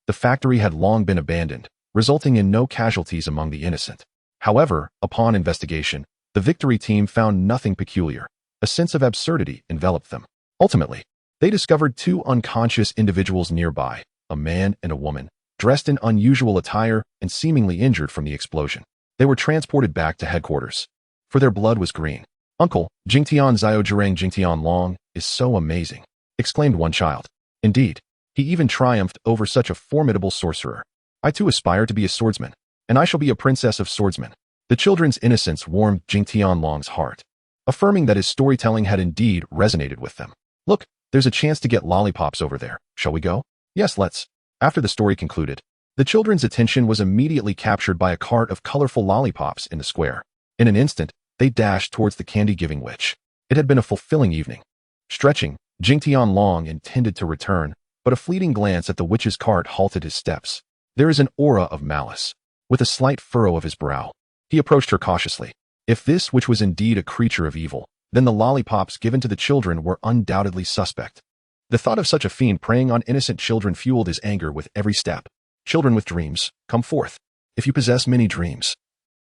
the factory had long been abandoned, resulting in no casualties among the innocent. However, upon investigation, the victory team found nothing peculiar. A sense of absurdity enveloped them. Ultimately, they discovered two unconscious individuals nearby, a man and a woman, dressed in unusual attire and seemingly injured from the explosion. They were transported back to headquarters, for their blood was green. Uncle, Jingtian Zhejiang Jingtian Long is so amazing, exclaimed one child. Indeed, he even triumphed over such a formidable sorcerer. I too aspire to be a swordsman, and I shall be a princess of swordsmen. The children's innocence warmed Jingtian Long's heart, affirming that his storytelling had indeed resonated with them. Look, there's a chance to get lollipops over there. Shall we go? Yes, let's. After the story concluded, the children's attention was immediately captured by a cart of colorful lollipops in the square. In an instant, they dashed towards the candy-giving witch. It had been a fulfilling evening. Stretching, Jingtian Long intended to return, but a fleeting glance at the witch's cart halted his steps. There is an aura of malice. With a slight furrow of his brow, he approached her cautiously. If this witch was indeed a creature of evil, then the lollipops given to the children were undoubtedly suspect. The thought of such a fiend preying on innocent children fueled his anger with every step. Children with dreams, come forth. If you possess many dreams,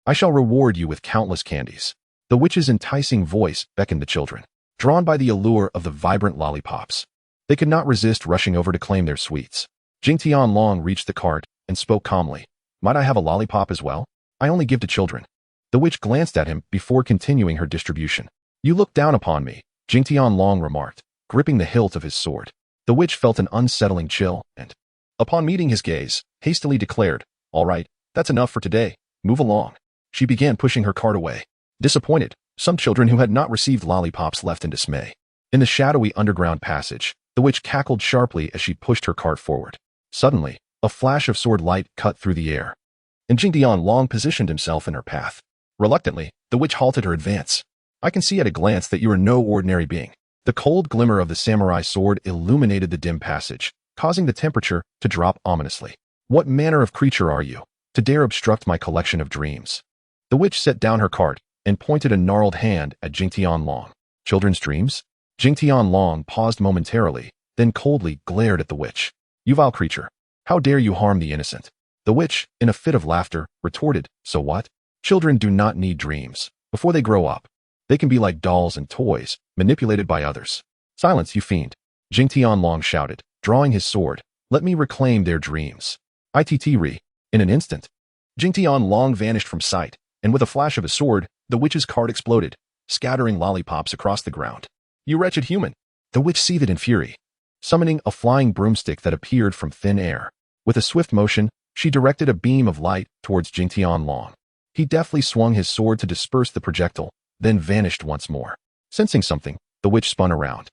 I shall reward you with countless candies. The witch's enticing voice beckoned the children, drawn by the allure of the vibrant lollipops. They could not resist rushing over to claim their sweets. Jingtian Long reached the cart and spoke calmly. Might I have a lollipop as well? I only give to children. The witch glanced at him before continuing her distribution. You look down upon me, Jingtian Long remarked, gripping the hilt of his sword. The witch felt an unsettling chill and, upon meeting his gaze, hastily declared, All right, that's enough for today. Move along. She began pushing her cart away. Disappointed, some children who had not received lollipops left in dismay. In the shadowy underground passage, the witch cackled sharply as she pushed her cart forward. Suddenly, a flash of sword light cut through the air, and Jingtian Long positioned himself in her path. Reluctantly, the witch halted her advance. I can see at a glance that you are no ordinary being. The cold glimmer of the samurai sword illuminated the dim passage, causing the temperature to drop ominously. What manner of creature are you, to dare obstruct my collection of dreams? The witch set down her cart and pointed a gnarled hand at Jingtian Long. Children's dreams? Jingtian Long paused momentarily, then coldly glared at the witch. You vile creature, how dare you harm the innocent? The witch, in a fit of laughter, retorted, So what? Children do not need dreams. Before they grow up, they can be like dolls and toys, manipulated by others. Silence, you fiend, Jingtian Long shouted, drawing his sword. Let me reclaim their dreams. Ittre. In an instant, Jingtian Long vanished from sight, and with a flash of his sword, the witch's cart exploded, scattering lollipops across the ground. You wretched human! The witch seethed in fury, summoning a flying broomstick that appeared from thin air. With a swift motion, she directed a beam of light towards Jingtian Long. He deftly swung his sword to disperse the projectile, then vanished once more. Sensing something, the witch spun around,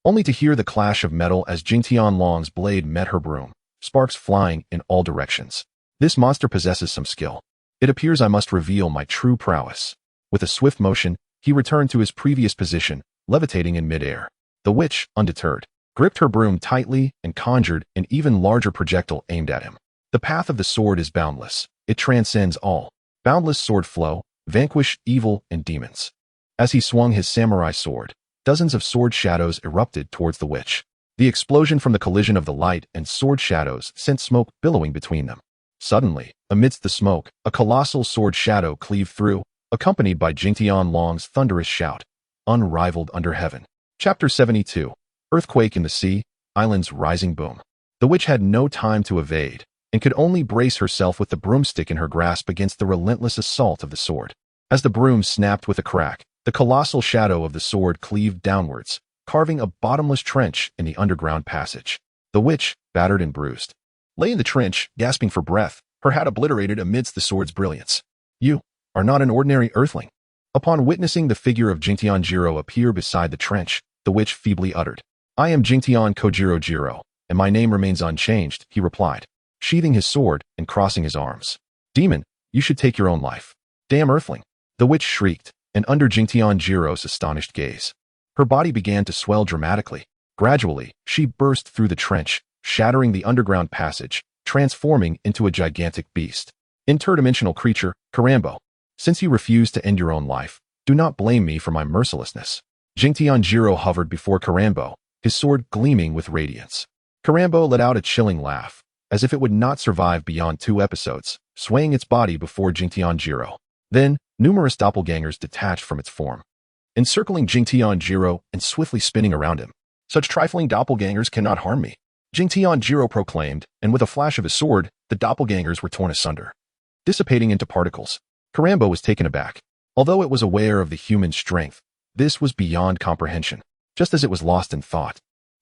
only to hear the clash of metal as Jingtian Long's blade met her broom, sparks flying in all directions. This monster possesses some skill. It appears I must reveal my true prowess. With a swift motion, he returned to his previous position, levitating in midair. The witch, undeterred, gripped her broom tightly and conjured an even larger projectile aimed at him. The path of the sword is boundless. It transcends all. Boundless sword flow, vanquish evil and demons. As he swung his samurai sword, dozens of sword shadows erupted towards the witch. The explosion from the collision of the light and sword shadows sent smoke billowing between them. Suddenly, amidst the smoke, a colossal sword shadow cleaved through, accompanied by Jingtian Long's thunderous shout. unrivaled under heaven. Chapter 72. Earthquake in the Sea, Island's Rising Boom. The witch had no time to evade, and could only brace herself with the broomstick in her grasp against the relentless assault of the sword. As the broom snapped with a crack, the colossal shadow of the sword cleaved downwards, carving a bottomless trench in the underground passage. The witch, battered and bruised, lay in the trench, gasping for breath, her hat obliterated amidst the sword's brilliance. "You are not an ordinary earthling." Upon witnessing the figure of Jingtian appear beside the trench, the witch feebly uttered, "I am Jingtian Jiro, and my name remains unchanged," he replied, sheathing his sword and crossing his arms. "Demon, you should take your own life." "Damn earthling!" the witch shrieked, and under Jiro's astonished gaze, her body began to swell dramatically. Gradually, she burst through the trench, shattering the underground passage, transforming into a gigantic beast. Interdimensional creature, Karambo. Since you refuse to end your own life, do not blame me for my mercilessness. Jiro hovered before Karambo, his sword gleaming with radiance. Karambo let out a chilling laugh, as if it would not survive beyond 2 episodes, swaying its body before Jiro. Then, numerous doppelgangers detached from its form, encircling Jiro and swiftly spinning around him. "Such trifling doppelgangers cannot harm me," Jiro proclaimed, and with a flash of his sword, the doppelgangers were torn asunder, dissipating into particles. Karambo was taken aback. Although it was aware of the human strength, this was beyond comprehension, just as it was lost in thought.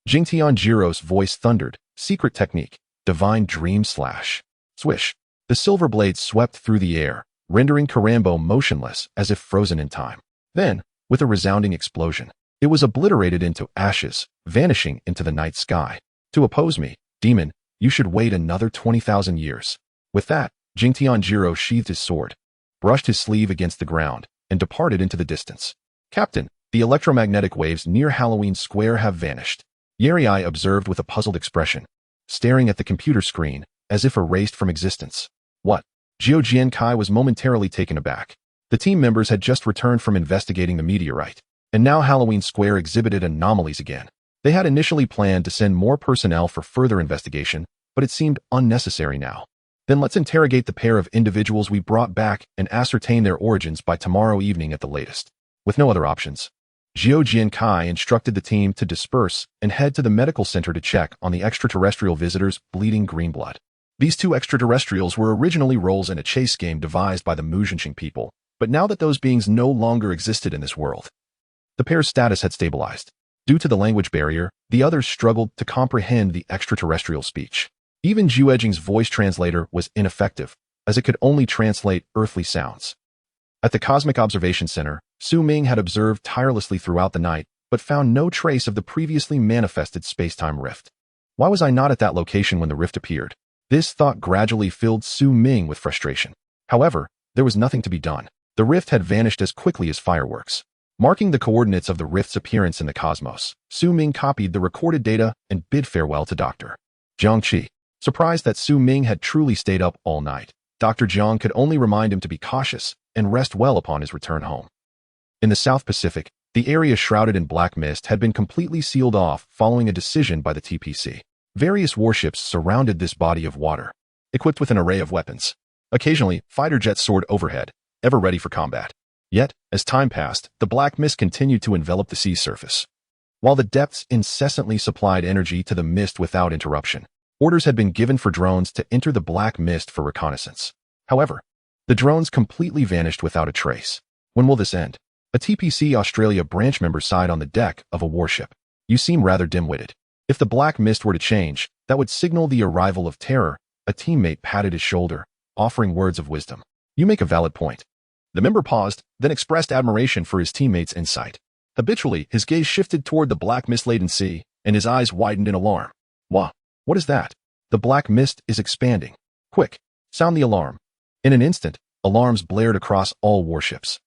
Jiro's voice thundered, "Secret technique, divine dream slash." Swish! The silver blade swept through the air, rendering Karambo motionless as if frozen in time. Then, with a resounding explosion, it was obliterated into ashes, vanishing into the night sky. "To oppose me, demon, you should wait another 20,000 years. With that, Jiro sheathed his sword, brushed his sleeve against the ground, and departed into the distance. "Captain, the electromagnetic waves near Halloween Square have vanished," Yeri observed with a puzzled expression, staring at the computer screen as if erased from existence. "What?" Jiao Jiankai was momentarily taken aback. The team members had just returned from investigating the meteorite, and now Halloween Square exhibited anomalies again. They had initially planned to send more personnel for further investigation, but it seemed unnecessary now. "Then let's interrogate the pair of individuals we brought back and ascertain their origins by tomorrow evening at the latest." With no other options, Jiao Jiankai instructed the team to disperse and head to the medical center to check on the extraterrestrial visitors' bleeding green blood. These 2 extraterrestrials were originally roles in a chase game devised by the Muzhenxing people, but now that those beings no longer existed in this world, the pair's status had stabilized. Due to the language barrier, the others struggled to comprehend the extraterrestrial speech. Even Juejing's voice translator was ineffective, as it could only translate earthly sounds. At the Cosmic Observation Center, Su Ming had observed tirelessly throughout the night, but found no trace of the previously manifested space-time rift. Why was I not at that location when the rift appeared? This thought gradually filled Su Ming with frustration. However, there was nothing to be done. The rift had vanished as quickly as fireworks. Marking the coordinates of the rift's appearance in the cosmos, Su Ming copied the recorded data and bid farewell to Dr. Jiang Qi. Surprised that Su Ming had truly stayed up all night, Dr. Jiang could only remind him to be cautious and rest well upon his return home. In the South Pacific, the area shrouded in black mist had been completely sealed off following a decision by the TPC. Various warships surrounded this body of water, equipped with an array of weapons. Occasionally, fighter jets soared overhead, ever ready for combat. Yet, as time passed, the black mist continued to envelop the sea's surface. While the depths incessantly supplied energy to the mist without interruption, orders had been given for drones to enter the black mist for reconnaissance. However, the drones completely vanished without a trace. When will this end? A TPC Australia branch member sighed on the deck of a warship. "You seem rather dim-witted. If the black mist were to change, that would signal the arrival of terror." A teammate patted his shoulder, offering words of wisdom. "You make a valid point." The member paused, then expressed admiration for his teammate's insight. Habitually, his gaze shifted toward the black mist-laden sea, and his eyes widened in alarm. What is that?" "The black mist is expanding. Quick, sound the alarm." In an instant, alarms blared across all warships.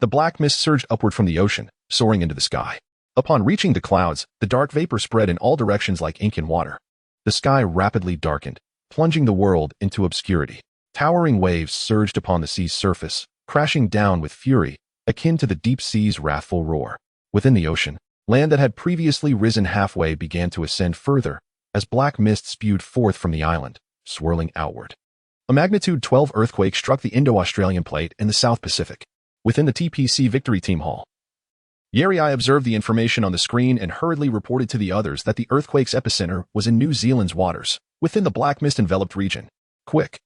The black mist surged upward from the ocean, soaring into the sky. Upon reaching the clouds, the dark vapor spread in all directions like ink in water. The sky rapidly darkened, plunging the world into obscurity. Towering waves surged upon the sea's surface, crashing down with fury, akin to the deep sea's wrathful roar. Within the ocean, land that had previously risen halfway began to ascend further, as black mist spewed forth from the island, swirling outward. A magnitude 12 earthquake struck the Indo-Australian plate in the South Pacific. Within the TPC Victory Team Hall, Yeri observed the information on the screen and hurriedly reported to the others that the earthquake's epicenter was in New Zealand's waters, within the black mist-enveloped region. Quick!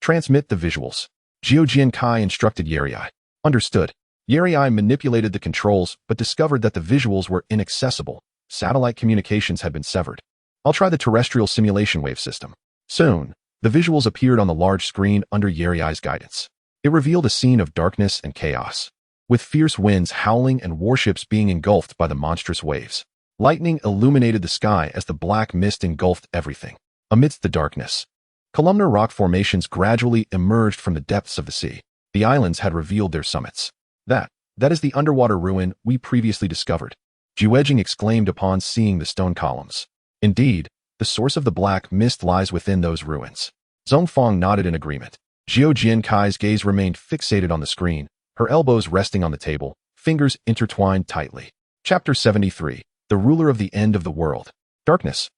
Transmit the visuals. Jiang Kai instructed Yeri. Understood. Yeri manipulated the controls but discovered that the visuals were inaccessible. Satellite communications had been severed. I'll try the terrestrial simulation wave system. Soon, the visuals appeared on the large screen under Yeri's guidance. It revealed a scene of darkness and chaos, with fierce winds howling and warships being engulfed by the monstrous waves. Lightning illuminated the sky as the black mist engulfed everything. Amidst the darkness, columnar rock formations gradually emerged from the depths of the sea. The islands had revealed their summits. That is the underwater ruin we previously discovered, Jiang exclaimed upon seeing the stone columns. Indeed, the source of the black mist lies within those ruins. Zhongfang nodded in agreement. Jiang Kai's gaze remained fixated on the screen, her elbows resting on the table, fingers intertwined tightly. Chapter 73. The Ruler of the End of the World. Darkness.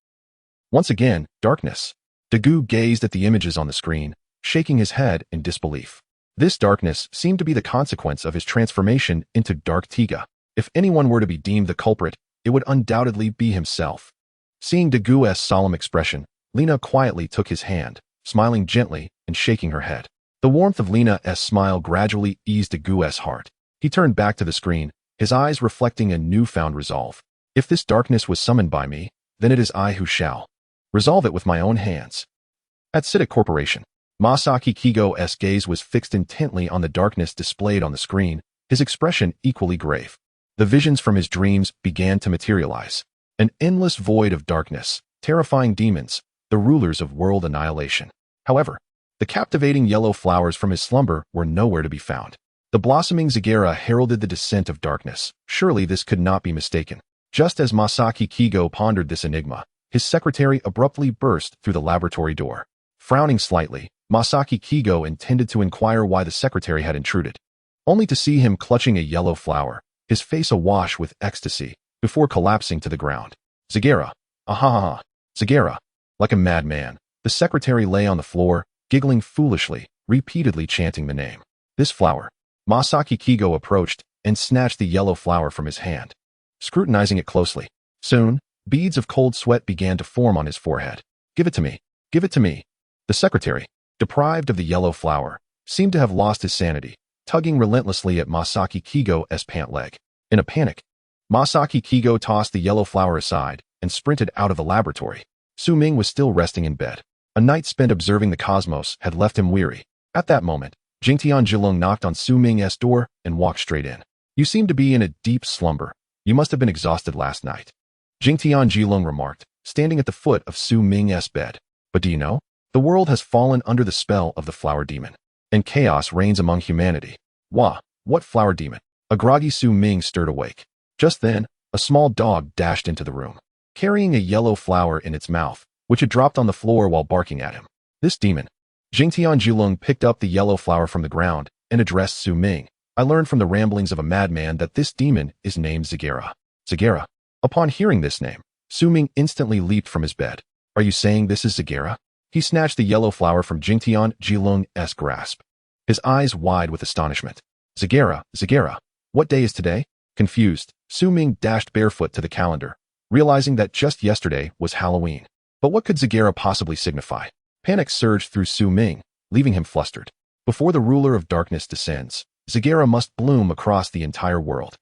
Once again, darkness. Dagu gazed at the images on the screen, shaking his head in disbelief. This darkness seemed to be the consequence of his transformation into Dark Tiga. If anyone were to be deemed the culprit, it would undoubtedly be himself. Seeing Dagu's solemn expression, Lina quietly took his hand, smiling gently and shaking her head. The warmth of Lina's smile gradually eased Dagu's heart. He turned back to the screen, his eyes reflecting a newfound resolve. If this darkness was summoned by me, then it is I who shall resolve it with my own hands. At CITIC Corporation, Masaki Kigo's gaze was fixed intently on the darkness displayed on the screen, his expression equally grave. The visions from his dreams began to materialize. An endless void of darkness, terrifying demons, the rulers of world annihilation. However, the captivating yellow flowers from his slumber were nowhere to be found. The blossoming Zagera heralded the descent of darkness. Surely this could not be mistaken. Just as Masaki Kigo pondered this enigma, his secretary abruptly burst through the laboratory door. Frowning slightly, Masaki Kigo intended to inquire why the secretary had intruded, only to see him clutching a yellow flower, his face awash with ecstasy, before collapsing to the ground. Zagera! Ahaha! Zagera! Like a madman, the secretary lay on the floor, giggling foolishly, repeatedly chanting the name. This flower. Masaki Kigo approached and snatched the yellow flower from his hand, scrutinizing it closely. Soon, beads of cold sweat began to form on his forehead. Give it to me! Give it to me! The secretary, deprived of the yellow flower, seemed to have lost his sanity, tugging relentlessly at Masaki Kigo's pant leg. In a panic, Masaki Kigo tossed the yellow flower aside and sprinted out of the laboratory. Su Ming was still resting in bed. A night spent observing the cosmos had left him weary. At that moment, Jingtian Jilong knocked on Su Ming's door and walked straight in. You seem to be in a deep slumber. You must have been exhausted last night, Jingtian Jilong remarked, standing at the foot of Su Ming's bed. But do you know? The world has fallen under the spell of the flower demon, and chaos reigns among humanity. Wah! What flower demon? A groggy Su Ming stirred awake. Just then, a small dog dashed into the room, carrying a yellow flower in its mouth, which had dropped on the floor while barking at him. This demon. Jingtian Jilong picked up the yellow flower from the ground and addressed Su Ming. I learned from the ramblings of a madman that this demon is named Zagera. Zagera. Upon hearing this name, Su Ming instantly leaped from his bed. Are you saying this is Zagera? He snatched the yellow flower from Jingtian Jilong's grasp, his eyes wide with astonishment. Zagera, Zagera. What day is today? Confused, Su Ming dashed barefoot to the calendar, realizing that just yesterday was Halloween. But what could Zagera possibly signify? Panic surged through Su Ming, leaving him flustered. Before the ruler of darkness descends, Zagera must bloom across the entire world.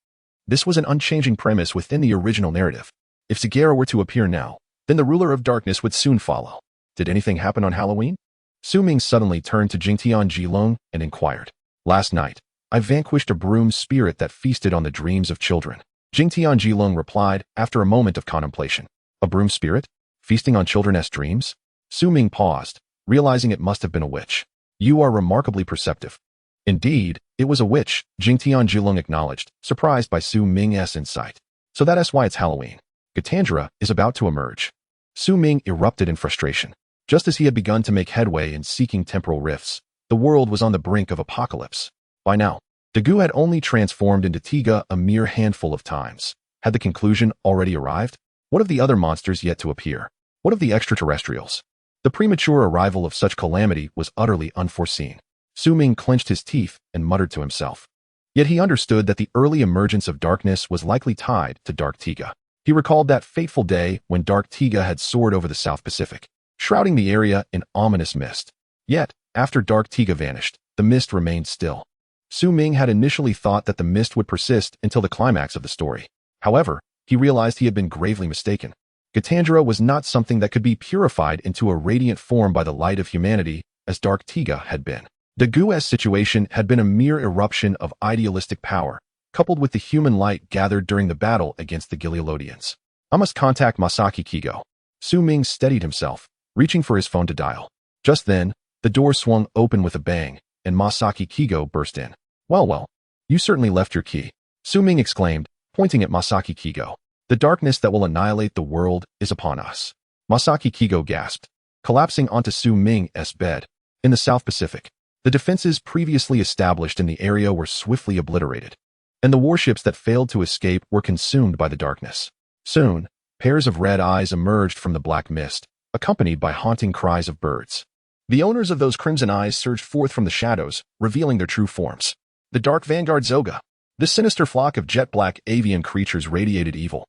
This was an unchanging premise within the original narrative. If Zagera were to appear now, then the ruler of darkness would soon follow. Did anything happen on Halloween? Su Ming suddenly turned to Jingtian Jilong and inquired. Last night, I vanquished a broom spirit that feasted on the dreams of children. Jingtian Jilong replied after a moment of contemplation. A broom spirit? Feasting on children's dreams? Su Ming paused, realizing it must have been a witch. You are remarkably perceptive. Indeed, it was a witch, Jingtian Jilong acknowledged, surprised by Su Ming's insight. So that's why it's Halloween. Gatanjara is about to emerge. Su Ming erupted in frustration. Just as he had begun to make headway in seeking temporal rifts, the world was on the brink of apocalypse. By now, Dagu had only transformed into Tiga a mere handful of times. Had the conclusion already arrived? What of the other monsters yet to appear? What of the extraterrestrials? The premature arrival of such calamity was utterly unforeseen. Su Ming clenched his teeth and muttered to himself. Yet he understood that the early emergence of darkness was likely tied to Dark Tiga. He recalled that fateful day when Dark Tiga had soared over the South Pacific, shrouding the area in ominous mist. Yet, after Dark Tiga vanished, the mist remained still. Su Ming had initially thought that the mist would persist until the climax of the story. However, he realized he had been gravely mistaken. Gitandra was not something that could be purified into a radiant form by the light of humanity, as Dark Tiga had been. The Gu's situation had been a mere eruption of idealistic power, coupled with the human light gathered during the battle against the Gileolodians. I must contact Masaki Kigo. Su Ming steadied himself, reaching for his phone to dial. Just then, the door swung open with a bang, and Masaki Kigo burst in. Well, you certainly left your key, Su Ming exclaimed, pointing at Masaki Kigo. The darkness that will annihilate the world is upon us. Masaki Kigo gasped, collapsing onto Su Ming's bed. In the South Pacific, the defenses previously established in the area were swiftly obliterated, and the warships that failed to escape were consumed by the darkness. Soon, pairs of red eyes emerged from the black mist, accompanied by haunting cries of birds. The owners of those crimson eyes surged forth from the shadows, revealing their true forms. The Dark Vanguard Zoga. This sinister flock of jet-black avian creatures radiated evil,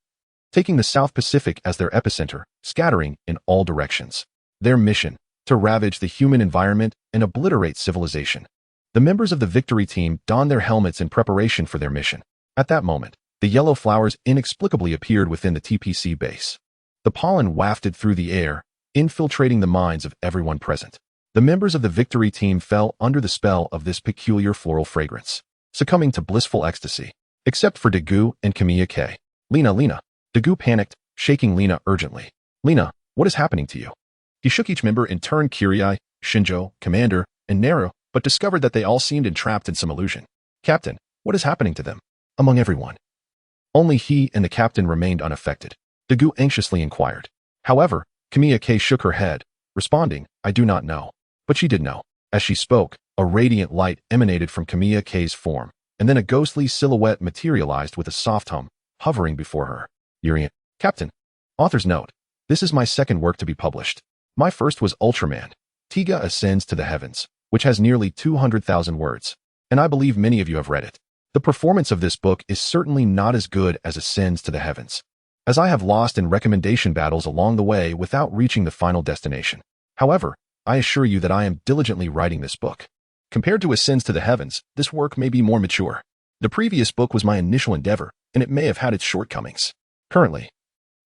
taking the South Pacific as their epicenter, scattering in all directions. Their mission: to ravage the human environment and obliterate civilization. The members of the victory team donned their helmets in preparation for their mission. At that moment, the yellow flowers inexplicably appeared within the TPC base. The pollen wafted through the air, infiltrating the minds of everyone present. The members of the victory team fell under the spell of this peculiar floral fragrance, succumbing to blissful ecstasy. Except for Dagu and Kamiya K. Lena. Dagu panicked, shaking Lena urgently. Lena, what is happening to you? He shook each member in turn, Kirai, Shinjo, Commander, and Nero, but discovered that they all seemed entrapped in some illusion. Captain, what is happening to them? Among everyone. Only he and the captain remained unaffected. Dagu anxiously inquired. However, Kamiya K shook her head, responding, I do not know. But she did know. As she spoke, a radiant light emanated from Kamiya K's form, and then a ghostly silhouette materialized with a soft hum, hovering before her. Urian. Captain. Author's note. This is my second work to be published. My first was Ultraman. Tiga Ascends to the Heavens, which has nearly 200,000 words, and I believe many of you have read it. The performance of this book is certainly not as good as Ascends to the Heavens, as I have lost in recommendation battles along the way without reaching the final destination. However, I assure you that I am diligently writing this book. Compared to Ascends to the Heavens, this work may be more mature. The previous book was my initial endeavor, and it may have had its shortcomings. Currently,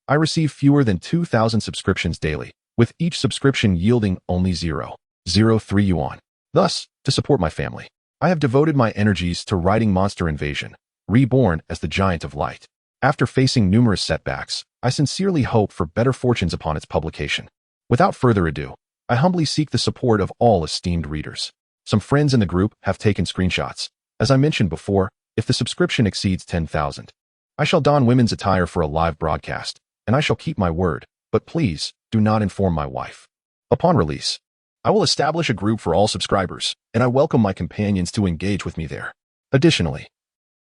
I receive fewer than 2,000 subscriptions daily, with each subscription yielding only 0.03 yuan. Thus, to support my family, I have devoted my energies to writing Monster Invasion, Reborn as the Giant of Light. After facing numerous setbacks, I sincerely hope for better fortunes upon its publication. Without further ado, I humbly seek the support of all esteemed readers. Some friends in the group have taken screenshots. As I mentioned before, if the subscription exceeds 10,000, I shall don women's attire for a live broadcast, and I shall keep my word, but please, do not inform my wife. Upon release, I will establish a group for all subscribers, and I welcome my companions to engage with me there. Additionally,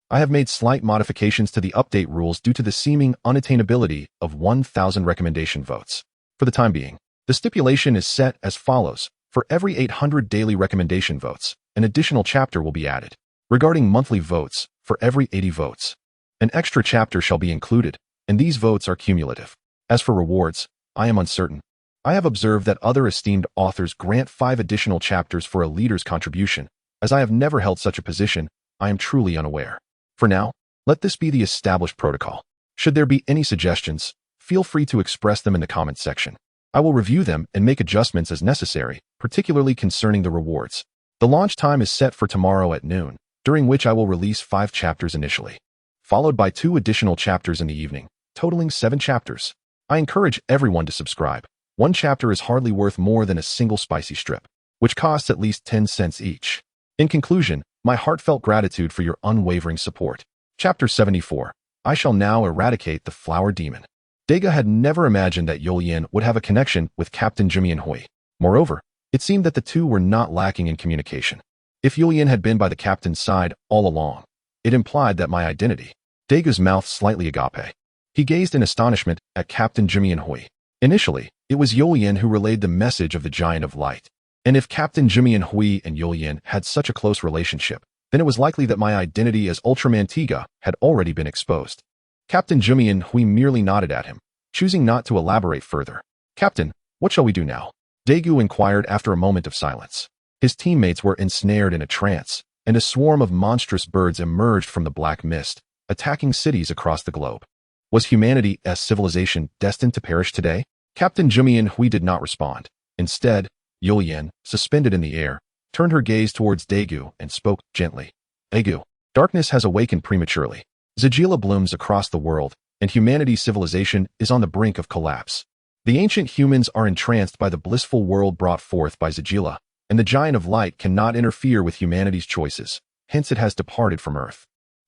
I have made slight modifications to the update rules due to the seeming unattainability of 1,000 recommendation votes. For the time being, the stipulation is set as follows. For every 800 daily recommendation votes, an additional chapter will be added. Regarding monthly votes, for every 80 votes, an extra chapter shall be included, and these votes are cumulative. As for rewards, I am uncertain. I have observed that other esteemed authors grant 5 additional chapters for a leader's contribution. As I have never held such a position, I am truly unaware. For now, let this be the established protocol. Should there be any suggestions, feel free to express them in the comments section. I will review them and make adjustments as necessary, particularly concerning the rewards. The launch time is set for tomorrow at noon, during which I will release 5 chapters initially, followed by 2 additional chapters in the evening, totaling 7 chapters. I encourage everyone to subscribe. 1 chapter is hardly worth more than a single spicy strip, which costs at least 10 cents each. In conclusion, my heartfelt gratitude for your unwavering support. Chapter 74. I shall now eradicate the flower demon. Dega had never imagined that Yolian would have a connection with Captain Jimian Hui. Moreover, it seemed that the two were not lacking in communication. If Yolian had been by the captain's side all along, it implied that my identity. Dega's mouth slightly agape. He gazed in astonishment at Captain Jimian Hui. Initially, it was Yolian who relayed the message of the Giant of Light. And if Captain Jimian Hui and Yolian had such a close relationship, then it was likely that my identity as Ultraman Tiga had already been exposed. Captain Jumian Hui merely nodded at him, choosing not to elaborate further. Captain, what shall we do now? Daegu inquired after a moment of silence. His teammates were ensnared in a trance, and a swarm of monstrous birds emerged from the black mist, attacking cities across the globe. Was humanity's civilization destined to perish today? Captain Jumian Hui did not respond. Instead, Yulian, suspended in the air, turned her gaze towards Daegu and spoke gently. Daegu, darkness has awakened prematurely. Zagila blooms across the world, and humanity's civilization is on the brink of collapse. The ancient humans are entranced by the blissful world brought forth by Zagila, and the Giant of Light cannot interfere with humanity's choices, hence it has departed from Earth.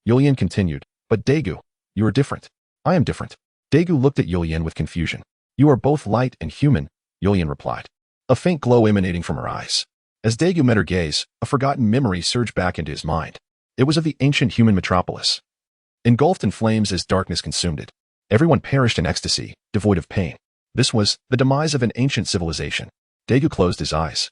Yulian continued, but Daegu, you are different. I am different. Daegu looked at Yulian with confusion. You are both light and human, Yulian replied, a faint glow emanating from her eyes. As Daegu met her gaze, a forgotten memory surged back into his mind. It was of the ancient human metropolis. Engulfed in flames as darkness consumed it, everyone perished in ecstasy, devoid of pain. This was the demise of an ancient civilization. Daegu closed his eyes,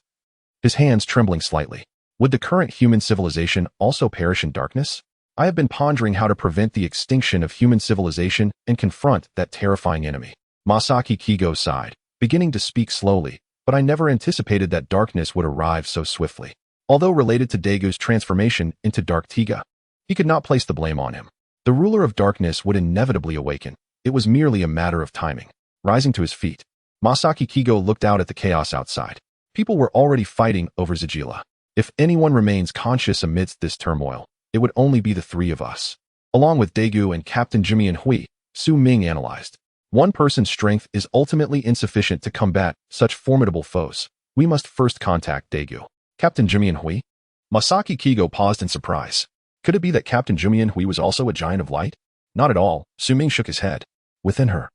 his hands trembling slightly. Would the current human civilization also perish in darkness? I have been pondering how to prevent the extinction of human civilization and confront that terrifying enemy. Masaki Kigo sighed, beginning to speak slowly, but I never anticipated that darkness would arrive so swiftly. Although related to Daegu's transformation into Dark Tiga, he could not place the blame on him. The ruler of darkness would inevitably awaken. It was merely a matter of timing. Rising to his feet, Masaki Kigo looked out at the chaos outside. People were already fighting over Zagila. If anyone remains conscious amidst this turmoil, it would only be the three of us. Along with Daegu and Captain Jumian Hui, Su Ming analyzed. One person's strength is ultimately insufficient to combat such formidable foes. We must first contact Daegu. Captain Jumian Hui? Masaki Kigo paused in surprise. Could it be that Captain Jumian Hui was also a Giant of Light? Not at all, Su Ming shook his head. Within her,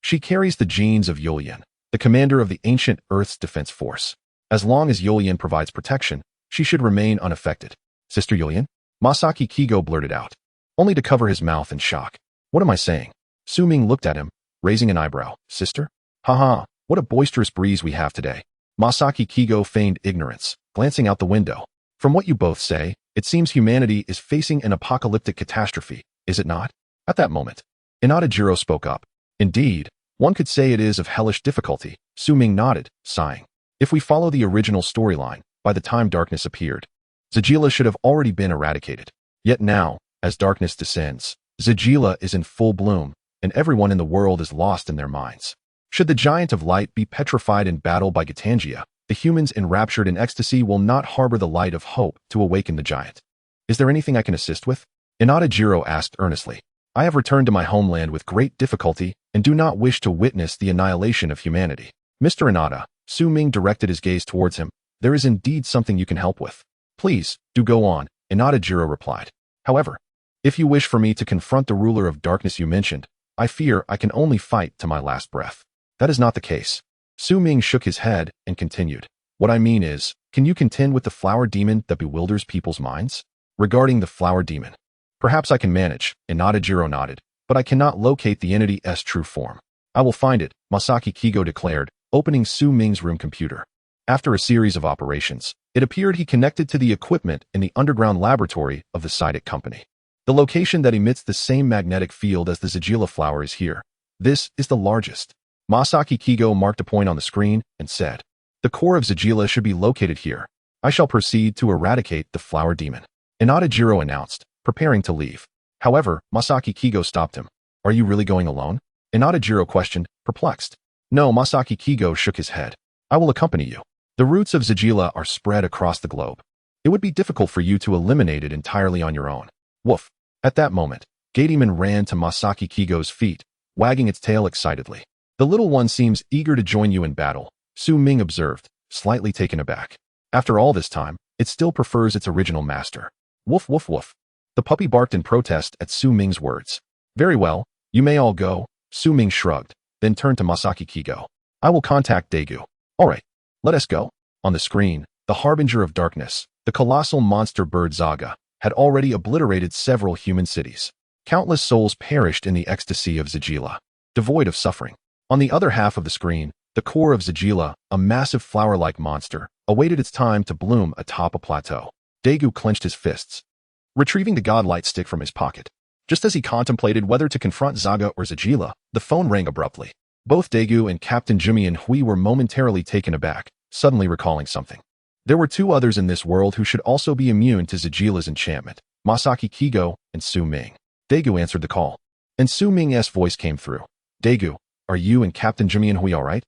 she carries the genes of Yulian, the commander of the ancient Earth's defense force. As long as Yulian provides protection, she should remain unaffected. Sister Yulian? Masaki Kigo blurted out, only to cover his mouth in shock. What am I saying? Su Ming looked at him, raising an eyebrow. Sister? Haha, what a boisterous breeze we have today. Masaki Kigo feigned ignorance, glancing out the window. From what you both say, it seems humanity is facing an apocalyptic catastrophe, is it not? At that moment, Inada Jiro spoke up. Indeed, one could say it is of hellish difficulty. Su Ming nodded, sighing. If we follow the original storyline, by the time darkness appeared, Zagila should have already been eradicated. Yet now, as darkness descends, Zagila is in full bloom, and everyone in the world is lost in their minds. Should the Giant of Light be petrified in battle by Gitangia, the humans enraptured in ecstasy will not harbor the light of hope to awaken the giant. Is there anything I can assist with? Inada Jiro asked earnestly. I have returned to my homeland with great difficulty and do not wish to witness the annihilation of humanity. Mr. Inada, Su Ming directed his gaze towards him. There is indeed something you can help with. Please, do go on, Inada Jiro replied. However, if you wish for me to confront the ruler of darkness you mentioned, I fear I can only fight to my last breath. That is not the case. Su Ming shook his head and continued. What I mean is, can you contend with the flower demon that bewilders people's minds? Regarding the flower demon, perhaps I can manage, Inada Jiro nodded, but I cannot locate the entity's true form. I will find it, Masaki Kigo declared, opening Su Ming's room computer. After a series of operations, it appeared he connected to the equipment in the underground laboratory of the Psychic Company. The location that emits the same magnetic field as the Zagila flower is here. This is the largest. Masaki Kigo marked a point on the screen and said, the core of Zagila should be located here. I shall proceed to eradicate the flower demon. Inada Jiro announced, preparing to leave. However, Masaki Kigo stopped him. Are you really going alone? Inada Jiro questioned, perplexed. No, Masaki Kigo shook his head. I will accompany you. The roots of Zagila are spread across the globe. It would be difficult for you to eliminate it entirely on your own. Woof. At that moment, Gateman ran to Masaki Kigo's feet, wagging its tail excitedly. The little one seems eager to join you in battle, Su Ming observed, slightly taken aback. After all this time, it still prefers its original master. Woof woof woof. The puppy barked in protest at Su Ming's words. Very well, you may all go, Su Ming shrugged, then turned to Masaki Kigo. I will contact Daegu. All right, let us go. On the screen, the harbinger of darkness, the colossal monster bird Zaga, had already obliterated several human cities. Countless souls perished in the ecstasy of Zagila, devoid of suffering. On the other half of the screen, the core of Zagila, a massive flower-like monster, awaited its time to bloom atop a plateau. Daegu clenched his fists, retrieving the godlight stick from his pocket. Just as he contemplated whether to confront Zaga or Zagila, the phone rang abruptly. Both Daegu and Captain Jumian Hui were momentarily taken aback, suddenly recalling something. There were two others in this world who should also be immune to Zagila's enchantment, Masaki Kigo and Su Ming. Daegu answered the call, and Su Ming's voice came through. Daegu, are you and Captain Jumian Hui all right?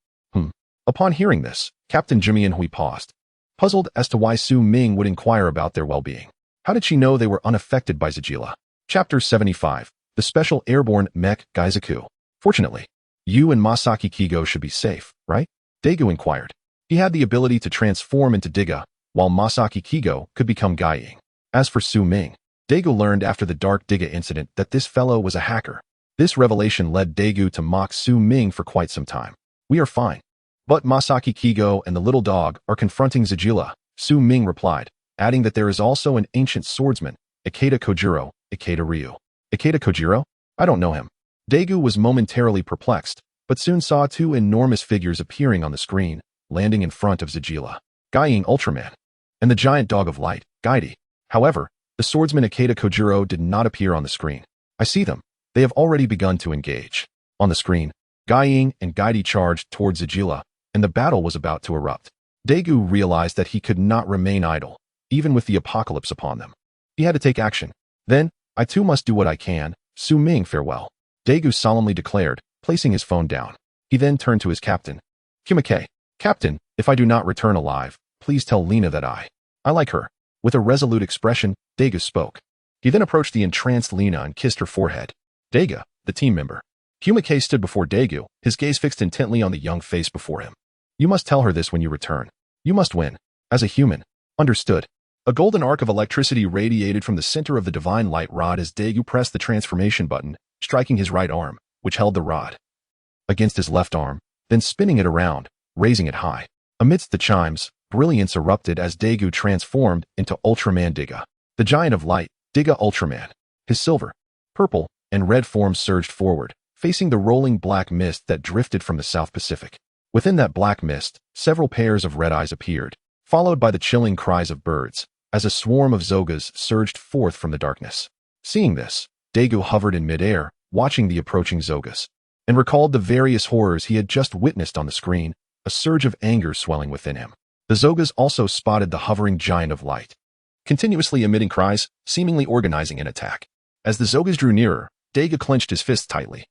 Upon hearing this, Captain Jumian Hui paused, puzzled as to why Su Ming would inquire about their well-being. How did she know they were unaffected by Zagila? Chapter 75, The Special Airborne Mech Gaizaku. Fortunately, you and Masaki Kigo should be safe, right? Daegu inquired. He had the ability to transform into Diga, while Masaki Kigo could become Gaiying. As for Su Ming, Daegu learned after the Dark Diga incident that this fellow was a hacker. This revelation led Daegu to mock Su Ming for quite some time. We are fine. But Masaki Kigo and the little dog are confronting Zagila, Su Ming replied, adding that there is also an ancient swordsman, Ikeda Kojiro, Ikeda Ryu. Ikeda Kojiro? I don't know him. Daegu was momentarily perplexed, but soon saw two enormous figures appearing on the screen, landing in front of Zagila, Gaiying Ultraman, and the giant dog of light, Gaidi. However, the swordsman Ikeda Kojiro did not appear on the screen. I see them. They have already begun to engage. On the screen, Gaiying and Gaidi charged towards Zagila, and the battle was about to erupt. Daegu realized that he could not remain idle, even with the apocalypse upon them. He had to take action. Then, I too must do what I can. Su Ming, farewell. Daegu solemnly declared, placing his phone down. He then turned to his captain. Kumike, Captain, if I do not return alive, please tell Lena that I like her. With a resolute expression, Daegu spoke. He then approached the entranced Lena and kissed her forehead. Daega, the team member. Kumike stood before Daegu, his gaze fixed intently on the young face before him. You must tell her this when you return. You must win. As a human. Understood. A golden arc of electricity radiated from the center of the divine light rod as Daegu pressed the transformation button, striking his right arm, which held the rod, against his left arm, then spinning it around, raising it high. Amidst the chimes, brilliance erupted as Daegu transformed into Ultraman Diga, the giant of light, Diga Ultraman. His silver, purple, and red forms surged forward, facing the rolling black mist that drifted from the South Pacific. Within that black mist, several pairs of red eyes appeared, followed by the chilling cries of birds, as a swarm of Zogas surged forth from the darkness. Seeing this, Daegu hovered in midair, watching the approaching Zogas, and recalled the various horrors he had just witnessed on the screen, a surge of anger swelling within him. The Zogas also spotted the hovering giant of light, continuously emitting cries, seemingly organizing an attack. As the Zogas drew nearer, Daegu clenched his fists tightly,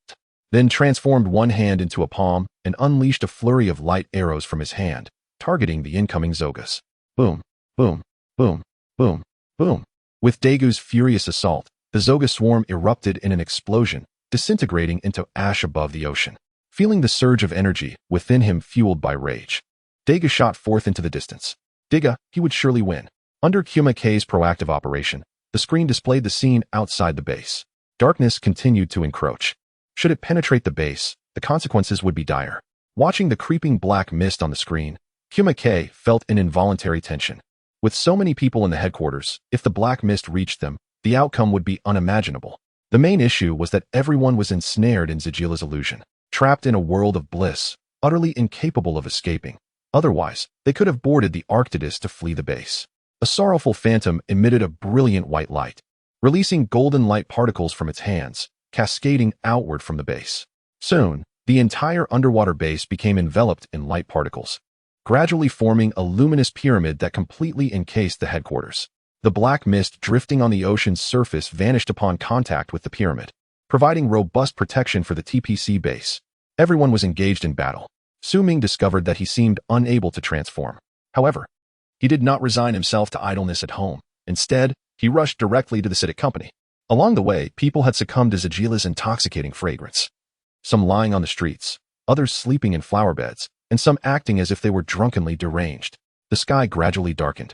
then transformed one hand into a palm and unleashed a flurry of light arrows from his hand, targeting the incoming Zogas. Boom, boom, boom, boom, boom. With Daegu's furious assault, the Zoga swarm erupted in an explosion, disintegrating into ash above the ocean. Feeling the surge of energy within him fueled by rage, Daegu shot forth into the distance. Diga, he would surely win. Under Kumike's proactive operation, the screen displayed the scene outside the base. Darkness continued to encroach. Should it penetrate the base, the consequences would be dire. Watching the creeping black mist on the screen, Kumike felt an involuntary tension. With so many people in the headquarters, if the black mist reached them, the outcome would be unimaginable. The main issue was that everyone was ensnared in Zagila's illusion, trapped in a world of bliss, utterly incapable of escaping. Otherwise, they could have boarded the Arctidus to flee the base. A sorrowful phantom emitted a brilliant white light, releasing golden light particles from its hands, cascading outward from the base. Soon, the entire underwater base became enveloped in light particles, gradually forming a luminous pyramid that completely encased the headquarters. The black mist drifting on the ocean's surface vanished upon contact with the pyramid, providing robust protection for the TPC base. Everyone was engaged in battle. Su Ming discovered that he seemed unable to transform. However, he did not resign himself to idleness at home. Instead, he rushed directly to the CITIC company. Along the way, people had succumbed to Zagila's intoxicating fragrance. Some lying on the streets, others sleeping in flower beds, and some acting as if they were drunkenly deranged. The sky gradually darkened,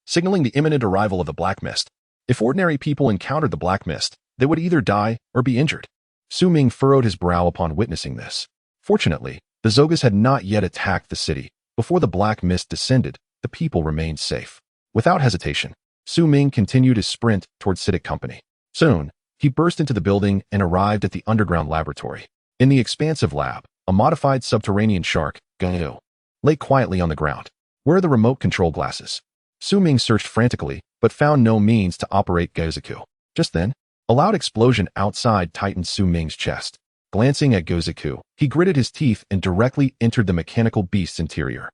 signaling the imminent arrival of the black mist. If ordinary people encountered the black mist, they would either die or be injured. Su Ming furrowed his brow upon witnessing this. Fortunately, the Zogas had not yet attacked the city. Before the black mist descended, the people remained safe. Without hesitation, Su Ming continued his sprint towards CITIC company. Soon, he burst into the building and arrived at the underground laboratory. In the expansive lab, a modified subterranean shark, Gung, lay quietly on the ground. Where are the remote control glasses? Su Ming searched frantically, but found no means to operate Gozaku. Just then, a loud explosion outside tightened Su Ming's chest. Glancing at Gozaku, he gritted his teeth and directly entered the mechanical beast's interior.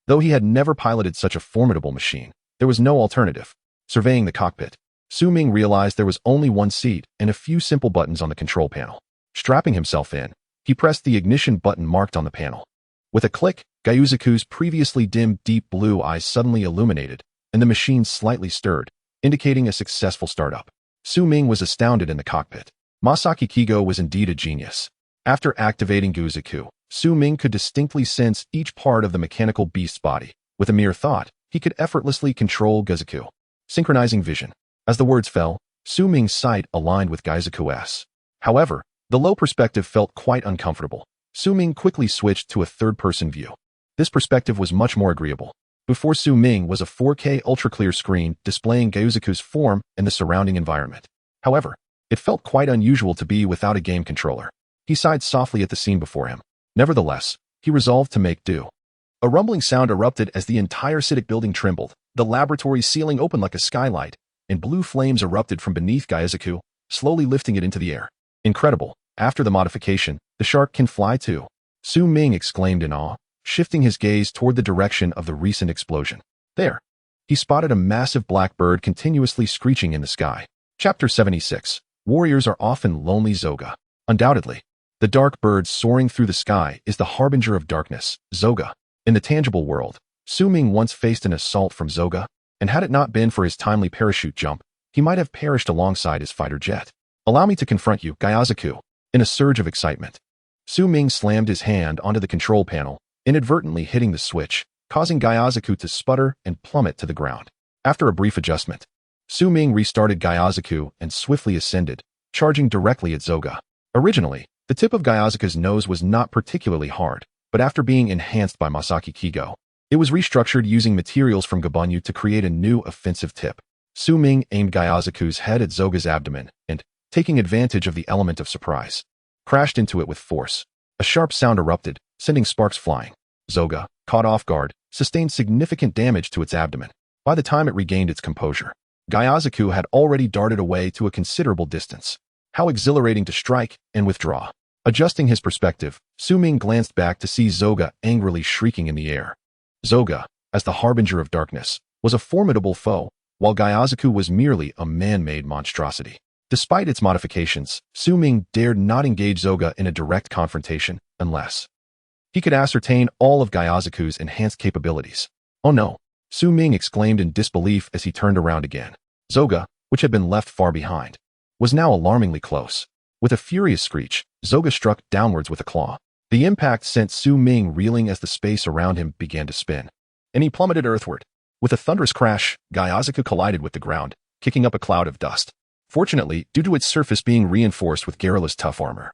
Though he had never piloted such a formidable machine, there was no alternative. Surveying the cockpit, Su Ming realized there was only one seat and a few simple buttons on the control panel. Strapping himself in, he pressed the ignition button marked on the panel. With a click, Gozaku's previously dim deep blue eyes suddenly illuminated, and the machine slightly stirred, indicating a successful startup. Su Ming was astounded in the cockpit. Masaki Kigo was indeed a genius. After activating Gozaku, Su Ming could distinctly sense each part of the mechanical beast's body. With a mere thought, he could effortlessly control Gozaku. Synchronizing vision. As the words fell, Su Ming's sight aligned with Gozaku's. However, the low perspective felt quite uncomfortable. Su Ming quickly switched to a third-person view. This perspective was much more agreeable. Before Su Ming was a 4K ultra-clear screen displaying Gozaku's form and the surrounding environment. However, it felt quite unusual to be without a game controller. He sighed softly at the scene before him. Nevertheless, he resolved to make do. A rumbling sound erupted as the entire Citic building trembled. The laboratory ceiling opened like a skylight, and blue flames erupted from beneath Gozaku, slowly lifting it into the air. Incredible. After the modification, the shark can fly too. Su Ming exclaimed in awe, shifting his gaze toward the direction of the recent explosion. There, he spotted a massive black bird continuously screeching in the sky. Chapter 76. Warriors are often lonely. Zoga. Undoubtedly, the dark bird soaring through the sky is the harbinger of darkness. Zoga. In the tangible world, Su Ming once faced an assault from Zoga, and had it not been for his timely parachute jump, he might have perished alongside his fighter jet. Allow me to confront you, Gozaku. In a surge of excitement, Su Ming slammed his hand onto the control panel, inadvertently hitting the switch, causing Gozaku to sputter and plummet to the ground. After a brief adjustment, Su Ming restarted Gozaku and swiftly ascended, charging directly at Zoga. Originally, the tip of Gozaku's nose was not particularly hard, but after being enhanced by Masaki Kigo, it was restructured using materials from Gabunyu to create a new offensive tip. Su Ming aimed Gozaku's head at Zoga's abdomen and, taking advantage of the element of surprise, crashed into it with force. A sharp sound erupted, sending sparks flying. Zoga, caught off guard, sustained significant damage to its abdomen. By the time it regained its composure, Gozaku had already darted away to a considerable distance. How exhilarating to strike and withdraw. Adjusting his perspective, Su Ming glanced back to see Zoga angrily shrieking in the air. Zoga, as the harbinger of darkness, was a formidable foe, while Gozaku was merely a man-made monstrosity. Despite its modifications, Su Ming dared not engage Zoga in a direct confrontation unless he could ascertain all of Gozaku's enhanced capabilities. Oh no! Su Ming exclaimed in disbelief as he turned around again. Zoga, which had been left far behind, was now alarmingly close. With a furious screech, Zoga struck downwards with a claw. The impact sent Su Ming reeling as the space around him began to spin, and he plummeted earthward. With a thunderous crash, Gozaku collided with the ground, kicking up a cloud of dust. Fortunately, due to its surface being reinforced with Guerrilla's tough armor,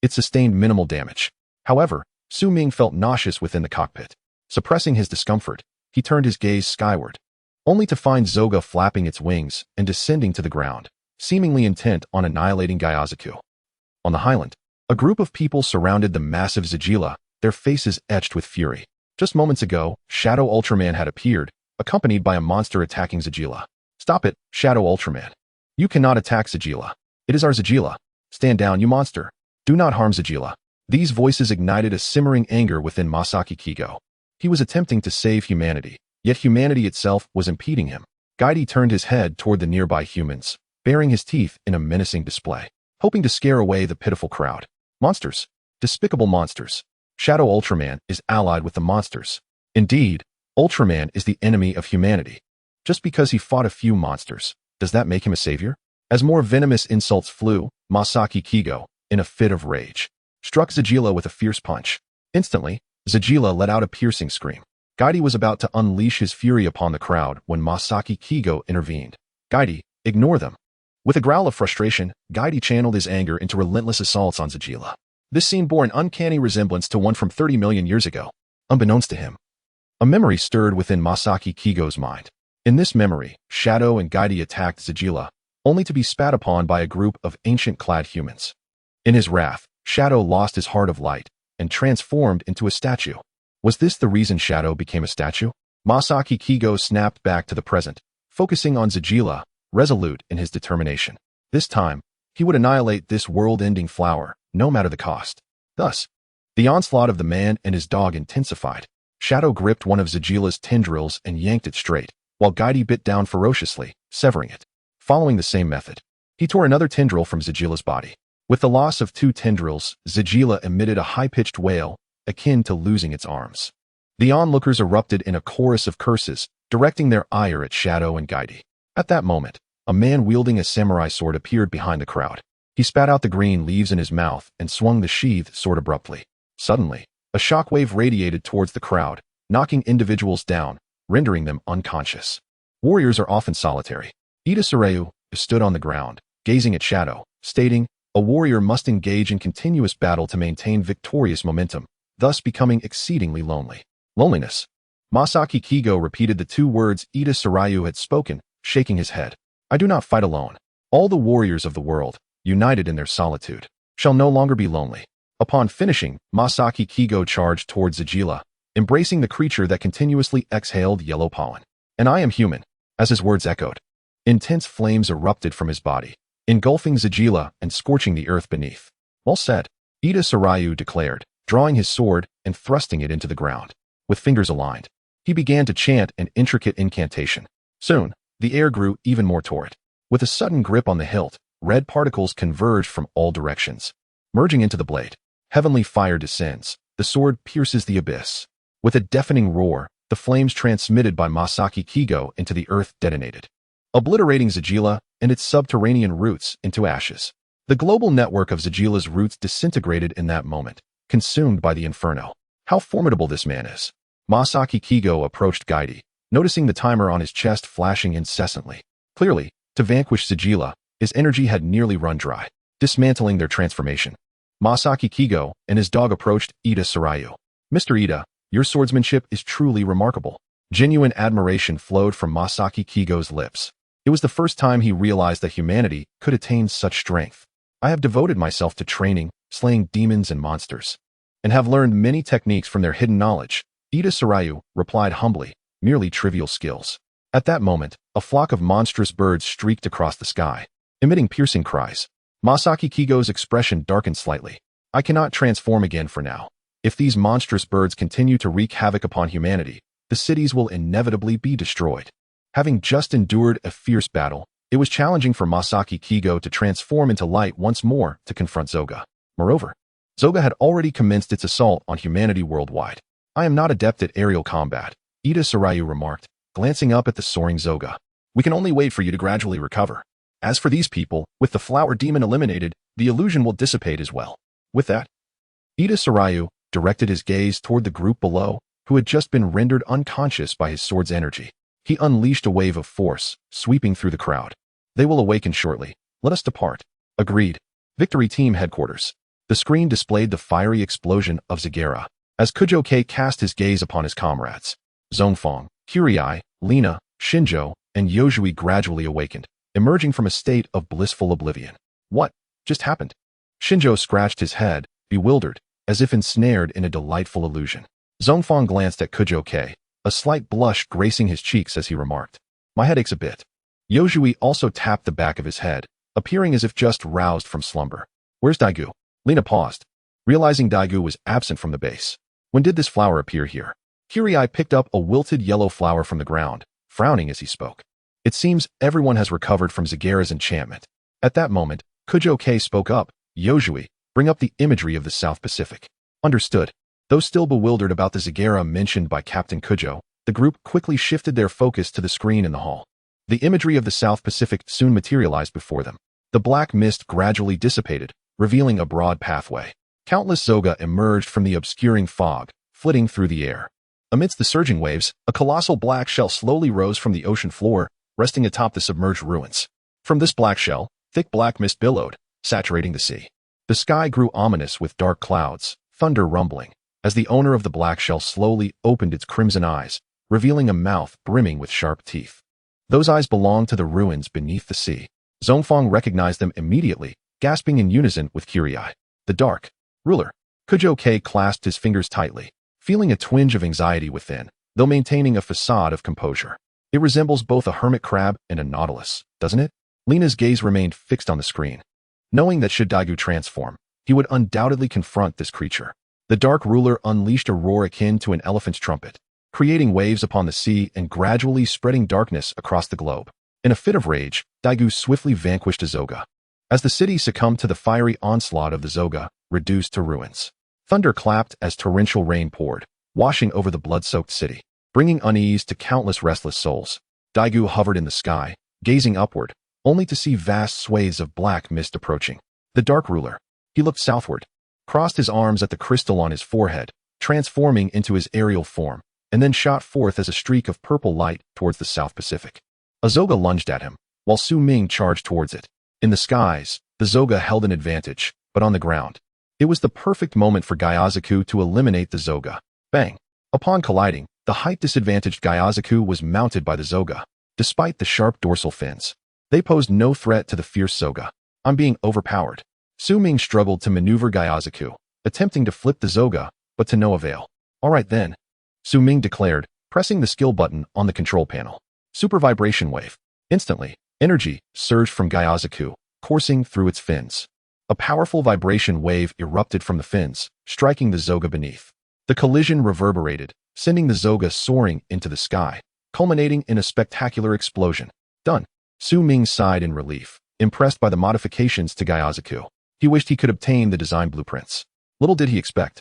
it sustained minimal damage. However, Su Ming felt nauseous within the cockpit. Suppressing his discomfort, he turned his gaze skyward, only to find Zoga flapping its wings and descending to the ground, seemingly intent on annihilating Gozaku. On the highland, a group of people surrounded the massive Zagila, their faces etched with fury. Just moments ago, Shadow Ultraman had appeared, accompanied by a monster attacking Zagila. Stop it, Shadow Ultraman. You cannot attack Zagila. It is our Zagila. Stand down, you monster. Do not harm Zagila. These voices ignited a simmering anger within Masaki Kigo. He was attempting to save humanity, yet humanity itself was impeding him. Gaidi turned his head toward the nearby humans, baring his teeth in a menacing display, hoping to scare away the pitiful crowd. Monsters. Despicable monsters. Shadow Ultraman is allied with the monsters. Indeed, Ultraman is the enemy of humanity. Just because he fought a few monsters, does that make him a savior? As more venomous insults flew, Masaki Kigo, in a fit of rage, struck Zagila with a fierce punch. Instantly, Zagila let out a piercing scream. Gaidi was about to unleash his fury upon the crowd when Masaki Kigo intervened. Gaidi, ignore them. With a growl of frustration, Gaidi channeled his anger into relentless assaults on Zagila. This scene bore an uncanny resemblance to one from 30 million years ago. Unbeknownst to him, a memory stirred within Masaki Kigo's mind. In this memory, Shadow and Gaidi attacked Zagila, only to be spat upon by a group of ancient-clad humans. In his wrath, Shadow lost his heart of light and transformed into a statue. Was this the reason Shadow became a statue? Masaki Kigo snapped back to the present, focusing on Zagila, resolute in his determination. This time, he would annihilate this world-ending flower, no matter the cost. Thus, the onslaught of the man and his dog intensified. Shadow gripped one of Zagila's tendrils and yanked it straight, while Guidey bit down ferociously, severing it. Following the same method, he tore another tendril from Zagila's body. With the loss of 2 tendrils, Zagila emitted a high-pitched wail, akin to losing its arms. The onlookers erupted in a chorus of curses, directing their ire at Shadow and Guidey. At that moment, a man wielding a samurai sword appeared behind the crowd. He spat out the green leaves in his mouth and swung the sheathed sword abruptly. Suddenly, a shockwave radiated towards the crowd, knocking individuals down, rendering them unconscious. Warriors are often solitary. Ida Sarayu stood on the ground, gazing at Shadow, stating, "A warrior must engage in continuous battle to maintain victorious momentum, thus becoming exceedingly lonely." Loneliness. Masaki Kigo repeated the 2 words Ida Sarayu had spoken, shaking his head. "I do not fight alone. All the warriors of the world, united in their solitude, shall no longer be lonely." Upon finishing, Masaki Kigo charged towards Zagila, embracing the creature that continuously exhaled yellow pollen. "And I am human," as his words echoed. Intense flames erupted from his body, engulfing Zagila and scorching the earth beneath. "Well said," Ida Sarayu declared, drawing his sword and thrusting it into the ground. With fingers aligned, he began to chant an intricate incantation. Soon, the air grew even more torrid. With a sudden grip on the hilt, red particles converged from all directions. Merging into the blade, heavenly fire descends. The sword pierces the abyss. With a deafening roar, the flames transmitted by Masaki Kigo into the earth detonated, obliterating Zagila and its subterranean roots into ashes. The global network of Zagila's roots disintegrated in that moment, consumed by the inferno. How formidable this man is. Masaki Kigo approached Guidey, noticing the timer on his chest flashing incessantly. Clearly, to vanquish Zagila, his energy had nearly run dry, dismantling their transformation. Masaki Kigo and his dog approached Ida Sarayu. "Mr. Ida, your swordsmanship is truly remarkable." Genuine admiration flowed from Masaki Kigo's lips. It was the first time he realized that humanity could attain such strength. "I have devoted myself to training, slaying demons and monsters, and have learned many techniques from their hidden knowledge," Ida Sarayu replied humbly, "merely trivial skills." At that moment, a flock of monstrous birds streaked across the sky, emitting piercing cries. Masaki Kigo's expression darkened slightly. "I cannot transform again for now. If these monstrous birds continue to wreak havoc upon humanity, the cities will inevitably be destroyed." Having just endured a fierce battle, it was challenging for Masaki Kigo to transform into light once more to confront Zoga. Moreover, Zoga had already commenced its assault on humanity worldwide. "I am not adept at aerial combat," Ida Sarayu remarked, glancing up at the soaring Zoga. "We can only wait for you to gradually recover. As for these people, with the flower demon eliminated, the illusion will dissipate as well." With that, Ida Sarayu directed his gaze toward the group below, who had just been rendered unconscious by his sword's energy. He unleashed a wave of force, sweeping through the crowd. "They will awaken shortly. Let us depart." Agreed. Victory Team Headquarters. The screen displayed the fiery explosion of Zagera. As Kujo-Kei cast his gaze upon his comrades, Zongfang, Kyriai, Lina, Shinjo, and Yojui gradually awakened, emerging from a state of blissful oblivion. "What just happened?" Shinjo scratched his head, bewildered, as if ensnared in a delightful illusion. Zongfang glanced at Kujo-Kei, a slight blush gracing his cheeks as he remarked, "My head aches a bit." Yojui also tapped the back of his head, appearing as if just roused from slumber. "Where's Daigu?" Lina paused, realizing Daigu was absent from the base. "When did this flower appear here?" Kyriai picked up a wilted yellow flower from the ground, frowning as he spoke. "It seems everyone has recovered from Zagera's enchantment." At that moment, Kujo-Kei spoke up, "Yojui, bring up the imagery of the South Pacific." Understood. Though still bewildered about the Zagera mentioned by Captain Kujo, the group quickly shifted their focus to the screen in the hall. The imagery of the South Pacific soon materialized before them. The black mist gradually dissipated, revealing a broad pathway. Countless Zoga emerged from the obscuring fog, flitting through the air. Amidst the surging waves, a colossal black shell slowly rose from the ocean floor, resting atop the submerged ruins. From this black shell, thick black mist billowed, saturating the sea. The sky grew ominous with dark clouds, thunder rumbling, as the owner of the black shell slowly opened its crimson eyes, revealing a mouth brimming with sharp teeth. Those eyes belonged to the ruins beneath the sea. Zongfang recognized them immediately, gasping in unison with Kyriai. "The Dark Ruler." Kujo-Kei clasped his fingers tightly, feeling a twinge of anxiety within, though maintaining a facade of composure. It resembles both a hermit crab and a nautilus, doesn't it? Lena's gaze remained fixed on the screen, knowing that should Daigu transform, he would undoubtedly confront this creature. The Dark Ruler unleashed a roar akin to an elephant's trumpet, creating waves upon the sea and gradually spreading darkness across the globe. In a fit of rage, Daigu swiftly vanquished a Zoga. As the city succumbed to the fiery onslaught of the Zoga, reduced to ruins. Thunder clapped as torrential rain poured, washing over the blood-soaked city, bringing unease to countless restless souls. Daigu hovered in the sky, gazing upward, only to see vast swathes of black mist approaching. The Dark Ruler. He looked southward, crossed his arms at the crystal on his forehead, transforming into his aerial form, and then shot forth as a streak of purple light towards the South Pacific. A Zoga lunged at him, while Su Ming charged towards it. In the skies, the Zoga held an advantage, but on the ground, it was the perfect moment for Gyazaku to eliminate the Zoga. Bang! Upon colliding, the height-disadvantaged Gyazaku was mounted by the Zoga. Despite the sharp dorsal fins, they posed no threat to the fierce Zoga. I'm being overpowered. Su Ming struggled to maneuver Gyazaku, attempting to flip the Zoga, but to no avail. All right then, Su Ming declared, pressing the skill button on the control panel. Super vibration wave. Instantly, energy surged from Gyazaku, coursing through its fins. A powerful vibration wave erupted from the fins, striking the Zoga beneath. The collision reverberated, sending the Zoga soaring into the sky, culminating in a spectacular explosion. Done. Su Ming sighed in relief, impressed by the modifications to Gyazaku. He wished he could obtain the design blueprints. Little did he expect.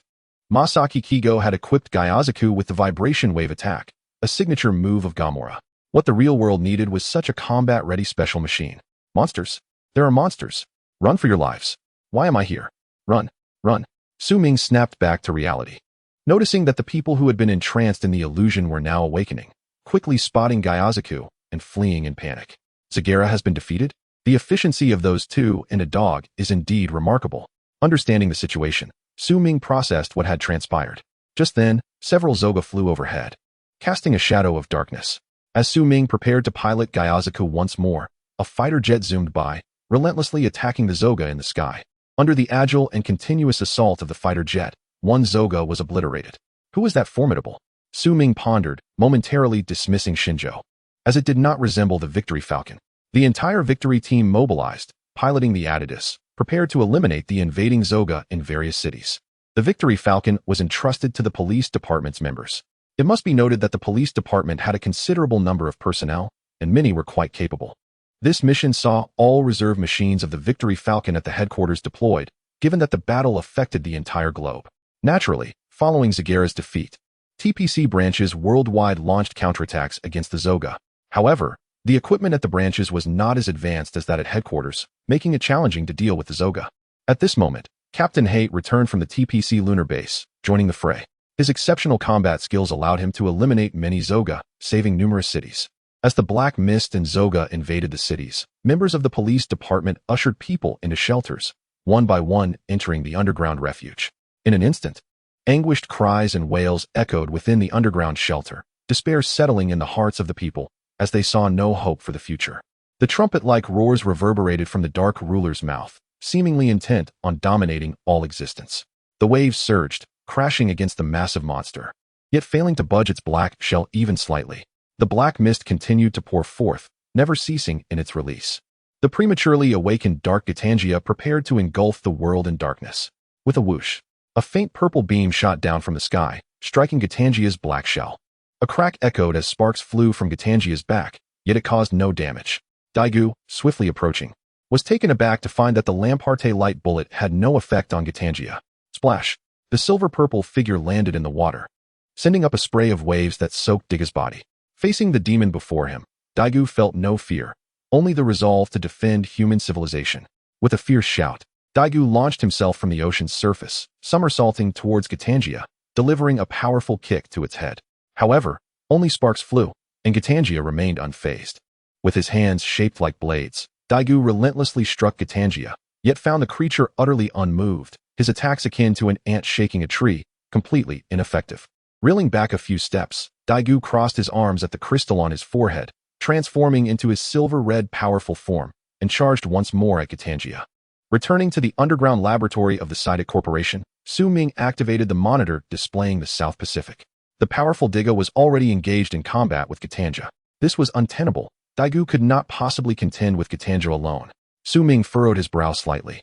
Masaki Kigo had equipped Gyazaku with the vibration wave attack, a signature move of Gamora. What the real world needed was such a combat-ready special machine. Monsters. There are monsters. Run for your lives. Why am I here? Run. Run. Su Ming snapped back to reality, noticing that the people who had been entranced in the illusion were now awakening, quickly spotting Gyazaku and fleeing in panic. Zagara has been defeated? The efficiency of those two and a dog is indeed remarkable. Understanding the situation, Su Ming processed what had transpired. Just then, several Zoga flew overhead, casting a shadow of darkness. As Su Ming prepared to pilot Gyazaku once more, a fighter jet zoomed by, relentlessly attacking the Zoga in the sky. Under the agile and continuous assault of the fighter jet, one Zoga was obliterated. Who was that formidable? Su Ming pondered, momentarily dismissing Shinjo, as it did not resemble the Victory Falcon. The entire Victory team mobilized, piloting the Adidas, prepared to eliminate the invading Zoga in various cities. The Victory Falcon was entrusted to the police department's members. It must be noted that the police department had a considerable number of personnel, and many were quite capable. This mission saw all reserve machines of the Victory Falcon at the headquarters deployed, given that the battle affected the entire globe. Naturally, following Zagara's defeat, TPC branches worldwide launched counterattacks against the Zoga. However, the equipment at the branches was not as advanced as that at headquarters, making it challenging to deal with the Zoga. At this moment, Captain Haight returned from the TPC lunar base, joining the fray. His exceptional combat skills allowed him to eliminate many Zoga, saving numerous cities. As the black mist and Zoga invaded the cities, members of the police department ushered people into shelters, one by one entering the underground refuge. In an instant, anguished cries and wails echoed within the underground shelter, despair settling in the hearts of the people as they saw no hope for the future. The trumpet-like roars reverberated from the Dark Ruler's mouth, seemingly intent on dominating all existence. The waves surged, crashing against the massive monster, yet failing to budge its black shell even slightly. The black mist continued to pour forth, never ceasing in its release. The prematurely awakened Dark Gitangia prepared to engulf the world in darkness. With a whoosh, a faint purple beam shot down from the sky, striking Gitangia's black shell. A crack echoed as sparks flew from Gitangia's back, yet it caused no damage. Daigu, swiftly approaching, was taken aback to find that the Lamparte light bullet had no effect on Gitangia. Splash! The silver-purple figure landed in the water, sending up a spray of waves that soaked Digga's body. Facing the demon before him, Daigu felt no fear, only the resolve to defend human civilization. With a fierce shout, Daigu launched himself from the ocean's surface, somersaulting towards Gitangia, delivering a powerful kick to its head. However, only sparks flew, and Gitangia remained unfazed. With his hands shaped like blades, Daigu relentlessly struck Gitangia, yet found the creature utterly unmoved, his attacks akin to an ant shaking a tree, completely ineffective. Reeling back a few steps, Daigu crossed his arms at the crystal on his forehead, transforming into his silver-red powerful form, and charged once more at Gitangia. Returning to the underground laboratory of the Psychic Corporation, Su Ming activated the monitor displaying the South Pacific. The powerful Digga was already engaged in combat with Gitangia. This was untenable. Daegu could not possibly contend with Gitanja alone. Su Ming furrowed his brow slightly,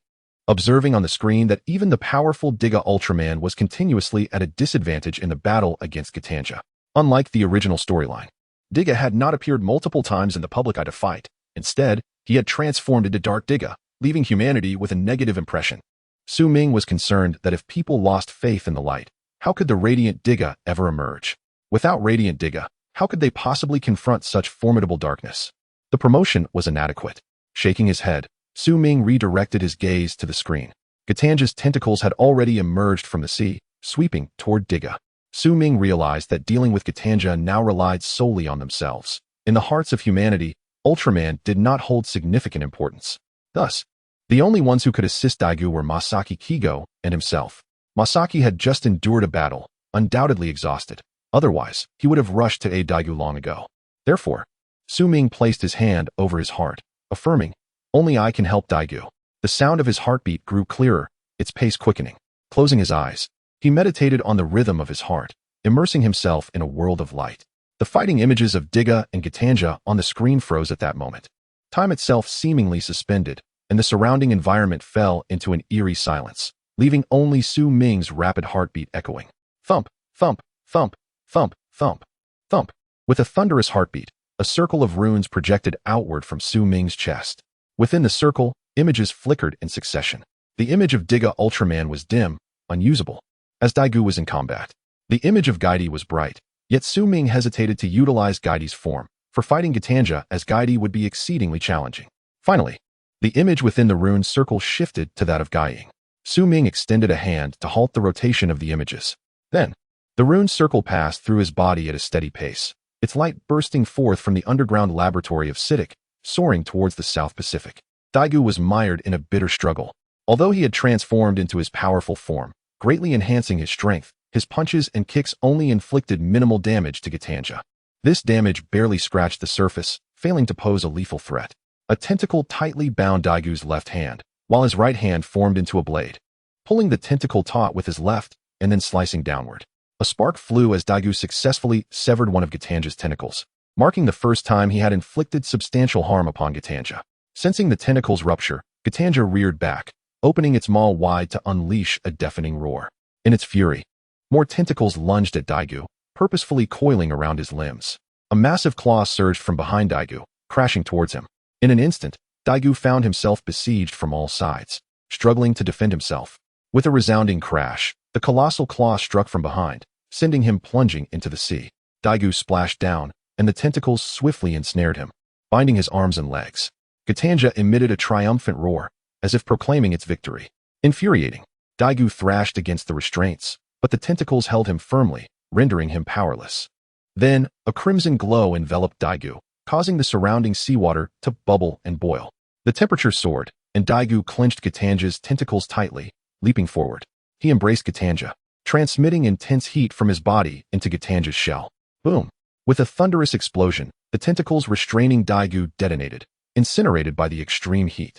observing on the screen that even the powerful Giga Ultraman was continuously at a disadvantage in the battle against Gitanja. Unlike the original storyline, Giga had not appeared multiple times in the public eye to fight. Instead, he had transformed into Dark Giga, leaving humanity with a negative impression. Su Ming was concerned that if people lost faith in the light, how could the Radiant Giga ever emerge? Without Radiant Giga, how could they possibly confront such formidable darkness? The promotion was inadequate. Shaking his head, Su Ming redirected his gaze to the screen. Gitanja's tentacles had already emerged from the sea, sweeping toward Giga. Su Ming realized that dealing with Gitanja now relied solely on themselves. In the hearts of humanity, Ultraman did not hold significant importance. Thus, the only ones who could assist Daegu were Masaki Kigo and himself. Masaki had just endured a battle, undoubtedly exhausted. Otherwise, he would have rushed to aid Daegu long ago. Therefore, Su Ming placed his hand over his heart, affirming, "Only I can help Daegu." The sound of his heartbeat grew clearer, its pace quickening. Closing his eyes, he meditated on the rhythm of his heart, immersing himself in a world of light. The fighting images of Giga and Gitanja on the screen froze at that moment. Time itself seemingly suspended, and the surrounding environment fell into an eerie silence, leaving only Su Ming's rapid heartbeat echoing. Thump, thump, thump, thump, thump, thump. With a thunderous heartbeat, a circle of runes projected outward from Su Ming's chest. Within the circle, images flickered in succession. The image of Giga Ultraman was dim, unusable, as Daegu was in combat. The image of Gaidi was bright, yet Su Ming hesitated to utilize Gaidi's form. For fighting Gitanja, as Gaidi would be exceedingly challenging. Finally, the image within the rune circle shifted to that of Guiying. Su Ming extended a hand to halt the rotation of the images. Then, the rune circle passed through his body at a steady pace, its light bursting forth from the underground laboratory of Citic, soaring towards the South Pacific. Daegu was mired in a bitter struggle. Although he had transformed into his powerful form, greatly enhancing his strength, his punches and kicks only inflicted minimal damage to Gitanja. This damage barely scratched the surface, failing to pose a lethal threat. A tentacle tightly bound Daegu's left hand, while his right hand formed into a blade, pulling the tentacle taut with his left and then slicing downward. A spark flew as Daegu successfully severed one of Gitanja's tentacles, marking the first time he had inflicted substantial harm upon Gitanja. Sensing the tentacle's rupture, Gitanja reared back, opening its maw wide to unleash a deafening roar. In its fury, more tentacles lunged at Daegu, purposefully coiling around his limbs. A massive claw surged from behind Daegu, crashing towards him. In an instant, Daegu found himself besieged from all sides, struggling to defend himself. With a resounding crash, the colossal claw struck from behind, sending him plunging into the sea. Daegu splashed down, and the tentacles swiftly ensnared him, binding his arms and legs. Gitanja emitted a triumphant roar, as if proclaiming its victory. Infuriating, Daegu thrashed against the restraints, but the tentacles held him firmly, rendering him powerless. Then, a crimson glow enveloped Daegu, causing the surrounding seawater to bubble and boil. The temperature soared, and Daegu clenched Gitanja's tentacles tightly, leaping forward. He embraced Gitanja, transmitting intense heat from his body into Gitanja's shell. Boom! With a thunderous explosion, the tentacles restraining Daegu detonated, incinerated by the extreme heat.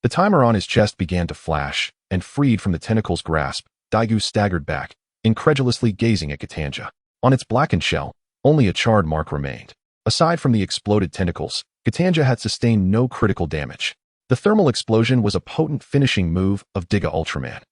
The timer on his chest began to flash, and freed from the tentacle's grasp, Daegu staggered back, incredulously gazing at Gitanja. On its blackened shell, only a charred mark remained. Aside from the exploded tentacles, Gitanja had sustained no critical damage. The thermal explosion was a potent finishing move of Giga Ultraman.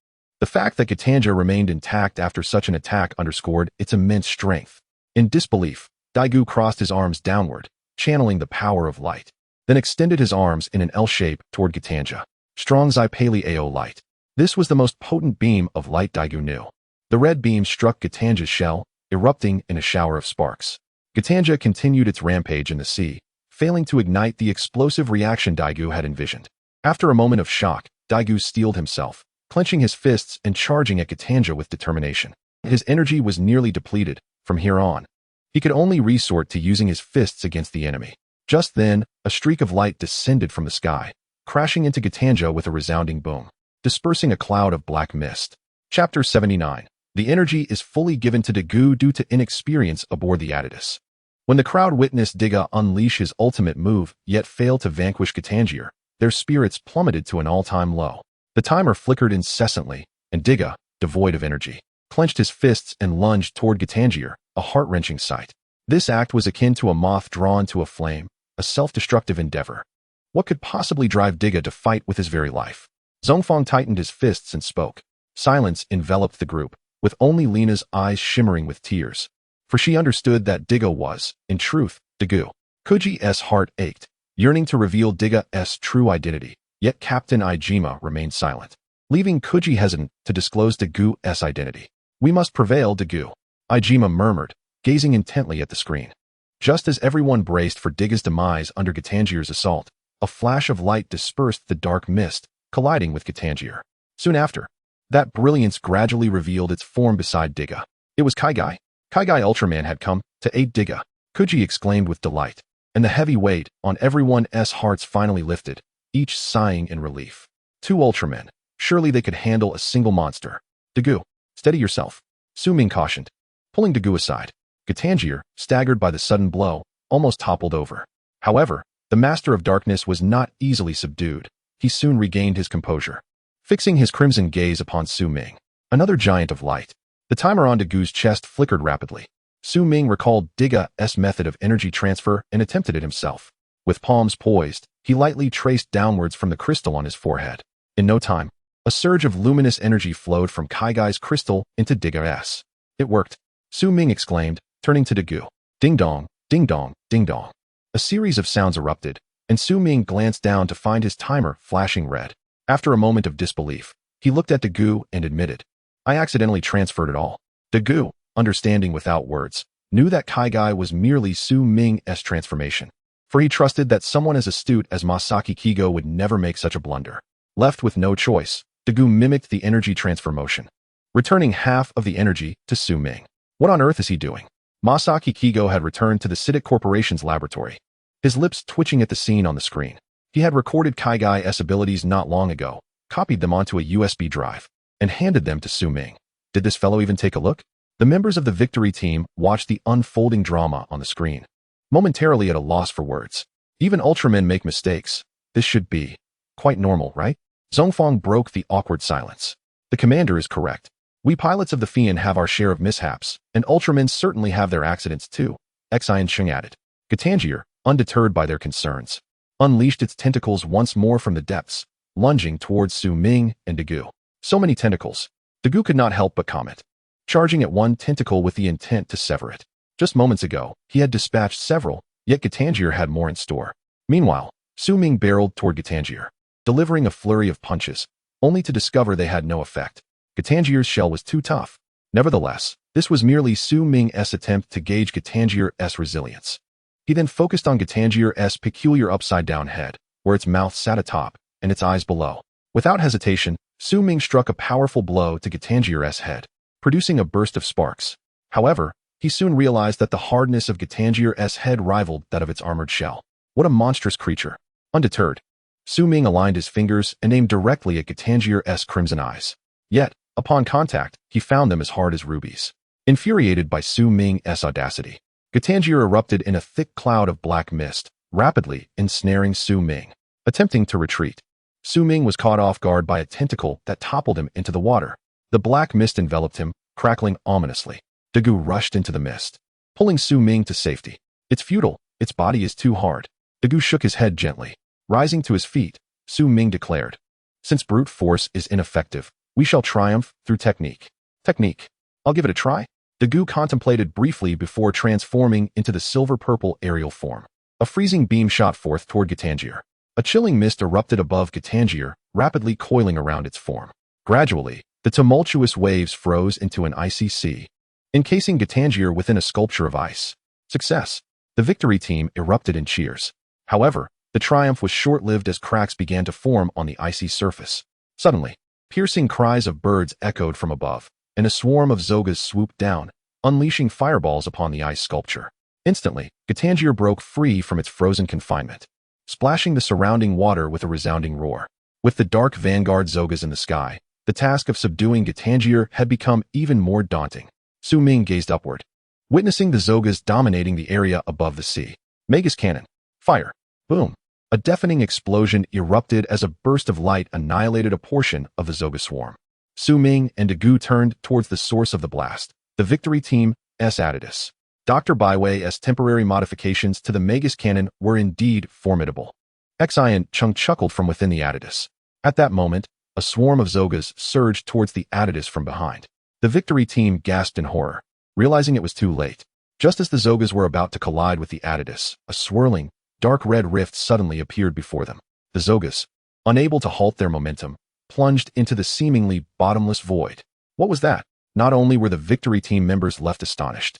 The fact that Gitanja remained intact after such an attack underscored its immense strength. In disbelief, Daegu crossed his arms downward, channeling the power of light, then extended his arms in an L shape toward Gitanja. Strong Zai Paleo light. This was the most potent beam of light Daegu knew. The red beam struck Gitanja's shell, erupting in a shower of sparks. Gitanja continued its rampage in the sea, failing to ignite the explosive reaction Daegu had envisioned. After a moment of shock, Daegu steeled himself, clenching his fists and charging at Gitanja with determination. His energy was nearly depleted. From here on, he could only resort to using his fists against the enemy. Just then, a streak of light descended from the sky, crashing into Gitanja with a resounding boom, dispersing a cloud of black mist. Chapter 79. The energy is fully given to Daegu due to inexperience aboard the Attitus. When the crowd witnessed Giga unleash his ultimate move, yet fail to vanquish Gitangia, their spirits plummeted to an all-time low. The timer flickered incessantly, and Giga, devoid of energy, clenched his fists and lunged toward Gitangia, a heart-wrenching sight. This act was akin to a moth drawn to a flame, a self-destructive endeavor. What could possibly drive Diga to fight with his very life? Zhongfang tightened his fists and spoke. Silence enveloped the group, with only Lena's eyes shimmering with tears. For she understood that Diga was, in truth, Dagu. Kuji's heart ached, yearning to reveal Diga's true identity, yet Captain Ijima remained silent, leaving Kuji hesitant to disclose Dagu's identity. "We must prevail, Dagu," Ijima murmured, gazing intently at the screen. Just as everyone braced for Diga's demise under Gitangir's assault, a flash of light dispersed the dark mist, colliding with Gitangir. Soon after, that brilliance gradually revealed its form beside Diga. It was Kaigai. Kaigai Ultraman had come to aid Diga. Kuji exclaimed with delight, and the heavy weight on everyone's hearts finally lifted, each sighing in relief. 2 Ultramen. Surely they could handle a single monster. "Dagu, steady yourself," Su Ming cautioned, pulling Dagu aside. Gitangir, staggered by the sudden blow, almost toppled over. However, the Master of Darkness was not easily subdued. He soon regained his composure, fixing his crimson gaze upon Su Ming, another giant of light. The timer on Dagu's chest flickered rapidly. Su Ming recalled Diga's method of energy transfer and attempted it himself. With palms poised, he lightly traced downwards from the crystal on his forehead. In no time, a surge of luminous energy flowed from Kaigai's crystal into Diga's. "It worked," Su Ming exclaimed, turning to Dagu. Ding dong, ding dong, ding dong. A series of sounds erupted, and Su Ming glanced down to find his timer flashing red. After a moment of disbelief, he looked at Dagu and admitted, "I accidentally transferred it all." Dagu, understanding without words, knew that Kaigai was merely Su Ming's transformation, for he trusted that someone as astute as Masaki Kigo would never make such a blunder. Left with no choice, Dagu mimicked the energy transfer motion, returning half of the energy to Su Ming. What on earth is he doing? Masaki Kigo had returned to the CITIC Corporation's laboratory, his lips twitching at the scene on the screen. He had recorded Kaigai's abilities not long ago, copied them onto a USB drive, and handed them to Su Ming. Did this fellow even take a look? The members of the victory team watched the unfolding drama on the screen, momentarily at a loss for words. Even Ultramen make mistakes. This should be quite normal, right? Zhongfang broke the awkward silence. The commander is correct. We pilots of the Fian have our share of mishaps, and Ultramen certainly have their accidents too, Xian Sheng added. Gitangir, undeterred by their concerns, unleashed its tentacles once more from the depths, lunging towards Su Ming and Dagu. So many tentacles. Dagu could not help but comment, charging at one tentacle with the intent to sever it. Just moments ago, he had dispatched several, yet Gitangir had more in store. Meanwhile, Su Ming barreled toward Gitangir, delivering a flurry of punches, only to discover they had no effect. Gitangir's shell was too tough. Nevertheless, this was merely Su Ming's attempt to gauge Gitangir's resilience. He then focused on Gitangir's peculiar upside-down head, where its mouth sat atop and its eyes below. Without hesitation, Su Ming struck a powerful blow to Gitangir's head, producing a burst of sparks. However, he soon realized that the hardness of Gitangir's head rivaled that of its armored shell. What a monstrous creature. Undeterred, Su Ming aligned his fingers and aimed directly at Gitangir's crimson eyes. Yet, upon contact, he found them as hard as rubies. Infuriated by Su Ming's audacity, Gitangir erupted in a thick cloud of black mist, rapidly ensnaring Su Ming. Attempting to retreat, Su Ming was caught off guard by a tentacle that toppled him into the water. The black mist enveloped him, crackling ominously. Dagu rushed into the mist, pulling Su Ming to safety. "It's futile. Its body is too hard." Dagu shook his head gently. Rising to his feet, Su Ming declared, "Since brute force is ineffective, we shall triumph through technique." "Technique? I'll give it a try." Dagu contemplated briefly before transforming into the silver-purple aerial form. A freezing beam shot forth toward Gitangir. A chilling mist erupted above Gitangir, rapidly coiling around its form. Gradually, the tumultuous waves froze into an icy sea, encasing Gitangir within a sculpture of ice. Success! The victory team erupted in cheers. However, the triumph was short-lived as cracks began to form on the icy surface. Suddenly, piercing cries of birds echoed from above, and a swarm of Zogas swooped down, unleashing fireballs upon the ice sculpture. Instantly, Gitangir broke free from its frozen confinement, splashing the surrounding water with a resounding roar. With the dark vanguard Zogas in the sky, the task of subduing Gitangir had become even more daunting. Su Ming gazed upward, witnessing the Zogas dominating the area above the sea. Magus cannon. Fire. Boom. A deafening explosion erupted as a burst of light annihilated a portion of the Zoga swarm. Su Ming and Dagu turned towards the source of the blast, the victory team's Adidas. Dr. Baiwei's temporary modifications to the Magus cannon were indeed formidable. Xian Chung chuckled from within the Adidas. At that moment, a swarm of Zogas surged towards the Adidas from behind. The victory team gasped in horror, realizing it was too late. Just as the Zogas were about to collide with the Adidas, a swirling, dark red rift suddenly appeared before them. The Zogas, unable to halt their momentum, plunged into the seemingly bottomless void. What was that? Not only were the victory team members left astonished,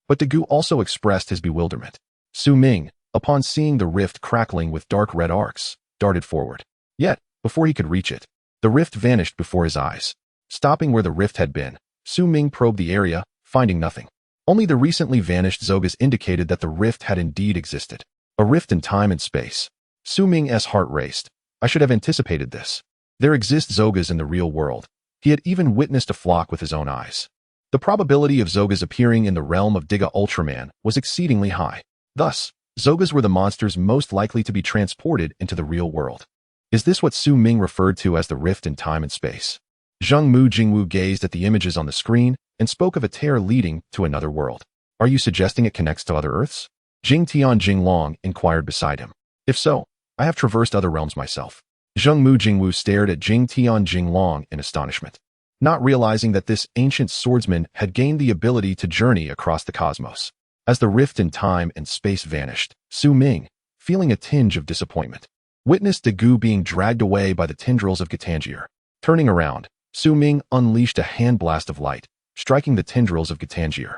but Dagu also expressed his bewilderment. Su Ming, upon seeing the rift crackling with dark red arcs, darted forward. Yet, before he could reach it, the rift vanished before his eyes. Stopping where the rift had been, Su Ming probed the area, finding nothing. Only the recently vanished Zogas indicated that the rift had indeed existed. A rift in time and space. Su Ming's heart raced. I should have anticipated this. There exist Zogas in the real world. He had even witnessed a flock with his own eyes. The probability of Zogas appearing in the realm of Giga Ultraman was exceedingly high. Thus, Zogas were the monsters most likely to be transported into the real world. Is this what Su Ming referred to as the rift in time and space? Zheng Jingwu gazed at the images on the screen and spoke of a tear leading to another world. Are you suggesting it connects to other Earths? Jing Jinglong inquired beside him. If so, I have traversed other realms myself. Zheng Jingwu stared at Jing Jinglong in astonishment, not realizing that this ancient swordsman had gained the ability to journey across the cosmos. As the rift in time and space vanished, Su Ming, feeling a tinge of disappointment, witnessed Dagu being dragged away by the tendrils of Gitangier. Turning around, Su Ming unleashed a hand blast of light, striking the tendrils of Gitangier,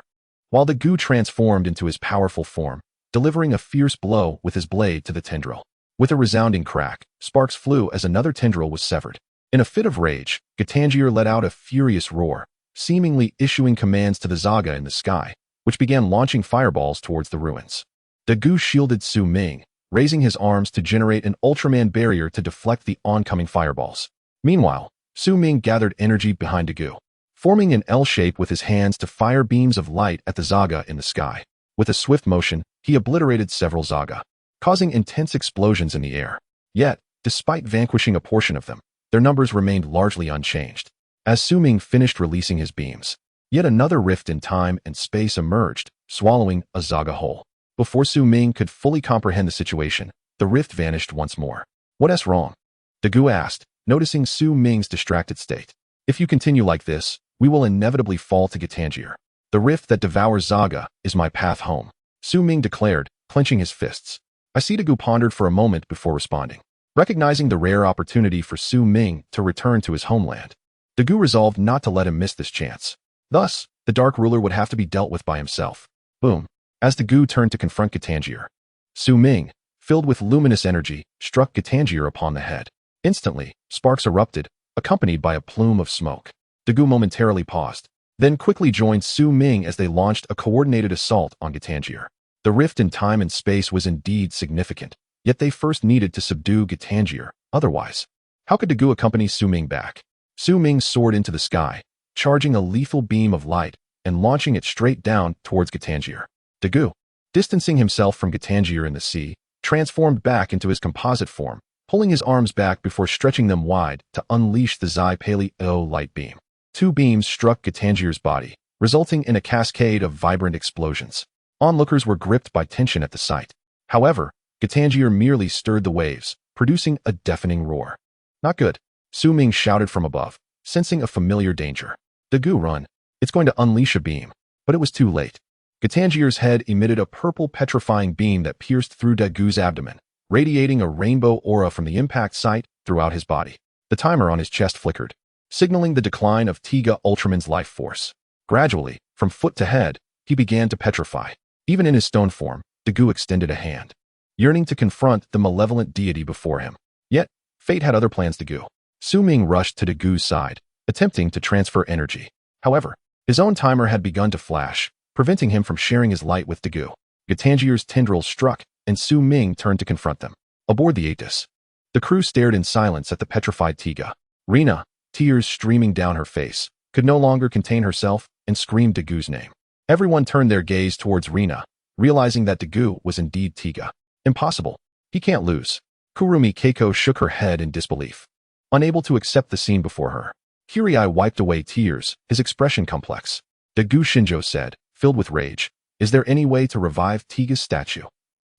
while Dagu transformed into his powerful form, delivering a fierce blow with his blade to the tendril. With a resounding crack, sparks flew as another tendril was severed. In a fit of rage, Gitangier let out a furious roar, seemingly issuing commands to the Zaga in the sky, which began launching fireballs towards the ruins. Dagu shielded Su Ming, raising his arms to generate an Ultraman barrier to deflect the oncoming fireballs. Meanwhile, Su Ming gathered energy behind Dagu, forming an L shape with his hands to fire beams of light at the Zaga in the sky. With a swift motion, he obliterated several Zaga, causing intense explosions in the air. Yet, despite vanquishing a portion of them, their numbers remained largely unchanged. As Su Ming finished releasing his beams, yet another rift in time and space emerged, swallowing a Zaga whole. Before Su Ming could fully comprehend the situation, the rift vanished once more. What's wrong? Dagu asked, noticing Su Ming's distracted state. If you continue like this, we will inevitably fall to Gitangier. The rift that devours Zaga is my path home, Su Ming declared, clenching his fists. I see Dagu pondered for a moment before responding. Recognizing the rare opportunity for Su Ming to return to his homeland, Dagu resolved not to let him miss this chance. Thus, the Dark Ruler would have to be dealt with by himself. Boom. As Dagu turned to confront Gitangier, Su Ming, filled with luminous energy, struck Gitangier upon the head. Instantly, sparks erupted, accompanied by a plume of smoke. Dagu momentarily paused, then quickly joined Su Ming as they launched a coordinated assault on Gitangier. The rift in time and space was indeed significant, yet they first needed to subdue Gitangier. Otherwise, how could Dagu accompany Su Ming back? Su Ming soared into the sky, charging a lethal beam of light and launching it straight down towards Gitangier. Dagu, distancing himself from Gitangier in the sea, transformed back into his composite form, pulling his arms back before stretching them wide to unleash the Zai Paleo light beam. Two beams struck Gitangier's body, resulting in a cascade of vibrant explosions. Onlookers were gripped by tension at the sight. However, Gitangier merely stirred the waves, producing a deafening roar. Not good, Su Ming shouted from above, sensing a familiar danger. Dagu, run. It's going to unleash a beam. But it was too late. Gitangier's head emitted a purple petrifying beam that pierced through Dagu's abdomen, radiating a rainbow aura from the impact site throughout his body. The timer on his chest flickered, signaling the decline of Giga Ultraman's life force. Gradually, from foot to head, he began to petrify. Even in his stone form, Dagu extended a hand, yearning to confront the malevolent deity before him. Yet, fate had other plans. Dagu. Su Ming rushed to Dagu's side, attempting to transfer energy. However, his own timer had begun to flash, preventing him from sharing his light with Dagu. Gitangier's tendrils struck, and Su Ming turned to confront them. Aboard the Aegis, the crew stared in silence at the petrified Tiga. Rena, tears streaming down her face, could no longer contain herself and screamed Dagu's name. Everyone turned their gaze towards Rena, realizing that Dagu was indeed Tiga. Impossible. He can't lose. Kurumi Keiko shook her head in disbelief, unable to accept the scene before her. Kirai wiped away tears, his expression complex. Dagu Shinjo said, filled with rage, Is there any way to revive Tiga's statue?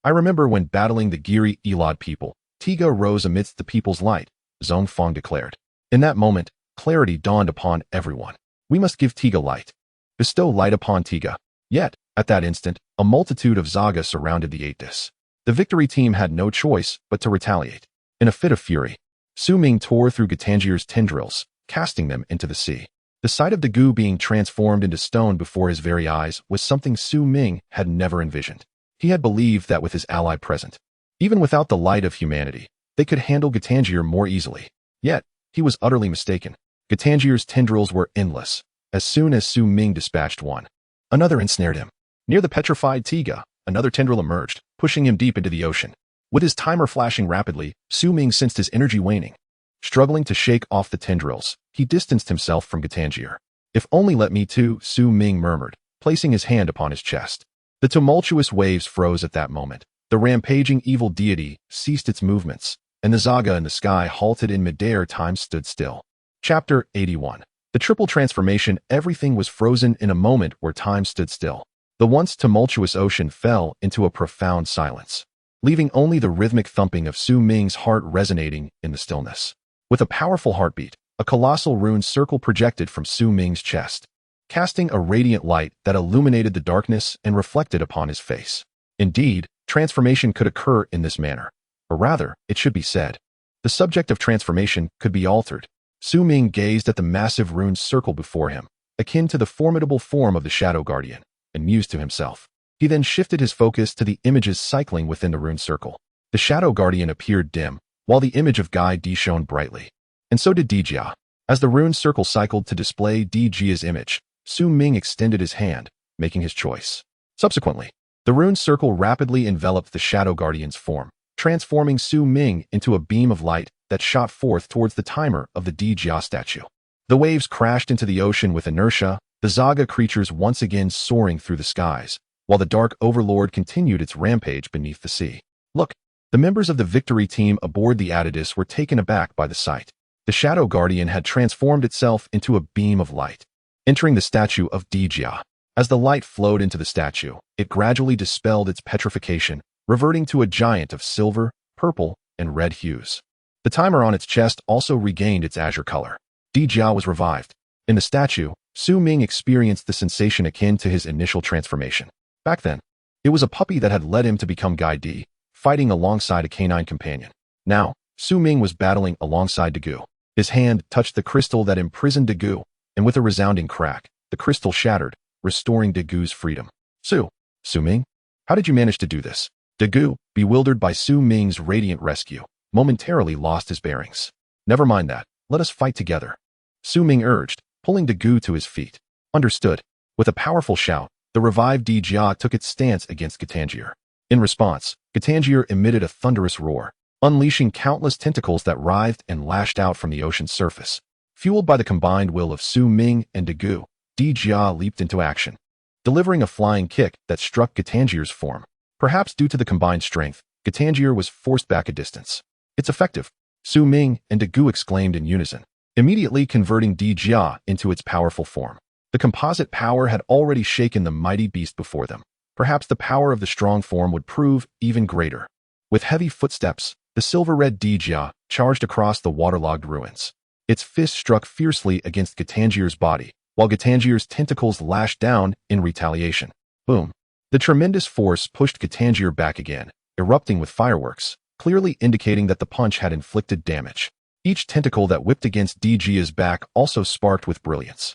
I remember when battling the Giri Elad people, Tiga rose amidst the people's light, Zhong Feng declared. In that moment, clarity dawned upon everyone. We must give Tiga light. Bestow light upon Tiga. Yet, at that instant, a multitude of Zaga surrounded the Aetis. The victory team had no choice but to retaliate. In a fit of fury, Su Ming tore through Gatangir's tendrils, casting them into the sea. The sight of Dagu being transformed into stone before his very eyes was something Su Ming had never envisioned. He had believed that with his ally present, even without the light of humanity, they could handle Gatangir more easily. Yet, he was utterly mistaken. Gatangir's tendrils were endless. As soon as Su Ming dispatched one, another ensnared him. Near the petrified Tiga, another tendril emerged, pushing him deep into the ocean. With his timer flashing rapidly, Su Ming sensed his energy waning. Struggling to shake off the tendrils, he distanced himself from Gatangir. If only let me too, Su Ming murmured, placing his hand upon his chest. The tumultuous waves froze at that moment. The rampaging evil deity ceased its movements, and the Zaga in the sky halted in midair. Time stood still. Chapter 81. The triple transformation. Everything was frozen in a moment where time stood still. The once tumultuous ocean fell into a profound silence, leaving only the rhythmic thumping of Su Ming's heart resonating in the stillness. With a powerful heartbeat, a colossal rune circle projected from Su Ming's chest, casting a radiant light that illuminated the darkness and reflected upon his face. Indeed, transformation could occur in this manner. Or rather, it should be said, the subject of transformation could be altered. Su Ming gazed at the massive rune circle before him, akin to the formidable form of the Shadow Guardian, and mused to himself. He then shifted his focus to the images cycling within the rune circle. The Shadow Guardian appeared dim, while the image of Gai Di shone brightly. And so did Dijia. As the rune circle cycled to display Dijia's image, Su Ming extended his hand, making his choice. Subsequently, the rune circle rapidly enveloped the Shadow Guardian's form, transforming Su Ming into a beam of light that shot forth towards the timer of the Dijia statue. The waves crashed into the ocean with inertia, the Zaga creatures once again soaring through the skies, while the Dark Overlord continued its rampage beneath the sea. Look! The members of the victory team aboard the Aetis were taken aback by the sight. The Shadow Guardian had transformed itself into a beam of light, entering the statue of Dijia. As the light flowed into the statue, it gradually dispelled its petrification, reverting to a giant of silver, purple, and red hues. The timer on its chest also regained its azure color. Dijia was revived. In the statue, Su Ming experienced the sensation akin to his initial transformation. Back then, it was a puppy that had led him to become Gai Di, fighting alongside a canine companion. Now, Su Ming was battling alongside Dagu. His hand touched the crystal that imprisoned Dagu, and with a resounding crack, the crystal shattered, restoring Dagu's freedom. Su Ming? How did you manage to do this? Dagu, bewildered by Su Ming's radiant rescue, momentarily lost his bearings. Never mind that. Let us fight together, Su Ming urged, pulling Dagu to his feet. Understood. With a powerful shout, the revived Dijia took its stance against Gatangir. In response, Gatangir emitted a thunderous roar, unleashing countless tentacles that writhed and lashed out from the ocean's surface. Fueled by the combined will of Su Ming and Dagu, Dijia leaped into action, delivering a flying kick that struck Gatangir's form. Perhaps due to the combined strength, Gatangir was forced back a distance. It's effective, Su Ming and Dagu exclaimed in unison, immediately converting Dijia into its powerful form. The composite power had already shaken the mighty beast before them. Perhaps the power of the strong form would prove even greater. With heavy footsteps, the silver-red Dijia charged across the waterlogged ruins. Its fist struck fiercely against Gatangir's body, while Gatangir's tentacles lashed down in retaliation. Boom! The tremendous force pushed Gatangir back again, erupting with fireworks, clearly indicating that the punch had inflicted damage. Each tentacle that whipped against Dijia's back also sparked with brilliance.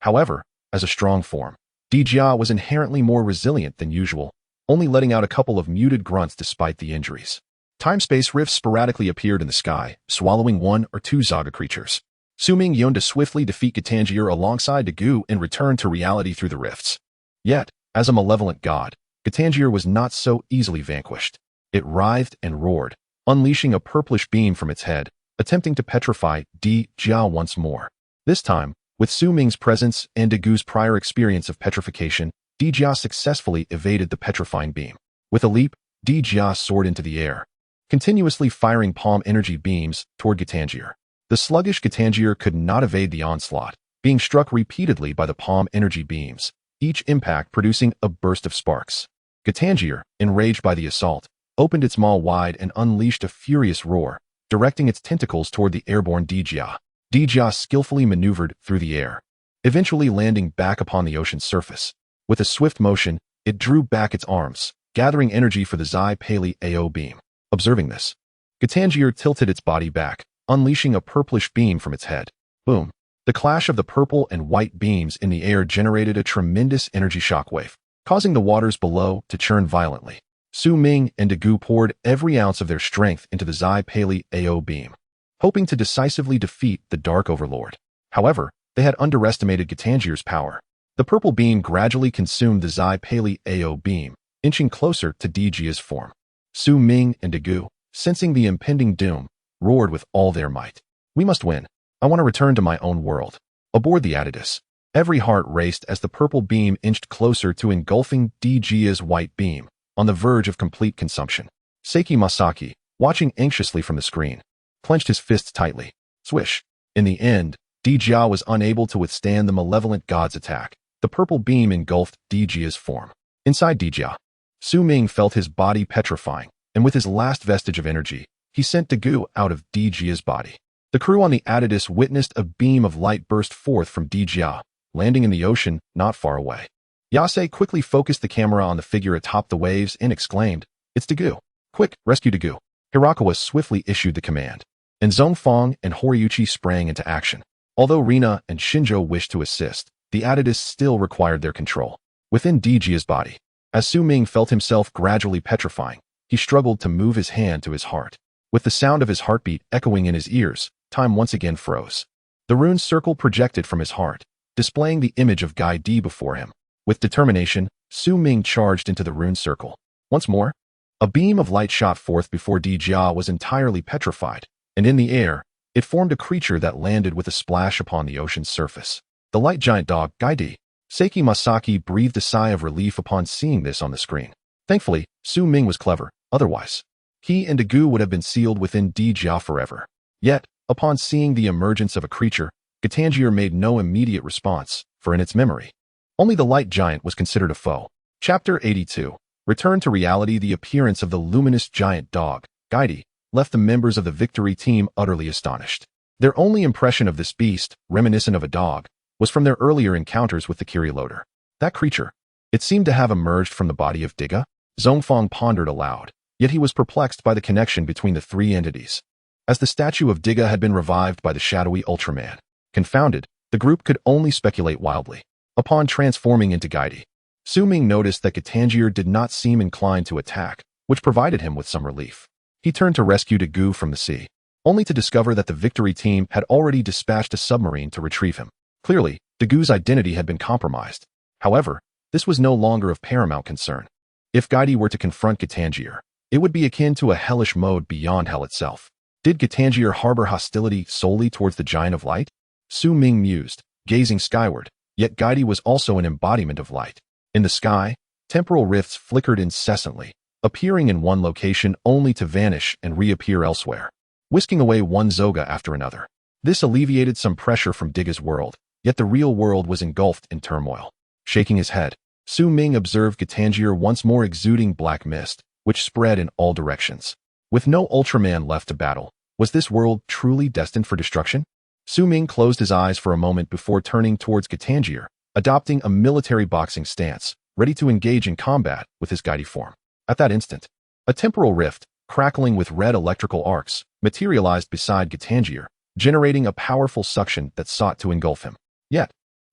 However, as a strong form, Dijia was inherently more resilient than usual, only letting out a couple of muted grunts despite the injuries. Time-space rifts sporadically appeared in the sky, swallowing one or two Zaga creatures. Su Ming yearned to swiftly defeat Gatangir alongside Dagu and return to reality through the rifts. Yet, as a malevolent god, Gatangir was not so easily vanquished. It writhed and roared, unleashing a purplish beam from its head, attempting to petrify Dijia once more. This time, with Su Ming's presence and Dagu's prior experience of petrification, Dijia successfully evaded the petrifying beam. With a leap, Dijia soared into the air, continuously firing palm energy beams toward Gatangir. The sluggish Gatangir could not evade the onslaught, being struck repeatedly by the palm energy beams, each impact producing a burst of sparks. Gitangier, enraged by the assault, opened its maw wide and unleashed a furious roar, directing its tentacles toward the airborne Dijia. Dijia skillfully maneuvered through the air, eventually landing back upon the ocean's surface. With a swift motion, it drew back its arms, gathering energy for the Zai Pali AO beam. Observing this, Gitangier tilted its body back, unleashing a purplish beam from its head. Boom! The clash of the purple and white beams in the air generated a tremendous energy shockwave, causing the waters below to churn violently. Su Ming and Dagu poured every ounce of their strength into the Zai Pali AO beam, hoping to decisively defeat the Dark Overlord. However, they had underestimated Gitangier's power. The purple beam gradually consumed the Zai Pali AO beam, inching closer to Dijia's form. Su Ming and Dagu, sensing the impending doom, roared with all their might. "We must win. I want to return to my own world." Aboard the Atidus, every heart raced as the purple beam inched closer to engulfing Dijia's white beam, on the verge of complete consumption. Seiki Masaki, watching anxiously from the screen, clenched his fists tightly. Swish! In the end, Dijia was unable to withstand the malevolent god's attack. The purple beam engulfed Dijia's form. Inside Dijia, Su Ming felt his body petrifying, and with his last vestige of energy, he sent Dagu out of Dijia's body. The crew on the Atidus witnessed a beam of light burst forth from Dijia, landing in the ocean not far away. Yase quickly focused the camera on the figure atop the waves and exclaimed, "It's Dagu! Quick, rescue Dagu!" Hirakawa swiftly issued the command, and Zhongfang and Horiuchi sprang into action. Although Rina and Shinjo wished to assist, the Atidus still required their control. Within Dijia's body, as Su Ming felt himself gradually petrifying, he struggled to move his hand to his heart. With the sound of his heartbeat echoing in his ears, time once again froze. The rune circle projected from his heart, displaying the image of Gai Di before him. With determination, Su Ming charged into the rune circle. Once more, a beam of light shot forth before Dijia was entirely petrified, and in the air, it formed a creature that landed with a splash upon the ocean's surface. The light giant dog, Gai Di. Seiki Masaki breathed a sigh of relief upon seeing this on the screen. Thankfully, Su Ming was clever, otherwise, he and Dagu would have been sealed within Dijia forever. Yet, upon seeing the emergence of a creature, Gitangier made no immediate response, for in its memory, only the light giant was considered a foe. Chapter 82. Return to reality. The appearance of the luminous giant dog, Gai Di, left the members of the victory team utterly astonished. Their only impression of this beast, reminiscent of a dog, was from their earlier encounters with the Kiri-loader. That creature, it seemed to have emerged from the body of Diga. Zhongfang pondered aloud, yet he was perplexed by the connection between the three entities. As the statue of Diga had been revived by the shadowy Ultraman, confounded, the group could only speculate wildly. Upon transforming into Gai Di, Su Ming noticed that Gitangier did not seem inclined to attack, which provided him with some relief. He turned to rescue Dagu from the sea, only to discover that the victory team had already dispatched a submarine to retrieve him. Clearly, Dagu's identity had been compromised. However, this was no longer of paramount concern. If Gai Di were to confront Gitangier, it would be akin to a hellish mode beyond hell itself. Did Gitangier harbor hostility solely towards the Giant of Light? Su Ming mused, gazing skyward, yet Gai Di was also an embodiment of light. In the sky, temporal rifts flickered incessantly, appearing in one location only to vanish and reappear elsewhere, whisking away one Zoga after another. This alleviated some pressure from Diga's world, yet the real world was engulfed in turmoil. Shaking his head, Su Ming observed Gitangier once more exuding black mist, which spread in all directions. With no Ultraman left to battle, was this world truly destined for destruction? Su Ming closed his eyes for a moment before turning towards Gitangier, adopting a military boxing stance, ready to engage in combat with his Gai Di form. At that instant, a temporal rift, crackling with red electrical arcs, materialized beside Gitangier, generating a powerful suction that sought to engulf him. Yet,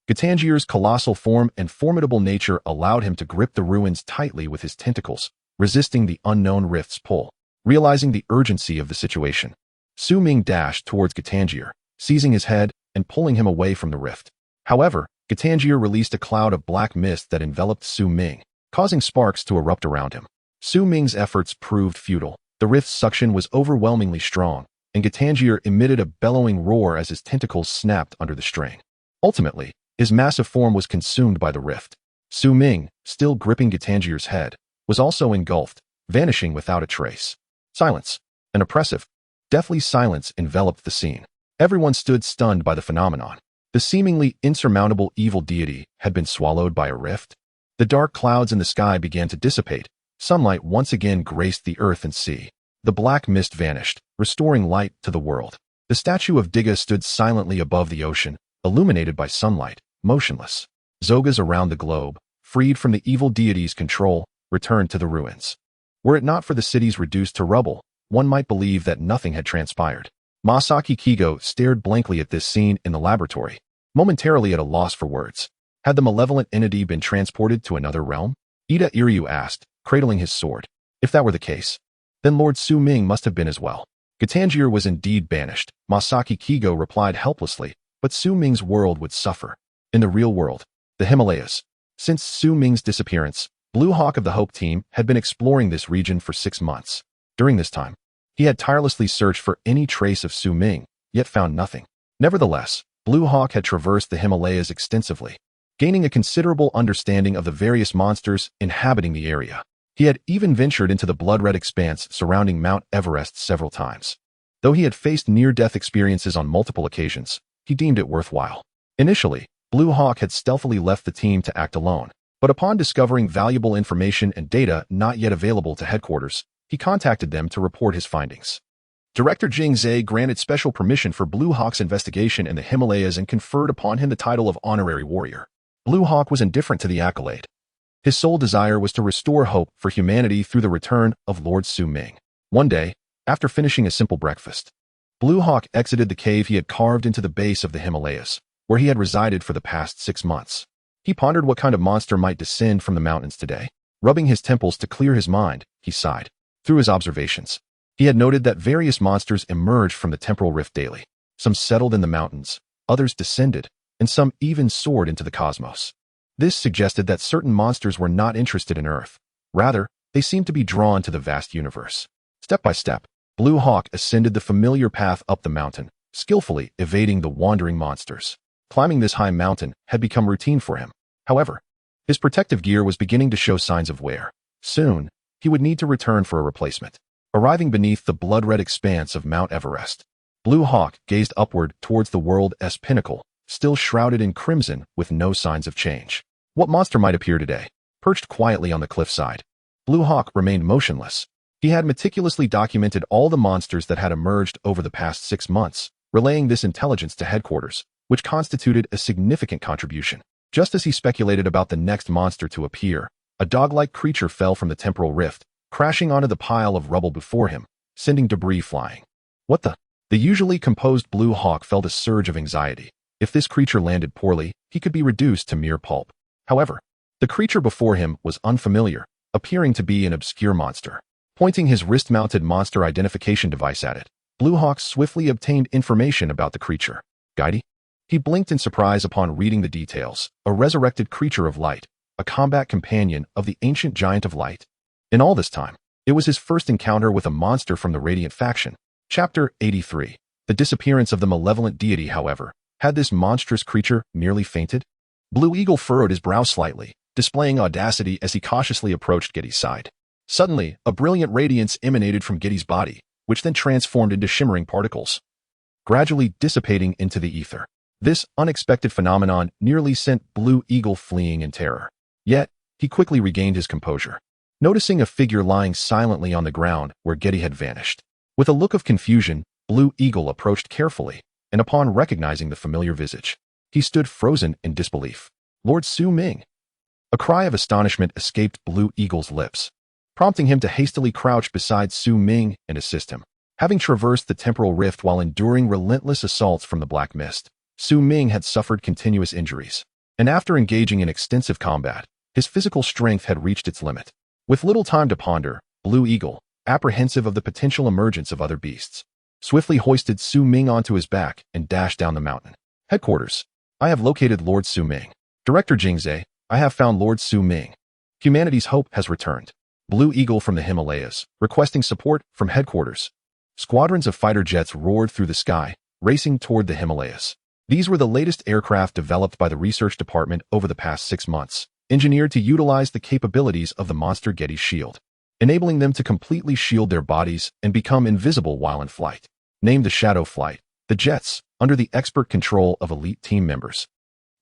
Gitangier's colossal form and formidable nature allowed him to grip the ruins tightly with his tentacles, resisting the unknown rift's pull. Realizing the urgency of the situation, Su Ming dashed towards Gitangier, seizing his head and pulling him away from the rift. However, Gitangier released a cloud of black mist that enveloped Su Ming, causing sparks to erupt around him. Su Ming's efforts proved futile. The rift's suction was overwhelmingly strong, and Gitangier emitted a bellowing roar as his tentacles snapped under the strain. Ultimately, his massive form was consumed by the rift. Su Ming, still gripping Gitangier's head, was also engulfed, vanishing without a trace. Silence. An oppressive, deathly silence enveloped the scene. Everyone stood stunned by the phenomenon. The seemingly insurmountable evil deity had been swallowed by a rift. The dark clouds in the sky began to dissipate. Sunlight once again graced the earth and sea. The black mist vanished, restoring light to the world. The statue of Diga stood silently above the ocean, illuminated by sunlight, motionless. Zogas around the globe, freed from the evil deity's control, returned to the ruins. Were it not for the cities reduced to rubble, one might believe that nothing had transpired. Masaki Kigo stared blankly at this scene in the laboratory, momentarily at a loss for words. Had the malevolent entity been transported to another realm? Ida Iryu asked, cradling his sword. If that were the case, then Lord Su Ming must have been as well. Gatangier was indeed banished, Masaki Kigo replied helplessly, but Su Ming's world would suffer. In the real world, the Himalayas. Since Su Ming's disappearance, Blue Hawk of the Hope team had been exploring this region for 6 months. During this time, he had tirelessly searched for any trace of Su Ming, yet found nothing. Nevertheless, Blue Hawk had traversed the Himalayas extensively, gaining a considerable understanding of the various monsters inhabiting the area. He had even ventured into the blood-red expanse surrounding Mount Everest several times. Though he had faced near-death experiences on multiple occasions, he deemed it worthwhile. Initially, Blue Hawk had stealthily left the team to act alone, but upon discovering valuable information and data not yet available to headquarters, he contacted them to report his findings. Director Jing Zhe granted special permission for Blue Hawk's investigation in the Himalayas and conferred upon him the title of Honorary Warrior. Blue Hawk was indifferent to the accolade. His sole desire was to restore hope for humanity through the return of Lord Su Ming. One day, after finishing a simple breakfast, Blue Hawk exited the cave he had carved into the base of the Himalayas, where he had resided for the past 6 months. He pondered what kind of monster might descend from the mountains today. Rubbing his temples to clear his mind, he sighed. Through his observations, he had noted that various monsters emerged from the temporal rift daily. Some settled in the mountains, others descended, and some even soared into the cosmos. This suggested that certain monsters were not interested in Earth. Rather, they seemed to be drawn to the vast universe. Step by step, Blue Hawk ascended the familiar path up the mountain, skillfully evading the wandering monsters. Climbing this high mountain had become routine for him. However, his protective gear was beginning to show signs of wear. Soon, he would need to return for a replacement. Arriving beneath the blood-red expanse of Mount Everest, Blue Hawk gazed upward towards the world's pinnacle, still shrouded in crimson with no signs of change. What monster might appear today? Perched quietly on the cliffside, Blue Hawk remained motionless. He had meticulously documented all the monsters that had emerged over the past 6 months, relaying this intelligence to headquarters, which constituted a significant contribution. Just as he speculated about the next monster to appear, a dog-like creature fell from the temporal rift, crashing onto the pile of rubble before him, sending debris flying. What the? The usually composed Blue Hawk felt a surge of anxiety. If this creature landed poorly, he could be reduced to mere pulp. However, the creature before him was unfamiliar, appearing to be an obscure monster. Pointing his wrist-mounted monster identification device at it, Blue Hawk swiftly obtained information about the creature. Guidey? He blinked in surprise upon reading the details. A resurrected creature of light, a combat companion of the ancient giant of light. In all this time, it was his first encounter with a monster from the Radiant faction. Chapter 83. The disappearance of the malevolent deity, however. Had this monstrous creature merely fainted? Blue Eagle furrowed his brow slightly, displaying audacity as he cautiously approached Getty's side. Suddenly, a brilliant radiance emanated from Getty's body, which then transformed into shimmering particles, gradually dissipating into the ether. This unexpected phenomenon nearly sent Blue Eagle fleeing in terror. Yet, he quickly regained his composure, noticing a figure lying silently on the ground where Getty had vanished. With a look of confusion, Blue Eagle approached carefully, and upon recognizing the familiar visage, he stood frozen in disbelief. Lord Su Ming. A cry of astonishment escaped Blue Eagle's lips, prompting him to hastily crouch beside Su Ming and assist him. Having traversed the temporal rift while enduring relentless assaults from the black mist, Su Ming had suffered continuous injuries, and after engaging in extensive combat, his physical strength had reached its limit. With little time to ponder, Blue Eagle, apprehensive of the potential emergence of other beasts, swiftly hoisted Su Ming onto his back and dashed down the mountain. Headquarters. I have located Lord Su Ming. Director Jing Zhe, I have found Lord Su Ming. Humanity's hope has returned. Blue Eagle from the Himalayas, requesting support from headquarters. Squadrons of fighter jets roared through the sky, racing toward the Himalayas. These were the latest aircraft developed by the research department over the past 6 months, engineered to utilize the capabilities of the monster Getty's shield, enabling them to completely shield their bodies and become invisible while in flight. Named the Shadow Flight, the jets, under the expert control of elite team members.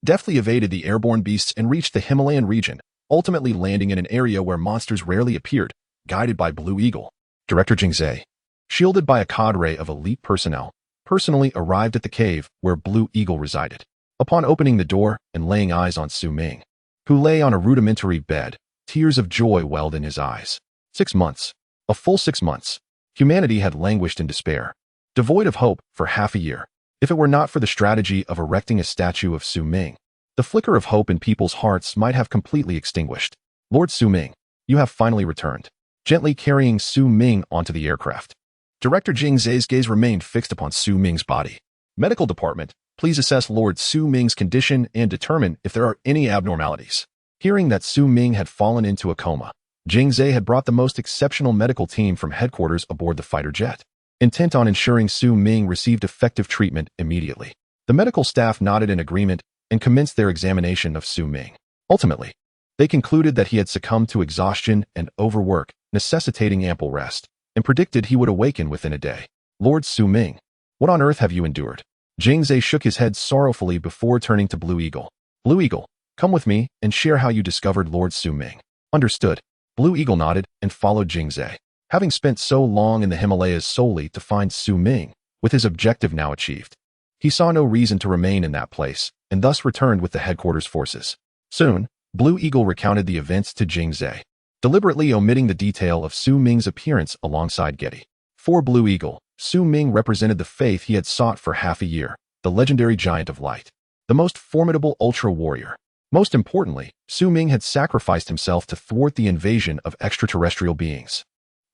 Deftly evaded the airborne beasts and reached the Himalayan region, ultimately landing in an area where monsters rarely appeared, guided by Blue Eagle. Director Jiang, shielded by a cadre of elite personnel, personally arrived at the cave where Blue Eagle resided. Upon opening the door and laying eyes on Su Ming, who lay on a rudimentary bed, tears of joy welled in his eyes. 6 months. A full 6 months. Humanity had languished in despair, devoid of hope for half a year. If it were not for the strategy of erecting a statue of Su Ming, the flicker of hope in people's hearts might have completely extinguished. Lord Su Ming, you have finally returned. Gently carrying Su Ming onto the aircraft. Director Jiang Zhe's gaze remained fixed upon Su Ming's body. Medical department, please assess Lord Su Ming's condition and determine if there are any abnormalities. Hearing that Su Ming had fallen into a coma, Jiang Zhe had brought the most exceptional medical team from headquarters aboard the fighter jet, intent on ensuring Su Ming received effective treatment immediately. The medical staff nodded in agreement and commenced their examination of Su Ming. Ultimately, they concluded that he had succumbed to exhaustion and overwork, necessitating ample rest, and predicted he would awaken within a day. Lord Su Ming, what on earth have you endured? Jiang Zhe shook his head sorrowfully before turning to Blue Eagle. Blue Eagle, come with me and share how you discovered Lord Su Ming. Understood. Blue Eagle nodded and followed Jiang Zhe. Having spent so long in the Himalayas solely to find Su Ming, with his objective now achieved, he saw no reason to remain in that place, and thus returned with the headquarters forces. Soon, Blue Eagle recounted the events to Jiang Zhe, deliberately omitting the detail of Su Ming's appearance alongside Getty. For Blue Eagle, Su Ming represented the faith he had sought for half a year, the legendary giant of light, the most formidable ultra-warrior. Most importantly, Su Ming had sacrificed himself to thwart the invasion of extraterrestrial beings.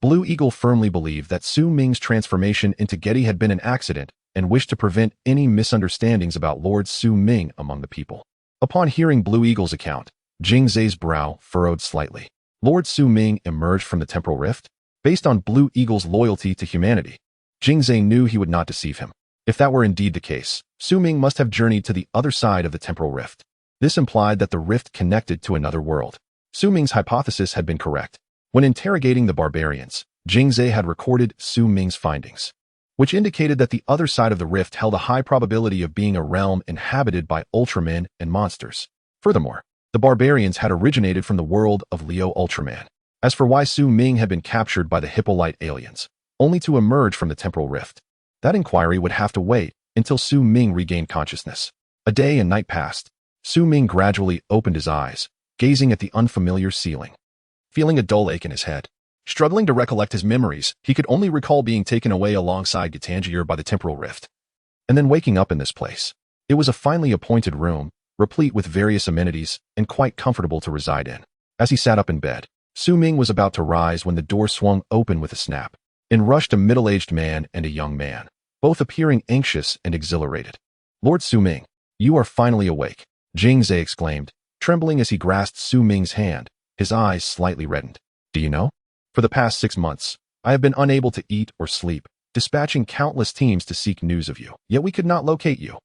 Blue Eagle firmly believed that Su Ming's transformation into Getty had been an accident and wished to prevent any misunderstandings about Lord Su Ming among the people. Upon hearing Blue Eagle's account, Jiang Zhe's brow furrowed slightly. Lord Su Ming emerged from the temporal rift? Based on Blue Eagle's loyalty to humanity, Jiang Zhe knew he would not deceive him. If that were indeed the case, Su Ming must have journeyed to the other side of the temporal rift. This implied that the rift connected to another world. Su Ming's hypothesis had been correct. When interrogating the barbarians, Jiang Zhe had recorded Su Ming's findings, which indicated that the other side of the rift held a high probability of being a realm inhabited by Ultramen and monsters. Furthermore, the barbarians had originated from the world of Leo Ultraman. As for why Su Ming had been captured by the Hippolyte aliens, only to emerge from the temporal rift, that inquiry would have to wait until Su Ming regained consciousness. A day and night passed. Su Ming gradually opened his eyes, gazing at the unfamiliar ceiling. Feeling a dull ache in his head, struggling to recollect his memories, he could only recall being taken away alongside Gitangier by the temporal rift, and then waking up in this place. It was a finely appointed room, replete with various amenities, and quite comfortable to reside in. As he sat up in bed, Su Ming was about to rise when the door swung open with a snap. In rushed a middle-aged man and a young man, both appearing anxious and exhilarated. Lord Su Ming, you are finally awake, Jiang Zhe exclaimed, trembling as he grasped Su Ming's hand, his eyes slightly reddened. Do you know? For the past 6 months, I have been unable to eat or sleep, dispatching countless teams to seek news of you, yet we could not locate you.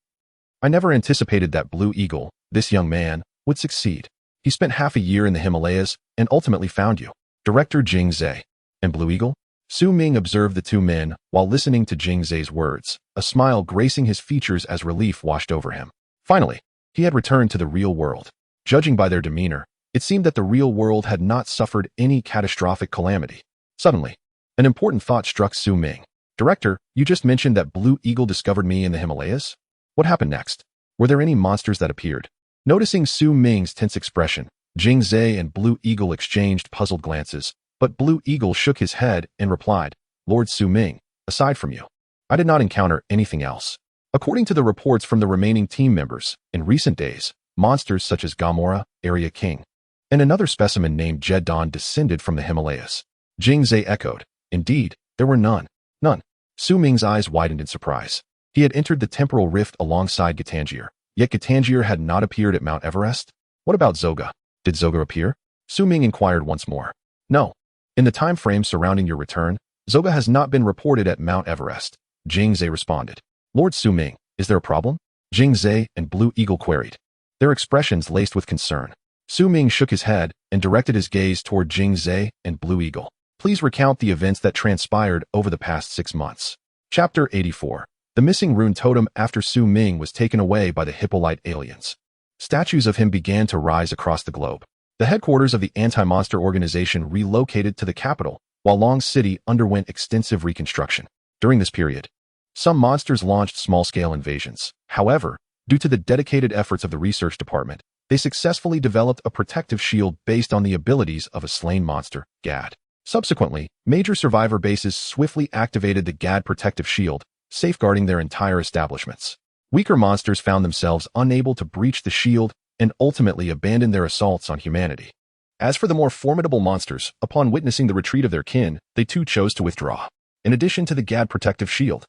I never anticipated that Blue Eagle, this young man, would succeed. He spent half a year in the Himalayas and ultimately found you. Director Jiang Zhe. And Blue Eagle? Su Ming observed the two men while listening to Jiang Zhe's words, a smile gracing his features as relief washed over him. Finally, he had returned to the real world. Judging by their demeanor, it seemed that the real world had not suffered any catastrophic calamity. Suddenly, an important thought struck Su Ming. Director, you just mentioned that Blue Eagle discovered me in the Himalayas? What happened next? Were there any monsters that appeared? Noticing Su Ming's tense expression, Jiang Zhe and Blue Eagle exchanged puzzled glances, but Blue Eagle shook his head and replied, Lord Su Ming, aside from you, I did not encounter anything else. According to the reports from the remaining team members, in recent days, monsters such as Gamora, Area King, and another specimen named Jedon descended from the Himalayas. Jiang Zhe echoed, indeed, there were none. None. Su Ming's eyes widened in surprise. He had entered the temporal rift alongside Gitangier, yet Gitangier had not appeared at Mount Everest. What about Zoga? Did Zoga appear? Su Ming inquired once more. No. In the time frame surrounding your return, Zoga has not been reported at Mount Everest, Jiang Zhe responded. Lord Su Ming, is there a problem? Jiang Zhe and Blue Eagle queried, their expressions laced with concern. Su Ming shook his head and directed his gaze toward Jiang Zhe and Blue Eagle. Please recount the events that transpired over the past 6 months. Chapter 84. The missing rune totem after Su Ming was taken away by the Hippolyte aliens. Statues of him began to rise across the globe. The headquarters of the anti-monster organization relocated to the capital, while Long City underwent extensive reconstruction. During this period, some monsters launched small-scale invasions. However, due to the dedicated efforts of the research department, they successfully developed a protective shield based on the abilities of a slain monster, Gad. Subsequently, major survivor bases swiftly activated the Gad protective shield, safeguarding their entire establishments. Weaker monsters found themselves unable to breach the shield and ultimately abandoned their assaults on humanity. As for the more formidable monsters, upon witnessing the retreat of their kin, they too chose to withdraw. In addition to the Gad protective shield,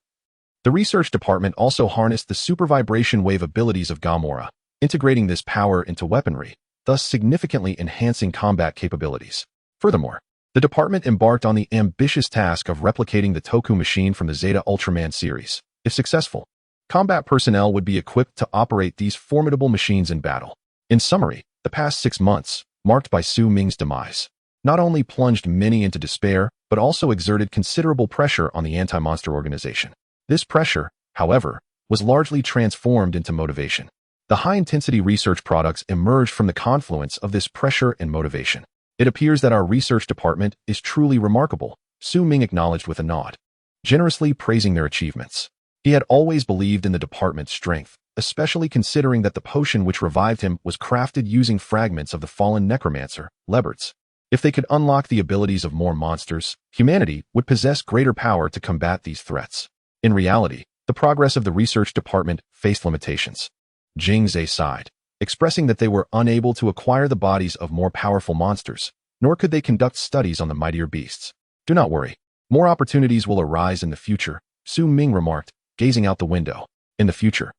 the research department also harnessed the super vibration wave abilities of Gamora, integrating this power into weaponry, thus significantly enhancing combat capabilities. Furthermore, the department embarked on the ambitious task of replicating the Toku machine from the Zeta Ultraman series. If successful, combat personnel would be equipped to operate these formidable machines in battle. In summary, the past 6 months, marked by Su Ming's demise, not only plunged many into despair, but also exerted considerable pressure on the anti-monster organization. This pressure, however, was largely transformed into motivation. The high-intensity research products emerged from the confluence of this pressure and motivation. It appears that our research department is truly remarkable, Su Ming acknowledged with a nod, generously praising their achievements. He had always believed in the department's strength, especially considering that the potion which revived him was crafted using fragments of the fallen necromancer, Leberts. If they could unlock the abilities of more monsters, humanity would possess greater power to combat these threats. In reality, the progress of the research department faced limitations. Jiang Shangdong sighed, expressing that they were unable to acquire the bodies of more powerful monsters, nor could they conduct studies on the mightier beasts. Do not worry. More opportunities will arise in the future, Su Ming remarked, gazing out the window. In the future.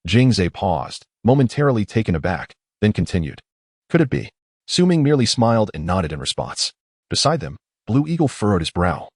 Jiang Shangdong paused, momentarily taken aback, then continued. Could it be? Su Ming merely smiled and nodded in response. Beside them, Blue Eagle furrowed his brow,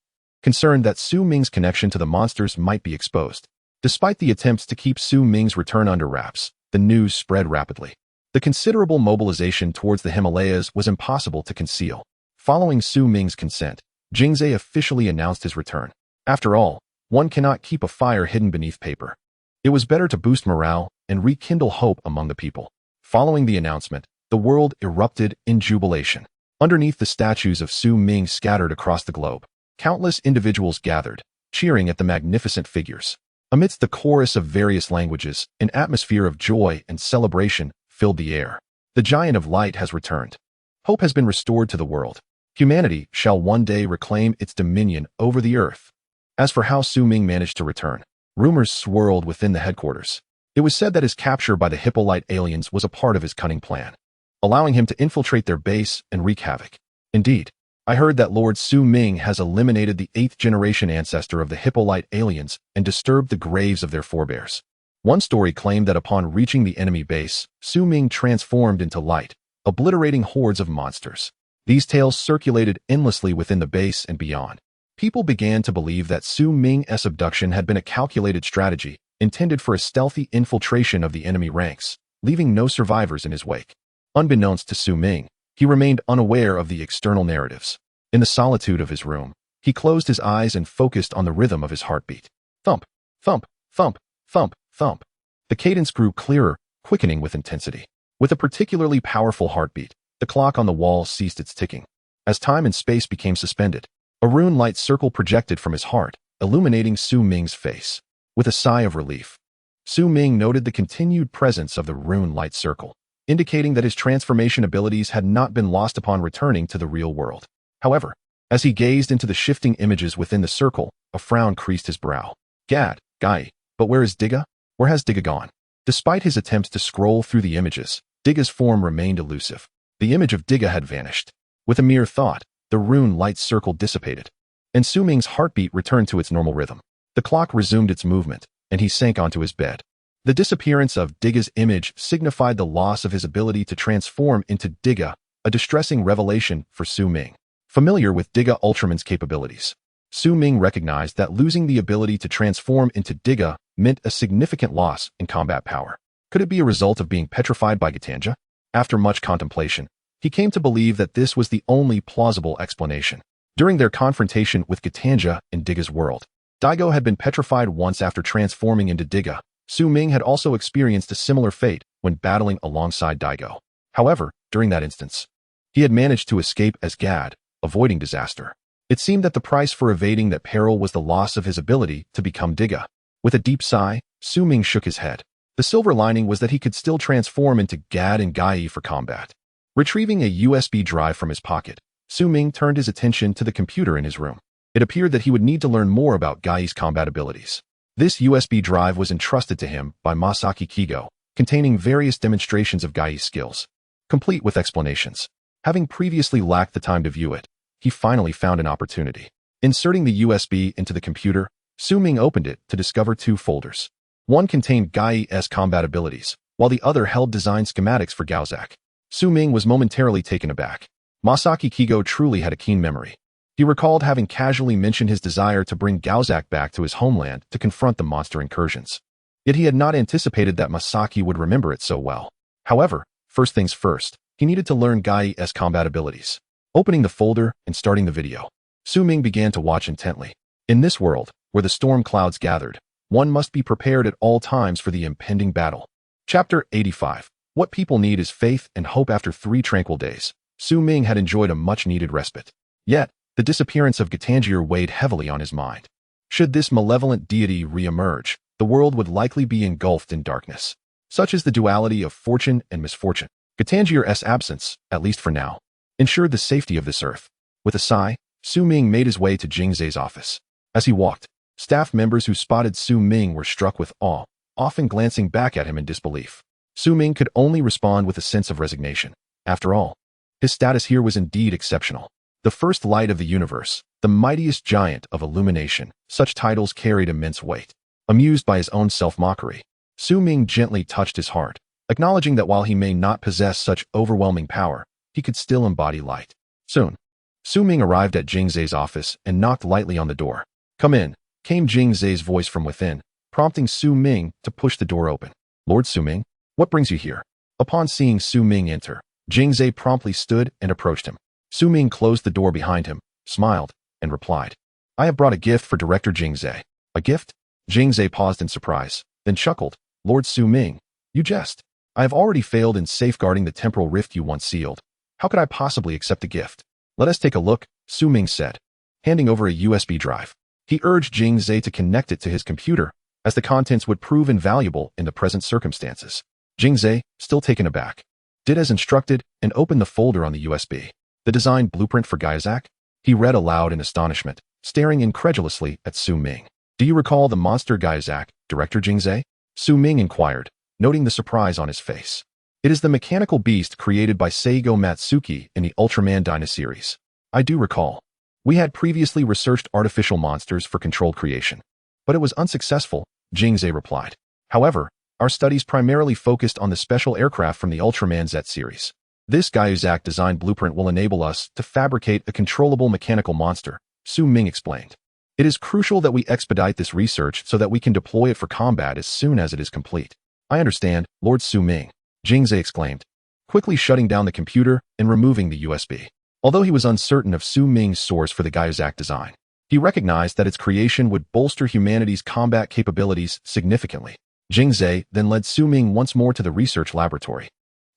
concerned that Su Ming's connection to the monsters might be exposed. Despite the attempts to keep Su Ming's return under wraps, the news spread rapidly. The considerable mobilization towards the Himalayas was impossible to conceal. Following Su Ming's consent, Jiang Shangdong officially announced his return. After all, one cannot keep a fire hidden beneath paper. It was better to boost morale and rekindle hope among the people. Following the announcement, the world erupted in jubilation. Underneath the statues of Su Ming scattered across the globe, countless individuals gathered, cheering at the magnificent figures. Amidst the chorus of various languages, an atmosphere of joy and celebration filled the air. The Giant of Light has returned. Hope has been restored to the world. Humanity shall one day reclaim its dominion over the earth. As for how Su Ming managed to return, rumors swirled within the headquarters. It was said that his capture by the Hippolyte aliens was a part of his cunning plan, allowing him to infiltrate their base and wreak havoc. Indeed, I heard that Lord Su Ming has eliminated the 8th-generation ancestor of the Hippolyte aliens and disturbed the graves of their forebears. One story claimed that upon reaching the enemy base, Su Ming transformed into light, obliterating hordes of monsters. These tales circulated endlessly within the base and beyond. People began to believe that Su Ming's abduction had been a calculated strategy, intended for a stealthy infiltration of the enemy ranks, leaving no survivors in his wake. Unbeknownst to Su Ming, he remained unaware of the external narratives. In the solitude of his room, he closed his eyes and focused on the rhythm of his heartbeat. Thump, thump, thump, thump, thump. The cadence grew clearer, quickening with intensity. With a particularly powerful heartbeat, the clock on the wall ceased its ticking. As time and space became suspended, a rune light circle projected from his heart, illuminating Su Ming's face. With a sigh of relief, Su Ming noted the continued presence of the rune light circle, indicating that his transformation abilities had not been lost upon returning to the real world. However, as he gazed into the shifting images within the circle, a frown creased his brow. Gad, Guy, but where is Digga? Where has Digga gone? Despite his attempts to scroll through the images, Digga's form remained elusive. The image of Digga had vanished. With a mere thought, the rune light circle dissipated, and Su Ming's heartbeat returned to its normal rhythm. The clock resumed its movement, and he sank onto his bed. The disappearance of Digga's image signified the loss of his ability to transform into Digga, a distressing revelation for Su Ming. Familiar with Digga Ultraman's capabilities, Su Ming recognized that losing the ability to transform into Digga meant a significant loss in combat power. Could it be a result of being petrified by Gitanja? After much contemplation, he came to believe that this was the only plausible explanation. During their confrontation with Gitanja in Digga's world, Daigo had been petrified once after transforming into Diga. Su Ming had also experienced a similar fate when battling alongside Daigo. However, during that instance, he had managed to escape as Gad, avoiding disaster. It seemed that the price for evading that peril was the loss of his ability to become Diga. With a deep sigh, Su Ming shook his head. The silver lining was that he could still transform into Gad and Gai for combat. Retrieving a USB drive from his pocket, Su Ming turned his attention to the computer in his room. It appeared that he would need to learn more about Gai's combat abilities. This USB drive was entrusted to him by Masaki Kigo, containing various demonstrations of Gai's skills, complete with explanations. Having previously lacked the time to view it, he finally found an opportunity. Inserting the USB into the computer, Su Ming opened it to discover two folders. One contained Gai's combat abilities, while the other held design schematics for Gaozak. Su Ming was momentarily taken aback. Masaki Kigo truly had a keen memory. He recalled having casually mentioned his desire to bring Gaozak back to his homeland to confront the monster incursions. Yet he had not anticipated that Masaki would remember it so well. However, first things first, he needed to learn Gai's combat abilities. Opening the folder and starting the video, Su Ming began to watch intently. In this world, where the storm clouds gathered, one must be prepared at all times for the impending battle. Chapter 85. What people need is faith and hope. After 3 tranquil days, Su Ming had enjoyed a much-needed respite. Yet, the disappearance of Gatangier weighed heavily on his mind. Should this malevolent deity re-emerge, the world would likely be engulfed in darkness. Such is the duality of fortune and misfortune. Gatangier's absence, at least for now, ensured the safety of this earth. With a sigh, Su Ming made his way to Jingzai's office. As he walked, staff members who spotted Su Ming were struck with awe, often glancing back at him in disbelief. Su Ming could only respond with a sense of resignation. After all, his status here was indeed exceptional. The first light of the universe, the mightiest giant of illumination, such titles carried immense weight. Amused by his own self-mockery, Su Ming gently touched his heart, acknowledging that while he may not possess such overwhelming power, he could still embody light. Soon, Su Ming arrived at Jingzai's office and knocked lightly on the door. "Come in," came Jingzai's voice from within, prompting Su Ming to push the door open. "Lord Su Ming, what brings you here?" Upon seeing Su Ming enter, Jingzai promptly stood and approached him. Su Ming closed the door behind him, smiled, and replied, "I have brought a gift for Director Jingzai." "A gift?" Jingzai paused in surprise, then chuckled. "Lord Su Ming, you jest. I have already failed in safeguarding the temporal rift you once sealed. How could I possibly accept a gift?" "Let us take a look," Su Ming said, handing over a USB drive. He urged Jingzai to connect it to his computer, as the contents would prove invaluable in the present circumstances. Jingzai, still taken aback, did as instructed and opened the folder on the USB. "The design blueprint for Gaozak?" he read aloud in astonishment, staring incredulously at Su Ming. "Do you recall the monster Gaozak, Director Jingzai?" Su Ming inquired, noting the surprise on his face. "It is the mechanical beast created by Seigo Matsuki in the Ultraman Dyna series. I do recall. We had previously researched artificial monsters for controlled creation, but it was unsuccessful," Jingzai replied. "However, our studies primarily focused on the special aircraft from the Ultraman Z series. This Gaozak design blueprint will enable us to fabricate a controllable mechanical monster," Su Ming explained. "It is crucial that we expedite this research so that we can deploy it for combat as soon as it is complete." "I understand, Lord Su Ming," Jingzai exclaimed, quickly shutting down the computer and removing the USB. Although he was uncertain of Su Ming's source for the Gaozak design, he recognized that its creation would bolster humanity's combat capabilities significantly. Jingzai then led Su Ming once more to the research laboratory.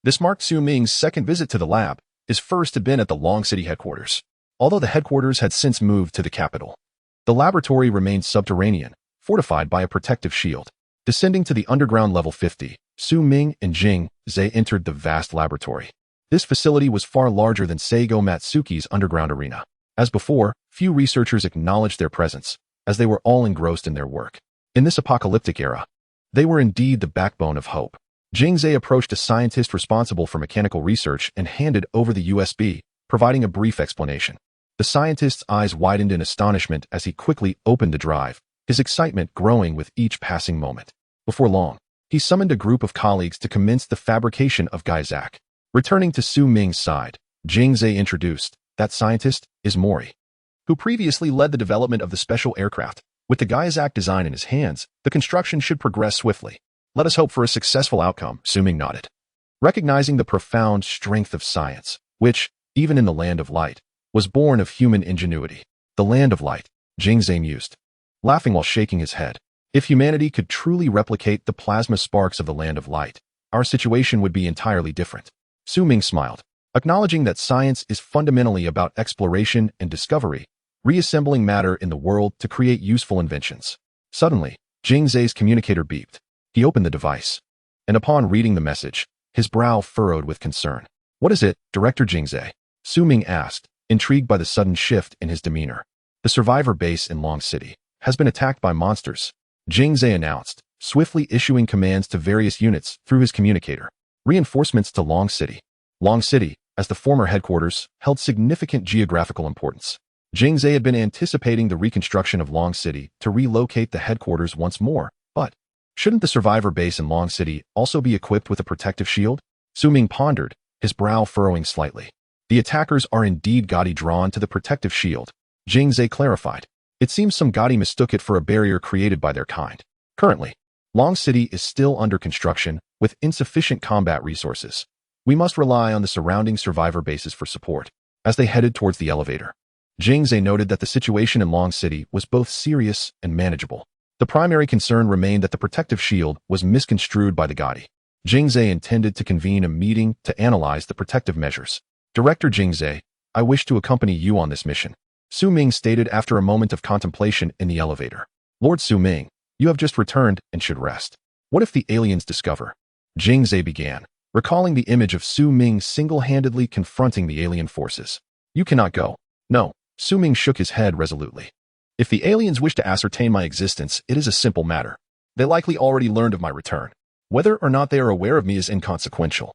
This marked Su Ming's second visit to the lab. His first had been at the Long City headquarters. Although the headquarters had since moved to the capital, the laboratory remained subterranean, fortified by a protective shield. Descending to the underground level 50, Su Ming and Jingzai entered the vast laboratory. This facility was far larger than Seigo Matsuki's underground arena. As before, few researchers acknowledged their presence, as they were all engrossed in their work. In this apocalyptic era, they were indeed the backbone of hope. Jingzai approached a scientist responsible for mechanical research and handed over the USB, providing a brief explanation. The scientist's eyes widened in astonishment as he quickly opened the drive, his excitement growing with each passing moment. Before long, he summoned a group of colleagues to commence the fabrication of Gaozak. Returning to Su Ming's side, Jingzai introduced, "That scientist is Mori, who previously led the development of the special aircraft. With the Gaozak design in his hands, the construction should progress swiftly. Let us hope for a successful outcome," Su Ming nodded, recognizing the profound strength of science, which, even in the Land of Light, was born of human ingenuity. "The Land of Light," Jingzai mused. laughing while shaking his head. If humanity could truly replicate the plasma sparks of the Land of Light, our situation would be entirely different. Su Ming smiled, acknowledging that science is fundamentally about exploration and discovery, reassembling matter in the world to create useful inventions. Suddenly, Jing Zhe's communicator beeped. He opened the device, and upon reading the message, his brow furrowed with concern. What is it, Director Jing Zhe? Su Ming asked, intrigued by the sudden shift in his demeanor. The survivor base in Long City has been attacked by monsters, Jing Zhe announced, swiftly issuing commands to various units through his communicator. Reinforcements to Long City. Long City, as the former headquarters, held significant geographical importance. Jing Zhe had been anticipating the reconstruction of Long City to relocate the headquarters once more, but shouldn't the survivor base in Long City also be equipped with a protective shield? Su Ming pondered, his brow furrowing slightly. The attackers are indeed Gadi drawn to the protective shield, Jing Zhe clarified. It seems some Gadi mistook it for a barrier created by their kind. Currently, Long City is still under construction with insufficient combat resources. We must rely on the surrounding survivor bases for support. As they headed towards the elevator, Jing Zhe noted that the situation in Long City was both serious and manageable. The primary concern remained that the protective shield was misconstrued by the Gadi. Jing Zhe intended to convene a meeting to analyze the protective measures. Director Jing Zhe, I wish to accompany you on this mission, Su Ming stated after a moment of contemplation in the elevator. Lord Su Ming, you have just returned and should rest. What if the aliens discover? Jing Zhe began, recalling the image of Su Ming single-handedly confronting the alien forces. You cannot go. No, Su Ming shook his head resolutely. If the aliens wish to ascertain my existence, it is a simple matter. They likely already learned of my return. Whether or not they are aware of me is inconsequential.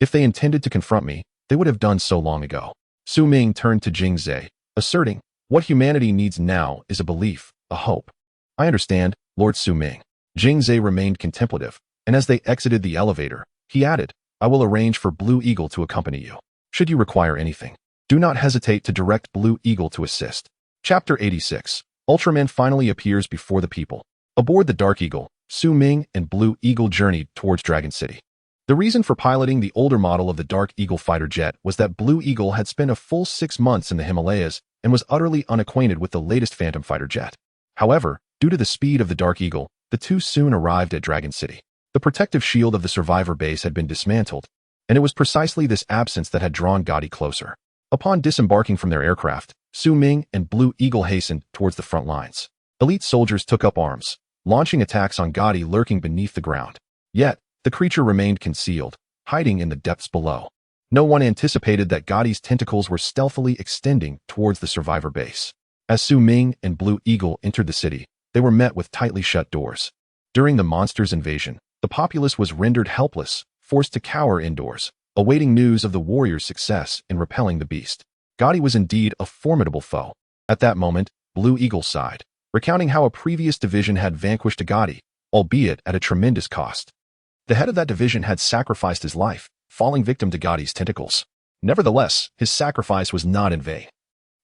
If they intended to confront me, they would have done so long ago. Su Ming turned to Jing Zhe, asserting, what humanity needs now is a belief, a hope. I understand, Lord Su Ming. Jing Zhe remained contemplative, and as they exited the elevator, he added, I will arrange for Blue Eagle to accompany you. Should you require anything, do not hesitate to direct Blue Eagle to assist. Chapter 86. Ultraman finally appears before the people. Aboard the Dark Eagle, Su Ming and Blue Eagle journeyed towards Dragon City. The reason for piloting the older model of the Dark Eagle fighter jet was that Blue Eagle had spent a full 6 months in the Himalayas and was utterly unacquainted with the latest Phantom fighter jet. However, due to the speed of the Dark Eagle, the two soon arrived at Dragon City. The protective shield of the survivor base had been dismantled, and it was precisely this absence that had drawn Gadi closer. Upon disembarking from their aircraft, Su Ming and Blue Eagle hastened towards the front lines. Elite soldiers took up arms, launching attacks on Gadi lurking beneath the ground. Yet, the creature remained concealed, hiding in the depths below. No one anticipated that Gadi's tentacles were stealthily extending towards the survivor base. As Su Ming and Blue Eagle entered the city, they were met with tightly shut doors. During the monster's invasion, the populace was rendered helpless, forced to cower indoors, awaiting news of the warrior's success in repelling the beast. Gadi was indeed a formidable foe. At that moment, Blue Eagle sighed, recounting how a previous division had vanquished a Gadi, albeit at a tremendous cost. The head of that division had sacrificed his life, falling victim to Gadi's tentacles. Nevertheless, his sacrifice was not in vain.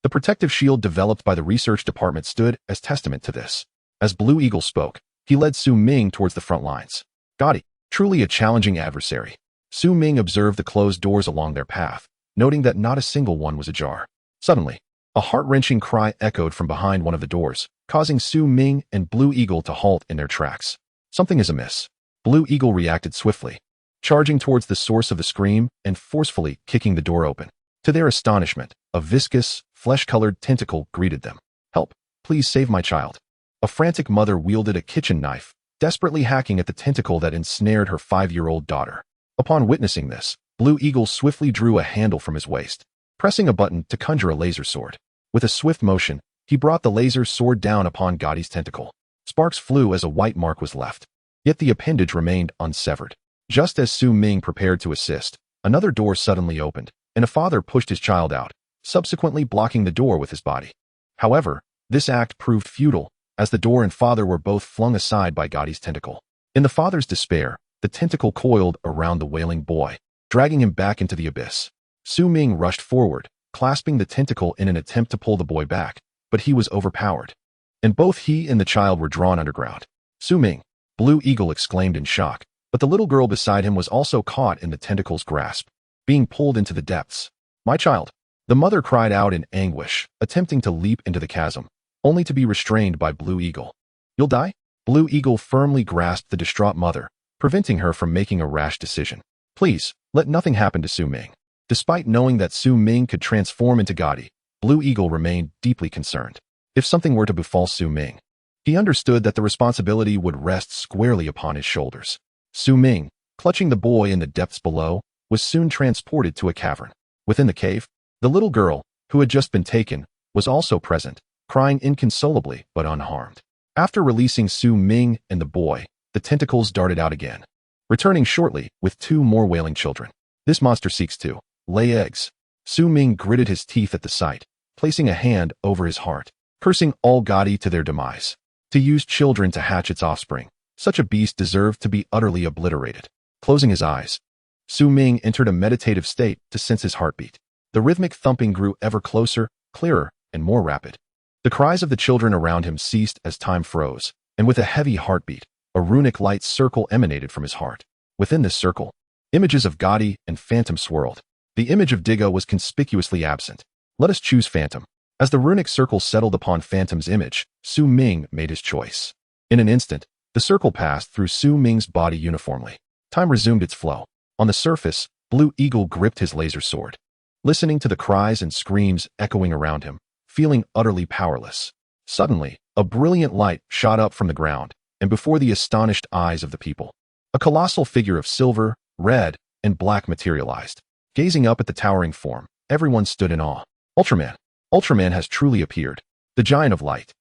The protective shield developed by the research department stood as testament to this. As Blue Eagle spoke, he led Su Ming towards the front lines. Gadi, truly a challenging adversary. Su Ming observed the closed doors along their path, noting that not a single one was ajar. Suddenly, a heart-wrenching cry echoed from behind one of the doors, causing Su Ming and Blue Eagle to halt in their tracks. Something is amiss. Blue Eagle reacted swiftly, charging towards the source of the scream and forcefully kicking the door open. To their astonishment, a viscous, flesh-colored tentacle greeted them. Help, please save my child. A frantic mother wielded a kitchen knife, desperately hacking at the tentacle that ensnared her 5-year-old daughter. Upon witnessing this, Blue Eagle swiftly drew a handle from his waist, pressing a button to conjure a laser sword. With a swift motion, he brought the laser sword down upon Gadi's tentacle. Sparks flew as a white mark was left. Yet the appendage remained unsevered. Just as Su Ming prepared to assist, another door suddenly opened, and a father pushed his child out, subsequently blocking the door with his body. However, this act proved futile, as the door and father were both flung aside by Gadi's tentacle. In the father's despair, the tentacle coiled around the wailing boy, dragging him back into the abyss. Su Ming rushed forward, clasping the tentacle in an attempt to pull the boy back, but he was overpowered, and both he and the child were drawn underground. Su Ming, Blue Eagle exclaimed in shock, but the little girl beside him was also caught in the tentacle's grasp, being pulled into the depths. My child, the mother cried out in anguish, attempting to leap into the chasm. only to be restrained by Blue Eagle. You'll die? Blue Eagle firmly grasped the distraught mother, preventing her from making a rash decision. Please, let nothing happen to Su Ming. Despite knowing that Su Ming could transform into Gotti, Blue Eagle remained deeply concerned. If something were to befall Su Ming, he understood that the responsibility would rest squarely upon his shoulders. Su Ming, clutching the boy in the depths below, was soon transported to a cavern. Within the cave, the little girl, who had just been taken, was also present, crying inconsolably but unharmed. After releasing Su Ming and the boy, the tentacles darted out again, returning shortly with 2 more wailing children. This monster seeks to lay eggs. Su Ming gritted his teeth at the sight, placing a hand over his heart, cursing all Gotti to their demise. To use children to hatch its offspring, such a beast deserved to be utterly obliterated. Closing his eyes, Su Ming entered a meditative state to sense his heartbeat. The rhythmic thumping grew ever closer, clearer, and more rapid. The cries of the children around him ceased as time froze, and with a heavy heartbeat, a runic light circle emanated from his heart. Within this circle, images of Gotti and Phantom swirled. The image of Digga was conspicuously absent. Let us choose Phantom. As the runic circle settled upon Phantom's image, Su Ming made his choice. In an instant, the circle passed through Su Ming's body uniformly. Time resumed its flow. On the surface, Blue Eagle gripped his laser sword, listening to the cries and screams echoing around him, feeling utterly powerless. Suddenly, a brilliant light shot up from the ground, and before the astonished eyes of the people, a colossal figure of silver, red, and black materialized. Gazing up at the towering form, everyone stood in awe. Ultraman! Ultraman has truly appeared. The Giant of Light.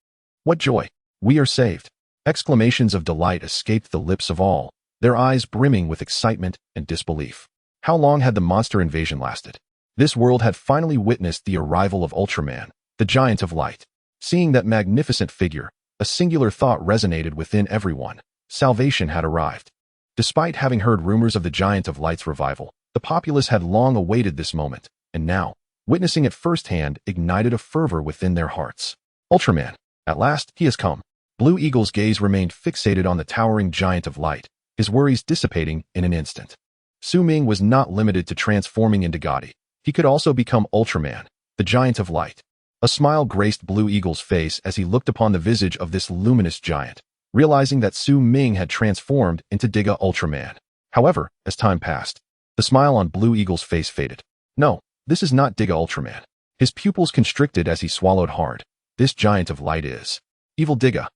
What joy! We are saved! Exclamations of delight escaped the lips of all, their eyes brimming with excitement and disbelief. How long had the monster invasion lasted? This world had finally witnessed the arrival of Ultraman, the Giant of Light. Seeing that magnificent figure, a singular thought resonated within everyone. Salvation had arrived. Despite having heard rumors of the Giant of Light's revival, the populace had long awaited this moment, and now, witnessing it firsthand ignited a fervor within their hearts. Ultraman, at last, he has come. Blue Eagle's gaze remained fixated on the towering Giant of Light, his worries dissipating in an instant. Su Ming was not limited to transforming into Gotti. He could also become Ultraman, the Giant of Light. A smile graced Blue Eagle's face as he looked upon the visage of this luminous giant, realizing that Su Ming had transformed into Digga Ultraman. However, as time passed, the smile on Blue Eagle's face faded. No, this is not Digga Ultraman. His pupils constricted as he swallowed hard. This Giant of Light is Evil Digga.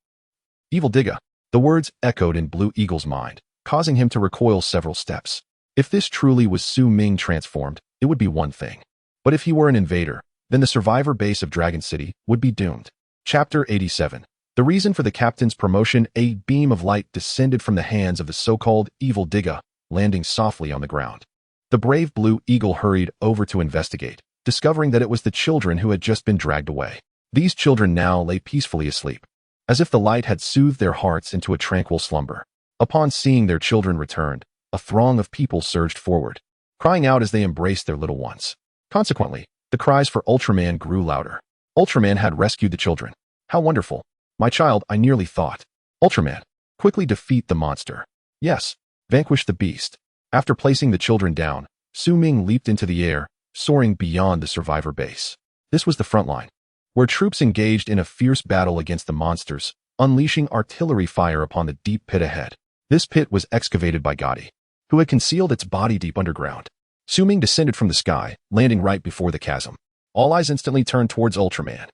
Evil Digga. The words echoed in Blue Eagle's mind, causing him to recoil several steps. If this truly was Su Ming transformed, it would be one thing. But if he were an invader, then the survivor base of Dragon City would be doomed. Chapter 87. The reason for the captain's promotion. A beam of light descended from the hands of the so-called Evil Digga, landing softly on the ground. The brave Blue Eagle hurried over to investigate, discovering that it was the children who had just been dragged away. These children now lay peacefully asleep, as if the light had soothed their hearts into a tranquil slumber. Upon seeing their children returned, a throng of people surged forward, crying out as they embraced their little ones. Consequently, the cries for Ultraman grew louder. Ultraman had rescued the children. How wonderful! My child, I nearly thought. Ultraman, quickly defeat the monster. Yes, vanquish the beast. After placing the children down, Su Ming leaped into the air, soaring beyond the survivor base. This was the front line, where troops engaged in a fierce battle against the monsters, unleashing artillery fire upon the deep pit ahead. This pit was excavated by Gotti, who had concealed its body deep underground. Su Ming descended from the sky, landing right before the chasm. All eyes instantly turned towards Ultraman,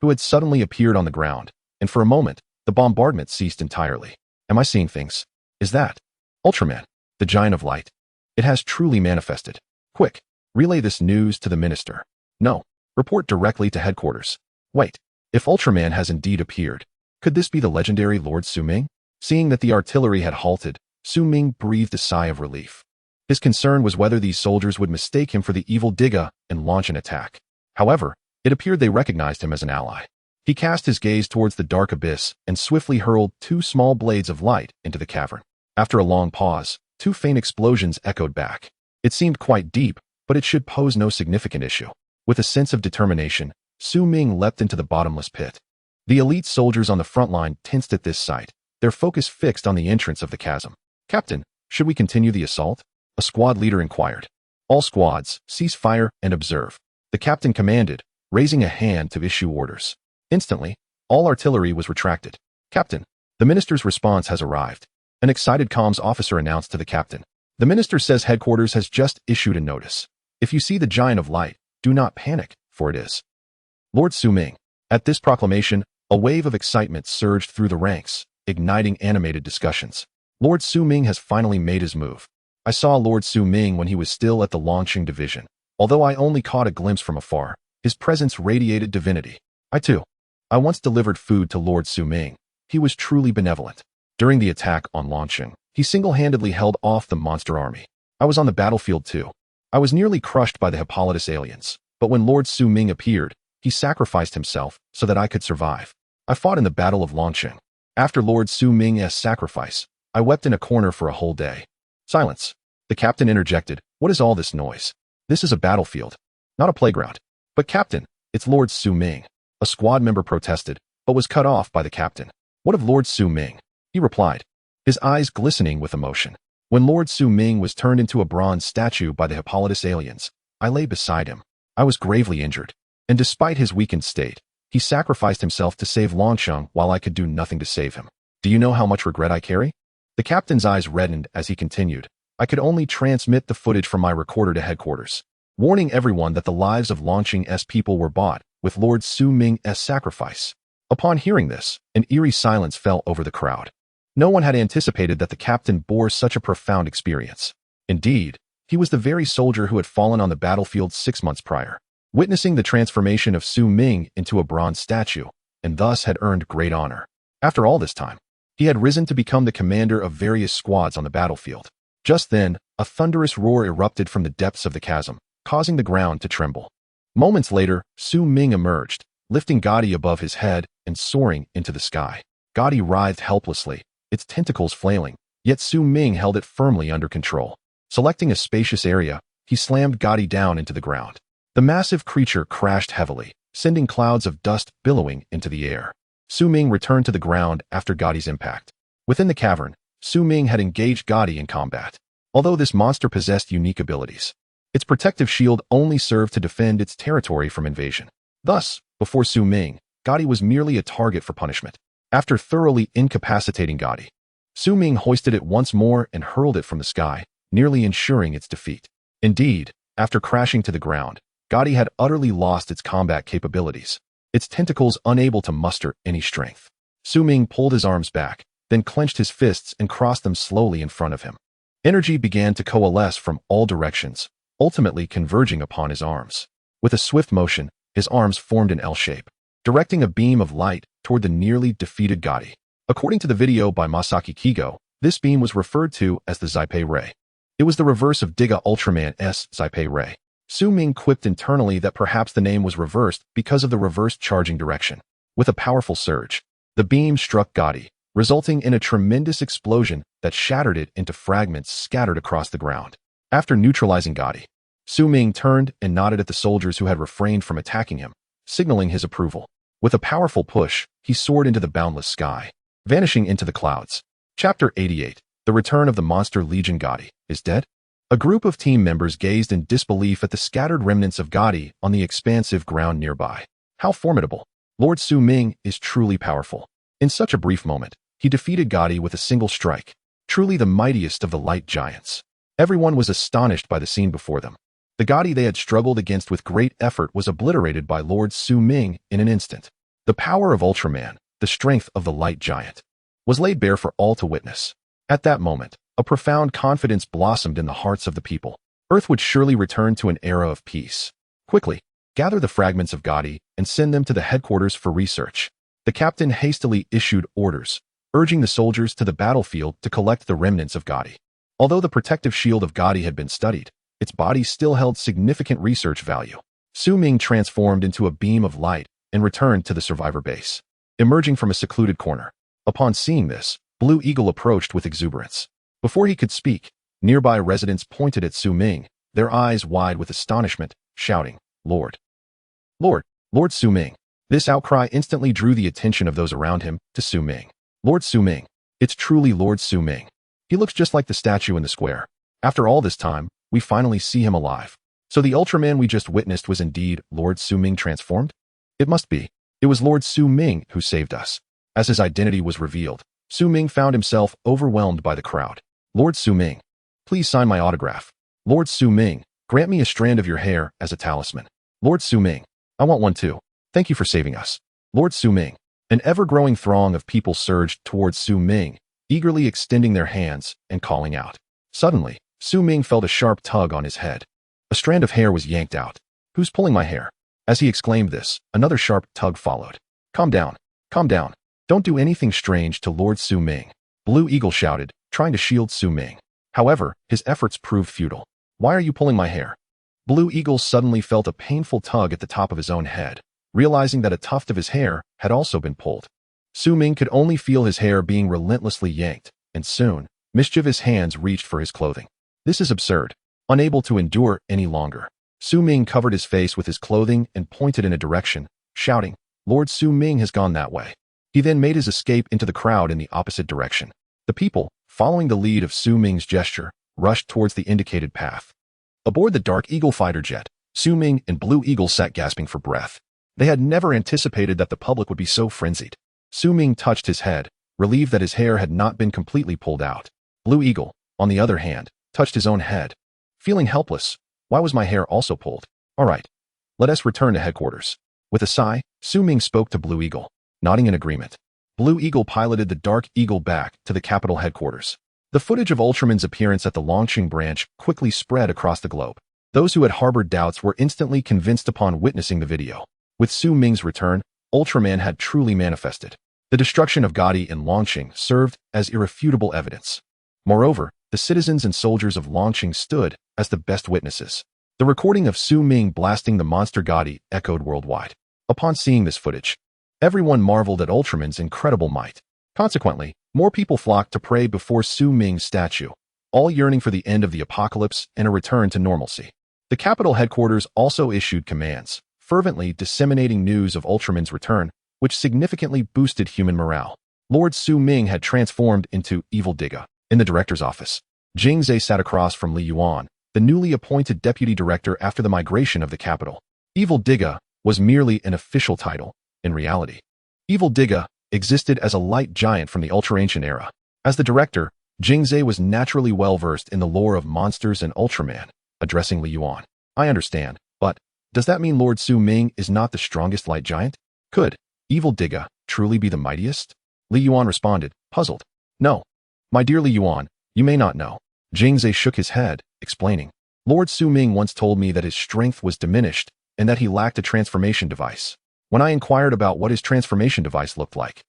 who had suddenly appeared on the ground, and for a moment, the bombardment ceased entirely. Am I seeing things? Is that Ultraman, the Giant of Light? It has truly manifested. Quick, relay this news to the minister. No, report directly to headquarters. Wait, if Ultraman has indeed appeared, could this be the legendary Lord Su Ming? Seeing that the artillery had halted, Su Ming breathed a sigh of relief. His concern was whether these soldiers would mistake him for the Evil Digga and launch an attack. However, it appeared they recognized him as an ally. He cast his gaze towards the dark abyss and swiftly hurled 2 small blades of light into the cavern. After a long pause, 2 faint explosions echoed back. It seemed quite deep, but it should pose no significant issue. With a sense of determination, Su Ming leapt into the bottomless pit. The elite soldiers on the front line tensed at this sight, their focus fixed on the entrance of the chasm. Captain, should we continue the assault? A squad leader inquired. All squads, cease fire and observe. The captain commanded, raising a hand to issue orders. Instantly, All artillery was retracted. Captain, the minister's response has arrived. An excited comms officer announced to the captain. The minister says headquarters has just issued a notice. If you see the giant of light, do not panic, for it is Lord Su-ming. At this proclamation, a wave of excitement surged through the ranks, igniting animated discussions. Lord Su-ming has finally made his move. I saw Lord Su-ming when he was still at the Longqing division. Although I only caught a glimpse from afar, his presence radiated divinity. I once delivered food to Lord Su-ming. He was truly benevolent. During the attack on Longqing, he single-handedly held off the monster army. I was on the battlefield too. I was nearly crushed by the Hippolytus aliens, but when Lord Su-ming appeared, he sacrificed himself so that I could survive. I fought in the Battle of Longqing. After Lord Su-ming's sacrifice, I wept in a corner for a whole day. Silence. The captain interjected. What is all this noise? This is a battlefield, not a playground. But captain, it's Lord Su-ming. A squad member protested, but was cut off by the captain. What of Lord Su-ming? He replied, his eyes glistening with emotion. When Lord Su-ming was turned into a bronze statue by the Hippolytus aliens, I lay beside him. I was gravely injured, and despite his weakened state, he sacrificed himself to save Longqing while I could do nothing to save him. Do you know how much regret I carry? The captain's eyes reddened as he continued. I could only transmit the footage from my recorder to headquarters, warning everyone that the lives of Longqing's people were bought with Lord Su-ming's sacrifice. Upon hearing this, an eerie silence fell over the crowd. No one had anticipated that the captain bore such a profound experience. Indeed, he was the very soldier who had fallen on the battlefield 6 months prior, witnessing the transformation of Su-ming into a bronze statue, and thus had earned great honor. After all this time, he had risen to become the commander of various squads on the battlefield. Just then, a thunderous roar erupted from the depths of the chasm, causing the ground to tremble. Moments later, Su-ming emerged, lifting Gotti above his head and soaring into the sky. Gotti writhed helplessly, its tentacles flailing, yet Su-ming held it firmly under control. Selecting a spacious area, he slammed Gotti down into the ground. The massive creature crashed heavily, sending clouds of dust billowing into the air. Su-ming returned to the ground after Gotti's impact. Within the cavern, Su-ming had engaged Gotti in combat. Although this monster possessed unique abilities, its protective shield only served to defend its territory from invasion. Thus, before Su-ming, Gotti was merely a target for punishment. After thoroughly incapacitating Gotti, Su-ming hoisted it once more and hurled it from the sky, nearly ensuring its defeat. Indeed, after crashing to the ground, Gotti had utterly lost its combat capabilities, its tentacles unable to muster any strength. Su-ming pulled his arms back, then clenched his fists and crossed them slowly in front of him. Energy began to coalesce from all directions, ultimately converging upon his arms. With a swift motion, his arms formed an L shape, directing a beam of light toward the nearly defeated Gotti. According to the video by Masaki Kigo, this beam was referred to as the Zaipei Ray. It was the reverse of Diga Ultraman's Zaipei Ray. Su-ming quipped internally that perhaps the name was reversed because of the reversed charging direction. With a powerful surge, the beam struck Gotti, resulting in a tremendous explosion that shattered it into fragments scattered across the ground. After neutralizing Gotti, Su-ming turned and nodded at the soldiers who had refrained from attacking him, signaling his approval. With a powerful push, he soared into the boundless sky, vanishing into the clouds. Chapter 88. The Return of the Monster Legion. Gotti is dead? A group of team members gazed in disbelief at the scattered remnants of Gotti on the expansive ground nearby. How formidable! Lord Su-ming is truly powerful. In such a brief moment, he defeated Gotti with a single strike. Truly the mightiest of the light giants. Everyone was astonished by the scene before them. The Gotti they had struggled against with great effort was obliterated by Lord Su-ming in an instant. The power of Ultraman, the strength of the light giant, was laid bare for all to witness. At that moment, a profound confidence blossomed in the hearts of the people. Earth would surely return to an era of peace. Quickly, gather the fragments of Gotti and send them to the headquarters for research. The captain hastily issued orders, urging the soldiers to the battlefield to collect the remnants of Gotti. Although the protective shield of Gotti had been studied, its body still held significant research value. Su-ming transformed into a beam of light and returned to the survivor base, emerging from a secluded corner. Upon seeing this, Blue Eagle approached with exuberance. Before he could speak, nearby residents pointed at Su-ming, their eyes wide with astonishment, shouting, Lord Su-ming. This outcry instantly drew the attention of those around him to Su-ming. Lord Su-ming. It's truly Lord Su-ming. He looks just like the statue in the square. After all this time, we finally see him alive. So the Ultraman we just witnessed was indeed Lord Su-ming transformed? It must be. It was Lord Su Ming who saved us. As his identity was revealed, Su Ming found himself overwhelmed by the crowd. Lord Su Ming, please sign my autograph. Lord Su Ming, grant me a strand of your hair as a talisman. Lord Su Ming, I want one too. Thank you for saving us. Lord Su Ming. An ever-growing throng of people surged towards Su Ming, eagerly extending their hands and calling out. Suddenly, Su Ming felt a sharp tug on his head. A strand of hair was yanked out. Who's pulling my hair? As he exclaimed this, another sharp tug followed. Calm down. Calm down. Don't do anything strange to Lord Su Ming. Blue Eagle shouted, trying to shield Su Ming. However, his efforts proved futile. Why are you pulling my hair? Blue Eagle suddenly felt a painful tug at the top of his own head, realizing that a tuft of his hair had also been pulled. Su Ming could only feel his hair being relentlessly yanked, and soon, mischievous hands reached for his clothing. This is absurd. Unable to endure any longer, Su Ming covered his face with his clothing and pointed in a direction, shouting, Lord Su Ming has gone that way. He then made his escape into the crowd in the opposite direction. The people, following the lead of Su Ming's gesture, rushed towards the indicated path. Aboard the Dark Eagle fighter jet, Su Ming and Blue Eagle sat gasping for breath. They had never anticipated that the public would be so frenzied. Su Ming touched his head, relieved that his hair had not been completely pulled out. Blue Eagle, on the other hand, touched his own head. Feeling helpless, why was my hair also pulled? All right, let us return to headquarters. With a sigh, Su Ming spoke to Blue Eagle, nodding in agreement. Blue Eagle piloted the Dark Eagle back to the capital headquarters. The footage of Ultraman's appearance at the Longqing branch quickly spread across the globe. Those who had harbored doubts were instantly convinced upon witnessing the video. With Su Ming's return, Ultraman had truly manifested. The destruction of Gotti in Longqing served as irrefutable evidence. Moreover, the citizens and soldiers of Longqing stood as the best witnesses. The recording of Su Ming blasting the monster Gotti echoed worldwide. Upon seeing this footage, everyone marveled at Ultraman's incredible might. Consequently, more people flocked to pray before Su Ming's statue, all yearning for the end of the apocalypse and a return to normalcy. The capital headquarters also issued commands, fervently disseminating news of Ultraman's return, which significantly boosted human morale. Lord Su Ming had transformed into Evil Digga. In the director's office, Jing Zhe sat across from Li Yuan, the newly appointed deputy director after the migration of the capital. Evil Digga was merely an official title. In reality, Evil Digga existed as a light giant from the ultra-ancient era. As the director, Jing Zhe was naturally well-versed in the lore of monsters and Ultraman. Addressing Li Yuan, I understand, but does that mean Lord Su Ming is not the strongest light giant? Could Evil Digga truly be the mightiest? Li Yuan responded, puzzled. No. My dear Li Yuan, you may not know. Jing Zhe shook his head, explaining. Lord Su Ming once told me that his strength was diminished and that he lacked a transformation device. When I inquired about what his transformation device looked like,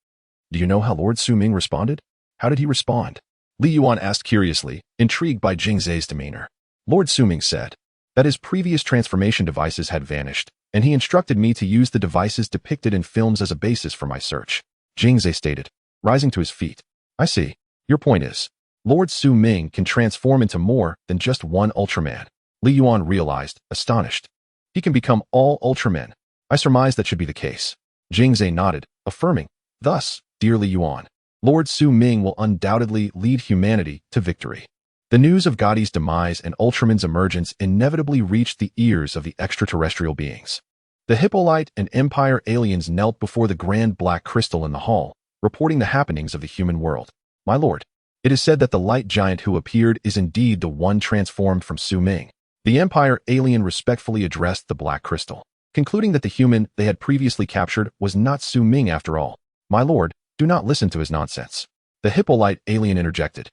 do you know how Lord Su Ming responded? How did he respond? Li Yuan asked curiously, intrigued by Jing Zhe's demeanor. Lord Su Ming said that his previous transformation devices had vanished, and he instructed me to use the devices depicted in films as a basis for my search. Jing Zhe stated, rising to his feet. I see. Your point is, Lord Su Ming can transform into more than just one Ultraman. Li Yuan realized, astonished. He can become all Ultramen. I surmise that should be the case. Jing Zhe nodded, affirming, thus, dear Li Yuan, Lord Su Ming will undoubtedly lead humanity to victory. The news of Gotti's demise and Ultraman's emergence inevitably reached the ears of the extraterrestrial beings. The Hippolyte and Empire aliens knelt before the grand black crystal in the hall, reporting the happenings of the human world. My lord, it is said that the light giant who appeared is indeed the one transformed from Su Ming. The Empire alien respectfully addressed the black crystal, concluding that the human they had previously captured was not Su Ming after all. My lord, do not listen to his nonsense. The Hippolyte alien interjected,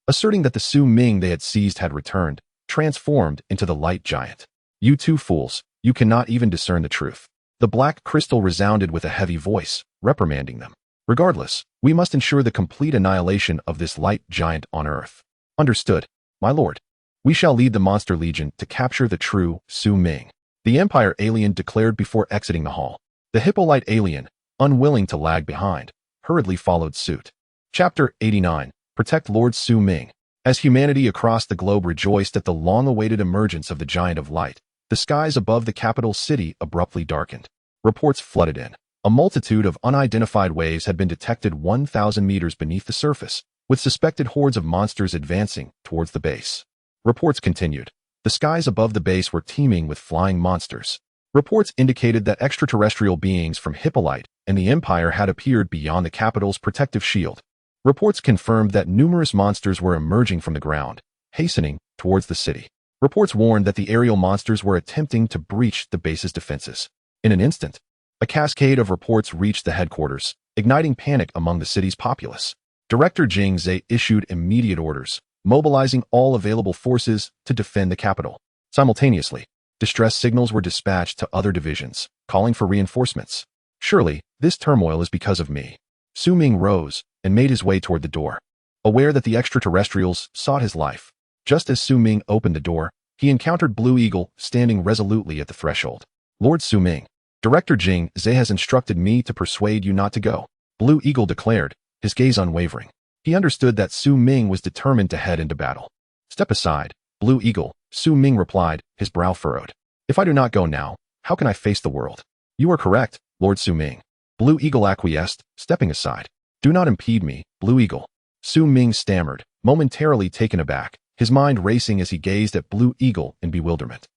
asserting that the Su Ming they had seized had returned, transformed into the light giant. You two fools, you cannot even discern the truth. The black crystal resounded with a heavy voice, reprimanding them. Regardless, we must ensure the complete annihilation of this light giant on Earth. Understood, my lord. We shall lead the Monster Legion to capture the true Su Ming. The Empire alien declared before exiting the hall. The Hippolyte alien, unwilling to lag behind, hurriedly followed suit. Chapter 89. Protect Lord Su Ming. As humanity across the globe rejoiced at the long-awaited emergence of the Giant of Light, the skies above the capital city abruptly darkened. Reports flooded in. A multitude of unidentified waves had been detected 1,000 meters beneath the surface, with suspected hordes of monsters advancing towards the base. Reports continued. The skies above the base were teeming with flying monsters. Reports indicated that extraterrestrial beings from Hippolyte and the Empire had appeared beyond the capital's protective shield. Reports confirmed that numerous monsters were emerging from the ground, hastening towards the city. Reports warned that the aerial monsters were attempting to breach the base's defenses. In an instant, a cascade of reports reached the headquarters, igniting panic among the city's populace. Director Jiang issued immediate orders, mobilizing all available forces to defend the capital. Simultaneously, distress signals were dispatched to other divisions, calling for reinforcements. Surely, this turmoil is because of me. Su Ming rose and made his way toward the door, aware that the extraterrestrials sought his life. Just as Su Ming opened the door, he encountered Blue Eagle standing resolutely at the threshold. Lord Su Ming, Director Jiang has instructed me to persuade you not to go, Blue Eagle declared, his gaze unwavering. He understood that Su Ming was determined to head into battle. Step aside, Blue Eagle, Su Ming replied, his brow furrowed. If I do not go now, how can I face the world? You are correct, Lord Su Ming. Blue Eagle acquiesced, stepping aside. Do not impede me, Blue Eagle. Su Ming stammered, momentarily taken aback, his mind racing as he gazed at Blue Eagle in bewilderment.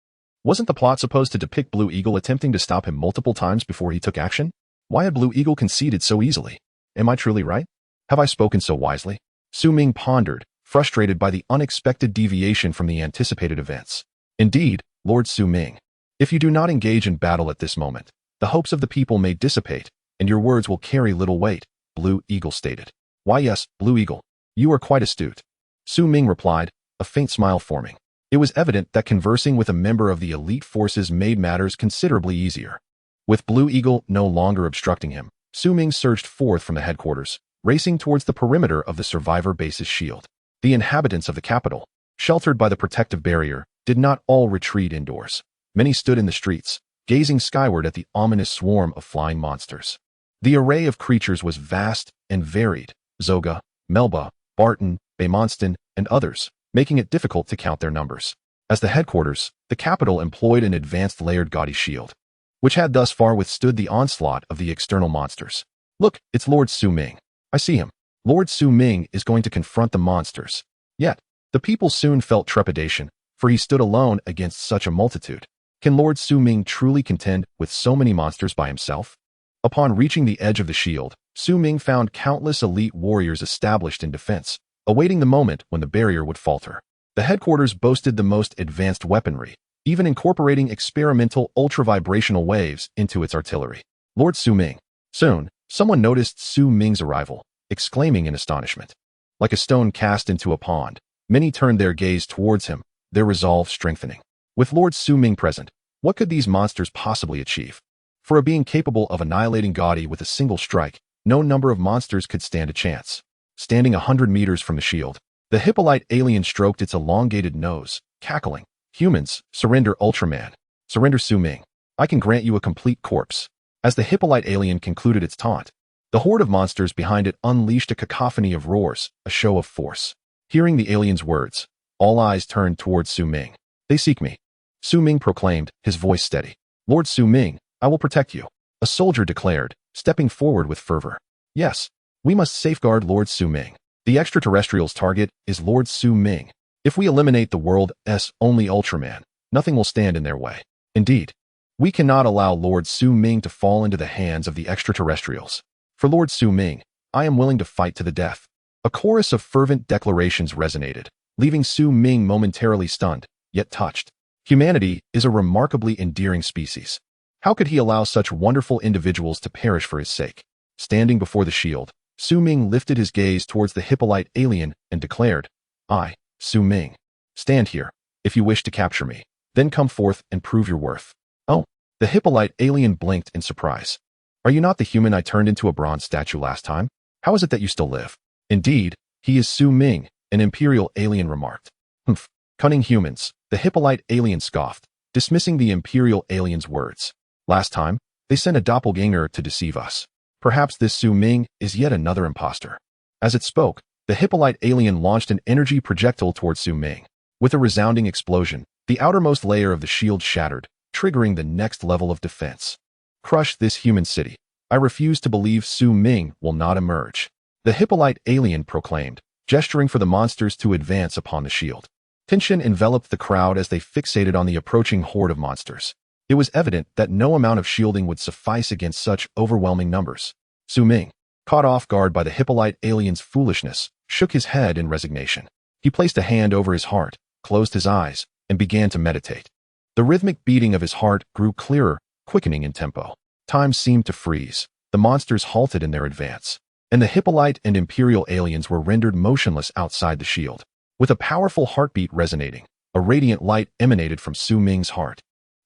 Wasn't the plot supposed to depict Blue Eagle attempting to stop him multiple times before he took action? Why had Blue Eagle conceded so easily? Am I truly right? Have I spoken so wisely? Su Ming pondered, frustrated by the unexpected deviation from the anticipated events. Indeed, Lord Su Ming, if you do not engage in battle at this moment, the hopes of the people may dissipate, and your words will carry little weight, Blue Eagle stated. Why yes, Blue Eagle, you are quite astute. Su Ming replied, a faint smile forming. It was evident that conversing with a member of the elite forces made matters considerably easier. With Blue Eagle no longer obstructing him, Su Ming surged forth from the headquarters, racing towards the perimeter of the survivor base's shield. The inhabitants of the capital, sheltered by the protective barrier, did not all retreat indoors. Many stood in the streets, gazing skyward at the ominous swarm of flying monsters. The array of creatures was vast and varied, Zoga, Melba, Barton, Baymonston, and others, making it difficult to count their numbers. As the headquarters, the capital employed an advanced layered gaudy shield, which had thus far withstood the onslaught of the external monsters. Look, it's Lord Su Ming. I see him. Lord Su Ming is going to confront the monsters. Yet, the people soon felt trepidation, for he stood alone against such a multitude. Can Lord Su Ming truly contend with so many monsters by himself? Upon reaching the edge of the shield, Su Ming found countless elite warriors established in defense, awaiting the moment when the barrier would falter. The headquarters boasted the most advanced weaponry, even incorporating experimental ultra-vibrational waves into its artillery. Lord Su Ming. Soon, someone noticed Su Ming's arrival, exclaiming in astonishment. Like a stone cast into a pond, many turned their gaze towards him, their resolve strengthening. With Lord Su Ming present, what could these monsters possibly achieve? For a being capable of annihilating Gaudi with a single strike, no number of monsters could stand a chance. Standing 100 meters from the shield, the Hippolyte alien stroked its elongated nose, cackling. Humans, surrender Ultraman. Surrender Su Ming. I can grant you a complete corpse. As the Hippolyte alien concluded its taunt, the horde of monsters behind it unleashed a cacophony of roars, a show of force. Hearing the alien's words, all eyes turned towards Su Ming. They seek me. Su Ming proclaimed, his voice steady. Lord Su Ming, I will protect you. A soldier declared, stepping forward with fervor. Yes, we must safeguard Lord Su Ming. The extraterrestrial's target is Lord Su Ming. If we eliminate the world's only Ultraman, nothing will stand in their way. Indeed, we cannot allow Lord Su Ming to fall into the hands of the extraterrestrials. For Lord Su Ming, I am willing to fight to the death. A chorus of fervent declarations resonated, leaving Su Ming momentarily stunned, yet touched. Humanity is a remarkably endearing species. How could he allow such wonderful individuals to perish for his sake? Standing before the shield, Su Ming lifted his gaze towards the Hippolyte alien and declared, I, Su Ming, stand here. If you wish to capture me, then come forth and prove your worth. Oh, the Hippolyte alien blinked in surprise. Are you not the human I turned into a bronze statue last time? How is it that you still live? Indeed, he is Su Ming, an imperial alien remarked. Humph, cunning humans, the Hippolyte alien scoffed, dismissing the imperial alien's words. Last time, they sent a doppelganger to deceive us. Perhaps this Su Ming is yet another imposter. As it spoke, the Hippolyte alien launched an energy projectile towards Su Ming. With a resounding explosion, the outermost layer of the shield shattered, triggering the next level of defense. Crush this human city. I refuse to believe Su Ming will not emerge. The Hippolyte alien proclaimed, gesturing for the monsters to advance upon the shield. Tension enveloped the crowd as they fixated on the approaching horde of monsters. It was evident that no amount of shielding would suffice against such overwhelming numbers. Su Ming, caught off guard by the Hippolyte alien's foolishness, shook his head in resignation. He placed a hand over his heart, closed his eyes, and began to meditate. The rhythmic beating of his heart grew clearer, quickening in tempo. Time seemed to freeze. The monsters halted in their advance, and the Hippolyte and Imperial aliens were rendered motionless outside the shield. With a powerful heartbeat resonating, a radiant light emanated from Su Ming's heart,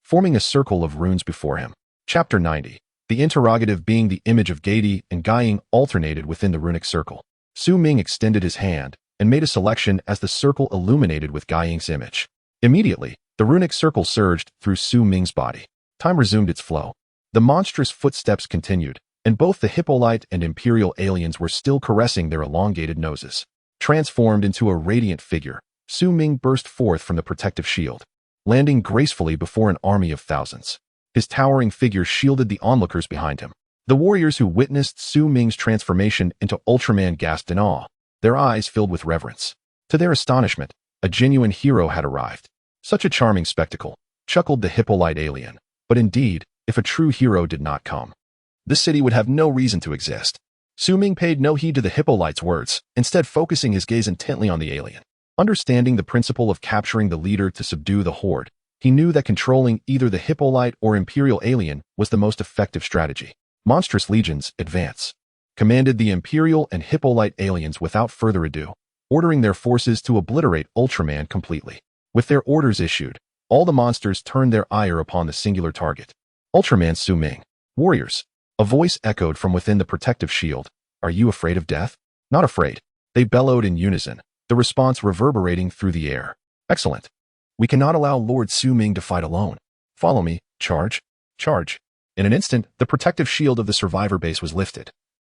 forming a circle of runes before him. Chapter 90. The interrogative being the image of Gaidy and Guiying alternated within the runic circle. Su Ming extended his hand and made a selection as the circle illuminated with Guiying's image. Immediately, the runic circle surged through Su Ming's body. Time resumed its flow. The monstrous footsteps continued, and both the Hippolyte and Imperial aliens were still caressing their elongated noses. Transformed into a radiant figure, Su Ming burst forth from the protective shield, landing gracefully before an army of thousands. His towering figure shielded the onlookers behind him. The warriors who witnessed Su Ming's transformation into Ultraman gasped in awe, their eyes filled with reverence. To their astonishment, a genuine hero had arrived. Such a charming spectacle, chuckled the Hippolyte alien. But indeed, if a true hero did not come, this city would have no reason to exist. Su Ming paid no heed to the Hippolyte's words, instead focusing his gaze intently on the alien. Understanding the principle of capturing the leader to subdue the horde, he knew that controlling either the Hippolyte or Imperial alien was the most effective strategy. Monstrous legions, advance, commanded the Imperial and Hippolyte aliens without further ado, ordering their forces to obliterate Ultraman completely. With their orders issued, all the monsters turned their ire upon the singular target. Ultraman Su Ming. Warriors. A voice echoed from within the protective shield. Are you afraid of death? Not afraid. They bellowed in unison, the response reverberating through the air. Excellent. We cannot allow Lord Su Ming to fight alone. Follow me. Charge. Charge. In an instant, the protective shield of the survivor base was lifted,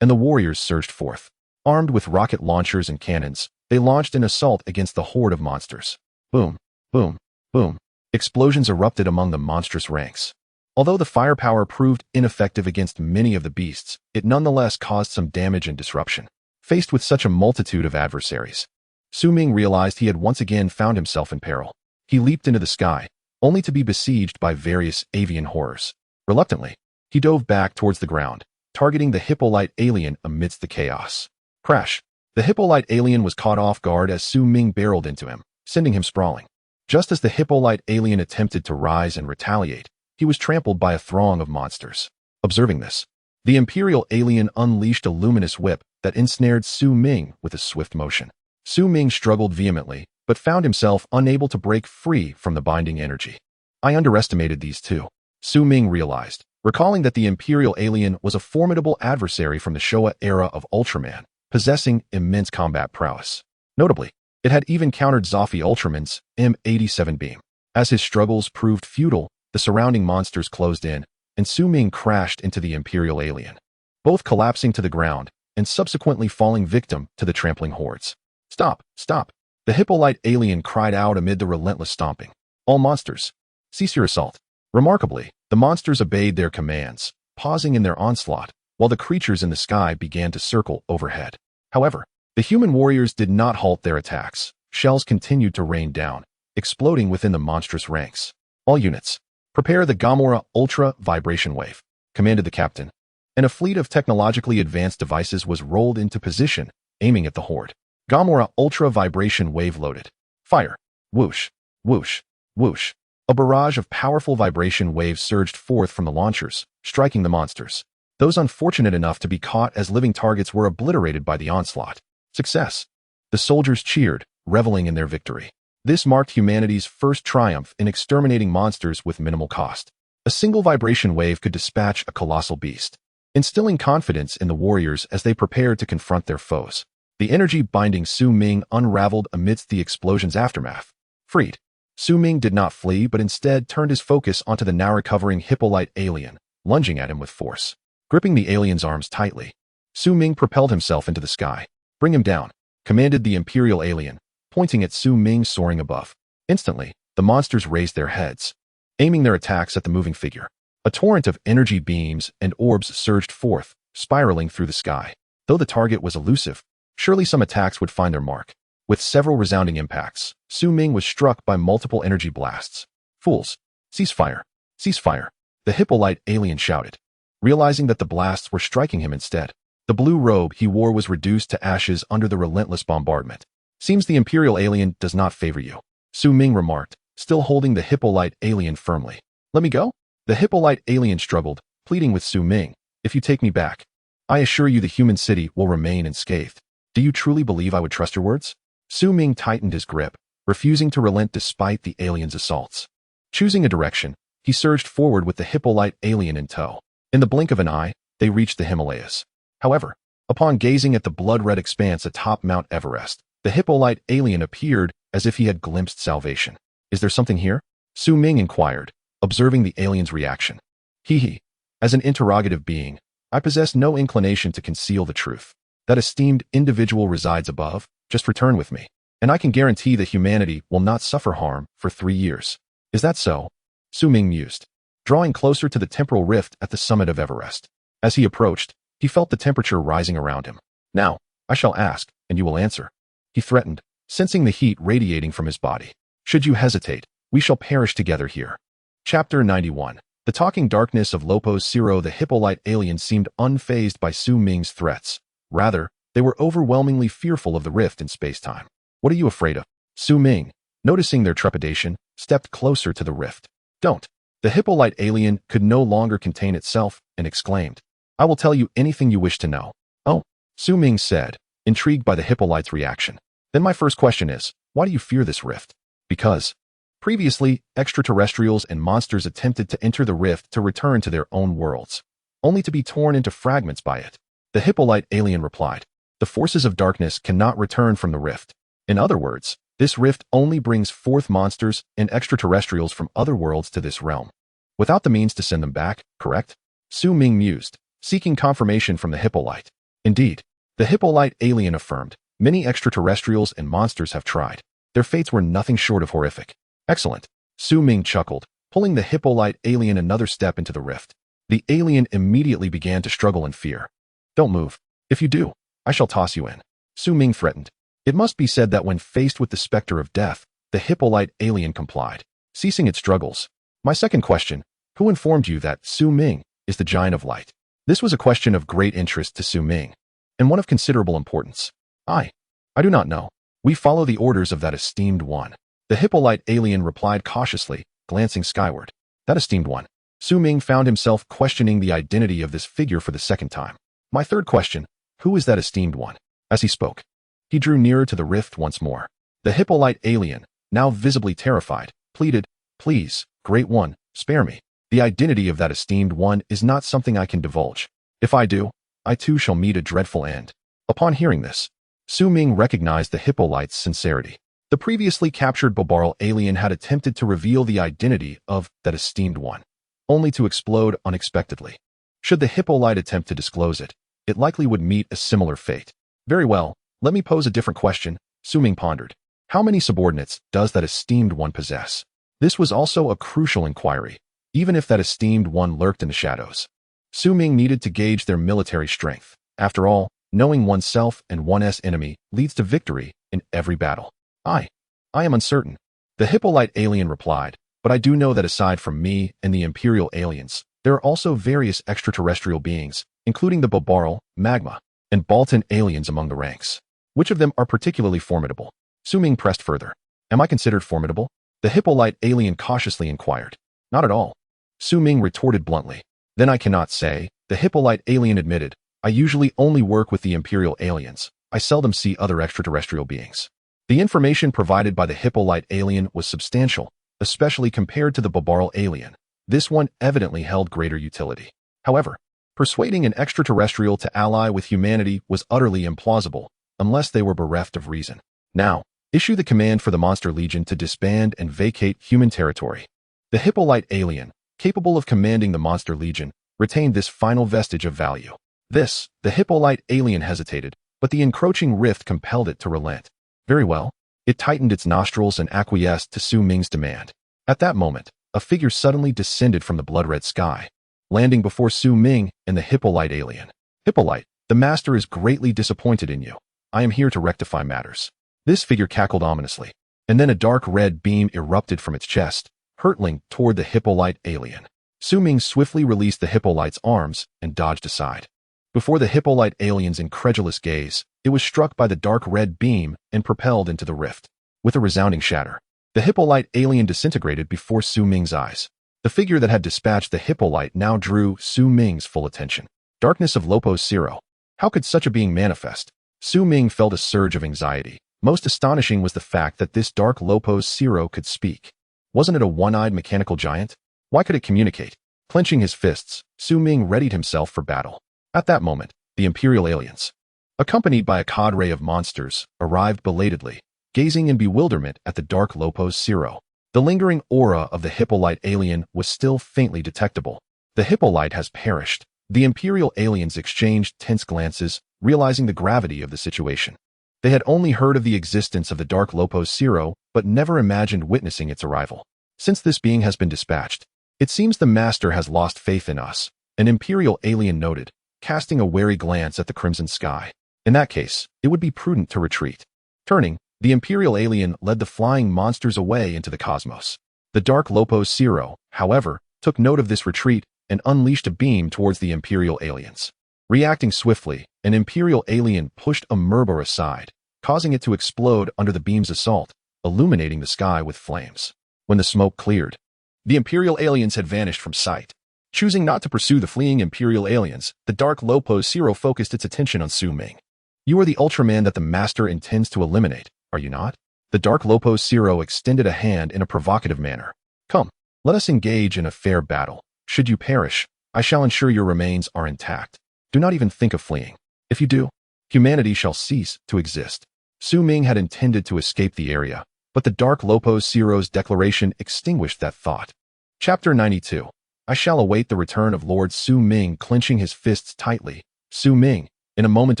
and the warriors surged forth. Armed with rocket launchers and cannons, they launched an assault against the horde of monsters. Boom, boom, boom. Explosions erupted among the monstrous ranks. Although the firepower proved ineffective against many of the beasts, it nonetheless caused some damage and disruption. Faced with such a multitude of adversaries, Su Ming realized he had once again found himself in peril. He leaped into the sky, only to be besieged by various avian horrors. Reluctantly, he dove back towards the ground, targeting the Hippolyte alien amidst the chaos. Crash! The Hippolyte alien was caught off guard as Su Ming barreled into him, sending him sprawling. Just as the Hippolyte alien attempted to rise and retaliate, he was trampled by a throng of monsters. Observing this, the Imperial alien unleashed a luminous whip that ensnared Su Ming with a swift motion. Su Ming struggled vehemently, but found himself unable to break free from the binding energy. I underestimated these two, Su Ming realized, recalling that the Imperial alien was a formidable adversary from the Showa era of Ultraman, possessing immense combat prowess. Notably, it had even countered Zoffy Ultraman's M87 beam. As his struggles proved futile, the surrounding monsters closed in, and Su Ming crashed into the Imperial alien, both collapsing to the ground and subsequently falling victim to the trampling hordes. Stop! Stop! The Hippolyte alien cried out amid the relentless stomping. All monsters, cease your assault. Remarkably, the monsters obeyed their commands, pausing in their onslaught, while the creatures in the sky began to circle overhead. However, the human warriors did not halt their attacks. Shells continued to rain down, exploding within the monstrous ranks. All units, prepare the Gamora Ultra Vibration Wave, commanded the captain, and a fleet of technologically advanced devices was rolled into position, aiming at the horde. Gamora Ultra Vibration Wave loaded. Fire. Whoosh, whoosh, whoosh. A barrage of powerful vibration waves surged forth from the launchers, striking the monsters. Those unfortunate enough to be caught as living targets were obliterated by the onslaught. Success. The soldiers cheered, reveling in their victory. This marked humanity's first triumph in exterminating monsters with minimal cost. A single vibration wave could dispatch a colossal beast, instilling confidence in the warriors as they prepared to confront their foes. The energy binding Su Ming unraveled amidst the explosion's aftermath. Freed, Su Ming did not flee but instead turned his focus onto the now-recovering Hippolyte alien, lunging at him with force. Gripping the alien's arms tightly, Su Ming propelled himself into the sky. Bring him down, commanded the Imperial alien, pointing at Su Ming soaring above. Instantly, the monsters raised their heads, aiming their attacks at the moving figure. A torrent of energy beams and orbs surged forth, spiraling through the sky. Though the target was elusive, surely some attacks would find their mark. With several resounding impacts, Su Ming was struck by multiple energy blasts. Fools! Cease fire! Cease fire. The Hippolyte alien shouted, realizing that the blasts were striking him instead. The blue robe he wore was reduced to ashes under the relentless bombardment. Seems the Imperial alien does not favor you, Su Ming remarked, still holding the Hippolyte alien firmly. Let me go? The Hippolyte alien struggled, pleading with Su Ming. If you take me back, I assure you the human city will remain unscathed. Do you truly believe I would trust your words? Su Ming tightened his grip, refusing to relent despite the alien's assaults. Choosing a direction, he surged forward with the Hippolyte alien in tow. In the blink of an eye, they reached the Himalayas. However, upon gazing at the blood-red expanse atop Mount Everest, the Hippolyte alien appeared as if he had glimpsed salvation. Is there something here? Su Ming inquired, observing the alien's reaction. Hee. As an interrogative being, I possess no inclination to conceal the truth. That esteemed individual resides above. Just return with me, and I can guarantee that humanity will not suffer harm for 3 years. Is that so? Su Ming mused, drawing closer to the temporal rift at the summit of Everest. As he approached, he felt the temperature rising around him. Now, I shall ask, and you will answer, he threatened, sensing the heat radiating from his body. Should you hesitate, we shall perish together here. Chapter 91. The talking darkness of Lopos Zero. The Hippolyte alien seemed unfazed by Su Ming's threats. Rather, they were overwhelmingly fearful of the rift in space-time. What are you afraid of? Su Ming, noticing their trepidation, stepped closer to the rift. Don't. The Hippolyte alien could no longer contain itself and exclaimed, I will tell you anything you wish to know. Oh, Su Ming said, intrigued by the Hippolyte's reaction. Then my first question is, why do you fear this rift? Because previously, extraterrestrials and monsters attempted to enter the rift to return to their own worlds, only to be torn into fragments by it. The Hippolyte alien replied, the forces of darkness cannot return from the rift. In other words, this rift only brings forth monsters and extraterrestrials from other worlds to this realm, without the means to send them back, correct? Su Ming mused, seeking confirmation from the Hippolyte. Indeed, the Hippolyte alien affirmed, many extraterrestrials and monsters have tried. Their fates were nothing short of horrific. Excellent. Su Ming chuckled, pulling the Hippolyte alien another step into the rift. The alien immediately began to struggle in fear. Don't move. If you do, I shall toss you in. Su Ming threatened. It must be said that when faced with the specter of death, the Hippolyte alien complied, ceasing its struggles. My second question, who informed you that Su Ming is the Giant of Light? This was a question of great interest to Su Ming, and one of considerable importance. I do not know. We follow the orders of that esteemed one. The Hippolyte alien replied cautiously, glancing skyward. That esteemed one. Su Ming found himself questioning the identity of this figure for the second time. My third question, who is that esteemed one? As he spoke, he drew nearer to the rift once more. The Hippolyte alien, now visibly terrified, pleaded, Please, Great One, spare me. The identity of that esteemed one is not something I can divulge. If I do, I too shall meet a dreadful end. Upon hearing this, Su Ming recognized the Hippolyte's sincerity. The previously captured Bobarl alien had attempted to reveal the identity of that esteemed one, only to explode unexpectedly. Should the Hippolyte attempt to disclose it, it likely would meet a similar fate. Very well, let me pose a different question, Su Ming pondered. How many subordinates does that esteemed one possess? This was also a crucial inquiry, even if that esteemed one lurked in the shadows. Su Ming needed to gauge their military strength. After all, knowing oneself and one's enemy leads to victory in every battle. I am uncertain. The Hippolyte alien replied, but I do know that aside from me and the Imperial aliens, there are also various extraterrestrial beings, including the Bobarl, Magma, and Baltan aliens among the ranks. Which of them are particularly formidable? Su Ming pressed further. Am I considered formidable? The Hippolyte alien cautiously inquired. Not at all. Su Ming retorted bluntly. Then I cannot say, the Hippolyte alien admitted. I usually only work with the Imperial aliens. I seldom see other extraterrestrial beings. The information provided by the Hippolyte alien was substantial, especially compared to the Bobarl alien. This one evidently held greater utility. However, persuading an extraterrestrial to ally with humanity was utterly implausible, unless they were bereft of reason. Now, issue the command for the Monster Legion to disband and vacate human territory. The Hippolyte alien, capable of commanding the Monster Legion, retained this final vestige of value. The Hippolyte alien hesitated, but the encroaching rift compelled it to relent. Very well. It tightened its nostrils and acquiesced to Su Ming's demand. At that moment, a figure suddenly descended from the blood-red sky, landing before Su Ming and the Hippolyte alien. Hippolyte, the master is greatly disappointed in you. I am here to rectify matters. This figure cackled ominously, and then a dark red beam erupted from its chest, hurtling toward the Hippolyte alien. Su Ming swiftly released the Hippolyte's arms and dodged aside. Before the Hippolyte alien's incredulous gaze, it was struck by the dark red beam and propelled into the rift. With a resounding shatter, the Hippolyte alien disintegrated before Su Ming's eyes. The figure that had dispatched the Hippolyte now drew Su Ming's full attention. Darkness of Lopos Zero. How could such a being manifest? Su Ming felt a surge of anxiety. Most astonishing was the fact that this dark Lopos Zero could speak. Wasn't it a one-eyed mechanical giant? Why could it communicate? Clenching his fists, Su Ming readied himself for battle. At that moment, the Imperial aliens, accompanied by a cadre of monsters, arrived belatedly, gazing in bewilderment at the dark Lopos Zero. The lingering aura of the Hippolyte alien was still faintly detectable. The Hippolyte has perished. The Imperial aliens exchanged tense glances, realizing the gravity of the situation. They had only heard of the existence of the dark Lopos Zero, but never imagined witnessing its arrival. Since this being has been dispatched, it seems the Master has lost faith in us, an Imperial alien noted, casting a wary glance at the crimson sky. In that case, it would be prudent to retreat. Turning, the Imperial alien led the flying monsters away into the cosmos. The dark Lopos Zero, however, took note of this retreat and unleashed a beam towards the Imperial aliens. Reacting swiftly, an Imperial alien pushed a Merbor aside, causing it to explode under the beam's assault, illuminating the sky with flames. When the smoke cleared, the Imperial aliens had vanished from sight. Choosing not to pursue the fleeing Imperial aliens, the dark Lopos Zero focused its attention on Su Ming. You are the Ultraman that the Master intends to eliminate, are you not? The dark Lopos Zero extended a hand in a provocative manner. Come, let us engage in a fair battle. Should you perish, I shall ensure your remains are intact. Do not even think of fleeing. If you do, humanity shall cease to exist. Su Ming had intended to escape the area, but the dark Lopos Zero's declaration extinguished that thought. Chapter 92. I shall await the return of Lord Su Ming. Clenching his fists tightly, Su Ming, in a moment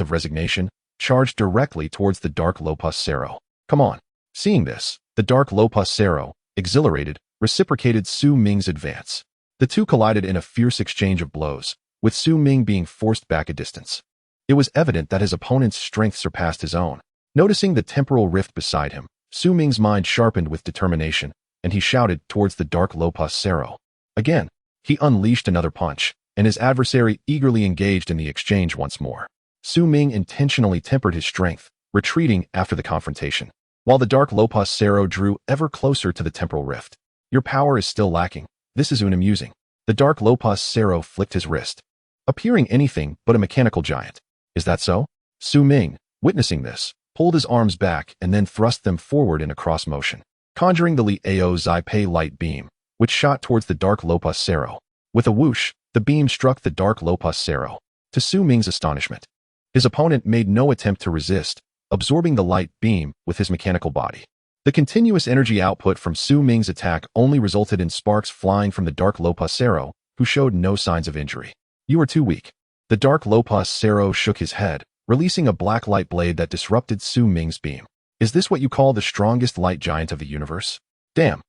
of resignation, charged directly towards the dark Lopos Zero. Come on. Seeing this, the dark Lopos Zero, exhilarated, reciprocated Su Ming's advance. The two collided in a fierce exchange of blows, with Su Ming being forced back a distance. It was evident that his opponent's strength surpassed his own. Noticing the temporal rift beside him, Su Ming's mind sharpened with determination, and he shouted towards the dark Lopos Zero. Again, he unleashed another punch, and his adversary eagerly engaged in the exchange once more. Su Ming intentionally tempered his strength, retreating after the confrontation, while the dark Lopos Zero drew ever closer to the temporal rift. Your power is still lacking. This is unamusing. The dark Lopos Zero flicked his wrist, appearing anything but a mechanical giant. Is that so? Su Ming, witnessing this, pulled his arms back and then thrust them forward in a cross motion, conjuring the Li Ao Zai Pei light beam, which shot towards the dark Lopos Zero. With a whoosh, the beam struck the dark Lopos Zero. To Su Ming's astonishment, his opponent made no attempt to resist, absorbing the light beam with his mechanical body. The continuous energy output from Su Ming's attack only resulted in sparks flying from the dark Lopos Zero, who showed no signs of injury. You are too weak. The dark Lopos Zero shook his head, releasing a black light blade that disrupted Su Ming's beam. Is this what you call the strongest light giant of the universe? Damn.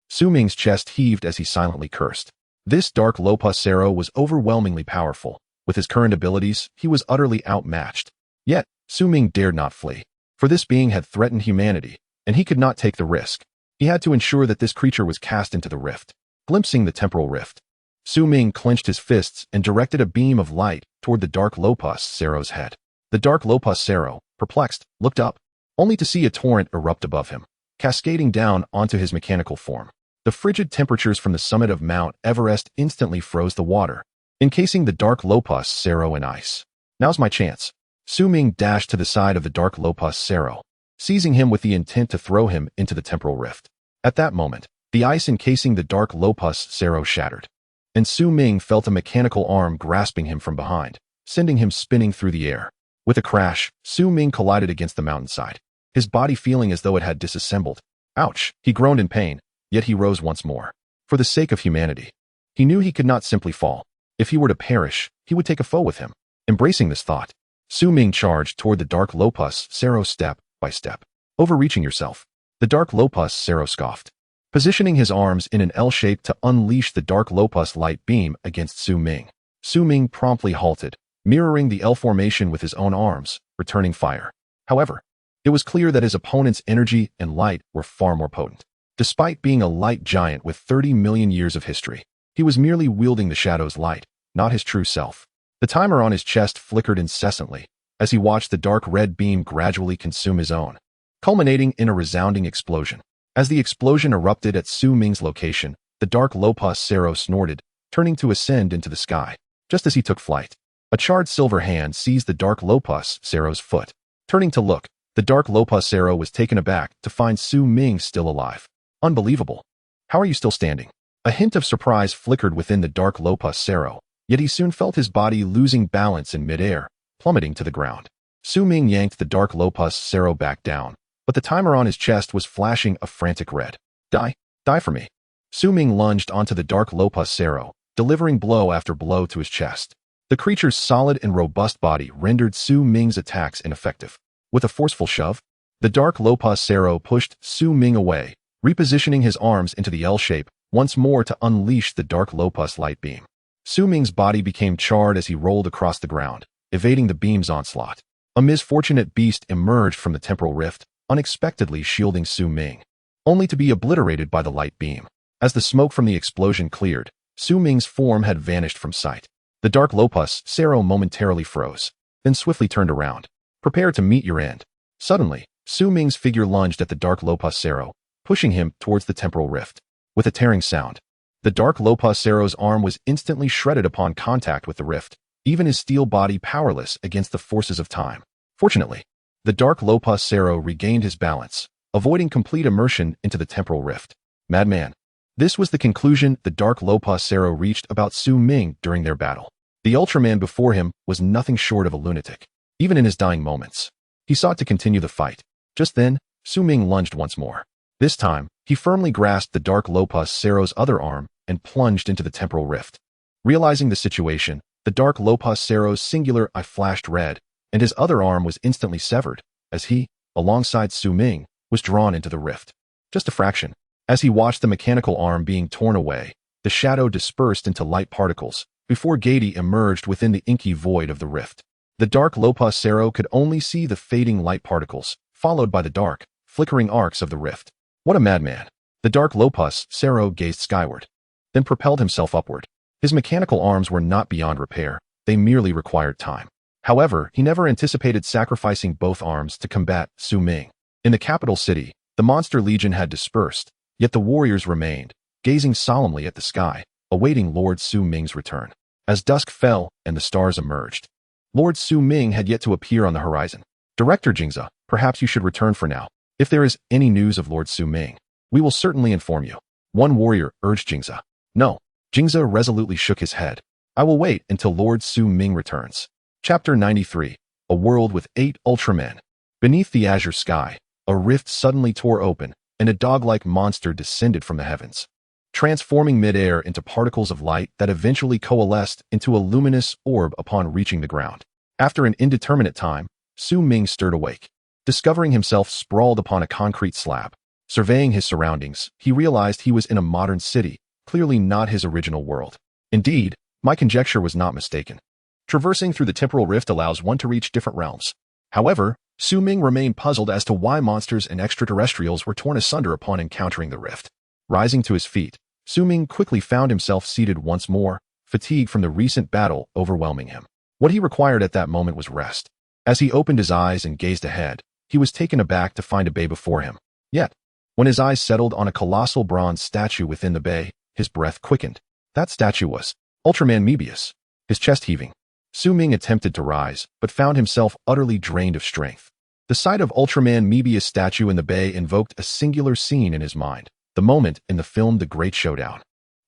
Su Ming's chest heaved as he silently cursed. This dark Lopos Zero was overwhelmingly powerful. With his current abilities, he was utterly outmatched. Yet, Su Ming dared not flee, for this being had threatened humanity, and he could not take the risk. He had to ensure that this creature was cast into the rift. Glimpsing the temporal rift, Su Ming clenched his fists and directed a beam of light toward the dark Lopos Zero's head. The dark Lopos Zero, perplexed, looked up, only to see a torrent erupt above him, cascading down onto his mechanical form. The frigid temperatures from the summit of Mount Everest instantly froze the water, encasing the dark Lopos Zero in ice. Now's my chance. Su Ming dashed to the side of the dark Lopos Zero, seizing him with the intent to throw him into the temporal rift. At that moment, the ice encasing the dark Lopos Zero shattered, and Su Ming felt a mechanical arm grasping him from behind, sending him spinning through the air. With a crash, Su Ming collided against the mountainside, his body feeling as though it had disassembled. Ouch! He groaned in pain, yet he rose once more. For the sake of humanity, he knew he could not simply fall. If he were to perish, he would take a foe with him. Embracing this thought, Su Ming charged toward the dark Lopos Zero step by step. Overreaching yourself, the dark Lopos Zero scoffed, positioning his arms in an L shape to unleash the dark Lopos light beam against Su Ming. Su Ming promptly halted, mirroring the L formation with his own arms, returning fire. However, it was clear that his opponent's energy and light were far more potent. Despite being a light giant with 30 million years of history, he was merely wielding the shadow's light, not his true self. The timer on his chest flickered incessantly as he watched the dark red beam gradually consume his own, culminating in a resounding explosion. As the explosion erupted at Su Ming's location, the dark Lopus Cero snorted, turning to ascend into the sky. Just as he took flight, a charred silver hand seized the dark Lopus Cero's foot. Turning to look, the dark Lopus Cero was taken aback to find Su Ming still alive. Unbelievable. How are you still standing? A hint of surprise flickered within the dark Lopus Cero, yet he soon felt his body losing balance in midair, plummeting to the ground. Su Ming yanked the dark Lopus Cero back down, but the timer on his chest was flashing a frantic red. Die. Die for me. Su Ming lunged onto the dark Lopus Cero, delivering blow after blow to his chest. The creature's solid and robust body rendered Su Ming's attacks ineffective. With a forceful shove, the dark Lopus Cero pushed Su Ming away, repositioning his arms into the L shape once more to unleash the dark Lopus light beam. Su Ming's body became charred as he rolled across the ground, evading the beam's onslaught. A misfortunate beast emerged from the temporal rift, unexpectedly shielding Su Ming, only to be obliterated by the light beam. As the smoke from the explosion cleared, Su Ming's form had vanished from sight. The dark Lopus Cero momentarily froze, then swiftly turned around. Prepare to meet your end. Suddenly, Su Ming's figure lunged at the dark Lopus Cero, pushing him towards the temporal rift. With a tearing sound, the dark Lopus Cero's arm was instantly shredded upon contact with the rift, even his steel body powerless against the forces of time. Fortunately, the dark Lopus Cero regained his balance, avoiding complete immersion into the temporal rift. Madman. This was the conclusion the dark Lopus Cero reached about Su Ming during their battle. The Ultraman before him was nothing short of a lunatic. Even in his dying moments, he sought to continue the fight. Just then, Su Ming lunged once more. This time, he firmly grasped the dark Lopus Cero's other arm and plunged into the temporal rift. Realizing the situation, the dark Lopus Cero's singular eye flashed red, and his other arm was instantly severed, as he, alongside Su Ming, was drawn into the rift. Just a fraction. As he watched the mechanical arm being torn away, the shadow dispersed into light particles, before Gady emerged within the inky void of the rift. The dark Lopus Cero could only see the fading light particles, followed by the dark, flickering arcs of the rift. What a madman. The dark Lopus Cero gazed skyward, then propelled himself upward. His mechanical arms were not beyond repair, they merely required time. However, he never anticipated sacrificing both arms to combat Su Ming. In the capital city, the monster legion had dispersed, yet the warriors remained, gazing solemnly at the sky, awaiting Lord Su Ming's return. As dusk fell and the stars emerged, Lord Su Ming had yet to appear on the horizon. Director Jingza, perhaps you should return for now. If there is any news of Lord Su Ming, we will certainly inform you. One warrior urged Jingza. No. Jingza resolutely shook his head. I will wait until Lord Su Ming returns. Chapter 93. A world with 8 Ultramen. Beneath the azure sky, a rift suddenly tore open, and a dog-like monster descended from the heavens, transforming midair into particles of light that eventually coalesced into a luminous orb upon reaching the ground. After an indeterminate time, Su Ming stirred awake, discovering himself sprawled upon a concrete slab. Surveying his surroundings, he realized he was in a modern city, clearly not his original world. Indeed, my conjecture was not mistaken. Traversing through the temporal rift allows one to reach different realms. However, Su Ming remained puzzled as to why monsters and extraterrestrials were torn asunder upon encountering the rift. Rising to his feet, Su Ming quickly found himself seated once more, fatigue from the recent battle overwhelming him. What he required at that moment was rest. As he opened his eyes and gazed ahead, he was taken aback to find a bay before him. Yet, when his eyes settled on a colossal bronze statue within the bay, his breath quickened. That statue was Ultraman Mebius. His chest heaving, Su Ming attempted to rise, but found himself utterly drained of strength. The sight of Ultraman Mebius' statue in the bay invoked a singular scene in his mind, the moment in the film The Great Showdown.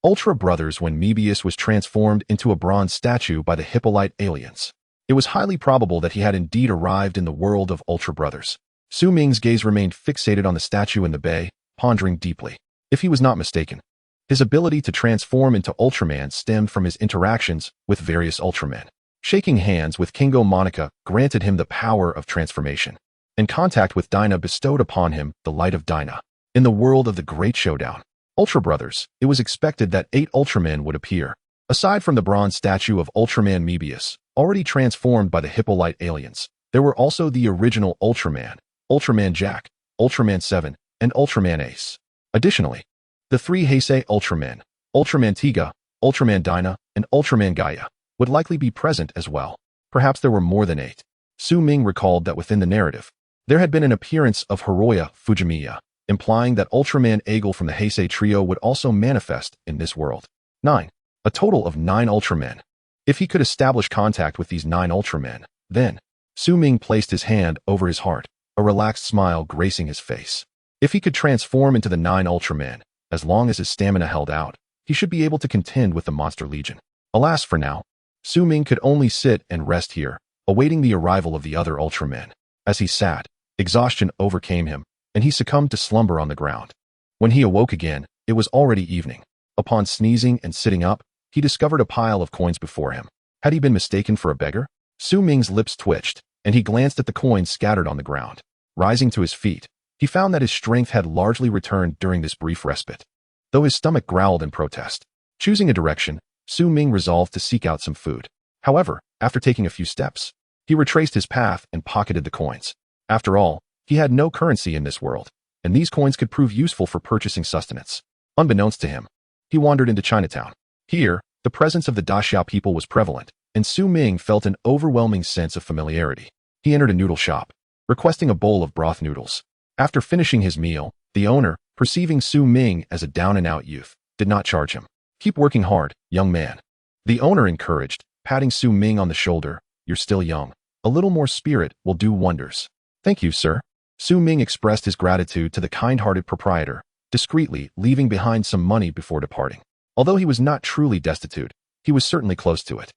Ultra Brothers when Mebius was transformed into a bronze statue by the Hippolyte aliens. It was highly probable that he had indeed arrived in the world of Ultra Brothers. Su Ming's gaze remained fixated on the statue in the bay, pondering deeply. If he was not mistaken, his ability to transform into Ultraman stemmed from his interactions with various Ultramen. Shaking hands with Kingo Monica granted him the power of transformation, and contact with Dinah bestowed upon him the light of Dinah. In the world of the Great Showdown, Ultra Brothers, it was expected that 8 Ultramen would appear. Aside from the bronze statue of Ultraman Mebius, already transformed by the Hippolyte aliens, there were also the original Ultraman, Ultraman Jack, Ultraman 7, and Ultraman Ace. Additionally, the three Heisei Ultramen, Ultraman Tiga, Ultraman Dyna, and Ultraman Gaia, would likely be present as well. Perhaps there were more than 8. Su Ming recalled that within the narrative, there had been an appearance of Hiroya Fujimiya, implying that Ultraman Eagle from the Heisei trio would also manifest in this world. 9. A total of 9 Ultramen. If he could establish contact with these 9 Ultramen, then Su Ming placed his hand over his heart, a relaxed smile gracing his face. If he could transform into the 9 Ultramen, as long as his stamina held out, he should be able to contend with the Monster Legion. Alas, for now, Su Ming could only sit and rest here, awaiting the arrival of the other Ultramen. As he sat, exhaustion overcame him, and he succumbed to slumber on the ground. When he awoke again, it was already evening. Upon sneezing and sitting up, he discovered a pile of coins before him. Had he been mistaken for a beggar? Su Ming's lips twitched, and he glanced at the coins scattered on the ground. Rising to his feet, he found that his strength had largely returned during this brief respite. Though his stomach growled in protest, choosing a direction, Su Ming resolved to seek out some food. However, after taking a few steps, he retraced his path and pocketed the coins. After all, he had no currency in this world, and these coins could prove useful for purchasing sustenance. Unbeknownst to him, he wandered into Chinatown. Here, the presence of the Daxiao people was prevalent, and Su Ming felt an overwhelming sense of familiarity. He entered a noodle shop, requesting a bowl of broth noodles. After finishing his meal, the owner, perceiving Su Ming as a down-and-out youth, did not charge him. "Keep working hard, young man," the owner encouraged, patting Su Ming on the shoulder. "You're still young. A little more spirit will do wonders." "Thank you, sir." Su Ming expressed his gratitude to the kind-hearted proprietor, discreetly leaving behind some money before departing. Although he was not truly destitute, he was certainly close to it.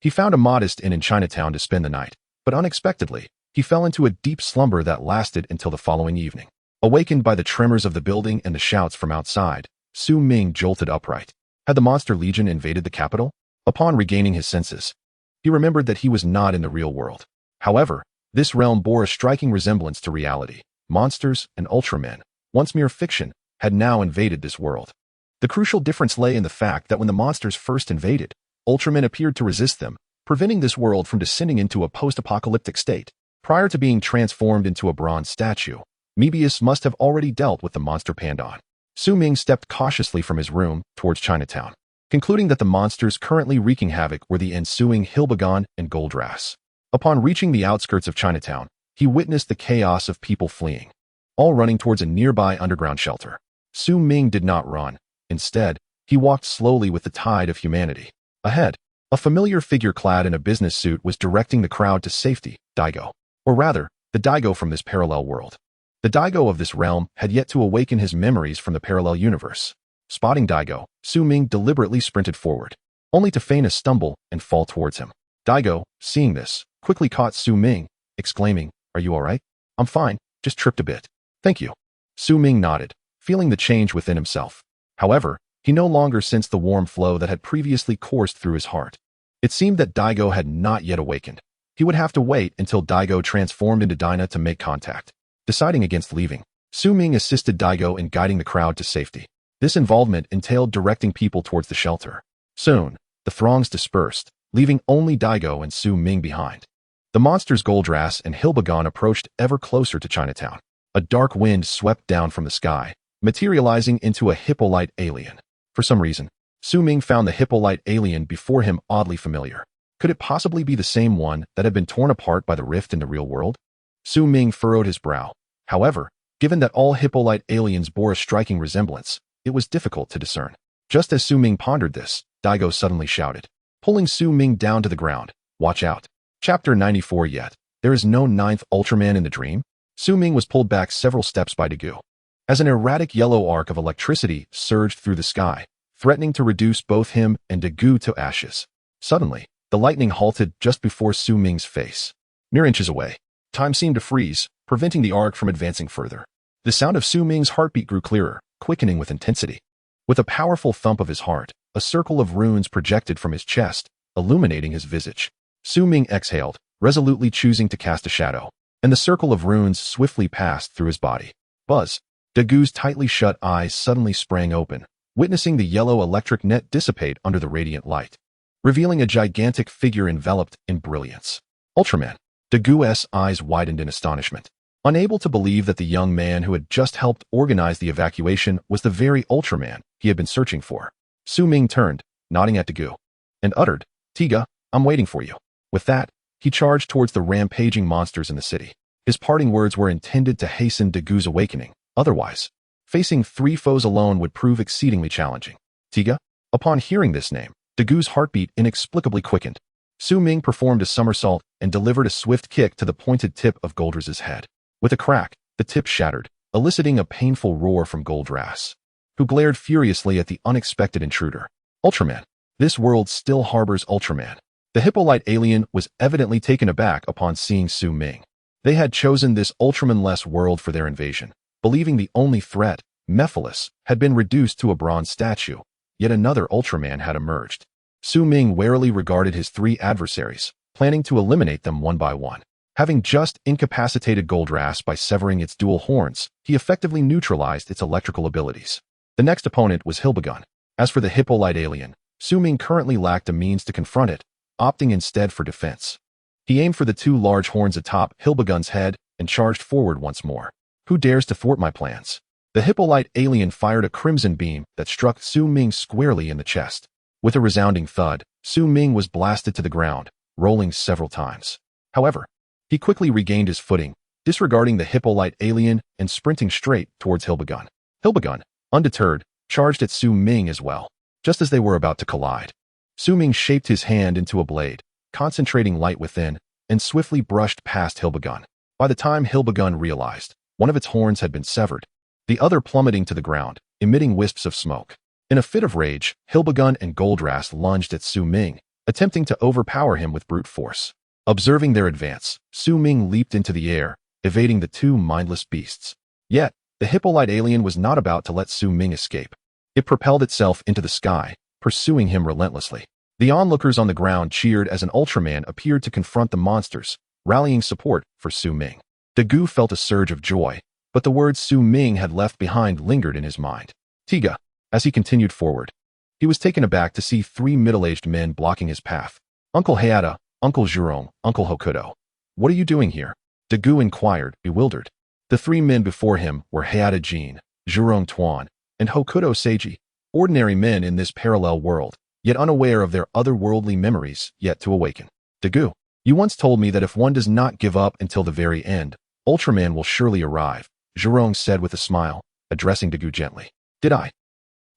He found a modest inn in Chinatown to spend the night, but unexpectedly, he fell into a deep slumber that lasted until the following evening. Awakened by the tremors of the building and the shouts from outside, Su Ming jolted upright. Had the Monster Legion invaded the capital? Upon regaining his senses, he remembered that he was not in the real world. However, this realm bore a striking resemblance to reality. Monsters and Ultramen, once mere fiction, had now invaded this world. The crucial difference lay in the fact that when the monsters first invaded, Ultramen appeared to resist them, preventing this world from descending into a post-apocalyptic state. Prior to being transformed into a bronze statue, Mebius must have already dealt with the monster Pandan. Su Ming stepped cautiously from his room towards Chinatown, concluding that the monsters currently wreaking havoc were the ensuing Hilbegon and Goldrass. Upon reaching the outskirts of Chinatown, he witnessed the chaos of people fleeing, all running towards a nearby underground shelter. Su Ming did not run. Instead, he walked slowly with the tide of humanity. Ahead, a familiar figure clad in a business suit was directing the crowd to safety. Daigo. Or rather, the Daigo from this parallel world. The Daigo of this realm had yet to awaken his memories from the parallel universe. Spotting Daigo, Su Ming deliberately sprinted forward, only to feign a stumble and fall towards him. Daigo, seeing this, quickly caught Su Ming, exclaiming, "Are you all right?" "I'm fine, just tripped a bit." "Thank you." Su Ming nodded, feeling the change within himself. However, he no longer sensed the warm flow that had previously coursed through his heart. It seemed that Daigo had not yet awakened. He would have to wait until Daigo transformed into Dyna to make contact. Deciding against leaving, Su Ming assisted Daigo in guiding the crowd to safety. This involvement entailed directing people towards the shelter. Soon, the throngs dispersed, leaving only Daigo and Su Ming behind. The monsters Goldrass and Hilbegon approached ever closer to Chinatown. A dark wind swept down from the sky, materializing into a hippolyte alien. For some reason, Su Ming found the hippolyte alien before him oddly familiar. Could it possibly be the same one that had been torn apart by the rift in the real world? Su Ming furrowed his brow. However, given that all hippolyte aliens bore a striking resemblance, it was difficult to discern. Just as Su Ming pondered this, Daigo suddenly shouted, pulling Su Ming down to the ground. "Watch out." Chapter 94. Yet, there is no 9th Ultraman in the dream? Su Ming was pulled back several steps by Daigo. As an erratic yellow arc of electricity surged through the sky, threatening to reduce both him and Daigo to ashes. Suddenly, the lightning halted just before Su Ming's face. Mere inches away, time seemed to freeze, preventing the arc from advancing further. The sound of Su Ming's heartbeat grew clearer, quickening with intensity. With a powerful thump of his heart, a circle of runes projected from his chest, illuminating his visage. Su Ming exhaled, resolutely choosing to cast a shadow, and the circle of runes swiftly passed through his body. Buzz! Daigo's tightly shut eyes suddenly sprang open, witnessing the yellow electric net dissipate under the radiant light, revealing a gigantic figure enveloped in brilliance. Ultraman! Daigo's eyes widened in astonishment. unable to believe that the young man who had just helped organize the evacuation was the very Ultraman he had been searching for. Su Ming turned, nodding at Dagu, and uttered, "Tiga, I'm waiting for you." With that, he charged towards the rampaging monsters in the city. His parting words were intended to hasten Dagu's awakening. Otherwise, facing 3 foes alone would prove exceedingly challenging. Tiga? Upon hearing this name, Dagu's heartbeat inexplicably quickened. Su Ming performed a somersault and delivered a swift kick to the pointed tip of Goldras's head. With a crack, the tip shattered, eliciting a painful roar from Goldras, who glared furiously at the unexpected intruder. Ultraman. This world still harbors Ultraman. The Hippolyte alien was evidently taken aback upon seeing Su Ming. They had chosen this Ultraman-less world for their invasion, believing the only threat, Mephiles, had been reduced to a bronze statue. Yet another Ultraman had emerged. Su Ming warily regarded his 3 adversaries, planning to eliminate them one by one. Having just incapacitated Goldras by severing its dual horns, he effectively neutralized its electrical abilities. The next opponent was Hilbegun. As for the Hippolyte alien, Su Ming currently lacked a means to confront it, opting instead for defense. He aimed for the 2 large horns atop Hilbegun's head and charged forward once more. "Who dares to thwart my plans?" The Hippolyte alien fired a crimson beam that struck Su Ming squarely in the chest. With a resounding thud, Su Ming was blasted to the ground, rolling several times. However, he quickly regained his footing, disregarding the Hippolyte alien and sprinting straight towards Hilbegun. Hilbegun, undeterred, charged at Su Ming as well. Just as they were about to collide, Su Ming shaped his hand into a blade, concentrating light within, and swiftly brushed past Hilbegun. By the time Hilbegun realized, one of its horns had been severed, the other plummeting to the ground, emitting wisps of smoke. In a fit of rage, Hilbegun and Goldras lunged at Su Ming, attempting to overpower him with brute force. Observing their advance, Su Ming leaped into the air, evading the 2 mindless beasts. Yet, the Hippolyte alien was not about to let Su Ming escape. It propelled itself into the sky, pursuing him relentlessly. The onlookers on the ground cheered as an Ultraman appeared to confront the monsters, rallying support for Su Ming. Dagu felt a surge of joy, but the words Su Ming had left behind lingered in his mind. "Tiga." As he continued forward, he was taken aback to see 3 middle-aged men blocking his path. "Uncle Hayata, Uncle Zhurong, Uncle Hokuto. What are you doing here?" Dagu inquired, bewildered. The 3 men before him were Hayata Jin, Zhurong Tuan, and Hokuto Seiji, ordinary men in this parallel world, yet unaware of their otherworldly memories yet to awaken. "Dagu, you once told me that if one does not give up until the very end, Ultraman will surely arrive," Zhurong said with a smile, addressing Dagu gently. "Did I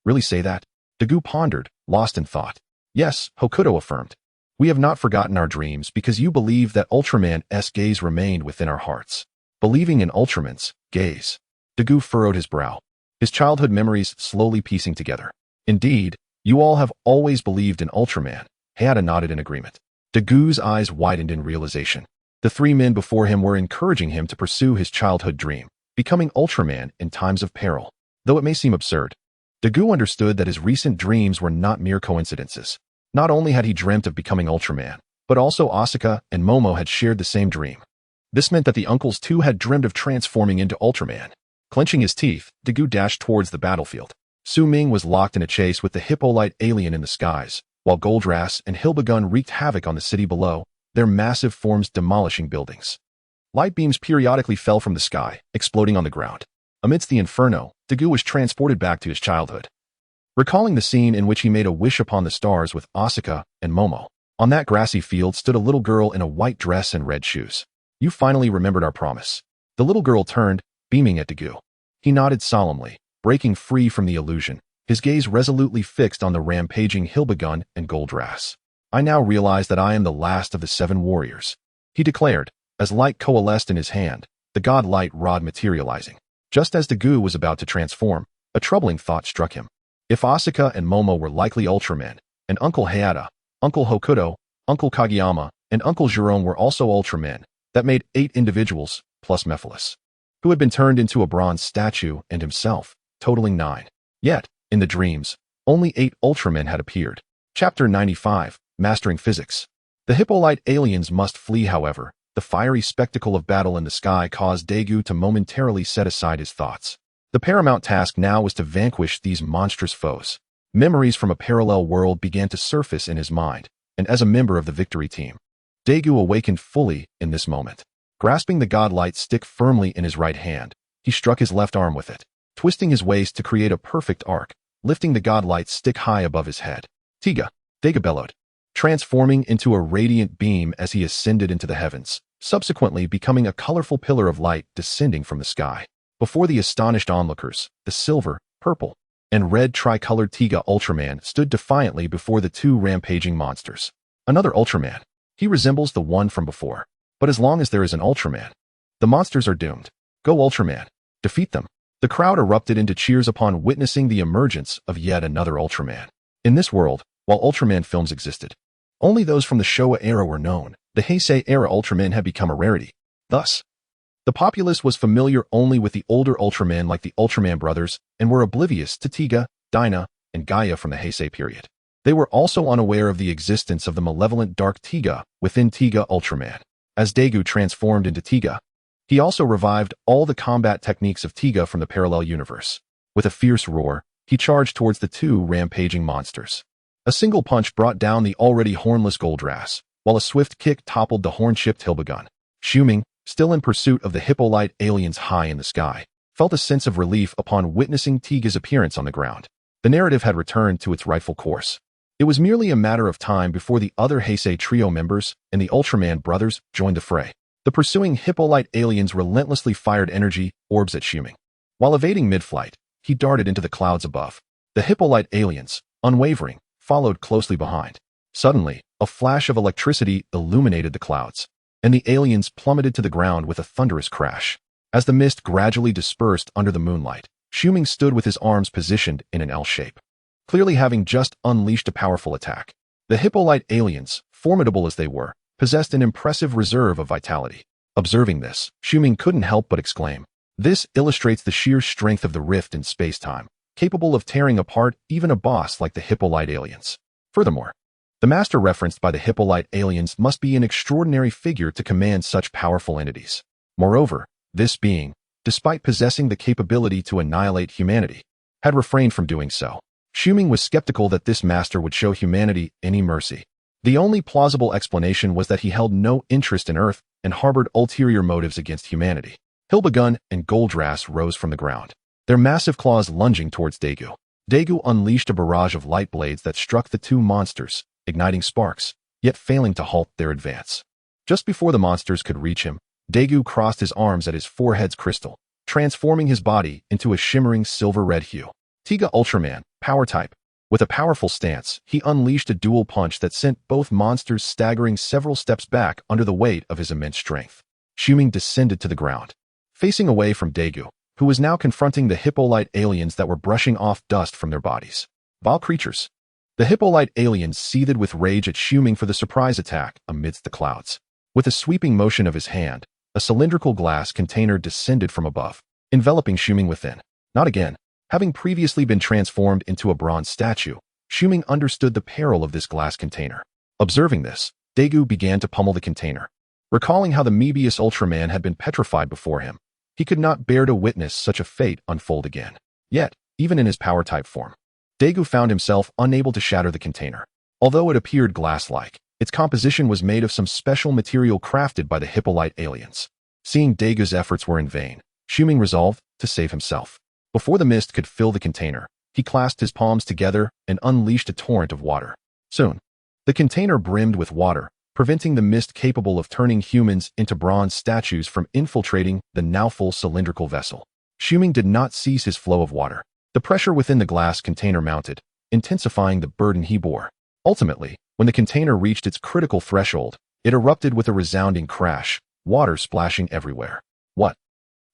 really say that?" Dagu pondered, lost in thought. "Yes," Hokuto affirmed. "We have not forgotten our dreams because you believe that Ultraman's gaze remained within our hearts." Believing in Ultraman's gaze. Dagu furrowed his brow, his childhood memories slowly piecing together. "Indeed, you all have always believed in Ultraman." Hayata nodded in agreement. Dagu's eyes widened in realization. The 3 men before him were encouraging him to pursue his childhood dream, becoming Ultraman in times of peril. Though it may seem absurd, Dagu understood that his recent dreams were not mere coincidences. Not only had he dreamt of becoming Ultraman, but also Asuka and Momo had shared the same dream. This meant that the uncles too had dreamed of transforming into Ultraman. Clenching his teeth, Dagu dashed towards the battlefield. Su Ming was locked in a chase with the Hippolyte alien in the skies, while Goldras and Hilbegun wreaked havoc on the city below, their massive forms demolishing buildings. Light beams periodically fell from the sky, exploding on the ground. Amidst the inferno, Dagu was transported back to his childhood, recalling the scene in which he made a wish upon the stars with Asuka and Momo. On that grassy field stood a little girl in a white dress and red shoes. "You finally remembered our promise." The little girl turned, beaming at Dagu. He nodded solemnly, breaking free from the illusion, his gaze resolutely fixed on the rampaging Hilbegun and Goldras. "I now realize that I am the last of the 7 warriors," he declared, as light coalesced in his hand, the god-light rod materializing. Just as Dagu was about to transform, a troubling thought struck him. If Asuka and Momo were likely Ultramen, and Uncle Hayata, Uncle Hokuto, Uncle Kageyama, and Uncle Zhurong were also Ultramen, that made 8 individuals, plus Mephiles, who had been turned into a bronze statue and himself, totaling 9. Yet, in the dreams, only 8 Ultramen had appeared. Chapter 95, Mastering Physics. The Hippolyte aliens must flee, however. The fiery spectacle of battle in the sky caused Dagu to momentarily set aside his thoughts. The paramount task now was to vanquish these monstrous foes. Memories from a parallel world began to surface in his mind, and as a member of the victory team, Dagu awakened fully in this moment. Grasping the godlight stick firmly in his right hand, he struck his left arm with it, twisting his waist to create a perfect arc, lifting the godlight stick high above his head. Tiga! Daga bellowed, transforming into a radiant beam as he ascended into the heavens, subsequently becoming a colorful pillar of light descending from the sky. Before the astonished onlookers, the silver, purple, and red tricolored Tiga Ultraman stood defiantly before the two rampaging monsters. Another Ultraman. He resembles the one from before. But as long as there is an Ultraman, the monsters are doomed. Go Ultraman. Defeat them. The crowd erupted into cheers upon witnessing the emergence of yet another Ultraman. In this world, while Ultraman films existed, only those from the Showa era were known. The Heisei era Ultraman had become a rarity. Thus, the populace was familiar only with the older Ultraman like the Ultraman brothers and were oblivious to Tiga, Dyna, and Gaia from the Heisei period. They were also unaware of the existence of the malevolent Dark Tiga within Tiga Ultraman. As Daegu transformed into Tiga, he also revived all the combat techniques of Tiga from the parallel universe. With a fierce roar, he charged towards the two rampaging monsters. A single punch brought down the already hornless Goldrass, while a swift kick toppled the horn-chipped Hilbegun. Shuming, still in pursuit of the Hippolyte aliens high in the sky, felt a sense of relief upon witnessing Tiga's appearance on the ground. The narrative had returned to its rightful course. It was merely a matter of time before the other Heisei trio members and the Ultraman brothers joined the fray. The pursuing Hippolyte aliens relentlessly fired energy orbs at Shuming. While evading mid-flight, he darted into the clouds above. The Hippolyte aliens, unwavering, followed closely behind. Suddenly, a flash of electricity illuminated the clouds, and the aliens plummeted to the ground with a thunderous crash. As the mist gradually dispersed under the moonlight, Shuming stood with his arms positioned in an L shape, clearly having just unleashed a powerful attack. The Hippolyte aliens, formidable as they were, possessed an impressive reserve of vitality. Observing this, Shuming couldn't help but exclaim, "This illustrates the sheer strength of the rift in space-time, capable of tearing apart even a boss like the Hippolyte aliens." Furthermore, the master referenced by the Hippolyte aliens must be an extraordinary figure to command such powerful entities. Moreover, this being, despite possessing the capability to annihilate humanity, had refrained from doing so. Shuming was skeptical that this master would show humanity any mercy. The only plausible explanation was that he held no interest in Earth and harbored ulterior motives against humanity. Hilbegun and Goldrass rose from the ground, their massive claws lunging towards Daegu. Daegu unleashed a barrage of light blades that struck the two monsters, igniting sparks, yet failing to halt their advance. Just before the monsters could reach him, Daegu crossed his arms at his forehead's crystal, transforming his body into a shimmering silver-red hue. Tiga Ultraman, Power Type. With a powerful stance, he unleashed a dual punch that sent both monsters staggering several steps back under the weight of his immense strength. Shuming descended to the ground, facing away from Daegu, who was now confronting the Hippolyte aliens that were brushing off dust from their bodies. Vile creatures. The Hippolyte aliens seethed with rage at Shuming for the surprise attack amidst the clouds. With a sweeping motion of his hand, a cylindrical glass container descended from above, enveloping Shuming within. Not again. Having previously been transformed into a bronze statue, Shuming understood the peril of this glass container. Observing this, Daegu began to pummel the container. Recalling how the Mebius Ultraman had been petrified before him, he could not bear to witness such a fate unfold again. Yet, even in his power-type form, Daegu found himself unable to shatter the container. Although it appeared glass-like, its composition was made of some special material crafted by the Hippolyte aliens. Seeing Daegu's efforts were in vain, Shuming resolved to save himself. Before the mist could fill the container, he clasped his palms together and unleashed a torrent of water. Soon, the container brimmed with water, preventing the mist capable of turning humans into bronze statues from infiltrating the now full cylindrical vessel. Shuming did not cease his flow of water. The pressure within the glass container mounted, intensifying the burden he bore. Ultimately, when the container reached its critical threshold, it erupted with a resounding crash, water splashing everywhere. What?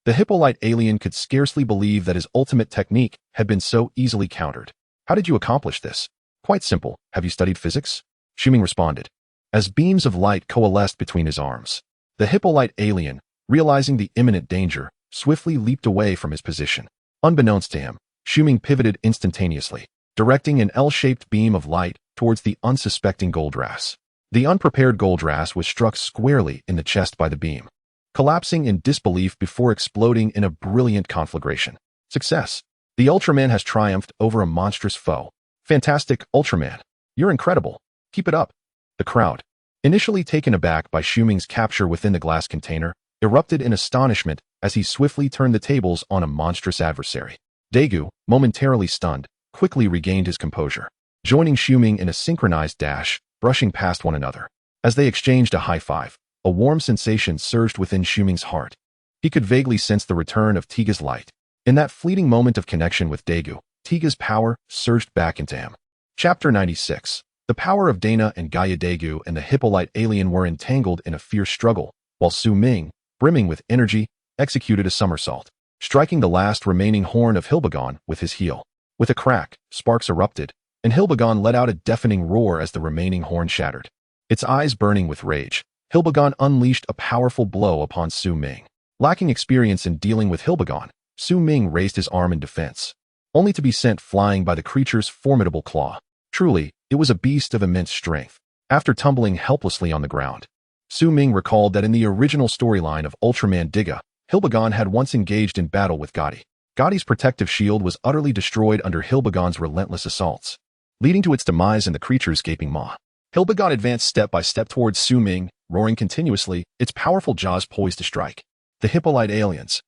The Hippolyte alien could scarcely believe that his ultimate technique had been so easily countered. "How did you accomplish this?" "Quite simple. Have you studied physics?" Shuming responded, as beams of light coalesced between his arms. The Hippolyte alien, realizing the imminent danger, swiftly leaped away from his position. Unbeknownst to him, Shuming pivoted instantaneously, directing an L-shaped beam of light towards the unsuspecting Goldrass. The unprepared Goldrass was struck squarely in the chest by the beam, collapsing in disbelief before exploding in a brilliant conflagration. Success! The Ultraman has triumphed over a monstrous foe. Fantastic, Ultraman! You're incredible! Keep it up! The crowd, initially taken aback by Shuming's capture within the glass container, erupted in astonishment as he swiftly turned the tables on a monstrous adversary. Daegu, momentarily stunned, quickly regained his composure, joining Xuming in a synchronized dash, brushing past one another. As they exchanged a high five, a warm sensation surged within Xuming's heart. He could vaguely sense the return of Tiga's light. In that fleeting moment of connection with Daegu, Tiga's power surged back into him. Chapter 96. The power of Dana and Gaia. Daegu and the Hippolyte alien were entangled in a fierce struggle, while Su Ming, brimming with energy, executed a somersault, striking the last remaining horn of Hilbegon with his heel. With a crack, sparks erupted, and Hilbegon let out a deafening roar as the remaining horn shattered. Its eyes burning with rage, Hilbegon unleashed a powerful blow upon Su Ming. Lacking experience in dealing with Hilbegon, Su Ming raised his arm in defense, only to be sent flying by the creature's formidable claw. Truly, it was a beast of immense strength. After tumbling helplessly on the ground, Su Ming recalled that in the original storyline of Ultraman Digga, Hilbegon had once engaged in battle with Gotti. Gotti's protective shield was utterly destroyed under Hilbegon's relentless assaults, leading to its demise in the creature's gaping maw. Hilbegon advanced step by step towards Su Ming, roaring continuously, its powerful jaws poised to strike. The Hippolyte aliens,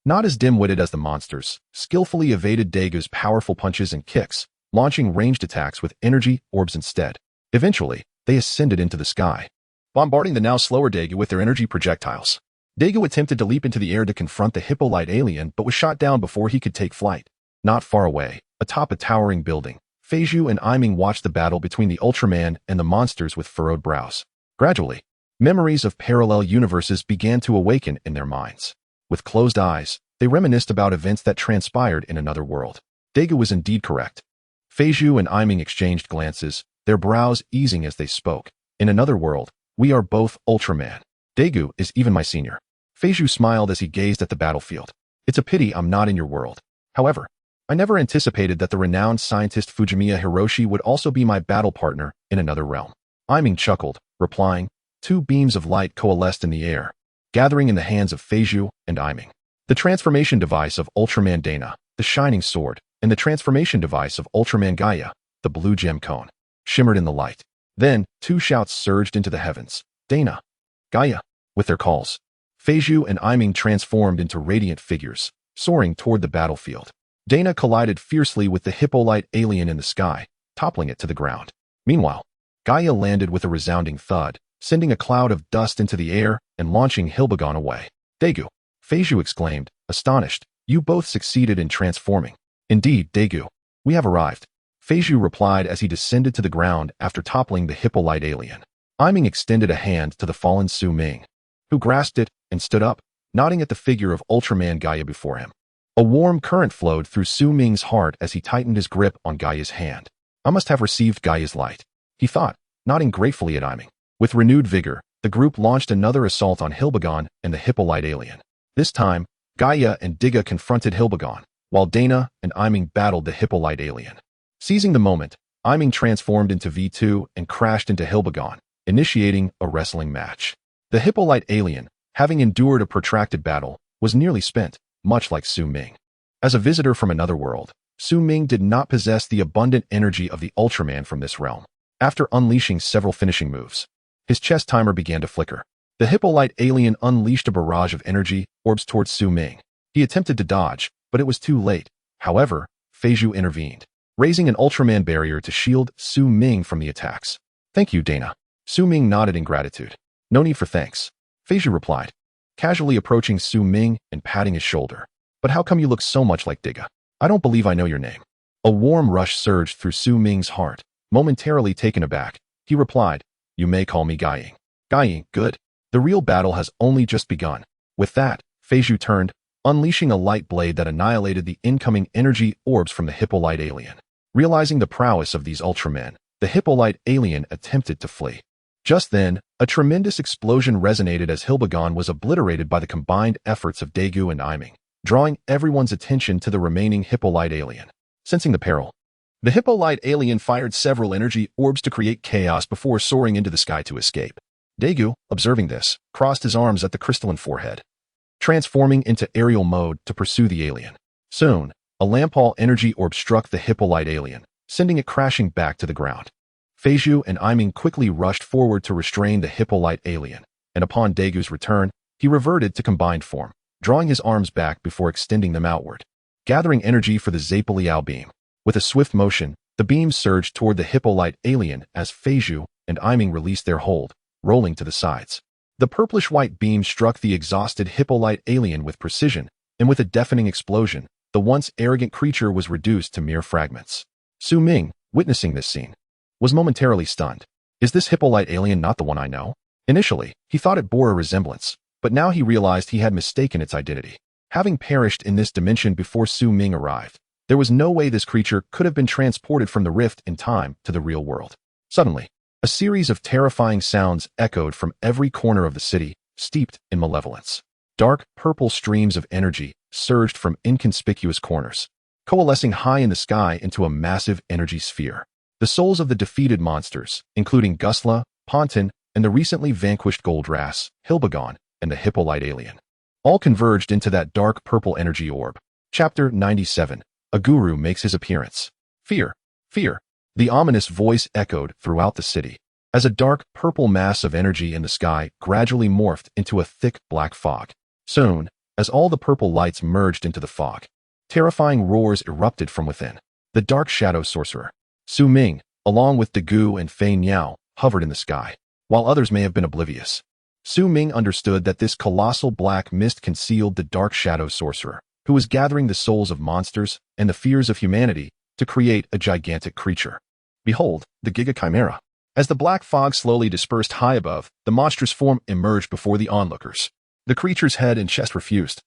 not as dim-witted as the monsters, skillfully evaded Daegu's powerful punches and kicks, launching ranged attacks with energy orbs instead. Eventually, they ascended into the sky, bombarding the now slower Daegu with their energy projectiles. Daegu attempted to leap into the air to confront the Hippolyte alien but was shot down before he could take flight. Not far away, atop a towering building, Feiju and Aiming watched the battle between the Ultraman and the monsters with furrowed brows. Gradually, memories of parallel universes began to awaken in their minds. With closed eyes, they reminisced about events that transpired in another world. Daegu was indeed correct. Feiju and Aiming exchanged glances, their brows easing as they spoke. In another world, we are both Ultraman. Daegu is even my senior. Feiju smiled as he gazed at the battlefield. It's a pity I'm not in your world. However, I never anticipated that the renowned scientist Fujimiya Hiroshi would also be my battle partner in another realm. Aiming chuckled, replying. Two beams of light coalesced in the air, gathering in the hands of Feiju and Aiming. The transformation device of Ultraman Dana, the shining sword, and the transformation device of Ultraman Gaia, the blue gem cone, shimmered in the light. Then, two shouts surged into the heavens. Dana, Gaia, with their calls. Feiju and Aiming transformed into radiant figures, soaring toward the battlefield. Dana collided fiercely with the Hippolyte alien in the sky, toppling it to the ground. Meanwhile, Gaia landed with a resounding thud, sending a cloud of dust into the air and launching Hilbegon away. Daegu, Feiju exclaimed, astonished. You both succeeded in transforming. Indeed, Daegu, we have arrived. Feiju replied as he descended to the ground after toppling the Hippolyte alien. Aiming extended a hand to the fallen Su Ming, who grasped it and stood up, nodding at the figure of Ultraman Gaia before him. A warm current flowed through Su Ming's heart as he tightened his grip on Gaia's hand. I must have received Gaia's light, he thought, nodding gratefully at Aiming. With renewed vigor, the group launched another assault on Hilbegon and the Hippolyte alien. This time, Gaia and Digga confronted Hilbegon, while Dana and Aiming battled the Hippolyte alien. Seizing the moment, Aiming transformed into V2 and crashed into Hilbegon, initiating a wrestling match. The Hippolyte alien, having endured a protracted battle, was nearly spent, much like Su Ming. As a visitor from another world, Su Ming did not possess the abundant energy of the Ultraman from this realm. After unleashing several finishing moves, his chest timer began to flicker. The Hippolyte alien unleashed a barrage of energy orbs towards Su Ming. He attempted to dodge, but it was too late. However, Feiju intervened, raising an Ultraman barrier to shield Su Ming from the attacks. Thank you, Dana. Su Ming nodded in gratitude. No need for thanks, Feiju replied, casually approaching Su Ming and patting his shoulder. But how come you look so much like Digga? I don't believe I know your name. A warm rush surged through Su Ming's heart. Momentarily taken aback, he replied, You may call me Gaiying. Gaiying, good. The real battle has only just begun. With that, Feiju turned, unleashing a light blade that annihilated the incoming energy orbs from the Hippolyte alien. Realizing the prowess of these Ultramen, the Hippolyte alien attempted to flee. Just then, a tremendous explosion resonated as Hilbegon was obliterated by the combined efforts of Daegu and Aiming, drawing everyone's attention to the remaining Hippolyte alien. Sensing the peril, the Hippolyte alien fired several energy orbs to create chaos before soaring into the sky to escape. Daegu, observing this, crossed his arms at the crystalline forehead, transforming into aerial mode to pursue the alien. Soon, a Lampal energy orb struck the Hippolyte alien, sending it crashing back to the ground. Feiju and Aiming quickly rushed forward to restrain the Hippolyte alien, and upon Daegu's return, He reverted to combined form, drawing his arms back before extending them outward, gathering energy for the Zapaliao beam. With a swift motion, the beams surged toward the Hippolyte alien as Feiju and Iming released their hold, rolling to the sides. The purplish-white beam struck the exhausted Hippolyte alien with precision, and with a deafening explosion, the once arrogant creature was reduced to mere fragments. Su Ming, witnessing this scene, was momentarily stunned. Is this Hippolyte alien not the one I know? Initially, he thought it bore a resemblance, but now he realized he had mistaken its identity. Having perished in this dimension before Su Ming arrived, there was no way this creature could have been transported from the rift in time to the real world. Suddenly, a series of terrifying sounds echoed from every corner of the city, steeped in malevolence. Dark, purple streams of energy surged from inconspicuous corners, coalescing high in the sky into a massive energy sphere. The souls of the defeated monsters, including Gusla, Ponton, and the recently vanquished Goldrass, Hilbegon, and the Hippolyte alien, all converged into that dark purple energy orb. Chapter 97. A guru makes his appearance. Fear, fear. The ominous voice echoed throughout the city, as a dark purple mass of energy in the sky gradually morphed into a thick black fog. Soon, as all the purple lights merged into the fog, terrifying roars erupted from within. The dark shadow sorcerer, Su Ming, along with Dagu and Fei Niao, hovered in the sky, while others may have been oblivious. Su Ming understood that this colossal black mist concealed the dark shadow sorcerer, who was gathering the souls of monsters and the fears of humanity to create a gigantic creature. Behold, the Giga Chimera. As the black fog slowly dispersed high above, the monstrous form emerged before the onlookers. The creature's head and chest were fused,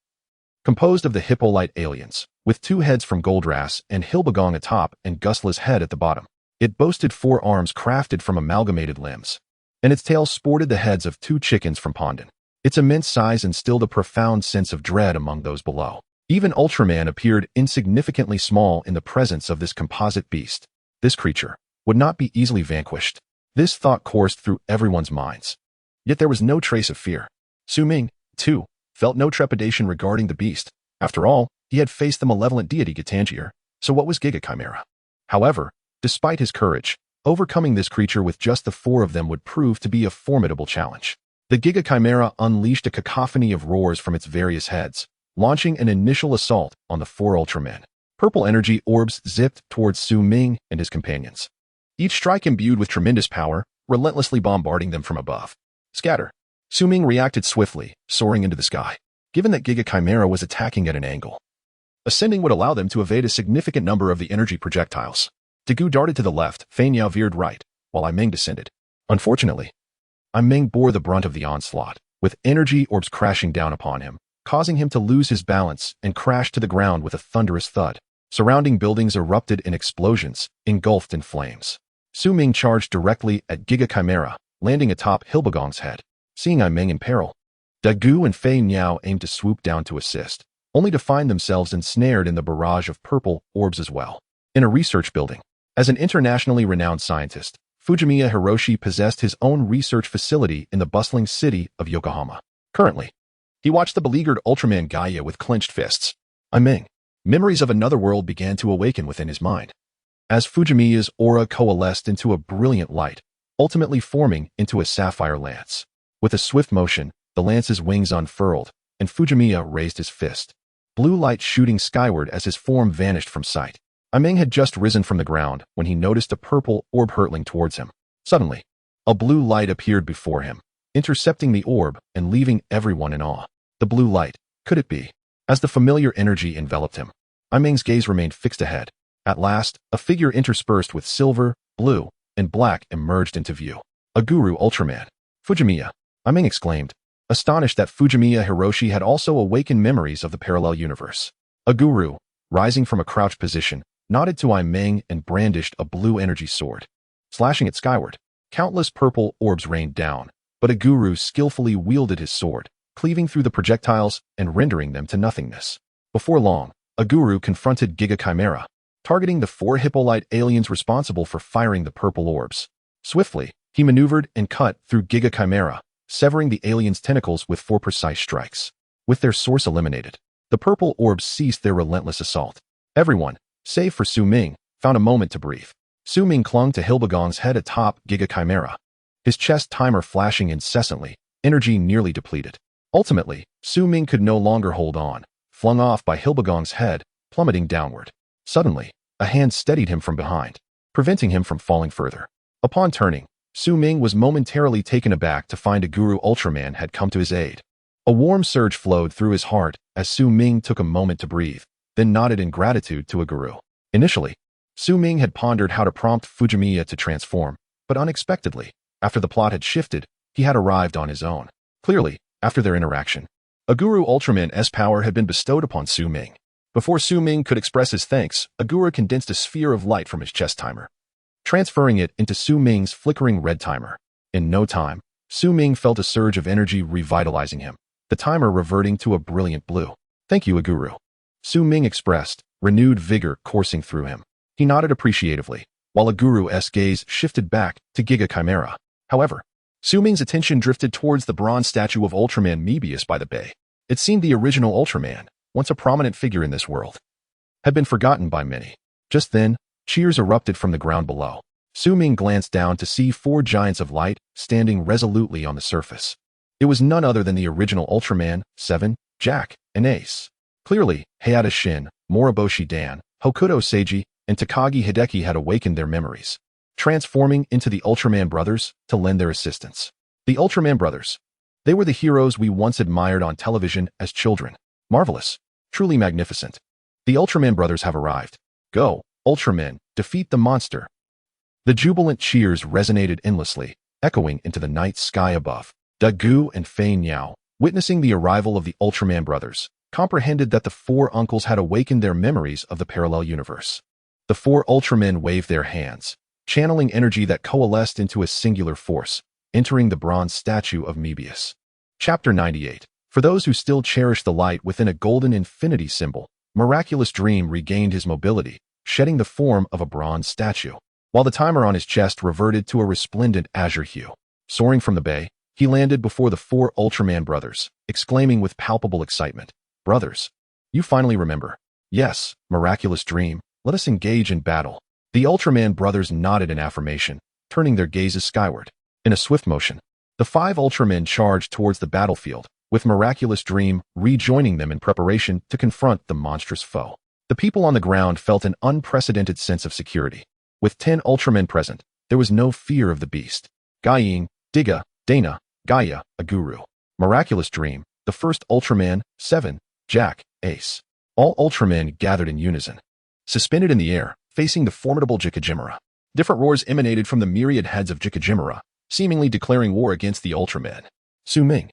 composed of the Hippolyte aliens, with 2 heads from Goldrass and Hilbegong atop and Gusla's head at the bottom. It boasted 4 arms crafted from amalgamated limbs, and its tail sported the heads of 2 chickens from Pondon. Its immense size instilled a profound sense of dread among those below. Even Ultraman appeared insignificantly small in the presence of this composite beast. This creature would not be easily vanquished. This thought coursed through everyone's minds. Yet there was no trace of fear. Su Ming, too, felt no trepidation regarding the beast. After all, he had faced the malevolent deity Gitangier, so what was Giga Chimera? However, despite his courage, overcoming this creature with just the 4 of them would prove to be a formidable challenge. The Giga Chimera unleashed a cacophony of roars from its various heads, launching an initial assault on the 4 Ultramen. Purple energy orbs zipped towards Su Ming and his companions, each strike imbued with tremendous power, relentlessly bombarding them from above. Scatter. Su Ming reacted swiftly, soaring into the sky. Given that Giga Chimera was attacking at an angle, ascending would allow them to evade a significant number of the energy projectiles. Dagu darted to the left, Fei Niao veered right, while Iming descended. Unfortunately, Iming bore the brunt of the onslaught, with energy orbs crashing down upon him, causing him to lose his balance and crash to the ground with a thunderous thud. Surrounding buildings erupted in explosions, engulfed in flames. Su Ming charged directly at Giga Chimera, landing atop Hilbegong's head. Seeing Iming in peril, Dagu and Fei Niao aimed to swoop down to assist, only to find themselves ensnared in the barrage of purple orbs as well. In a research building, as an internationally renowned scientist, Fujimiya Hiroshi possessed his own research facility in the bustling city of Yokohama. Currently, he watched the beleaguered Ultraman Gaia with clenched fists. Iming. Memories of another world began to awaken within his mind, as Fujimiya's aura coalesced into a brilliant light, ultimately forming into a sapphire lance. With a swift motion, the lance's wings unfurled, and Fujimiya raised his fist, blue light shooting skyward as his form vanished from sight. Iming had just risen from the ground when he noticed a purple orb hurtling towards him. Suddenly, a blue light appeared before him, intercepting the orb and leaving everyone in awe. The blue light, could it be? As the familiar energy enveloped him, Iming's gaze remained fixed ahead. At last, a figure interspersed with silver, blue, and black emerged into view. A guru Ultraman. Fujimiya, Iming exclaimed, astonished that Fujimiya Hiroshi had also awakened memories of the parallel universe. A guru, rising from a crouched position, nodded to Iming and brandished a blue energy sword. Slashing it skyward, countless purple orbs rained down, but a guru skillfully wielded his sword, cleaving through the projectiles and rendering them to nothingness. Before long, a guru confronted Giga Chimera, targeting the 4 Hippolyte aliens responsible for firing the purple orbs. Swiftly, he maneuvered and cut through Giga Chimera, severing the aliens' tentacles with 4 precise strikes. With their source eliminated, the purple orbs ceased their relentless assault. Everyone, save for Su Ming, found a moment to breathe. Su Ming clung to Hilbegong's head atop Giga Chimera, his chest timer flashing incessantly, energy nearly depleted. Ultimately, Su Ming could no longer hold on, flung off by Hilbegong's head, plummeting downward. Suddenly, a hand steadied him from behind, preventing him from falling further. Upon turning, Su Ming was momentarily taken aback to find a Guru Ultraman had come to his aid. A warm surge flowed through his heart as Su Ming took a moment to breathe, then nodded in gratitude to a guru. Initially, Su Ming had pondered how to prompt Fujimiya to transform, but unexpectedly, after the plot had shifted, he had arrived on his own. Clearly, after their interaction, a Guru Ultraman's power had been bestowed upon Su Ming. Before Su Ming could express his thanks, a guru condensed a sphere of light from his chest timer, transferring it into Su Ming's flickering red timer. In no time, Su Ming felt a surge of energy revitalizing him, the timer reverting to a brilliant blue. "Thank you, Aguru," Su Ming expressed, renewed vigor coursing through him. He nodded appreciatively, while Aguru's gaze shifted back to Giga Chimera. However, Su Ming's attention drifted towards the bronze statue of Ultraman Mebius by the bay. It seemed the original Ultraman, once a prominent figure in this world, had been forgotten by many. Just then, cheers erupted from the ground below. Su Ming glanced down to see four giants of light standing resolutely on the surface. It was none other than the original Ultraman, 7, Jack, and Ace. Clearly, Hayata Shin, Moriboshi Dan, Hokuto Seiji, and Takagi Hideki had awakened their memories, transforming into the Ultraman brothers to lend their assistance. The Ultraman brothers. They were the heroes we once admired on television as children. Marvelous. Truly magnificent. The Ultraman brothers have arrived. Go, Ultraman, defeat the monster. The jubilant cheers resonated endlessly, echoing into the night sky above. Dagu and Fei Niao, witnessing the arrival of the Ultraman brothers, comprehended that the four uncles had awakened their memories of the parallel universe. The four Ultramen waved their hands, channeling energy that coalesced into a singular force, entering the bronze statue of Mebius. Chapter 98. For those who still cherish the light within a golden infinity symbol, Miraculous Dream regained his mobility, shedding the form of a bronze statue, while the timer on his chest reverted to a resplendent azure hue. Soaring from the bay, he landed before the four Ultraman brothers, exclaiming with palpable excitement, "Brothers, you finally remember." "Yes, Miraculous Dream, let us engage in battle." The Ultraman brothers nodded in affirmation, turning their gazes skyward. In a swift motion, the five Ultramen charged towards the battlefield, with Miraculous Dream rejoining them in preparation to confront the monstrous foe. The people on the ground felt an unprecedented sense of security. With 10 Ultramen present, there was no fear of the beast. Guiying, Diga, Dana, Gaia, Aguru. Miraculous Dream, the first Ultraman, 7, Jack, Ace. All Ultramen gathered in unison. Suspended in the air, facing the formidable Jikajimura. Different roars emanated from the myriad heads of Jikajimura, seemingly declaring war against the Ultramen. Su Ming,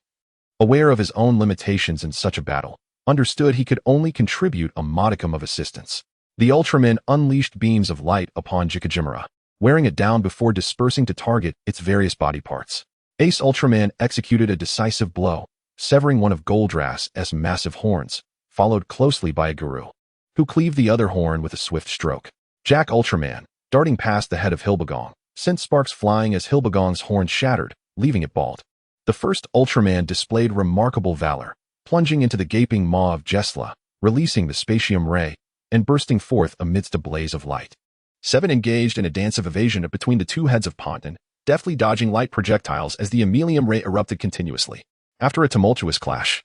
aware of his own limitations in such a battle, understood he could only contribute a modicum of assistance. The Ultramen unleashed beams of light upon Jikajimura, wearing it down before dispersing to target its various body parts. Ace Ultraman executed a decisive blow, severing one of Goldrass's massive horns, followed closely by a Guru, who cleaved the other horn with a swift stroke. Jack Ultraman, darting past the head of Hilbegong, sent sparks flying as Hilbegong's horn shattered, leaving it bald. The first Ultraman displayed remarkable valor, plunging into the gaping maw of Jesla, releasing the Spatium Ray, and bursting forth amidst a blaze of light. 7 engaged in a dance of evasion between the two heads of Ponton, deftly dodging light projectiles as the Emilium Ray erupted continuously. After a tumultuous clash,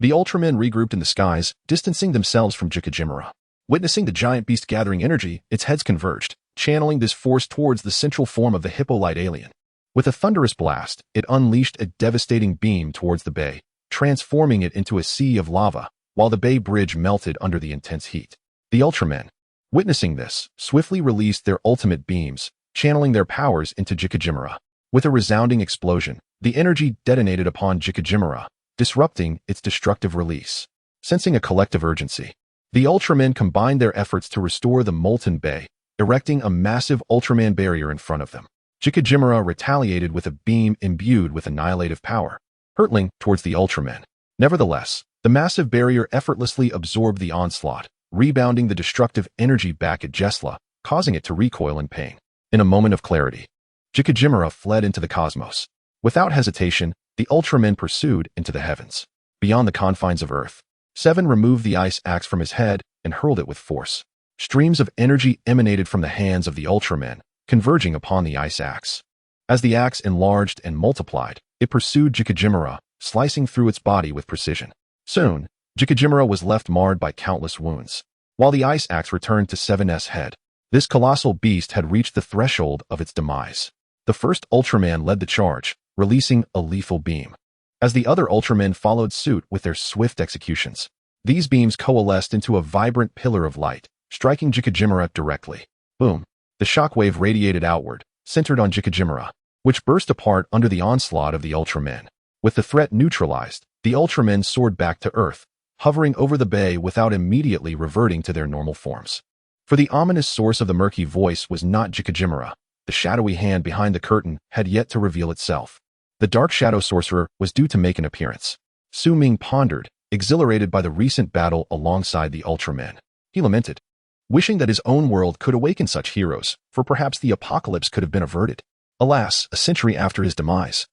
the Ultramen regrouped in the skies, distancing themselves from Jikajimura. Witnessing the giant beast gathering energy, its heads converged, channeling this force towards the central form of the Hippolyte alien. With a thunderous blast, it unleashed a devastating beam towards the bay, transforming it into a sea of lava, while the bay bridge melted under the intense heat. The Ultramen, witnessing this, swiftly released their ultimate beams, channeling their powers into Jikajimura. With a resounding explosion, the energy detonated upon Jikajimura, disrupting its destructive release. Sensing a collective urgency, the Ultramen combined their efforts to restore the molten bay, erecting a massive Ultraman barrier in front of them. Jikajimura retaliated with a beam imbued with annihilative power, hurtling towards the Ultramen. Nevertheless, the massive barrier effortlessly absorbed the onslaught, rebounding the destructive energy back at Jesla, causing it to recoil in pain. In a moment of clarity, Jikajimura fled into the cosmos. Without hesitation, the Ultramen pursued into the heavens. Beyond the confines of Earth, 7 removed the ice axe from his head and hurled it with force. Streams of energy emanated from the hands of the Ultramen, converging upon the ice axe. As the axe enlarged and multiplied, it pursued Jikajimura, slicing through its body with precision. Soon, Jikajimura was left marred by countless wounds. While the ice axe returned to 7's head, this colossal beast had reached the threshold of its demise. The first Ultraman led the charge, releasing a lethal beam. As the other Ultramen followed suit with their swift executions, these beams coalesced into a vibrant pillar of light, striking Jikajimura directly. Boom! The shockwave radiated outward, centered on Jikajimura, which burst apart under the onslaught of the Ultramen. With the threat neutralized, the Ultramen soared back to Earth, hovering over the bay without immediately reverting to their normal forms. For the ominous source of the murky voice was not Jikajimura. The shadowy hand behind the curtain had yet to reveal itself. The Dark Shadow Sorcerer was due to make an appearance. Su Ming pondered, exhilarated by the recent battle alongside the Ultramen. He lamented, wishing that his own world could awaken such heroes, for perhaps the apocalypse could have been averted. Alas, a century after his demise,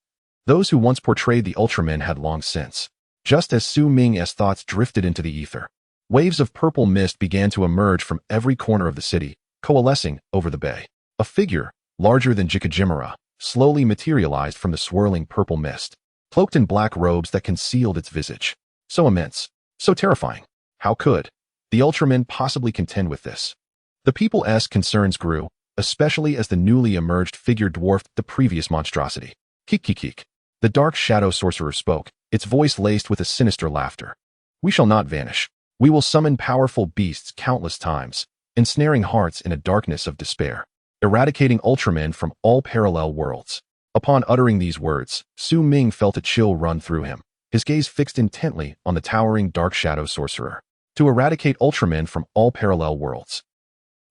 those who once portrayed the Ultramen had long since. Just as Su Ming's thoughts drifted into the ether, waves of purple mist began to emerge from every corner of the city, coalescing over the bay. A figure, larger than Jikajimura, slowly materialized from the swirling purple mist, cloaked in black robes that concealed its visage. So immense, so terrifying. How could the Ultramen possibly contend with this? The people's concerns grew, especially as the newly emerged figure dwarfed the previous monstrosity. Kik. The Dark Shadow Sorcerer spoke, its voice laced with a sinister laughter. We shall not vanish. We will summon powerful beasts countless times, ensnaring hearts in a darkness of despair, eradicating Ultramen from all parallel worlds. Upon uttering these words, Su Ming felt a chill run through him, his gaze fixed intently on the towering Dark Shadow Sorcerer. To eradicate Ultramen from all parallel worlds.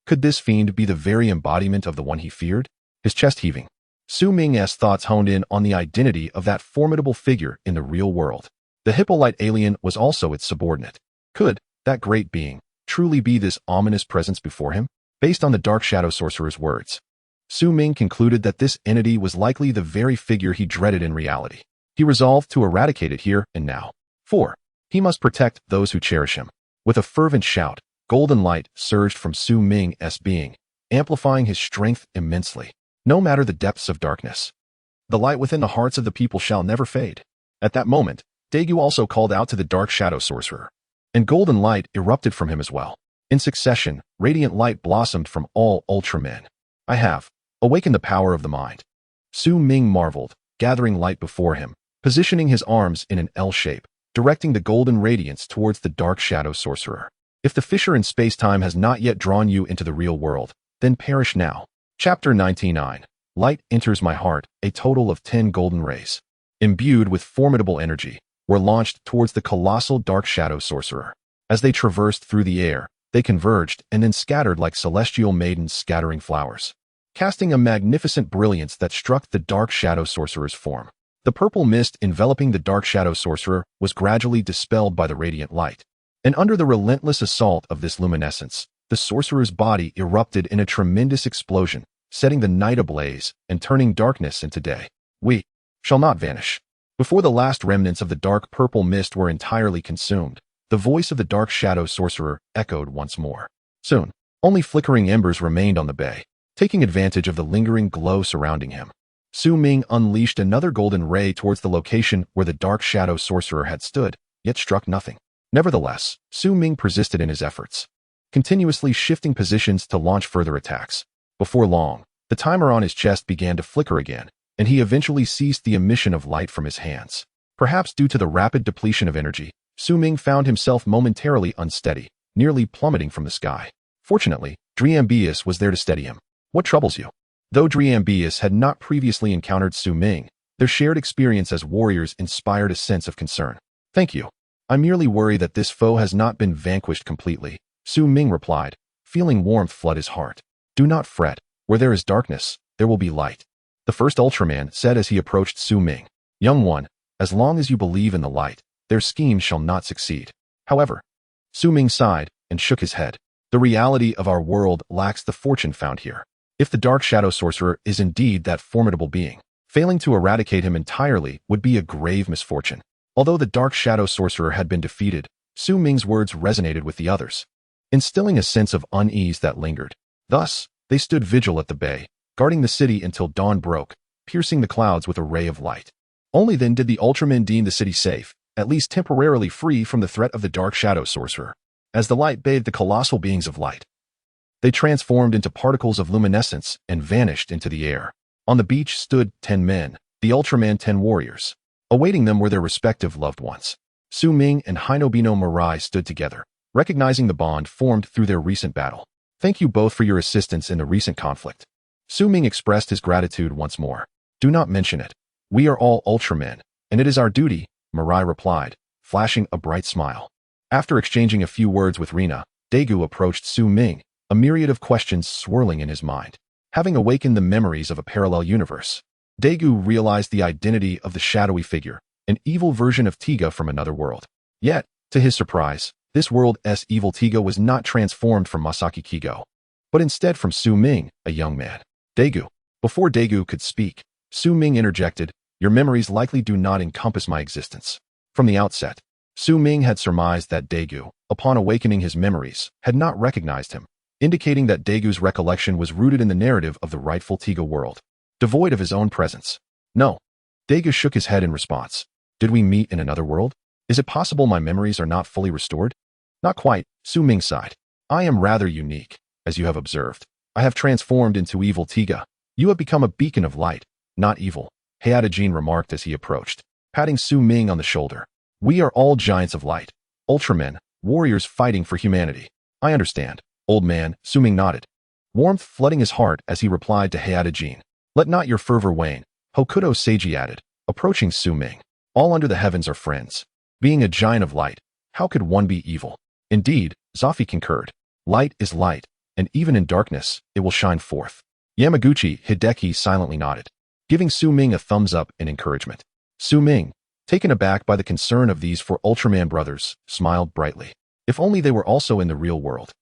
Could this fiend be the very embodiment of the one he feared? His chest heaving, Su Ming's thoughts honed in on the identity of that formidable figure in the real world. The Hippolyte alien was also its subordinate. Could that great being truly be this ominous presence before him? Based on the Dark Shadow Sorcerer's words, Su Ming concluded that this entity was likely the very figure he dreaded in reality. He resolved to eradicate it here and now. 4. He must protect those who cherish him. With a fervent shout, golden light surged from Su Ming's being, amplifying his strength immensely. No matter the depths of darkness, the light within the hearts of the people shall never fade. At that moment, Daegu also called out to the Dark Shadow Sorcerer, and golden light erupted from him as well. In succession, radiant light blossomed from all Ultramen. I have awakened the power of the mind. Su Ming marveled, gathering light before him, positioning his arms in an L shape, directing the golden radiance towards the Dark Shadow Sorcerer. If the fissure in space-time has not yet drawn you into the real world, then perish now. Chapter 99. Light enters my heart. A total of 10 golden rays, imbued with formidable energy, were launched towards the colossal Dark Shadow Sorcerer. As they traversed through the air, they converged and then scattered like celestial maidens scattering flowers, casting a magnificent brilliance that struck the Dark Shadow Sorcerer's form. The purple mist enveloping the Dark Shadow Sorcerer was gradually dispelled by the radiant light, and under the relentless assault of this luminescence, the sorcerer's body erupted in a tremendous explosion, setting the night ablaze and turning darkness into day. We shall not vanish. Before the last remnants of the dark purple mist were entirely consumed, the voice of the Dark Shadow Sorcerer echoed once more. Soon, only flickering embers remained on the bay, taking advantage of the lingering glow surrounding him. Su Ming unleashed another golden ray towards the location where the Dark Shadow Sorcerer had stood, yet struck nothing. Nevertheless, Su Ming persisted in his efforts, continuously shifting positions to launch further attacks. Before long, the timer on his chest began to flicker again, and he eventually ceased the emission of light from his hands. Perhaps due to the rapid depletion of energy, Su Ming found himself momentarily unsteady, nearly plummeting from the sky. Fortunately, Driambius was there to steady him. What troubles you? Though Driambius had not previously encountered Su Ming, their shared experience as warriors inspired a sense of concern. Thank you. I merely worry that this foe has not been vanquished completely, Su Ming replied, feeling warmth flood his heart. Do not fret. Where there is darkness, there will be light, the first Ultraman said as he approached Su Ming. Young one, as long as you believe in the light, their scheme shall not succeed. However, Su Ming sighed and shook his head. The reality of our world lacks the fortune found here. If the Dark Shadow Sorcerer is indeed that formidable being, failing to eradicate him entirely would be a grave misfortune. Although the Dark Shadow Sorcerer had been defeated, Su Ming's words resonated with the others, instilling a sense of unease that lingered. Thus, they stood vigil at the bay, guarding the city until dawn broke, piercing the clouds with a ray of light. Only then did the Ultramen deem the city safe, at least temporarily free from the threat of the Dark Shadow Sorcerer. As the light bathed the colossal beings of light, they transformed into particles of luminescence and vanished into the air. On the beach stood 10 men, the Ultraman 10 warriors. Awaiting them were their respective loved ones. Su Ming and Hinobino Mirai stood together, recognizing the bond formed through their recent battle. Thank you both for your assistance in the recent conflict. Su Ming expressed his gratitude once more. Do not mention it. We are all Ultramen, and it is our duty, Mirai replied, flashing a bright smile. After exchanging a few words with Rina, Daegu approached Su Ming, a myriad of questions swirling in his mind. Having awakened the memories of a parallel universe, Daegu realized the identity of the shadowy figure, an evil version of Tiga from another world. Yet, to his surprise, this world's evil Tiga was not transformed from Masaki Kigo, but instead from Su Ming, a young man. Daegu. Before Daegu could speak, Su Ming interjected, your memories likely do not encompass my existence. From the outset, Su Ming had surmised that Daegu, upon awakening his memories, had not recognized him, indicating that Daegu's recollection was rooted in the narrative of the rightful Tiga world, devoid of his own presence. No. Daegu shook his head in response. Did we meet in another world? Is it possible my memories are not fully restored? Not quite, Su Ming sighed. I am rather unique, as you have observed. I have transformed into evil Tiga. You have become a beacon of light, not evil, Hayata-jin remarked as he approached, patting Su Ming on the shoulder. We are all giants of light, Ultramen, warriors fighting for humanity. I understand, old man, Su Ming nodded, warmth flooding his heart as he replied to Hayata-jin. Let not your fervor wane, Hokuto Seiji added, approaching Su Ming. All under the heavens are friends. Being a giant of light, how could one be evil? Indeed, Zafi concurred. Light is light, and even in darkness, it will shine forth. Yamaguchi Hideki silently nodded, giving Su Ming a thumbs up in encouragement. Su Ming, taken aback by the concern of these four Ultraman brothers, smiled brightly. If only they were also in the real world.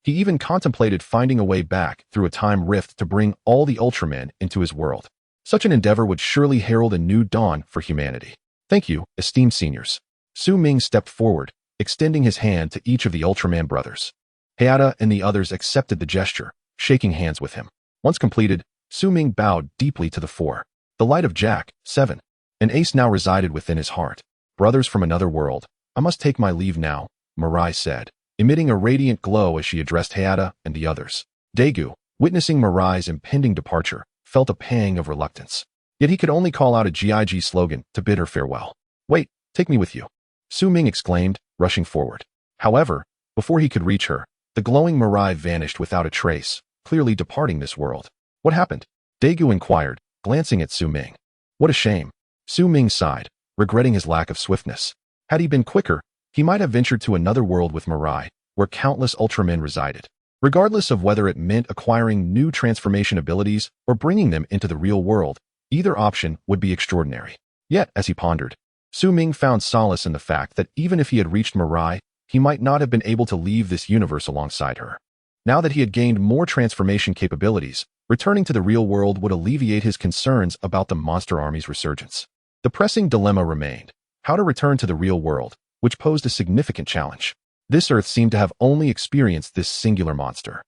He even contemplated finding a way back through a time rift to bring all the Ultramen into his world. Such an endeavor would surely herald a new dawn for humanity. Thank you, esteemed seniors. Su Ming stepped forward, extending his hand to each of the Ultraman brothers. Hayata and the others accepted the gesture, shaking hands with him. Once completed, Su Ming bowed deeply to the four. The light of Jack, 7. An ace now resided within his heart. Brothers from another world, I must take my leave now, Mirai said, emitting a radiant glow as she addressed Hayata and the others. Daegu, witnessing Mirai's impending departure, felt a pang of reluctance. Yet he could only call out a GIG slogan to bid her farewell. Wait, take me with you, Su Ming exclaimed, rushing forward. However, before he could reach her, the glowing Mirai vanished without a trace, clearly departing this world. What happened? Daegu inquired, glancing at Su Ming. What a shame. Su Ming sighed, regretting his lack of swiftness. Had he been quicker, he might have ventured to another world with Mirai, where countless Ultramen resided. Regardless of whether it meant acquiring new transformation abilities or bringing them into the real world, either option would be extraordinary. Yet, as he pondered, Su Ming found solace in the fact that even if he had reached Mirai, he might not have been able to leave this universe alongside her. Now that he had gained more transformation capabilities, returning to the real world would alleviate his concerns about the monster army's resurgence. The pressing dilemma remained: how to return to the real world, which posed a significant challenge. This Earth seemed to have only experienced this singular monster.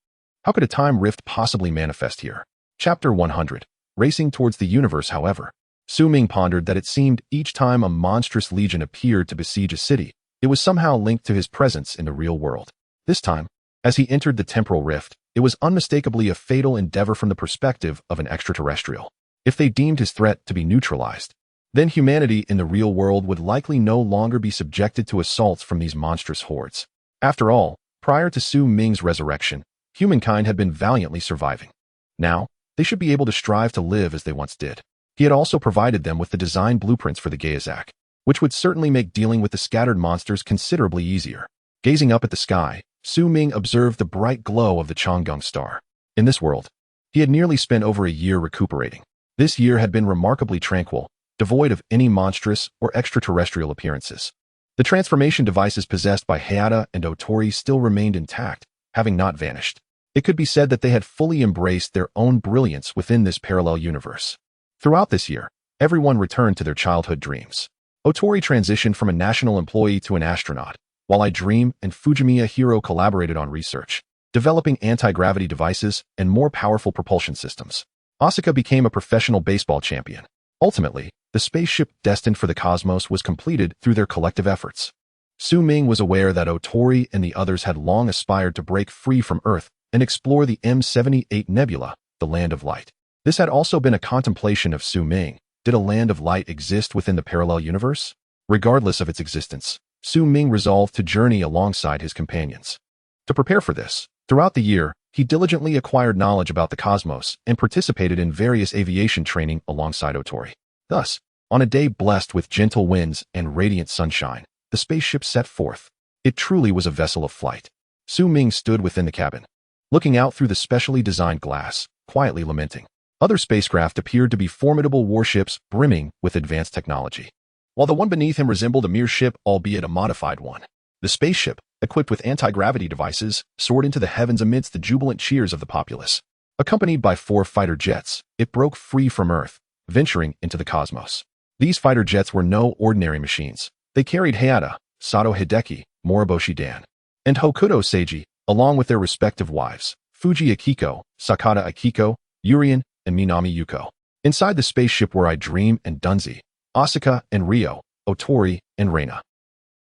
How could a time rift possibly manifest here? Chapter 100. Racing towards the universe, however. Su Ming pondered that it seemed each time a monstrous legion appeared to besiege a city, it was somehow linked to his presence in the real world. This time, as he entered the temporal rift, it was unmistakably a fatal endeavor from the perspective of an extraterrestrial. If they deemed his threat to be neutralized, then humanity in the real world would likely no longer be subjected to assaults from these monstrous hordes. After all, prior to Su Ming's resurrection, humankind had been valiantly surviving. Now, they should be able to strive to live as they once did. He had also provided them with the design blueprints for the Geizak, which would certainly make dealing with the scattered monsters considerably easier. Gazing up at the sky, Su Ming observed the bright glow of the Changdong star. In this world, he had nearly spent over a year recuperating. This year had been remarkably tranquil, devoid of any monstrous or extraterrestrial appearances. The transformation devices possessed by Hayata and Otori still remained intact, having not vanished. It could be said that they had fully embraced their own brilliance within this parallel universe. Throughout this year, everyone returned to their childhood dreams. Otori transitioned from a national employee to an astronaut, while I Dream and Fujimiya Hiro collaborated on research, developing anti-gravity devices and more powerful propulsion systems. Asuka became a professional baseball champion, Ultimately, the spaceship destined for the cosmos was completed through their collective efforts. Su Ming was aware that Otori and the others had long aspired to break free from Earth and explore the M78 Nebula, the Land of Light. This had also been a contemplation of Su Ming. Did a Land of Light exist within the parallel universe? Regardless of its existence, Su Ming resolved to journey alongside his companions. To prepare for this, throughout the year, he diligently acquired knowledge about the cosmos and participated in various aviation training alongside Otori. Thus, on a day blessed with gentle winds and radiant sunshine, the spaceship set forth. It truly was a vessel of flight. Su Ming stood within the cabin, looking out through the specially designed glass, quietly lamenting. Other spacecraft appeared to be formidable warships brimming with advanced technology, while the one beneath him resembled a mere ship, albeit a modified one. The spaceship, equipped with anti-gravity devices, soared into the heavens amidst the jubilant cheers of the populace. Accompanied by 4 fighter jets, it broke free from Earth, venturing into the cosmos. These fighter jets were no ordinary machines. They carried Hayata, Sato Hideki, Moriboshi Dan, and Hokuto Seiji, along with their respective wives, Fuji Akiko, Sakata Akiko, Urien, and Minami Yuko. Inside the spaceship were I Dream and Dunzi, Asuka and Ryo, Otori and Reina.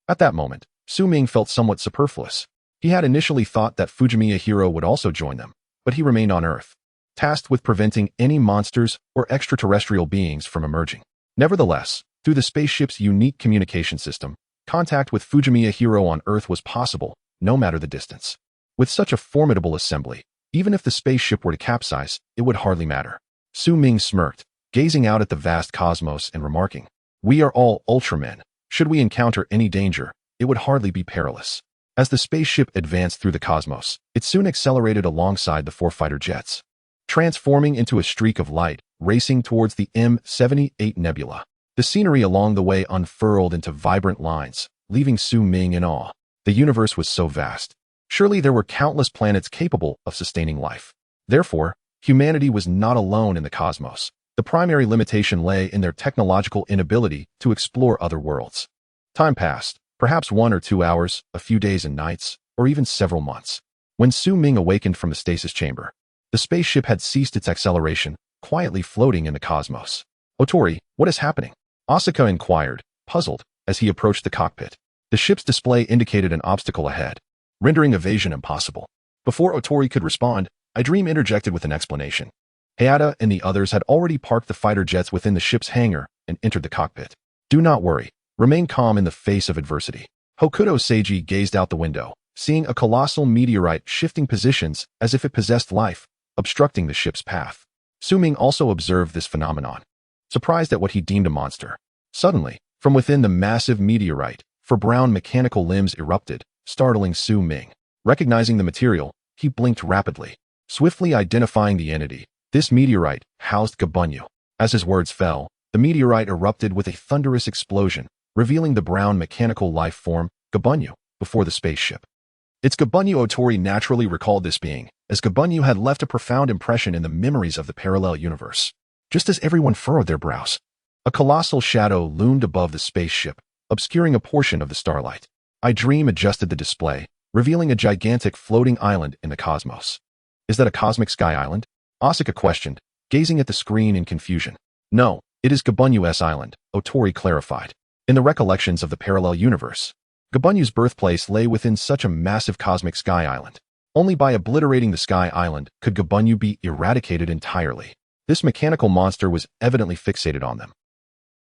At that moment, Su Ming felt somewhat superfluous. He had initially thought that Fujimiya Hiro would also join them, but he remained on Earth, tasked with preventing any monsters or extraterrestrial beings from emerging. Nevertheless, through the spaceship's unique communication system, contact with Fujimiya Hiro on Earth was possible, no matter the distance. With such a formidable assembly, even if the spaceship were to capsize, it would hardly matter. Su Ming smirked, gazing out at the vast cosmos and remarking, "We are all Ultramen. Should we encounter any danger, it would hardly be perilous." As the spaceship advanced through the cosmos, it soon accelerated alongside the 4 fighter jets, transforming into a streak of light, racing towards the M78 Nebula. The scenery along the way unfurled into vibrant lines, leaving Su Ming in awe. The universe was so vast. Surely there were countless planets capable of sustaining life. Therefore, humanity was not alone in the cosmos. The primary limitation lay in their technological inability to explore other worlds. Time passed, perhaps 1 or 2 hours, a few days and nights, or even several months. When Su Ming awakened from the stasis chamber, the spaceship had ceased its acceleration, quietly floating in the cosmos. "Otori, what is happening?" Asuka inquired, puzzled, as he approached the cockpit. The ship's display indicated an obstacle ahead, rendering evasion impossible. Before Otori could respond, I Dream interjected with an explanation. Hayata and the others had already parked the fighter jets within the ship's hangar and entered the cockpit. "Do not worry. Remain calm in the face of adversity." Hokuto Seiji gazed out the window, seeing a colossal meteorite shifting positions as if it possessed life, obstructing the ship's path. Su Ming also observed this phenomenon, surprised at what he deemed a monster. Suddenly, from within the massive meteorite, 4 brown mechanical limbs erupted, startling Su Ming. Recognizing the material, he blinked rapidly, swiftly identifying the entity. This meteorite housed Gabunyu. As his words fell, the meteorite erupted with a thunderous explosion, revealing the brown mechanical life form, Gabunyu, before the spaceship. It's Gabunyu. Otori naturally recalled this being, as Gabunyu had left a profound impression in the memories of the parallel universe. Just as everyone furrowed their brows, a colossal shadow loomed above the spaceship, obscuring a portion of the starlight. I Dream adjusted the display, revealing a gigantic floating island in the cosmos. "Is that a cosmic sky island?" Asuka questioned, gazing at the screen in confusion. "No, it is Gabunyu's island," Otori clarified. In the recollections of the parallel universe, Gabunyu's birthplace lay within such a massive cosmic sky island. Only by obliterating the sky island could Gabunyu be eradicated entirely. This mechanical monster was evidently fixated on them.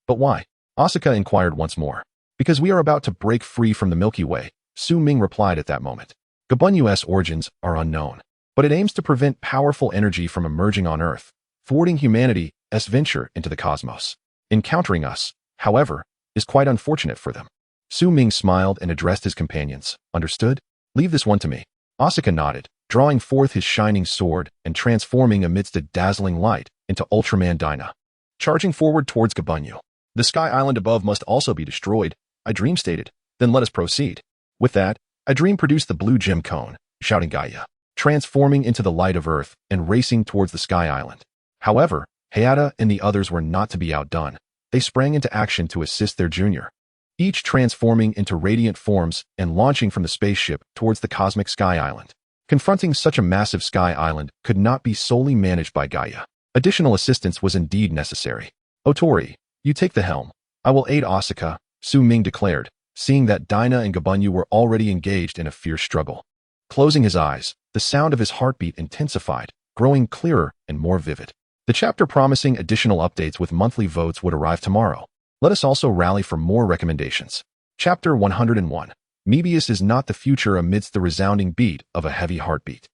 "But why?" Asuka inquired once more. "Because we are about to break free from the Milky Way," Su Ming replied at that moment. Gabunyu's origins are unknown, but it aims to prevent powerful energy from emerging on Earth, thwarting humanity's venture into the cosmos. Encountering us, however, is quite unfortunate for them. Su Ming smiled and addressed his companions. "Understood? Leave this one to me." Asuka nodded, drawing forth his shining sword and transforming amidst a dazzling light into Ultraman Dyna, charging forward towards Gabunyu. "The sky island above must also be destroyed," I Dream stated. "Then let us proceed." With that, I Dream produced the blue gem cone, shouting Gaia, transforming into the light of Earth and racing towards the sky island. However, Hayata and the others were not to be outdone. They sprang into action to assist their junior, each transforming into radiant forms and launching from the spaceship towards the cosmic sky island. Confronting such a massive sky island could not be solely managed by Gaia. Additional assistance was indeed necessary. Otori, you take the helm. I will aid Asuka, Su Ming declared, seeing that Dinah and Gabunyu were already engaged in a fierce struggle. Closing his eyes, the sound of his heartbeat intensified, growing clearer and more vivid. The chapter promising additional updates with monthly votes would arrive tomorrow. Let us also rally for more recommendations. Chapter 101. Mebius is not the future amidst the resounding beat of a heavy heartbeat.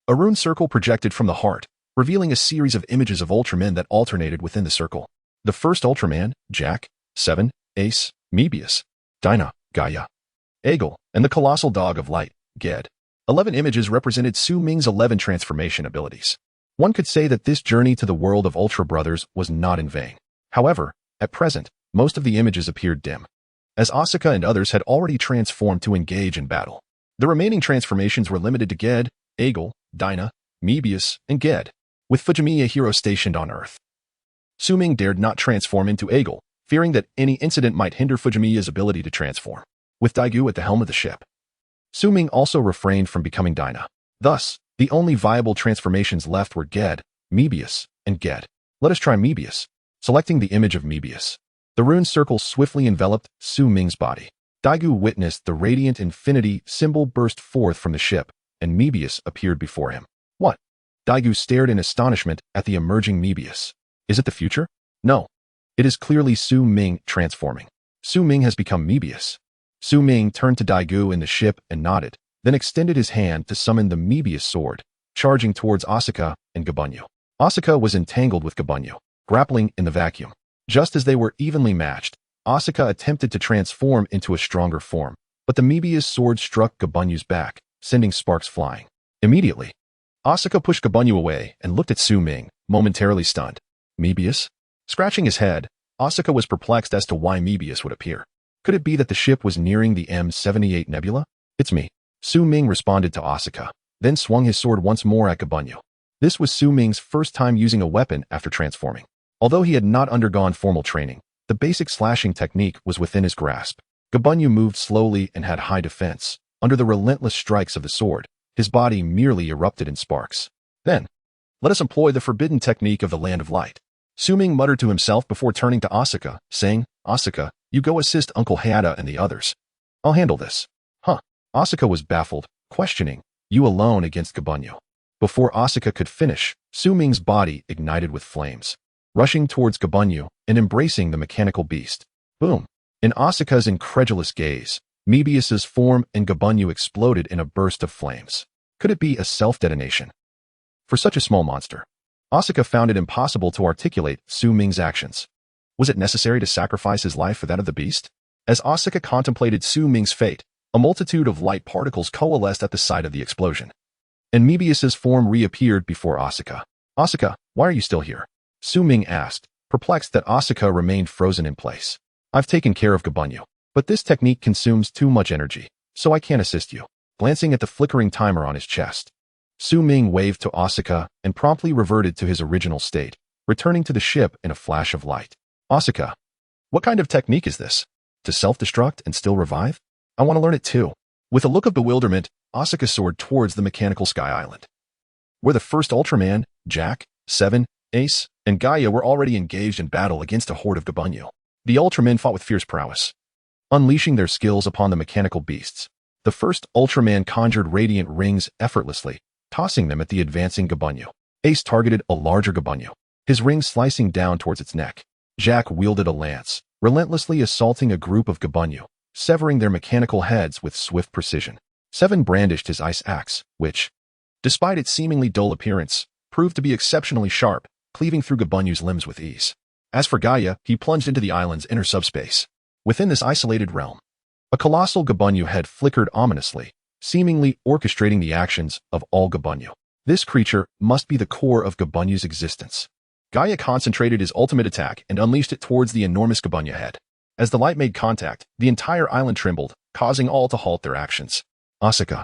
A rune circle projected from the heart, revealing a series of images of Ultramen that alternated within the circle. The first Ultraman, Jack, 7, Ace, Mebius, Dinah, Gaia, Egel, and the colossal dog of light, Ged. 11 images represented Su Ming's 11 transformation abilities. One could say that this journey to the world of Ultra Brothers was not in vain. However, at present, most of the images appeared dim, as Asuka and others had already transformed to engage in battle. The remaining transformations were limited to Ged, Egel, Dinah, Mebius, and Ged, with Fujimi a hero stationed on Earth. Su Ming dared not transform into Egel, fearing that any incident might hinder Fujimiya's ability to transform. With Daigou at the helm of the ship, Su Ming also refrained from becoming Dinah. Thus, the only viable transformations left were Ged, Mebius, and Ged. Let us try Mebius. Selecting the image of Mebius, the rune circle swiftly enveloped Su Ming's body. Daigou witnessed the radiant infinity symbol burst forth from the ship, and Mebius appeared before him. What? Daigou stared in astonishment at the emerging Mebius. Is it the future? No. It is clearly Su Ming transforming. Su Ming has become Mebius. Su Ming turned to Daigou in the ship and nodded, then extended his hand to summon the Mebius sword, charging towards Asuka and Gabunyu. Asuka was entangled with Gabunyu, grappling in the vacuum. Just as they were evenly matched, Asuka attempted to transform into a stronger form, but the Mebius sword struck Gabunyu's back, sending sparks flying. Immediately, Asuka pushed Gabunyu away and looked at Su Ming, momentarily stunned. Mebius? Scratching his head, Asuka was perplexed as to why Mebius would appear. Could it be that the ship was nearing the M78 nebula? It's me. Su Ming responded to Asuka, then swung his sword once more at Gabunyu. This was Su Ming's first time using a weapon after transforming. Although he had not undergone formal training, the basic slashing technique was within his grasp. Gabunyu moved slowly and had high defense. Under the relentless strikes of the sword, his body merely erupted in sparks. Then, let us employ the forbidden technique of the Land of Light. Su Ming muttered to himself before turning to Asuka, saying, Asuka, you go assist Uncle Hayata and the others. I'll handle this. Huh. Asuka was baffled, questioning, you alone against Gabunyu. Before Asuka could finish, Su Ming's body ignited with flames, rushing towards Gabunyu and embracing the mechanical beast. Boom. In Asuka's incredulous gaze, Mebius's form and Gabunyu exploded in a burst of flames. Could it be a self-detonation? For such a small monster, Asuka found it impossible to articulate Su Ming's actions. Was it necessary to sacrifice his life for that of the beast? As Asuka contemplated Su Ming's fate, a multitude of light particles coalesced at the site of the explosion, and Mebius's form reappeared before Asuka. Asuka, why are you still here? Su Ming asked, perplexed that Asuka remained frozen in place. I've taken care of Gabunyu, but this technique consumes too much energy, so I can't assist you. Glancing at the flickering timer on his chest, Su Ming waved to Asuka and promptly reverted to his original state, returning to the ship in a flash of light. Asuka, what kind of technique is this? To self-destruct and still revive? I want to learn it too. With a look of bewilderment, Asuka soared towards the mechanical sky island, where the first Ultraman, Jack, 7, Ace, and Gaia were already engaged in battle against a horde of Gabunyu. The Ultramen fought with fierce prowess, unleashing their skills upon the mechanical beasts. The first Ultraman conjured radiant rings effortlessly, tossing them at the advancing Gabunyu. Ace targeted a larger Gabunyu, his rings slicing down towards its neck. Jack wielded a lance, relentlessly assaulting a group of Gabunyu, severing their mechanical heads with swift precision. 7 brandished his ice axe, which, despite its seemingly dull appearance, proved to be exceptionally sharp, cleaving through Gabunyu's limbs with ease. As for Gaia, he plunged into the island's inner subspace. Within this isolated realm, a colossal Gabunyu head flickered ominously, seemingly orchestrating the actions of all Gabunyu. This creature must be the core of Gabunyu's existence. Gaia concentrated his ultimate attack and unleashed it towards the enormous Gabunyu head. As the light made contact, the entire island trembled, causing all to halt their actions. Asuka,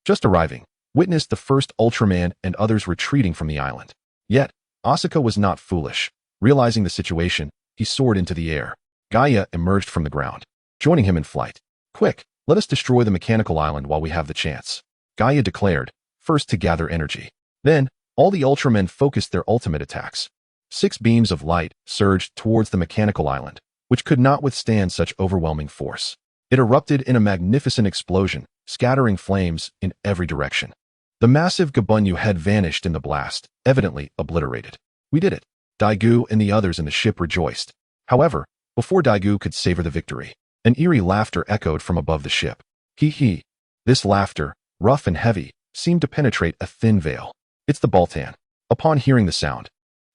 just arriving, witnessed the first Ultraman and others retreating from the island. Yet, Asuka was not foolish. Realizing the situation, he soared into the air. Gaia emerged from the ground, joining him in flight. Quick, let us destroy the mechanical island while we have the chance, Gaia declared, first to gather energy. Then, all the Ultramen focused their ultimate attacks. 6 beams of light surged towards the mechanical island, which could not withstand such overwhelming force. It erupted in a magnificent explosion, scattering flames in every direction. The massive Gabunyu had vanished in the blast, evidently obliterated. We did it. Daigou and the others in the ship rejoiced. However, before Daigou could savor the victory, an eerie laughter echoed from above the ship. Hee hee. This laughter, rough and heavy, seemed to penetrate a thin veil. It's the Baltan. Upon hearing the sound,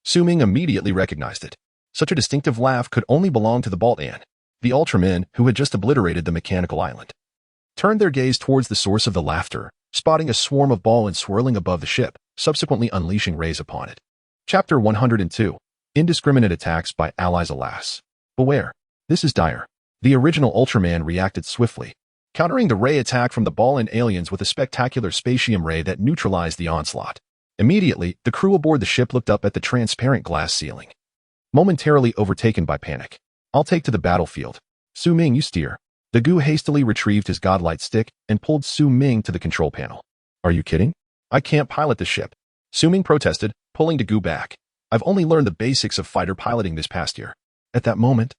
Su Ming immediately recognized it. Such a distinctive laugh could only belong to the Baltan. The Ultramen, who had just obliterated the mechanical island, turned their gaze towards the source of the laughter, spotting a swarm of Baltan swirling above the ship, subsequently unleashing rays upon it. Chapter 102. Indiscriminate attacks by allies. Alas. Beware. This is dire. The original Ultraman reacted swiftly, countering the ray attack from the Baltan aliens with a spectacular spatium ray that neutralized the onslaught. Immediately, the crew aboard the ship looked up at the transparent glass ceiling, momentarily overtaken by panic. I'll take to the battlefield. Su Ming, you steer. Daigou hastily retrieved his godlight stick and pulled Su Ming to the control panel. Are you kidding? I can't pilot the ship. Su Ming protested, pulling Daigou back. I've only learned the basics of fighter piloting this past year. At that moment,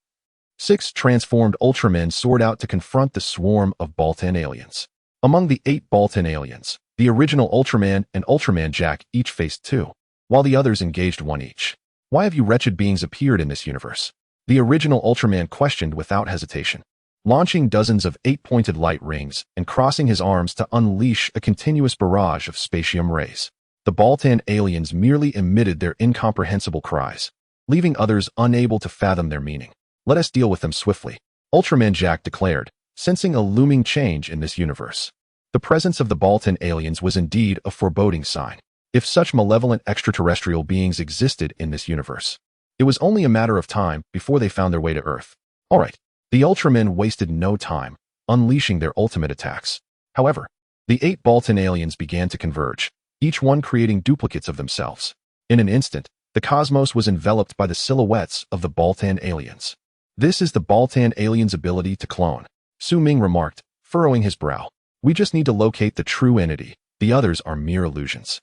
6 transformed Ultramen soared out to confront the swarm of Baltan aliens. Among the 8 Baltan aliens, the original Ultraman and Ultraman Jack each faced 2, while the others engaged 1 each. Why have you wretched beings appeared in this universe? The original Ultraman questioned without hesitation, launching dozens of 8-pointed light rings and crossing his arms to unleash a continuous barrage of spatium rays. The Baltan aliens merely emitted their incomprehensible cries, leaving others unable to fathom their meaning. Let us deal with them swiftly, Ultraman Jack declared, sensing a looming change in this universe. The presence of the Baltan aliens was indeed a foreboding sign. If such malevolent extraterrestrial beings existed in this universe, it was only a matter of time before they found their way to Earth. All right. The Ultramen wasted no time, unleashing their ultimate attacks. However, the 8 Baltan aliens began to converge, each one creating duplicates of themselves. In an instant, the cosmos was enveloped by the silhouettes of the Baltan aliens. This is the Baltan aliens' ability to clone, Su Ming remarked, furrowing his brow. We just need to locate the true entity. The others are mere illusions.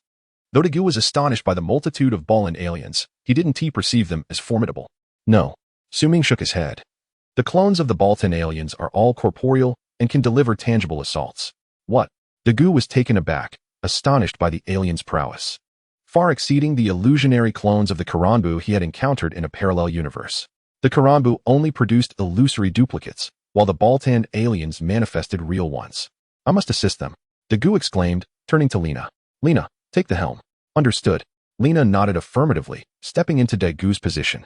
Though Daigou was astonished by the multitude of Baltan aliens, he didn't perceive them as formidable. No. Su Ming shook his head. The clones of the Baltan aliens are all corporeal and can deliver tangible assaults. What? Daigou was taken aback, astonished by the aliens' prowess, far exceeding the illusionary clones of the Karanbu he had encountered in a parallel universe. The Karanbu only produced illusory duplicates, while the Baltan aliens manifested real ones. I must assist them, Daigou exclaimed, turning to Lina. Lina, take the helm. Understood. Lina nodded affirmatively, stepping into Daigou's position.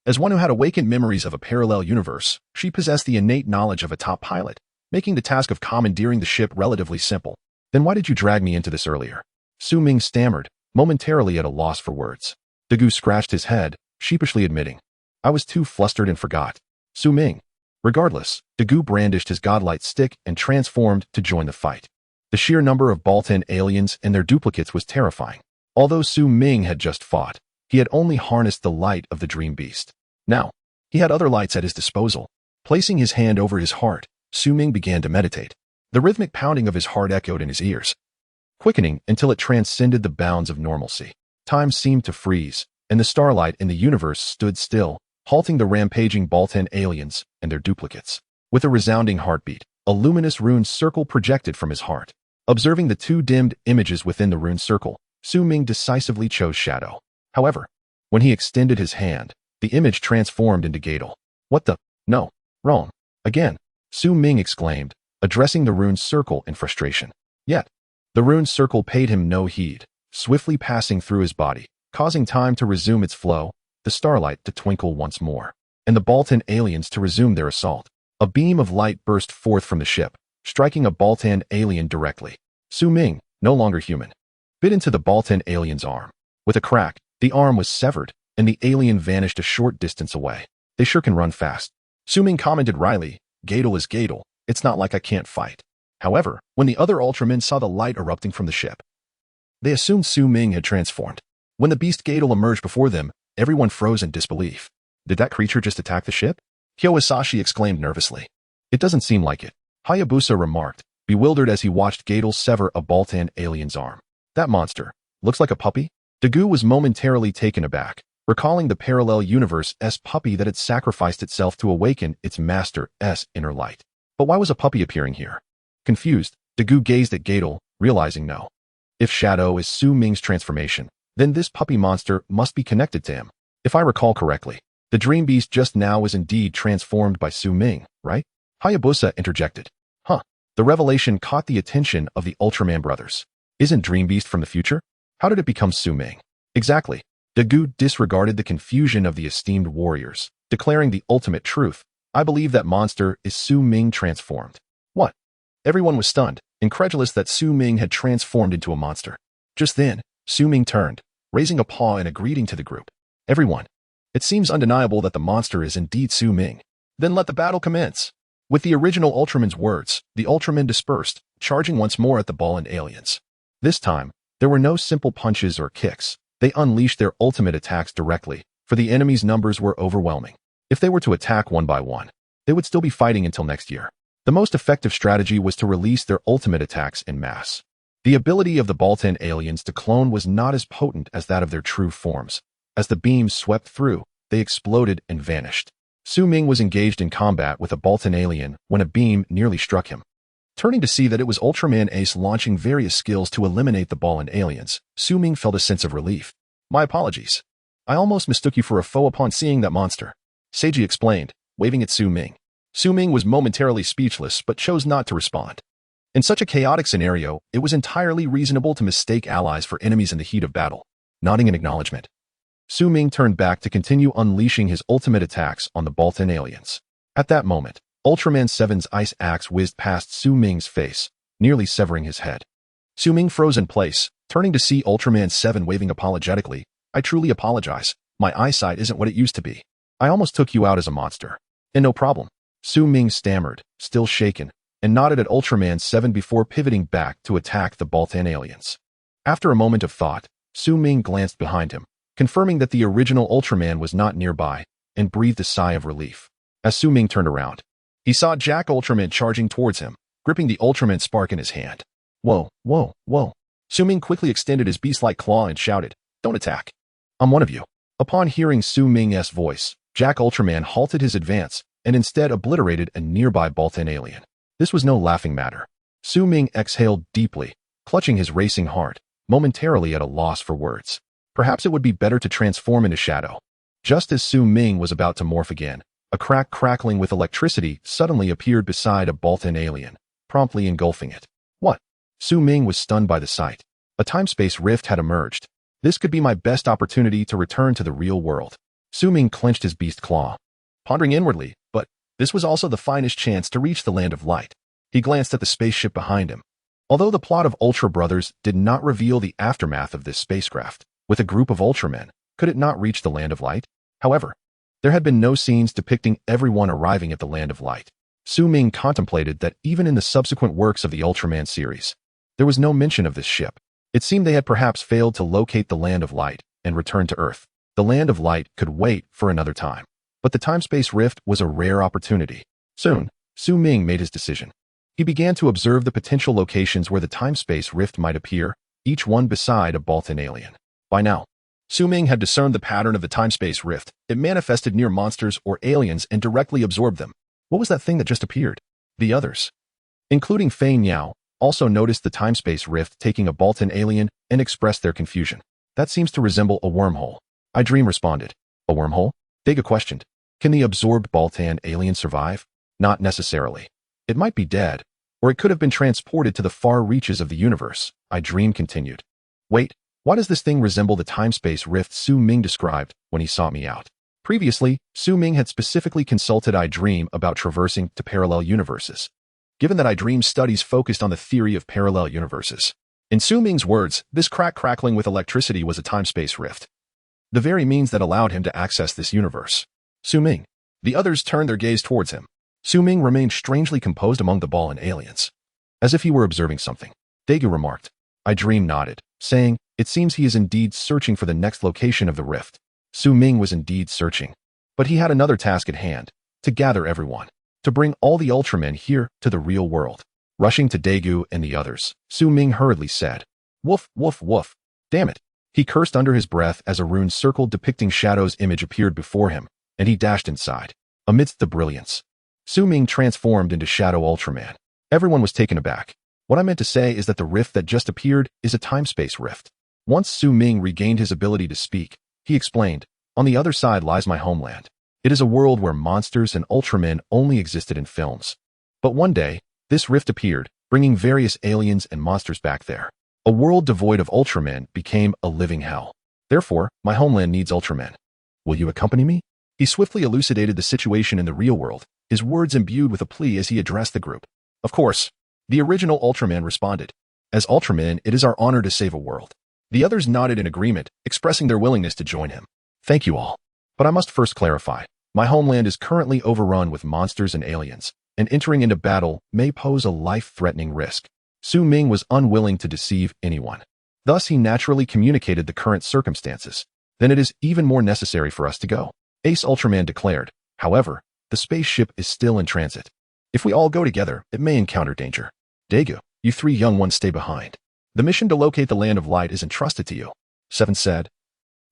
As one who had awakened memories of a parallel universe, she possessed the innate knowledge of a top pilot, making the task of commandeering the ship relatively simple. Then why did you drag me into this earlier? Su Ming stammered, momentarily at a loss for words. Daigou scratched his head, sheepishly admitting, I was too flustered and forgot. Su Ming. Regardless, Daigou brandished his godlight stick and transformed to join the fight. The sheer number of Baltan aliens and their duplicates was terrifying. Although Su Ming had just fought, he had only harnessed the light of the Dream Beast. Now, he had other lights at his disposal. Placing his hand over his heart, Su Ming began to meditate. The rhythmic pounding of his heart echoed in his ears, quickening until it transcended the bounds of normalcy. Time seemed to freeze, and the starlight in the universe stood still, halting the rampaging Baltan aliens and their duplicates. With a resounding heartbeat, a luminous rune circle projected from his heart. Observing the 2 dimmed images within the rune circle, Su Ming decisively chose Shadow. However, when he extended his hand, the image transformed into Gadol. What the? No. Wrong. Again, Su Ming exclaimed, addressing the rune circle in frustration. Yet, the rune circle paid him no heed, swiftly passing through his body, causing time to resume its flow, the starlight to twinkle once more, and the Baltan aliens to resume their assault. A beam of light burst forth from the ship, striking a Baltan alien directly. Su Ming, no longer human, bit into the Baltan alien's arm. With a crack, the arm was severed, and the alien vanished a short distance away. They sure can run fast. Su Ming commented wryly, Gadol is Gadol, it's not like I can't fight. However, when the other Ultramen saw the light erupting from the ship, they assumed Su Ming had transformed. When the beast Gadol emerged before them, everyone froze in disbelief. Did that creature just attack the ship? Kyosashi exclaimed nervously. It doesn't seem like it, Hayabusa remarked, bewildered as he watched Gadol sever a Baltan alien's arm. That monster looks like a puppy? Daigou was momentarily taken aback, recalling the parallel universe's puppy that had sacrificed itself to awaken its master's inner light. But why was a puppy appearing here? Confused, Dagu gazed at Gadol, realizing no. If Shadow is Su Ming's transformation, then this puppy monster must be connected to him. If I recall correctly, the dream beast just now was indeed transformed by Su Ming, right? Hayabusa interjected. Huh. The revelation caught the attention of the Ultraman brothers. Isn't Dream Beast from the future? How did it become Su Ming? Exactly. Dagu disregarded the confusion of the esteemed warriors, declaring the ultimate truth. I believe that monster is Su Ming transformed. What? Everyone was stunned, incredulous that Su Ming had transformed into a monster. Just then, Su Ming turned, raising a paw in a greeting to the group. Everyone. It seems undeniable that the monster is indeed Su Ming. Then let the battle commence. With the original Ultraman's words, the Ultramen dispersed, charging once more at the ball and aliens. This time, there were no simple punches or kicks. They unleashed their ultimate attacks directly, for the enemy's numbers were overwhelming. If they were to attack one by one, they would still be fighting until next year. The most effective strategy was to release their ultimate attacks en masse. The ability of the Baltan aliens to clone was not as potent as that of their true forms. As the beams swept through, they exploded and vanished. Su Ming was engaged in combat with a Baltan alien when a beam nearly struck him. Turning to see that it was Ultraman Ace launching various skills to eliminate the Baltan aliens, Su Ming felt a sense of relief. My apologies. I almost mistook you for a foe upon seeing that monster. Seiji explained, waving at Su Ming. Su Ming was momentarily speechless but chose not to respond. In such a chaotic scenario, it was entirely reasonable to mistake allies for enemies in the heat of battle. Nodding in acknowledgement, Su Ming turned back to continue unleashing his ultimate attacks on the Baltan aliens. At that moment, Ultraman 7's ice axe whizzed past Su Ming's face, nearly severing his head. Su Ming froze in place, turning to see Ultraman 7 waving apologetically. I truly apologize. My eyesight isn't what it used to be. I almost took you out as a monster. And no problem. Su Ming stammered, still shaken, and nodded at Ultraman 7 before pivoting back to attack the Baltan aliens. After a moment of thought, Su Ming glanced behind him, confirming that the original Ultraman was not nearby, and breathed a sigh of relief. As Su Ming turned around, he saw Jack Ultraman charging towards him, gripping the Ultraman spark in his hand. Whoa, whoa, whoa. Su Ming quickly extended his beast-like claw and shouted, Don't attack. I'm one of you. Upon hearing Su Ming's voice, Jack Ultraman halted his advance and instead obliterated a nearby Baltan alien. This was no laughing matter. Su Ming exhaled deeply, clutching his racing heart, momentarily at a loss for words. Perhaps it would be better to transform into Shadow. Just as Su Ming was about to morph again, a crack crackling with electricity suddenly appeared beside a Baltan alien, promptly engulfing it. What? Su Ming was stunned by the sight. A time-space rift had emerged. This could be my best opportunity to return to the real world. Su Ming clenched his beast claw, pondering inwardly, but this was also the finest chance to reach the Land of Light. He glanced at the spaceship behind him. Although the plot of Ultra Brothers did not reveal the aftermath of this spacecraft, with a group of Ultramen, could it not reach the Land of Light? However, there had been no scenes depicting everyone arriving at the Land of Light. Su Ming contemplated that even in the subsequent works of the Ultraman series, there was no mention of this ship. It seemed they had perhaps failed to locate the Land of Light and return to Earth. The Land of Light could wait for another time. But the time-space rift was a rare opportunity. Soon, Su Ming made his decision. He began to observe the potential locations where the time-space rift might appear, each one beside a Baltan alien. By now, Su Ming had discerned the pattern of the time-space rift. It manifested near monsters or aliens and directly absorbed them. What was that thing that just appeared? The others, including Fei Niao, also noticed the time-space rift taking a Baltan alien and expressed their confusion. That seems to resemble a wormhole. I Dream responded. A wormhole? Dega questioned. Can the absorbed Baltan alien survive? Not necessarily. It might be dead, or it could have been transported to the far reaches of the universe, I Dream continued. Wait, why does this thing resemble the time-space rift Su Ming described when he sought me out? Previously, Su Ming had specifically consulted I Dream about traversing to parallel universes. Given that I Dream studies focused on the theory of parallel universes, in Su Ming's words, this crackling with electricity was a time-space rift. The very means that allowed him to access this universe. Su Ming. The others turned their gaze towards him. Su Ming remained strangely composed among the Baltan aliens, as if he were observing something. Daegu remarked. I Dream nodded, saying, It seems he is indeed searching for the next location of the rift. Su Ming was indeed searching. But he had another task at hand, to gather everyone, to bring all the Ultramen here to the real world. Rushing to Daegu and the others, Su Ming hurriedly said, Woof, woof, woof. Damn it. He cursed under his breath as a rune circle depicting Shadow's image appeared before him, and he dashed inside. Amidst the brilliance, Su Ming transformed into Shadow Ultraman. Everyone was taken aback. What I meant to say is that the rift that just appeared is a time-space rift. Once Su Ming regained his ability to speak, he explained, "On the other side lies my homeland. It is a world where monsters and Ultramen only existed in films. But one day, this rift appeared, bringing various aliens and monsters back there. A world devoid of Ultramen became a living hell. Therefore, my homeland needs Ultramen. Will you accompany me?" He swiftly elucidated the situation in the real world, his words imbued with a plea as he addressed the group. Of course, the original Ultraman responded. As Ultraman, it is our honor to save a world. The others nodded in agreement, expressing their willingness to join him. Thank you all. But I must first clarify. My homeland is currently overrun with monsters and aliens, and entering into battle may pose a life-threatening risk. Su Ming was unwilling to deceive anyone. Thus, he naturally communicated the current circumstances. Then it is even more necessary for us to go. Ace Ultraman declared. However, the spaceship is still in transit. If we all go together, it may encounter danger. Daegu, you three young ones stay behind. The mission to locate the Land of Light is entrusted to you, Seven said.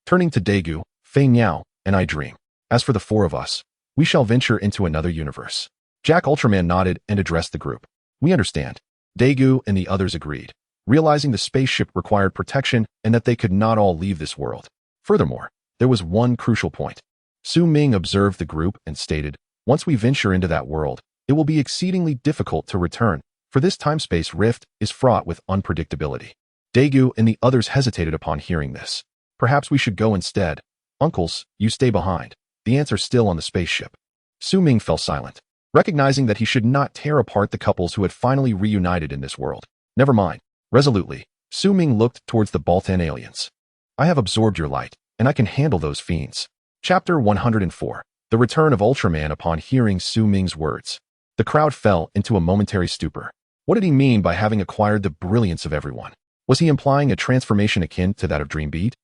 Turning to Daegu, Fei Niao, and I Dream. As for the four of us, we shall venture into another universe. Jack Ultraman nodded and addressed the group. We understand. Daegu and the others agreed, realizing the spaceship required protection and that they could not all leave this world. Furthermore, there was one crucial point. Su Ming observed the group and stated, once we venture into that world, it will be exceedingly difficult to return, for this time-space rift is fraught with unpredictability. Daegu and the others hesitated upon hearing this. Perhaps we should go instead. Uncles, you stay behind. The answer's still on the spaceship. Su Ming fell silent, recognizing that he should not tear apart the couples who had finally reunited in this world. Never mind. Resolutely, Su Ming looked towards the Baltan aliens. I have absorbed your light, and I can handle those fiends. Chapter 104. The Return of Ultraman. Upon hearing Su Ming's words, the crowd fell into a momentary stupor. What did he mean by having acquired the brilliance of everyone? Was he implying a transformation akin to that of Dreambeat?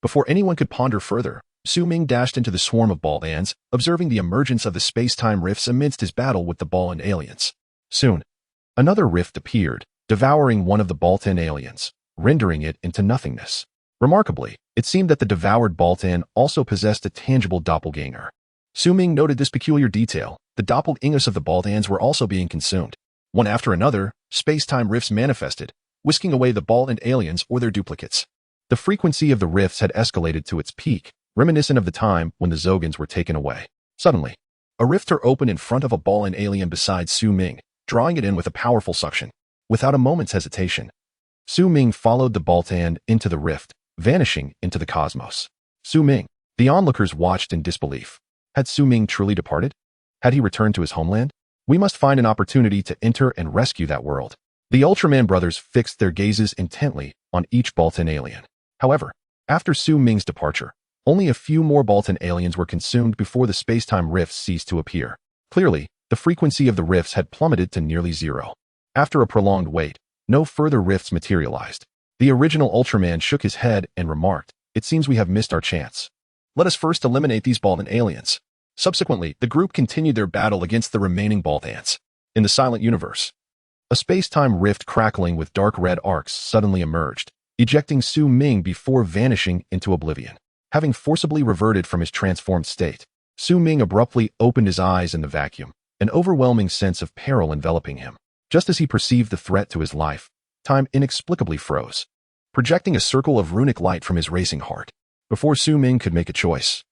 Before anyone could ponder further, Su Ming dashed into the swarm of Baltans, observing the emergence of the space-time rifts amidst his battle with the Baltan aliens. Soon, another rift appeared, devouring one of the Baltan aliens, rendering it into nothingness. Remarkably, it seemed that the devoured Baltan also possessed a tangible doppelganger. Su Ming noted this peculiar detail. The doppelgangers of the Baltans were also being consumed. One after another, space-time rifts manifested, whisking away the Baltan aliens or their duplicates. The frequency of the rifts had escalated to its peak, reminiscent of the time when the Zogans were taken away. Suddenly, a rifter opened in front of a Baltan alien beside Su Ming, drawing it in with a powerful suction. Without a moment's hesitation, Su Ming followed the Baltan into the rift, vanishing into the cosmos. Su Ming. The onlookers watched in disbelief. Had Su Ming truly departed? Had he returned to his homeland? We must find an opportunity to enter and rescue that world. The Ultraman brothers fixed their gazes intently on each Baltan alien. However, after Su Ming's departure, only a few more Baltan aliens were consumed before the space-time rifts ceased to appear. Clearly, the frequency of the rifts had plummeted to nearly zero. After a prolonged wait, no further rifts materialized. The original Ultraman shook his head and remarked, "It seems we have missed our chance. Let us first eliminate these Baltan aliens." Subsequently, the group continued their battle against the remaining Baltans. In the silent universe, a space-time rift crackling with dark red arcs suddenly emerged, ejecting Su Ming before vanishing into oblivion. Having forcibly reverted from his transformed state, Su Ming abruptly opened his eyes in the vacuum, an overwhelming sense of peril enveloping him. Just as he perceived the threat to his life, time inexplicably froze, projecting a circle of runic light from his racing heart. Before Su Ming could make a choice,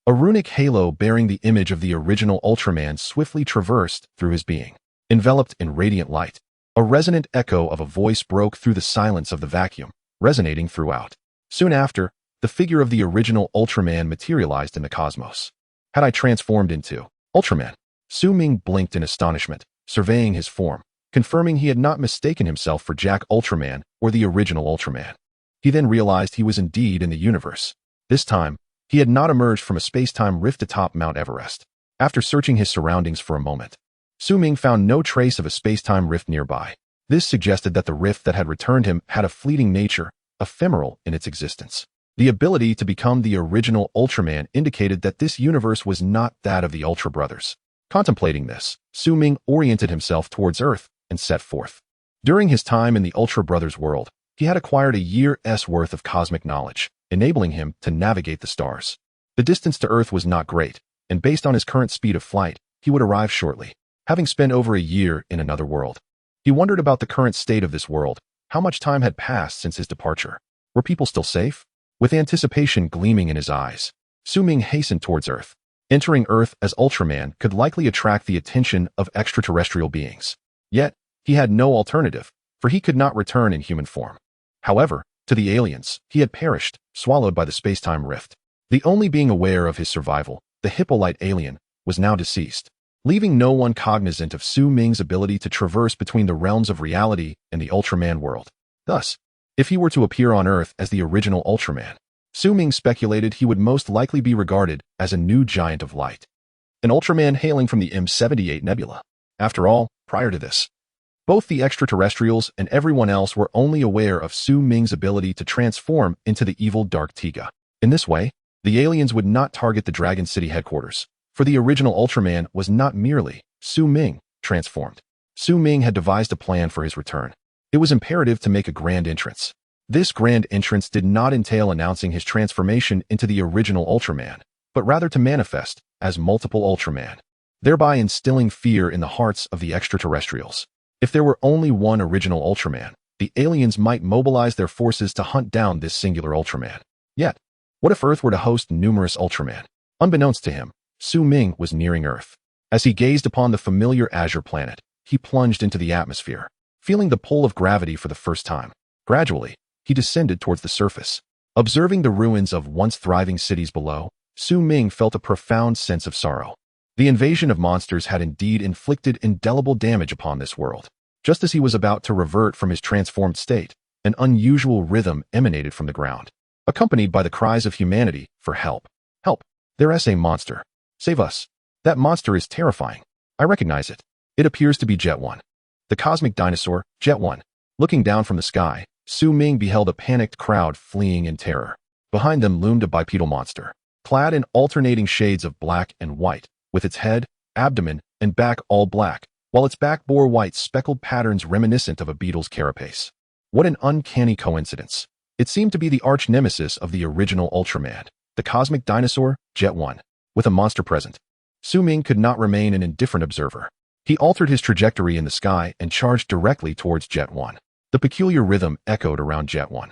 a runic halo bearing the image of the original Ultraman swiftly traversed through his being. Enveloped in radiant light, a resonant echo of a voice broke through the silence of the vacuum, resonating throughout. Soon after, the figure of the original Ultraman materialized in the cosmos. Had I transformed into Ultraman? Su Ming blinked in astonishment, surveying his form, confirming he had not mistaken himself for Jack Ultraman or the original Ultraman. He then realized he was indeed in the universe. This time, he had not emerged from a space-time rift atop Mount Everest. After searching his surroundings for a moment, Su Ming found no trace of a space-time rift nearby. This suggested that the rift that had returned him had a fleeting nature, ephemeral in its existence. The ability to become the original Ultraman indicated that this universe was not that of the Ultra Brothers. Contemplating this, Su Ming oriented himself towards Earth and set forth. During his time in the Ultra Brothers world, he had acquired a year's worth of cosmic knowledge, enabling him to navigate the stars. The distance to Earth was not great, and based on his current speed of flight, he would arrive shortly, having spent over a year in another world. He wondered about the current state of this world, how much time had passed since his departure. Were people still safe? With anticipation gleaming in his eyes, Su Ming hastened towards Earth. Entering Earth as Ultraman could likely attract the attention of extraterrestrial beings. Yet, he had no alternative, for he could not return in human form. However, to the aliens, he had perished, swallowed by the space-time rift. The only being aware of his survival, the Hippolyte alien, was now deceased, leaving no one cognizant of Su Ming's ability to traverse between the realms of reality and the Ultraman world. Thus, if he were to appear on Earth as the original Ultraman, Su Ming speculated he would most likely be regarded as a new giant of light, an Ultraman hailing from the M78 Nebula. After all, prior to this, both the extraterrestrials and everyone else were only aware of Su Ming's ability to transform into the evil Dark Tiga. In this way, the aliens would not target the Dragon City headquarters, for the original Ultraman was not merely Su Ming transformed. Su Ming had devised a plan for his return. It was imperative to make a grand entrance. This grand entrance did not entail announcing his transformation into the original Ultraman, but rather to manifest as multiple Ultraman, thereby instilling fear in the hearts of the extraterrestrials. If there were only one original Ultraman, the aliens might mobilize their forces to hunt down this singular Ultraman. Yet, what if Earth were to host numerous Ultraman? Unbeknownst to him, Su Ming was nearing Earth. As he gazed upon the familiar azure planet, he plunged into the atmosphere, feeling the pull of gravity for the first time. Gradually, he descended towards the surface. Observing the ruins of once thriving cities below, Su Ming felt a profound sense of sorrow. The invasion of monsters had indeed inflicted indelible damage upon this world. Just as he was about to revert from his transformed state, an unusual rhythm emanated from the ground, accompanied by the cries of humanity for help. Help! There's a monster. Save us. That monster is terrifying. I recognize it. It appears to be Jet 1. The cosmic dinosaur, Jet 1. Looking down from the sky, Su Ming beheld a panicked crowd fleeing in terror. Behind them loomed a bipedal monster, clad in alternating shades of black and white, with its head, abdomen, and back all black, while its back bore white speckled patterns reminiscent of a beetle's carapace. What an uncanny coincidence. It seemed to be the arch-nemesis of the original Ultraman, the cosmic dinosaur, Jet 1. With a monster present, Su Ming could not remain an indifferent observer. He altered his trajectory in the sky and charged directly towards Jet 1. The peculiar rhythm echoed around Jet 1.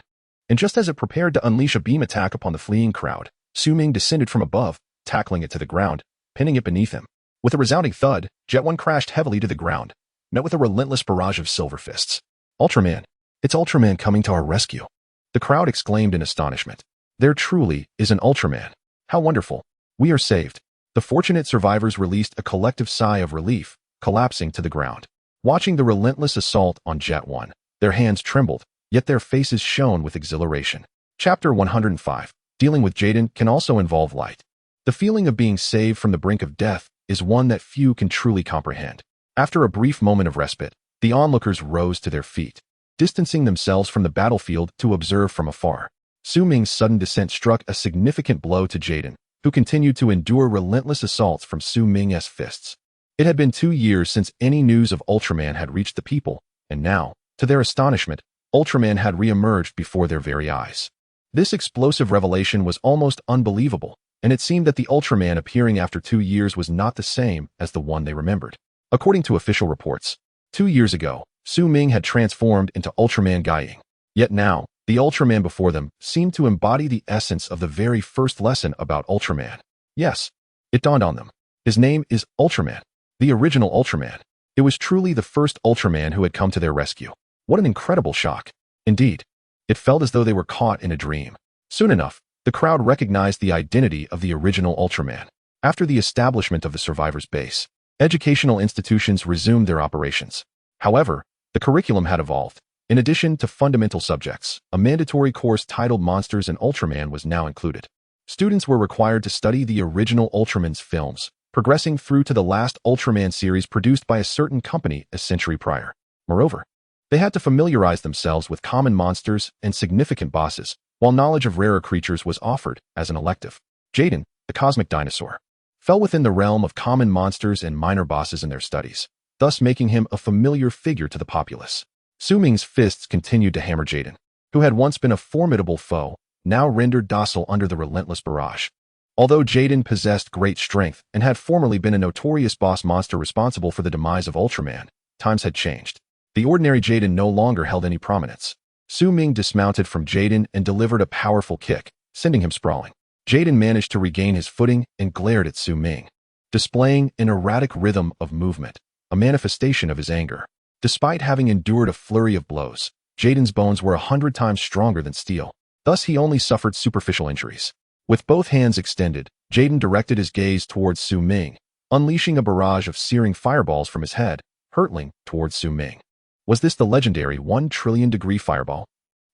And just as it prepared to unleash a beam attack upon the fleeing crowd, Su Ming descended from above, tackling it to the ground, pinning it beneath him. With a resounding thud, Jet 1 crashed heavily to the ground, met with a relentless barrage of silver fists. Ultraman! It's Ultraman coming to our rescue! The crowd exclaimed in astonishment. There truly is an Ultraman. How wonderful! We are saved. The fortunate survivors released a collective sigh of relief, collapsing to the ground. Watching the relentless assault on Jet 1, their hands trembled, yet their faces shone with exhilaration. Chapter 105. Dealing with Jaden can also involve light. The feeling of being saved from the brink of death is one that few can truly comprehend. After a brief moment of respite, the onlookers rose to their feet, distancing themselves from the battlefield to observe from afar. Su Ming's sudden descent struck a significant blow to Jaden, who continued to endure relentless assaults from Su Ming's fists. It had been 2 years since any news of Ultraman had reached the people, and now, to their astonishment, Ultraman had re-emerged before their very eyes. This explosive revelation was almost unbelievable, and it seemed that the Ultraman appearing after 2 years was not the same as the one they remembered. According to official reports, 2 years ago, Su Ming had transformed into Ultraman Guiying. Yet now, the Ultraman before them seemed to embody the essence of the very first lesson about Ultraman. Yes, it dawned on them. His name is Ultraman, the original Ultraman. It was truly the first Ultraman who had come to their rescue. What an incredible shock. Indeed, it felt as though they were caught in a dream. Soon enough, the crowd recognized the identity of the original Ultraman. After the establishment of the survivors' base, educational institutions resumed their operations. However, the curriculum had evolved. In addition to fundamental subjects, a mandatory course titled Monsters and Ultraman was now included. Students were required to study the original Ultraman's films, progressing through to the last Ultraman series produced by a certain company a century prior. Moreover, they had to familiarize themselves with common monsters and significant bosses, while knowledge of rarer creatures was offered as an elective. Jaden, the cosmic dinosaur, fell within the realm of common monsters and minor bosses in their studies, thus making him a familiar figure to the populace. Su Ming's fists continued to hammer Jaden. who had once been a formidable foe, now rendered docile under the relentless barrage. Although Jaden possessed great strength and had formerly been a notorious boss monster responsible for the demise of Ultraman, times had changed. The ordinary Jaden no longer held any prominence. Su Ming dismounted from Jaden and delivered a powerful kick, sending him sprawling. Jaden managed to regain his footing and glared at Su Ming, displaying an erratic rhythm of movement, a manifestation of his anger. Despite having endured a flurry of blows, Jaden's bones were 100 times stronger than steel. Thus, he only suffered superficial injuries. With both hands extended, Jaden directed his gaze towards Su Ming, unleashing a barrage of searing fireballs from his head, hurtling towards Su Ming. Was this the legendary 1 trillion-degree fireball?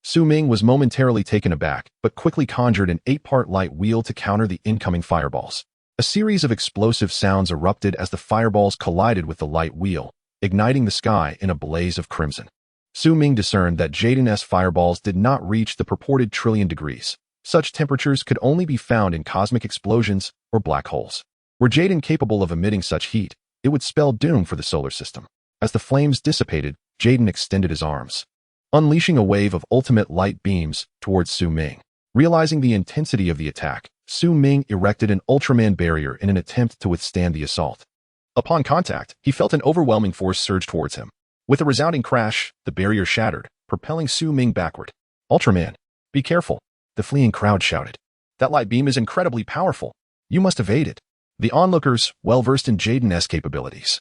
Su Ming was momentarily taken aback, but quickly conjured an 8-part light wheel to counter the incoming fireballs. A series of explosive sounds erupted as the fireballs collided with the light wheel, igniting the sky in a blaze of crimson. Su Ming discerned that Jaden's fireballs did not reach the purported trillion degrees. Such temperatures could only be found in cosmic explosions or black holes. Were Jaden capable of emitting such heat, it would spell doom for the solar system. As the flames dissipated, Jaden extended his arms, unleashing a wave of ultimate light beams towards Su Ming. Realizing the intensity of the attack, Su Ming erected an Ultraman barrier in an attempt to withstand the assault. Upon contact, he felt an overwhelming force surge towards him. With a resounding crash, the barrier shattered, propelling Su Ming backward. "Ultraman, be careful," the fleeing crowd shouted. "That light beam is incredibly powerful. You must evade it." The onlookers, well-versed in Jaden's capabilities,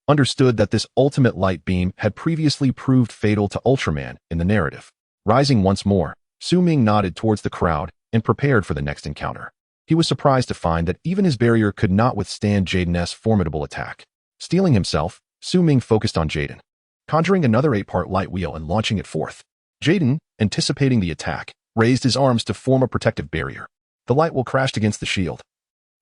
understood that this ultimate light beam had previously proved fatal to Ultraman in the narrative. Rising once more, Su Ming nodded towards the crowd and prepared for the next encounter. He was surprised to find that even his barrier could not withstand Jaden's formidable attack. Steeling himself, Su Ming focused on Jaden, conjuring another 8-part light wheel and launching it forth. Jaden, anticipating the attack, raised his arms to form a protective barrier. The light wheel crashed against the shield,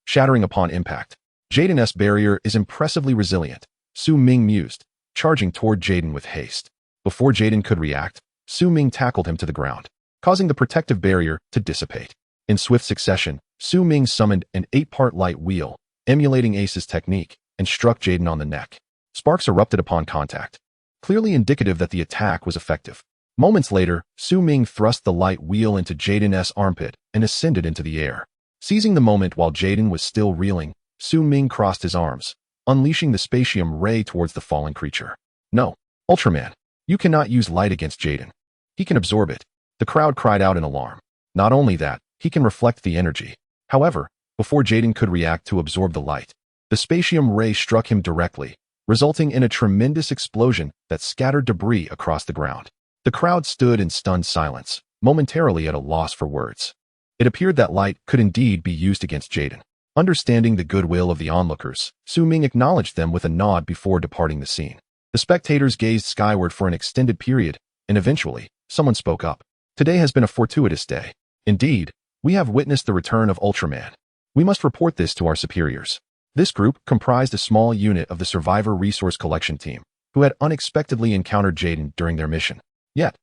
shattering upon impact. Jaden's barrier is impressively resilient, Su Ming mused, charging toward Jaden with haste. Before Jaden could react, Su Ming tackled him to the ground, causing the protective barrier to dissipate. In swift succession, Su Ming summoned an 8-part light wheel, emulating Ace's technique, and struck Jaden on the neck. Sparks erupted upon contact, clearly indicative that the attack was effective. Moments later, Su Ming thrust the light wheel into Jaden's armpit and ascended into the air. Seizing the moment while Jaden was still reeling, Su Ming crossed his arms, unleashing the spatium ray towards the fallen creature. "No, Ultraman, you cannot use light against Jaden. He can absorb it." The crowd cried out in alarm. Not only that, he can reflect the energy. However, before Jaden could react to absorb the light, the spatium ray struck him directly, resulting in a tremendous explosion that scattered debris across the ground. The crowd stood in stunned silence, momentarily at a loss for words. It appeared that light could indeed be used against Jaden. Understanding the goodwill of the onlookers, Su Ming acknowledged them with a nod before departing the scene. The spectators gazed skyward for an extended period, and eventually, someone spoke up. "Today has been a fortuitous day. Indeed, we have witnessed the return of Ultraman. We must report this to our superiors." This group comprised a small unit of the Survivor Resource Collection team, who had unexpectedly encountered Jaden during their mission. Yet,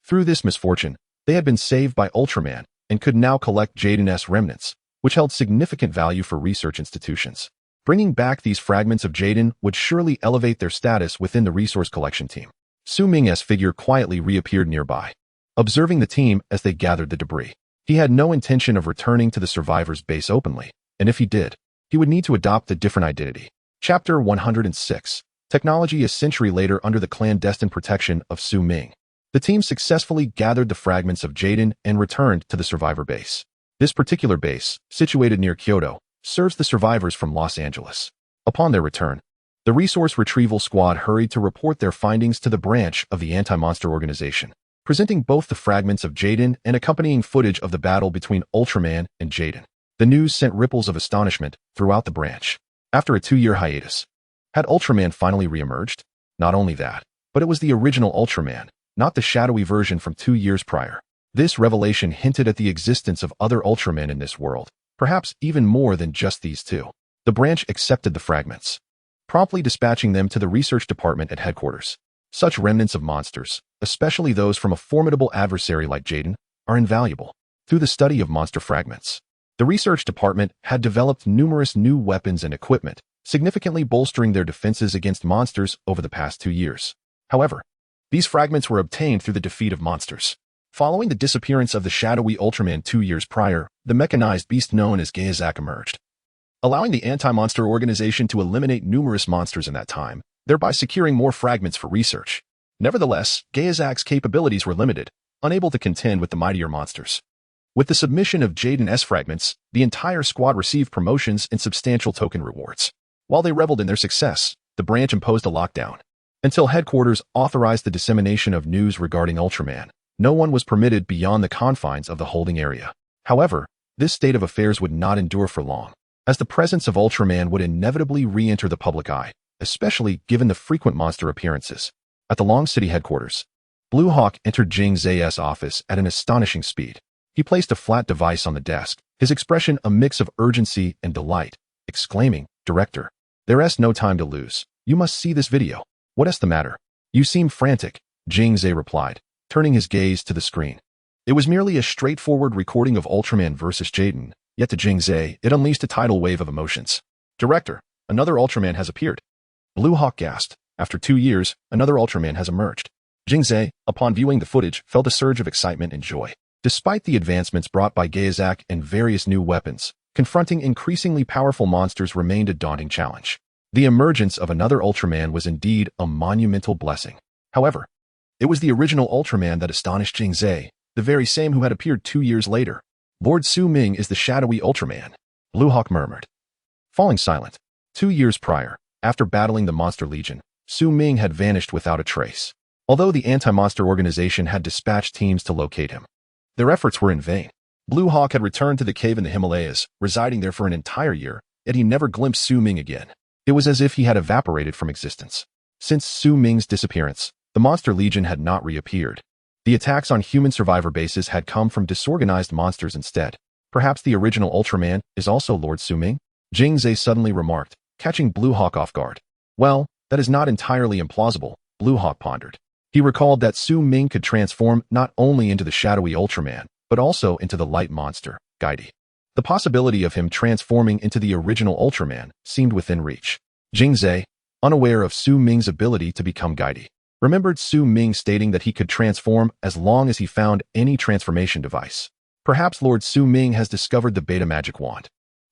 through this misfortune, they had been saved by Ultraman and could now collect Jaden's remnants, which held significant value for research institutions. Bringing back these fragments of Jaden would surely elevate their status within the resource collection team. Su Ming's figure quietly reappeared nearby, observing the team as they gathered the debris. He had no intention of returning to the survivors' base openly, and if he did, he would need to adopt a different identity. Chapter 106. Technology. A century later, under the clandestine protection of Su Ming, the team successfully gathered the fragments of Jaden and returned to the survivor base. This particular base, situated near Kyoto, serves the survivors from Los Angeles. Upon their return, the resource retrieval squad hurried to report their findings to the branch of the anti-monster organization, presenting both the fragments of Jaden and accompanying footage of the battle between Ultraman and Jaden. The news sent ripples of astonishment throughout the branch. After a 2-year hiatus, had Ultraman finally reemerged? Not only that, but it was the original Ultraman, not the shadowy version from 2 years prior. This revelation hinted at the existence of other Ultramen in this world, perhaps even more than just these two. The branch accepted the fragments, promptly dispatching them to the research department at headquarters. Such remnants of monsters, especially those from a formidable adversary like Jaden, are invaluable. Through the study of monster fragments, the research department had developed numerous new weapons and equipment, significantly bolstering their defenses against monsters over the past 2 years. However, these fragments were obtained through the defeat of monsters. Following the disappearance of the shadowy Ultraman 2 years prior, the mechanized beast known as Gayazak emerged, allowing the anti-monster organization to eliminate numerous monsters in that time, thereby securing more fragments for research. Nevertheless, Gayazak's capabilities were limited, unable to contend with the mightier monsters. With the submission of Jaden S fragments, the entire squad received promotions and substantial token rewards. While they reveled in their success, the branch imposed a lockdown. Until headquarters authorized the dissemination of news regarding Ultraman, no one was permitted beyond the confines of the holding area. However, this state of affairs would not endure for long, as the presence of Ultraman would inevitably re-enter the public eye, especially given the frequent monster appearances. At the Long City headquarters, Blue Hawk entered Jing Zay's office at an astonishing speed. He placed a flat device on the desk, his expression a mix of urgency and delight, exclaiming, "Director, there's no time to lose. You must see this video." "What's the matter? You seem frantic," Jing Zay replied, turning his gaze to the screen. It was merely a straightforward recording of Ultraman versus Jaden, yet to Jing Zay, it unleashed a tidal wave of emotions. "Director, another Ultraman has appeared." Blue Hawk gasped. After 2 years, another Ultraman has emerged. Jing Zay, upon viewing the footage, felt a surge of excitement and joy. Despite the advancements brought by Gayazak and various new weapons, confronting increasingly powerful monsters remained a daunting challenge. The emergence of another Ultraman was indeed a monumental blessing. However, it was the original Ultraman that astonished Jing Zay, the very same who had appeared 2 years later. "Lord Su Ming is the shadowy Ultraman," Blue Hawk murmured. Falling silent. 2 years prior, after battling the Monster Legion, Su Ming had vanished without a trace. Although the anti-monster organization had dispatched teams to locate him, their efforts were in vain. Blue Hawk had returned to the cave in the Himalayas, residing there for an entire year, yet he never glimpsed Su Ming again. It was as if he had evaporated from existence. Since Su Ming's disappearance, the Monster Legion had not reappeared. The attacks on human survivor bases had come from disorganized monsters instead. "Perhaps the original Ultraman is also Lord Su Ming?" Jing Zay suddenly remarked, catching Blue Hawk off guard. "Well, that is not entirely implausible," Blue Hawk pondered. He recalled that Su Ming could transform not only into the shadowy Ultraman, but also into the light monster, Gaidi. The possibility of him transforming into the original Ultraman seemed within reach. Jing Zay, unaware of Su Ming's ability to become Gaidi, remembered Su Ming stating that he could transform as long as he found any transformation device. Perhaps Lord Su Ming has discovered the Beta Magic Wand,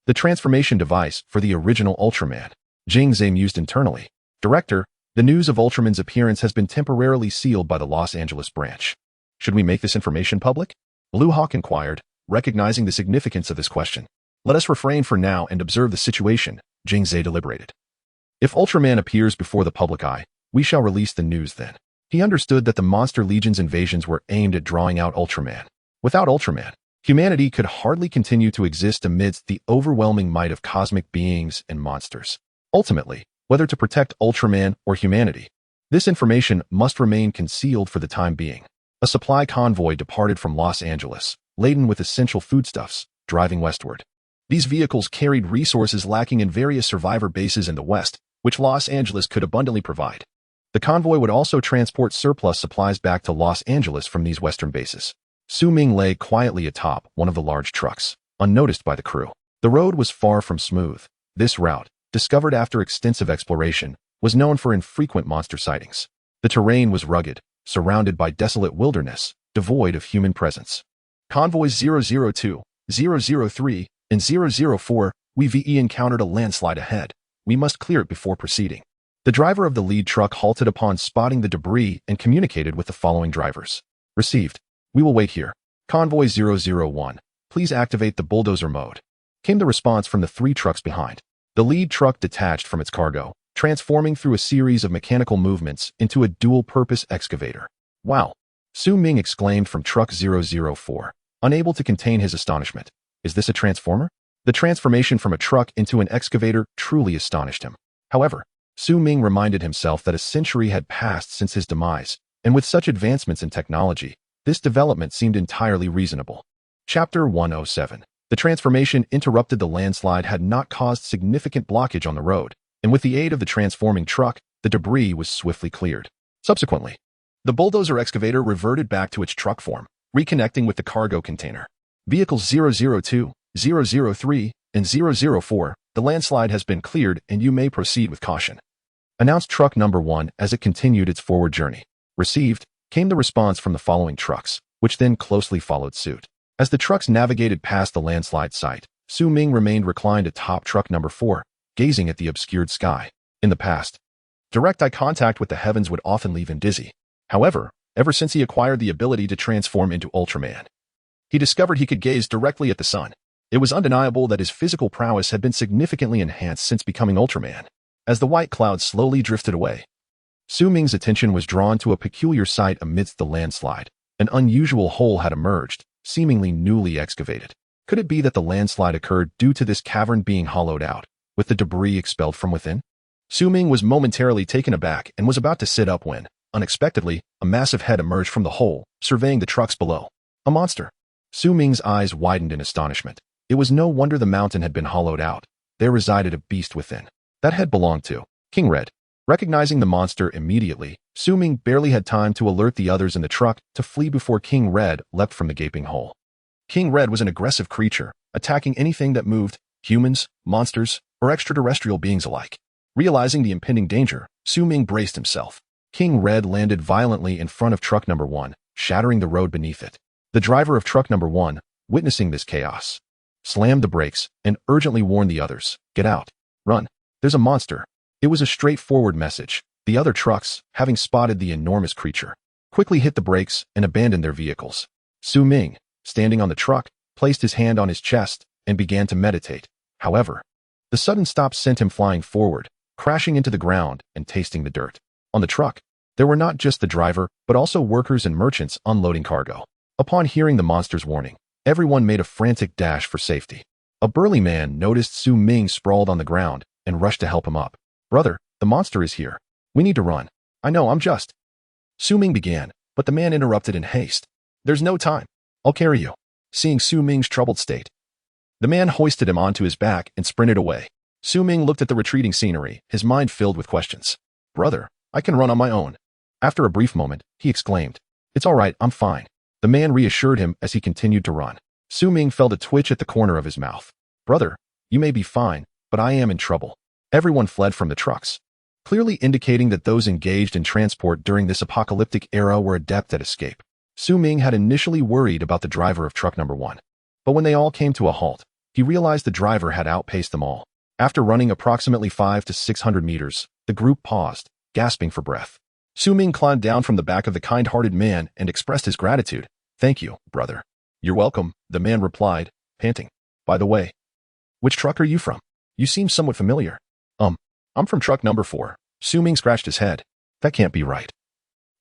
the transformation device for the original Ultraman. Jing Zay mused internally. "Director, the news of Ultraman's appearance has been temporarily sealed by the Los Angeles branch. Should we make this information public?" Blue Hawk inquired, recognizing the significance of this question. "Let us refrain for now and observe the situation," Jing Zay deliberated. "If Ultraman appears before the public eye, we shall release the news then." He understood that the Monster Legion's invasions were aimed at drawing out Ultraman. Without Ultraman, humanity could hardly continue to exist amidst the overwhelming might of cosmic beings and monsters. Ultimately, whether to protect Ultraman or humanity, this information must remain concealed for the time being. A supply convoy departed from Los Angeles, laden with essential foodstuffs, driving westward. These vehicles carried resources lacking in various survivor bases in the West, which Los Angeles could abundantly provide. The convoy would also transport surplus supplies back to Los Angeles from these western bases. Su Ming lay quietly atop one of the large trucks, unnoticed by the crew. The road was far from smooth. This route, discovered after extensive exploration, was known for infrequent monster sightings. The terrain was rugged, surrounded by desolate wilderness, devoid of human presence. Convoys 002, 003, and 004, we've encountered a landslide ahead. We must clear it before proceeding. The driver of the lead truck halted upon spotting the debris and communicated with the following drivers. "Received. We will wait here." Convoy 001, "Please activate the bulldozer mode," came the response from the 3 trucks behind. The lead truck detached from its cargo, transforming through a series of mechanical movements into a dual-purpose excavator. "Wow!" Su Ming exclaimed from truck 004, unable to contain his astonishment. "Is this a transformer?" The transformation from a truck into an excavator truly astonished him. However, Su Ming reminded himself that a century had passed since his demise, and with such advancements in technology, this development seemed entirely reasonable. Chapter 107. The transformation interrupted the landslide had not caused significant blockage on the road, and with the aid of the transforming truck, the debris was swiftly cleared. Subsequently, the bulldozer excavator reverted back to its truck form, reconnecting with the cargo container. Vehicles 002, 003, and 004, the landslide has been cleared and you may proceed with caution, announced truck number 1 as it continued its forward journey. "Received," came the response from the following trucks. which then closely followed suit. As the trucks navigated past the landslide site, Su Ming remained reclined atop truck number 4, gazing at the obscured sky. In the past, direct eye contact with the heavens would often leave him dizzy. However, ever since he acquired the ability to transform into Ultraman, he discovered he could gaze directly at the sun. It was undeniable that his physical prowess had been significantly enhanced since becoming Ultraman. As the white clouds slowly drifted away, Su Ming's attention was drawn to a peculiar sight amidst the landslide. An unusual hole had emerged, seemingly newly excavated. Could it be that the landslide occurred due to this cavern being hollowed out, with the debris expelled from within? Su Ming was momentarily taken aback and was about to sit up when, unexpectedly, a massive head emerged from the hole, surveying the trucks below. A monster. Su Ming's eyes widened in astonishment. It was no wonder the mountain had been hollowed out. There resided a beast within. That head belonged to King Red. Recognizing the monster immediately, Su Ming barely had time to alert the others in the truck to flee before King Red leapt from the gaping hole. King Red was an aggressive creature, attacking anything that moved, humans, monsters, or extraterrestrial beings alike. Realizing the impending danger, Su Ming braced himself. King Red landed violently in front of truck number 1, shattering the road beneath it. The driver of truck number 1, witnessing this chaos, slammed the brakes and urgently warned the others, "Get out. Run. There's a monster." It was a straightforward message. The other trucks, having spotted the enormous creature, quickly hit the brakes and abandoned their vehicles. Su Ming, standing on the truck, placed his hand on his chest and began to meditate. However, the sudden stop sent him flying forward, crashing into the ground and tasting the dirt. On the truck, there were not just the driver, but also workers and merchants unloading cargo. Upon hearing the monster's warning, everyone made a frantic dash for safety. A burly man noticed Su Ming sprawled on the ground and rushed to help him up. "Brother, the monster is here. We need to run." "I know, I'm just..." Su Ming began, but the man interrupted in haste. "There's no time. I'll carry you." Seeing Su Ming's troubled state, the man hoisted him onto his back and sprinted away. Su Ming looked at the retreating scenery, his mind filled with questions. "Brother, I can run on my own." After a brief moment, he exclaimed, "It's all right, I'm fine." The man reassured him as he continued to run. Su Ming felt a twitch at the corner of his mouth. "Brother, you may be fine, but I am in trouble." Everyone fled from the trucks, clearly indicating that those engaged in transport during this apocalyptic era were adept at escape. Su Ming had initially worried about the driver of truck number 1, but when they all came to a halt, he realized the driver had outpaced them all. After running approximately 500 to 600 meters, the group paused, gasping for breath. Su Ming climbed down from the back of the kind-hearted man and expressed his gratitude. "Thank you, brother." "You're welcome," the man replied, panting. "By the way, which truck are you from? You seem somewhat familiar." I'm from truck number 4. Su Ming scratched his head. "That can't be right."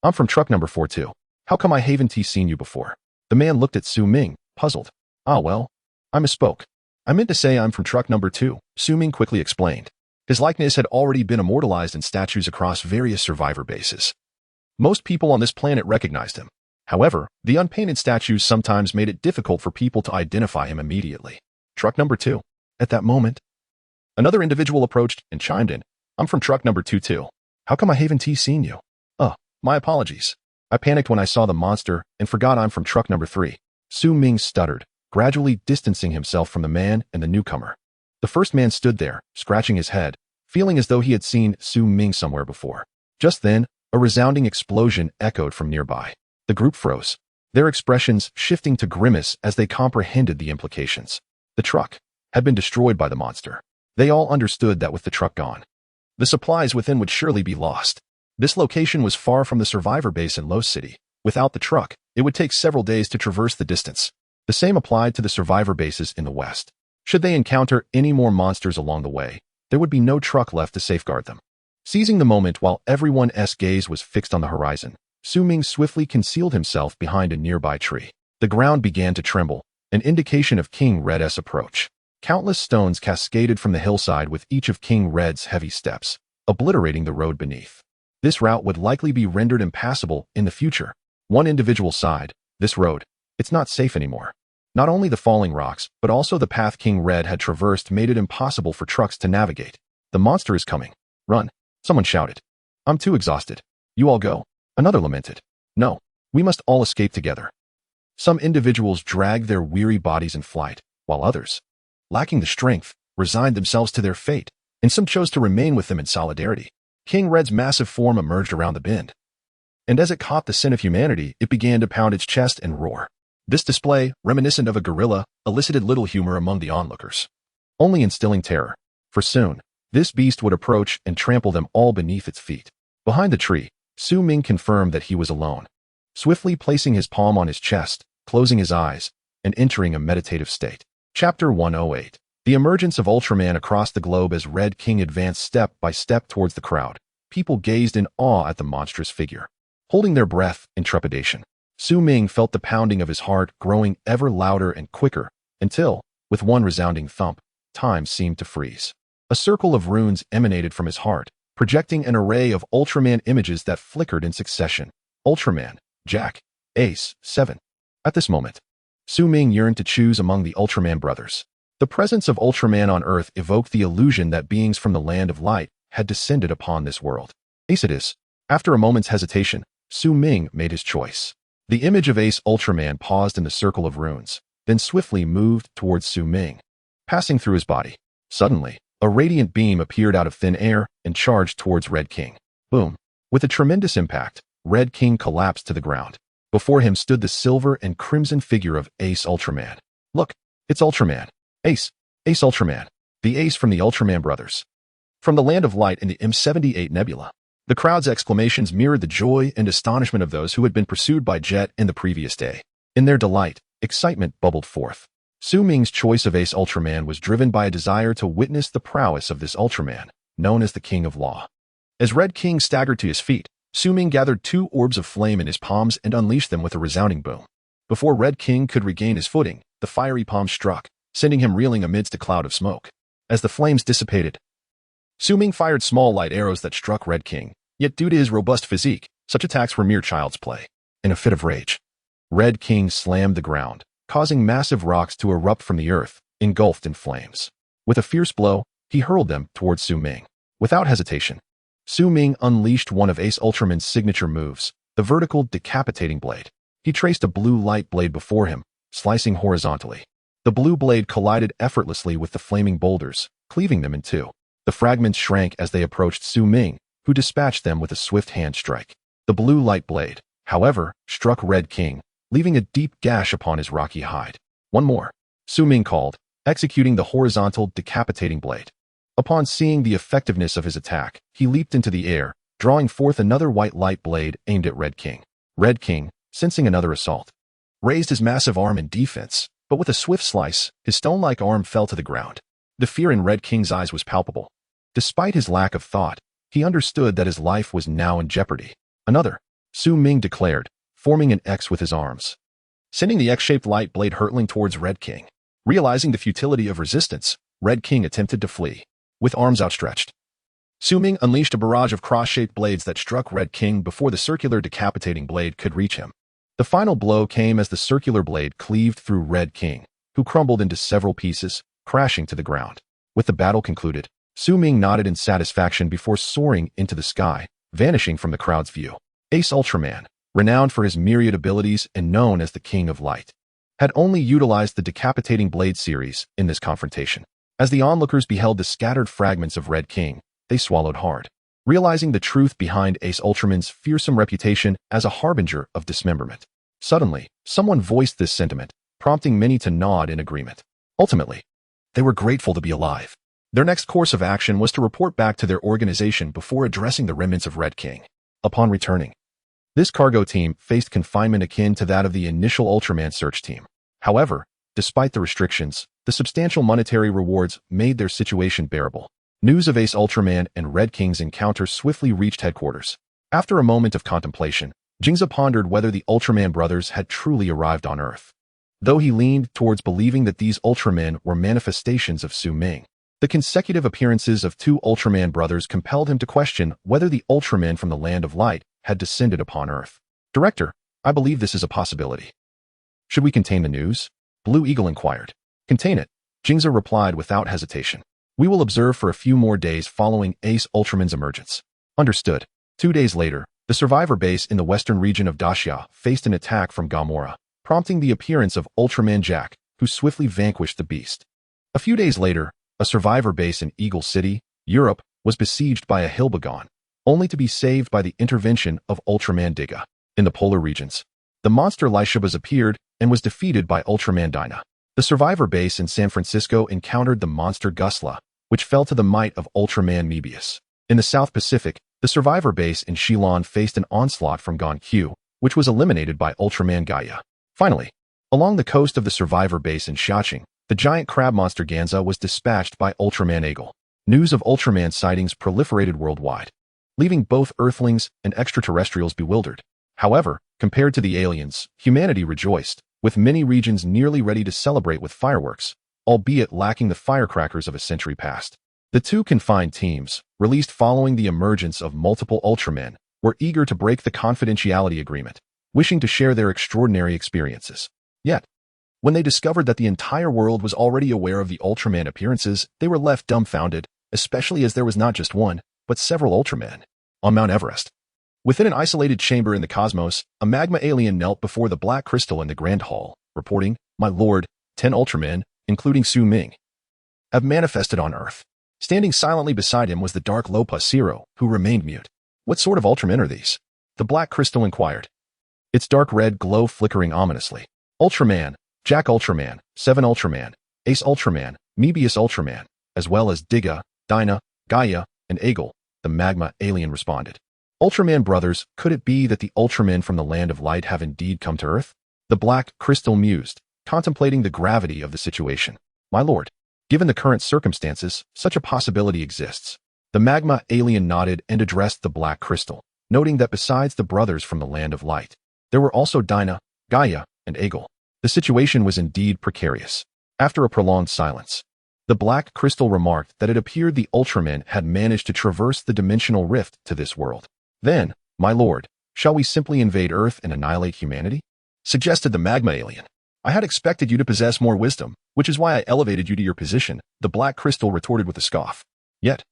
"I'm from truck number 4 too. How come I haven't seen you before?" The man looked at Su Ming, puzzled. "Ah well, I misspoke. I meant to say I'm from truck number 2, Su Ming quickly explained. His likeness had already been immortalized in statues across various survivor bases. Most people on this planet recognized him. However, the unpainted statues sometimes made it difficult for people to identify him immediately. Truck number 2. At that moment, another individual approached and chimed in. "I'm from truck number 2 too. How come I haven't seen you?" "Oh, my apologies. I panicked when I saw the monster and forgot I'm from truck number 3. Su Ming stuttered, gradually distancing himself from the man and the newcomer. The first man stood there, scratching his head, feeling as though he had seen Su Ming somewhere before. Just then, a resounding explosion echoed from nearby. The group froze, their expressions shifting to grimace as they comprehended the implications. The truck had been destroyed by the monster. They all understood that with the truck gone, the supplies within would surely be lost. This location was far from the survivor base in Low City. Without the truck, it would take several days to traverse the distance. The same applied to the survivor bases in the west. Should they encounter any more monsters along the way, there would be no truck left to safeguard them. Seizing the moment while everyone's gaze was fixed on the horizon, Su Ming swiftly concealed himself behind a nearby tree. The ground began to tremble, an indication of King Red's approach. Countless stones cascaded from the hillside with each of King Red's heavy steps, obliterating the road beneath. This route would likely be rendered impassable in the future. One individual sighed, "This road, it's not safe anymore." Not only the falling rocks, but also the path King Red had traversed made it impossible for trucks to navigate. "The monster is coming. Run," someone shouted. "I'm too exhausted. You all go," another lamented. "No, we must all escape together." Some individuals dragged their weary bodies in flight, while others, lacking the strength, resigned themselves to their fate, and some chose to remain with them in solidarity. King Red's massive form emerged around the bend, and as it caught the scent of humanity, it began to pound its chest and roar. This display, reminiscent of a gorilla, elicited little humor among the onlookers, only instilling terror, for soon, this beast would approach and trample them all beneath its feet. Behind the tree, Su Ming confirmed that he was alone, swiftly placing his palm on his chest, closing his eyes, and entering a meditative state. Chapter 108. The emergence of Ultraman across the globe. As Red King advanced step by step towards the crowd, people gazed in awe at the monstrous figure, holding their breath in trepidation. Su Ming felt the pounding of his heart growing ever louder and quicker, until, with one resounding thump, time seemed to freeze. A circle of runes emanated from his heart, projecting an array of Ultraman images that flickered in succession. Ultraman, Jack, Ace, 7. At this moment, Su Ming yearned to choose among the Ultraman brothers. The presence of Ultraman on Earth evoked the illusion that beings from the Land of Light had descended upon this world. Ace it is. After a moment's hesitation, Su Ming made his choice. The image of Ace Ultraman paused in the circle of runes, then swiftly moved towards Su Ming, passing through his body. Suddenly, a radiant beam appeared out of thin air and charged towards Red King. Boom! With a tremendous impact, Red King collapsed to the ground. Before him stood the silver and crimson figure of Ace Ultraman. Look, it's Ultraman. Ace Ultraman. The Ace from the Ultraman brothers. From the Land of Light in the M78 Nebula. The crowd's exclamations mirrored the joy and astonishment of those who had been pursued by Jet in the previous day. In their delight, excitement bubbled forth. Su Ming's choice of Ace Ultraman was driven by a desire to witness the prowess of this Ultraman, known as the King of Law. As Red King staggered to his feet, Su Ming gathered 2 orbs of flame in his palms and unleashed them with a resounding boom. Before Red King could regain his footing, the fiery palm struck, sending him reeling amidst a cloud of smoke. As the flames dissipated, Su Ming fired small light arrows that struck Red King. Yet due to his robust physique, such attacks were mere child's play. In a fit of rage, Red King slammed the ground, causing massive rocks to erupt from the earth, engulfed in flames. With a fierce blow, he hurled them towards Su Ming. Without hesitation, Su Ming unleashed one of Ace Ultraman's signature moves, the vertical decapitating blade. He traced a blue light blade before him, slicing horizontally. The blue blade collided effortlessly with the flaming boulders, cleaving them in two. The fragments shrank as they approached Su Ming, who dispatched them with a swift hand strike. The blue light blade, however, struck Red King, leaving a deep gash upon his rocky hide. One more, Su Ming called, executing the horizontal decapitating blade. Upon seeing the effectiveness of his attack, he leaped into the air, drawing forth another white light blade aimed at Red King. Red King, sensing another assault, raised his massive arm in defense, but with a swift slice, his stone-like arm fell to the ground. The fear in Red King's eyes was palpable. Despite his lack of thought, he understood that his life was now in jeopardy. Another, Su Ming declared, forming an X with his arms, sending the X-shaped light blade hurtling towards Red King. Realizing the futility of resistance, Red King attempted to flee. With arms outstretched, Su Ming unleashed a barrage of cross-shaped blades that struck Red King before the circular decapitating blade could reach him. The final blow came as the circular blade cleaved through Red King, who crumbled into several pieces, crashing to the ground. With the battle concluded, Su Ming nodded in satisfaction before soaring into the sky, vanishing from the crowd's view. Ace Ultraman, renowned for his myriad abilities and known as the King of Light, had only utilized the decapitating blade series in this confrontation. As the onlookers beheld the scattered fragments of Red King, they swallowed hard, realizing the truth behind Ace Ultraman's fearsome reputation as a harbinger of dismemberment. Suddenly, someone voiced this sentiment, prompting many to nod in agreement. Ultimately, they were grateful to be alive. Their next course of action was to report back to their organization before addressing the remnants of Red King. Upon returning, this cargo team faced confinement akin to that of the initial Ultraman search team. However, despite the restrictions, the substantial monetary rewards made their situation bearable. News of Ace Ultraman and Red King's encounter swiftly reached headquarters. After a moment of contemplation, Jingza pondered whether the Ultraman brothers had truly arrived on Earth, though he leaned towards believing that these Ultramen were manifestations of Su Ming. The consecutive appearances of 2 Ultraman brothers compelled him to question whether the Ultramen from the Land of Light had descended upon Earth. Director, I believe this is a possibility. Should we contain the news? Blue Eagle inquired. Contain it, Jingza replied without hesitation. We will observe for a few more days following Ace Ultraman's emergence. Understood. 2 days later, the survivor base in the western region of Daxia faced an attack from Gamora, prompting the appearance of Ultraman Jack, who swiftly vanquished the beast. A few days later, a survivor base in Eagle City, Europe, was besieged by a Hilbegon. only to be saved by the intervention of Ultraman Diga. In the polar regions, the monster Lyshubas appeared and was defeated by Ultraman Dyna. The survivor base in San Francisco encountered the monster Gusla, which fell to the might of Ultraman Mebius. In the South Pacific, the survivor base in Shilon faced an onslaught from Gon-Q, which was eliminated by Ultraman Gaia. Finally, along the coast of the survivor base in Xiaoqing, the giant crab monster Ganza was dispatched by Ultraman Eagle. News of Ultraman sightings proliferated worldwide, leaving both Earthlings and extraterrestrials bewildered. However, compared to the aliens, humanity rejoiced, with many regions nearly ready to celebrate with fireworks, albeit lacking the firecrackers of a century past. The two confined teams, released following the emergence of multiple Ultramen, were eager to break the confidentiality agreement, wishing to share their extraordinary experiences. Yet, when they discovered that the entire world was already aware of the Ultraman appearances, they were left dumbfounded, especially as there was not just one, but several Ultramen. On Mount Everest, within an isolated chamber in the cosmos, a magma alien knelt before the black crystal in the Grand Hall, reporting, "My lord, 10 Ultramen, including Su Ming, have manifested on Earth." Standing silently beside him was the dark Lopa Zero, who remained mute. "What sort of Ultramen are these?" the black crystal inquired, its dark red glow flickering ominously. "Ultraman, Jack Ultraman, 7 Ultraman, Ace Ultraman, Mebius Ultraman, as well as Diga, Dyna, Gaia, and Eagle," the magma alien responded. "Ultraman brothers, could it be that the Ultramen from the Land of Light have indeed come to Earth?" the black crystal mused, contemplating the gravity of the situation. "My lord, given the current circumstances, such a possibility exists." The magma alien nodded and addressed the black crystal, noting that besides the brothers from the Land of Light, there were also Dyna, Gaia, and Eagle. The situation was indeed precarious. After a prolonged silence, the black crystal remarked that it appeared the Ultramen had managed to traverse the dimensional rift to this world. "Then, my lord, shall we simply invade Earth and annihilate humanity?" suggested the magma alien. "I had expected you to possess more wisdom, which is why I elevated you to your position," the black crystal retorted with a scoff. "Yet,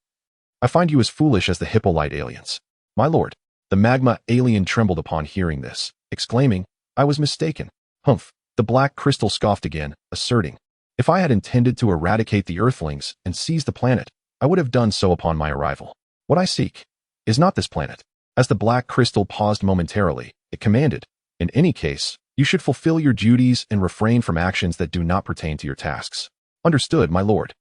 I find you as foolish as the Hippolyte aliens." "My lord," the magma alien trembled upon hearing this, exclaiming, "I was mistaken." "Humph," the black crystal scoffed again, asserting, "If I had intended to eradicate the Earthlings and seize the planet, I would have done so upon my arrival. What I seek is not this planet." As the black crystal paused momentarily, it commanded, "In any case, you should fulfill your duties and refrain from actions that do not pertain to your tasks." "Understood, my lord,"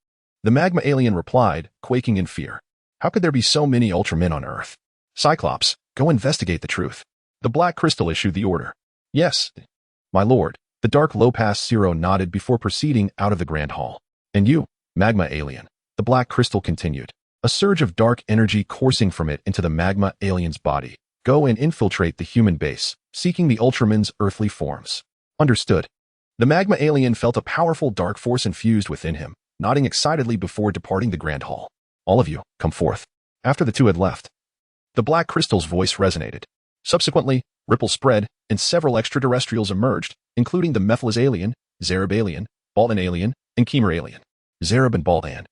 the magma alien replied, quaking in fear. "How could there be so many Ultramen on Earth?" "Cyclops, go investigate the truth." The black crystal issued the order. "Yes, my lord," the dark Lopas Zero nodded before proceeding out of the Grand Hall. "And you, magma alien," the black crystal continued, a surge of dark energy coursing from it into the magma alien's body. "Go and infiltrate the human base, seeking the Ultramen's earthly forms." "Understood." The magma alien felt a powerful dark force infused within him, nodding excitedly before departing the Grand Hall. "All of you, come forth." After the two had left, the black crystal's voice resonated. Subsequently, ripples spread, and several extraterrestrials emerged, including the Mephiles alien, Zerub alien, Baltan alien, and Kemer alien. "Zerub and Baltan,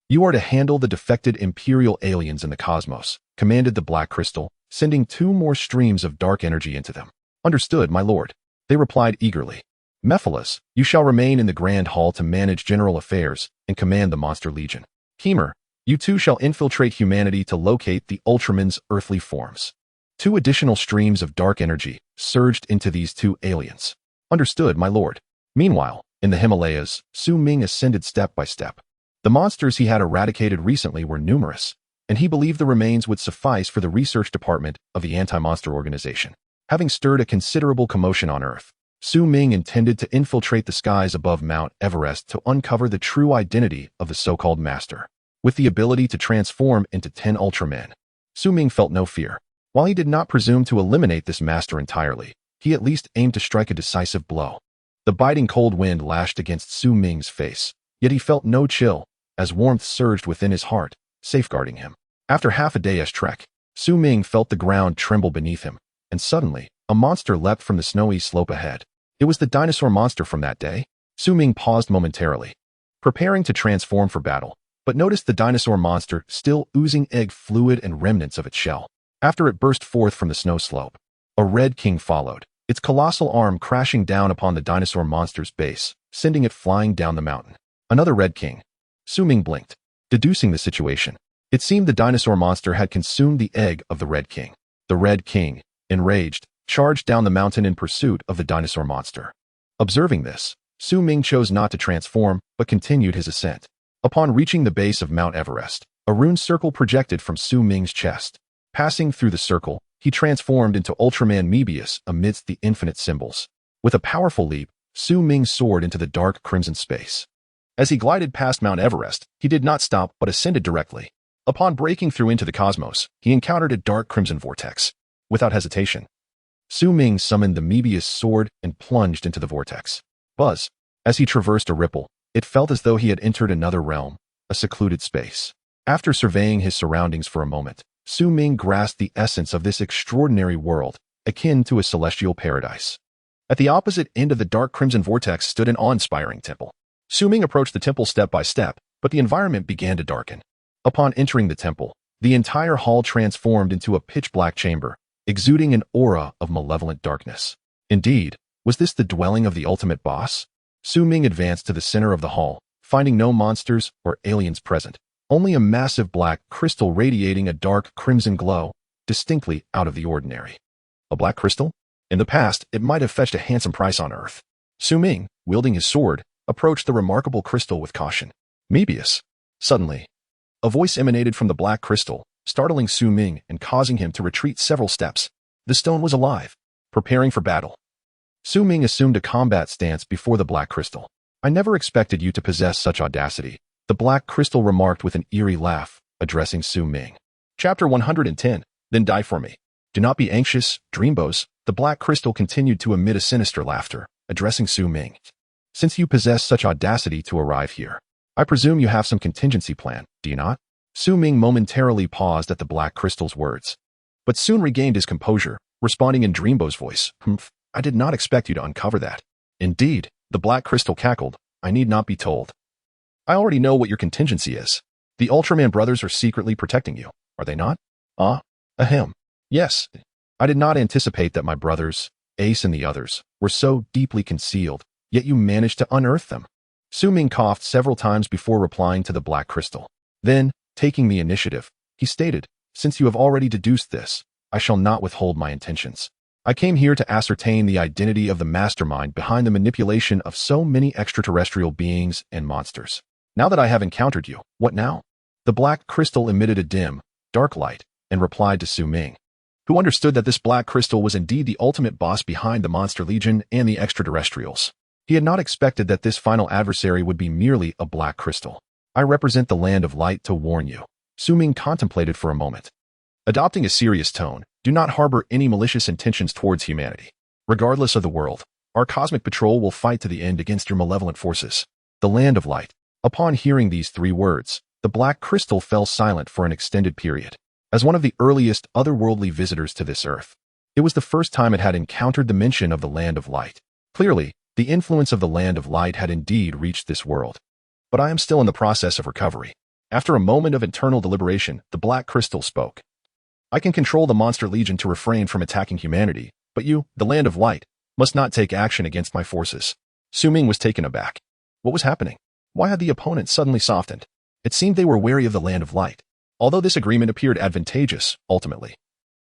you are to handle the defected Imperial aliens in the cosmos," commanded the black crystal, sending 2 more streams of dark energy into them. "Understood, my lord," they replied eagerly. "Mephiles, you shall remain in the Grand Hall to manage general affairs and command the Monster Legion. Kemer, you too shall infiltrate humanity to locate the Ultraman's earthly forms." 2 additional streams of dark energy surged into these 2 aliens. "Understood, my lord." Meanwhile, in the Himalayas, Su Ming ascended step by step. The monsters he had eradicated recently were numerous, and he believed the remains would suffice for the research department of the anti-monster organization. Having stirred a considerable commotion on Earth, Su Ming intended to infiltrate the skies above Mount Everest to uncover the true identity of the so-called master. With the ability to transform into 10 Ultramen, Su Ming felt no fear. While he did not presume to eliminate this master entirely, he at least aimed to strike a decisive blow. The biting cold wind lashed against Su Ming's face, yet he felt no chill, as warmth surged within his heart, safeguarding him. After half a day's trek, Su Ming felt the ground tremble beneath him, and suddenly, a monster leapt from the snowy slope ahead. It was the dinosaur monster from that day. Su Ming paused momentarily, preparing to transform for battle, but noticed the dinosaur monster still oozing egg fluid and remnants of its shell. After it burst forth from the snow slope, a red king followed, its colossal arm crashing down upon the dinosaur monster's base, sending it flying down the mountain. Another red king. Su Ming blinked, deducing the situation. It seemed the dinosaur monster had consumed the egg of the Red King. The Red King, enraged, charged down the mountain in pursuit of the dinosaur monster. Observing this, Su Ming chose not to transform, but continued his ascent. Upon reaching the base of Mount Everest, a rune circle projected from Su Ming's chest. Passing through the circle, he transformed into Ultraman Mebius amidst the infinite symbols. With a powerful leap, Su Ming soared into the dark crimson space. As he glided past Mount Everest, he did not stop but ascended directly. Upon breaking through into the cosmos, he encountered a dark crimson vortex. Without hesitation, Su Ming summoned the Mebius sword and plunged into the vortex. Buzz. As he traversed a ripple, it felt as though he had entered another realm, a secluded space. After surveying his surroundings for a moment, Su Ming grasped the essence of this extraordinary world, akin to a celestial paradise. At the opposite end of the dark crimson vortex stood an awe-inspiring temple. Su Ming approached the temple step by step, but the environment began to darken. Upon entering the temple, the entire hall transformed into a pitch-black chamber, exuding an aura of malevolent darkness. Indeed, was this the dwelling of the ultimate boss? Su Ming advanced to the center of the hall, finding no monsters or aliens present, only a massive black crystal radiating a dark crimson glow, distinctly out of the ordinary. A black crystal? In the past, it might have fetched a handsome price on Earth. Su Ming, wielding his sword, approached the remarkable crystal with caution. Mebius. Suddenly, a voice emanated from the black crystal, startling Su Ming and causing him to retreat several steps. The stone was alive, preparing for battle. Su Ming assumed a combat stance before the black crystal. I never expected you to possess such audacity, the black crystal remarked with an eerie laugh, addressing Su Ming. Chapter 110. Then die for me. Do not be anxious, Dreambos. The black crystal continued to emit a sinister laughter, addressing Su Ming. Since you possess such audacity to arrive here, I presume you have some contingency plan, do you not? Su Ming momentarily paused at the black crystal's words, but soon regained his composure, responding in Dreambo's voice. I did not expect you to uncover that. Indeed, the black crystal cackled. I need not be told. I already know what your contingency is. The Ultraman brothers are secretly protecting you, are they not? Ahem. Yes. I did not anticipate that my brothers, Ace and the others, were so deeply concealed, yet you managed to unearth them. Su Ming coughed several times before replying to the black crystal. Then, taking the initiative, he stated, since you have already deduced this, I shall not withhold my intentions. I came here to ascertain the identity of the mastermind behind the manipulation of so many extraterrestrial beings and monsters. Now that I have encountered you, what now? The black crystal emitted a dim, dark light and replied to Su Ming, who understood that this black crystal was indeed the ultimate boss behind the Monster Legion and the extraterrestrials. He had not expected that this final adversary would be merely a black crystal. I represent the land of light to warn you. Su Ming contemplated for a moment. Adopting a serious tone, do not harbor any malicious intentions towards humanity. Regardless of the world, our cosmic patrol will fight to the end against your malevolent forces. The land of light. Upon hearing these 3 words, the black crystal fell silent for an extended period. As one of the earliest otherworldly visitors to this earth, it was the first time it had encountered the mention of the land of light. Clearly, the influence of the land of light had indeed reached this world. But I am still in the process of recovery. After a moment of internal deliberation, the black crystal spoke. I can control the Monster Legion to refrain from attacking humanity, but you, the land of light, must not take action against my forces. Su Ming was taken aback. What was happening? Why had the opponents suddenly softened? It seemed they were wary of the land of light. Although this agreement appeared advantageous, ultimately.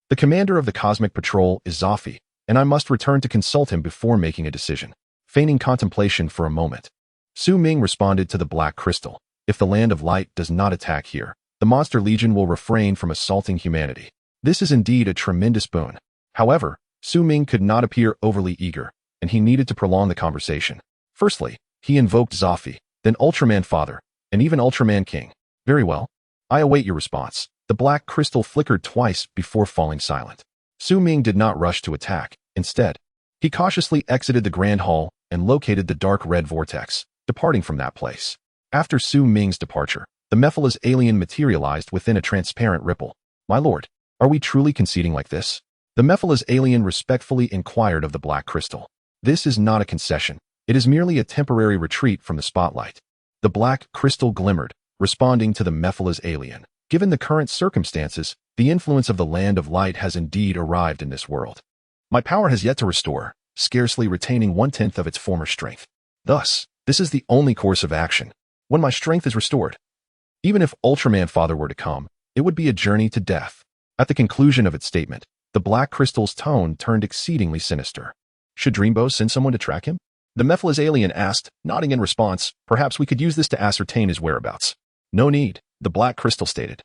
The commander of the Cosmic Patrol is Zophi, and I must return to consult him before making a decision. Feigning contemplation for a moment, Su Ming responded to the black crystal. If the land of light does not attack here, the Monster Legion will refrain from assaulting humanity. This is indeed a tremendous boon. However, Su Ming could not appear overly eager, and he needed to prolong the conversation. Firstly, he invoked Zophi, then Ultraman Father, and even Ultraman King. Very well. I await your response. The black crystal flickered twice before falling silent. Su Ming did not rush to attack. Instead, he cautiously exited the Grand Hall and located the dark red vortex, departing from that place. After Su Ming's departure, the Mephiles alien materialized within a transparent ripple. My lord, are we truly conceding like this? The Mephiles alien respectfully inquired of the black crystal. This is not a concession. It is merely a temporary retreat from the spotlight. The black crystal glimmered, responding to the Mephiles alien. Given the current circumstances, the influence of the land of light has indeed arrived in this world. My power has yet to restore, scarcely retaining 1/10 of its former strength. Thus, this is the only course of action. When my strength is restored, even if Ultraman Father were to come, It would be a journey to death. At the conclusion of its statement, the black crystal's tone turned exceedingly sinister. Should Dreambo send someone to track him? The Mephiles alien asked, nodding in response. Perhaps we could use this to ascertain his whereabouts. No need, the black crystal stated.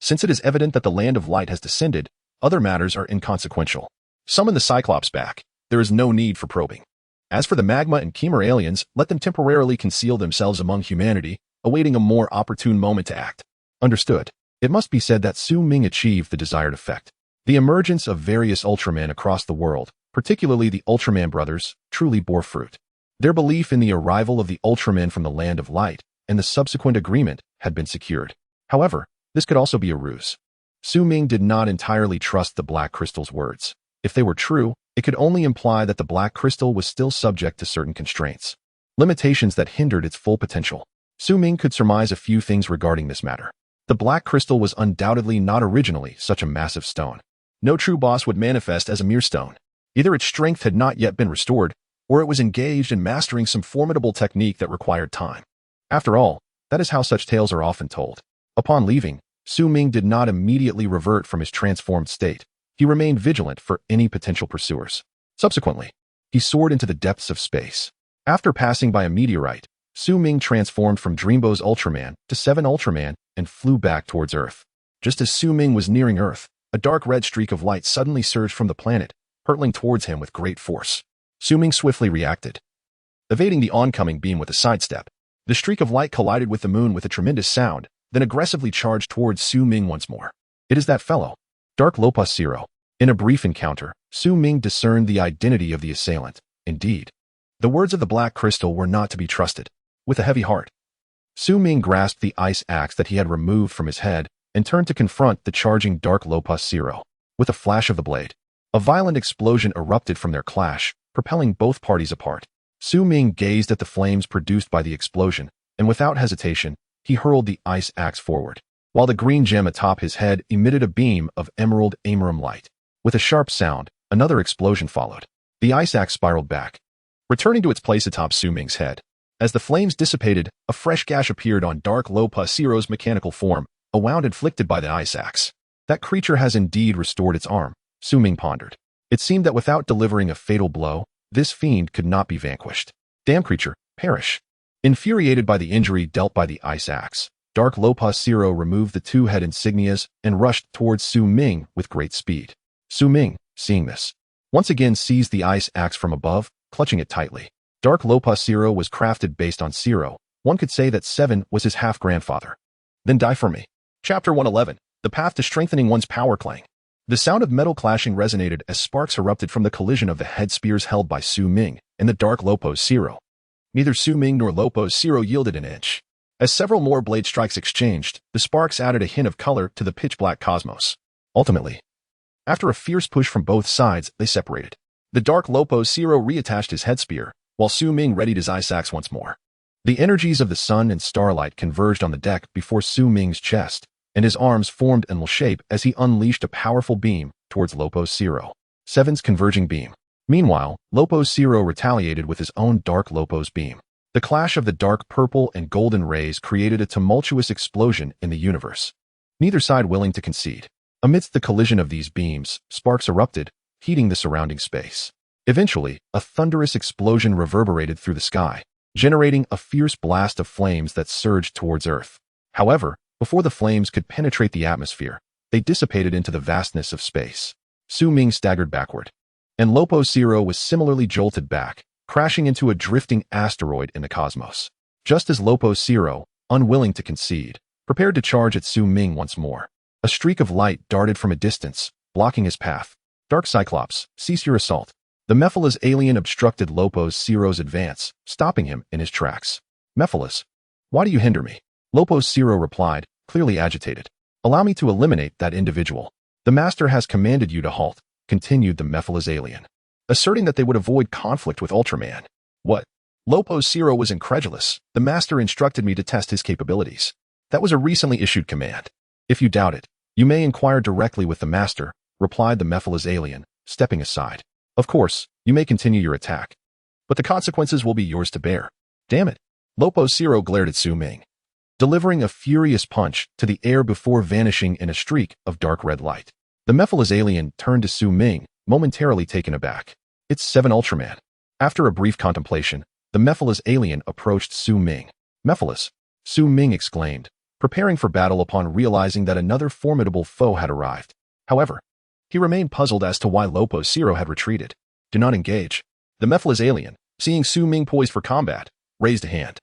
Since it is evident that the land of light has descended, other matters are inconsequential. Summon the Cyclops back. There is no need for probing. As for the Magma and Chimera aliens, let them temporarily conceal themselves among humanity, awaiting a more opportune moment to act. Understood. It must be said that Su Ming achieved the desired effect. The emergence of various Ultramen across the world, particularly the Ultraman brothers, truly bore fruit. Their belief in the arrival of the Ultramen from the Land of Light and the subsequent agreement had been secured. However, this could also be a ruse. Su Ming did not entirely trust the Black Crystal's words. If they were true, it could only imply that the Black Crystal was still subject to certain constraints, limitations that hindered its full potential. Su Ming could surmise a few things regarding this matter. The Black Crystal was undoubtedly not originally such a massive stone. No true boss would manifest as a mere stone. Either its strength had not yet been restored, or it was engaged in mastering some formidable technique that required time. After all, that is how such tales are often told. Upon leaving, Su Ming did not immediately revert from his transformed state. He remained vigilant for any potential pursuers. Subsequently, he soared into the depths of space. After passing by a meteorite, Su Ming transformed from Dreambo's Ultraman to 7 Ultraman and flew back towards Earth. Just as Su Ming was nearing Earth, a dark red streak of light suddenly surged from the planet, hurtling towards him with great force. Su Ming swiftly reacted, evading the oncoming beam with a sidestep. The streak of light collided with the moon with a tremendous sound, then aggressively charged towards Su Ming once more. It is that fellow, Dark Lopus Zero. In a brief encounter, Su Ming discerned the identity of the assailant. Indeed, the words of the Black Crystal were not to be trusted. With a heavy heart, Su Ming grasped the ice axe that he had removed from his head and turned to confront the charging Dark Lopus Zero. With a flash of the blade, a violent explosion erupted from their clash, propelling both parties apart. Su Ming gazed at the flames produced by the explosion, and without hesitation, he hurled the ice axe forward, while the green gem atop his head emitted a beam of emerald amarum light. With a sharp sound, another explosion followed. The ice axe spiraled back, returning to its place atop Su Ming's head. As the flames dissipated, a fresh gash appeared on Dark Lopus Zero's mechanical form, a wound inflicted by the ice axe. That creature has indeed restored its arm, Su Ming pondered. It seemed that without delivering a fatal blow, this fiend could not be vanquished. Damn creature, perish. Infuriated by the injury dealt by the ice axe, Dark Lopus Zero removed the 2 head insignias and rushed towards Su Ming with great speed. Su Ming, seeing this, once again seized the ice axe from above, clutching it tightly. Dark Lopus Zero was crafted based on Zero. One could say that 7 was his half-grandfather. Then die for me. Chapter 111, The Path to Strengthening One's Power Clang. The sound of metal clashing resonated as sparks erupted from the collision of the head spears held by Su Ming and the Dark Lopus Zero. Neither Su Ming nor Lopus Zero yielded an inch. As several more blade strikes exchanged, the sparks added a hint of color to the pitch-black cosmos. Ultimately, after a fierce push from both sides, they separated. The Dark Lopus Zero reattached his head spear, while Su Ming readied his ice axe once more. The energies of the sun and starlight converged on the deck before Su Ming's chest, and his arms formed an L shape as he unleashed a powerful beam towards Lopus Zero. 7's converging beam. Meanwhile, Lopus Zero retaliated with his own Dark Lopus beam. The clash of the dark purple and golden rays created a tumultuous explosion in the universe, neither side willing to concede. Amidst the collision of these beams, sparks erupted, heating the surrounding space. Eventually, a thunderous explosion reverberated through the sky, generating a fierce blast of flames that surged towards Earth. However, before the flames could penetrate the atmosphere, they dissipated into the vastness of space. Su Ming staggered backward, and Lopus Zero was similarly jolted back, crashing into a drifting asteroid in the cosmos. Just as Lopus Zero, unwilling to concede, prepared to charge at Su Ming once more, a streak of light darted from a distance, blocking his path. Dark Cyclops, cease your assault. The Mephiles alien obstructed Lopus Zero's advance, stopping him in his tracks. Mephiles, why do you hinder me? Lopus Zero replied, clearly agitated. Allow me to eliminate that individual. The Master has commanded you to halt, continued the Mephiles alien, asserting that they would avoid conflict with Ultraman. What? Lopus Zero was incredulous. The Master instructed me to test his capabilities. That was a recently issued command. If you doubt it, you may inquire directly with the Master, replied the Mephiles alien, stepping aside. Of course, you may continue your attack, but the consequences will be yours to bear. Damn it. Lopus Zero glared at Su Ming. delivering a furious punch to the air before vanishing in a streak of dark red light. The Mephiles alien turned to Su Ming, momentarily taken aback. It's 7 Ultraman. After a brief contemplation, the Mephiles alien approached Su Ming. Mephiles, Su Ming exclaimed, preparing for battle upon realizing that another formidable foe had arrived. However, he remained puzzled as to why Lopo Zero had retreated. Do not engage. The Mephiles alien, seeing Su Ming poised for combat, raised a hand.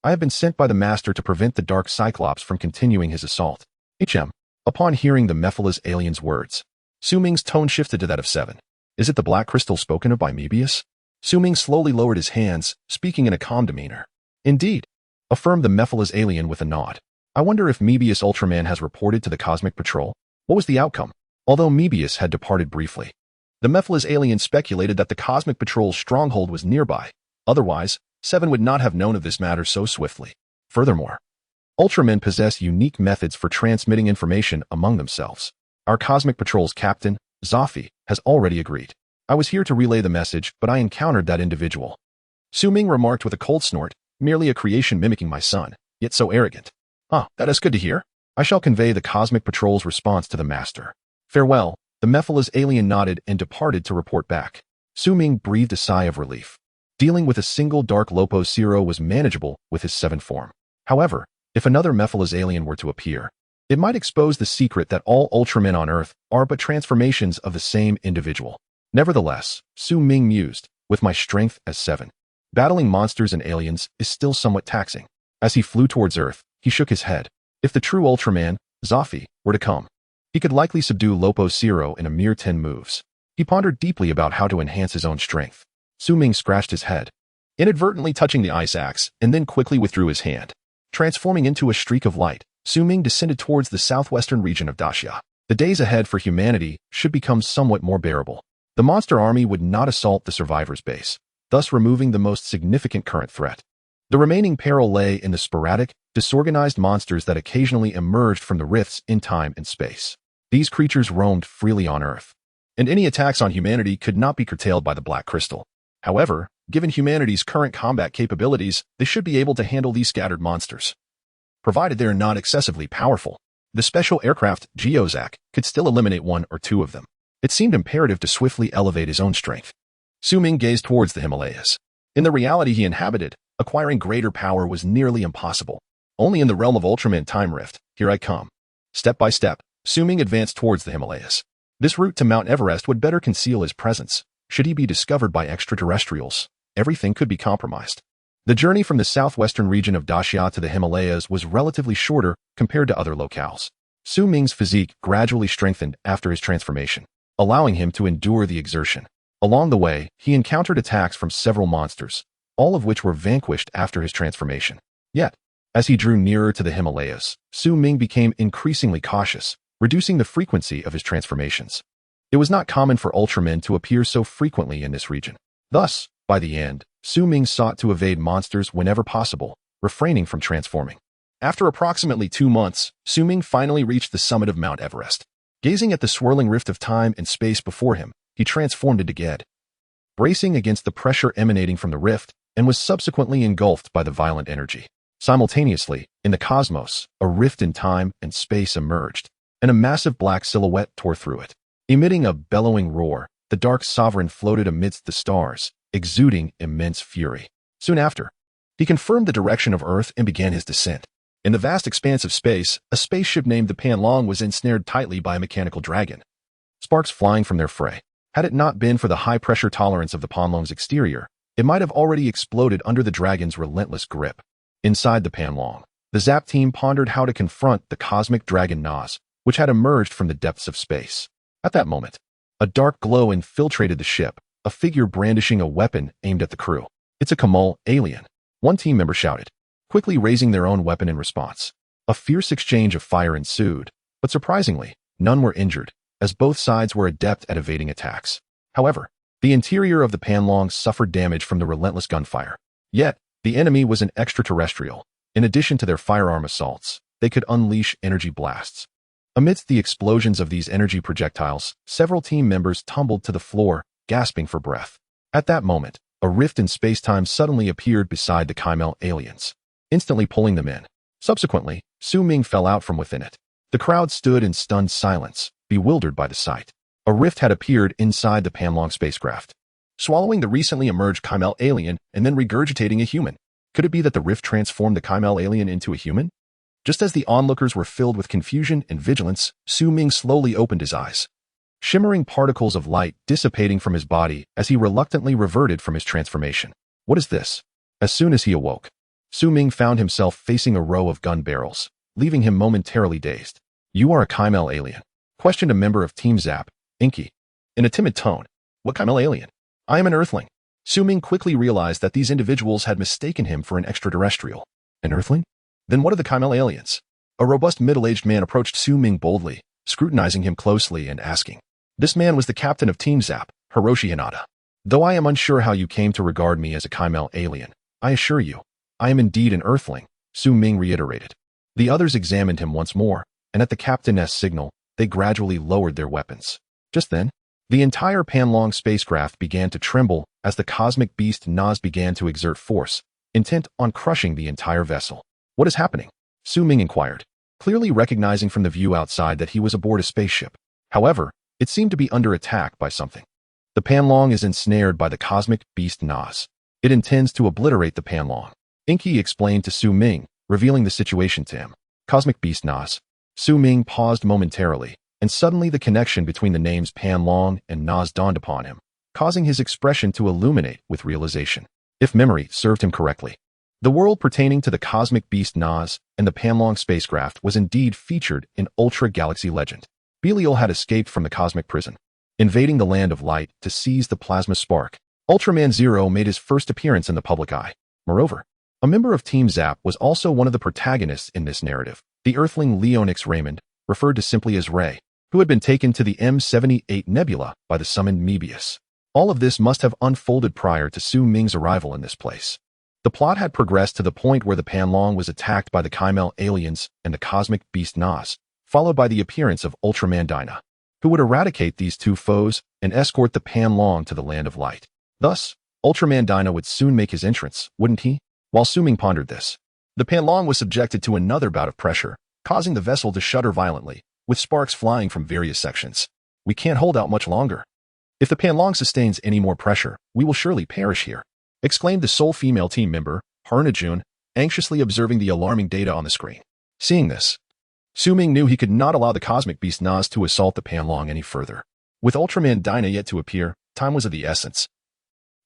I have been sent by the Master to prevent the Dark Cyclops from continuing his assault. HM. Upon hearing the Mephiles alien's words, Su Ming's tone shifted to that of 7. Is it the black crystal spoken of by Mebius? Su Ming slowly lowered his hands, speaking in a calm demeanor. Indeed, affirmed the Mephiles alien with a nod. I wonder if Mebius Ultraman has reported to the Cosmic Patrol. What was the outcome? Although Mebius had departed briefly, the Mephiles alien speculated that the Cosmic Patrol's stronghold was nearby. Otherwise, 7 would not have known of this matter so swiftly. Furthermore, Ultramen possess unique methods for transmitting information among themselves. Our Cosmic Patrol's captain, Zophi, has already agreed. I was here to relay the message, but I encountered that individual. Su Ming remarked with a cold snort, merely a creation mimicking my son, yet so arrogant. Ah, that is good to hear. I shall convey the Cosmic Patrol's response to the Master. Farewell. The Mephiles alien nodded and departed to report back. Su Ming breathed a sigh of relief. Dealing with a single Dark Lopo Zero was manageable with his 7 form. However, if another Mephiles alien were to appear, it might expose the secret that all Ultramen on Earth are but transformations of the same individual. Nevertheless, Su Ming mused, with my strength as 7, battling monsters and aliens is still somewhat taxing. As he flew towards Earth, he shook his head. If the true Ultraman, Zophi, were to come, he could likely subdue Lopo Zero in a mere 10 moves. He pondered deeply about how to enhance his own strength. Su Ming scratched his head, inadvertently touching the ice axe, and then quickly withdrew his hand. Transforming into a streak of light, Su Ming descended towards the southwestern region of Daxia. The days ahead for humanity should become somewhat more bearable. The monster army would not assault the survivors' base, thus removing the most significant current threat. The remaining peril lay in the sporadic, disorganized monsters that occasionally emerged from the rifts in time and space. These creatures roamed freely on Earth, and any attacks on humanity could not be curtailed by the Black Crystal. However, given humanity's current combat capabilities, they should be able to handle these scattered monsters. Provided they are not excessively powerful, the special aircraft Geozak could still eliminate 1 or 2 of them. It seemed imperative to swiftly elevate his own strength. Su Ming gazed towards the Himalayas. In the reality he inhabited, acquiring greater power was nearly impossible. Only in the realm of Ultraman Time Rift, here I come. Step by step, Su Ming advanced towards the Himalayas. This route to Mount Everest would better conceal his presence. Should he be discovered by extraterrestrials, everything could be compromised. The journey from the southwestern region of Daxia to the Himalayas was relatively shorter compared to other locales. Su Ming's physique gradually strengthened after his transformation, allowing him to endure the exertion. Along the way, he encountered attacks from several monsters, all of which were vanquished after his transformation. Yet, as he drew nearer to the Himalayas, Su Ming became increasingly cautious, reducing the frequency of his transformations. It was not common for Ultramen to appear so frequently in this region. Thus, by the end, Su Ming sought to evade monsters whenever possible, refraining from transforming. After approximately 2 months, Su Ming finally reached the summit of Mount Everest. Gazing at the swirling rift of time and space before him, he transformed into Ged, bracing against the pressure emanating from the rift, and was subsequently engulfed by the violent energy. Simultaneously, in the cosmos, a rift in time and space emerged, and a massive black silhouette tore through it. Emitting a bellowing roar, the Dark Sovereign floated amidst the stars, exuding immense fury. Soon after, he confirmed the direction of Earth and began his descent. In the vast expanse of space, a spaceship named the Panlong was ensnared tightly by a mechanical dragon. Sparks flying from their fray. Had it not been for the high-pressure tolerance of the Panlong's exterior, it might have already exploded under the dragon's relentless grip. Inside the Panlong, the Zap team pondered how to confront the cosmic dragon Nas, which had emerged from the depths of space. At that moment, a dark glow infiltrated the ship, a figure brandishing a weapon aimed at the crew. It's a Kamal alien, one team member shouted, quickly raising their own weapon in response. A fierce exchange of fire ensued, but surprisingly, none were injured, as both sides were adept at evading attacks. However, the interior of the Panlong suffered damage from the relentless gunfire. Yet, the enemy was an extraterrestrial. In addition to their firearm assaults, they could unleash energy blasts. Amidst the explosions of these energy projectiles, several team members tumbled to the floor, gasping for breath. At that moment, a rift in space-time suddenly appeared beside the Chimel aliens, instantly pulling them in. Subsequently, Su Ming fell out from within it. The crowd stood in stunned silence, bewildered by the sight. A rift had appeared inside the Panlong spacecraft, swallowing the recently emerged Chimel alien and then regurgitating a human. Could it be that the rift transformed the Chimel alien into a human? Just as the onlookers were filled with confusion and vigilance, Su Ming slowly opened his eyes, shimmering particles of light dissipating from his body as he reluctantly reverted from his transformation. What is this? As soon as he awoke, Su Ming found himself facing a row of gun barrels, leaving him momentarily dazed. You are a Chimel alien? Questioned a member of Team Zap, Inky, in a timid tone. What Chimel alien? I am an Earthling. Su Ming quickly realized that these individuals had mistaken him for an extraterrestrial. An Earthling? Then what are the Chimel aliens? A robust middle-aged man approached Su Ming boldly, scrutinizing him closely and asking. This man was the captain of Team Zap, Hiroshi Hinata. Though I am unsure how you came to regard me as a Chimel alien, I assure you, I am indeed an Earthling, Su Ming reiterated. The others examined him once more, and at the captain's signal, they gradually lowered their weapons. Just then, the entire Panlong spacecraft began to tremble as the cosmic beast Nas began to exert force, intent on crushing the entire vessel. What is happening? Su Ming inquired, clearly recognizing from the view outside that he was aboard a spaceship. However, it seemed to be under attack by something. The Panlong is ensnared by the cosmic beast Nas. It intends to obliterate the Panlong. Inky explained to Su Ming, revealing the situation to him. Cosmic beast Nas. Su Ming paused momentarily, and suddenly the connection between the names Panlong and Nas dawned upon him, causing his expression to illuminate with realization. If memory served him correctly, the world pertaining to the cosmic beast Nas and the Panlong spacecraft was indeed featured in Ultra Galaxy Legend. Belial had escaped from the cosmic prison, invading the land of light to seize the plasma spark. Ultraman Zero made his first appearance in the public eye. Moreover, a member of Team Zap was also one of the protagonists in this narrative. The Earthling Leonix Raymond, referred to simply as Ray, who had been taken to the M78 Nebula by the summoned Mebius. All of this must have unfolded prior to Su Ming's arrival in this place. The plot had progressed to the point where the Panlong was attacked by the Chimel aliens and the cosmic beast Nas, followed by the appearance of Ultraman Dyna, who would eradicate these two foes and escort the Panlong to the land of light. Thus, Ultraman Dyna would soon make his entrance, wouldn't he? While Su Ming pondered this, the Panlong was subjected to another bout of pressure, causing the vessel to shudder violently, with sparks flying from various sections. We can't hold out much longer. If the Panlong sustains any more pressure, we will surely perish here, exclaimed the sole female team member, Haruna Jun, anxiously observing the alarming data on the screen. Seeing this, Su Ming knew he could not allow the cosmic beast Nas to assault the Panlong any further. With Ultraman Dyna yet to appear, time was of the essence.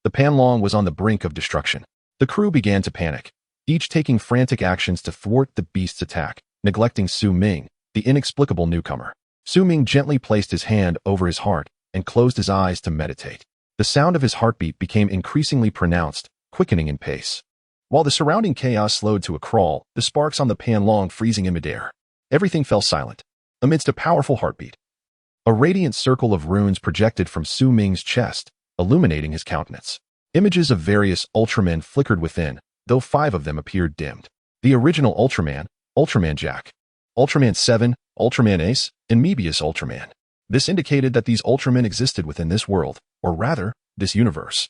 The Panlong was on the brink of destruction. The crew began to panic, each taking frantic actions to thwart the beast's attack, neglecting Su Ming, the inexplicable newcomer. Su Ming gently placed his hand over his heart and closed his eyes to meditate. The sound of his heartbeat became increasingly pronounced, quickening in pace. While the surrounding chaos slowed to a crawl, the sparks on the Panlong freezing in midair. Everything fell silent, amidst a powerful heartbeat. A radiant circle of runes projected from Su Ming's chest, illuminating his countenance. Images of various Ultramen flickered within, though 5 of them appeared dimmed. The original Ultraman, Ultraman Jack, Ultraman 7, Ultraman Ace, and Mebius Ultraman. This indicated that these Ultramen existed within this world, or rather, this universe,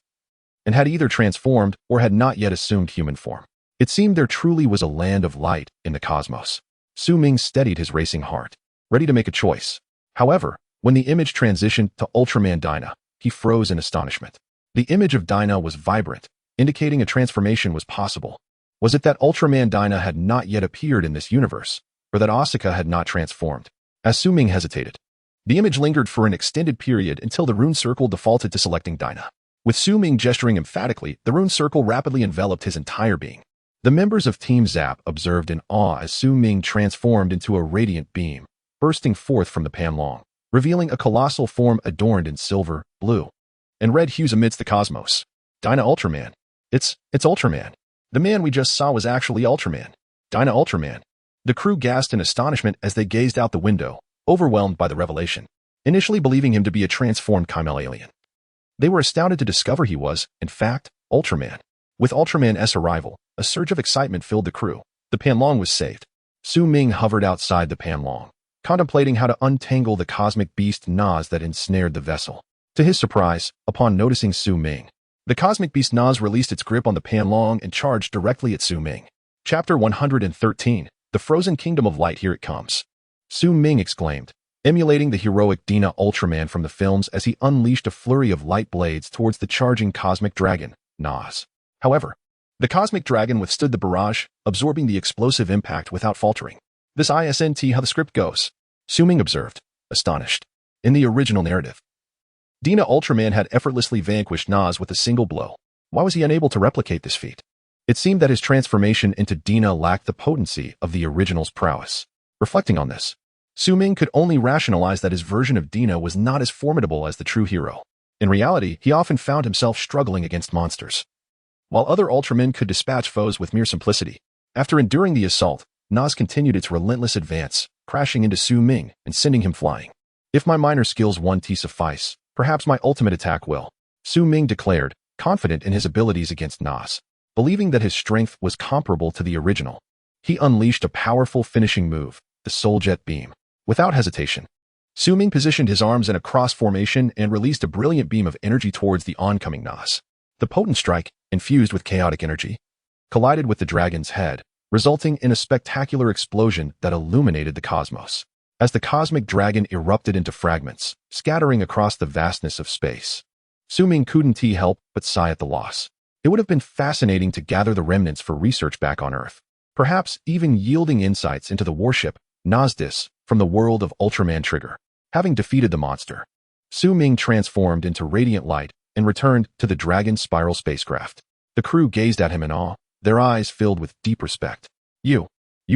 and had either transformed or had not yet assumed human form. It seemed there truly was a land of light in the cosmos. Su Ming steadied his racing heart, ready to make a choice. However, when the image transitioned to Ultraman Dyna, he froze in astonishment. The image of Dyna was vibrant, indicating a transformation was possible. Was it that Ultraman Dyna had not yet appeared in this universe, or that Asuka had not transformed? As Su Ming hesitated, the image lingered for an extended period until the rune circle defaulted to selecting Dyna. With Su Ming gesturing emphatically, the rune circle rapidly enveloped his entire being. The members of Team Zap observed in awe as Su Ming transformed into a radiant beam, bursting forth from the Panlong, revealing a colossal form adorned in silver, blue, and red hues amidst the cosmos. Dyna Ultraman. It's Ultraman. The man we just saw was actually Ultraman. Dyna Ultraman. The crew gasped in astonishment as they gazed out the window, overwhelmed by the revelation, initially believing him to be a transformed Chimel alien. They were astounded to discover he was, in fact, Ultraman. With Ultraman-S arrival, a surge of excitement filled the crew. The Panlong was saved. Su Ming hovered outside the Panlong, contemplating how to untangle the cosmic beast Nas that ensnared the vessel. To his surprise, upon noticing Su Ming, the cosmic beast Nas released its grip on the Panlong and charged directly at Su Ming. Chapter 113, The frozen kingdom of light, here it comes. Su Ming exclaimed, emulating the heroic Dina Ultraman from the films as he unleashed a flurry of light blades towards the charging cosmic dragon, Nas. However, the cosmic dragon withstood the barrage, absorbing the explosive impact without faltering. This isn't how the script goes, Su Ming observed, astonished. In the original narrative, Dina Ultraman had effortlessly vanquished Nas with a single blow. Why was he unable to replicate this feat? It seemed that his transformation into Dina lacked the potency of the original's prowess. Reflecting on this, Su Ming could only rationalize that his version of Dina was not as formidable as the true hero. In reality, he often found himself struggling against monsters. While other Ultramen could dispatch foes with mere simplicity, after enduring the assault, Nas continued its relentless advance, crashing into Su Ming and sending him flying. If my minor skills won't suffice, perhaps my ultimate attack will, Su Ming declared, confident in his abilities against Nas. Believing that his strength was comparable to the original, he unleashed a powerful finishing move, the Soul Jet Beam. Without hesitation, Su Ming positioned his arms in a cross formation and released a brilliant beam of energy towards the oncoming Nas. The potent strike, infused with chaotic energy, collided with the dragon's head, resulting in a spectacular explosion that illuminated the cosmos. As the cosmic dragon erupted into fragments, scattering across the vastness of space, Su Ming couldn't help but sigh at the loss. It would have been fascinating to gather the remnants for research back on Earth, perhaps even yielding insights into the warship, Nasdis, from the world of Ultraman Trigger. Having defeated the monster, Su Ming transformed into radiant light and returned to the Dragon Spiral spacecraft. The crew gazed at him in awe, their eyes filled with deep respect. You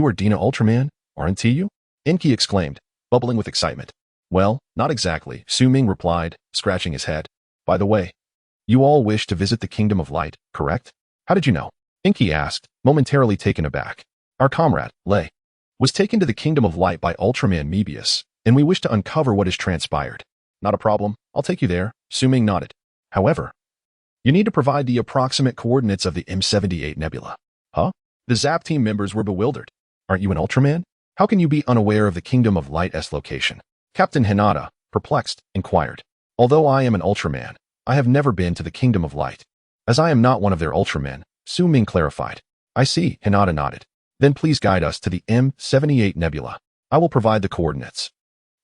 are Dina Ultraman, aren't you? Enki exclaimed, bubbling with excitement. Well, not exactly, Su Ming replied, scratching his head. By the way, you all wish to visit the Kingdom of Light, correct? How did you know? Enki asked, momentarily taken aback. Our comrade, Lei, was taken to the Kingdom of Light by Ultraman Mebius, and we wish to uncover what has transpired. Not a problem, I'll take you there, Su Ming nodded. However, you need to provide the approximate coordinates of the M78 nebula. Huh? The Zap team members were bewildered. Aren't you an Ultraman? How can you be unaware of the Kingdom of Light's location? Captain Hinata, perplexed, inquired. Although I am an Ultraman, I have never been to the Kingdom of Light. As I am not one of their Ultramen, Su Ming clarified. I see, Hinata nodded. Then please guide us to the M78 nebula. I will provide the coordinates.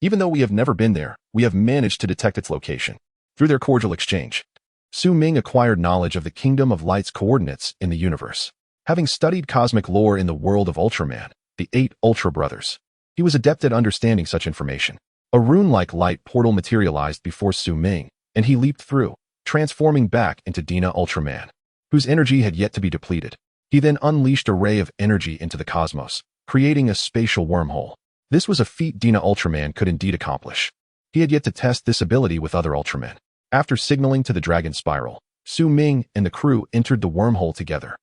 Even though we have never been there, we have managed to detect its location. Through their cordial exchange, Su Ming acquired knowledge of the Kingdom of Light's coordinates in the universe. Having studied cosmic lore in the world of Ultraman, the 8 Ultra Brothers, he was adept at understanding such information. A rune-like light portal materialized before Su Ming, and he leaped through, transforming back into Dina Ultraman, whose energy had yet to be depleted. He then unleashed a ray of energy into the cosmos, creating a spatial wormhole. This was a feat Dina Ultraman could indeed accomplish. He had yet to test this ability with other Ultramen. After signaling to the Dragon Spiral, Su Ming and the crew entered the wormhole together.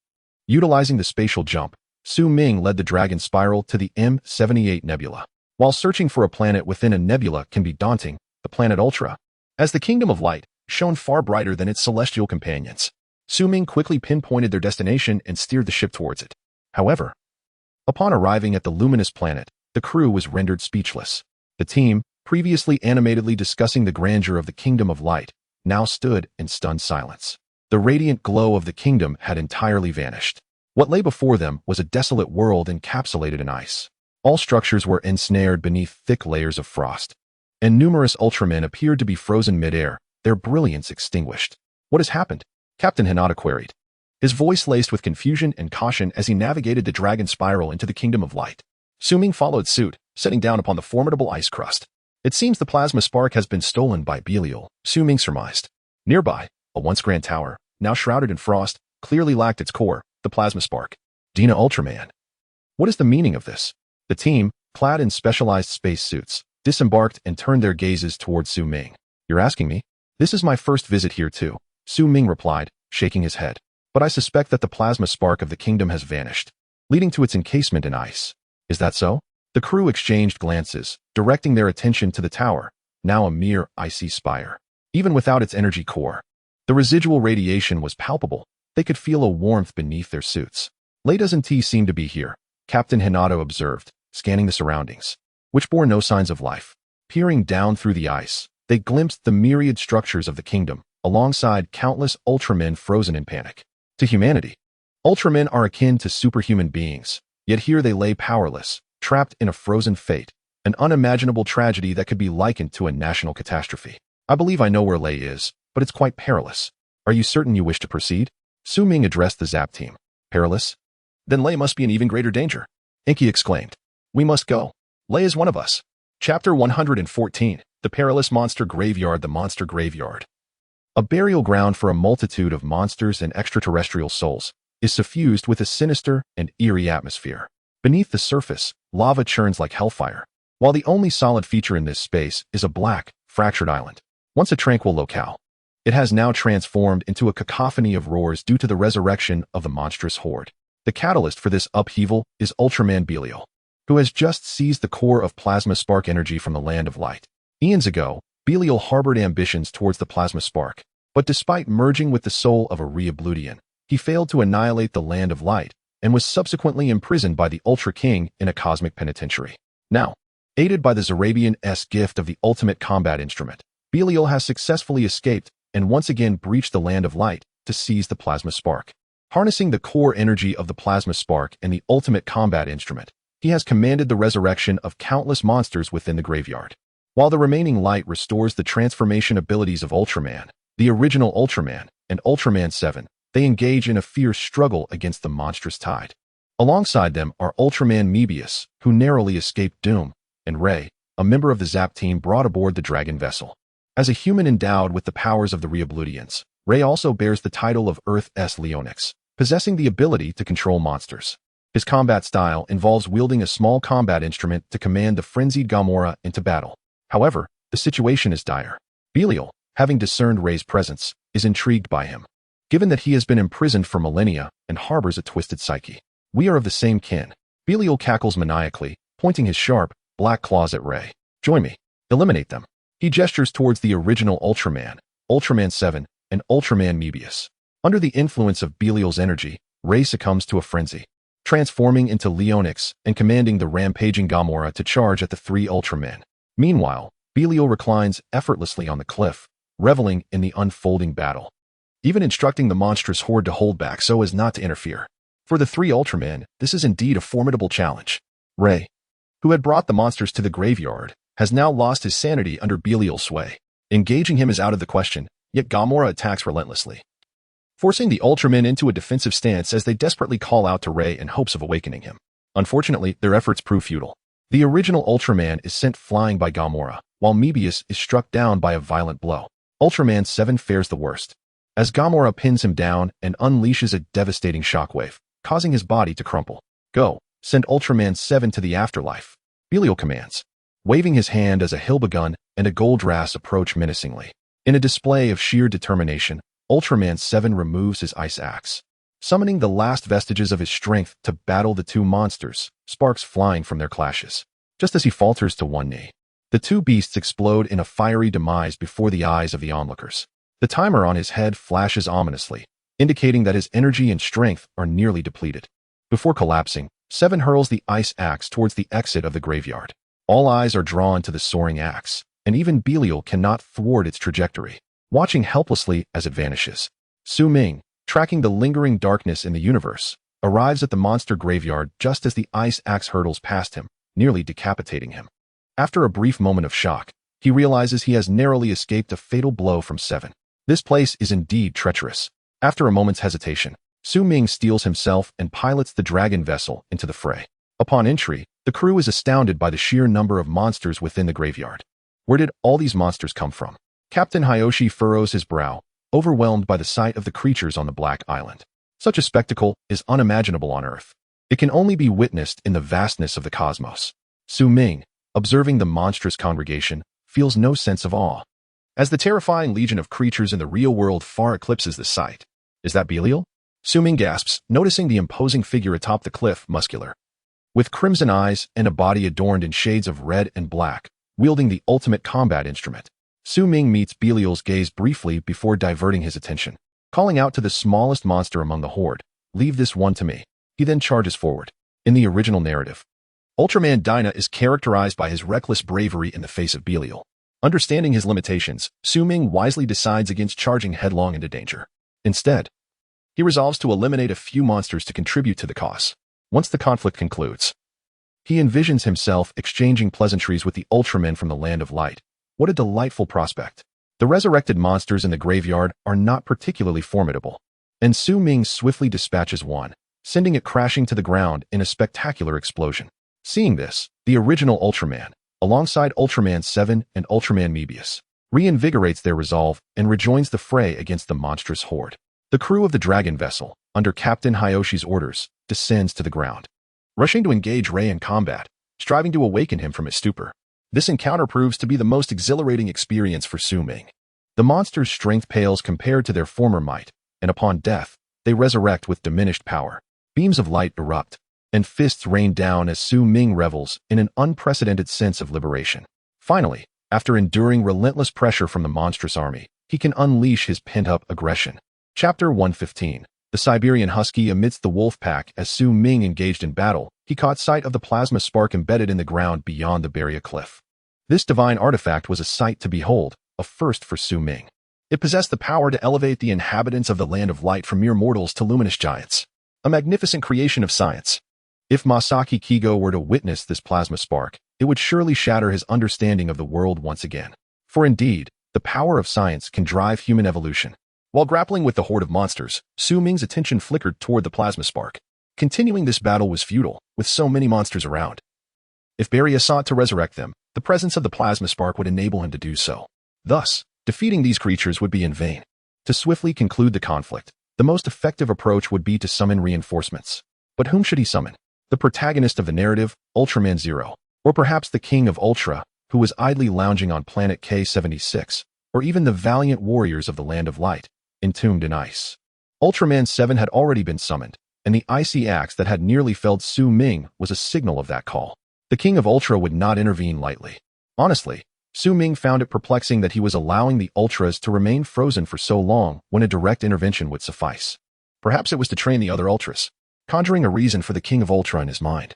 Utilizing the spatial jump, Su Ming led the Dragon Spiral to the M78 nebula. While searching for a planet within a nebula can be daunting, the planet Ultra, as the Kingdom of Light, shone far brighter than its celestial companions. Su Ming quickly pinpointed their destination and steered the ship towards it. However, upon arriving at the luminous planet, the crew was rendered speechless. The team, previously animatedly discussing the grandeur of the Kingdom of Light, now stood in stunned silence. The radiant glow of the kingdom had entirely vanished. What lay before them was a desolate world encapsulated in ice. All structures were ensnared beneath thick layers of frost, and numerous Ultramen appeared to be frozen mid-air, their brilliance extinguished. What has happened? Captain Hinata queried, his voice laced with confusion and caution as he navigated the Dragon Spiral into the Kingdom of Light. Su Ming followed suit, setting down upon the formidable ice crust. It seems the plasma spark has been stolen by Belial, Su Ming surmised. Nearby, a once grand tower, now shrouded in frost, clearly lacked its core, the plasma spark. Dina Ultraman. What is the meaning of this? The team, clad in specialized space suits, disembarked and turned their gazes towards Su Ming. You're asking me? This is my first visit here too, Su Ming replied, shaking his head. But I suspect that the plasma spark of the kingdom has vanished, leading to its encasement in ice. Is that so? The crew exchanged glances, directing their attention to the tower, now a mere icy spire. Even without its energy core, the residual radiation was palpable. They could feel a warmth beneath their suits. Lei doesn't seem to be here, Captain Hinata observed, scanning the surroundings, which bore no signs of life. Peering down through the ice, they glimpsed the myriad structures of the kingdom, alongside countless Ultramen frozen in panic. To humanity, Ultramen are akin to superhuman beings, Yet here they lay powerless, trapped in a frozen fate, an unimaginable tragedy that could be likened to a national catastrophe. I believe I know where Lei is, but it's quite perilous. Are you certain you wish to proceed? Su Ming addressed the Zap team. Perilous? Then Lei must be in even greater danger. Inky exclaimed. We must go. Lei is one of us. Chapter 114, The Perilous Monster Graveyard. The Monster Graveyard, a burial ground for a multitude of monsters and extraterrestrial souls, is suffused with a sinister and eerie atmosphere. Beneath the surface, lava churns like hellfire, while the only solid feature in this space is a black, fractured island. Once a tranquil locale, it has now transformed into a cacophony of roars due to the resurrection of the monstrous horde. The catalyst for this upheaval is Ultraman Belial, who has just seized the core of plasma spark energy from the Land of Light. Eons ago, Belial harbored ambitions towards the plasma spark, but despite merging with the soul of a Reabludian, he failed to annihilate the Land of Light and was subsequently imprisoned by the Ultra King in a cosmic penitentiary. Now, aided by the Zarabian-s gift of the ultimate combat instrument, Belial has successfully escaped and once again breached the Land of Light to seize the plasma spark. Harnessing the core energy of the plasma spark and the ultimate combat instrument, he has commanded the resurrection of countless monsters within the graveyard. While the remaining light restores the transformation abilities of Ultraman, the original Ultraman, and Ultraman 7, they engage in a fierce struggle against the monstrous tide. Alongside them are Ultraman Mebius, who narrowly escaped doom, and Ray, a member of the Zap team brought aboard the Dragon vessel. As a human endowed with the powers of the Reabludians, Ray also bears the title of Earth's Leonix, possessing the ability to control monsters. His combat style involves wielding a small combat instrument to command the frenzied Gamora into battle. However, the situation is dire. Belial, having discerned Ray's presence, is intrigued by him, given that he has been imprisoned for millennia and harbors a twisted psyche. We are of the same kin. Belial cackles maniacally, pointing his sharp, black claws at Ray. Join me. Eliminate them. He gestures towards the original Ultraman, Ultraman 7, and Ultraman Mebius. Under the influence of Belial's energy, Ray succumbs to a frenzy, transforming into Leonix and commanding the rampaging Gamora to charge at the three Ultramen. Meanwhile, Belial reclines effortlessly on the cliff, reveling in the unfolding battle, even instructing the monstrous horde to hold back so as not to interfere. For the three Ultramen, this is indeed a formidable challenge. Ray, who had brought the monsters to the graveyard, has now lost his sanity under Belial's sway. Engaging him is out of the question, yet Gamora attacks relentlessly, forcing the Ultramen into a defensive stance as they desperately call out to Ray in hopes of awakening him. Unfortunately, their efforts prove futile. The original Ultraman is sent flying by Gamora, while Mebius is struck down by a violent blow. Ultraman 7 fares the worst, as Gamora pins him down and unleashes a devastating shockwave, causing his body to crumple. Go, send Ultraman 7 to the afterlife, Belial commands, waving his hand as a Hilbegun and a Goldrass approach menacingly. In a display of sheer determination, Ultraman 7 removes his ice axe, summoning the last vestiges of his strength to battle the two monsters, sparks flying from their clashes. Just as he falters to one knee, the two beasts explode in a fiery demise before the eyes of the onlookers. The timer on his head flashes ominously, indicating that his energy and strength are nearly depleted. Before collapsing, 7 hurls the ice axe towards the exit of the graveyard. All eyes are drawn to the soaring axe, and even Belial cannot thwart its trajectory, watching helplessly as it vanishes. Su Ming, tracking the lingering darkness in the universe, arrives at the monster graveyard just as the ice axe hurtles past him, nearly decapitating him. After a brief moment of shock, he realizes he has narrowly escaped a fatal blow from 7. This place is indeed treacherous. After a moment's hesitation, Su Ming steels himself and pilots the dragon vessel into the fray. Upon entry, the crew is astounded by the sheer number of monsters within the graveyard. Where did all these monsters come from? Captain Hiyoshi furrows his brow, overwhelmed by the sight of the creatures on the Black Island. Such a spectacle is unimaginable on Earth. It can only be witnessed in the vastness of the cosmos. Su Ming, observing the monstrous congregation, feels no sense of awe, as the terrifying legion of creatures in the real world far eclipses the sight. Is that Belial? Su Ming gasps, noticing the imposing figure atop the cliff, muscular, with crimson eyes and a body adorned in shades of red and black, wielding the ultimate combat instrument. Su Ming meets Belial's gaze briefly before diverting his attention, calling out to the smallest monster among the horde, "Leave this one to me." He then charges forward. In the original narrative, Ultraman Dyna is characterized by his reckless bravery in the face of Belial. Understanding his limitations, Su Ming wisely decides against charging headlong into danger. Instead, he resolves to eliminate a few monsters to contribute to the cause. Once the conflict concludes, he envisions himself exchanging pleasantries with the Ultramen from the Land of Light. What a delightful prospect. The resurrected monsters in the graveyard are not particularly formidable, and Su Ming swiftly dispatches one, sending it crashing to the ground in a spectacular explosion. Seeing this, the original Ultraman, alongside Ultraman 7 and Ultraman Mebius, reinvigorates their resolve and rejoins the fray against the monstrous horde. The crew of the Dragon vessel, under Captain Hayoshi's orders, descends to the ground, rushing to engage Rei in combat, striving to awaken him from his stupor. This encounter proves to be the most exhilarating experience for Su Ming. The monster's strength pales compared to their former might, and upon death, they resurrect with diminished power. Beams of light erupt, and fists rain down as Su Ming revels in an unprecedented sense of liberation. Finally, after enduring relentless pressure from the monstrous army, he can unleash his pent-up aggression. Chapter 115. The Siberian Husky. Amidst the wolf pack, as Su Ming engaged in battle, he caught sight of the plasma spark embedded in the ground beyond the barrier cliff. This divine artifact was a sight to behold, a first for Su Ming. It possessed the power to elevate the inhabitants of the Land of Light from mere mortals to luminous giants. A magnificent creation of science. If Masaki Kigo were to witness this plasma spark, it would surely shatter his understanding of the world once again. For indeed, the power of science can drive human evolution. While grappling with the horde of monsters, Su Ming's attention flickered toward the plasma spark. Continuing this battle was futile, with so many monsters around. If Beria sought to resurrect them, the presence of the plasma spark would enable him to do so. Thus, defeating these creatures would be in vain. To swiftly conclude the conflict, the most effective approach would be to summon reinforcements. But whom should he summon? The protagonist of the narrative, Ultraman Zero, or perhaps the King of Ultra, who was idly lounging on planet K-76, or even the valiant warriors of the Land of Light, entombed in ice. Ultraman 7 had already been summoned, and the icy axe that had nearly felled Su Ming was a signal of that call. The King of Ultra would not intervene lightly. Honestly, Su Ming found it perplexing that he was allowing the Ultras to remain frozen for so long when a direct intervention would suffice. Perhaps it was to train the other Ultras, conjuring a reason for the King of Ultra in his mind.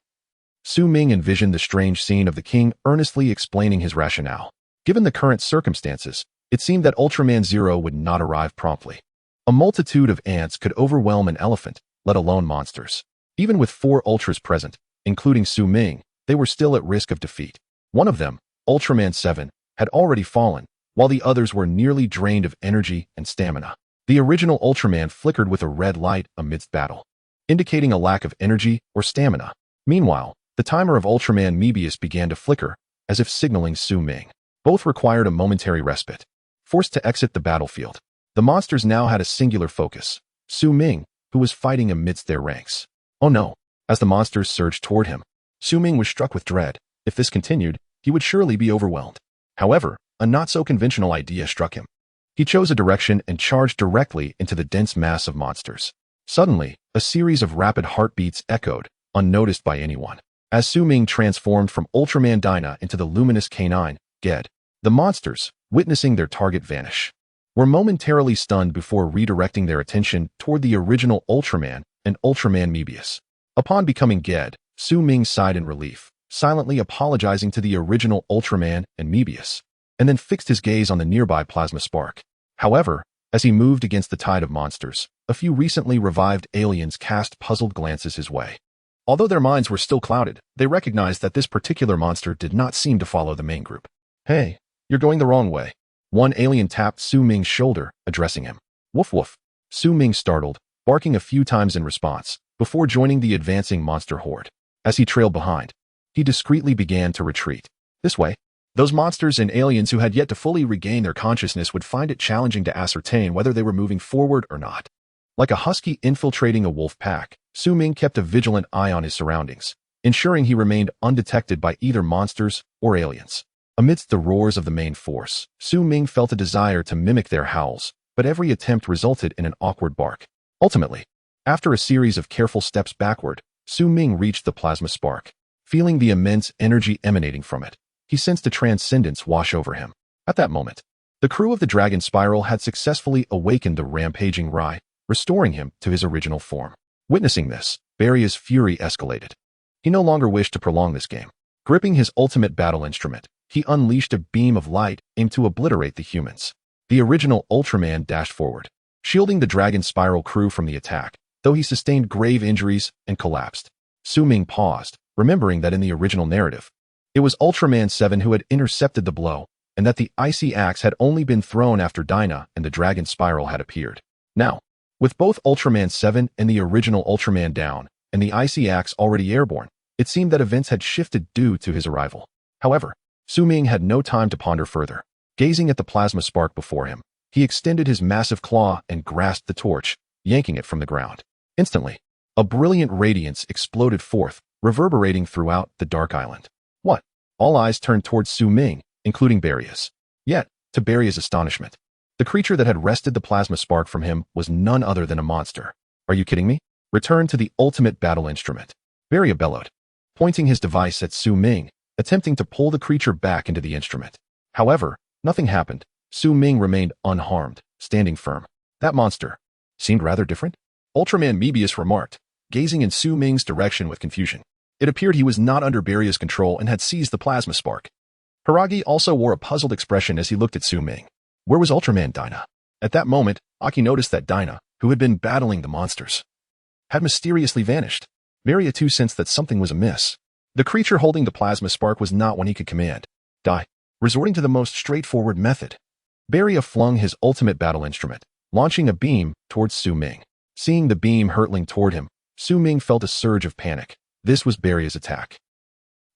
Su Ming envisioned the strange scene of the king earnestly explaining his rationale. Given the current circumstances, it seemed that Ultraman Zero would not arrive promptly. A multitude of ants could overwhelm an elephant, let alone monsters. Even with 4 Ultras present, including Su Ming, they were still at risk of defeat. One of them, Ultraman 7, had already fallen, while the others were nearly drained of energy and stamina. The original Ultraman flickered with a red light amidst battle, indicating a lack of energy or stamina. Meanwhile, the timer of Ultraman Mebius began to flicker, as if signaling Su Ming. Both required a momentary respite. Forced to exit the battlefield, the monsters now had a singular focus: Su Ming, who was fighting amidst their ranks. Oh no! As the monsters surged toward him, Su Ming was struck with dread. If this continued, he would surely be overwhelmed. However, a not-so-conventional idea struck him. He chose a direction and charged directly into the dense mass of monsters. Suddenly, a series of rapid heartbeats echoed, unnoticed by anyone, as Su Ming transformed from Ultraman Dyna into the luminous canine, Ged. The monsters, witnessing their target vanish, were momentarily stunned before redirecting their attention toward the original Ultraman and Ultraman Mebius. Upon becoming Ged, Su Ming sighed in relief, silently apologizing to the original Ultraman and Mebius, and then fixed his gaze on the nearby plasma spark. However, as he moved against the tide of monsters, a few recently revived aliens cast puzzled glances his way. Although their minds were still clouded, they recognized that this particular monster did not seem to follow the main group. Hey, you're going the wrong way. One alien tapped Su Ming's shoulder, addressing him. Woof woof. Su Ming startled, barking a few times in response, before joining the advancing monster horde. As he trailed behind, he discreetly began to retreat. This way, those monsters and aliens who had yet to fully regain their consciousness would find it challenging to ascertain whether they were moving forward or not. Like a husky infiltrating a wolf pack, Su Ming kept a vigilant eye on his surroundings, ensuring he remained undetected by either monsters or aliens. Amidst the roars of the main force, Su Ming felt a desire to mimic their howls, but every attempt resulted in an awkward bark. Ultimately, after a series of careful steps backward, Su Ming reached the plasma spark. Feeling the immense energy emanating from it, he sensed a transcendence wash over him. At that moment, the crew of the Dragon Spiral had successfully awakened the rampaging Rai, restoring him to his original form. Witnessing this, Beria's fury escalated. He no longer wished to prolong this game. Gripping his ultimate battle instrument, he unleashed a beam of light aimed to obliterate the humans. The original Ultraman dashed forward, shielding the Dragon Spiral crew from the attack, though he sustained grave injuries and collapsed. Su Ming paused, remembering that in the original narrative, it was Ultraman 7 who had intercepted the blow, and that the icy axe had only been thrown after Dinah and the dragon spiral had appeared. Now, with both Ultraman 7 and the original Ultraman down, and the icy axe already airborne, it seemed that events had shifted due to his arrival. However, Su Ming had no time to ponder further. Gazing at the plasma spark before him, he extended his massive claw and grasped the torch, yanking it from the ground. Instantly, a brilliant radiance exploded forth, reverberating throughout the dark island. What? All eyes turned towards Su Ming, including Barria's. Yet, to Barria's astonishment, the creature that had wrested the plasma spark from him was none other than a monster. Are you kidding me? Return to the ultimate battle instrument. Barria bellowed, pointing his device at Su Ming, attempting to pull the creature back into the instrument. However, nothing happened. Su Ming remained unharmed, standing firm. That monster seemed rather different. Ultraman Mebius remarked, gazing in Su Ming's direction with confusion. It appeared he was not under Barria's control and had seized the plasma spark. Hiragi also wore a puzzled expression as he looked at Su Ming. Where was Ultraman Dinah? At that moment, Aki noticed that Dinah, who had been battling the monsters, had mysteriously vanished. Barria too sensed that something was amiss. The creature holding the plasma spark was not one he could command. Resorting to the most straightforward method, Barria flung his ultimate battle instrument, launching a beam towards Su Ming. Seeing the beam hurtling toward him, Su Ming felt a surge of panic. This was Barria's attack.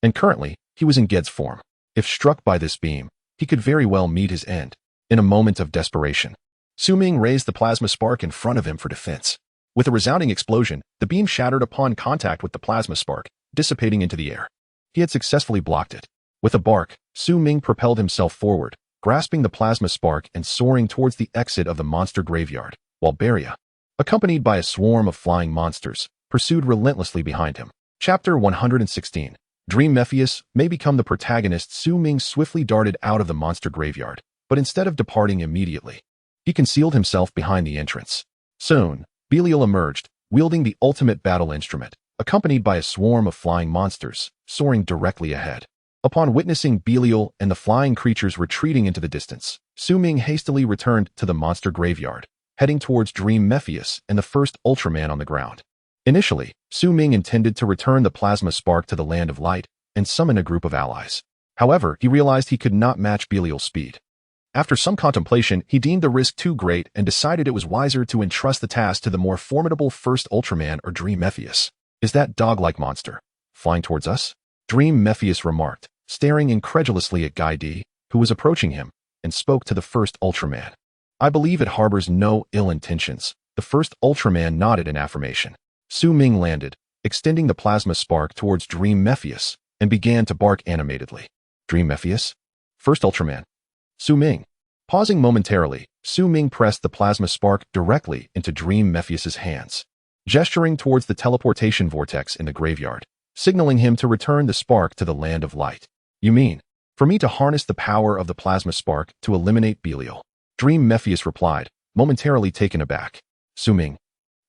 And currently, he was in Ged's form. If struck by this beam, he could very well meet his end. In a moment of desperation, Su Ming raised the plasma spark in front of him for defense. With a resounding explosion, the beam shattered upon contact with the plasma spark, dissipating into the air. He had successfully blocked it. With a bark, Su Ming propelled himself forward, grasping the plasma spark and soaring towards the exit of the monster graveyard, while Barria, accompanied by a swarm of flying monsters, pursued relentlessly behind him. Chapter 116. Dream Mephius may become the protagonist. Su Ming swiftly darted out of the monster graveyard, but instead of departing immediately, he concealed himself behind the entrance. Soon, Belial emerged, wielding the ultimate battle instrument, accompanied by a swarm of flying monsters, soaring directly ahead. Upon witnessing Belial and the flying creatures retreating into the distance, Su Ming hastily returned to the monster graveyard, heading towards Dream Mephius and the first Ultraman on the ground. Initially, Su Ming intended to return the plasma spark to the Land of Light and summon a group of allies. However, he realized he could not match Belial's speed. After some contemplation, he deemed the risk too great and decided it was wiser to entrust the task to the more formidable first Ultraman or Dream Mephius. Is that dog-like monster flying towards us? Dream Mephius remarked, staring incredulously at Guy D, who was approaching him, and spoke to the first Ultraman. I believe it harbors no ill intentions. The first Ultraman nodded in affirmation. Su Ming landed, extending the plasma spark towards Dream Mephius, and began to bark animatedly. Dream Mephius? First Ultraman. Su Ming. Pausing momentarily, Su Ming pressed the plasma spark directly into Dream Mephius's hands, gesturing towards the teleportation vortex in the graveyard, signaling him to return the spark to the Land of Light. You mean, for me to harness the power of the plasma spark to eliminate Belial? Dream Mephius replied, momentarily taken aback. Su Ming.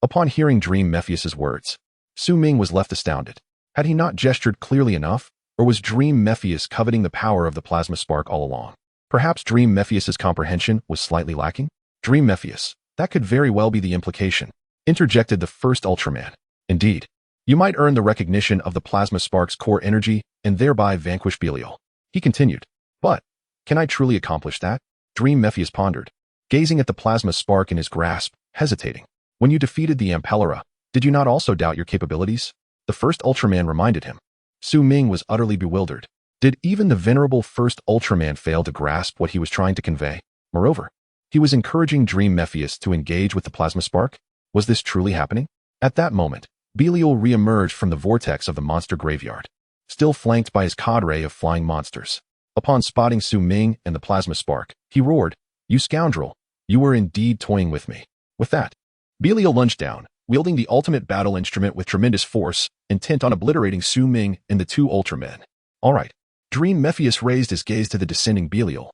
Upon hearing Dream Mephius's words, Su Ming was left astounded. Had he not gestured clearly enough, or was Dream Mephius coveting the power of the plasma spark all along? Perhaps Dream Mephius's comprehension was slightly lacking? Dream Mephius, that could very well be the implication, interjected the first Ultraman. Indeed, you might earn the recognition of the plasma spark's core energy and thereby vanquish Belial. He continued. But, can I truly accomplish that? Dream Mephius pondered, gazing at the plasma spark in his grasp, hesitating. When you defeated the Ampelora, did you not also doubt your capabilities? The first Ultraman reminded him. Su Ming was utterly bewildered. Did even the venerable first Ultraman fail to grasp what he was trying to convey? Moreover, he was encouraging Dream Mephius to engage with the plasma spark. Was this truly happening? At that moment, Belial re-emerged from the vortex of the monster graveyard, still flanked by his cadre of flying monsters. Upon spotting Su Ming and the plasma spark, he roared, "You scoundrel! You were indeed toying with me." With that, Belial lunged down, wielding the ultimate battle instrument with tremendous force, intent on obliterating Su Ming and the two Ultramen. All right. Dream Mephius raised his gaze to the descending Belial,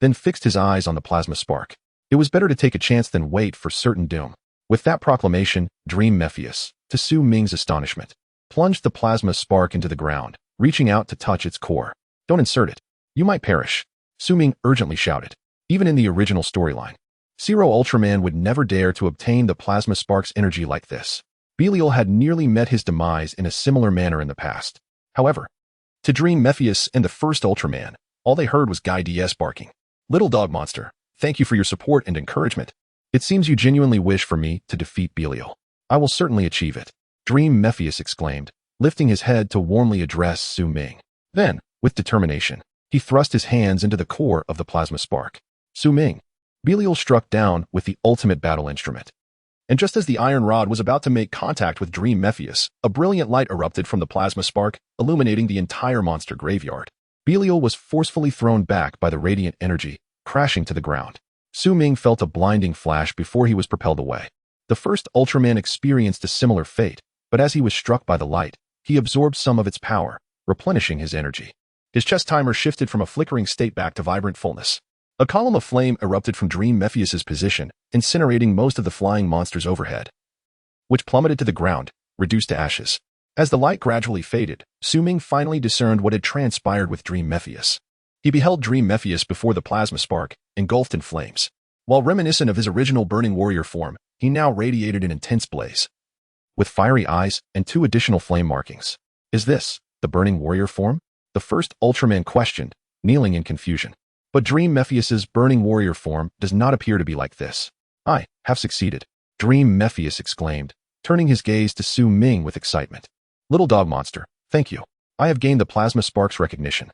then fixed his eyes on the plasma spark. It was better to take a chance than wait for certain doom. With that proclamation, Dream Mephius, to Su Ming's astonishment, plunged the plasma spark into the ground, reaching out to touch its core. Don't insert it. You might perish, Su Ming urgently shouted. Even in the original storyline, Zero Ultraman would never dare to obtain the plasma spark's energy like this. Belial had nearly met his demise in a similar manner in the past. However, to Dream Mephius and the first Ultraman, all they heard was Guy DS barking. "Little dog monster, thank you for your support and encouragement. It seems you genuinely wish for me to defeat Belial. I will certainly achieve it," Dream Mephius exclaimed, lifting his head to warmly address Su Ming. Then, with determination, he thrust his hands into the core of the plasma spark. "Su Ming." Belial struck down with the ultimate battle instrument. And just as the iron rod was about to make contact with Dream Mephius, a brilliant light erupted from the plasma spark, illuminating the entire monster graveyard. Belial was forcefully thrown back by the radiant energy, crashing to the ground. Su Ming felt a blinding flash before he was propelled away. The first Ultraman experienced a similar fate, but as he was struck by the light, he absorbed some of its power, replenishing his energy. His chest timer shifted from a flickering state back to vibrant fullness. A column of flame erupted from Dream Mephius's position, incinerating most of the flying monsters overhead, which plummeted to the ground, reduced to ashes. As the light gradually faded, Su Ming finally discerned what had transpired with Dream Mephius. He beheld Dream Mephius before the plasma spark, engulfed in flames. While reminiscent of his original burning warrior form, he now radiated an intense blaze, with fiery eyes and 2 additional flame markings. "Is this the burning warrior form?" the first Ultraman questioned, kneeling in confusion. But Dream Mephius's burning warrior form does not appear to be like this. "I have succeeded," Dream Mephius exclaimed, turning his gaze to Su Ming with excitement. "Little dog monster, thank you. I have gained the plasma spark's recognition."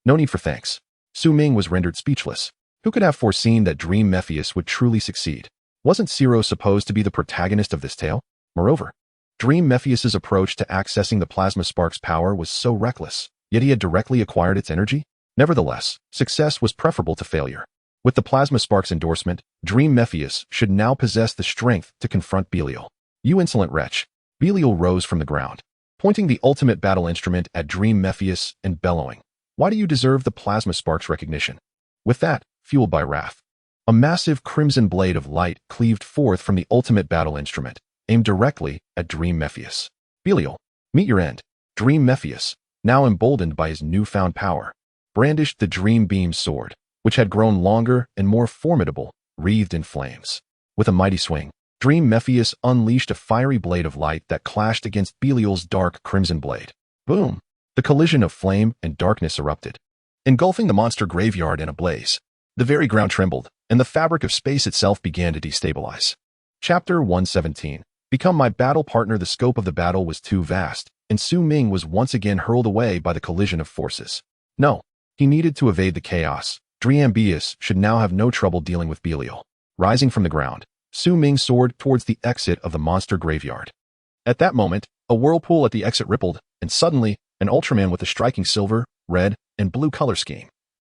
"No need for thanks." Su Ming was rendered speechless. Who could have foreseen that Dream Mephius would truly succeed? Wasn't Zero supposed to be the protagonist of this tale? Moreover, Dream Mephius's approach to accessing the plasma spark's power was so reckless, yet he had directly acquired its energy? Nevertheless, success was preferable to failure. With the plasma spark's endorsement, Dream Mephius should now possess the strength to confront Belial. "You insolent wretch." Belial rose from the ground, pointing the ultimate battle instrument at Dream Mephius and bellowing, "Why do you deserve the plasma spark's recognition?" With that, fueled by wrath, a massive crimson blade of light cleaved forth from the ultimate battle instrument, aimed directly at Dream Mephius. "Belial, meet your end." Dream Mephius, now emboldened by his newfound power, brandished the Dream Beam sword, which had grown longer and more formidable, wreathed in flames. With a mighty swing, Dream Mephius unleashed a fiery blade of light that clashed against Belial's dark crimson blade. Boom! The collision of flame and darkness erupted, engulfing the monster graveyard in a blaze. The very ground trembled, and the fabric of space itself began to destabilize. Chapter 117. Become my battle partner. The scope of the battle was too vast, and Su Ming was once again hurled away by the collision of forces. No. He needed to evade the chaos. Dream Mephius should now have no trouble dealing with Belial. Rising from the ground, Su Ming soared towards the exit of the monster graveyard. At that moment, a whirlpool at the exit rippled, and suddenly, an Ultraman with a striking silver, red, and blue color scheme,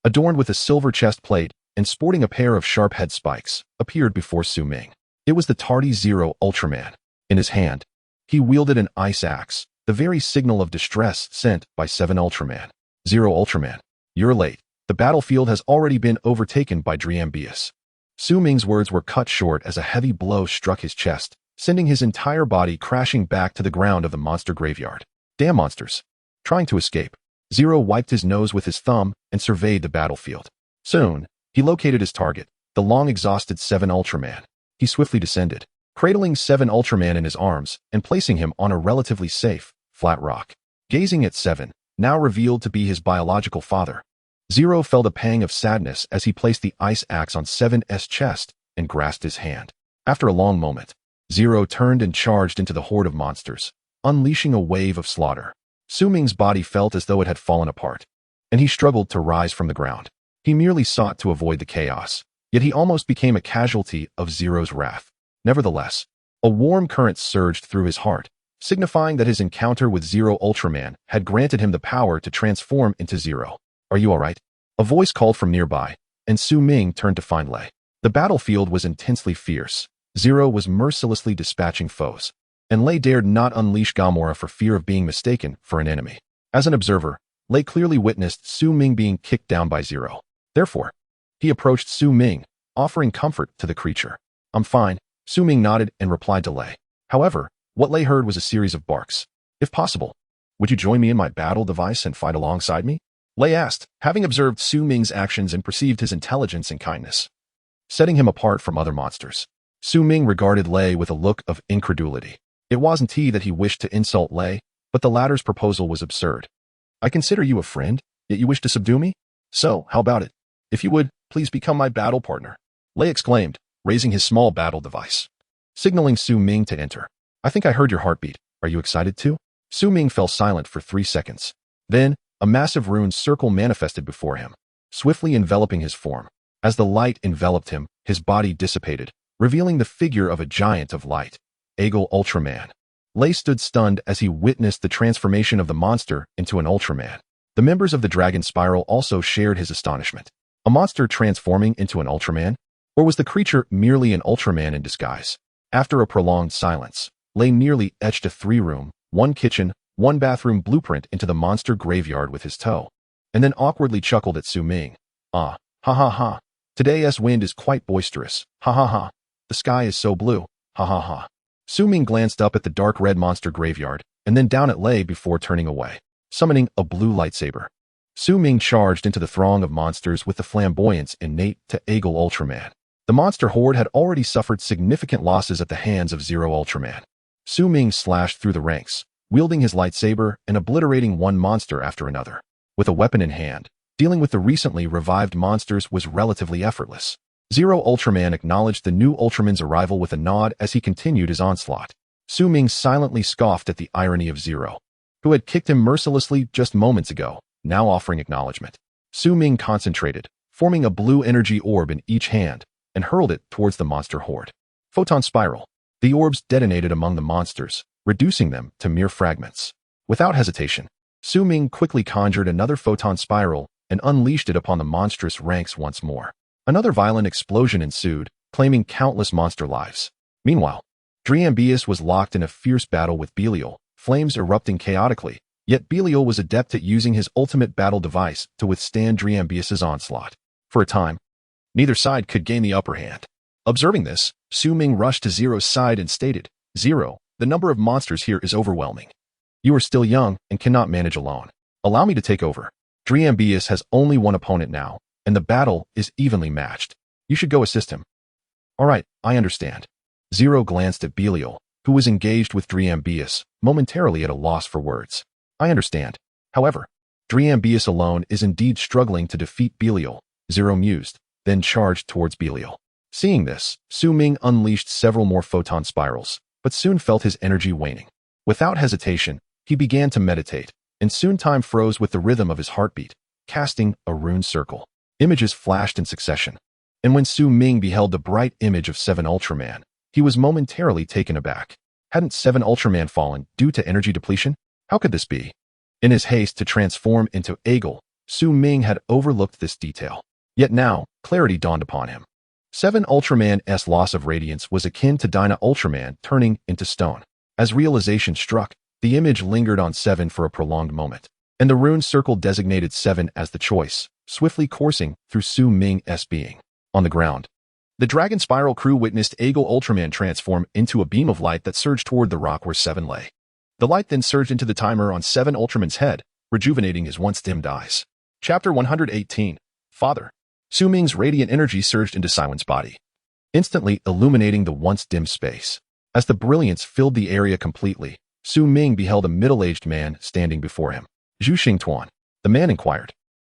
adorned with a silver chest plate and sporting a pair of sharp head spikes, appeared before Su Ming. It was the tardy Zero Ultraman. In his hand, he wielded an ice axe, the very signal of distress sent by 7 Ultraman. "Zero Ultraman. You're late. The battlefield has already been overtaken by Dream Mephius." Su Ming's words were cut short as a heavy blow struck his chest, sending his entire body crashing back to the ground of the monster graveyard. "Damn monsters." Trying to escape, Zero wiped his nose with his thumb and surveyed the battlefield. Soon, he located his target, the long-exhausted 7 Ultraman. He swiftly descended, cradling 7 Ultraman in his arms and placing him on a relatively safe, flat rock. Gazing at 7, now revealed to be his biological father, Zero felt a pang of sadness as he placed the ice axe on 7's chest and grasped his hand. After a long moment, Zero turned and charged into the horde of monsters, unleashing a wave of slaughter. Su Ming's body felt as though it had fallen apart, and he struggled to rise from the ground. He merely sought to avoid the chaos, yet he almost became a casualty of Zero's wrath. Nevertheless, a warm current surged through his heart, signifying that his encounter with Zero Ultraman had granted him the power to transform into Zero. "Are you all right?" A voice called from nearby, and Su Ming turned to find Lei. The battlefield was intensely fierce. Zero was mercilessly dispatching foes, and Lei dared not unleash Gamora for fear of being mistaken for an enemy. As an observer, Lei clearly witnessed Su Ming being kicked down by Zero. Therefore, he approached Su Ming, offering comfort to the creature. "I'm fine." Su Ming nodded and replied to Lei. However, what Lei heard was a series of barks. "If possible, would you join me in my battle device and fight alongside me?" Lei asked, having observed Su Ming's actions and perceived his intelligence and kindness, setting him apart from other monsters. Su Ming regarded Lei with a look of incredulity. It wasn't he that he wished to insult Lei, but the latter's proposal was absurd. I consider you a friend, yet you wish to subdue me? So, how about it? If you would, please become my battle partner. Lei exclaimed, raising his small battle device. Signaling Su Ming to enter. I think I heard your heartbeat. Are you excited too? Su Ming fell silent for 3 seconds. Then, a massive rune circle manifested before him, swiftly enveloping his form. As the light enveloped him, his body dissipated, revealing the figure of a giant of light, Eagle Ultraman. Lei stood stunned as he witnessed the transformation of the monster into an Ultraman. The members of the Dragon Spiral also shared his astonishment. A monster transforming into an Ultraman? Or was the creature merely an Ultraman in disguise? After a prolonged silence, Lei nearly etched a 3-room, 1 kitchen, 1 bathroom blueprint into the monster graveyard with his toe, and then awkwardly chuckled at Su Ming. Ah, ha ha ha. Today's wind is quite boisterous. Ha ha ha. The sky is so blue. Ha ha ha. Su Ming glanced up at the dark red monster graveyard, and then down at Lei before turning away, summoning a blue lightsaber. Su Ming charged into the throng of monsters with the flamboyance innate to Eagle Ultraman. The monster horde had already suffered significant losses at the hands of Zero Ultraman. Su Ming slashed through the ranks, wielding his lightsaber and obliterating one monster after another. With a weapon in hand, dealing with the recently revived monsters was relatively effortless. Zero Ultraman acknowledged the new Ultraman's arrival with a nod as he continued his onslaught. Su Ming silently scoffed at the irony of Zero, who had kicked him mercilessly just moments ago, now offering acknowledgement. Su Ming concentrated, forming a blue energy orb in each hand, and hurled it towards the monster horde. Photon Spiral. The orbs detonated among the monsters, reducing them to mere fragments. Without hesitation, Su Ming quickly conjured another Photon Spiral and unleashed it upon the monstrous ranks once more. Another violent explosion ensued, claiming countless monster lives. Meanwhile, Driambius was locked in a fierce battle with Belial, flames erupting chaotically, yet Belial was adept at using his ultimate battle device to withstand Driambius's onslaught. For a time, neither side could gain the upper hand. Observing this, Su Ming rushed to Zero's side and stated, "Zero, the number of monsters here is overwhelming. You are still young and cannot manage alone. Allow me to take over. Driambius has only one opponent now, and the battle is evenly matched. You should go assist him." "All right, I understand." Zero glanced at Belial, who was engaged with Driambius, momentarily at a loss for words. "I understand. However, Driambius alone is indeed struggling to defeat Belial," Zero mused, then charged towards Belial. Seeing this, Su Ming unleashed several more photon spirals, but soon felt his energy waning. Without hesitation, he began to meditate, and soon time froze with the rhythm of his heartbeat, casting a rune circle. Images flashed in succession, and when Su Ming beheld the bright image of 7 Ultraman, he was momentarily taken aback. Hadn't 7 Ultraman fallen due to energy depletion? How could this be? In his haste to transform into Eagle, Su Ming had overlooked this detail. Yet now, clarity dawned upon him. 7 Ultraman's loss of radiance was akin to Dyna Ultraman turning into stone. As realization struck, the image lingered on 7 for a prolonged moment, and the rune circle designated 7 as the choice, swiftly coursing through Su Ming's being. On the ground, the Dragon Spiral crew witnessed Eagle Ultraman transform into a beam of light that surged toward the rock where 7 lay. The light then surged into the timer on 7 Ultraman's head, rejuvenating his once dimmed eyes. Chapter 118. Father. Su Ming's radiant energy surged into Siwen's body, instantly illuminating the once dim space. As the brilliance filled the area completely, Su Ming beheld a middle-aged man standing before him. "Zhu Xingtuan," the man inquired,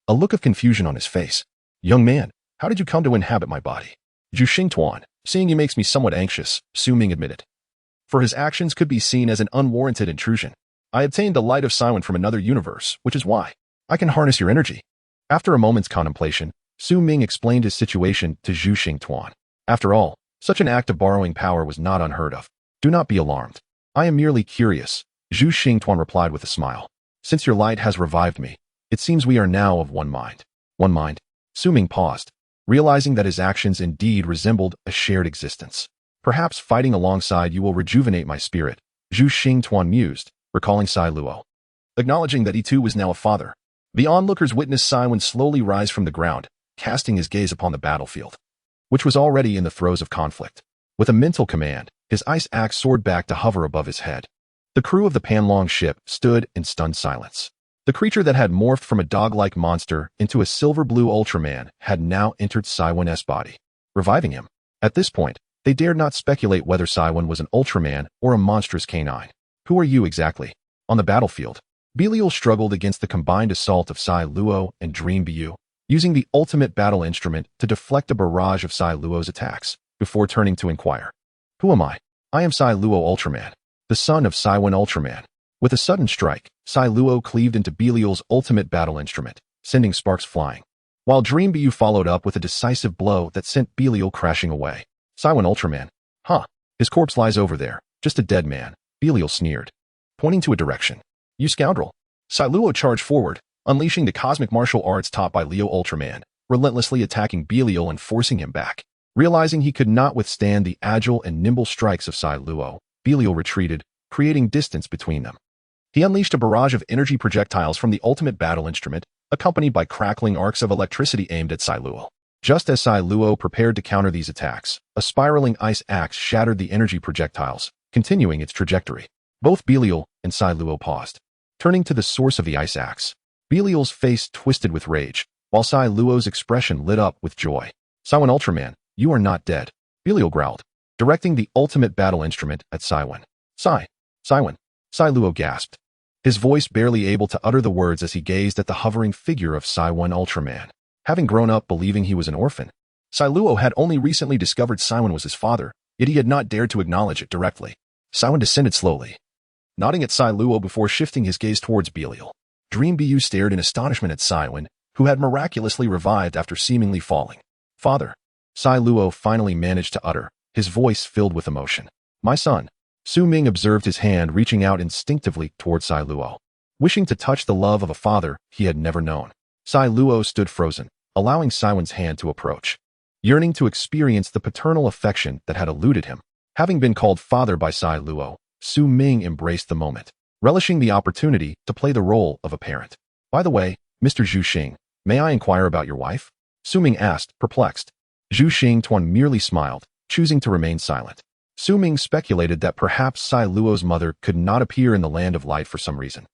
a look of confusion on his face. "Young man, how did you come to inhabit my body?" "Zhu Xingtuan, seeing you makes me somewhat anxious," Su Ming admitted. For his actions could be seen as an unwarranted intrusion. "I obtained the light of Siwen from another universe, which is why I can harness your energy." After a moment's contemplation, Su Ming explained his situation to Zhu Xingtuan. After all, such an act of borrowing power was not unheard of. "Do not be alarmed. I am merely curious," Zhu Xingtuan replied with a smile. "Since your light has revived me, it seems we are now of one mind." "One mind?" Su Ming paused, realizing that his actions indeed resembled a shared existence. "Perhaps fighting alongside you will rejuvenate my spirit," Zhu Xingtuan mused, recalling Sai Luo. Acknowledging that he too was now a father, the onlookers witnessed Siwen slowly rise from the ground, casting his gaze upon the battlefield, which was already in the throes of conflict. With a mental command, his ice axe soared back to hover above his head. The crew of the Panlong ship stood in stunned silence. The creature that had morphed from a dog-like monster into a silver-blue Ultraman had now entered Siwen's body, reviving him. At this point, They dared not speculate whether Saiwan was an Ultraman or a monstrous canine. Who are you exactly? On the battlefield, Belial struggled against the combined assault of Sai Luo and Dream Bu, using the ultimate battle instrument to deflect a barrage of Sai Luo's attacks, before turning to inquire. Who am I? I am Sai Luo Ultraman, the son of Saiwan Ultraman. With a sudden strike, Sai Luo cleaved into Belial's ultimate battle instrument, sending sparks flying, while Dream Bu followed up with a decisive blow that sent Belial crashing away. Saiwan Ultraman. Huh. His corpse lies over there, just a dead man, Belial sneered, pointing to a direction. You scoundrel. Sai Luo charged forward, unleashing the cosmic martial arts taught by Leo Ultraman, relentlessly attacking Belial and forcing him back. Realizing he could not withstand the agile and nimble strikes of Sai Luo, Belial retreated, creating distance between them. He unleashed a barrage of energy projectiles from the ultimate battle instrument, accompanied by crackling arcs of electricity aimed at Sai Luo. Just as Sai Luo prepared to counter these attacks, a spiraling ice axe shattered the energy projectiles, continuing its trajectory. Both Belial and Sai Luo paused. Turning to the source of the ice axe, Belial's face twisted with rage, while Sai Luo's expression lit up with joy. Saiwan Ultraman, you are not dead, Belial growled, directing the ultimate battle instrument at Saiwan. Saiwan, Sai Luo gasped, his voice barely able to utter the words as he gazed at the hovering figure of Saiwan Ultraman. Having grown up believing he was an orphan, Sai Luo had only recently discovered Saiwan was his father, yet he had not dared to acknowledge it directly. Saiwan descended slowly, nodding at Sai Luo before shifting his gaze towards Belial. Dream Bu stared in astonishment at Saiwan, who had miraculously revived after seemingly falling. Father, Sai Luo finally managed to utter, his voice filled with emotion. My son. Su Ming observed his hand reaching out instinctively toward Sai Luo, wishing to touch the love of a father he had never known. Sai Luo stood frozen, allowing Saiwan's hand to approach, yearning to experience the paternal affection that had eluded him. Having been called father by Sai Luo, Su Ming embraced the moment, relishing the opportunity to play the role of a parent. By the way, Mr. Zhu Xing, may I inquire about your wife? Su Ming asked, perplexed. Zhu Xingtuan merely smiled, choosing to remain silent. Su Ming speculated that perhaps Sai Luo's mother could not appear in the land of light for some reason.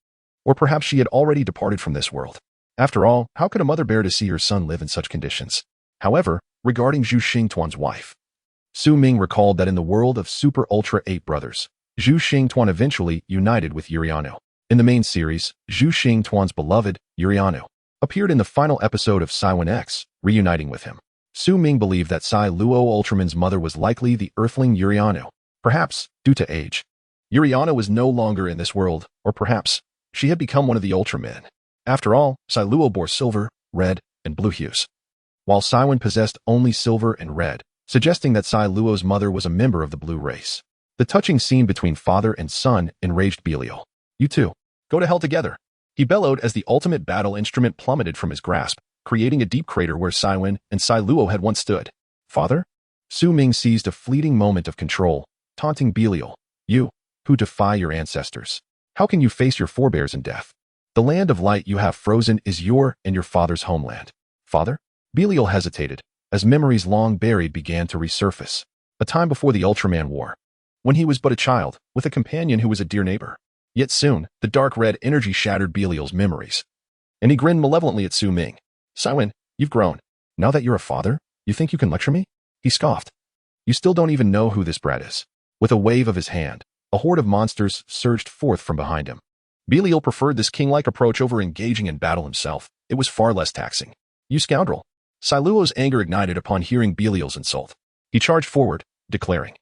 Or perhaps she had already departed from this world. After all, how could a mother bear to see her son live in such conditions? However, regarding Zhu Xingtuan's wife, Su Ming recalled that in the world of Super Ultra 8 brothers, Zhu Xingtuan eventually united with Yuriano. In the main series, Zhu Xingtuan's beloved, Yuriano, appeared in the final episode of Saiwan X, reuniting with him. Su Ming believed that Sai Luo Ultraman's mother was likely the Earthling Yuriano, perhaps due to age. Yuriano was no longer in this world, or perhaps she had become one of the Ultramen. After all, Sai Luo bore silver, red, and blue hues, while Saiwan possessed only silver and red, suggesting that Sai Luo's mother was a member of the blue race. The touching scene between father and son enraged Belial. You two, go to hell together, he bellowed as the ultimate battle instrument plummeted from his grasp, creating a deep crater where Saiwan and Sai Luo had once stood. Father? Su Ming seized a fleeting moment of control, taunting Belial. You, who defy your ancestors. How can you face your forebears in death? The land of light you have frozen is your and your father's homeland. Father? Belial hesitated, as memories long buried began to resurface. A time before the Ultraman War, when he was but a child, with a companion who was a dear neighbor. Yet soon, the dark red energy shattered Belial's memories, and he grinned malevolently at Su Ming. Saiwan, you've grown. Now that you're a father, you think you can lecture me? He scoffed. You still don't even know who this brat is. With a wave of his hand, a horde of monsters surged forth from behind him. Belial preferred this king-like approach over engaging in battle himself. It was far less taxing. You scoundrel. Sai Luo's anger ignited upon hearing Belial's insult. He charged forward, declaring,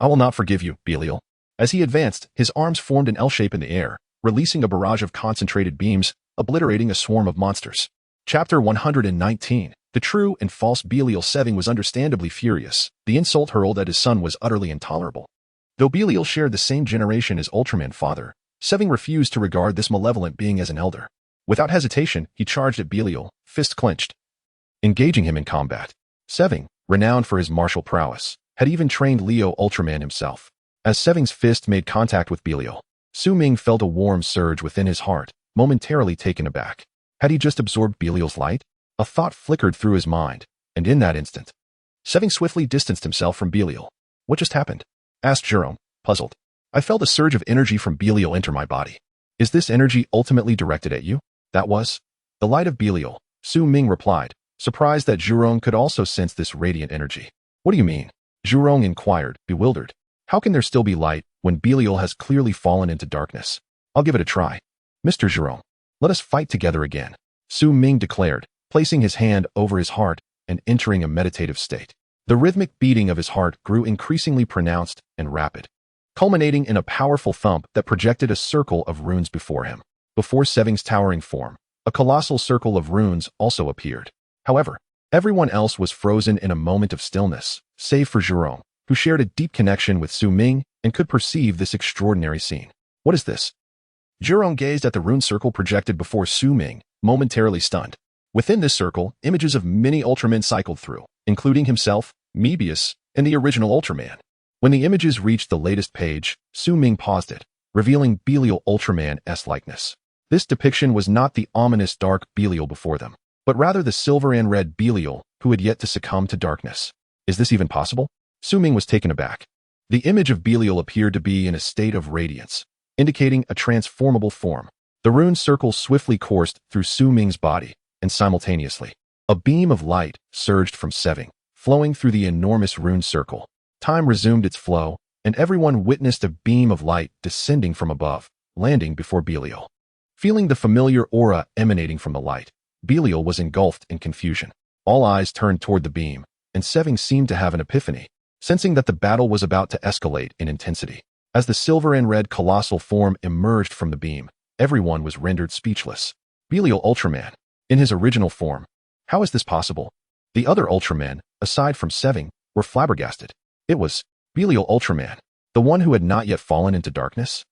I will not forgive you, Belial. As he advanced, his arms formed an L shape in the air, releasing a barrage of concentrated beams, obliterating a swarm of monsters. Chapter 119. The true and false Belial. Seving was understandably furious. The insult hurled at his son was utterly intolerable. Though Belial shared the same generation as Ultraman father, Seving refused to regard this malevolent being as an elder. Without hesitation, he charged at Belial, fist clenched, engaging him in combat. Seving, renowned for his martial prowess, had even trained Leo Ultraman himself. As Seving's fist made contact with Belial, Su Ming felt a warm surge within his heart, momentarily taken aback. Had he just absorbed Belial's light? A thought flickered through his mind, and in that instant, Seving swiftly distanced himself from Belial. What just happened? Asked Jerome, puzzled. I felt a surge of energy from Belial enter my body. Is this energy ultimately directed at you? That was the light of Belial, Su Ming replied, surprised that Jerome could also sense this radiant energy. What do you mean? Zhurong inquired, bewildered. How can there still be light when Belial has clearly fallen into darkness? I'll give it a try. Mr. Zhurong, let us fight together again, Su Ming declared, placing his hand over his heart and entering a meditative state. The rhythmic beating of his heart grew increasingly pronounced and rapid, culminating in a powerful thump that projected a circle of runes before him. Before Seving's towering form, a colossal circle of runes also appeared. However, everyone else was frozen in a moment of stillness, save for Zhurong, who shared a deep connection with Su Ming and could perceive this extraordinary scene. What is this? Zhurong gazed at the rune circle projected before Su Ming, momentarily stunned. Within this circle, images of many Ultramen cycled through, including himself, Mebius, and the original Ultraman. When the images reached the latest page, Su Ming paused it, revealing Belial Ultraman-esque likeness. This depiction was not the ominous dark Belial before them, but rather the silver and red Belial who had yet to succumb to darkness. Is this even possible? Su Ming was taken aback. The image of Belial appeared to be in a state of radiance, indicating a transformable form. The rune circle swiftly coursed through Su Ming's body, and simultaneously, a beam of light surged from Seving, flowing through the enormous rune circle. Time resumed its flow, and everyone witnessed a beam of light descending from above, landing before Belial. Feeling the familiar aura emanating from the light, Belial was engulfed in confusion. All eyes turned toward the beam, and Seving seemed to have an epiphany, sensing that the battle was about to escalate in intensity. As the silver and red colossal form emerged from the beam, everyone was rendered speechless. Belial Ultraman, in his original form. How is this possible? The other Ultramen, aside from Seving, were flabbergasted. It was Belial Ultraman, the one who had not yet fallen into darkness.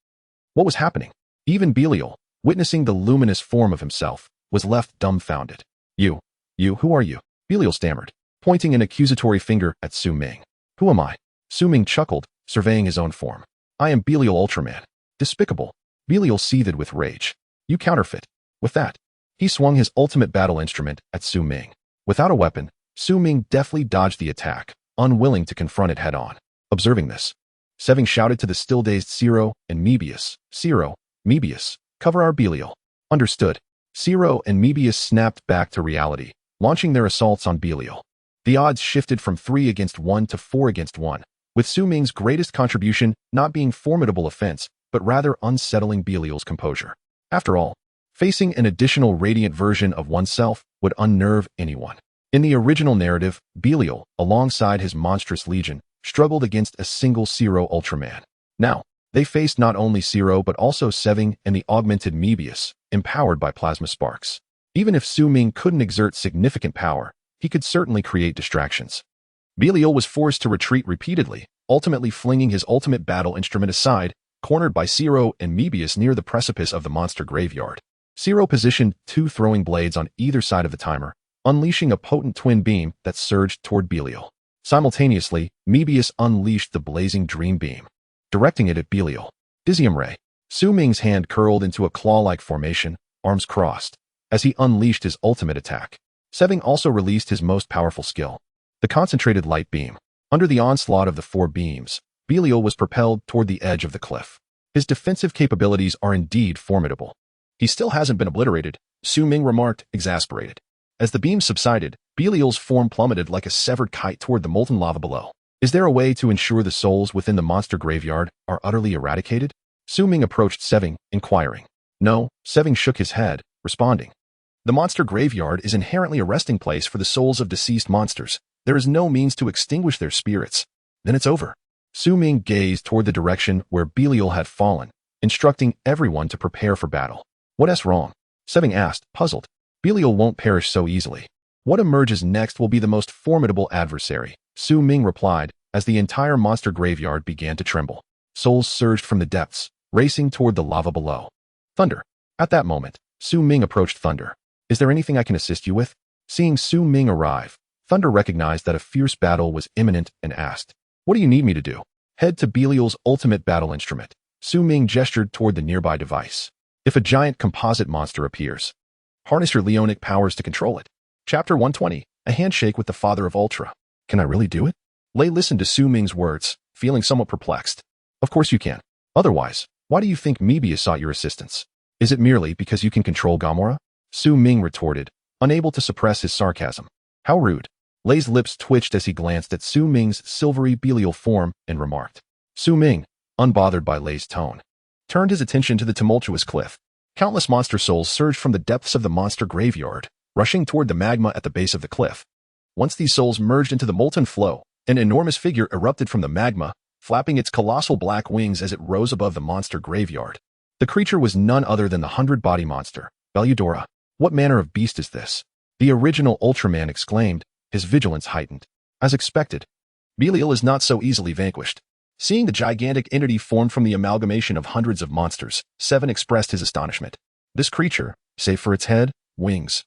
What was happening? Even Belial, witnessing the luminous form of himself, was left dumbfounded. You, who are you? Belial stammered, pointing an accusatory finger at Su Ming. Who am I? Su Ming chuckled, surveying his own form. I am Belial Ultraman. Despicable. Belial seethed with rage. You counterfeit. With that, he swung his ultimate battle instrument at Su Ming. Without a weapon, Su Ming deftly dodged the attack, unwilling to confront it head-on. Observing this, Seving shouted to the still-dazed Zero and Mebius. Zero, Mebius, cover our Belial. Understood. Zero and Mebius snapped back to reality, launching their assaults on Belial. The odds shifted from 3 against 1 to 4 against 1, with Su Ming's greatest contribution not being formidable offense, but rather unsettling Belial's composure. After all, facing an additional radiant version of oneself would unnerve anyone. In the original narrative, Belial, alongside his monstrous legion, struggled against a single Zero Ultraman. Now, they faced not only Zero but also Seving and the augmented Mebius, empowered by plasma sparks. Even if Su Ming couldn't exert significant power, he could certainly create distractions. Belial was forced to retreat repeatedly, ultimately flinging his ultimate battle instrument aside, cornered by Zero and Mebius near the precipice of the monster graveyard. Zero positioned 2 throwing blades on either side of the timer, unleashing a potent twin beam that surged toward Belial. Simultaneously, Mebius unleashed the blazing dream beam, directing it at Belial. Dizzyum Ray. Su Ming's hand curled into a claw-like formation, arms crossed, as he unleashed his ultimate attack. Seving also released his most powerful skill, the concentrated light beam. Under the onslaught of the 4 beams, Belial was propelled toward the edge of the cliff. His defensive capabilities are indeed formidable. He still hasn't been obliterated, Su Ming remarked, exasperated. As the beam subsided, Belial's form plummeted like a severed kite toward the molten lava below. Is there a way to ensure the souls within the monster graveyard are utterly eradicated? Su Ming approached Seving, inquiring. No, Seving shook his head, responding. The monster graveyard is inherently a resting place for the souls of deceased monsters. There is no means to extinguish their spirits. Then it's over. Su Ming gazed toward the direction where Belial had fallen, instructing everyone to prepare for battle. What's wrong? Seving asked, puzzled. Belial won't perish so easily. What emerges next will be the most formidable adversary, Su Ming replied, as the entire monster graveyard began to tremble. Souls surged from the depths, racing toward the lava below. Thunder. At that moment, Su Ming approached Thunder. Is there anything I can assist you with? Seeing Su Ming arrive, Thunder recognized that a fierce battle was imminent and asked, what do you need me to do? Head to Belial's ultimate battle instrument. Su Ming gestured toward the nearby device. If a giant composite monster appears, harness your leonic powers to control it. Chapter 120, A Handshake with the Father of Ultra. Can I really do it? Lei listened to Su Ming's words, feeling somewhat perplexed. Of course you can. Otherwise, why do you think Mebius sought your assistance? Is it merely because you can control Gamora? Su Ming retorted, unable to suppress his sarcasm. How rude. Lei's lips twitched as he glanced at Su Ming's silvery Belial form and remarked. Su Ming, unbothered by Lei's tone, turned his attention to the tumultuous cliff. Countless monster souls surged from the depths of the monster graveyard, rushing toward the magma at the base of the cliff. Once these souls merged into the molten flow, an enormous figure erupted from the magma, flapping its colossal black wings as it rose above the monster graveyard. The creature was none other than the 100-body monster, Beludora. What manner of beast is this? The original Ultraman exclaimed, his vigilance heightened. As expected, Belial is not so easily vanquished. Seeing the gigantic entity formed from the amalgamation of hundreds of monsters, Seven expressed his astonishment. This creature, save for its head, wings,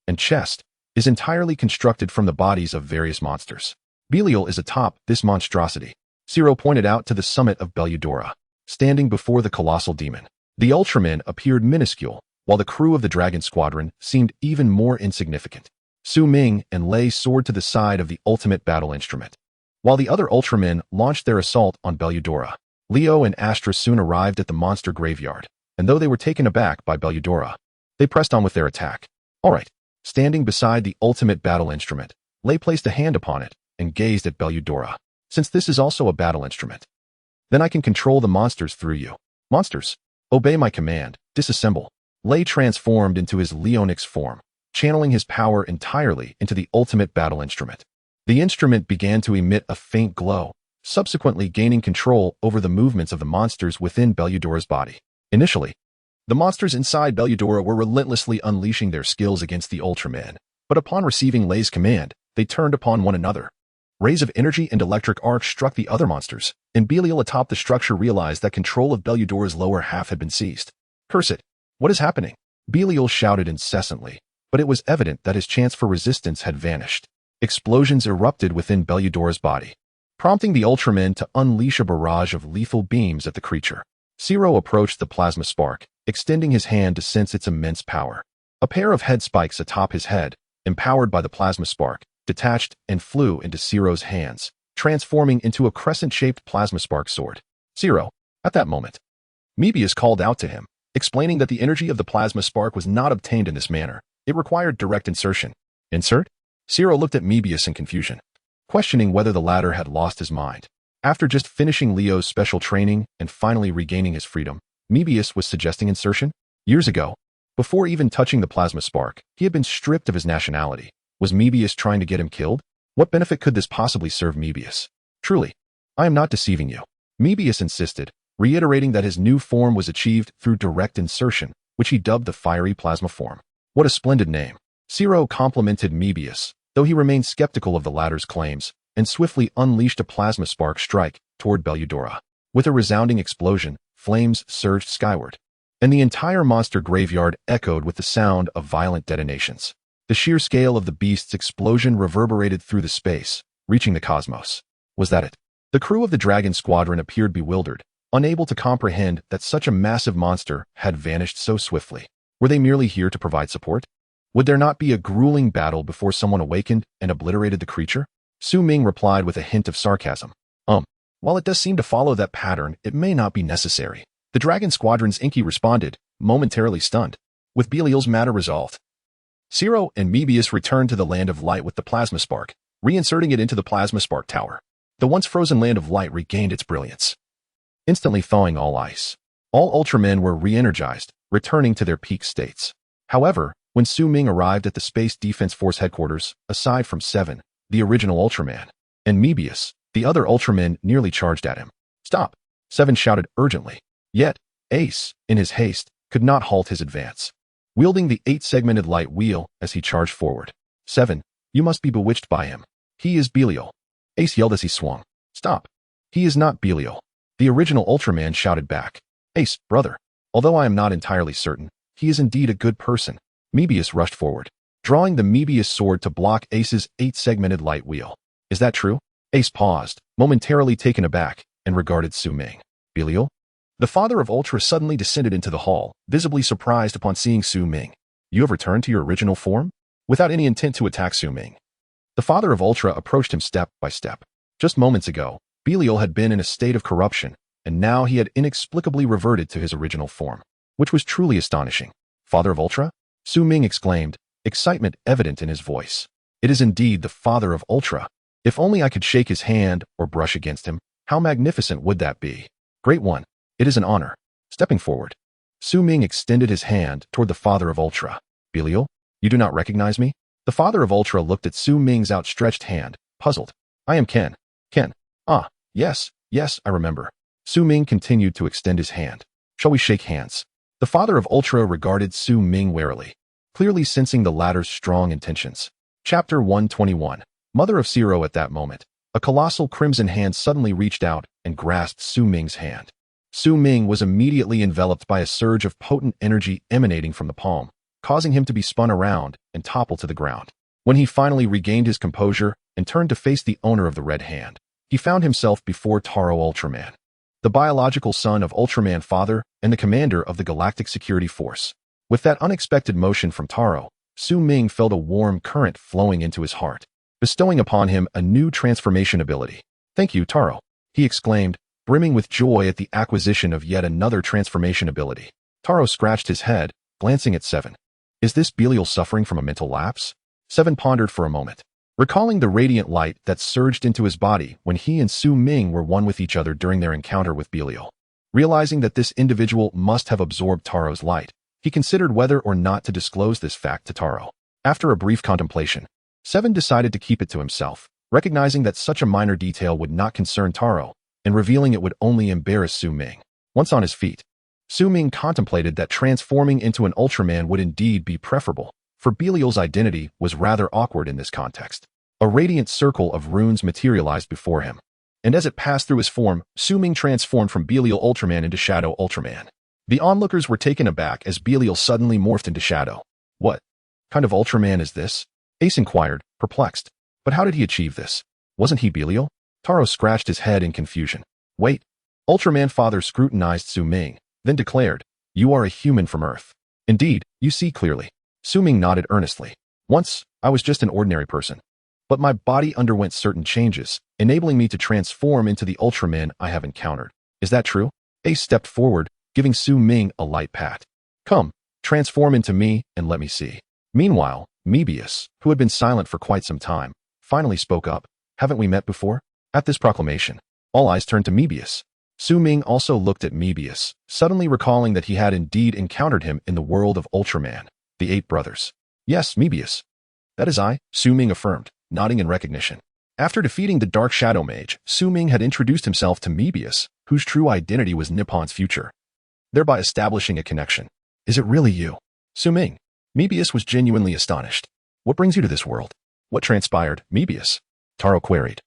and chest, is entirely constructed from the bodies of various monsters. Belial is atop this monstrosity. Zero pointed out to the summit of Beludora, standing before the colossal demon. The Ultraman appeared minuscule, while the crew of the Dragon Squadron seemed even more insignificant. Su Ming and Lei soared to the side of the ultimate battle instrument, while the other Ultramen launched their assault on Beludora. Leo and Astra soon arrived at the monster graveyard, and though they were taken aback by Beludora, they pressed on with their attack. All right. Standing beside the ultimate battle instrument, Lei placed a hand upon it and gazed at Beludora. Since this is also a battle instrument, then I can control the monsters through you. Monsters, obey my command, disassemble. Lei transformed into his Leonix form, channeling his power entirely into the ultimate battle instrument. The instrument began to emit a faint glow, subsequently gaining control over the movements of the monsters within Beludora's body. Initially, the monsters inside Beludora were relentlessly unleashing their skills against the Ultraman, but upon receiving Lei's command, they turned upon one another. Rays of energy and electric arcs struck the other monsters, and Belial atop the structure realized that control of Beludora's lower half had been seized. Curse it! What is happening? Belial shouted incessantly, but it was evident that his chance for resistance had vanished. Explosions erupted within Beludora's body, prompting the Ultraman to unleash a barrage of lethal beams at the creature. Zero approached the plasma spark, extending his hand to sense its immense power. A pair of head spikes atop his head, empowered by the plasma spark, detached and flew into Zero's hands, transforming into a crescent-shaped plasma spark sword. Zero, at that moment, Mebius called out to him, explaining that the energy of the plasma spark was not obtained in this manner. It required direct insertion. Insert? Zero looked at Mebius in confusion, questioning whether the latter had lost his mind. After just finishing Leo's special training and finally regaining his freedom, Mebius was suggesting insertion? Years ago, before even touching the plasma spark, he had been stripped of his nationality. Was Mebius trying to get him killed? What benefit could this possibly serve Mebius? Truly, I am not deceiving you. Mebius insisted, reiterating that his new form was achieved through direct insertion, which he dubbed the fiery plasma form. What a splendid name. Zero complimented Mebius, though he remained skeptical of the latter's claims, and swiftly unleashed a plasma spark strike toward Beludora. With a resounding explosion, flames surged skyward, and the entire monster graveyard echoed with the sound of violent detonations. The sheer scale of the beast's explosion reverberated through the space, reaching the cosmos. Was that it? The crew of the Dragon Squadron appeared bewildered, unable to comprehend that such a massive monster had vanished so swiftly. Were they merely here to provide support? Would there not be a grueling battle before someone awakened and obliterated the creature? Su Ming replied with a hint of sarcasm. While it does seem to follow that pattern, it may not be necessary. The Dragon Squadron's Inky responded, momentarily stunned. With Belial's matter resolved, Zero and Mebius returned to the Land of Light with the plasma spark, reinserting it into the plasma spark tower. The once frozen Land of Light regained its brilliance, instantly thawing all ice. All Ultramen were re-energized, returning to their peak states. However, when Su Ming arrived at the Space Defense Force headquarters, aside from Seven, the original Ultraman, and Mebius, the other Ultramen nearly charged at him. Stop! Seven shouted urgently. Yet, Ace, in his haste, could not halt his advance, wielding the 8-segmented light wheel as he charged forward. Seven, you must be bewitched by him. He is Belial. Ace yelled as he swung. Stop! He is not Belial. The original Ultraman shouted back. Ace, brother. Although I am not entirely certain, he is indeed a good person. Mebius rushed forward, drawing the Mebius sword to block Ace's 8-segmented light wheel. Is that true? Ace paused, momentarily taken aback, and regarded Su Ming. Belial? The father of Ultra suddenly descended into the hall, visibly surprised upon seeing Su Ming. You have returned to your original form? Without any intent to attack Su Ming, the father of Ultra approached him step by step. Just moments ago, Belial had been in a state of corruption, and now he had inexplicably reverted to his original form, which was truly astonishing. Father of Ultra? Su Ming exclaimed, excitement evident in his voice. It is indeed the father of Ultra. If only I could shake his hand or brush against him, how magnificent would that be? Great one. It is an honor. Stepping forward, Su Ming extended his hand toward the father of Ultra. Belial, you do not recognize me? The father of Ultra looked at Su Ming's outstretched hand, puzzled. I am Ken. Ken. Ah, yes, I remember. Su Ming continued to extend his hand. Shall we shake hands? The father of Ultra regarded Su Ming warily, clearly sensing the latter's strong intentions. Chapter 121. Mother of Zero. At that moment, a colossal crimson hand suddenly reached out and grasped Su Ming's hand. Su Ming was immediately enveloped by a surge of potent energy emanating from the palm, causing him to be spun around and topple to the ground. When he finally regained his composure and turned to face the owner of the red hand, he found himself before Taro Ultraman, the biological son of Ultraman Father and the commander of the Galactic Security Force. With that unexpected motion from Taro, Su Ming felt a warm current flowing into his heart, bestowing upon him a new transformation ability. Thank you, Taro, he exclaimed, brimming with joy at the acquisition of yet another transformation ability. Taro scratched his head, glancing at Seven. Is this Belial suffering from a mental lapse? Seven pondered for a moment, recalling the radiant light that surged into his body when he and Su Ming were one with each other during their encounter with Belial. Realizing that this individual must have absorbed Taro's light, he considered whether or not to disclose this fact to Taro. After a brief contemplation, Seven decided to keep it to himself, recognizing that such a minor detail would not concern Taro, and revealing it would only embarrass Su Ming. Once on his feet, Su Ming contemplated that transforming into an Ultraman would indeed be preferable, for Belial's identity was rather awkward in this context. A radiant circle of runes materialized before him, and as it passed through his form, Su Ming transformed from Belial Ultraman into Shadow Ultraman. The onlookers were taken aback as Belial suddenly morphed into Shadow. What kind of Ultraman is this? Ace inquired, perplexed. But how did he achieve this? Wasn't he Belial? Taro scratched his head in confusion. Wait. Ultraman Father scrutinized Su Ming, then declared, You are a human from Earth. Indeed, you see clearly. Su Ming nodded earnestly. Once, I was just an ordinary person. But my body underwent certain changes, enabling me to transform into the Ultraman I have encountered. Is that true? Ace stepped forward, giving Su Ming a light pat. Come, transform into me and let me see. Meanwhile, Mebius, who had been silent for quite some time, finally spoke up. Haven't we met before? At this proclamation, all eyes turned to Mebius. Su Ming also looked at Mebius, suddenly recalling that he had indeed encountered him in the world of Ultraman, the 8 brothers. Yes, Mebius. That is I, Su Ming affirmed, nodding in recognition. After defeating the Dark Shadow Mage, Su Ming had introduced himself to Mebius, whose true identity was Nippon's future, thereby establishing a connection. Is it really you, Su Ming? Mebius was genuinely astonished. What brings you to this world? What transpired, Mebius? Taro queried,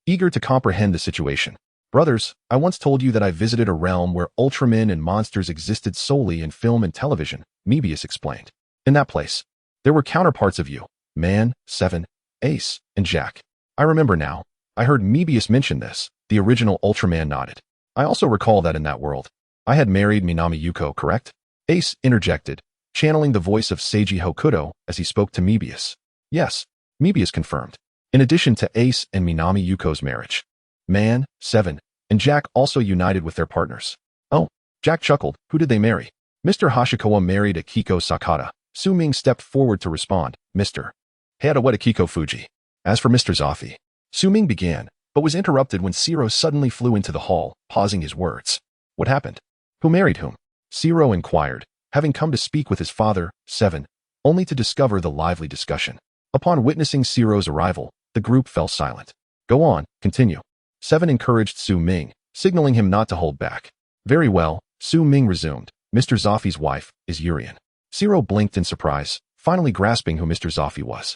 eager to comprehend the situation. Brothers, I once told you that I visited a realm where Ultramen and monsters existed solely in film and television, Mebius explained. In that place, there were counterparts of you, Man, Seven, Ace, and Jack. I remember now. I heard Mebius mention this. The original Ultraman nodded. I also recall that in that world, I had married Minami Yuko, correct? Ace interjected, channeling the voice of Seiji Hokuto as he spoke to Mebius. Yes, Mebius confirmed. In addition to Ace and Minami Yuko's marriage, Man, Seven, and Jack also united with their partners. Oh, Jack chuckled. Who did they marry? Mr. Hashikawa married Akiko Sakata. Su Ming stepped forward to respond. Mr. Hadawet Akiko Fuji. As for Mr. Zafi, Su Ming began, but was interrupted when Zero suddenly flew into the hall, pausing his words. What happened? Who married whom? Zero inquired, having come to speak with his father, Seven, only to discover the lively discussion. Upon witnessing Zero's arrival, the group fell silent. Go on, continue. Seven encouraged Su Ming, signaling him not to hold back. Very well, Su Ming resumed. Mr. Zafi's wife is Urian. Zero blinked in surprise, finally grasping who Mr. Zafi was.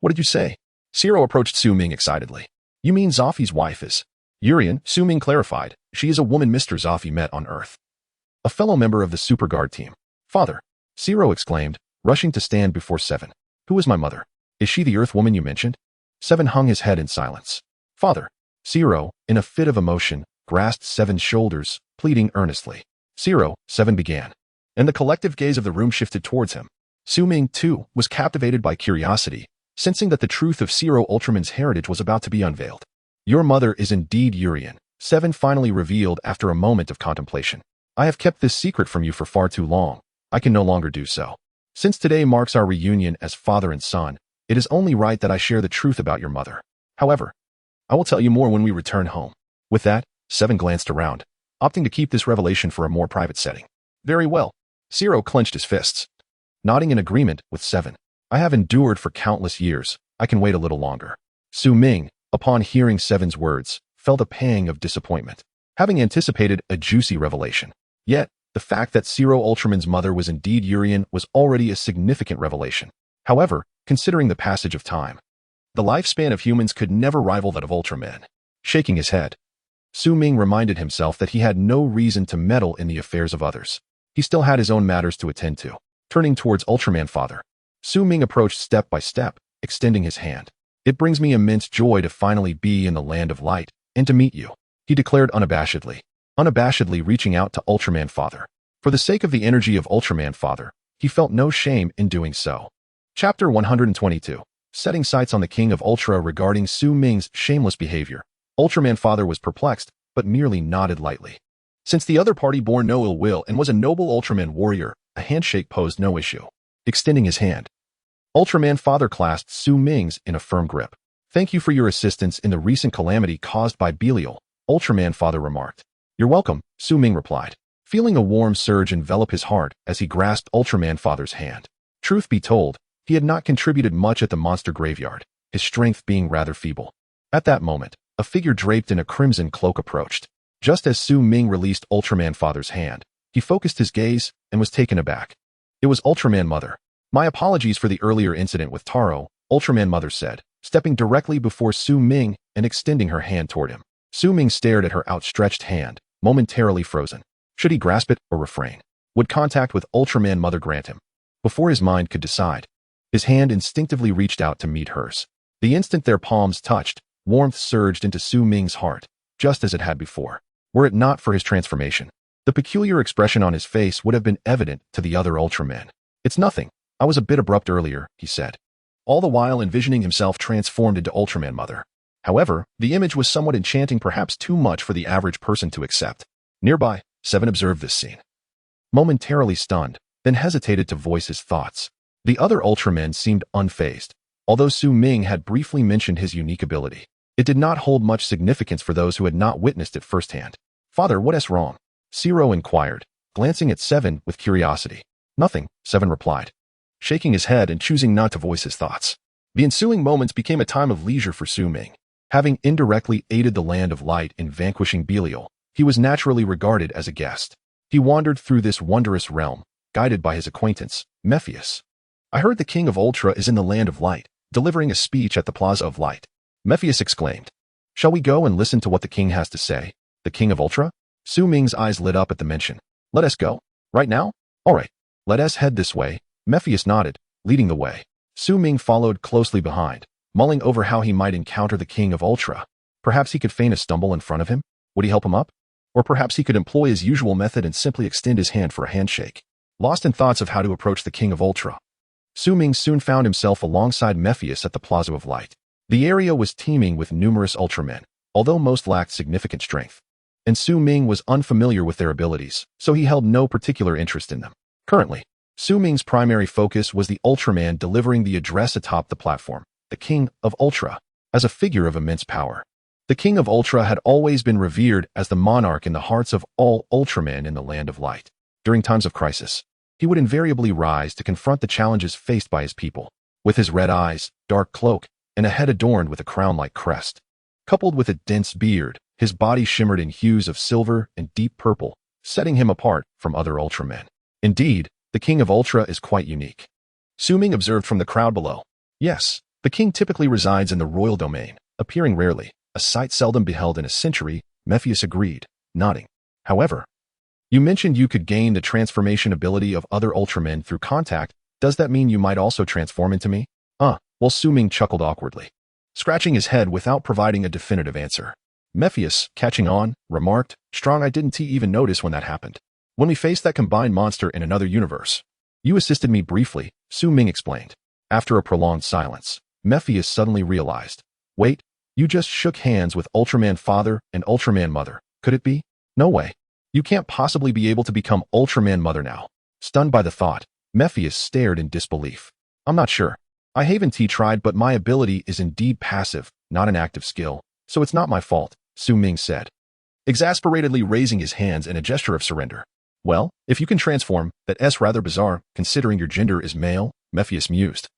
What did you say? Zero approached Su Ming excitedly. You mean Zafi's wife is Urian? Su Ming clarified. She is a woman Mr. Zafi met on Earth, a fellow member of the Super Guard team. Father, Zero exclaimed, rushing to stand before Seven. Who is my mother? Is she the Earth woman you mentioned? Seven hung his head in silence. Father, Zero, in a fit of emotion, grasped Seven's shoulders, pleading earnestly. Zero, Seven began, and the collective gaze of the room shifted towards him. Su Ming, too, was captivated by curiosity, sensing that the truth of Zero Ultraman's heritage was about to be unveiled. Your mother is indeed Urian, Seven finally revealed after a moment of contemplation. I have kept this secret from you for far too long. I can no longer do so. Since today marks our reunion as father and son, It is only right that I share the truth about your mother. However, I will tell you more when we return home. With that, Seven glanced around, opting to keep this revelation for a more private setting. Very well. Zero clenched his fists, nodding in agreement with Seven. I have endured for countless years. I can wait a little longer. Su Ming, upon hearing Seven's words, felt a pang of disappointment, having anticipated a juicy revelation. Yet, the fact that Zero Ultraman's mother was indeed Urian was already a significant revelation. However, considering the passage of time, the lifespan of humans could never rival that of Ultraman. Shaking his head, Su Ming reminded himself that he had no reason to meddle in the affairs of others. He still had his own matters to attend to. Turning towards Ultraman Father, Su Ming approached step by step, extending his hand. It brings me immense joy to finally be in the land of light and to meet you, he declared unabashedly reaching out to Ultraman Father. For the sake of the energy of Ultraman Father, he felt no shame in doing so. Chapter 122. Setting sights on the King of Ultra. Regarding Su Ming's shameless behavior, Ultraman Father was perplexed, but merely nodded lightly. Since the other party bore no ill will and was a noble Ultraman warrior, a handshake posed no issue. Extending his hand, Ultraman Father clasped Su Ming's in a firm grip. Thank you for your assistance in the recent calamity caused by Belial, Ultraman Father remarked. You're welcome, Su Ming replied, feeling a warm surge envelop his heart as he grasped Ultraman Father's hand. Truth be told, he had not contributed much at the monster graveyard, his strength being rather feeble. At that moment, a figure draped in a crimson cloak approached. Just as Su Ming released Ultraman Father's hand, he focused his gaze and was taken aback. It was Ultraman Mother. My apologies for the earlier incident with Taro, Ultraman Mother said, stepping directly before Su Ming and extending her hand toward him. Su Ming stared at her outstretched hand, momentarily frozen. Should he grasp it or refrain? Would contact with Ultraman Mother grant him? Before his mind could decide, his hand instinctively reached out to meet hers. The instant their palms touched, warmth surged into Su Ming's heart, just as it had before. Were it not for his transformation, the peculiar expression on his face would have been evident to the other Ultramen. It's nothing. I was a bit abrupt earlier, he said, all the while envisioning himself transformed into Ultraman Mother. However, the image was somewhat enchanting, perhaps too much for the average person to accept. Nearby, Seven observed this scene, momentarily stunned, then hesitated to voice his thoughts. The other Ultramen seemed unfazed. Although Su Ming had briefly mentioned his unique ability, it did not hold much significance for those who had not witnessed it firsthand. Father, what is wrong? Zero inquired, glancing at Seven with curiosity. Nothing, Seven replied, shaking his head and choosing not to voice his thoughts. The ensuing moments became a time of leisure for Su Ming. Having indirectly aided the Land of Light in vanquishing Belial, he was naturally regarded as a guest. He wandered through this wondrous realm, guided by his acquaintance, Mephius. I heard the King of Ultra is in the Land of Light, delivering a speech at the Plaza of Light. Mephius exclaimed. Shall we go and listen to what the king has to say? The King of Ultra? Su Ming's eyes lit up at the mention. Let us go. Right now? All right. Let us head this way. Mephius nodded, leading the way. Su Ming followed closely behind, mulling over how he might encounter the King of Ultra. Perhaps he could feign a stumble in front of him? Would he help him up? Or perhaps he could employ his usual method and simply extend his hand for a handshake. Lost in thoughts of how to approach the King of Ultra, Su Ming soon found himself alongside Mephius at the Plaza of Light. The area was teeming with numerous Ultramen, although most lacked significant strength. And Su Ming was unfamiliar with their abilities, so he held no particular interest in them. Currently, Su Ming's primary focus was the Ultraman delivering the address atop the platform, the King of Ultra, as a figure of immense power. The King of Ultra had always been revered as the monarch in the hearts of all Ultramen in the Land of Light. During times of crisis, he would invariably rise to confront the challenges faced by his people. With his red eyes, dark cloak, and a head adorned with a crown-like crest, coupled with a dense beard, his body shimmered in hues of silver and deep purple, setting him apart from other Ultramen. Indeed, the King of Ultra is quite unique. Su Ming observed from the crowd below. Yes, the king typically resides in the royal domain, appearing rarely, a sight seldom beheld in a century, Mephius agreed, nodding. However, you mentioned you could gain the transformation ability of other Ultramen through contact. Does that mean you might also transform into me? Well, Su Ming chuckled awkwardly, scratching his head without providing a definitive answer. Mephius, catching on, remarked, Strong, I didn't even notice when that happened. When we faced that combined monster in another universe. You assisted me briefly, Su Ming explained. After a prolonged silence, Mephius suddenly realized. Wait, you just shook hands with Ultraman Father and Ultraman Mother. Could it be? No way. You can't possibly be able to become Ultraman Mother now. Stunned by the thought, Mephius stared in disbelief. I'm not sure. I haven't tried, but my ability is indeed passive, not an active skill, so it's not my fault, Su Ming said, exasperatedly raising his hands in a gesture of surrender. Well, if you can transform, that's rather bizarre, considering your gender is male, Mephius mused,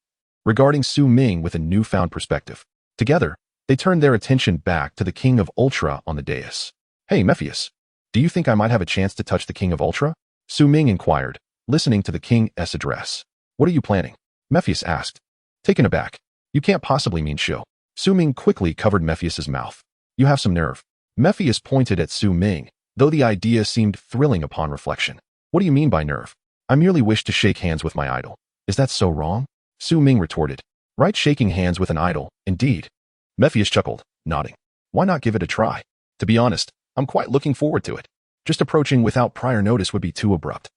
regarding Su Ming with a newfound perspective. Together, they turned their attention back to the King of Ultra on the dais. Hey, Mephius, do you think I might have a chance to touch the King of Ultra? Su Ming inquired, listening to the King's address. What are you planning? Mephius asked, taken aback. You can't possibly mean show. Su Ming quickly covered Mephius's mouth. You have some nerve. Mephius pointed at Su Ming, though the idea seemed thrilling upon reflection. What do you mean by nerve? I merely wish to shake hands with my idol. Is that so wrong? Su Ming retorted. Right, shaking hands with an idol, indeed. Mephius chuckled, nodding. Why not give it a try? To be honest, I'm quite looking forward to it. Just approaching without prior notice would be too abrupt.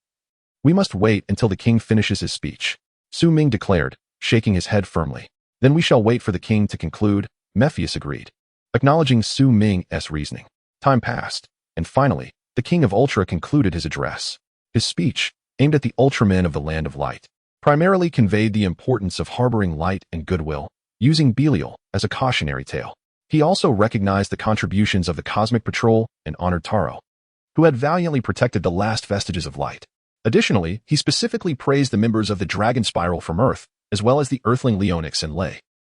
We must wait until the king finishes his speech, Su Ming declared, shaking his head firmly. Then we shall wait for the king to conclude, Mephius agreed, acknowledging Su Ming's reasoning. Time passed, and finally, the King of Ultra concluded his address. His speech, aimed at the Ultramen of the Land of Light, primarily conveyed the importance of harboring light and goodwill, using Belial as a cautionary tale. He also recognized the contributions of the Cosmic Patrol and honored Taro, who had valiantly protected the last vestiges of light. Additionally, he specifically praised the members of the Dragon Spiral from Earth, as well as the Earthling Leonix and Lei,